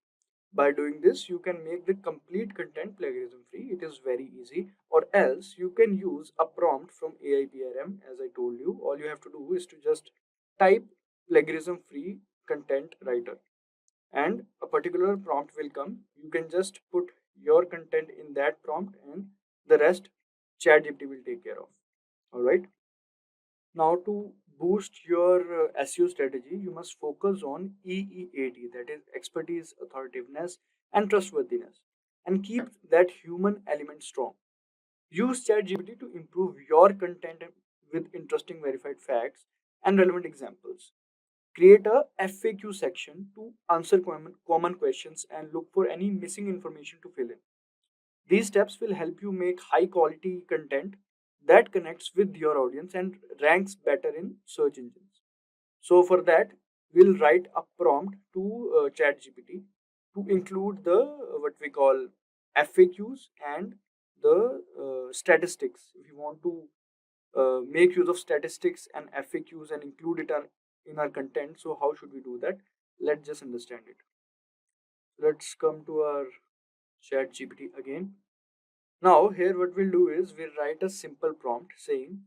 By doing this, you can make the complete content plagiarism free. It is very easy. Or else you can use a prompt from AI PRM. As I told you, all you have to do is to just type plagiarism free content writer and a particular prompt will come. You can just put your content in that prompt and the rest ChatGPT will take care of. All right. Now to boost your SEO strategy, you must focus on EEAT, that is expertise, authoritativeness, and trustworthiness, and keep that human element strong. Use ChatGPT to improve your content with interesting verified facts and relevant examples. Create a FAQ section to answer common questions and look for any missing information to fill in. These steps will help you make high quality content that connects with your audience and ranks better in search engines. So for that, we'll write a prompt to ChatGPT to include the what we call FAQs and the statistics. If you want to make use of statistics and FAQs and include it in our content, so how should we do that? Let's just understand it. Let's come to our ChatGPT again. Now here what we'll do is we'll write a simple prompt saying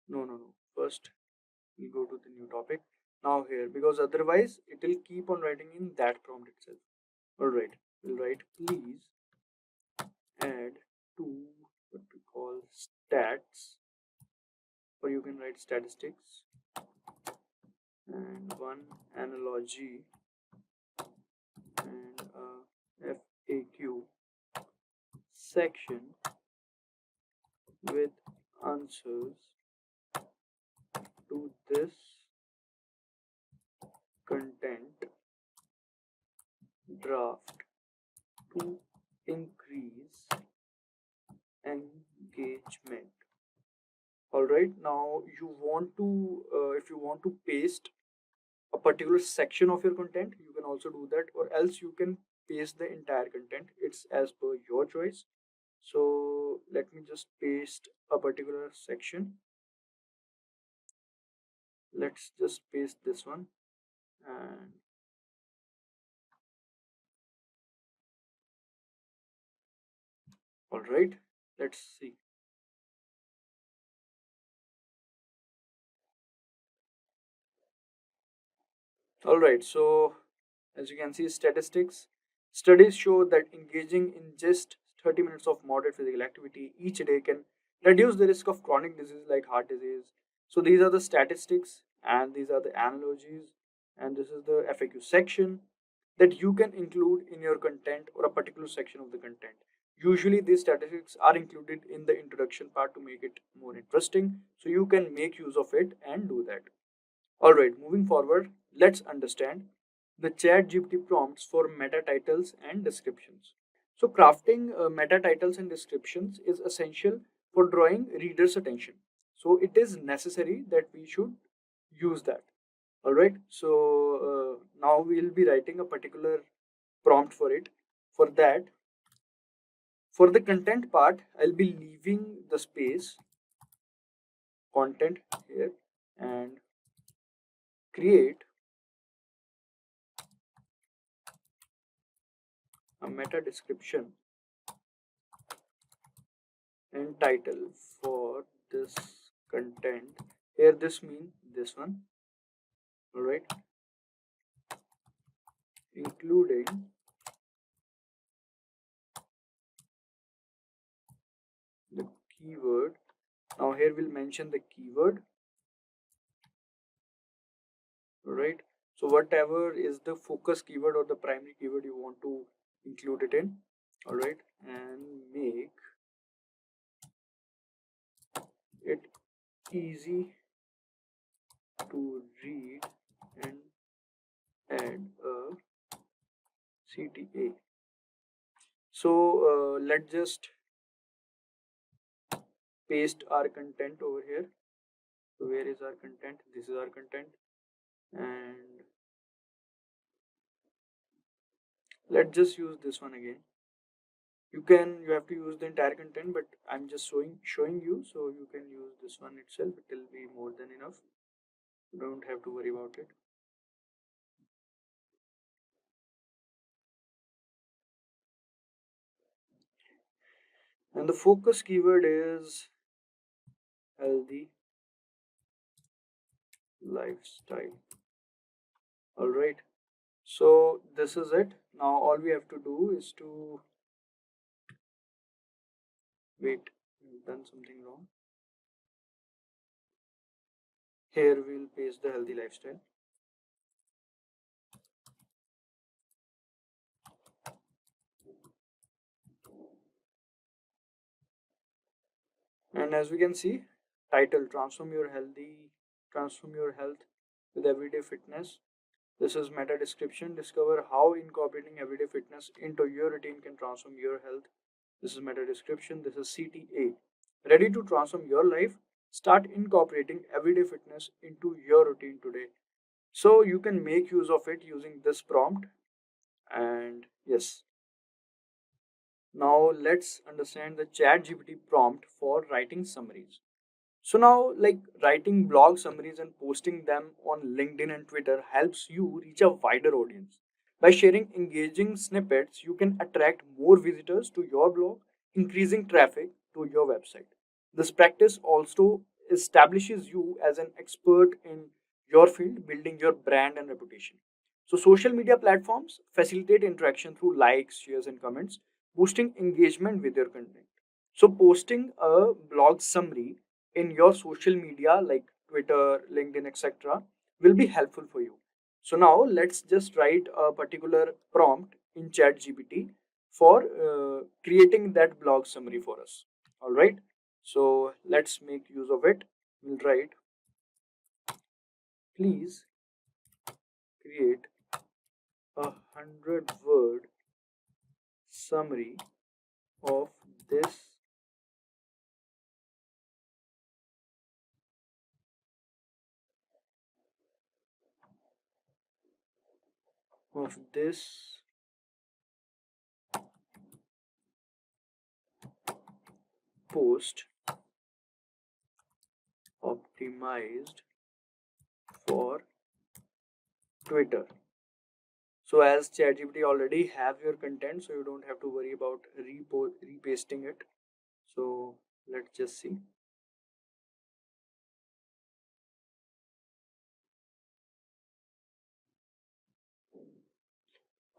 no. First we'll go to the new topic. Now here, because otherwise it will keep on writing in that prompt itself. Alright, we'll write please add to what we call stats, or you can write statistics, and one analogy and a FAQ section with answers to this content draft to increase engagement. Alright, now you want to if you want to paste a particular section of your content, you can also do that, or else you can paste the entire content. It's as per your choice. So let me just paste a particular section. Let's just paste this one, and all right, let's see. All right, so as you can see, statistics studies show that engaging in just 30 minutes of moderate physical activity each day can reduce the risk of chronic disease like heart disease. So these are the statistics and these are the analogies, and this is the FAQ section that you can include in your content or a particular section of the content. Usually these statistics are included in the introduction part to make it more interesting, so you can make use of it and do that. Alright, moving forward, let's understand the ChatGPT prompts for meta titles and descriptions. So crafting meta titles and descriptions is essential for drawing readers' attention. So it is necessary that we should use that. Alright, so now we'll be writing a particular prompt for it. For that, for the content part, I'll be leaving the space content here and create a meta description and title for this content. Here this means this one. Alright, including the keyword. Now here we'll mention the keyword. Alright, so whatever is the focus keyword or the primary keyword you want to include it in. Alright, and make it easy to read and add a CTA. So let's just paste our content over here. So where is our content? This is our content, and let's just use this one again. You have to use the entire content, but I'm just showing you, so you can use this one itself. It will be more than enough. You don't have to worry about it. And the focus keyword is healthy lifestyle. Alright, so this is it. Now all we have to do is to wait, we've done something wrong. Here we'll paste the healthy lifestyle. And as we can see, title, transform your health with everyday fitness. This is meta description, discover how incorporating everyday fitness into your routine can transform your health. This is meta description. This is CTA, ready to transform your life. Start incorporating everyday fitness into your routine today. So you can make use of it using this prompt. And yes, now let's understand the ChatGPT prompt for writing summaries. So now, like, writing blog summaries and posting them on LinkedIn and Twitter helps you reach a wider audience. By sharing engaging snippets, you can attract more visitors to your blog, increasing traffic to your website. This practice also establishes you as an expert in your field, building your brand and reputation. So social media platforms facilitate interaction through likes, shares, and comments, boosting engagement with your content. So posting a blog summary in your social media like Twitter, LinkedIn, etc., will be helpful for you. So now let's just write a particular prompt in ChatGPT for creating that blog summary for us. All right. So let's make use of it. We'll write, please create 100-word summary of this of this post optimized for Twitter. So as ChatGPT already have your content, so you don't have to worry about repasting it. So let's just see.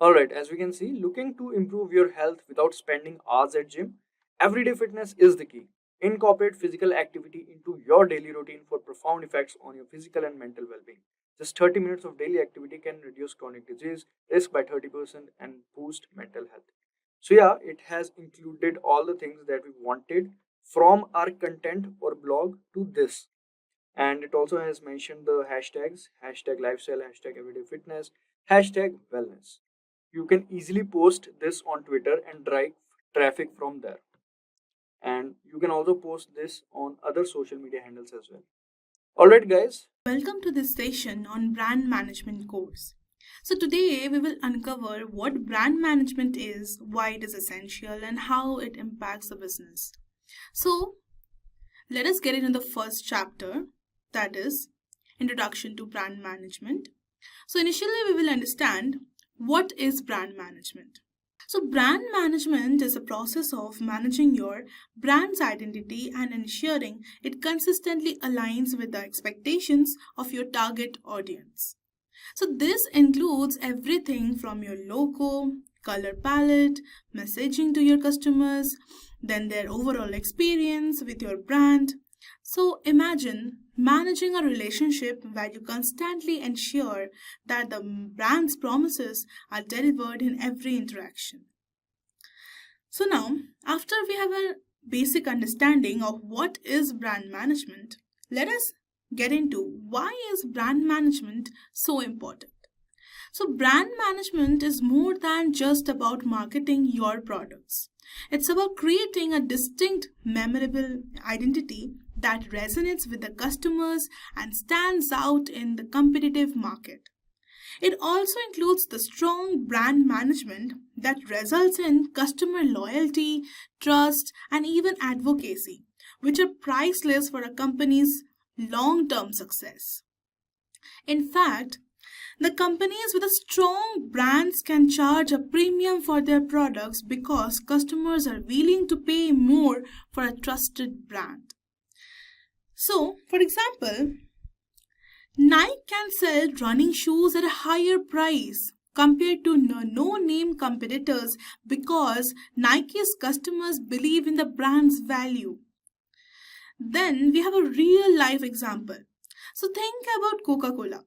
Alright, as we can see, looking to improve your health without spending hours at gym, everyday fitness is the key. Incorporate physical activity into your daily routine for profound effects on your physical and mental well-being. Just 30 minutes of daily activity can reduce chronic disease risk by 30% and boost mental health. So yeah, it has included all the things that we wanted from our content or blog to this. And it also has mentioned the hashtags, hashtag lifestyle, hashtag everyday fitness, hashtag wellness. You can easily post this on Twitter and drive traffic from there. And you can also post this on other social media handles as well. Alright guys. Welcome to this session on brand management course. So today we will uncover what brand management is, why it is essential, and how it impacts the business. So let us get into the first chapter, that is Introduction to Brand Management. So initially we will understand what is brand management. So brand management is a process of managing your brand's identity and ensuring it consistently aligns with the expectations of your target audience. So this includes everything from your logo, color palette, messaging to your customers, then their overall experience with your brand. So imagine managing a relationship where you constantly ensure that the brand's promises are delivered in every interaction. So now, after we have a basic understanding of what is brand management, let us get into why is brand management so important. So brand management is more than just about marketing your products. It's about creating a distinct, memorable identity that resonates with the customers and stands out in the competitive market. It also includes the strong brand management that results in customer loyalty, trust, and even advocacy, which are priceless for a company's long-term success. In fact, the companies with a strong brands can charge a premium for their products because customers are willing to pay more for a trusted brand. So, for example, Nike can sell running shoes at a higher price compared to no-name competitors because Nike's customers believe in the brand's value. Then we have a real life example. So think about Coca-Cola.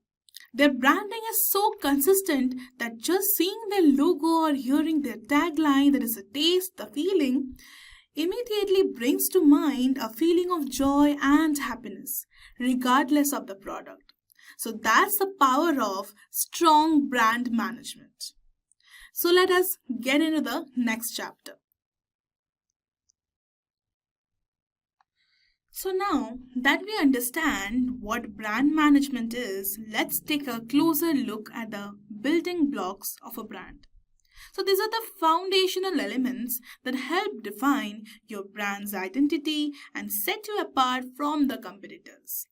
Their branding is so consistent that just seeing their logo or hearing their tagline, that is the taste, the feeling, immediately brings to mind a feeling of joy and happiness, regardless of the product. So that's the power of strong brand management. So let us get into the next chapter. So now that we understand what brand management is, let's take a closer look at the building blocks of a brand. So these are the foundational elements that help define your brand's identity and set you apart from the competitors.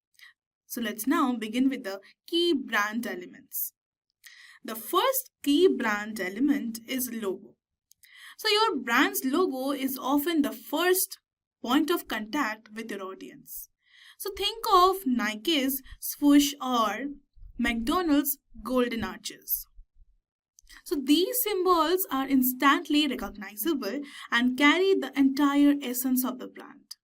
So let's now begin with the key brand elements. The first key brand element is logo. So your brand's logo is often the first point of contact with your audience. So think of Nike's swoosh or McDonald's golden arches. So these symbols are instantly recognizable and carry the entire essence of the brand.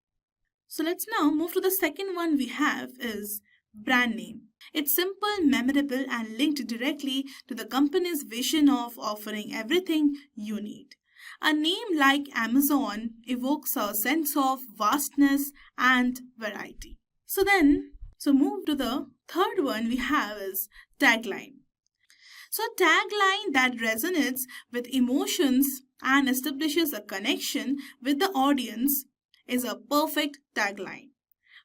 So let's now move to the second one we have is brand name. It's simple, memorable, and linked directly to the company's vision of offering everything you need. A name like Amazon evokes a sense of vastness and variety. So move to the third one we have is tagline. So a tagline that resonates with emotions and establishes a connection with the audience is a perfect tagline.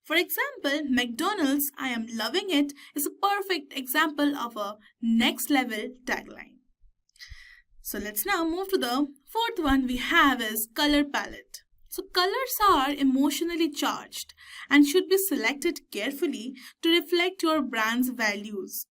For example, McDonald's "I am loving it" is a perfect example of a next level tagline. So let's now move to the fourth one we have is color palette. So colors are emotionally charged and should be selected carefully to reflect your brand's values.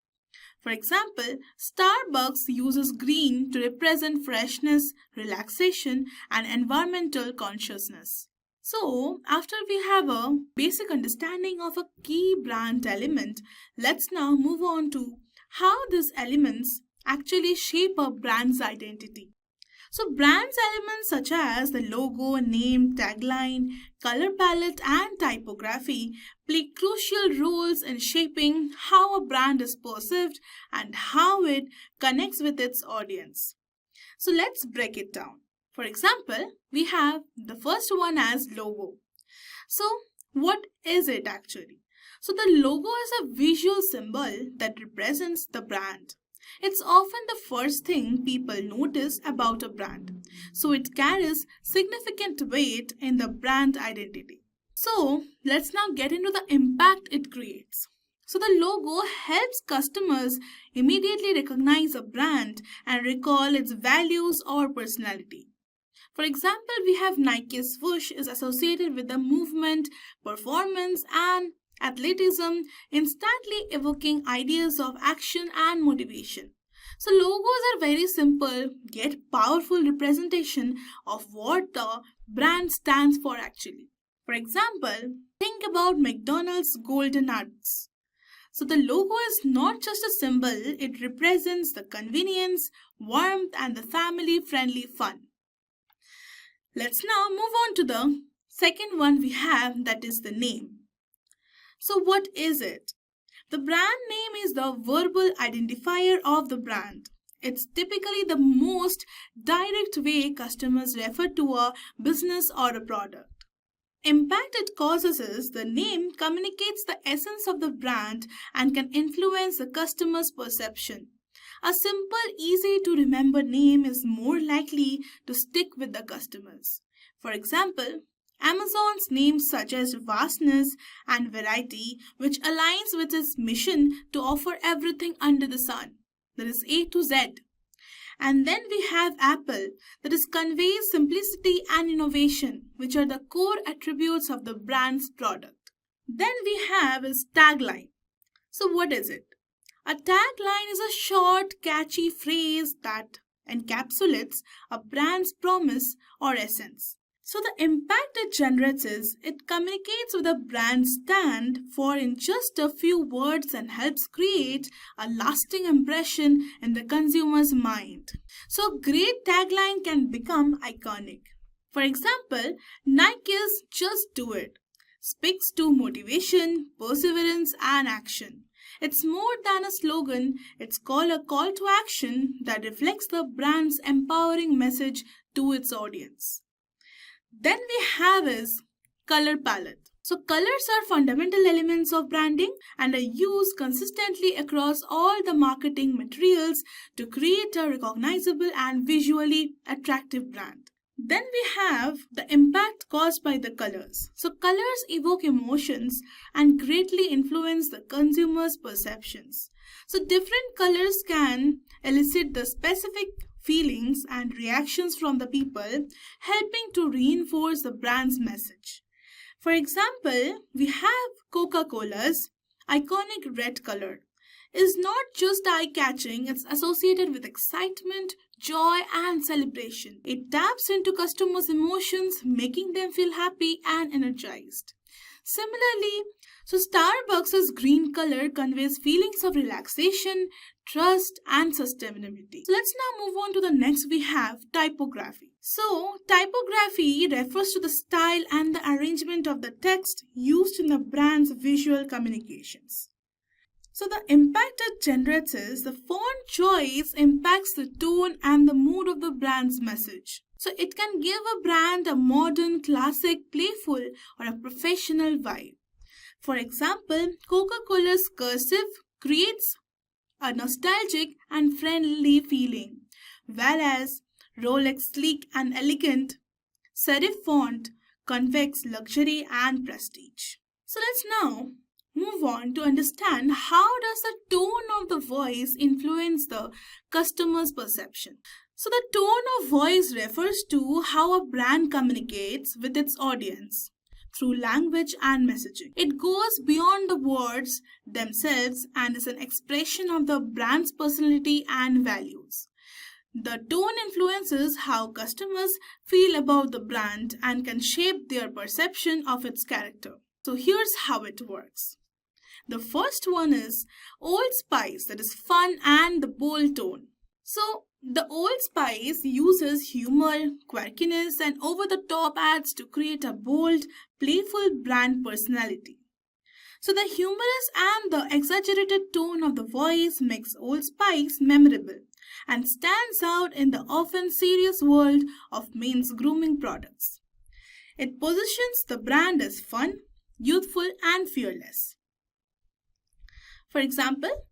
For example, Starbucks uses green to represent freshness, relaxation, and environmental consciousness. So, after we have a basic understanding of a key brand element, let's now move on to how these elements actually shape a brand's identity. So brand's elements such as the logo, name, tagline, color palette and typography play crucial roles in shaping how a brand is perceived and how it connects with its audience. So let's break it down. For example, we have the first one as logo. So what is it actually? So the logo is a visual symbol that represents the brand. It's often the first thing people notice about a brand, so it carries significant weight in the brand identity. So let's now get into the impact it creates. So the logo helps customers immediately recognize a brand and recall its values or personality. For example, we have Nike's swoosh is associated with the movement, performance, and athleticism, instantly evoking ideas of action and motivation. So logos are very simple yet powerful representation of what the brand stands for actually. For example, think about McDonald's golden nuggets. So the logo is not just a symbol, it represents the convenience, warmth, and the family-friendly fun. Let's now move on to the second one we have, that is the name. So what is it? The brand name is the verbal identifier of the brand. It's typically the most direct way customers refer to a business or a product. Impact it causes is the name communicates the essence of the brand and can influence the customer's perception. A simple, easy to remember name is more likely to stick with the customers. For example, Amazon's names such as vastness and variety, which aligns with its mission to offer everything under the sun, that is A to Z. And then we have Apple, that is conveys simplicity and innovation, which are the core attributes of the brand's product. Then we have is tagline. So what is it? A tagline is a short, catchy phrase that encapsulates a brand's promise or essence. So the impact it generates is it communicates with a brand's stand for in just a few words and helps create a lasting impression in the consumer's mind. So a great tagline can become iconic. For example, Nike's "Just Do It" speaks to motivation, perseverance, and action. It's more than a slogan, it's called a call to action that reflects the brand's empowering message to its audience. Then we have is color palette. So colors are fundamental elements of branding and are used consistently across all the marketing materials to create a recognizable and visually attractive brand. Then we have the impact caused by the colors. So colors evoke emotions and greatly influence the consumer's perceptions. So different colors can elicit the specific feelings and reactions from the people, helping to reinforce the brand's message. For example, we have Coca-Cola's iconic red color. Is not just eye-catching, it's associated with excitement, joy, and celebration. It taps into customers' emotions, making them feel happy and energized. Similarly, Starbucks' green color conveys feelings of relaxation, trust, and sustainability. So let's now move on to the next we have typography. So typography refers to the style and the arrangement of the text used in the brand's visual communications. So the impact it generates is the font choice impacts the tone and the mood of the brand's message. So it can give a brand a modern, classic, playful, or a professional vibe. For example, Coca-Cola's cursive creates a nostalgic and friendly feeling, whereas Rolex sleek and elegant serif font conveys luxury and prestige. So let's now move on to understand how does the tone of the voice influence the customer's perception. So the tone of voice refers to how a brand communicates with its audience through language and messaging. It goes beyond the words themselves and is an expression of the brand's personality and values. The tone influences how customers feel about the brand and can shape their perception of its character. So here's how it works. The first one is Old Spice, that is fun and the bold tone. So, the Old Spice uses humor, quirkiness, and over the top ads to create a bold, playful brand personality. So, the humorous and the exaggerated tone of the voice makes Old Spice memorable and stands out in the often serious world of men's grooming products. It positions the brand as fun, youthful, and fearless. For example,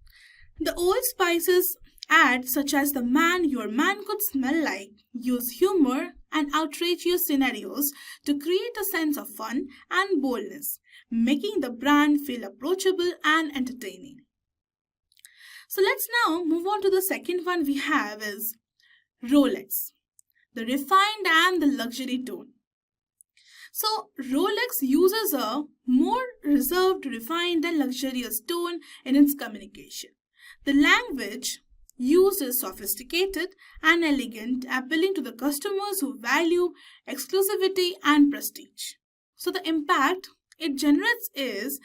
the Old Spice's ads, such as the man your man could smell like, use humor and outrageous scenarios to create a sense of fun and boldness, making the brand feel approachable and entertaining. So let's now move on to the second one we have is Rolex, the refined and the luxury tone. So Rolex uses a more reserved, refined and luxurious tone in its communication. The language used is sophisticated and elegant, appealing to the customers who value exclusivity and prestige. So the impact it generates is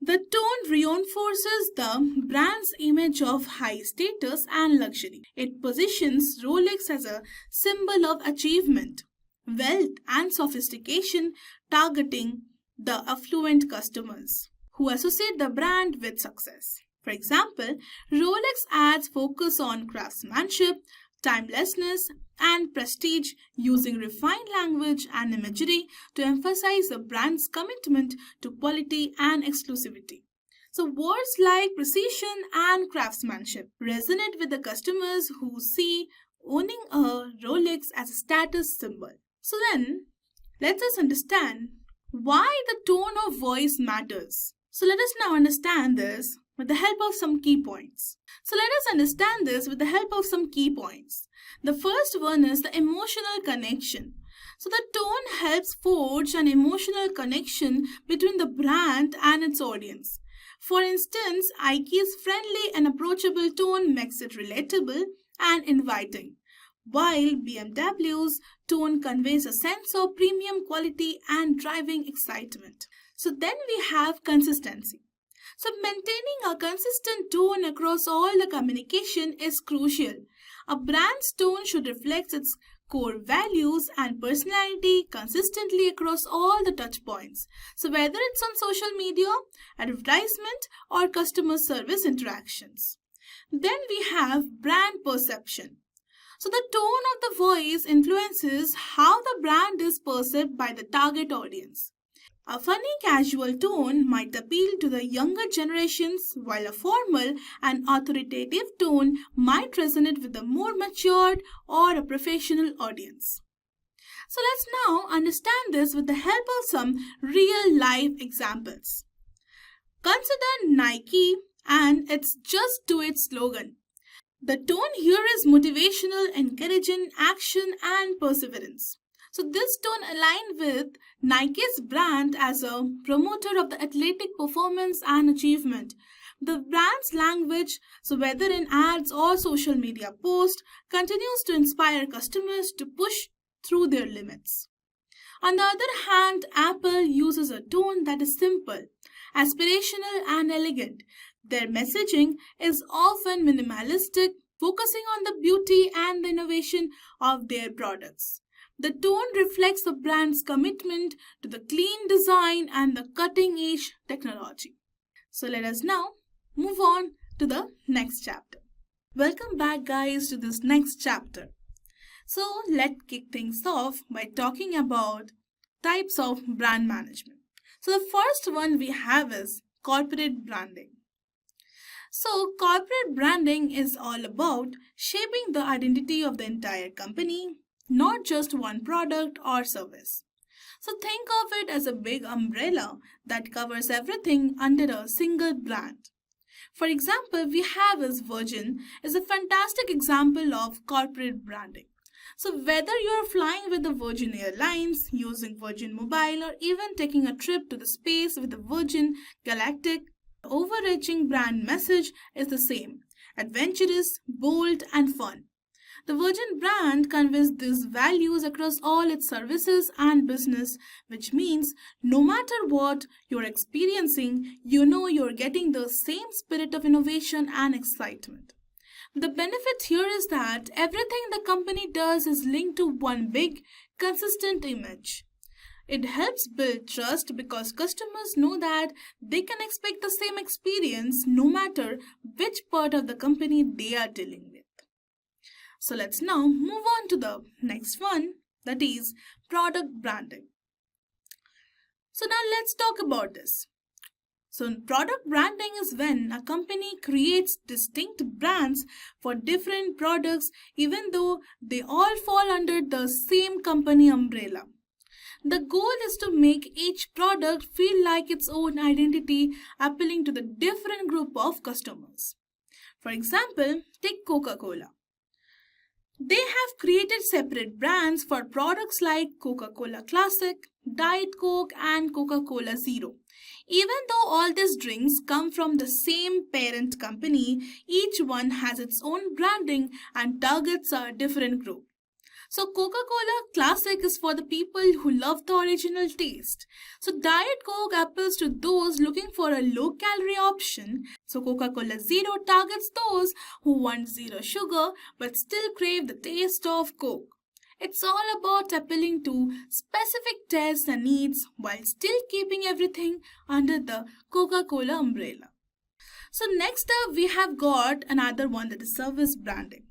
the tone reinforces the brand's image of high status and luxury. It positions Rolex as a symbol of achievement, wealth, and sophistication, targeting the affluent customers who associate the brand with success. For example, Rolex ads focus on craftsmanship, timelessness, and prestige, using refined language and imagery to emphasize the brand's commitment to quality and exclusivity. So words like precision and craftsmanship resonate with the customers who see owning a Rolex as a status symbol. So then, let us understand why the tone of voice matters. So let us now understand this with the help of some key points. The first one is the emotional connection. So the tone helps forge an emotional connection between the brand and its audience. For instance, Ike's friendly and approachable tone makes it relatable and inviting, while BMW's tone conveys a sense of premium quality and driving excitement. So then we have consistency. So maintaining a consistent tone across all the communication is crucial. A brand's tone should reflect its core values and personality consistently across all the touch points. So whether it's on social media, advertisement, or customer service interactions. Then we have brand perception. So the tone of the voice influences how the brand is perceived by the target audience. A funny casual tone might appeal to the younger generations, while a formal and authoritative tone might resonate with a more matured or a professional audience. So let's now understand this with the help of some real life examples. Consider Nike and its "Just Do It" slogan. The tone here is motivational, encouraging action and perseverance. So this tone aligns with Nike's brand as a promoter of the athletic performance and achievement. The brand's language, so whether in ads or social media posts, continues to inspire customers to push through their limits. On the other hand, Apple uses a tone that is simple, aspirational, and elegant. Their messaging is often minimalistic, focusing on the beauty and the innovation of their products. The tone reflects the brand's commitment to the clean design and the cutting-edge technology. So let us now move on to the next chapter. Welcome back, guys, to this next chapter. So let's kick things off by talking about types of brand management. So the first one we have is corporate branding. So corporate branding is all about shaping the identity of the entire company, not just one product or service. So think of it as a big umbrella that covers everything under a single brand. For example, we have as Virgin is a fantastic example of corporate branding. So whether you're flying with the Virgin Airlines, using Virgin Mobile, or even taking a trip to the space with the Virgin Galactic, the overarching brand message is the same: adventurous, bold, and fun. The Virgin brand conveys these values across all its services and business, which means no matter what you're experiencing, you know you're getting the same spirit of innovation and excitement. The benefit here is that everything the company does is linked to one big, consistent image. It helps build trust because customers know that they can expect the same experience no matter which part of the company they are dealing with. So let's now move on to the next one, that is product branding. So now let's talk about this. So product branding is when a company creates distinct brands for different products even though they all fall under the same company umbrella. The goal is to make each product feel like its own identity, appealing to the different group of customers. For example, take Coca-Cola. They have created separate brands for products like Coca-Cola Classic, Diet Coke, and Coca-Cola Zero. Even though all these drinks come from the same parent company, each one has its own branding and targets a different group. So Coca-Cola Classic is for the people who love the original taste. So Diet Coke appeals to those looking for a low-calorie option. So Coca-Cola Zero targets those who want zero sugar but still crave the taste of Coke. It's all about appealing to specific tastes and needs while still keeping everything under the Coca-Cola umbrella. So next up we have got another one, that is service branding.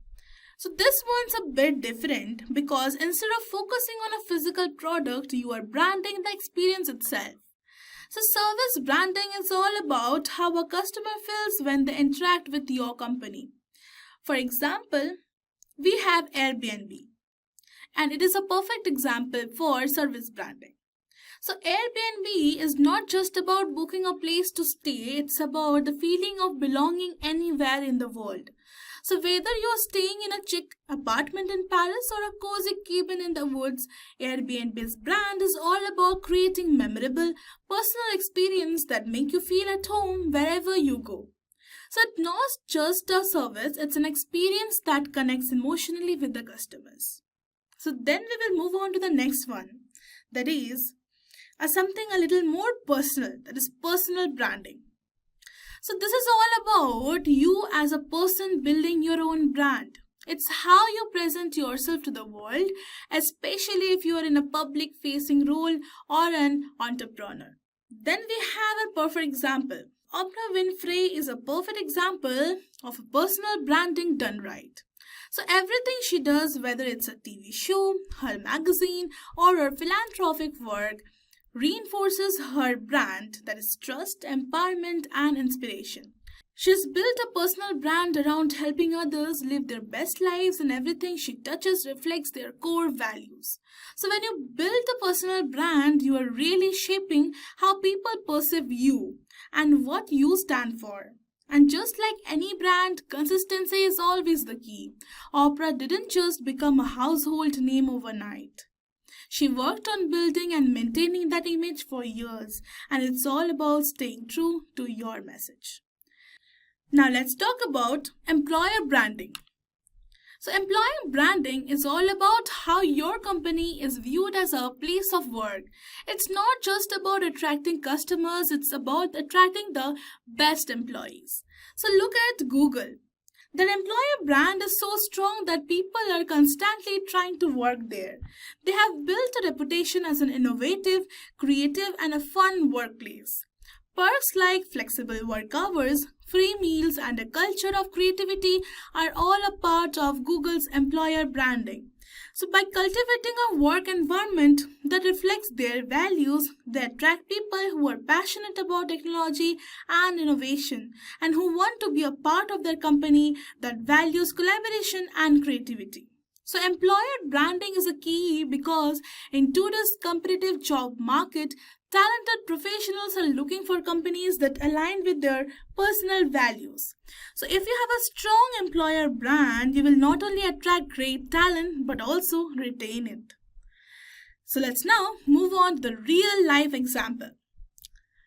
So this one's a bit different because instead of focusing on a physical product, you are branding the experience itself. So service branding is all about how a customer feels when they interact with your company. For example, we have Airbnb, and it is a perfect example for service branding. So Airbnb is not just about booking a place to stay, it's about the feeling of belonging anywhere in the world. So whether you're staying in a chic apartment in Paris or a cozy cabin in the woods, Airbnb's brand is all about creating memorable, personal experience that make you feel at home wherever you go. So it's not just a service, it's an experience that connects emotionally with the customers. So then we will move on to the next one, that is something a little more personal, that is personal branding. So this is all about you as a person building your own brand. It's how you present yourself to the world, especially if you are in a public facing role or an entrepreneur. Then we have a perfect example. Oprah Winfrey is a perfect example of personal branding done right. So everything she does, whether it's a TV show, her magazine, or her philanthropic work, reinforces her brand, that is trust, empowerment, and inspiration. She's built a personal brand around helping others live their best lives, and everything she touches reflects their core values. So when you build a personal brand, you are really shaping how people perceive you and what you stand for. And just like any brand, consistency is always the key. Oprah didn't just become a household name overnight. She worked on building and maintaining that image for years, and it's all about staying true to your message. Now let's talk about employer branding. So employer branding is all about how your company is viewed as a place of work. It's not just about attracting customers, it's about attracting the best employees. So look at Google. Their employer brand is so strong that people are constantly trying to work there. They have built a reputation as an innovative, creative, and a fun workplace. Perks like flexible work hours, free meals, and a culture of creativity are all a part of Google's employer branding. So by cultivating a work environment that reflects their values, they attract people who are passionate about technology and innovation and who want to be a part of their company that values collaboration and creativity. So employer branding is a key because in today's competitive job market, talented professionals are looking for companies that align with their personal values. So if you have a strong employer brand, you will not only attract great talent but also retain it. So let's now move on to the real life example.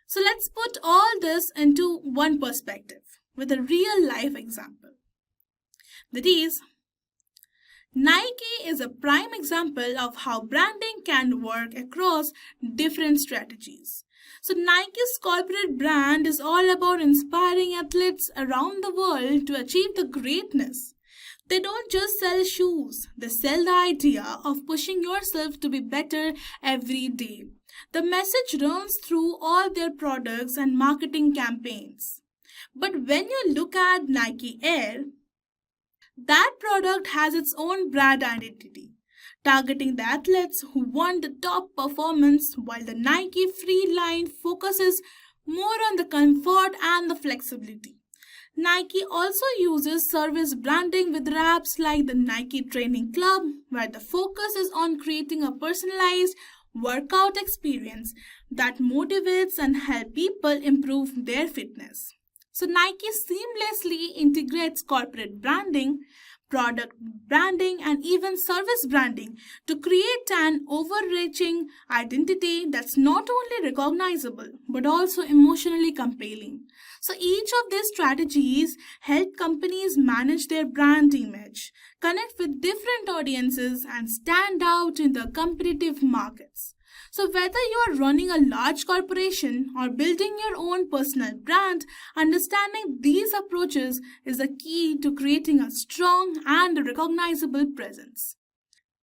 So let's put all this into one perspective with a real life example. That is, Nike is a prime example of how branding can work across different strategies. So Nike's corporate brand is all about inspiring athletes around the world to achieve the greatness. They don't just sell shoes, they sell the idea of pushing yourself to be better every day. The message runs through all their products and marketing campaigns. But when you look at Nike Air, that product has its own brand identity, targeting the athletes who want the top performance, while the Nike Free line focuses more on the comfort and the flexibility. Nike also uses service branding with apps like the Nike Training Club, where the focus is on creating a personalized workout experience that motivates and helps people improve their fitness. So Nike seamlessly integrates corporate branding, product branding, and even service branding to create an overreaching identity that's not only recognizable but also emotionally compelling. So each of these strategies help companies manage their brand image, connect with different audiences, and stand out in the competitive markets. So whether you are running a large corporation or building your own personal brand, understanding these approaches is the key to creating a strong and recognizable presence.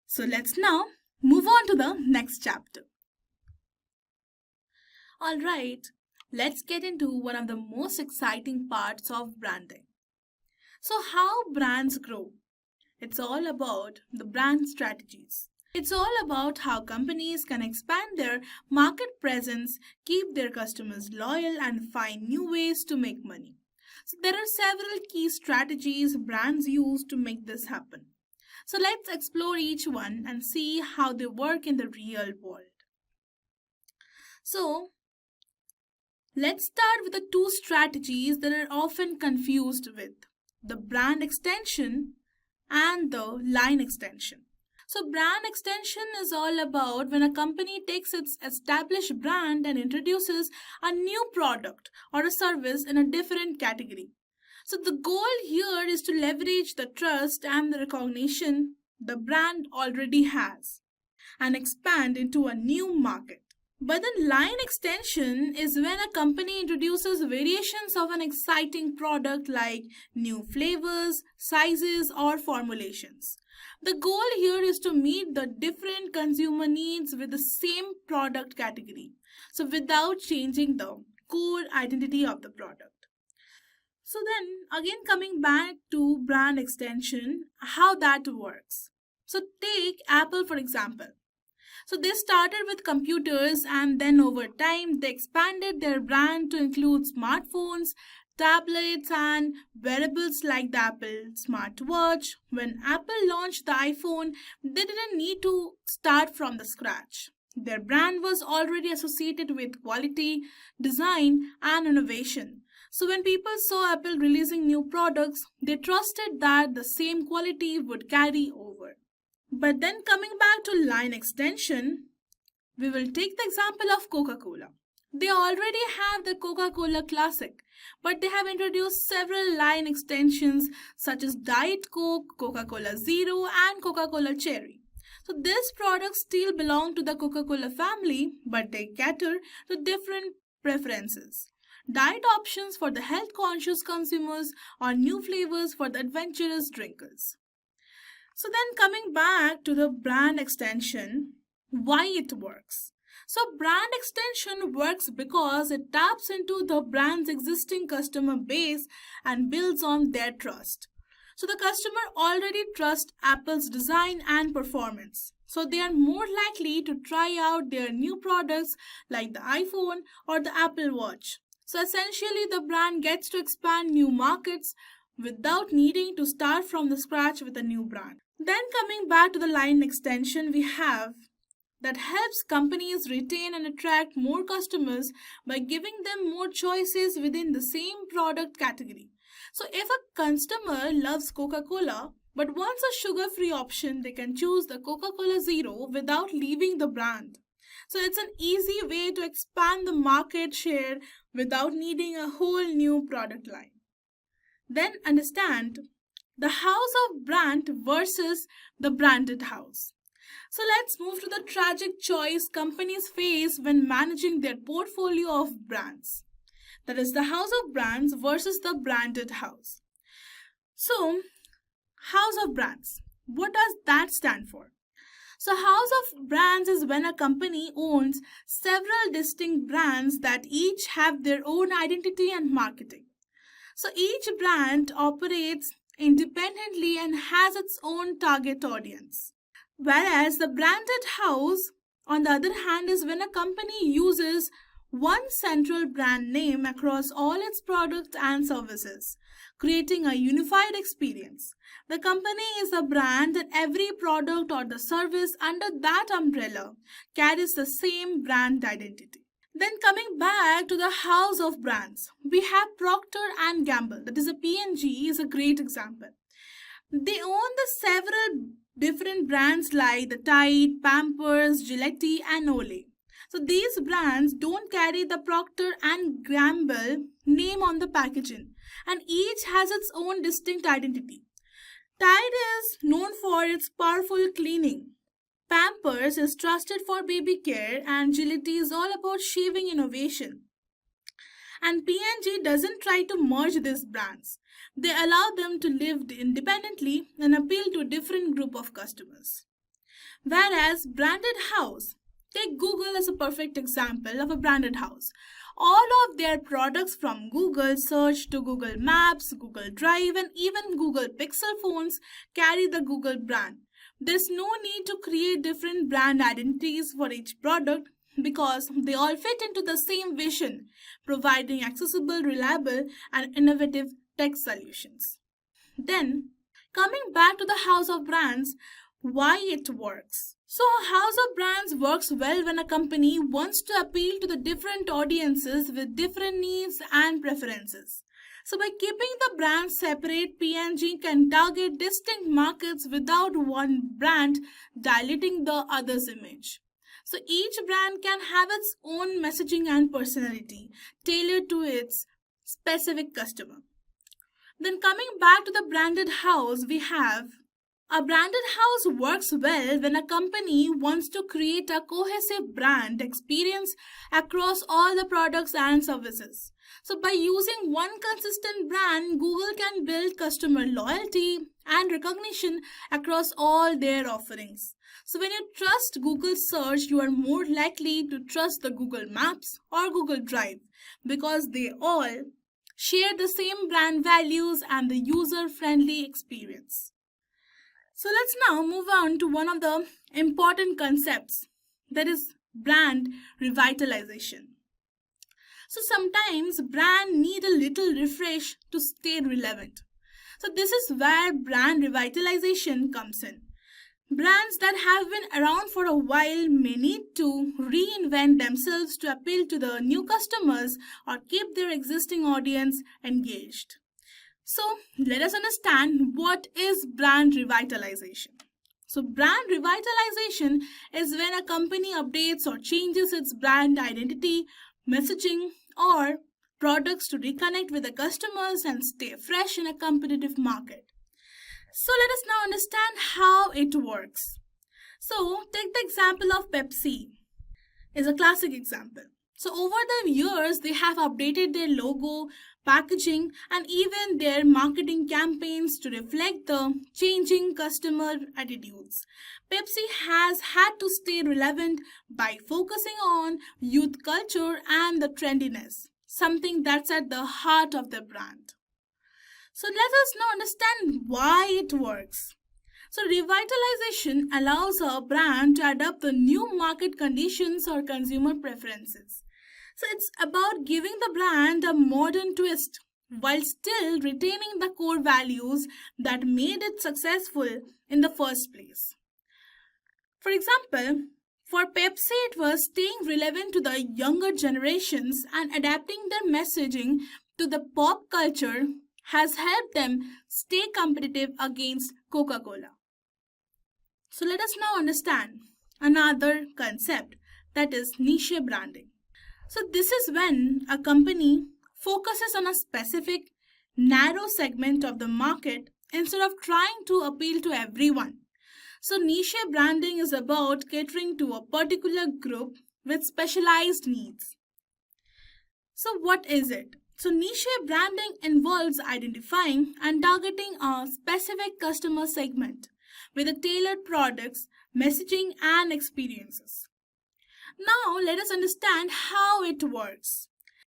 So let's now move on to the next chapter. Alright, let's get into one of the most exciting parts of branding. So how brands grow? It's all about the brand strategies. It's all about how companies can expand their market presence, keep their customers loyal, and find new ways to make money. So there are several key strategies brands use to make this happen. So let's explore each one and see how they work in the real world. So let's start with the two strategies that are often confused with: the brand extension and the line extension. So brand extension is all about when a company takes its established brand and introduces a new product or a service in a different category. So the goal here is to leverage the trust and the recognition the brand already has and expand into a new market. But the line extension is when a company introduces variations of an exciting product like new flavors, sizes, or formulations. The goal here is to meet the different consumer needs with the same product category, so without changing the core identity of the product. So then again, coming back to brand extension, how that works. So take Apple for example. So they started with computers and then over time they expanded their brand to include smartphones, tablets, and wearables like the Apple smartwatch. When Apple launched the iPhone, they didn't need to start from the scratch. Their brand was already associated with quality, design, and innovation. So when people saw Apple releasing new products, they trusted that the same quality would carry over. But then coming back to line extension, we will take the example of Coca-Cola. They already have the Coca-Cola Classic, but they have introduced several line extensions such as Diet Coke, Coca-Cola Zero, and Coca-Cola Cherry. So these products still belong to the Coca-Cola family, but they cater to different preferences. Diet options for the health-conscious consumers or new flavors for the adventurous drinkers. So then coming back to the brand extension, why it works. So brand extension works because it taps into the brand's existing customer base and builds on their trust. So the customer already trusts Apple's design and performance. So they are more likely to try out their new products like the iPhone or the Apple Watch. So essentially the brand gets to expand new markets without needing to start from the scratch with a new brand. Then coming back to the line extension we have that helps companies retain and attract more customers by giving them more choices within the same product category. So if a customer loves Coca-Cola but wants a sugar-free option, they can choose the Coca-Cola Zero without leaving the brand. So it's an easy way to expand the market share without needing a whole new product line. Then understand the house of brand versus the branded house. So let's move to the tragic choice companies face when managing their portfolio of brands. That is the house of brands versus the branded house. So, house of brands. What does that stand for? So, house of brands is when a company owns several distinct brands that each have their own identity and marketing. So, each brand operates independently and has its own target audience. Whereas the branded house, on the other hand, is when a company uses one central brand name across all its products and services, creating a unified experience. The company is a brand and every product or the service under that umbrella carries the same brand identity. Then coming back to the house of brands, we have Procter and Gamble, that is a P&G, is a great example. They own the several different brands like the Tide, Pampers, Gillette, and Olay. So these brands don't carry the Procter and Gamble name on the packaging, and each has its own distinct identity. Tide is known for its powerful cleaning. Pampers is trusted for baby care, and Gillette is all about shaving innovation. And P&G doesn't try to merge these brands. They allow them to live independently and appeal to a different group of customers. Whereas branded house, take Google as a perfect example of a branded house. All of their products from Google Search to Google Maps, Google Drive, and even Google Pixel phones carry the Google brand. There's no need to create different brand identities for each product because they all fit into the same vision, providing accessible, reliable, and innovative tech solutions. Then, coming back to the house of brands, why it works. So, a house of brands works well when a company wants to appeal to the different audiences with different needs and preferences. So, by keeping the brands separate, P&G can target distinct markets without one brand diluting the other's image. So, each brand can have its own messaging and personality tailored to its specific customer. Then, coming back to the branded house, we have a branded house works well when a company wants to create a cohesive brand experience across all the products and services. So by using one consistent brand, Google can build customer loyalty and recognition across all their offerings. So when you trust Google search, you are more likely to trust the Google Maps or Google Drive because they all share the same brand values and the user-friendly experience. So let's now move on to one of the important concepts, that is brand revitalization. So sometimes brand need a little refresh to stay relevant. So this is where brand revitalization comes in. Brands that have been around for a while may need to reinvent themselves to appeal to the new customers or keep their existing audience engaged. So let us understand what is brand revitalization. So brand revitalization is when a company updates or changes its brand identity, messaging, or products to reconnect with the customers and stay fresh in a competitive market. So let us now understand how it works. So take the example of Pepsi. Is a classic example. So over the years, they have updated their logo, packaging, and even their marketing campaigns to reflect the changing customer attitudes. Pepsi has had to stay relevant by focusing on youth culture and the trendiness, something that's at the heart of the brand. So let us now understand why it works. So revitalization allows a brand to adapt the new market conditions or consumer preferences. So it's about giving the brand a modern twist while still retaining the core values that made it successful in the first place. For example, for Pepsi, it was staying relevant to the younger generations and adapting their messaging to the pop culture has helped them stay competitive against Coca-Cola. So let us now understand another concept, that is niche branding. So this is when a company focuses on a specific narrow segment of the market instead of trying to appeal to everyone. So niche branding is about catering to a particular group with specialized needs. So what is it? So niche branding involves identifying and targeting a specific customer segment with a tailored products, messaging and experiences. Now let us understand how it works.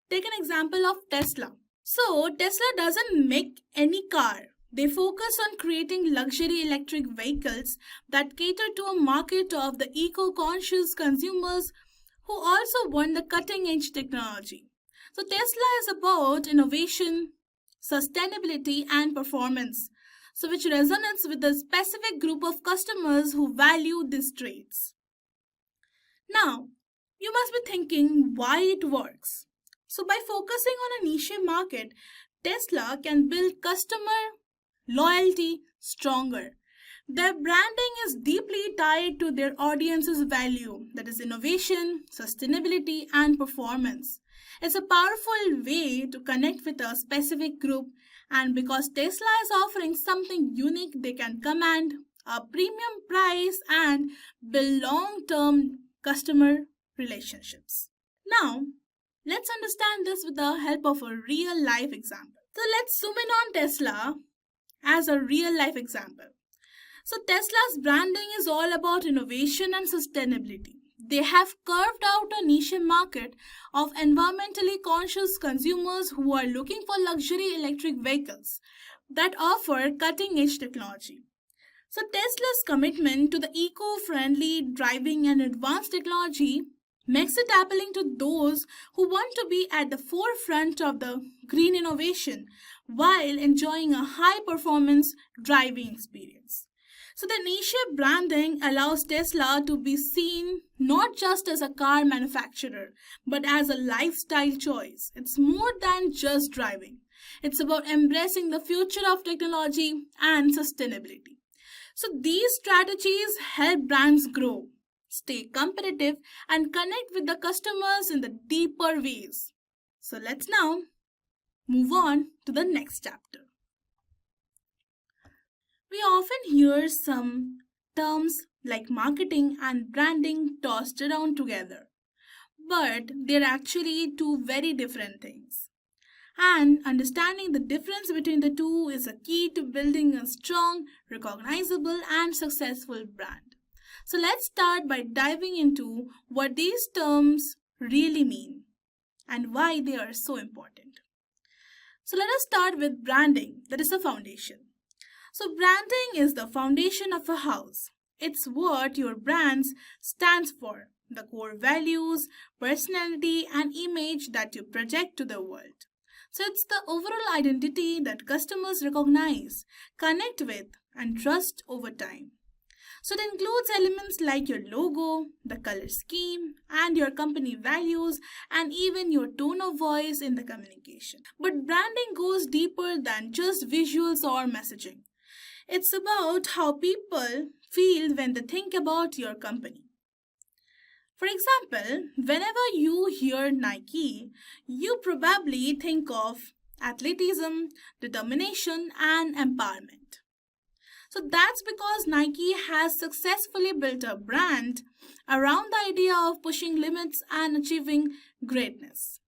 Take an example of Tesla. So Tesla doesn't make any car. They focus on creating luxury electric vehicles that cater to a market of the eco-conscious consumers who also want the cutting-edge technology. So Tesla is about innovation, sustainability and performance, so which resonates with a specific group of customers who value these traits. Now, you must be thinking why it works. So by focusing on a niche market, Tesla can build customer loyalty stronger. Their branding is deeply tied to their audience's value, that is innovation, sustainability and performance. It's a powerful way to connect with a specific group, and because Tesla is offering something unique, they can command a premium price and build long-term customer relationships. Now, let's understand this with the help of a real-life example. So let's zoom in on Tesla as a real-life example. So Tesla's branding is all about innovation and sustainability. They have carved out a niche market of environmentally conscious consumers who are looking for luxury electric vehicles that offer cutting-edge technology. So Tesla's commitment to the eco-friendly driving and advanced technology makes it appealing to those who want to be at the forefront of the green innovation while enjoying a high-performance driving experience. So the niche branding allows Tesla to be seen not just as a car manufacturer, but as a lifestyle choice. It's more than just driving. It's about embracing the future of technology and sustainability. So these strategies help brands grow, stay competitive, and connect with the customers in the deeper ways. So let's now move on to the next chapter. We often hear some terms like marketing and branding tossed around together, but they're actually two very different things. And understanding the difference between the two is a key to building a strong, recognizable, and successful brand. So let's start by diving into what these terms really mean and why they are so important. So let us start with branding, that is a foundation. So branding is the foundation of a house. It's what your brand stands for, the core values, personality, and image that you project to the world. So it's the overall identity that customers recognize, connect with, and trust over time. So it includes elements like your logo, the color scheme, and your company values, and even your tone of voice in the communication. But branding goes deeper than just visuals or messaging. It's about how people feel when they think about your company. For example, whenever you hear Nike, you probably think of athleticism, determination, and empowerment. So that's because Nike has successfully built a brand around the idea of pushing limits and achieving greatness.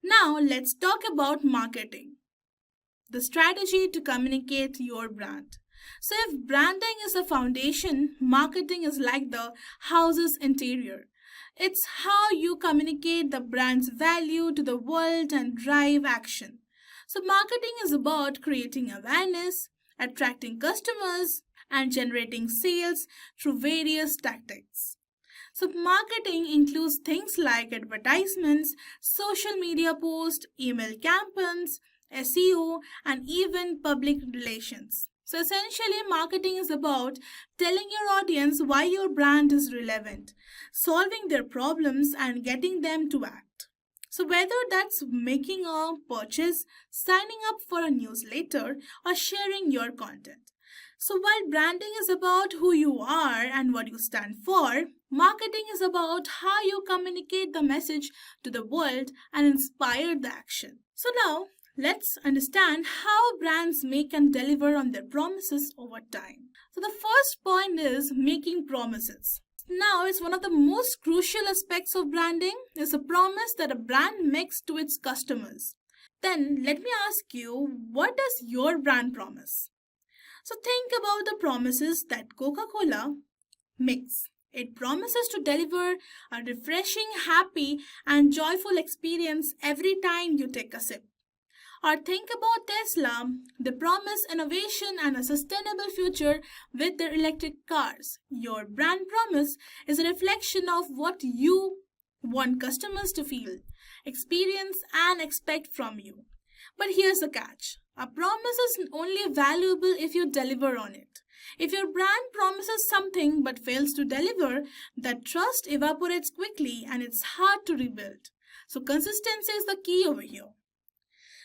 Now let's talk about marketing, the strategy to communicate your brand. So if branding is a foundation, marketing is like the house's interior. It's how you communicate the brand's value to the world and drive action. So marketing is about creating awareness, attracting customers, and generating sales through various tactics. So marketing includes things like advertisements, social media posts, email campaigns, SEO, and even public relations. So essentially, marketing is about telling your audience why your brand is relevant, solving their problems, and getting them to act. So whether that's making a purchase, signing up for a newsletter, or sharing your content. So while branding is about who you are and what you stand for, marketing is about how you communicate the message to the world and inspire the action. So now, let's understand how brands make and deliver on their promises over time. So the first point is making promises. Now, it's one of the most crucial aspects of branding is a promise that a brand makes to its customers. Then let me ask you, what does your brand promise? So think about the promises that Coca-Cola makes. It promises to deliver a refreshing, happy, and joyful experience every time you take a sip. Or think about Tesla. They promise innovation and a sustainable future with their electric cars. Your brand promise is a reflection of what you want customers to feel, experience, and expect from you. But here's the catch. A promise is only valuable if you deliver on it. If your brand promises something but fails to deliver, that trust evaporates quickly and it's hard to rebuild. So consistency is the key over here.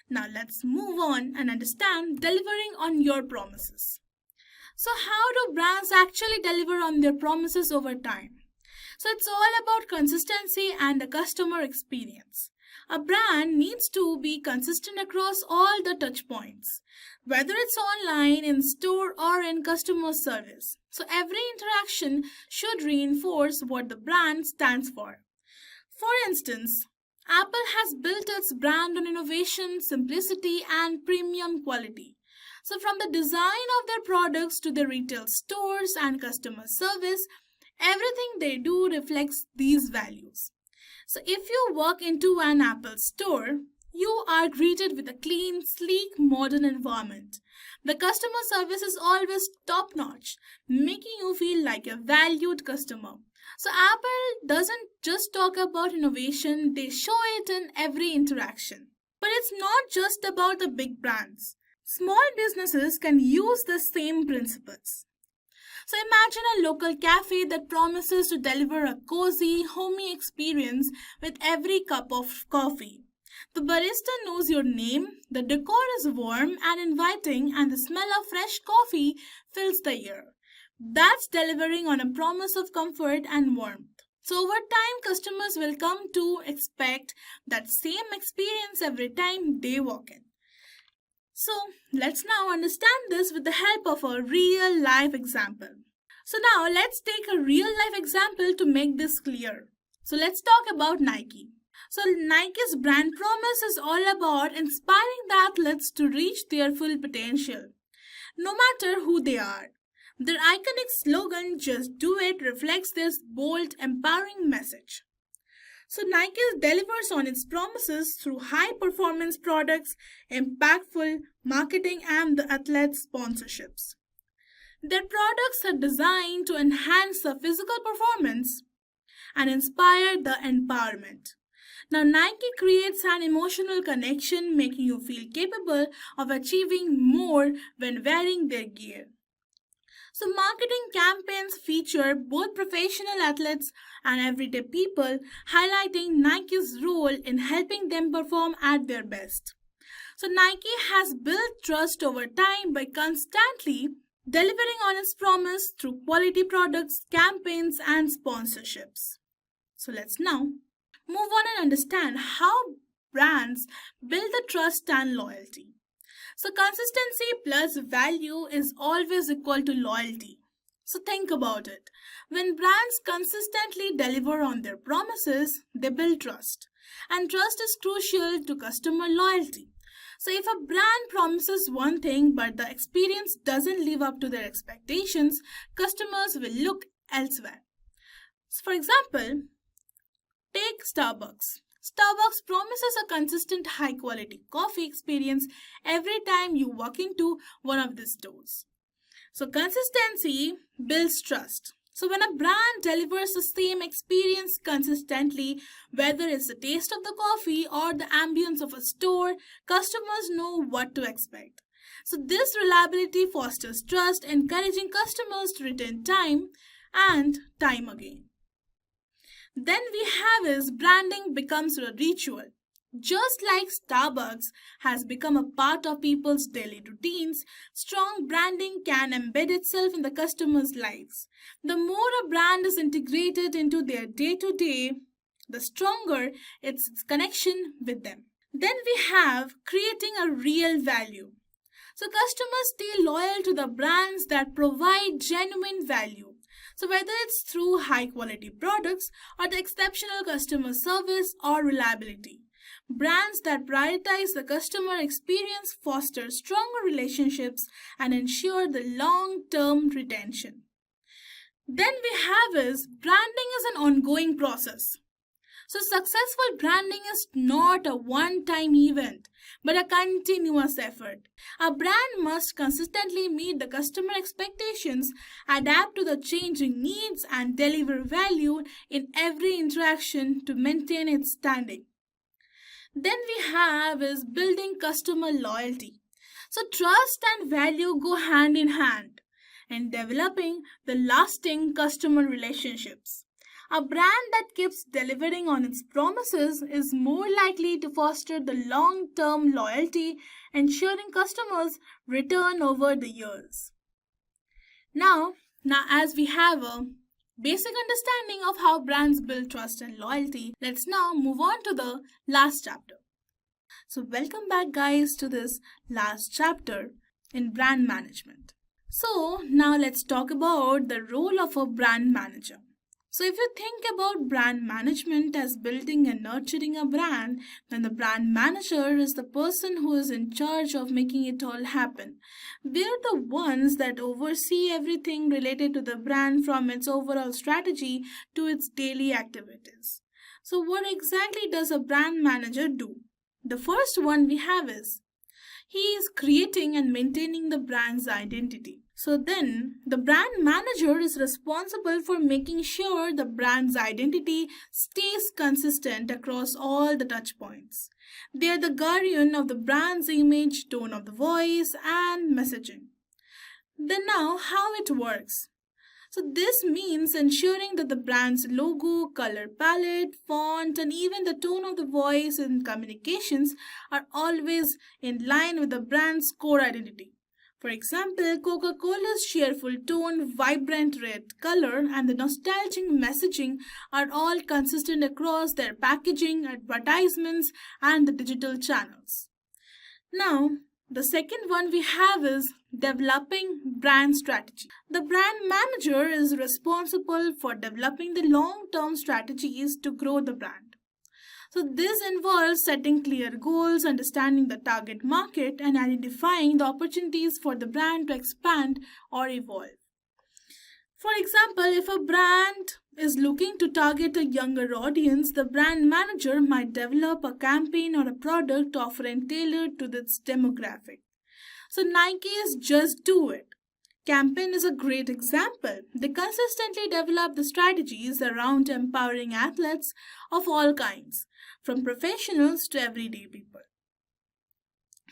Now let's move on and understand delivering on your promises. So how do brands actually deliver on their promises over time? So it's all about consistency and the customer experience. A brand needs to be consistent across all the touch points, whether it's online, in store, or in customer service. So every interaction should reinforce what the brand stands for. For instance, Apple has built its brand on innovation, simplicity, and premium quality. So from the design of their products to their retail stores and customer service, everything they do reflects these values. So if you walk into an Apple store, you are greeted with a clean, sleek, modern environment. The customer service is always top-notch, making you feel like a valued customer. So Apple doesn't just talk about innovation, they show it in every interaction. But it's not just about the big brands. Small businesses can use the same principles. So imagine a local cafe that promises to deliver a cozy, homey experience with every cup of coffee. The barista knows your name, the decor is warm and inviting, and the smell of fresh coffee fills the air. That's delivering on a promise of comfort and warmth. So over time, customers will come to expect that same experience every time they walk in. So let's now understand this with the help of a real life example. So now let's take a real life example to make this clear. So let's talk about Nike. So Nike's brand promise is all about inspiring the athletes to reach their full potential, no matter who they are. Their iconic slogan, "Just Do It," reflects this bold, empowering message. So Nike delivers on its promises through high-performance products, impactful marketing, and the athlete sponsorships. Their products are designed to enhance the physical performance and inspire the empowerment. Now, Nike creates an emotional connection, making you feel capable of achieving more when wearing their gear. So marketing campaigns feature both professional athletes and everyday people, highlighting Nike's role in helping them perform at their best. So Nike has built trust over time by constantly delivering on its promise through quality products, campaigns, and sponsorships. So let's now move on and understand how brands build the trust and loyalty. So consistency plus value is always equal to loyalty. So think about it. When brands consistently deliver on their promises, they build trust. And trust is crucial to customer loyalty. So if a brand promises one thing but the experience doesn't live up to their expectations, customers will look elsewhere. So for example, take Starbucks. Starbucks promises a consistent high-quality coffee experience every time you walk into one of these stores. So consistency builds trust. So when a brand delivers the same experience consistently, whether it's the taste of the coffee or the ambience of a store, customers know what to expect. So this reliability fosters trust, encouraging customers to return time and time again. Then we have is branding becomes a ritual. Just like Starbucks has become a part of people's daily routines, strong branding can embed itself in the customers' lives. The more a brand is integrated into their day-to-day, the stronger its connection with them. Then we have creating a real value. So customers stay loyal to the brands that provide genuine value. So whether it's through high quality products or the exceptional customer service or reliability, brands that prioritize the customer experience foster stronger relationships and ensure the long-term retention. Then we have is branding is an ongoing process. So successful branding is not a one-time event, but a continuous effort. A brand must consistently meet the customer expectations, adapt to the changing needs, and deliver value in every interaction to maintain its standing. Then we have is building customer loyalty. So trust and value go hand in hand in developing the lasting customer relationships. A brand that keeps delivering on its promises is more likely to foster the long-term loyalty, ensuring customers return over the years. Now as we have a basic understanding of how brands build trust and loyalty, let's now move on to the last chapter. So welcome back guys to this last chapter in brand management. So now let's talk about the role of a brand manager. So if you think about brand management as building and nurturing a brand, then the brand manager is the person who is in charge of making it all happen. They're the ones that oversee everything related to the brand, from its overall strategy to its daily activities. So what exactly does a brand manager do? The first one we have is he is creating and maintaining the brand's identity. So then the brand manager is responsible for making sure the brand's identity stays consistent across all the touch points. They are the guardian of the brand's image, tone of the voice, and messaging. Then now how it works. So this means ensuring that the brand's logo, color palette, font, and even the tone of the voice in communications are always in line with the brand's core identity. For example, Coca-Cola's cheerful tone, vibrant red color, and the nostalgic messaging are all consistent across their packaging, advertisements, and the digital channels. Now, the second one we have is developing brand strategy. The brand manager is responsible for developing the long-term strategies to grow the brand. So this involves setting clear goals, understanding the target market, and identifying the opportunities for the brand to expand or evolve. For example, if a brand is looking to target a younger audience, the brand manager might develop a campaign or a product offering tailored to this demographic. So Nike's Just Do It campaign is a great example. They consistently develop the strategies around empowering athletes of all kinds, from professionals to everyday people.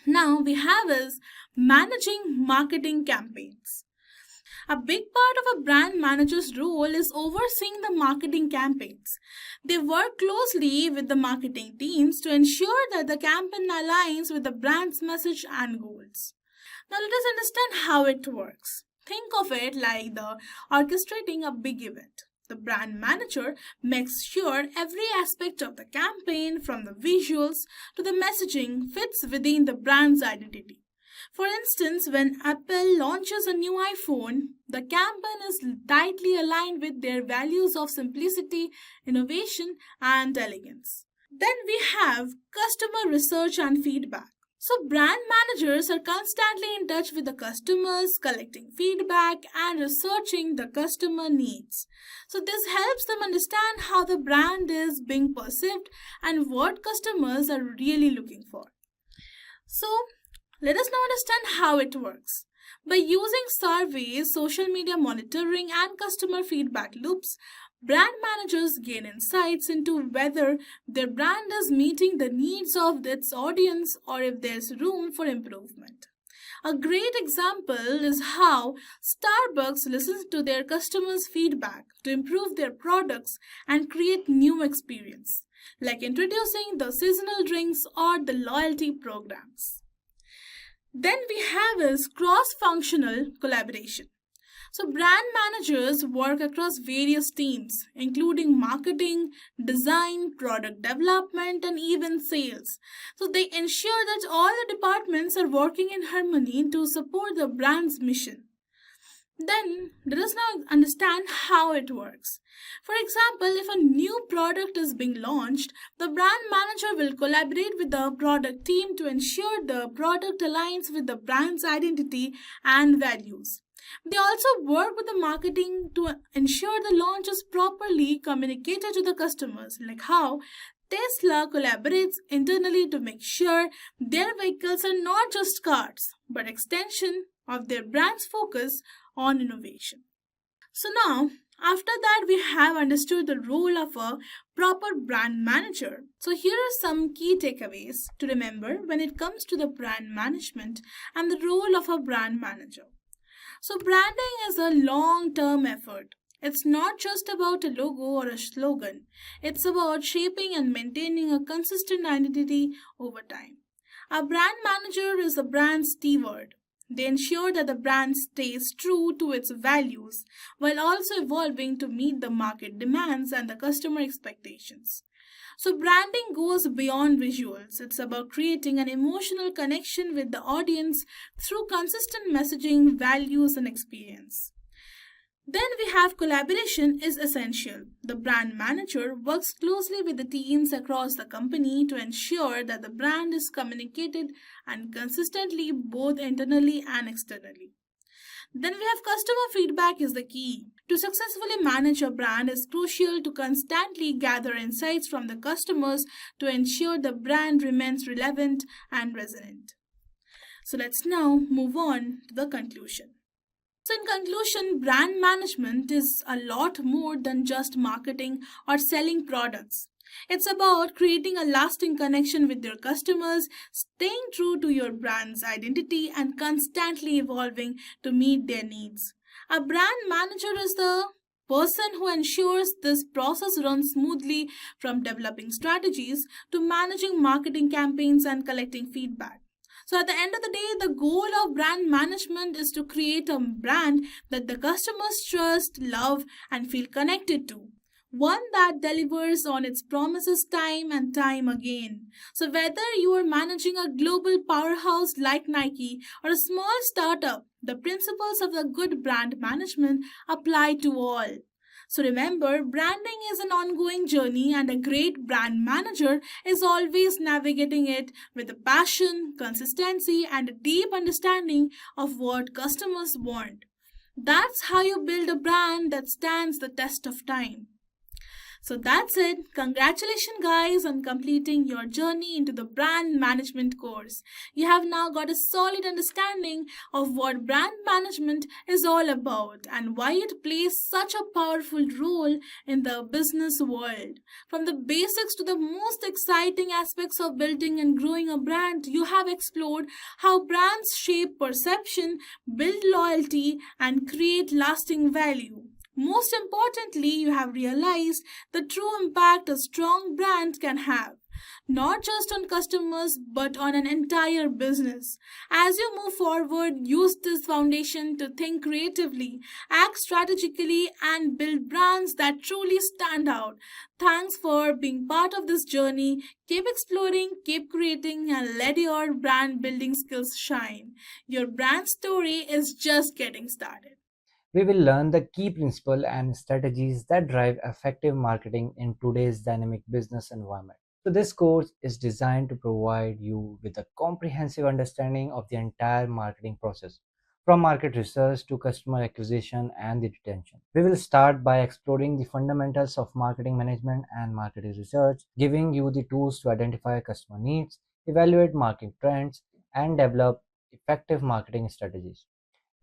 Now we have is managing marketing campaigns. A big part of a brand manager's role is overseeing the marketing campaigns. They work closely with the marketing teams to ensure that the campaign aligns with the brand's message and goals. Now let us understand how it works. Think of it like the orchestrating a big event. The brand manager makes sure every aspect of the campaign, from the visuals to the messaging, fits within the brand's identity. For instance, when Apple launches a new iPhone, the campaign is tightly aligned with their values of simplicity, innovation, and elegance. Then we have customer research and feedback. So brand managers are constantly in touch with the customers, collecting feedback and researching the customer needs. So this helps them understand how the brand is being perceived and what customers are really looking for. So let us now understand how it works. By using surveys, social media monitoring, and customer feedback loops, brand managers gain insights into whether their brand is meeting the needs of its audience or if there's room for improvement. A great example is how Starbucks listens to their customers' feedback to improve their products and create new experience, like introducing the seasonal drinks or the loyalty programs. Then we have is cross-functional collaboration. So, brand managers work across various teams, including marketing, design, product development, and even sales. So, they ensure that all the departments are working in harmony to support the brand's mission. Then let us now understand how it works. For example, if a new product is being launched, the brand manager will collaborate with the product team to ensure the product aligns with the brand's identity and values. They also work with the marketing to ensure the launch is properly communicated to the customers, like how Tesla collaborates internally to make sure their vehicles are not just cars, but extension of their brand's focus on innovation. So now, after that, we have understood the role of a proper brand manager. So here are some key takeaways to remember when it comes to the brand management and the role of a brand manager. So branding is a long-term effort. It's not just about a logo or a slogan. It's about shaping and maintaining a consistent identity over time. A brand manager is a brand's steward. They ensure that the brand stays true to its values while also evolving to meet the market demands and the customer expectations. So, branding goes beyond visuals. It's about creating an emotional connection with the audience through consistent messaging, values, and experience. Then we have collaboration is essential. The brand manager works closely with the teams across the company to ensure that the brand is communicated and consistently both internally and externally. Then we have customer feedback is the key. To successfully manage a brand is crucial to constantly gather insights from the customers to ensure the brand remains relevant and resonant. So let's now move on to the conclusion. So, in conclusion, brand management is a lot more than just marketing or selling products. It's about creating a lasting connection with your customers, staying true to your brand's identity, and constantly evolving to meet their needs. A brand manager is the person who ensures this process runs smoothly, from developing strategies to managing marketing campaigns and collecting feedback. So at the end of the day, the goal of brand management is to create a brand that the customers trust, love, and feel connected to. One that delivers on its promises time and time again. So whether you are managing a global powerhouse like Nike or a small startup, the principles of the good brand management apply to all. So remember, branding is an ongoing journey, and a great brand manager is always navigating it with a passion, consistency, and a deep understanding of what customers want. That's how you build a brand that stands the test of time. So that's it. Congratulations, guys, on completing your journey into the brand management course. You have now got a solid understanding of what brand management is all about and why it plays such a powerful role in the business world. From the basics to the most exciting aspects of building and growing a brand, you have explored how brands shape perception, build loyalty, and create lasting value. Most importantly, you have realized the true impact a strong brand can have, not just on customers but on an entire business. As you move forward, use this foundation to think creatively, act strategically, and build brands that truly stand out. Thanks for being part of this journey. Keep exploring, keep creating, and let your brand building skills shine. Your brand story is just getting started. We will learn the key principles and strategies that drive effective marketing in today's dynamic business environment. So this course is designed to provide you with a comprehensive understanding of the entire marketing process, from market research to customer acquisition and the retention. We will start by exploring the fundamentals of marketing management and marketing research, giving you the tools to identify customer needs, evaluate market trends, and develop effective marketing strategies.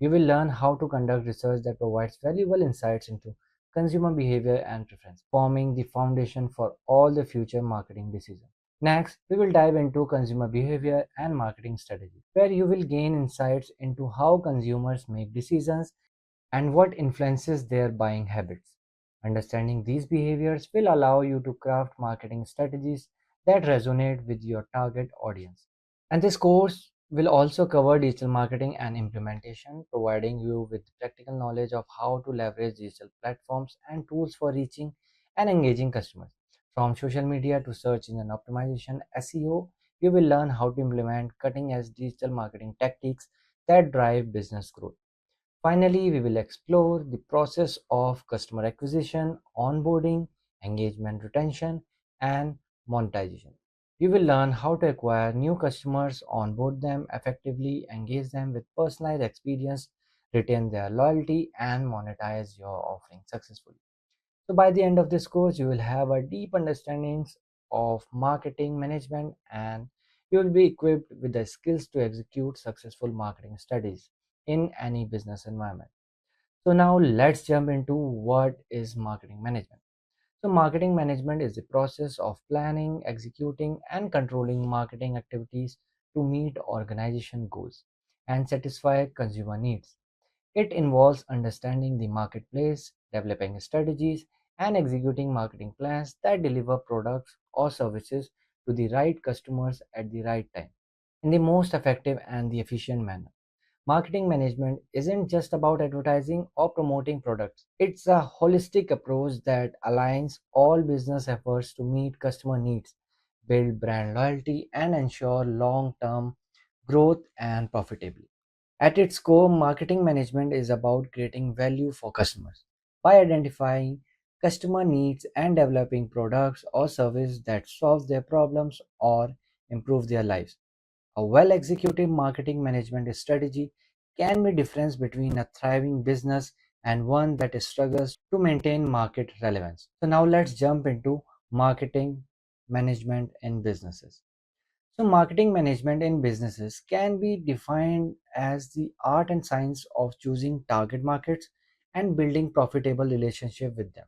You will learn how to conduct research that provides valuable insights into consumer behavior and preference, forming the foundation for all the future marketing decisions. Next, we will dive into consumer behavior and marketing strategy, where you will gain insights into how consumers make decisions and what influences their buying habits. Understanding these behaviors will allow you to craft marketing strategies that resonate with your target audience. And this course We'll also cover digital marketing and implementation, providing you with practical knowledge of how to leverage digital platforms and tools for reaching and engaging customers. From social media to search engine optimization, SEO, you will learn how to implement cutting edge digital marketing tactics that drive business growth. Finally, we will explore the process of customer acquisition, onboarding, engagement retention, and monetization. You will learn how to acquire new customers, onboard them effectively, engage them with personalized experience, retain their loyalty, and monetize your offering successfully. So by the end of this course, you will have a deep understanding of marketing management, and you will be equipped with the skills to execute successful marketing studies in any business environment. So now let's jump into what is marketing management. So marketing management is the process of planning, executing, and controlling marketing activities to meet organization goals and satisfy consumer needs. It involves understanding the marketplace, developing strategies, and executing marketing plans that deliver products or services to the right customers at the right time in the most effective and the efficient manner. Marketing management isn't just about advertising or promoting products. It's a holistic approach that aligns all business efforts to meet customer needs, build brand loyalty, and ensure long term growth and profitability. At its core, marketing management is about creating value for customers by identifying customer needs and developing products or services that solve their problems or improve their lives. A well executed marketing management strategy can be difference between a thriving business and one that struggles to maintain market relevance. So now let's jump into marketing management in businesses. So marketing management in businesses can be defined as the art and science of choosing target markets and building profitable relationship with them.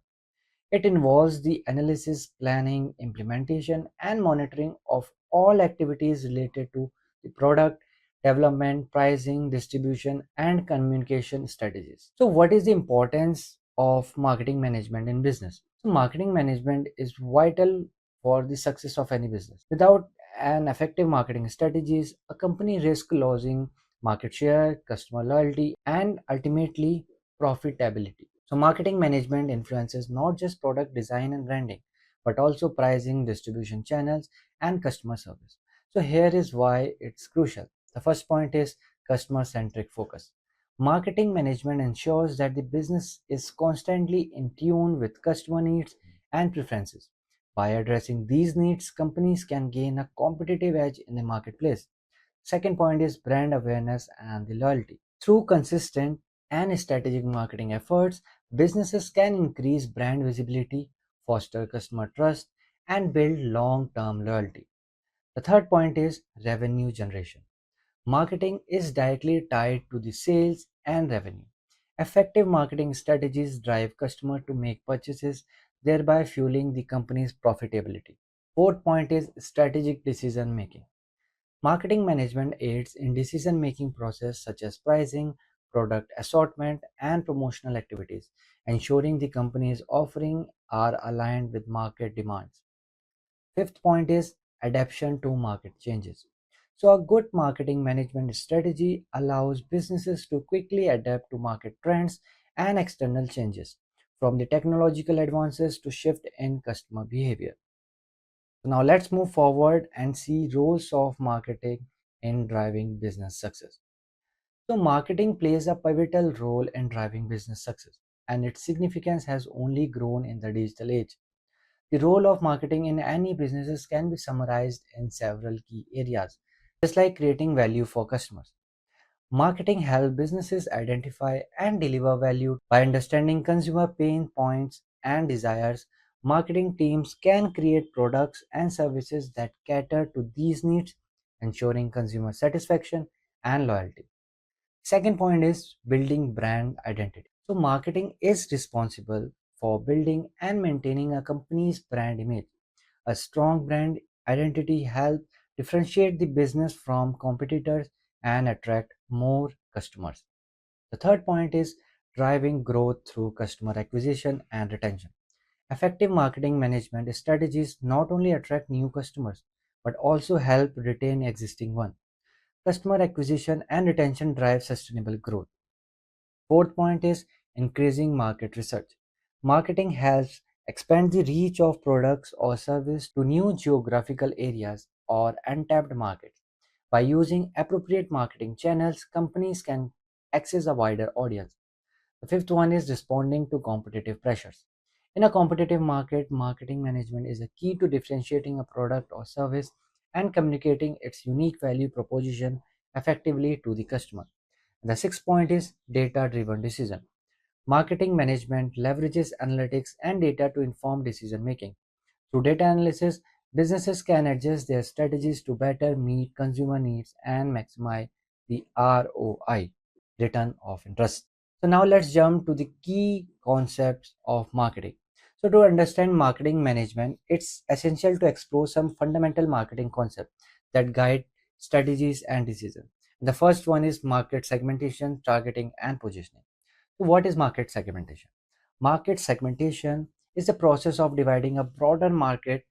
It involves the analysis, planning, implementation, and monitoring of all activities related to the product development, pricing, distribution, and communication strategies. So, what is the importance of marketing management in business? So, marketing management is vital for the success of any business. Without an effective marketing strategies, a company risks losing market share, customer loyalty, and ultimately profitability. So, marketing management influences not just product design and branding, but also pricing, distribution channels, and customer service. So, here is why it's crucial. The first point is customer centric focus. Marketing management ensures that the business is constantly in tune with customer needs and preferences. By addressing these needs, companies can gain a competitive edge in the marketplace. Second point is brand awareness and the loyalty. Through consistent and strategic marketing efforts, businesses can increase brand visibility, foster customer trust, and build long term loyalty. The third point is revenue generation. Marketing is directly tied to the sales and revenue. Effective marketing strategies drive customers to make purchases, thereby fueling the company's profitability. Fourth point is strategic decision making. Marketing management aids in decision-making process such as pricing, product assortment, and promotional activities, ensuring the company's offering are aligned with market demands. Fifth point is adaptation to market changes. So a good marketing management strategy allows businesses to quickly adapt to market trends and external changes, from the technological advances to shift in customer behavior. So now let's move forward and see roles of marketing in driving business success. So marketing plays a pivotal role in driving business success, and its significance has only grown in the digital age. The role of marketing in any businesses can be summarized in several key areas, just like creating value for customers. Marketing helps businesses identify and deliver value by understanding consumer pain points and desires. Marketing teams can create products and services that cater to these needs, ensuring consumer satisfaction and loyalty. Second point is building brand identity. So, marketing is responsible for building and maintaining a company's brand image. A strong brand identity helps differentiate the business from competitors and attract more customers. The third point is driving growth through customer acquisition and retention. Effective marketing management strategies not only attract new customers but also help retain existing ones. Customer acquisition and retention drive sustainable growth. Fourth point is increasing market research. Marketing helps expand the reach of products or service to new geographical areas or untapped markets. By using appropriate marketing channels, companies can access a wider audience. The fifth one is responding to competitive pressures. In a competitive market, marketing management is a key to differentiating a product or service and communicating its unique value proposition effectively to the customer. The sixth point is data driven decision. Marketing management leverages analytics and data to inform decision making. Through data analysis, businesses can adjust their strategies to better meet consumer needs and maximize the ROI, return of interest. So now let's jump to the key concepts of marketing. So to understand marketing management, it's essential to explore some fundamental marketing concepts that guide strategies and decisions. The first one is market segmentation, targeting, and positioning. So what is market segmentation? Market segmentation is the process of dividing a broader market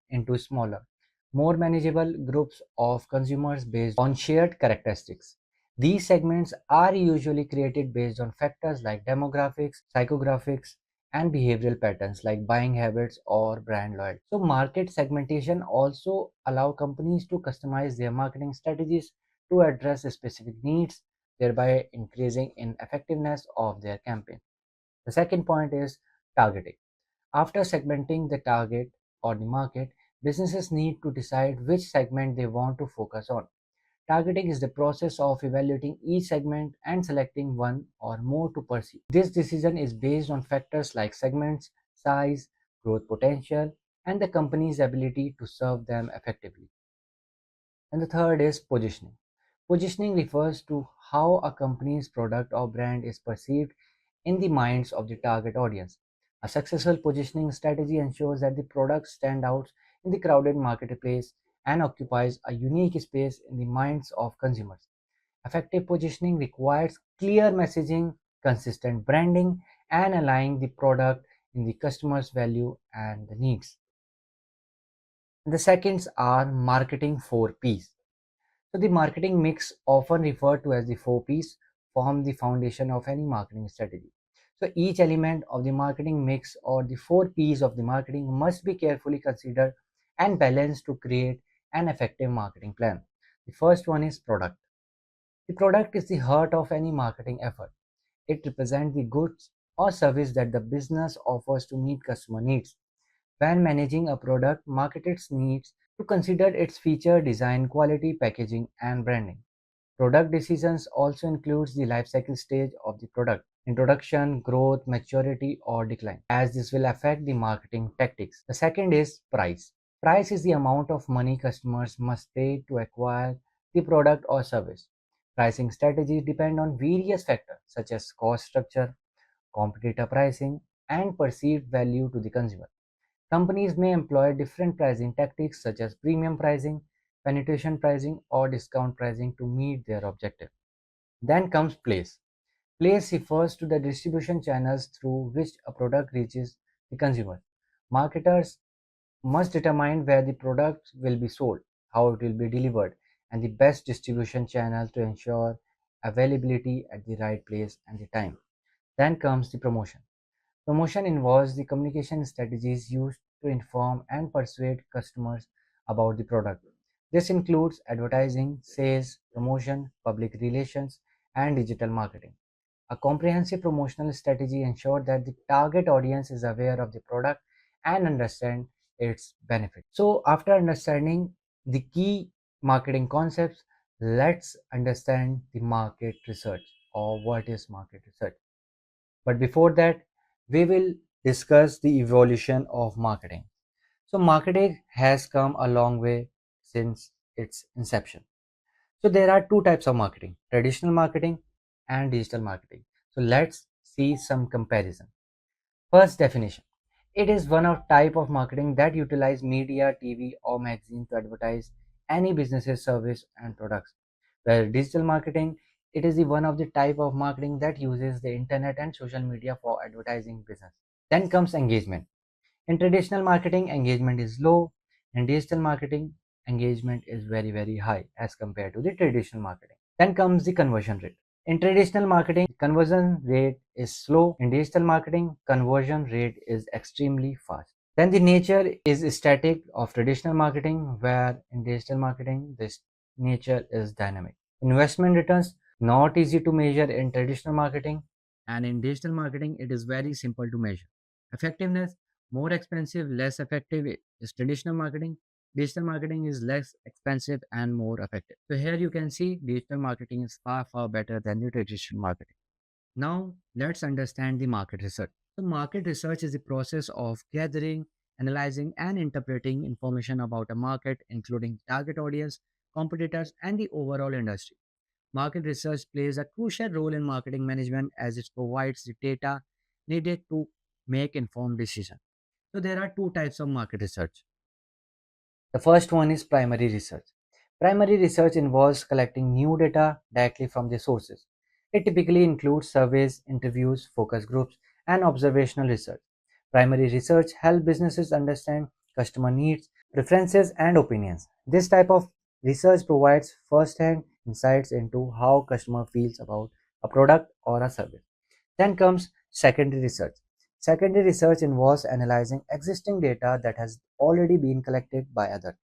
into smaller, more manageable groups of consumers based on shared characteristics. These segments are usually created based on factors like demographics, psychographics, and behavioral patterns like buying habits or brand loyalty. So market segmentation also allow companies to customize their marketing strategies to address specific needs, thereby increasing in effectiveness of their campaign. The second point is targeting. After segmenting the target or the market, businesses need to decide which segment they want to focus on. Targeting is the process of evaluating each segment and selecting one or more to pursue. This decision is based on factors like segments, size, growth potential, and the company's ability to serve them effectively. And the third is positioning. Positioning refers to how a company's product or brand is perceived in the minds of the target audience. A successful positioning strategy ensures that the product stands out in the crowded marketplace and occupies a unique space in the minds of consumers. Effective positioning requires clear messaging, consistent branding, and aligning the product in the customer's value and the needs. The seconds are marketing 4Ps. So the marketing mix, often referred to as the 4Ps, form the foundation of any marketing strategy. So each element of the marketing mix or the 4Ps of the marketing must be carefully considered and balanced to create an effective marketing plan. The first one is product. The product is the heart of any marketing effort. It represents the goods or service that the business offers to meet customer needs. When managing a product, marketers needs to consider its feature, design, quality, packaging, and branding. Product decisions also includes the life cycle stage of the product, introduction, growth, maturity, or decline, as this will affect the marketing tactics. The second is price. Price is the amount of money customers must pay to acquire the product or service. Pricing strategies depend on various factors such as cost structure, competitor pricing, and perceived value to the consumer. Companies may employ different pricing tactics such as premium pricing, penetration pricing, or discount pricing to meet their objective. Then comes place. Place refers to the distribution channels through which a product reaches the consumer. Marketers must determine where the product will be sold, how it will be delivered, and the best distribution channel to ensure availability at the right place and the time. Then comes the promotion. Promotion involves the communication strategies used to inform and persuade customers about the product. This includes advertising, sales, promotion, public relations, and digital marketing. A comprehensive promotional strategy ensures that the target audience is aware of the product and understand its benefits. So, after understanding the key marketing concepts, let's understand the market research or what is market research. But before that, we will discuss the evolution of marketing. So, marketing has come a long way since its inception. So, there are two types of marketing: traditional marketing and digital marketing. So, let's see some comparison. First definition: it is one of type of marketing that utilize media, TV, or magazine to advertise any business's service and products. Where digital marketing, it is the one of the type of marketing that uses the internet and social media for advertising business. Then comes engagement. In traditional marketing, engagement is low. In digital marketing, engagement is very high as compared to the traditional marketing. Then comes the conversion rate. In traditional marketing, conversion rate is slow. In digital marketing, conversion rate is extremely fast. Then the nature is static of traditional marketing, where in digital marketing, this nature is dynamic. Investment returns not easy to measure in traditional marketing, and in digital marketing, it is very simple to measure. Effectiveness, more expensive, less effective is traditional marketing. Digital marketing is less expensive and more effective. So here you can see digital marketing is far better than the traditional marketing. Now let's understand the market research. So market research is the process of gathering, analyzing and interpreting information about a market, including target audience, competitors and the overall industry. Market research plays a crucial role in marketing management as it provides the data needed to make informed decisions. So there are two types of market research. The first one is primary research. Primary research involves collecting new data directly from the sources. It typically includes surveys, interviews, focus groups, and observational research. Primary research helps businesses understand customer needs, preferences, and opinions. This type of research provides first-hand insights into how customer feels about a product or a service. Then comes secondary research. Secondary research involves analyzing existing data that has already been collected by others.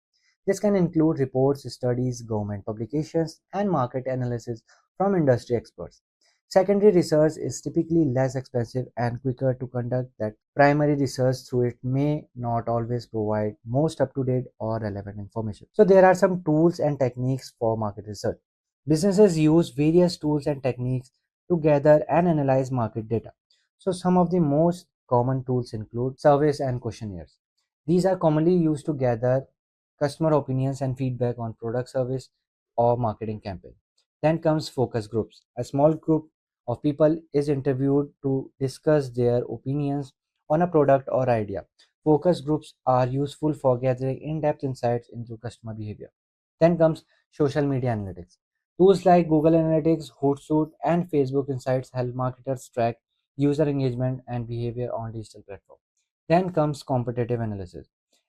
This can include reports, studies, government publications, and market analysis from industry experts. Secondary research is typically less expensive and quicker to conduct than primary research, through it may not always provide most up-to-date or relevant information. So there are some tools and techniques for market research. Businesses use various tools and techniques to gather and analyze market data. So some of the most common tools include surveys and questionnaires. These are commonly used to gather customer opinions and feedback on product, service, or marketing campaign. Then comes focus groups. A small group of people is interviewed to discuss their opinions on a product or idea. Focus groups are useful for gathering in-depth insights into customer behavior. Then comes social media analytics. Tools like Google Analytics, Hootsuite, and Facebook Insights help marketers track user engagement and behavior on digital platforms. Then comes competitive analysis.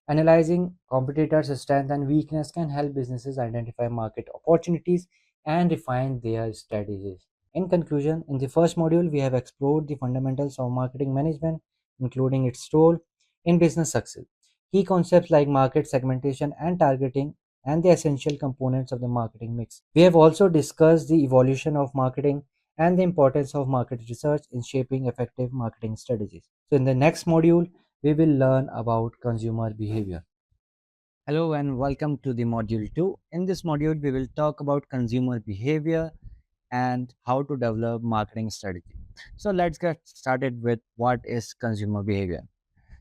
Analyzing competitors' strength and weakness can help businesses identify market opportunities and refine their strategies. In conclusion, in the first module, we have explored the fundamentals of marketing management, including its role in business success. Key concepts like market segmentation and targeting, and the essential components of the marketing mix. We have also discussed the evolution of marketing and the importance of market research in shaping effective marketing strategies. So, in the next module, we will learn about consumer behavior. Hello and welcome to the module 2. In this module, we will talk about consumer behavior and how to develop marketing strategy. So let's get started with what is consumer behavior.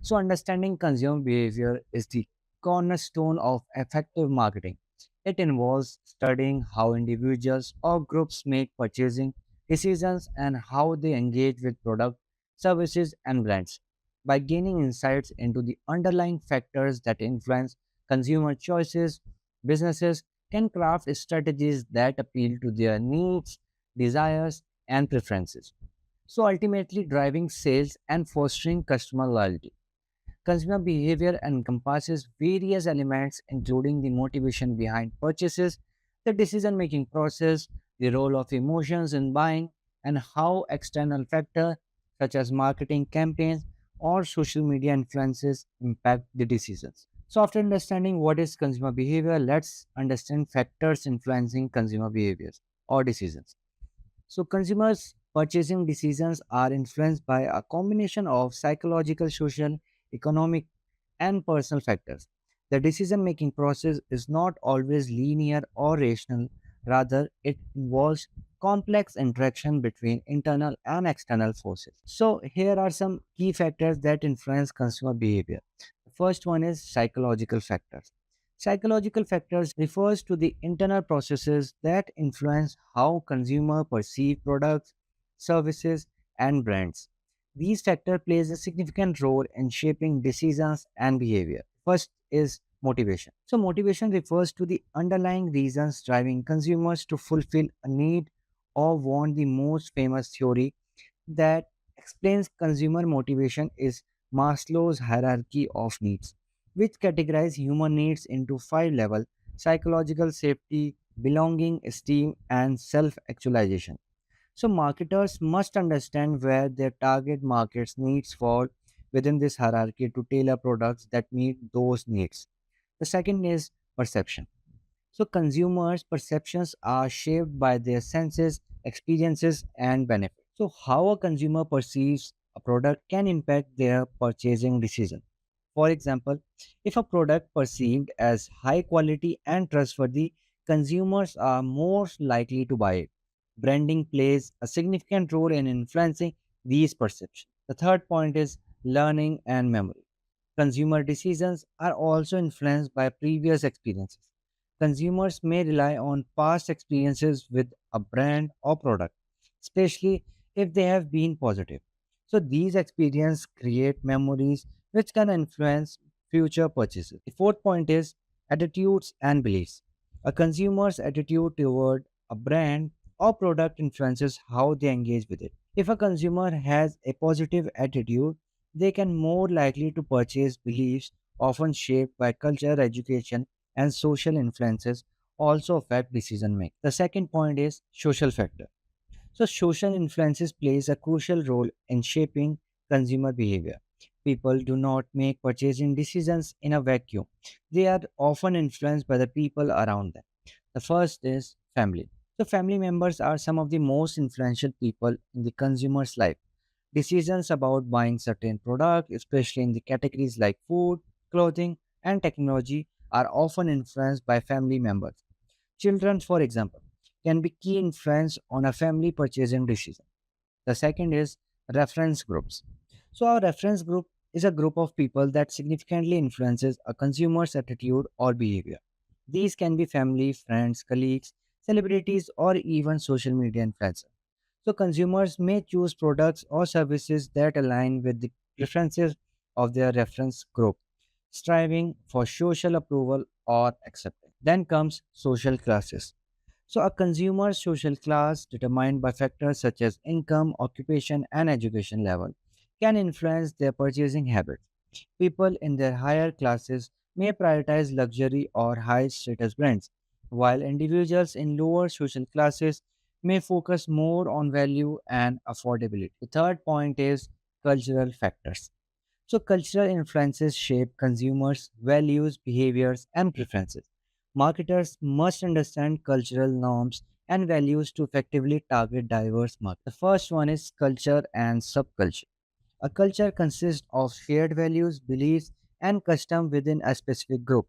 So understanding consumer behavior is the cornerstone of effective marketing. It involves studying how individuals or groups make purchasing decisions and how they engage with product, services, and brands. By gaining insights into the underlying factors that influence consumer choices, businesses can craft strategies that appeal to their needs, desires, and preferences. So ultimately driving sales and fostering customer loyalty. Consumer behavior encompasses various elements, including the motivation behind purchases, the decision making process, the role of emotions in buying, and how external factors such as marketing campaigns or social media influences impact the decisions. So, after understanding what is consumer behavior, let's understand factors influencing consumer behaviors or decisions. So, consumers' purchasing decisions are influenced by a combination of psychological, social, economic, and personal factors. The decision making process is not always linear or rational, rather, it involves complex interaction between internal and external forces. So, here are some key factors that influence consumer behavior. The first one is psychological factors. Psychological factors refers to the internal processes that influence how consumers perceive products, services, and brands. These factors plays a significant role in shaping decisions and behavior. First is motivation. So motivation refers to the underlying reasons driving consumers to fulfill a need or want. The most famous theory that explains consumer motivation is Maslow's hierarchy of needs. which categorize human needs into 5 levels: psychological safety, belonging, esteem, and self actualization. So, marketers must understand where their target market's needs fall within this hierarchy to tailor products that meet those needs. The second is perception. So, consumers' perceptions are shaped by their senses, experiences, and benefits. So, how a consumer perceives a product can impact their purchasing decision. For example, if a product perceived as high quality and trustworthy, consumers are more likely to buy it. Branding plays a significant role in influencing these perceptions. The third point is learning and memory. Consumer decisions are also influenced by previous experiences. Consumers may rely on past experiences with a brand or product, especially if they have been positive. So, these experiences create memories which can influence future purchases. The fourth point is attitudes and beliefs. A consumer's attitude toward a brand or product influences how they engage with it. If a consumer has a positive attitude, they can more likely to purchase. Beliefs often shaped by culture, education, and social influences also affect decision making. The second point is social factor. So social influences plays a crucial role in shaping consumer behavior. People do not make purchasing decisions in a vacuum. They are often influenced by the people around them. The first is family. So family members are some of the most influential people in the consumer's life. Decisions about buying certain products, especially in the categories like food, clothing, and technology, are often influenced by family members. Children, for example, can be key influence on a family purchasing decision. The second is reference groups. So, our reference group is a group of people that significantly influences a consumer's attitude or behavior. These can be family, friends, colleagues, celebrities, or even social media influencers. So, consumers may choose products or services that align with the preferences of their reference group, striving for social approval or acceptance. Then comes social classes. So, a consumer's social class, determined by factors such as income, occupation, and education level, can influence their purchasing habits. People in their higher classes may prioritize luxury or high status brands, while individuals in lower social classes may focus more on value and affordability. The third point is cultural factors. So, cultural influences shape consumers' values, behaviors, and preferences. Marketers must understand cultural norms and values to effectively target diverse markets. The first one is culture and subculture. A culture consists of shared values, beliefs, and custom within a specific group.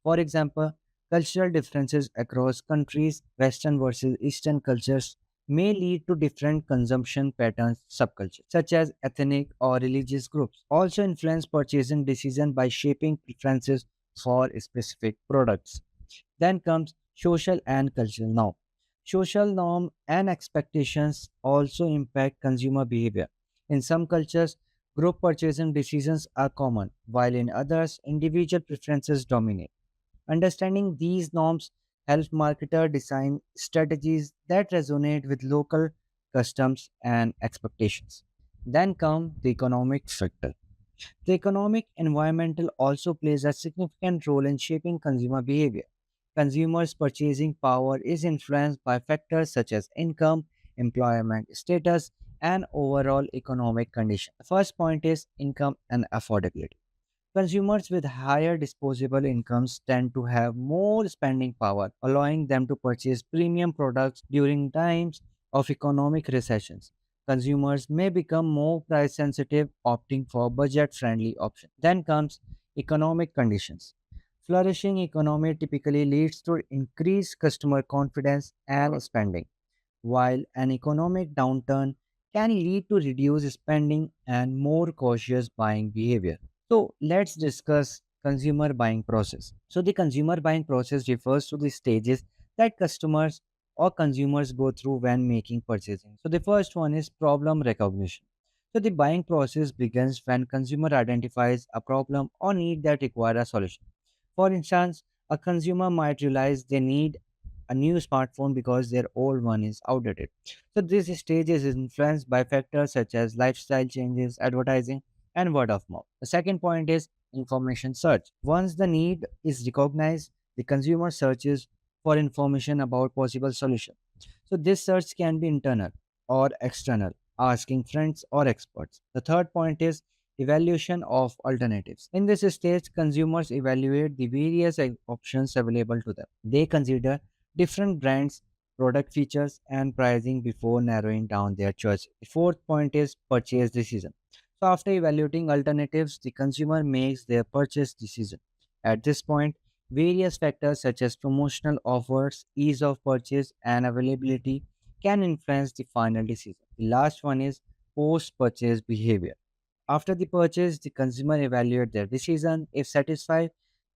For example, cultural differences across countries, Western versus Eastern cultures, may lead to different consumption patterns. Subcultures, such as ethnic or religious groups, also influence purchasing decisions by shaping preferences for specific products. Then comes social and cultural norm. Social norm and expectations also impact consumer behavior. In some cultures, group purchasing decisions are common, while in others, individual preferences dominate. Understanding these norms helps marketers design strategies that resonate with local customs and expectations. Then come the economic factor. The economic environmental also plays a significant role in shaping consumer behavior. Consumers' purchasing power is influenced by factors such as income, employment status, and overall economic condition. The first point is income and affordability. Consumers with higher disposable incomes tend to have more spending power, allowing them to purchase premium products during times of economic recessions. Consumers may become more price sensitive, opting for budget friendly options. Then comes economic conditions. Flourishing economy typically leads to increased customer confidence and spending, while an economic downturn can lead to reduced spending and more cautious buying behavior. So let's discuss consumer buying process. So the consumer buying process refers to the stages that customers or consumers go through when making purchasing. So the first one is problem recognition. So the buying process begins when consumer identifies a problem or need that require a solution. For instance, a consumer might realize they need a new smartphone because their old one is outdated. So this stage is influenced by factors such as lifestyle changes, advertising, and word of mouth. The second point is information search. Once the need is recognized, the consumer searches for information about possible solutions. So this search can be internal or external, asking friends or experts. The third point is evaluation of alternatives. In this stage, consumers evaluate the various options available to them. They consider different brands, product features, and pricing before narrowing down their choice. The fourth point is purchase decision. So after evaluating alternatives, the consumer makes their purchase decision. At this point, various factors such as promotional offers, ease of purchase, and availability can influence the final decision. The last one is post purchase behavior. After the purchase, the consumer evaluate their decision. If satisfied,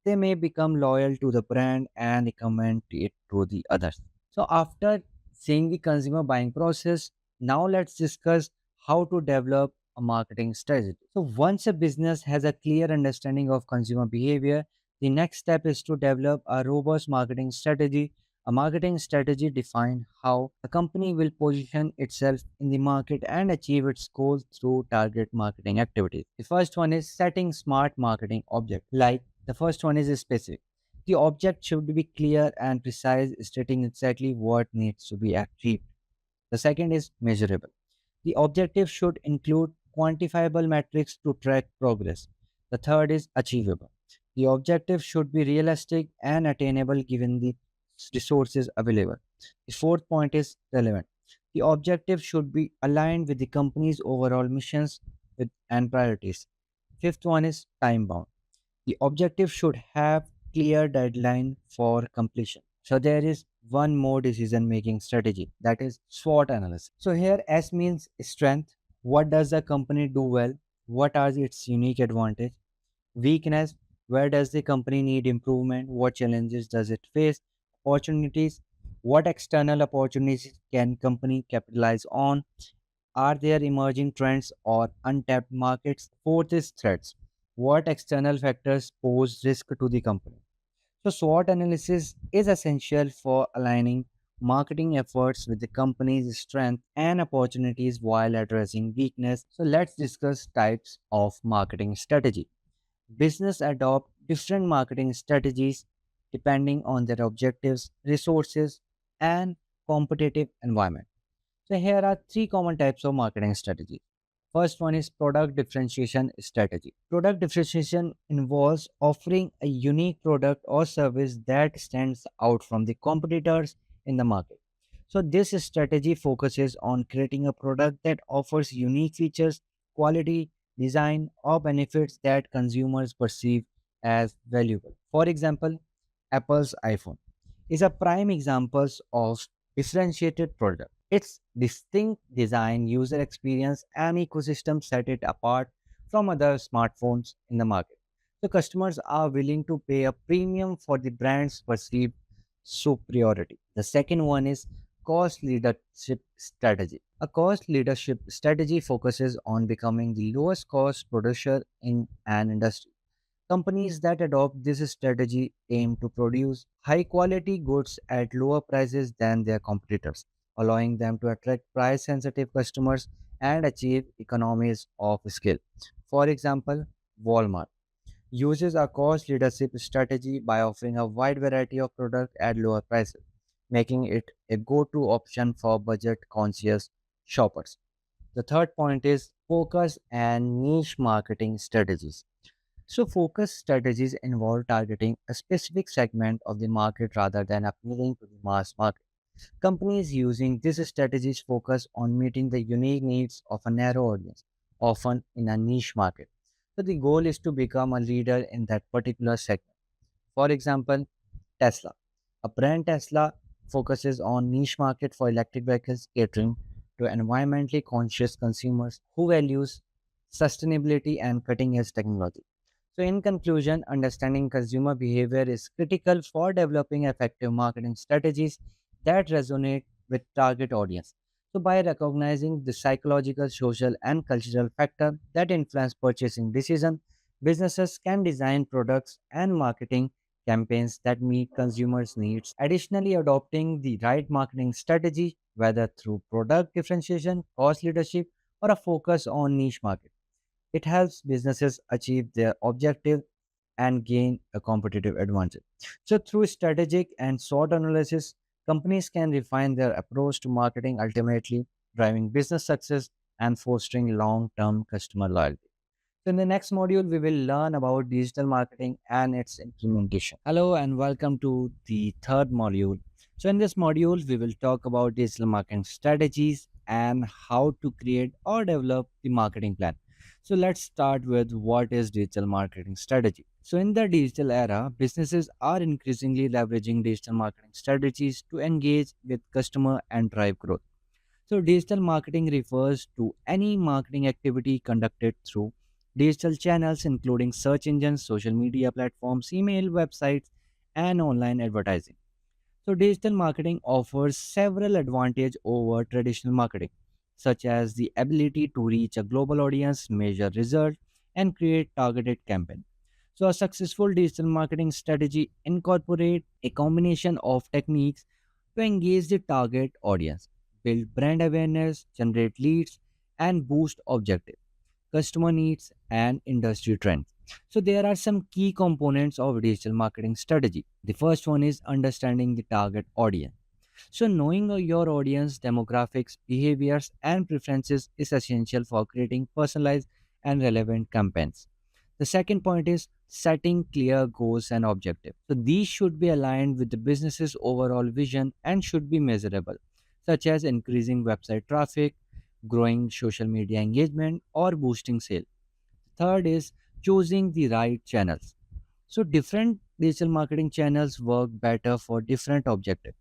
they may become loyal to the brand and recommend it to the others. So after seeing the consumer buying process, now let's discuss how to develop a marketing strategy. So once a business has a clear understanding of consumer behavior, the next step is to develop a robust marketing strategy. A marketing strategy defines how a company will position itself in the market and achieve its goals through target marketing activities. The first one is setting smart marketing objects. Like the first one is specific. The object should be clear and precise, stating exactly what needs to be achieved. The second is measurable. The objective should include quantifiable metrics to track progress. The third is achievable. The objective should be realistic and attainable given the resources available. The fourth point is relevant. The objective should be aligned with the company's overall missions and priorities. Fifth one is time bound. The objective should have clear deadline for completion. So there is one more decision making strategy, that is SWOT analysis. So here S means strength. What does the company do well? What are its unique advantage? Weakness, where does the company need improvement? What challenges does it face? Opportunities, what external opportunities can company capitalize on? Are there emerging trends or untapped markets? Fourth is threats. What external factors pose risk to the company? So, SWOT analysis is essential for aligning marketing efforts with the company's strength and opportunities while addressing weakness. So, let's discuss types of marketing strategy. Business adopt different marketing strategies depending on their objectives, resources, and competitive environment. So here are three common types of marketing strategy. First one is product differentiation strategy. Product differentiation involves offering a unique product or service that stands out from the competitors in the market. So this strategy focuses on creating a product that offers unique features, quality, design, or benefits that consumers perceive as valuable. For example, Apple's iPhone is a prime example of differentiated product. Its distinct design, user experience, and ecosystem set it apart from other smartphones in the market. So customers are willing to pay a premium for the brand's perceived superiority. The second one is cost leadership strategy. A cost leadership strategy focuses on becoming the lowest cost producer in an industry. Companies that adopt this strategy aim to produce high quality goods at lower prices than their competitors, allowing them to attract price sensitive customers and achieve economies of scale. For example, Walmart uses a cost leadership strategy by offering a wide variety of products at lower prices, making it a go to option for budget conscious shoppers. The third point is focus and niche marketing strategies. So, focus strategies involve targeting a specific segment of the market rather than appealing to the mass market. Companies using these strategies focus on meeting the unique needs of a narrow audience, often in a niche market. So, the goal is to become a leader in that particular segment. For example, Tesla. A brand Tesla focuses on niche market for electric vehicles catering to environmentally conscious consumers who values sustainability and cutting edge technology. So, in conclusion, understanding consumer behavior is critical for developing effective marketing strategies that resonate with target audience. So, by recognizing the psychological, social, and cultural factor that influence purchasing decision, businesses can design products and marketing campaigns that meet consumers' needs. Additionally, adopting the right marketing strategy, whether through product differentiation, cost leadership, or a focus on niche market It helps businesses achieve their objective and gain a competitive advantage. So, through strategic and SWOT analysis, companies can refine their approach to marketing, ultimately driving business success and fostering long term customer loyalty. So, in the next module, we will learn about digital marketing and its implementation. Hello, and welcome to the third module. So, in this module, we will talk about digital marketing strategies and how to create or develop the marketing plan. So, let's start with what is digital marketing strategy. So, in the digital era, businesses are increasingly leveraging digital marketing strategies to engage with customer and drive growth. So, digital marketing refers to any marketing activity conducted through digital channels, including search engines, social media platforms, email, websites, and online advertising. So, digital marketing offers several advantages over traditional marketing, such as the ability to reach a global audience, measure results, and create targeted campaigns. So, a successful digital marketing strategy incorporates a combination of techniques to engage the target audience, build brand awareness, generate leads, and boost objective customer needs, and industry trends. So, there are some key components of digital marketing strategy. The first one is understanding the target audience. So, knowing your audience demographics, behaviors, and preferences is essential for creating personalized and relevant campaigns. The second point is setting clear goals and objectives. So, these should be aligned with the business's overall vision and should be measurable, such as increasing website traffic, growing social media engagement, or boosting sales. Third is choosing the right channels. So, different digital marketing channels work better for different objectives.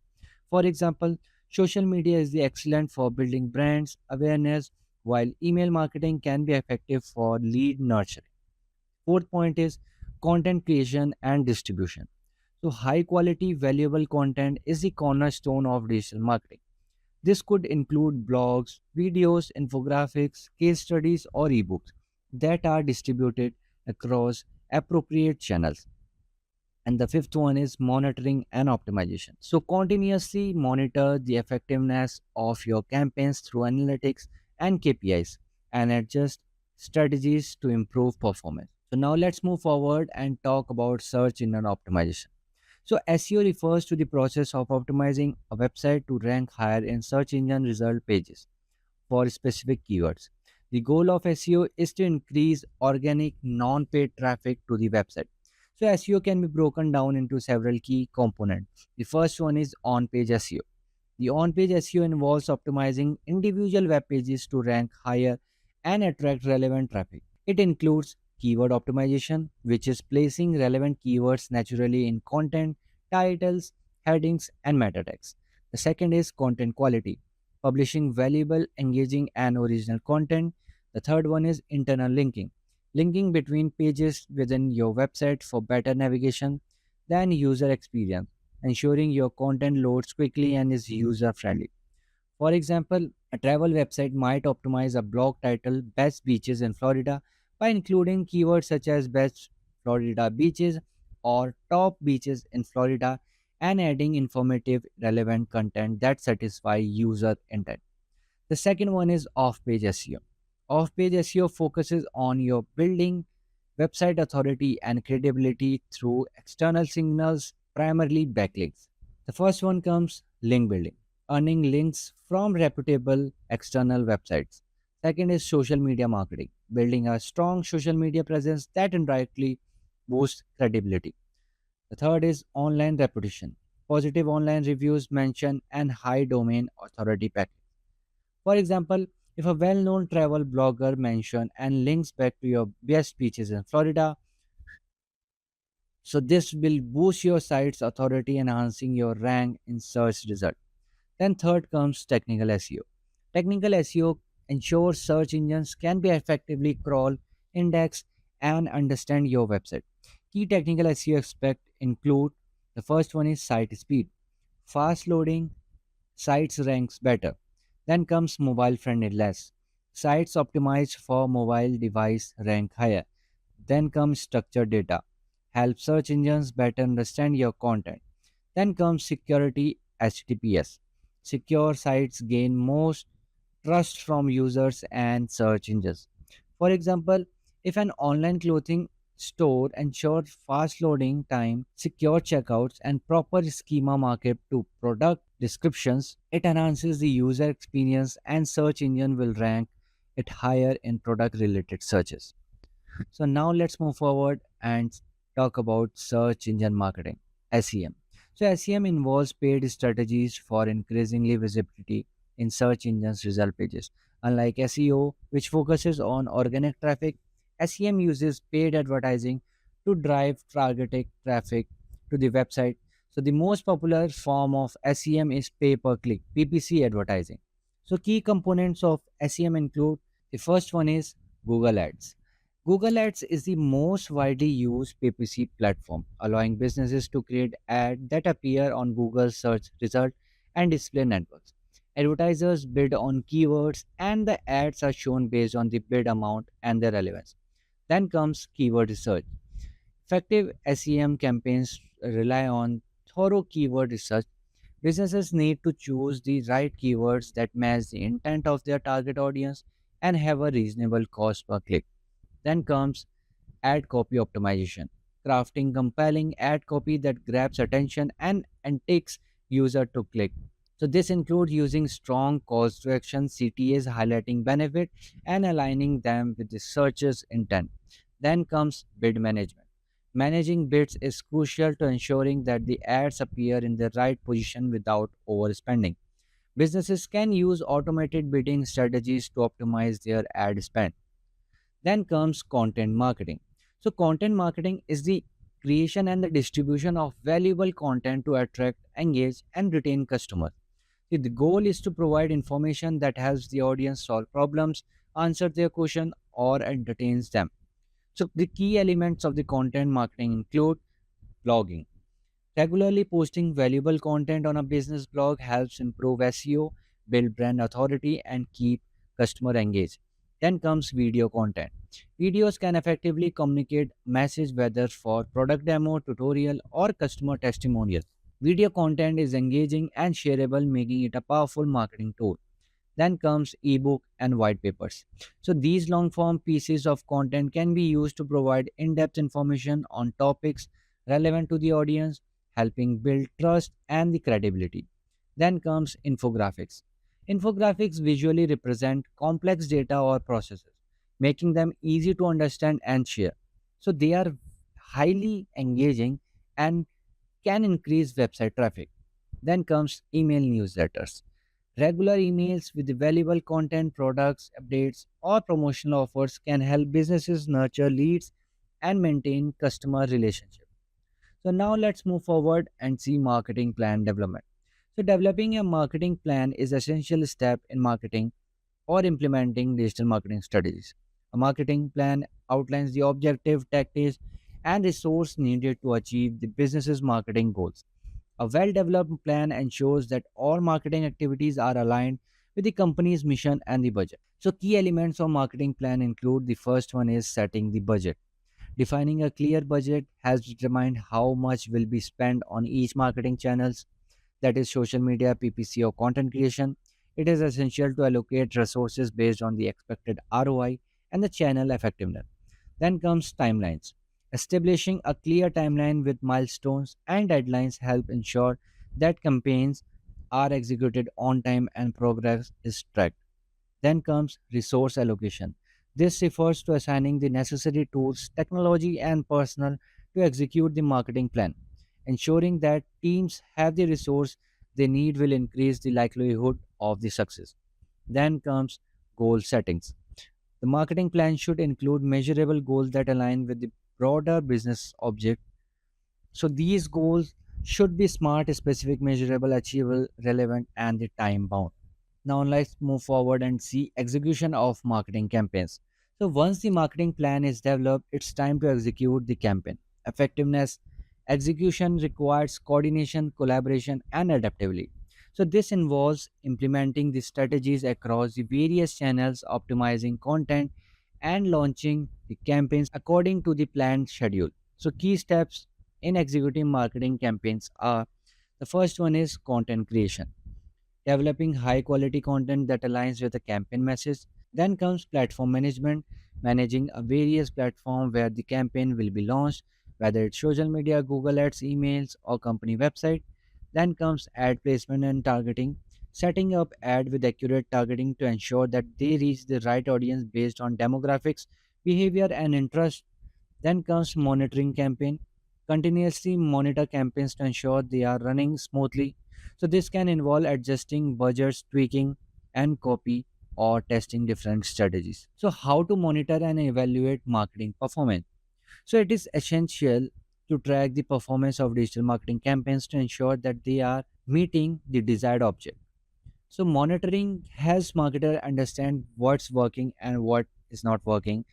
For example, social media is the excellent for building brands awareness, while email marketing can be effective for lead nurturing. Fourth point is content creation and distribution. So, high quality, valuable content is the cornerstone of digital marketing. This could include blogs, videos, infographics, case studies, or ebooks that are distributed across appropriate channels. And the fifth one is monitoring and optimization. So, continuously monitor the effectiveness of your campaigns through analytics and KPIs and adjust strategies to improve performance. So, now let's move forward and talk about search engine optimization. So, SEO refers to the process of optimizing a website to rank higher in search engine result pages for specific keywords. The goal of SEO is to increase organic non paid traffic to the website. So, SEO can be broken down into several key components. The first one is on page SEO. The on page SEO involves optimizing individual web pages to rank higher and attract relevant traffic. It includes keyword optimization, which is placing relevant keywords naturally in content, titles, headings, and meta tags. The second is content quality, publishing valuable, engaging, and original content. The third one is internal linking, linking between pages within your website for better navigation than user experience, ensuring your content loads quickly and is user friendly. For example, a travel website might optimize a blog title Best Beaches in Florida by including keywords such as Best Florida Beaches or Top Beaches in Florida and adding informative, relevant content that satisfy user intent. The second one is off page SEO. Off page SEO focuses on your building website authority and credibility through external signals, primarily backlinks. The first one comes link building, earning links from reputable external websites. Second is social media marketing, building a strong social media presence that indirectly boosts credibility. The third is online reputation, positive online reviews, mention, and high domain authority package. For example, if a well known travel blogger mentions and links back to your best beaches in Florida, so this will boost your site's authority, enhancing your rank in search results. Then third comes technical SEO. Technical SEO ensures search engines can be effectively crawl, index, and understand your website. Key technical SEO aspects include the first one is site speed. Fast loading sites ranks better. Then comes mobile friendliness. Sites optimized for mobile device rank higher. Then comes structured data. Help search engines better understand your content. Then comes security HTTPS. Secure sites gain most trust from users and search engines. For example, If an online clothing store ensures fast loading time, secure checkouts, and proper schema markup to product descriptions, it enhances the user experience and search engine will rank it higher in product related searches. So now let's move forward and talk about search engine marketing, SEM. So SEM involves paid strategies for increasingly visibility in search engines result pages. Unlike SEO, which focuses on organic traffic, SEM uses paid advertising to drive targeted traffic to the website. So the most popular form of SEM is pay per click, PPC advertising. So key components of SEM include, the first one is Google Ads. Google Ads is the most widely used PPC platform, allowing businesses to create ads that appear on Google search result and display networks. Advertisers bid on keywords and the ads are shown based on the bid amount and their relevance. Then comes keyword research. Effective SEM campaigns rely on thorough keyword research. Businesses need to choose the right keywords that match the intent of their target audience and have a reasonable cost per click. Then comes ad copy optimization, crafting compelling ad copy that grabs attention and takes user to click. So this includes using strong calls to action, CTAs, highlighting benefit and aligning them with the searcher's intent. Then comes bid management. Managing bids is crucial to ensuring that the ads appear in the right position without overspending. Businesses can use automated bidding strategies to optimize their ad spend. Then comes content marketing. So, content marketing is the creation and the distribution of valuable content to attract, engage, and retain customers. The goal is to provide information that helps the audience solve problems, answer their question, or entertains them. So, the key elements of the content marketing include blogging. Regularly posting valuable content on a business blog helps improve SEO, build brand authority, and keep customer engaged. Then comes video content. Videos can effectively communicate message whether for product demo, tutorial, or customer testimonial. Video content is engaging and shareable, making it a powerful marketing tool. Then comes ebook and white papers. So these long form pieces of content can be used to provide in-depth information on topics relevant to the audience, helping build trust and the credibility. Then comes infographics. Infographics visually represent complex data or processes, making them easy to understand and share. So they are highly engaging and can increase website traffic. Then comes email newsletters. Regular emails with valuable content, products, updates, or promotional offers can help businesses nurture leads and maintain customer relationships. So now let's move forward and see marketing plan development. So developing a marketing plan is essential step in marketing or implementing digital marketing strategies. A marketing plan outlines the objective, tactics, and resource needed to achieve the business's marketing goals. A well developed plan ensures that all marketing activities are aligned with the company's mission and the budget. So, key elements of marketing plan include, the first one is setting the budget. Defining a clear budget has determined how much will be spent on each marketing channels, that is social media, PPC, or content creation. It is essential to allocate resources based on the expected ROI and the channel effectiveness. Then comes timelines. Establishing a clear timeline with milestones and deadlines help ensure that campaigns are executed on time and progress is tracked. Then comes resource allocation. This refers to assigning the necessary tools, technology, and personnel to execute the marketing plan. Ensuring that teams have the resource they need will increase the likelihood of the success. Then comes goal settings. The marketing plan should include measurable goals that align with the broader business object. So these goals should be smart, specific, measurable, achievable, relevant, and the time bound. Now let's move forward and see execution of marketing campaigns. So once the marketing plan is developed, it's time to execute the campaign. Effectiveness execution requires coordination, collaboration, and adaptability. So this involves implementing the strategies across the various channels, optimizing content, and launching the campaigns according to the planned schedule. So key steps in executing marketing campaigns are, the first one is content creation, developing high quality content that aligns with the campaign message. Then comes platform management, managing a various platform where the campaign will be launched, whether it's social media, Google Ads, emails, or company website. Then comes ad placement and targeting, setting up ad with accurate targeting to ensure that they reach the right audience based on demographics, behavior, and interest. Then comes monitoring campaign. Continuously monitor campaigns to ensure they are running smoothly. So this can involve adjusting budgets, tweaking and copy, or testing different strategies. So how to monitor and evaluate marketing performance? So it is essential to track the performance of digital marketing campaigns to ensure that they are meeting the desired object. So monitoring helps marketer understand what's working and what is not working,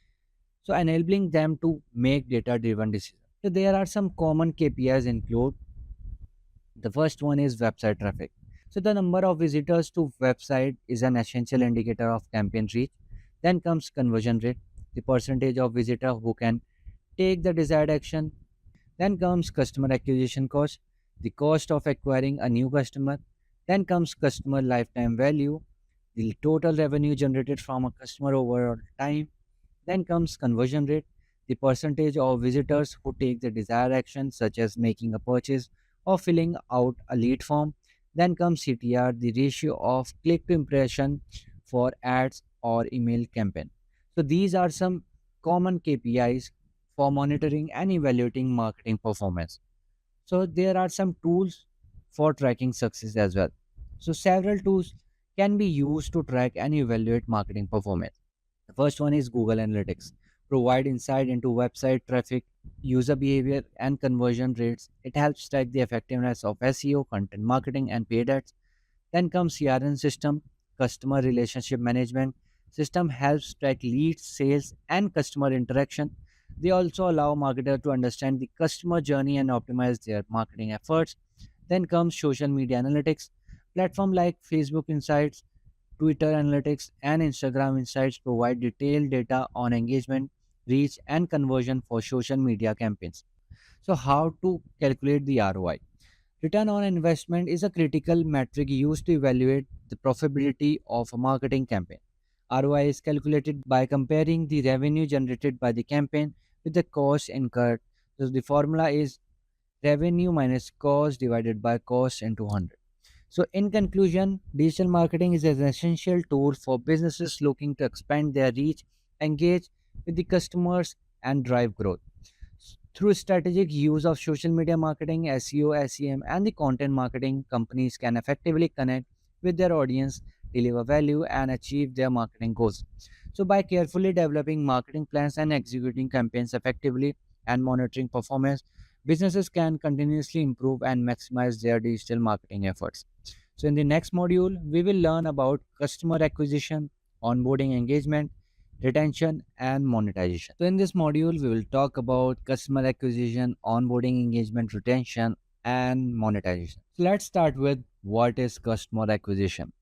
so enabling them to make data driven decisions. So there are some common KPIs include, the first one is website traffic. So the number of visitors to website is an essential indicator of campaign reach. Then comes conversion rate, the percentage of visitor who can take the desired action. Then comes customer acquisition cost, the cost of acquiring a new customer. Then comes customer lifetime value, the total revenue generated from a customer over time. Then comes conversion rate, the percentage of visitors who take the desired action, such as making a purchase or filling out a lead form. Then comes CTR, the ratio of click to impression for ads or email campaign. So these are some common KPIs for monitoring and evaluating marketing performance. So there are some tools for tracking success as well. So several tools can be used to track and evaluate marketing performance. The first one is Google Analytics. Provide insight into website traffic, user behavior, and conversion rates. It helps track the effectiveness of SEO, content marketing, and paid ads. Then comes CRM system, customer relationship management. System helps track leads, sales, and customer interaction. They also allow marketers to understand the customer journey and optimize their marketing efforts. Then comes social media analytics. Platform like Facebook Insights, Twitter Analytics, and Instagram Insights provide detailed data on engagement, reach, and conversion for social media campaigns. So, how to calculate the ROI? Return on investment is a critical metric used to evaluate the profitability of a marketing campaign. ROI is calculated by comparing the revenue generated by the campaign with the cost incurred. So, the formula is revenue minus cost divided by cost into 100. So, in conclusion, digital marketing is an essential tool for businesses looking to expand their reach, engage with the customers, and drive growth. Through strategic use of social media marketing, SEO, SEM, and the content marketing, companies can effectively connect with their audience, deliver value, and achieve their marketing goals. So, by carefully developing marketing plans and executing campaigns effectively and monitoring performance, businesses can continuously improve and maximize their digital marketing efforts. So, in the next module, we will learn about customer acquisition, onboarding engagement, retention, and monetization. So, in this module, we will talk about customer acquisition, onboarding engagement, retention, and monetization. So, let's start with what is customer acquisition.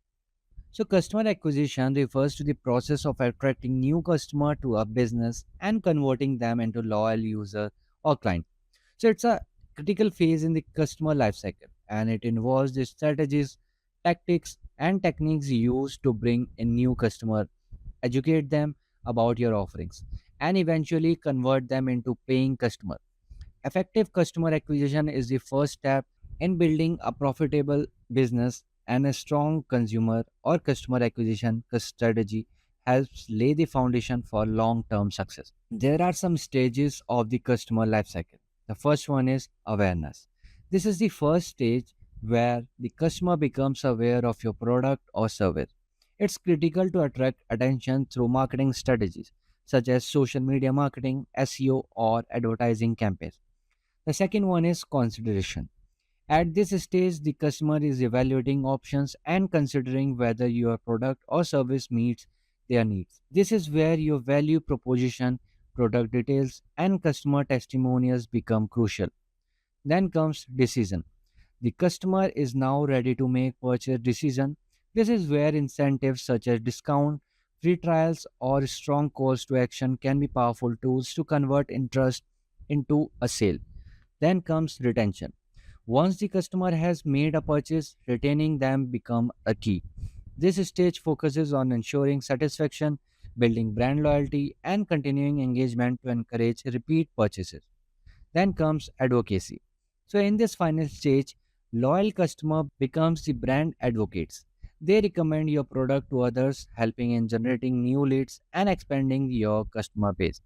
So, customer acquisition refers to the process of attracting new customer to a business and converting them into loyal user or client. So, it's a critical phase in the customer lifecycle, and it involves the strategies, tactics, and techniques used to bring in new customer, educate them about your offerings, and eventually convert them into paying customer. Effective customer acquisition is the first step in building a profitable business, and a strong consumer or customer acquisition strategy helps lay the foundation for long-term success. There are some stages of the customer lifecycle. The first one is awareness. This is the first stage where the customer becomes aware of your product or service. It's critical to attract attention through marketing strategies such as social media marketing, SEO, or advertising campaigns. The second one is consideration. At this stage, the customer is evaluating options and considering whether your product or service meets their needs. This is where your value proposition, product details, and customer testimonials become crucial. Then comes decision. The customer is now ready to make purchase decision. This is where incentives such as discount, free trials, or strong calls to action can be powerful tools to convert interest into a sale. Then comes retention. Once the customer has made a purchase, retaining them become a key. This stage focuses on ensuring satisfaction, building brand loyalty, and continuing engagement to encourage repeat purchases. Then comes advocacy. So in this final stage, loyal customer becomes the brand advocates. They recommend your product to others, helping in generating new leads and expanding your customer base.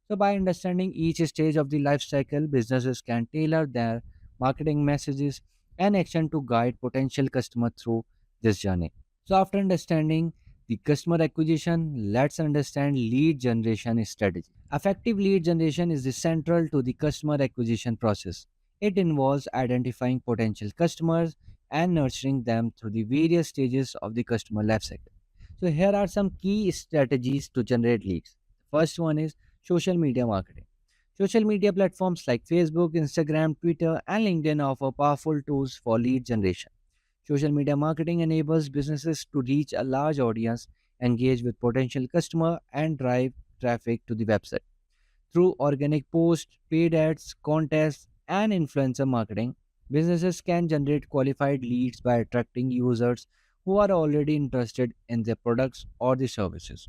So by understanding each stage of the life cycle, businesses can tailor their marketing messages and action to guide potential customer through this journey. So after understanding the customer acquisition, let's understand lead generation strategy. Effective lead generation is the central to the customer acquisition process. It involves identifying potential customers and nurturing them through the various stages of the customer lifecycle. So here are some key strategies to generate leads. First one is social media marketing. Social media platforms like Facebook, Instagram, Twitter, and LinkedIn offer powerful tools for lead generation. Social media marketing enables businesses to reach a large audience, engage with potential customer, and drive traffic to the website. Through organic posts, paid ads, contests, and influencer marketing, businesses can generate qualified leads by attracting users who are already interested in their products or the services.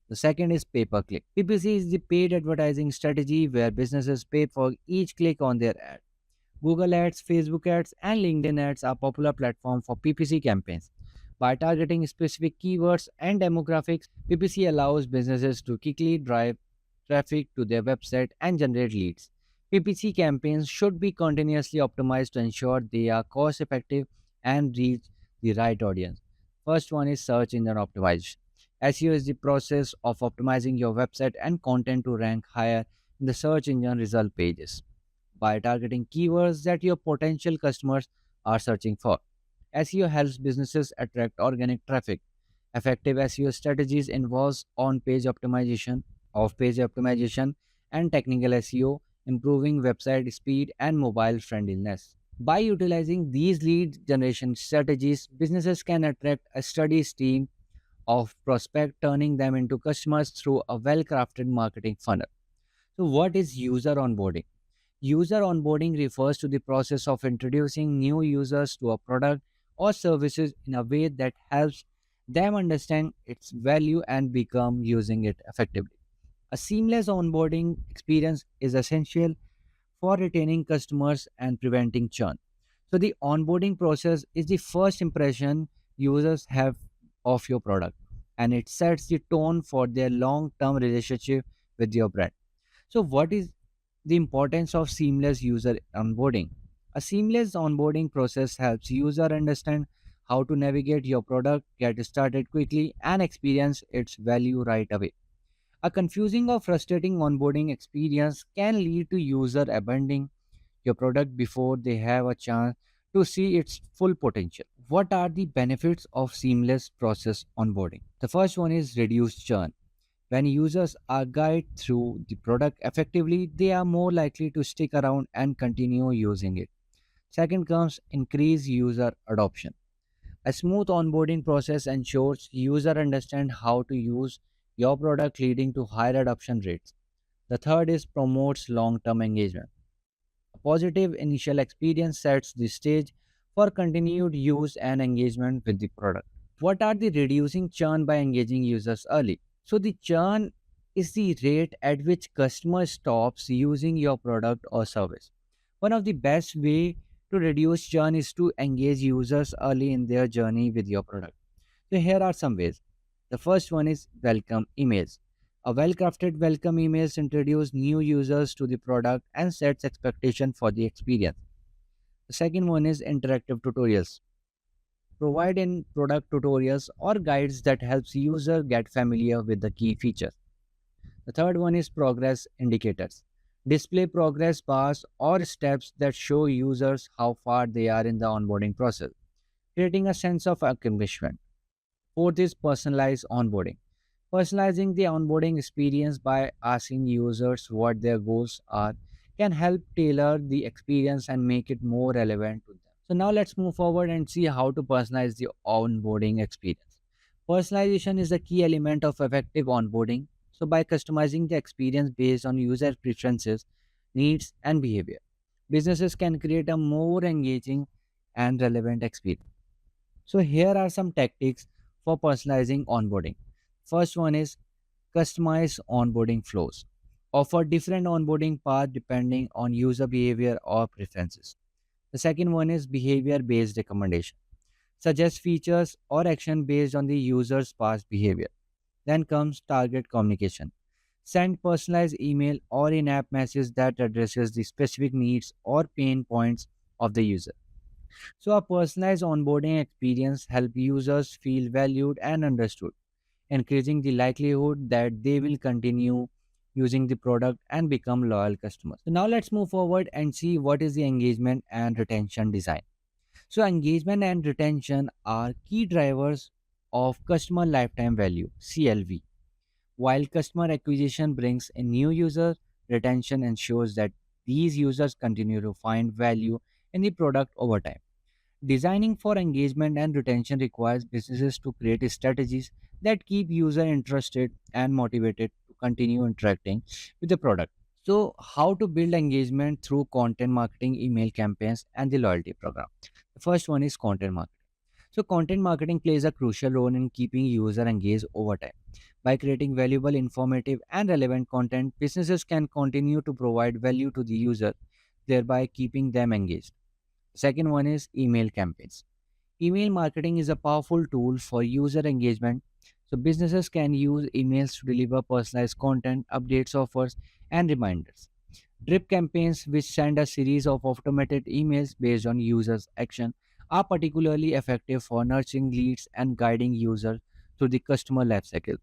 The second is pay per click. PPC is the paid advertising strategy where businesses pay for each click on their ad. Google Ads, Facebook Ads, and LinkedIn Ads are popular platforms for PPC campaigns. By targeting specific keywords and demographics, PPC allows businesses to quickly drive traffic to their website and generate leads. PPC campaigns should be continuously optimized to ensure they are cost effective and reach the right audience. First one is search engine optimization. SEO is the process of optimizing your website and content to rank higher in the search engine result pages by targeting keywords that your potential customers are searching for. SEO helps businesses attract organic traffic. Effective SEO strategies involves on-page optimization, off-page optimization, and technical SEO, improving website speed and mobile friendliness. By utilizing these lead generation strategies, businesses can attract a steady stream of prospects, turning them into customers through a well-crafted marketing funnel. So, what is user onboarding? User onboarding refers to the process of introducing new users to a product or services in a way that helps them understand its value and become using it effectively. A seamless onboarding experience is essential for retaining customers and preventing churn. So the onboarding process is the first impression users have of your product, and it sets the tone for their long-term relationship with your brand. So what is the importance of seamless user onboarding? A seamless onboarding process helps user understand how to navigate your product, get started quickly, and experience its value right away. A confusing or frustrating onboarding experience can lead to user abandoning your product before they have a chance to see its full potential. What are the benefits of seamless process onboarding? The first one is reduced churn. When users are guided through the product effectively, they are more likely to stick around and continue using it. Second comes increased user adoption. A smooth onboarding process ensures user understand how to use your product, leading to higher adoption rates. The third is promotes long-term engagement. A positive initial experience sets the stage for continued use and engagement with the product. What are the reducing churn by engaging users early? So the churn is the rate at which customer stops using your product or service. One of the best way to reduce churn is to engage users early in their journey with your product. So here are some ways. The first one is welcome emails. A well-crafted welcome emails introduce new users to the product and sets expectation for the experience. The second one is interactive tutorials. Provide in product tutorials or guides that helps user get familiar with the key features. The third one is progress indicators. Display progress bars or steps that show users how far they are in the onboarding process, creating a sense of accomplishment. Fourth is personalized onboarding. Personalizing the onboarding experience by asking users what their goals are can help tailor the experience and make it more relevant to them. So now let's move forward and see how to personalize the onboarding experience. Personalization is a key element of effective onboarding. So by customizing the experience based on user preferences, needs, and behavior, businesses can create a more engaging and relevant experience. So here are some tactics for personalizing onboarding. First one is customize onboarding flows, offer different onboarding paths depending on user behavior or preferences. The second one is behavior based recommendation, suggest features or action based on the user's past behavior. Then comes target communication, send personalized email or in-app message that addresses the specific needs or pain points of the user. So a personalized onboarding experience help users feel valued and understood, increasing the likelihood that they will continue using the product and become loyal customers. So now let's move forward and see what is the engagement and retention design. So engagement and retention are key drivers of customer lifetime value, CLV. While customer acquisition brings in new users, retention ensures that these users continue to find value in the product over time. Designing for engagement and retention requires businesses to create strategies that keep user interested and motivated to continue interacting with the product. So, how to build engagement through content marketing, email campaigns, and the loyalty program. The first one is content marketing. So, content marketing plays a crucial role in keeping user engaged over time. By creating valuable, informative, and relevant content, businesses can continue to provide value to the user, thereby keeping them engaged. Second one is email campaigns. Email marketing is a powerful tool for user engagement. So businesses can use emails to deliver personalized content, updates, offers, and reminders. Drip campaigns, which send a series of automated emails based on users' action, are particularly effective for nurturing leads and guiding users through the customer lifecycle.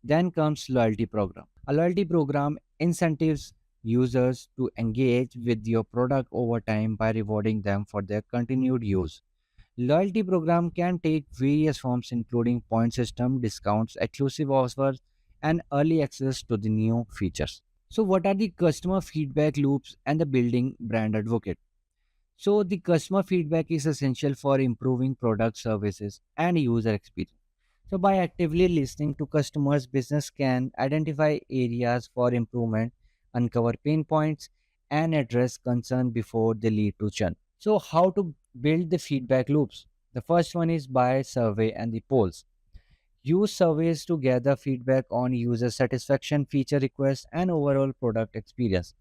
Then comes loyalty program. A loyalty program incentives users to engage with your product over time by rewarding them for their continued use. Loyalty program can take various forms including point system, discounts, exclusive offers, and early access to the new features. So what are the customer feedback loops and the building brand advocate? So the customer feedback is essential for improving product services and user experience. So by actively listening to customers, business can identify areas for improvement, uncover pain points, and address concern before they lead to churn. So how to build the feedback loops? The first one is by survey and the polls. Use surveys to gather feedback on user satisfaction, feature requests, and overall product experience.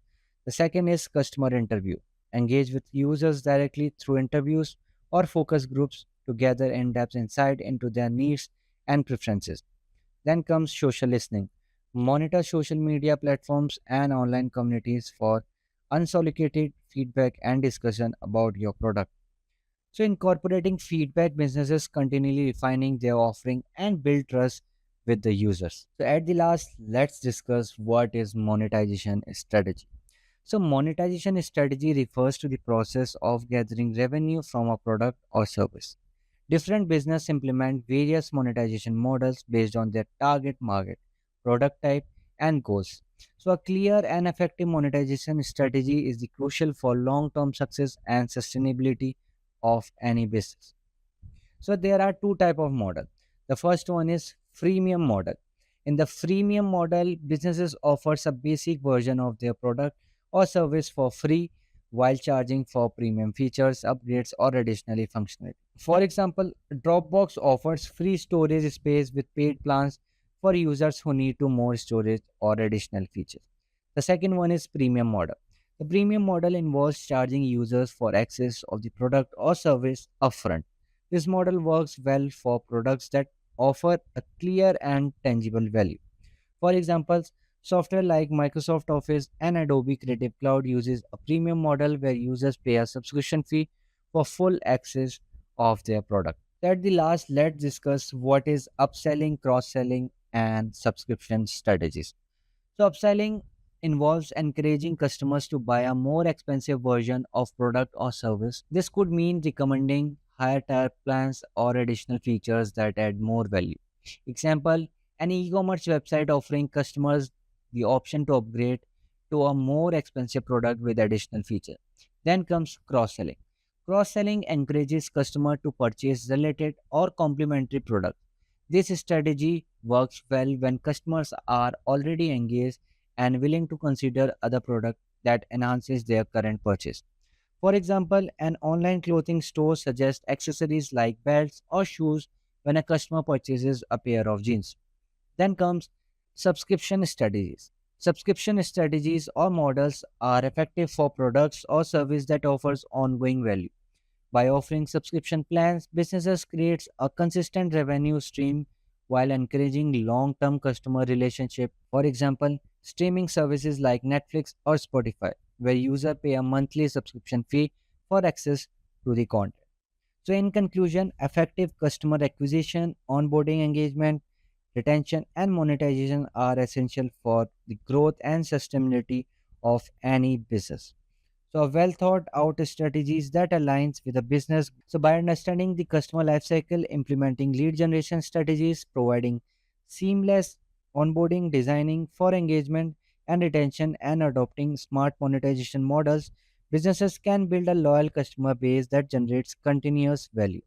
The second is customer interview. Engage with users directly through interviews or focus groups to gather in depth insight into their needs and preferences. Then comes social listening. Monitor social media platforms and online communities for unsolicited feedback and discussion about your product. So, incorporating feedback, businesses continually refining their offering and build trust with the users. So, at the last, let's discuss what is monetization strategy. So, monetization strategy refers to the process of gathering revenue from a product or service. Different business implement various monetization models based on their target market, product type, and goals. So, a clear and effective monetization strategy is the crucial for long-term success and sustainability of any business. So there are two type of model. The first one is freemium model. In the freemium model, businesses offers a basic version of their product or service for free while charging for premium features, upgrades, or additionally functionality. For example, Dropbox offers free storage space with paid plans for users who need to more storage or additional features. The second one is premium model. The premium model involves charging users for access of the product or service upfront. This model works well for products that offer a clear and tangible value. For example, software like Microsoft Office and Adobe Creative Cloud uses a premium model where users pay a subscription fee for full access of their product. At the last, let's discuss what is upselling, cross-selling, and subscription strategies. So upselling involves encouraging customers to buy a more expensive version of product or service. This could mean recommending higher tier plans or additional features that add more value. Example, an e-commerce website offering customers the option to upgrade to a more expensive product with additional feature. Then comes cross-selling. Cross-selling encourages customer to purchase related or complementary products. This strategy works well when customers are already engaged and willing to consider other product that enhances their current purchase. For example, an online clothing store suggests accessories like belts or shoes when a customer purchases a pair of jeans. Then comes subscription strategies. Subscription strategies or models are effective for products or service that offers ongoing value. By offering subscription plans, businesses create a consistent revenue stream while encouraging long-term customer relationship. For example, streaming services like Netflix or Spotify, where users pay a monthly subscription fee for access to the content. So, in conclusion, effective customer acquisition, onboarding engagement, retention, and monetization are essential for the growth and sustainability of any business. So, a well thought out strategies that aligns with the business. So, by understanding the customer lifecycle, implementing lead generation strategies, providing seamless onboarding, designing for engagement and retention, and adopting smart monetization models, businesses can build a loyal customer base that generates continuous value.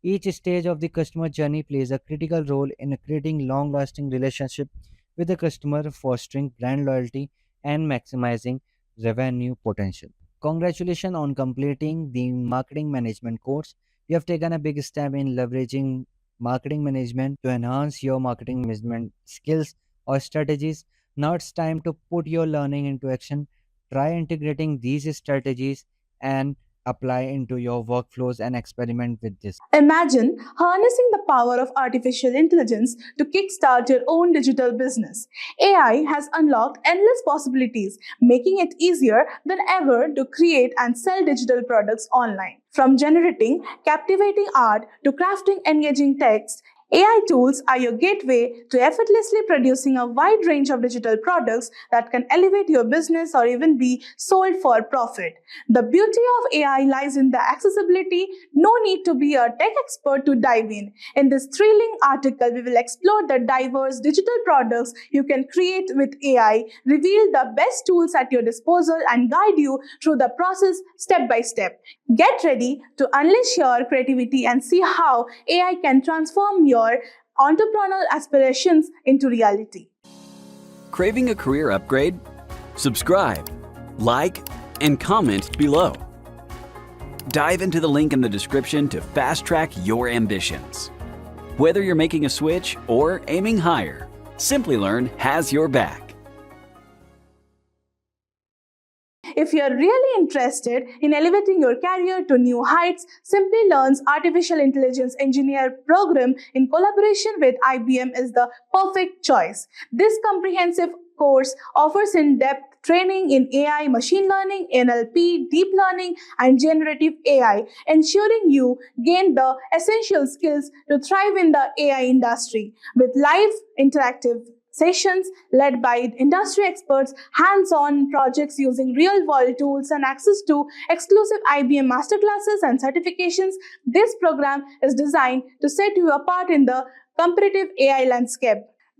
Each stage of the customer journey plays a critical role in creating long lasting relationship with the customer, fostering brand loyalty and maximizing revenue potential. Congratulations on completing the marketing management course. You have taken a big step in leveraging marketing management to enhance your marketing management skills or strategies. Now it's time to put your learning into action. Try integrating these strategies and apply into your workflows and experiment with this. Imagine harnessing the power of artificial intelligence to kickstart your own digital business. AI has unlocked endless possibilities, making it easier than ever to create and sell digital products online. From generating captivating art to crafting engaging text, AI tools are your gateway to effortlessly producing a wide range of digital products that can elevate your business or even be sold for profit. The beauty of AI lies in the accessibility. No need to be a tech expert to dive in. In this thrilling article, we will explore the diverse digital products you can create with AI, reveal the best tools at your disposal, and guide you through the process step by step. Get ready to unleash your creativity and see how AI can transform your entrepreneurial aspirations into reality. Craving a career upgrade? Subscribe, like, and comment below. Dive into the link in the description to fast-track your ambitions. Whether you're making a switch or aiming higher, Simplilearn has your back. If you're really interested in elevating your career to new heights, Simplilearn's Artificial Intelligence Engineer program in collaboration with IBM is the perfect choice. This comprehensive course offers in-depth training in AI, machine learning, NLP, deep learning, and generative AI, ensuring you gain the essential skills to thrive in the AI industry. With live interactive sessions led by industry experts, hands-on projects using real-world tools, and access to exclusive IBM masterclasses and certifications, this program is designed to set you apart in the competitive AI landscape.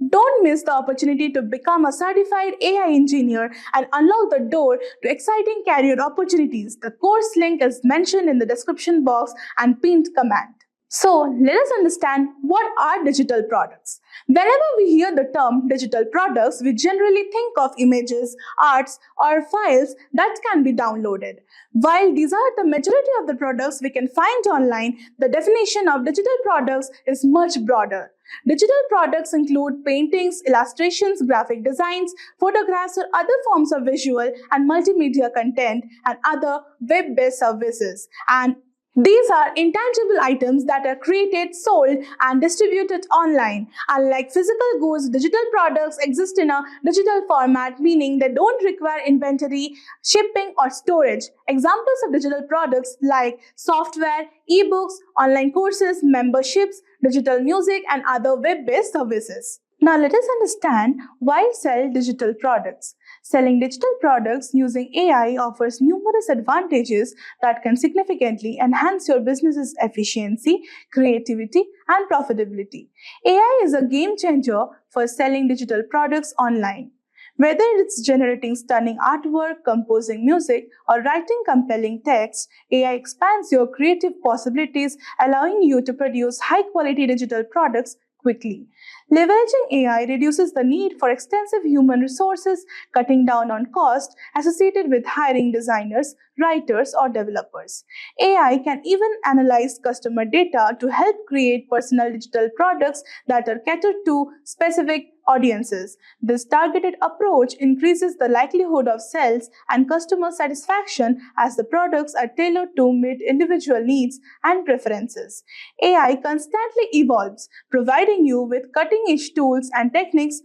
Don't miss the opportunity to become a certified AI engineer and unlock the door to exciting career opportunities. The course link is mentioned in the description box and pinned comment. So, let us understand what are digital products. Whenever we hear the term digital products, we generally think of images, arts, or files that can be downloaded. While these are the majority of the products we can find online, the definition of digital products is much broader. Digital products include paintings, illustrations, graphic designs, photographs, or other forms of visual and multimedia content, and other web-based services. And these are intangible items that are created, sold, and distributed online. Unlike physical goods, digital products exist in a digital format, meaning they don't require inventory, shipping, or storage. Examples of digital products like software, ebooks, online courses, memberships, digital music, and other web-based services. Now let us understand why sell digital products. Selling digital products using AI offers numerous advantages that can significantly enhance your business's efficiency, creativity, and profitability. AI is a game changer for selling digital products online. Whether it's generating stunning artwork, composing music, or writing compelling text, AI expands your creative possibilities, allowing you to produce high-quality digital products quickly. Leveraging AI reduces the need for extensive human resources, cutting down on costs associated with hiring designers, writers, or developers. AI can even analyze customer data to help create personal digital products that are catered to specific audiences. This targeted approach increases the likelihood of sales and customer satisfaction as the products are tailored to meet individual needs and preferences. AI constantly evolves, providing you with cutting-edge tools and techniques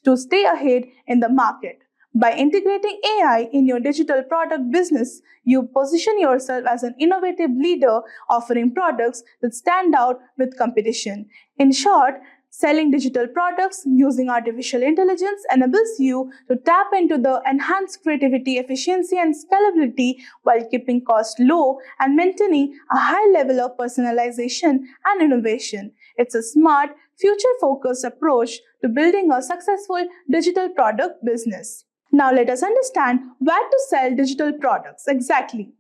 to stay ahead in the market. By integrating AI in your digital product business, you position yourself as an innovative leader offering products that stand out with competition. In short, selling digital products using artificial intelligence enables you to tap into the enhanced creativity, efficiency, and scalability while keeping costs low and maintaining a high level of personalization and innovation. It's a smart, future-focused approach to building a successful digital product business. Now let us understand where to sell digital products exactly.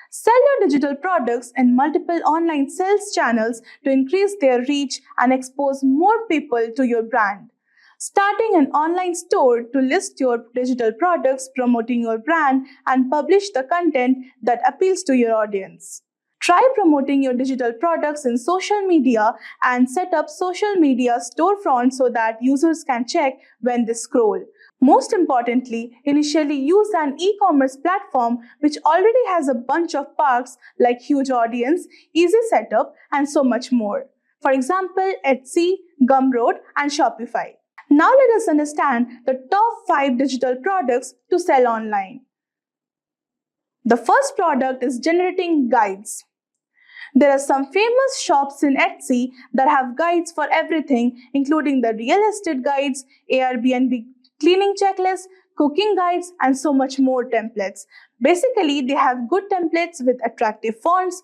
Sell your digital products in multiple online sales channels to increase their reach and expose more people to your brand. Starting an online store to list your digital products, promoting your brand, and publish the content that appeals to your audience. Try promoting your digital products in social media and set up social media storefronts so that users can check when they scroll. Most importantly, initially use an e-commerce platform which already has a bunch of perks like huge audience, easy setup, and so much more. For example, Etsy, Gumroad, and Shopify. Now let us understand the top 5 digital products to sell online. The first product is generating guides. There are some famous shops in Etsy that have guides for everything, including the real estate guides, Airbnb cleaning checklists, cooking guides, and so much more templates. Basically, they have good templates with attractive fonts.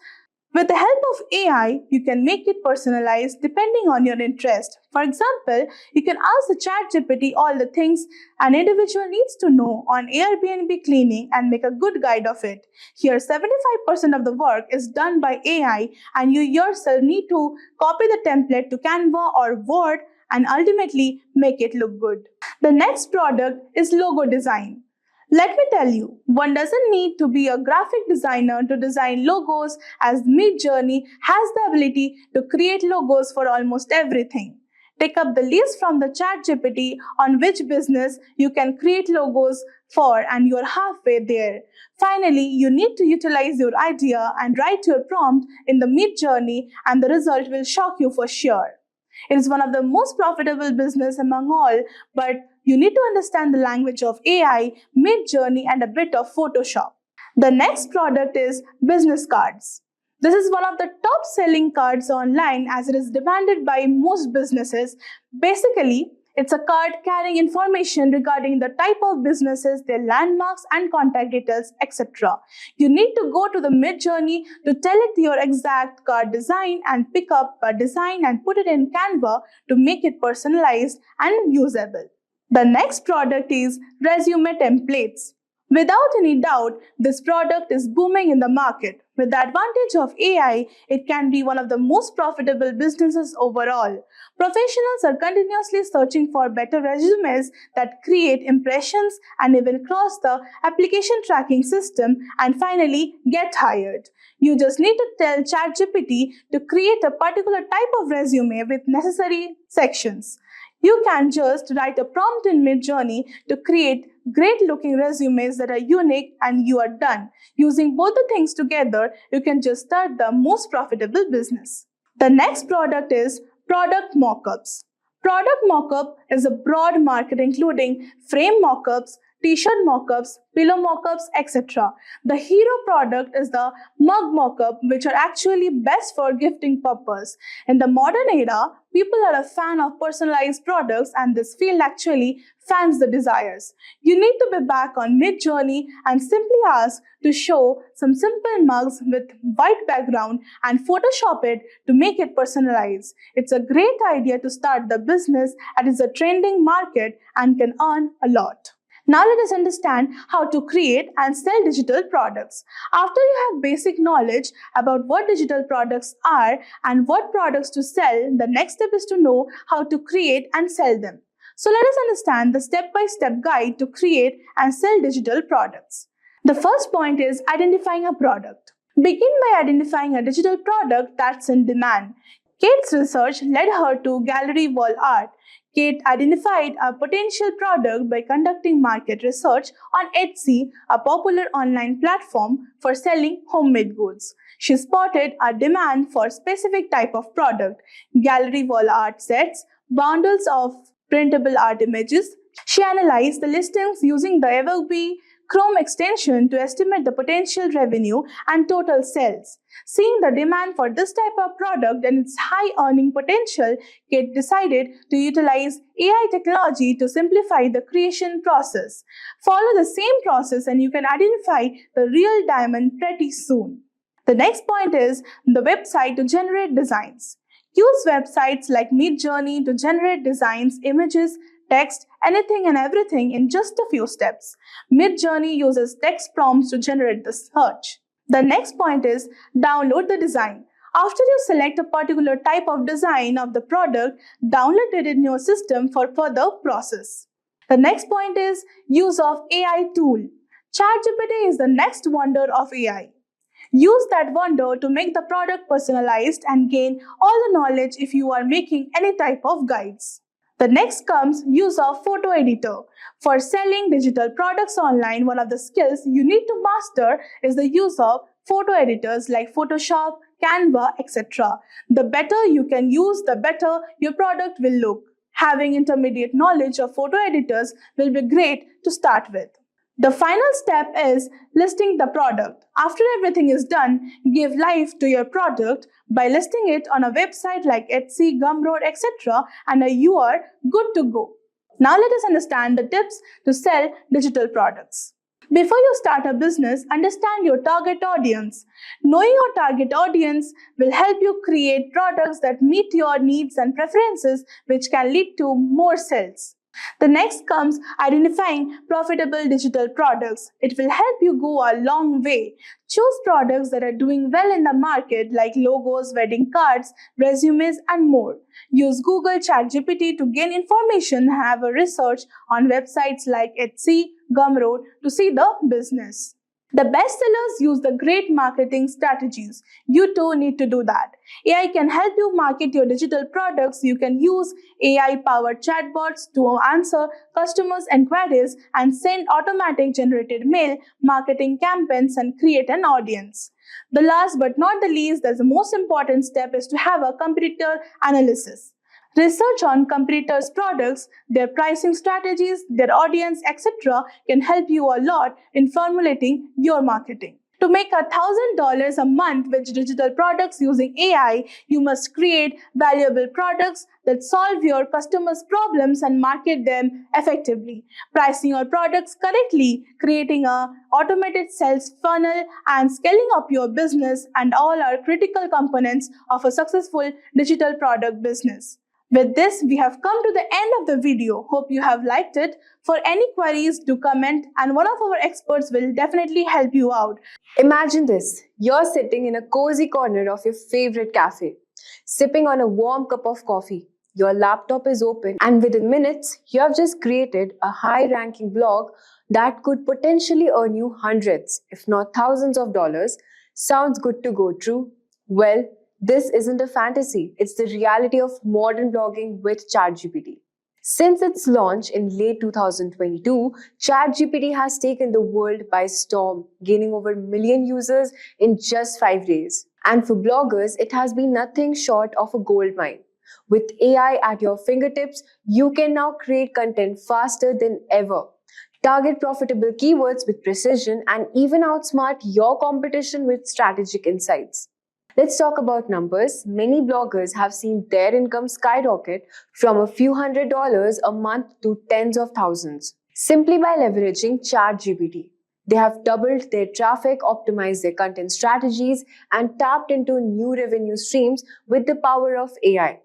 With the help of AI, you can make it personalized depending on your interest. For example, you can ask the ChatGPT all the things an individual needs to know on Airbnb cleaning and make a good guide of it. Here, 75% of the work is done by AI, and you yourself need to copy the template to Canva or Word and ultimately make it look good. The next product is logo design. Let me tell you, one doesn't need to be a graphic designer to design logos, as Midjourney has the ability to create logos for almost everything. Take up the list from the ChatGPT on which business you can create logos for, and you're halfway there. Finally, you need to utilize your idea and write your prompt in the Midjourney, and the result will shock you for sure. It is one of the most profitable business among all, but you need to understand the language of AI, Midjourney, and a bit of Photoshop. The next product is business cards. This is one of the top selling cards online as it is demanded by most businesses. Basically, it's a card carrying information regarding the type of businesses, their landmarks and contact details, etc. You need to go to the Midjourney to tell it your exact card design and pick up a design and put it in Canva to make it personalized and usable. The next product is resume templates. Without any doubt, this product is booming in the market. With the advantage of AI, it can be one of the most profitable businesses overall. Professionals are continuously searching for better resumes that create impressions and even cross the application tracking system and finally get hired. You just need to tell ChatGPT to create a particular type of resume with necessary sections. You can just write a prompt in Midjourney to create great looking resumes that are unique, and you are done. Using both the things together, you can just start the most profitable business. The next product is product mockups. Product mockup is a broad market including frame mockups, t-shirt mockups, pillow mockups, etc. The hero product is the mug mockup, which are actually best for gifting purpose. In the modern era, people are a fan of personalized products, and this field actually fans the desires. You need to be back on Midjourney and simply ask to show some simple mugs with white background and Photoshop it to make it personalized. It's a great idea to start the business as it's a trending market and can earn a lot. Now let us understand how to create and sell digital products. After you have basic knowledge about what digital products are and what products to sell, the next step is to know how to create and sell them. So let us understand the step-by-step guide to create and sell digital products. The first point is identifying a product. Begin by identifying a digital product that's in demand. Kate's research led her to gallery wall art. Kate identified a potential product by conducting market research on Etsy, a popular online platform for selling homemade goods. She spotted a demand for a specific type of product, gallery wall art sets, bundles of printable art images. She analyzed the listings using the Adobe Chrome extension to estimate the potential revenue and total sales. Seeing the demand for this type of product and its high earning potential, Kate decided to utilize AI technology to simplify the creation process. Follow the same process and you can identify the real diamond pretty soon. The next point is the website to generate designs. Use websites like Midjourney to generate designs, images, text, anything and everything in just a few steps. Midjourney uses text prompts to generate the search. The next point is download the design. After you select a particular type of design of the product, download it in your system for further process. The next point is use of AI tool. ChatGPT is the next wonder of AI. Use that wonder to make the product personalized and gain all the knowledge if you are making any type of guides. The next comes use of photo editor. For selling digital products online, one of the skills you need to master is the use of photo editors like Photoshop, Canva, etc. The better you can use, the better your product will look. Having intermediate knowledge of photo editors will be great to start with. The final step is listing the product. After everything is done, give life to your product by listing it on a website like Etsy, Gumroad, etc. and you are good to go. Now let us understand the tips to sell digital products. Before you start a business, understand your target audience. Knowing your target audience will help you create products that meet your needs and preferences, which can lead to more sales. The next comes identifying profitable digital products. It will help you go a long way. Choose products that are doing well in the market like logos, wedding cards, resumes, and more. Use Google ChatGPT to gain information and have a research on websites like Etsy, Gumroad to see the business. The best sellers use the great marketing strategies. You too need to do that. AI can help you market your digital products. You can use AI-powered chatbots to answer customers' inquiries and send automatic generated mail, marketing campaigns, and create an audience. The last but not the least, the most important step is to have a competitor analysis. Research on competitors' products, their pricing strategies, their audience, etc. can help you a lot in formulating your marketing. To make $1,000 a month with digital products using AI, you must create valuable products that solve your customers' problems and market them effectively. Pricing your products correctly, creating an automated sales funnel, and scaling up your business and all are critical components of a successful digital product business. With this, we have come to the end of the video. Hope you have liked it. For any queries, do comment and one of our experts will definitely help you out. Imagine this. You're sitting in a cozy corner of your favorite cafe, sipping on a warm cup of coffee. Your laptop is open and within minutes, you have just created a high-ranking blog that could potentially earn you hundreds, if not thousands of dollars. Sounds good to go true? Well, this isn't a fantasy, it's the reality of modern blogging with ChatGPT. Since its launch in late 2022, ChatGPT has taken the world by storm, gaining over 1 million users in just 5 days. And for bloggers, it has been nothing short of a gold mine. With AI at your fingertips, you can now create content faster than ever. Target profitable keywords with precision and even outsmart your competition with strategic insights. Let's talk about numbers. Many bloggers have seen their income skyrocket from a few $100s a month to tens of thousands, simply by leveraging ChatGPT. They have doubled their traffic, optimized their content strategies, and tapped into new revenue streams with the power of AI.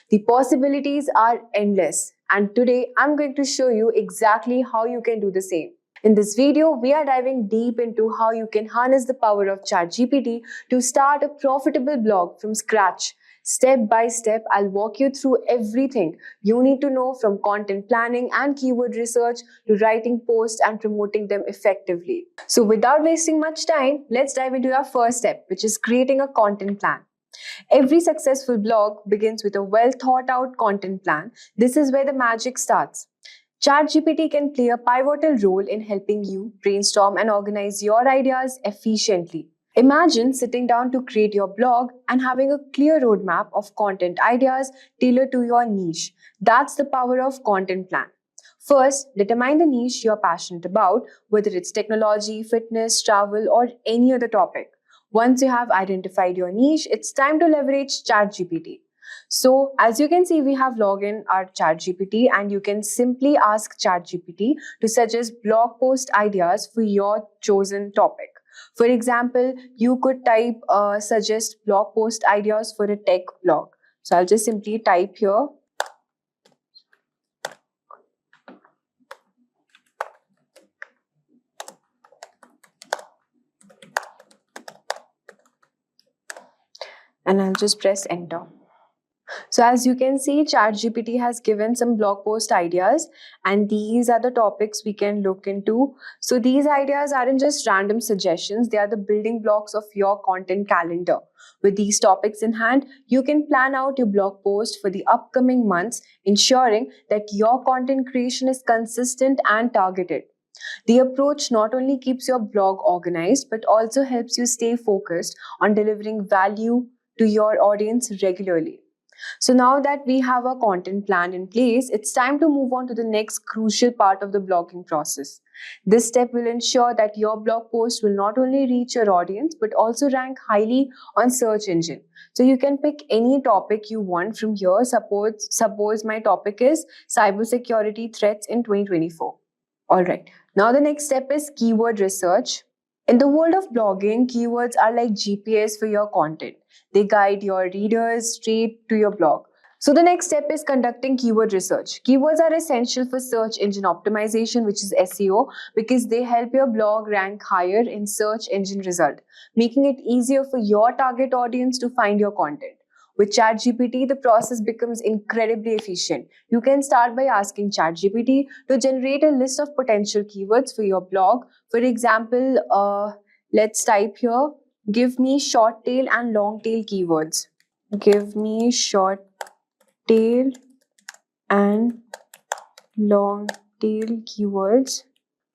The possibilities are endless, and today I'm going to show you exactly how you can do the same. In this video, we are diving deep into how you can harness the power of ChatGPT to start a profitable blog from scratch. Step by step, I'll walk you through everything you need to know, from content planning and keyword research to writing posts and promoting them effectively. So without wasting much time, let's dive into our first step, which is creating a content plan. Every successful blog begins with a well thought out content plan. This is where the magic starts. ChatGPT can play a pivotal role in helping you brainstorm and organize your ideas efficiently. Imagine sitting down to create your blog and having a clear roadmap of content ideas tailored to your niche. That's the power of content plan. First, determine the niche you're passionate about, whether it's technology, fitness, travel, or any other topic. Once you have identified your niche, it's time to leverage ChatGPT. So, as you can see, we have logged in our ChatGPT, and you can simply ask ChatGPT to suggest blog post ideas for your chosen topic. For example, you could type suggest blog post ideas for a tech blog. So I'll just simply type here. And I'll just press enter. So as you can see, ChatGPT has given some blog post ideas, and these are the topics we can look into. So these ideas aren't just random suggestions, they are the building blocks of your content calendar. With these topics in hand, you can plan out your blog post for the upcoming months, ensuring that your content creation is consistent and targeted. The approach not only keeps your blog organized, but also helps you stay focused on delivering value to your audience regularly. So now that we have our content plan in place, it's time to move on to the next crucial part of the blogging process. This step will ensure that your blog post will not only reach your audience, but also rank highly on search engine. So you can pick any topic you want from here. Suppose my topic is cybersecurity threats in 2024. All right. Now the next step is keyword research. In the world of blogging, keywords are like GPS for your content. They guide your readers straight to your blog. So the next step is conducting keyword research. Keywords are essential for search engine optimization, which is SEO, because they help your blog rank higher in search engine result, making it easier for your target audience to find your content. With ChatGPT, the process becomes incredibly efficient. You can start by asking ChatGPT to generate a list of potential keywords for your blog. For example, let's type here, give me short tail and long tail keywords. Give me short tail and long tail keywords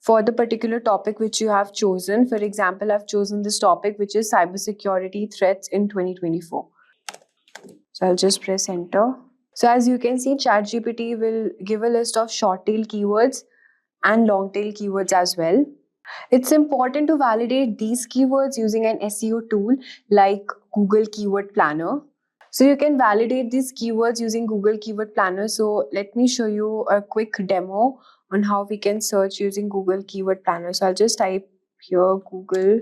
for the particular topic which you have chosen. For example, I've chosen this topic, which is cybersecurity threats in 2024. So I'll just press enter. So as you can see, ChatGPT will give a list of short tail keywords and long tail keywords as well. It's important to validate these keywords using an SEO tool like Google Keyword Planner. So you can validate these keywords using Google Keyword Planner. So let me show you a quick demo on how we can search using Google Keyword Planner. So I'll just type here Google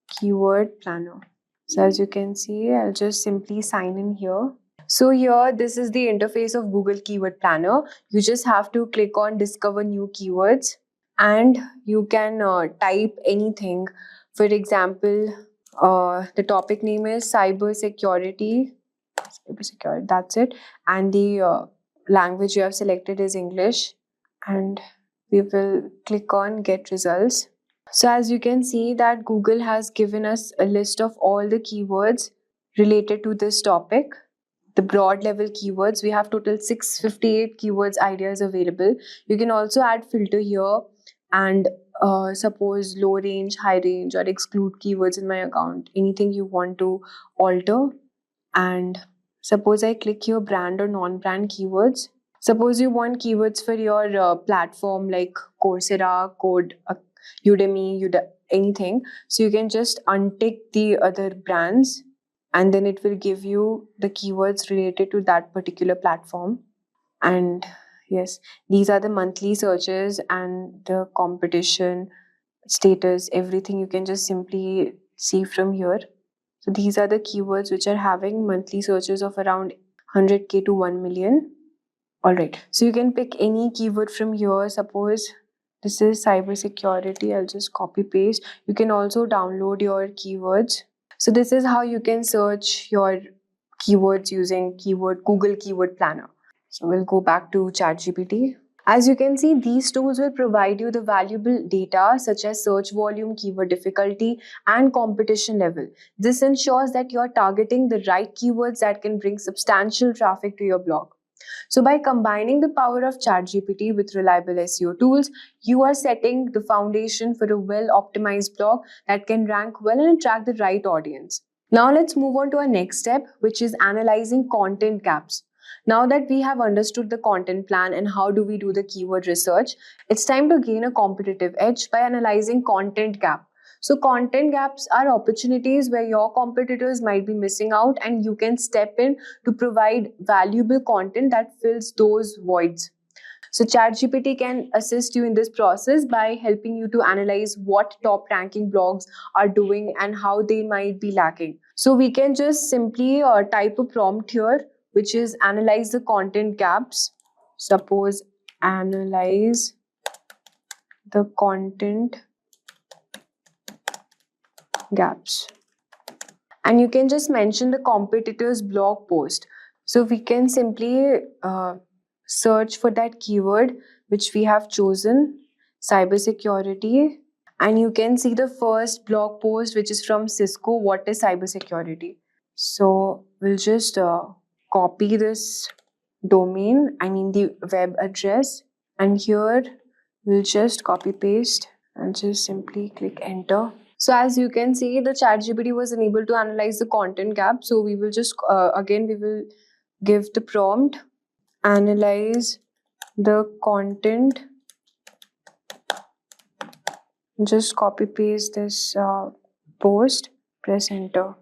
Keyword Planner. So as you can see, I'll just simply sign in here. So here, this is the interface of Google Keyword Planner. You just have to click on Discover New Keywords, and you can type anything. For example, the topic name is cybersecurity. Cybersecurity, that's it. And the language you have selected is English. And we will click on Get Results. So as you can see that Google has given us a list of all the keywords related to this topic. The broad level keywords, we have total 658 keywords ideas available. You can also add filter here and suppose low range, high range, or exclude keywords in my account, anything you want to alter. And suppose I click here brand or non-brand keywords. Suppose you want keywords for your platform like Coursera, Code, Udemy, anything. So you can just untick the other brands, and then it will give you the keywords related to that particular platform. And yes, these are the monthly searches and the competition status, everything you can just simply see from here. So these are the keywords which are having monthly searches of around 100k to 1 million. All right, so you can pick any keyword from here. Suppose this is cybersecurity. I'll just copy paste. You can also download your keywords. So this is how you can search your keywords using Google Keyword Planner. So we'll go back to ChatGPT. As you can see, these tools will provide you the valuable data such as search volume, keyword difficulty, and competition level. This ensures that you're targeting the right keywords that can bring substantial traffic to your blog. So by combining the power of ChatGPT with reliable SEO tools, you are setting the foundation for a well-optimized blog that can rank well and attract the right audience. Now let's move on to our next step, which is analyzing content gaps. Now that we have understood the content plan and how do we do the keyword research, it's time to gain a competitive edge by analyzing content gap. So content gaps are opportunities where your competitors might be missing out and you can step in to provide valuable content that fills those voids. So ChatGPT can assist you in this process by helping you to analyze what top ranking blogs are doing and how they might be lacking. So we can just simply type a prompt here, which is analyze the content gaps. Suppose analyze the content gaps. And you can just mention the competitor's blog post. So we can simply search for that keyword which we have chosen, cybersecurity. And you can see the first blog post, which is from Cisco, what is cybersecurity. So we'll just copy this domain, the web address. And here we'll just copy paste and just simply click enter. So as you can see, the ChatGPT was unable to analyze the content gap. So we will just, we will give the prompt, analyze the content. Just copy paste this post, press enter.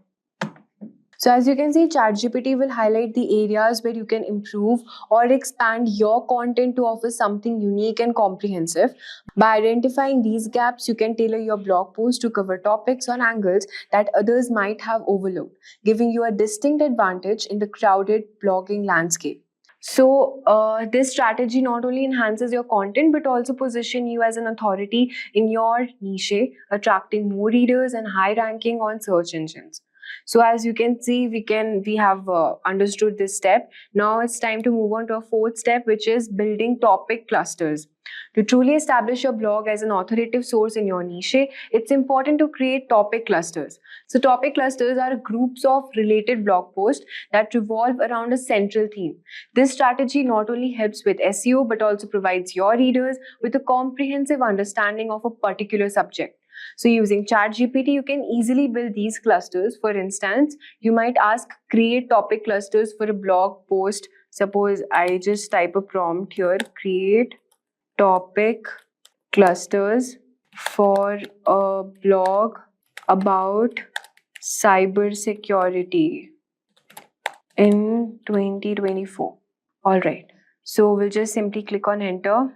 So as you can see, ChatGPT will highlight the areas where you can improve or expand your content to offer something unique and comprehensive. By identifying these gaps, you can tailor your blog post to cover topics or angles that others might have overlooked, giving you a distinct advantage in the crowded blogging landscape. So this strategy not only enhances your content but also position you as an authority in your niche, attracting more readers and high ranking on search engines. So as you can see, we have understood this step. Now it's time to move on to a fourth step, which is building topic clusters. To truly establish your blog as an authoritative source in your niche, it's important to create topic clusters. So topic clusters are groups of related blog posts that revolve around a central theme. This strategy not only helps with SEO but also provides your readers with a comprehensive understanding of a particular subject. So using ChatGPT, you can easily build these clusters. For instance, you might ask create topic clusters for a blog post. Suppose I just type a prompt here, create topic clusters for a blog about cybersecurity in 2024. All right. So we'll just simply click on enter.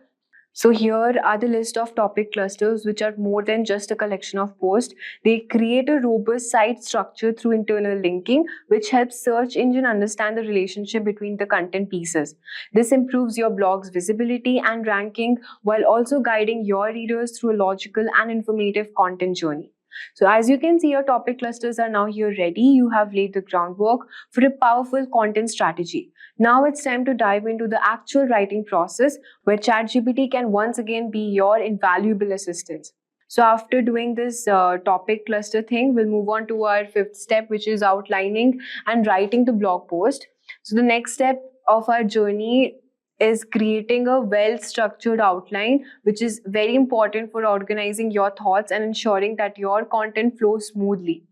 So here are the list of topic clusters, which are more than just a collection of posts. They create a robust site structure through internal linking, which helps search engine understand the relationship between the content pieces. This improves your blog's visibility and ranking while also guiding your readers through a logical and informative content journey. So as you can see, your topic clusters are now here ready. You have laid the groundwork for a powerful content strategy. Now it's time to dive into the actual writing process where ChatGPT can once again be your invaluable assistant. So after doing this topic cluster thing, we'll move on to our fifth step, which is outlining and writing the blog post. So the next step of our journey is creating a well-structured outline, which is very important for organizing your thoughts and ensuring that your content flows smoothly.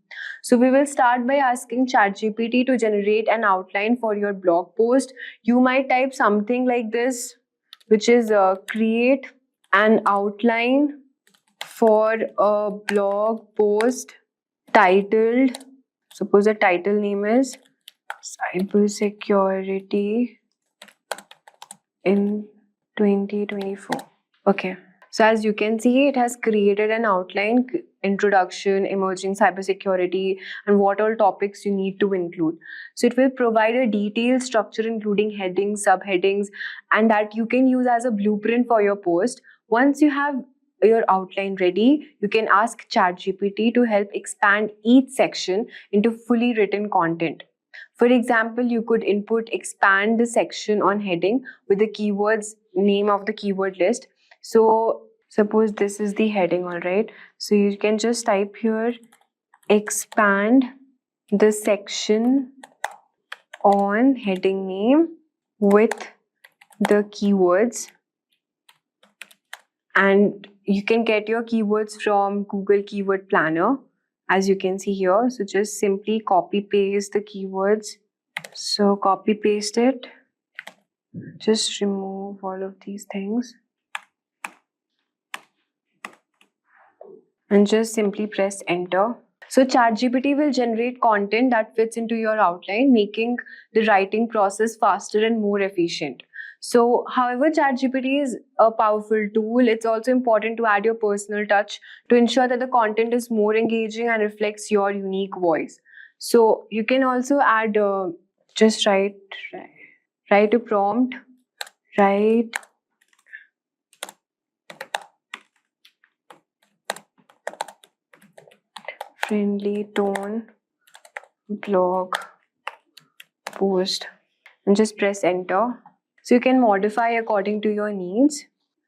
So we will start by asking ChatGPT to generate an outline for your blog post. You might type something like this, which is create an outline for a blog post titled, suppose the title name is Cybersecurity in 2024. Okay. So as you can see, it has created an outline, introduction, emerging cybersecurity, and what all topics you need to include. So it will provide a detailed structure, including headings, subheadings, and that you can use as a blueprint for your post. Once you have your outline ready, you can ask ChatGPT to help expand each section into fully written content. For example, you could input expand the section on heading with the keywords name of the keyword list. So suppose this is the heading, all right. So you can just type here expand the section on heading name with the keywords, and you can get your keywords from Google Keyword Planner, as you can see here. So just simply copy paste the keywords. So copy paste it, just remove all of these things and just simply press enter. So ChatGPT will generate content that fits into your outline, making the writing process faster and more efficient. So, however, ChatGPT is a powerful tool, it's also important to add your personal touch to ensure that the content is more engaging and reflects your unique voice. So, you can also add, just write a prompt, write friendly tone blog post and just press enter. So you can modify according to your needs.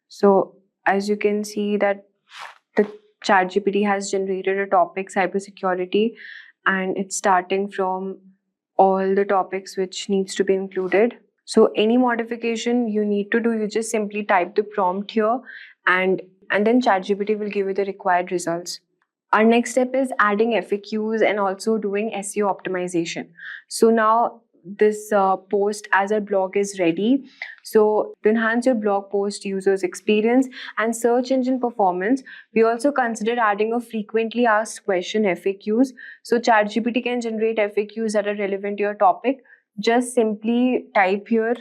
So as you can see that the ChatGPT has generated a topic cybersecurity, and it's starting from all the topics which needs to be included. So any modification you need to do, you just simply type the prompt here and then ChatGPT will give you the required results. Our next step is adding FAQs and also doing SEO optimization. So now this post as a blog is ready. So to enhance your blog post users experience and search engine performance, we also consider adding a frequently asked question FAQs. So ChatGPT can generate FAQs that are relevant to your topic. Just simply type here,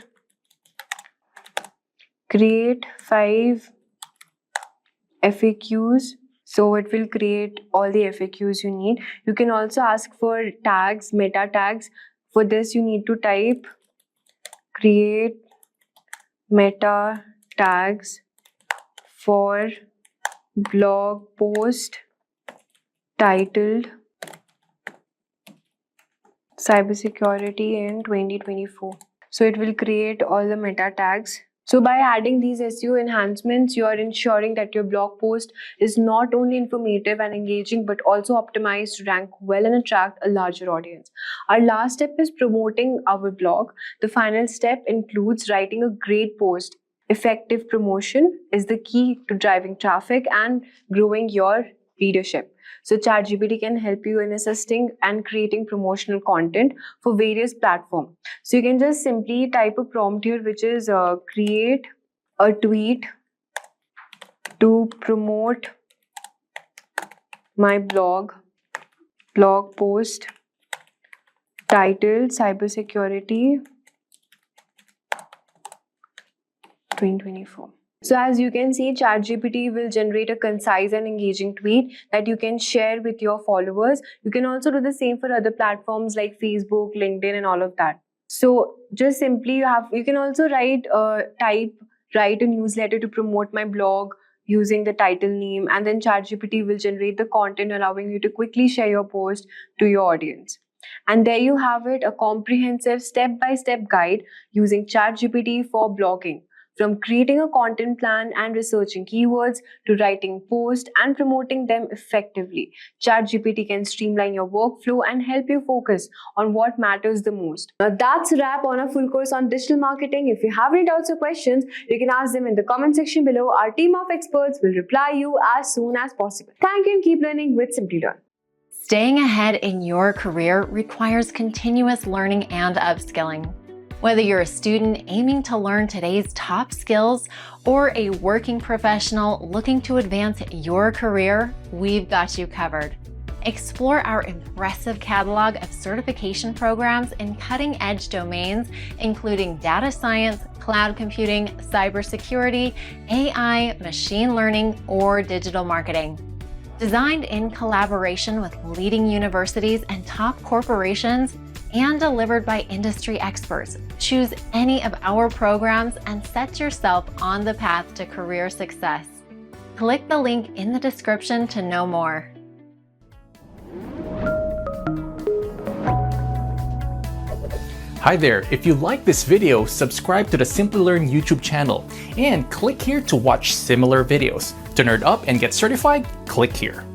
create 5 FAQs. So it will create all the FAQs you need. You can also ask for tags, meta tags. For this, you need to type create meta tags for blog post titled cybersecurity in 2024. So it will create all the meta tags. So by adding these SEO enhancements, you are ensuring that your blog post is not only informative and engaging, but also optimized to rank well and attract a larger audience. Our last step is promoting our blog. The final step includes writing a great post. Effective promotion is the key to driving traffic and growing your readership. So ChatGPT can help you in assisting and creating promotional content for various platforms. So you can just simply type a prompt here, which is create a tweet to promote my blog post titled cybersecurity 2024. So as you can see, ChatGPT will generate a concise and engaging tweet that you can share with your followers. You can also do the same for other platforms like Facebook, LinkedIn, and all of that. So just simply you can also write a newsletter to promote my blog using the title name, and then ChatGPT will generate the content allowing you to quickly share your post to your audience. And there you have it, a comprehensive step-by-step guide using ChatGPT for blogging. From creating a content plan and researching keywords to writing posts and promoting them effectively, ChatGPT can streamline your workflow and help you focus on what matters the most. Now that's a wrap on a full course on digital marketing. If you have any doubts or questions, you can ask them in the comment section below. Our team of experts will reply you as soon as possible. Thank you and keep learning with Simplilearn. Staying ahead in your career requires continuous learning and upskilling. Whether you're a student aiming to learn today's top skills or a working professional looking to advance your career, we've got you covered. Explore our impressive catalog of certification programs in cutting-edge domains, including data science, cloud computing, cybersecurity, AI, machine learning, or digital marketing. Designed in collaboration with leading universities and top corporations, and delivered by industry experts, choose any of our programs and set yourself on the path to career success. Click the link in the description to know more. Hi there, if you like this video, subscribe to the Simplilearn YouTube channel and click here to watch similar videos. To nerd up and get certified, click here.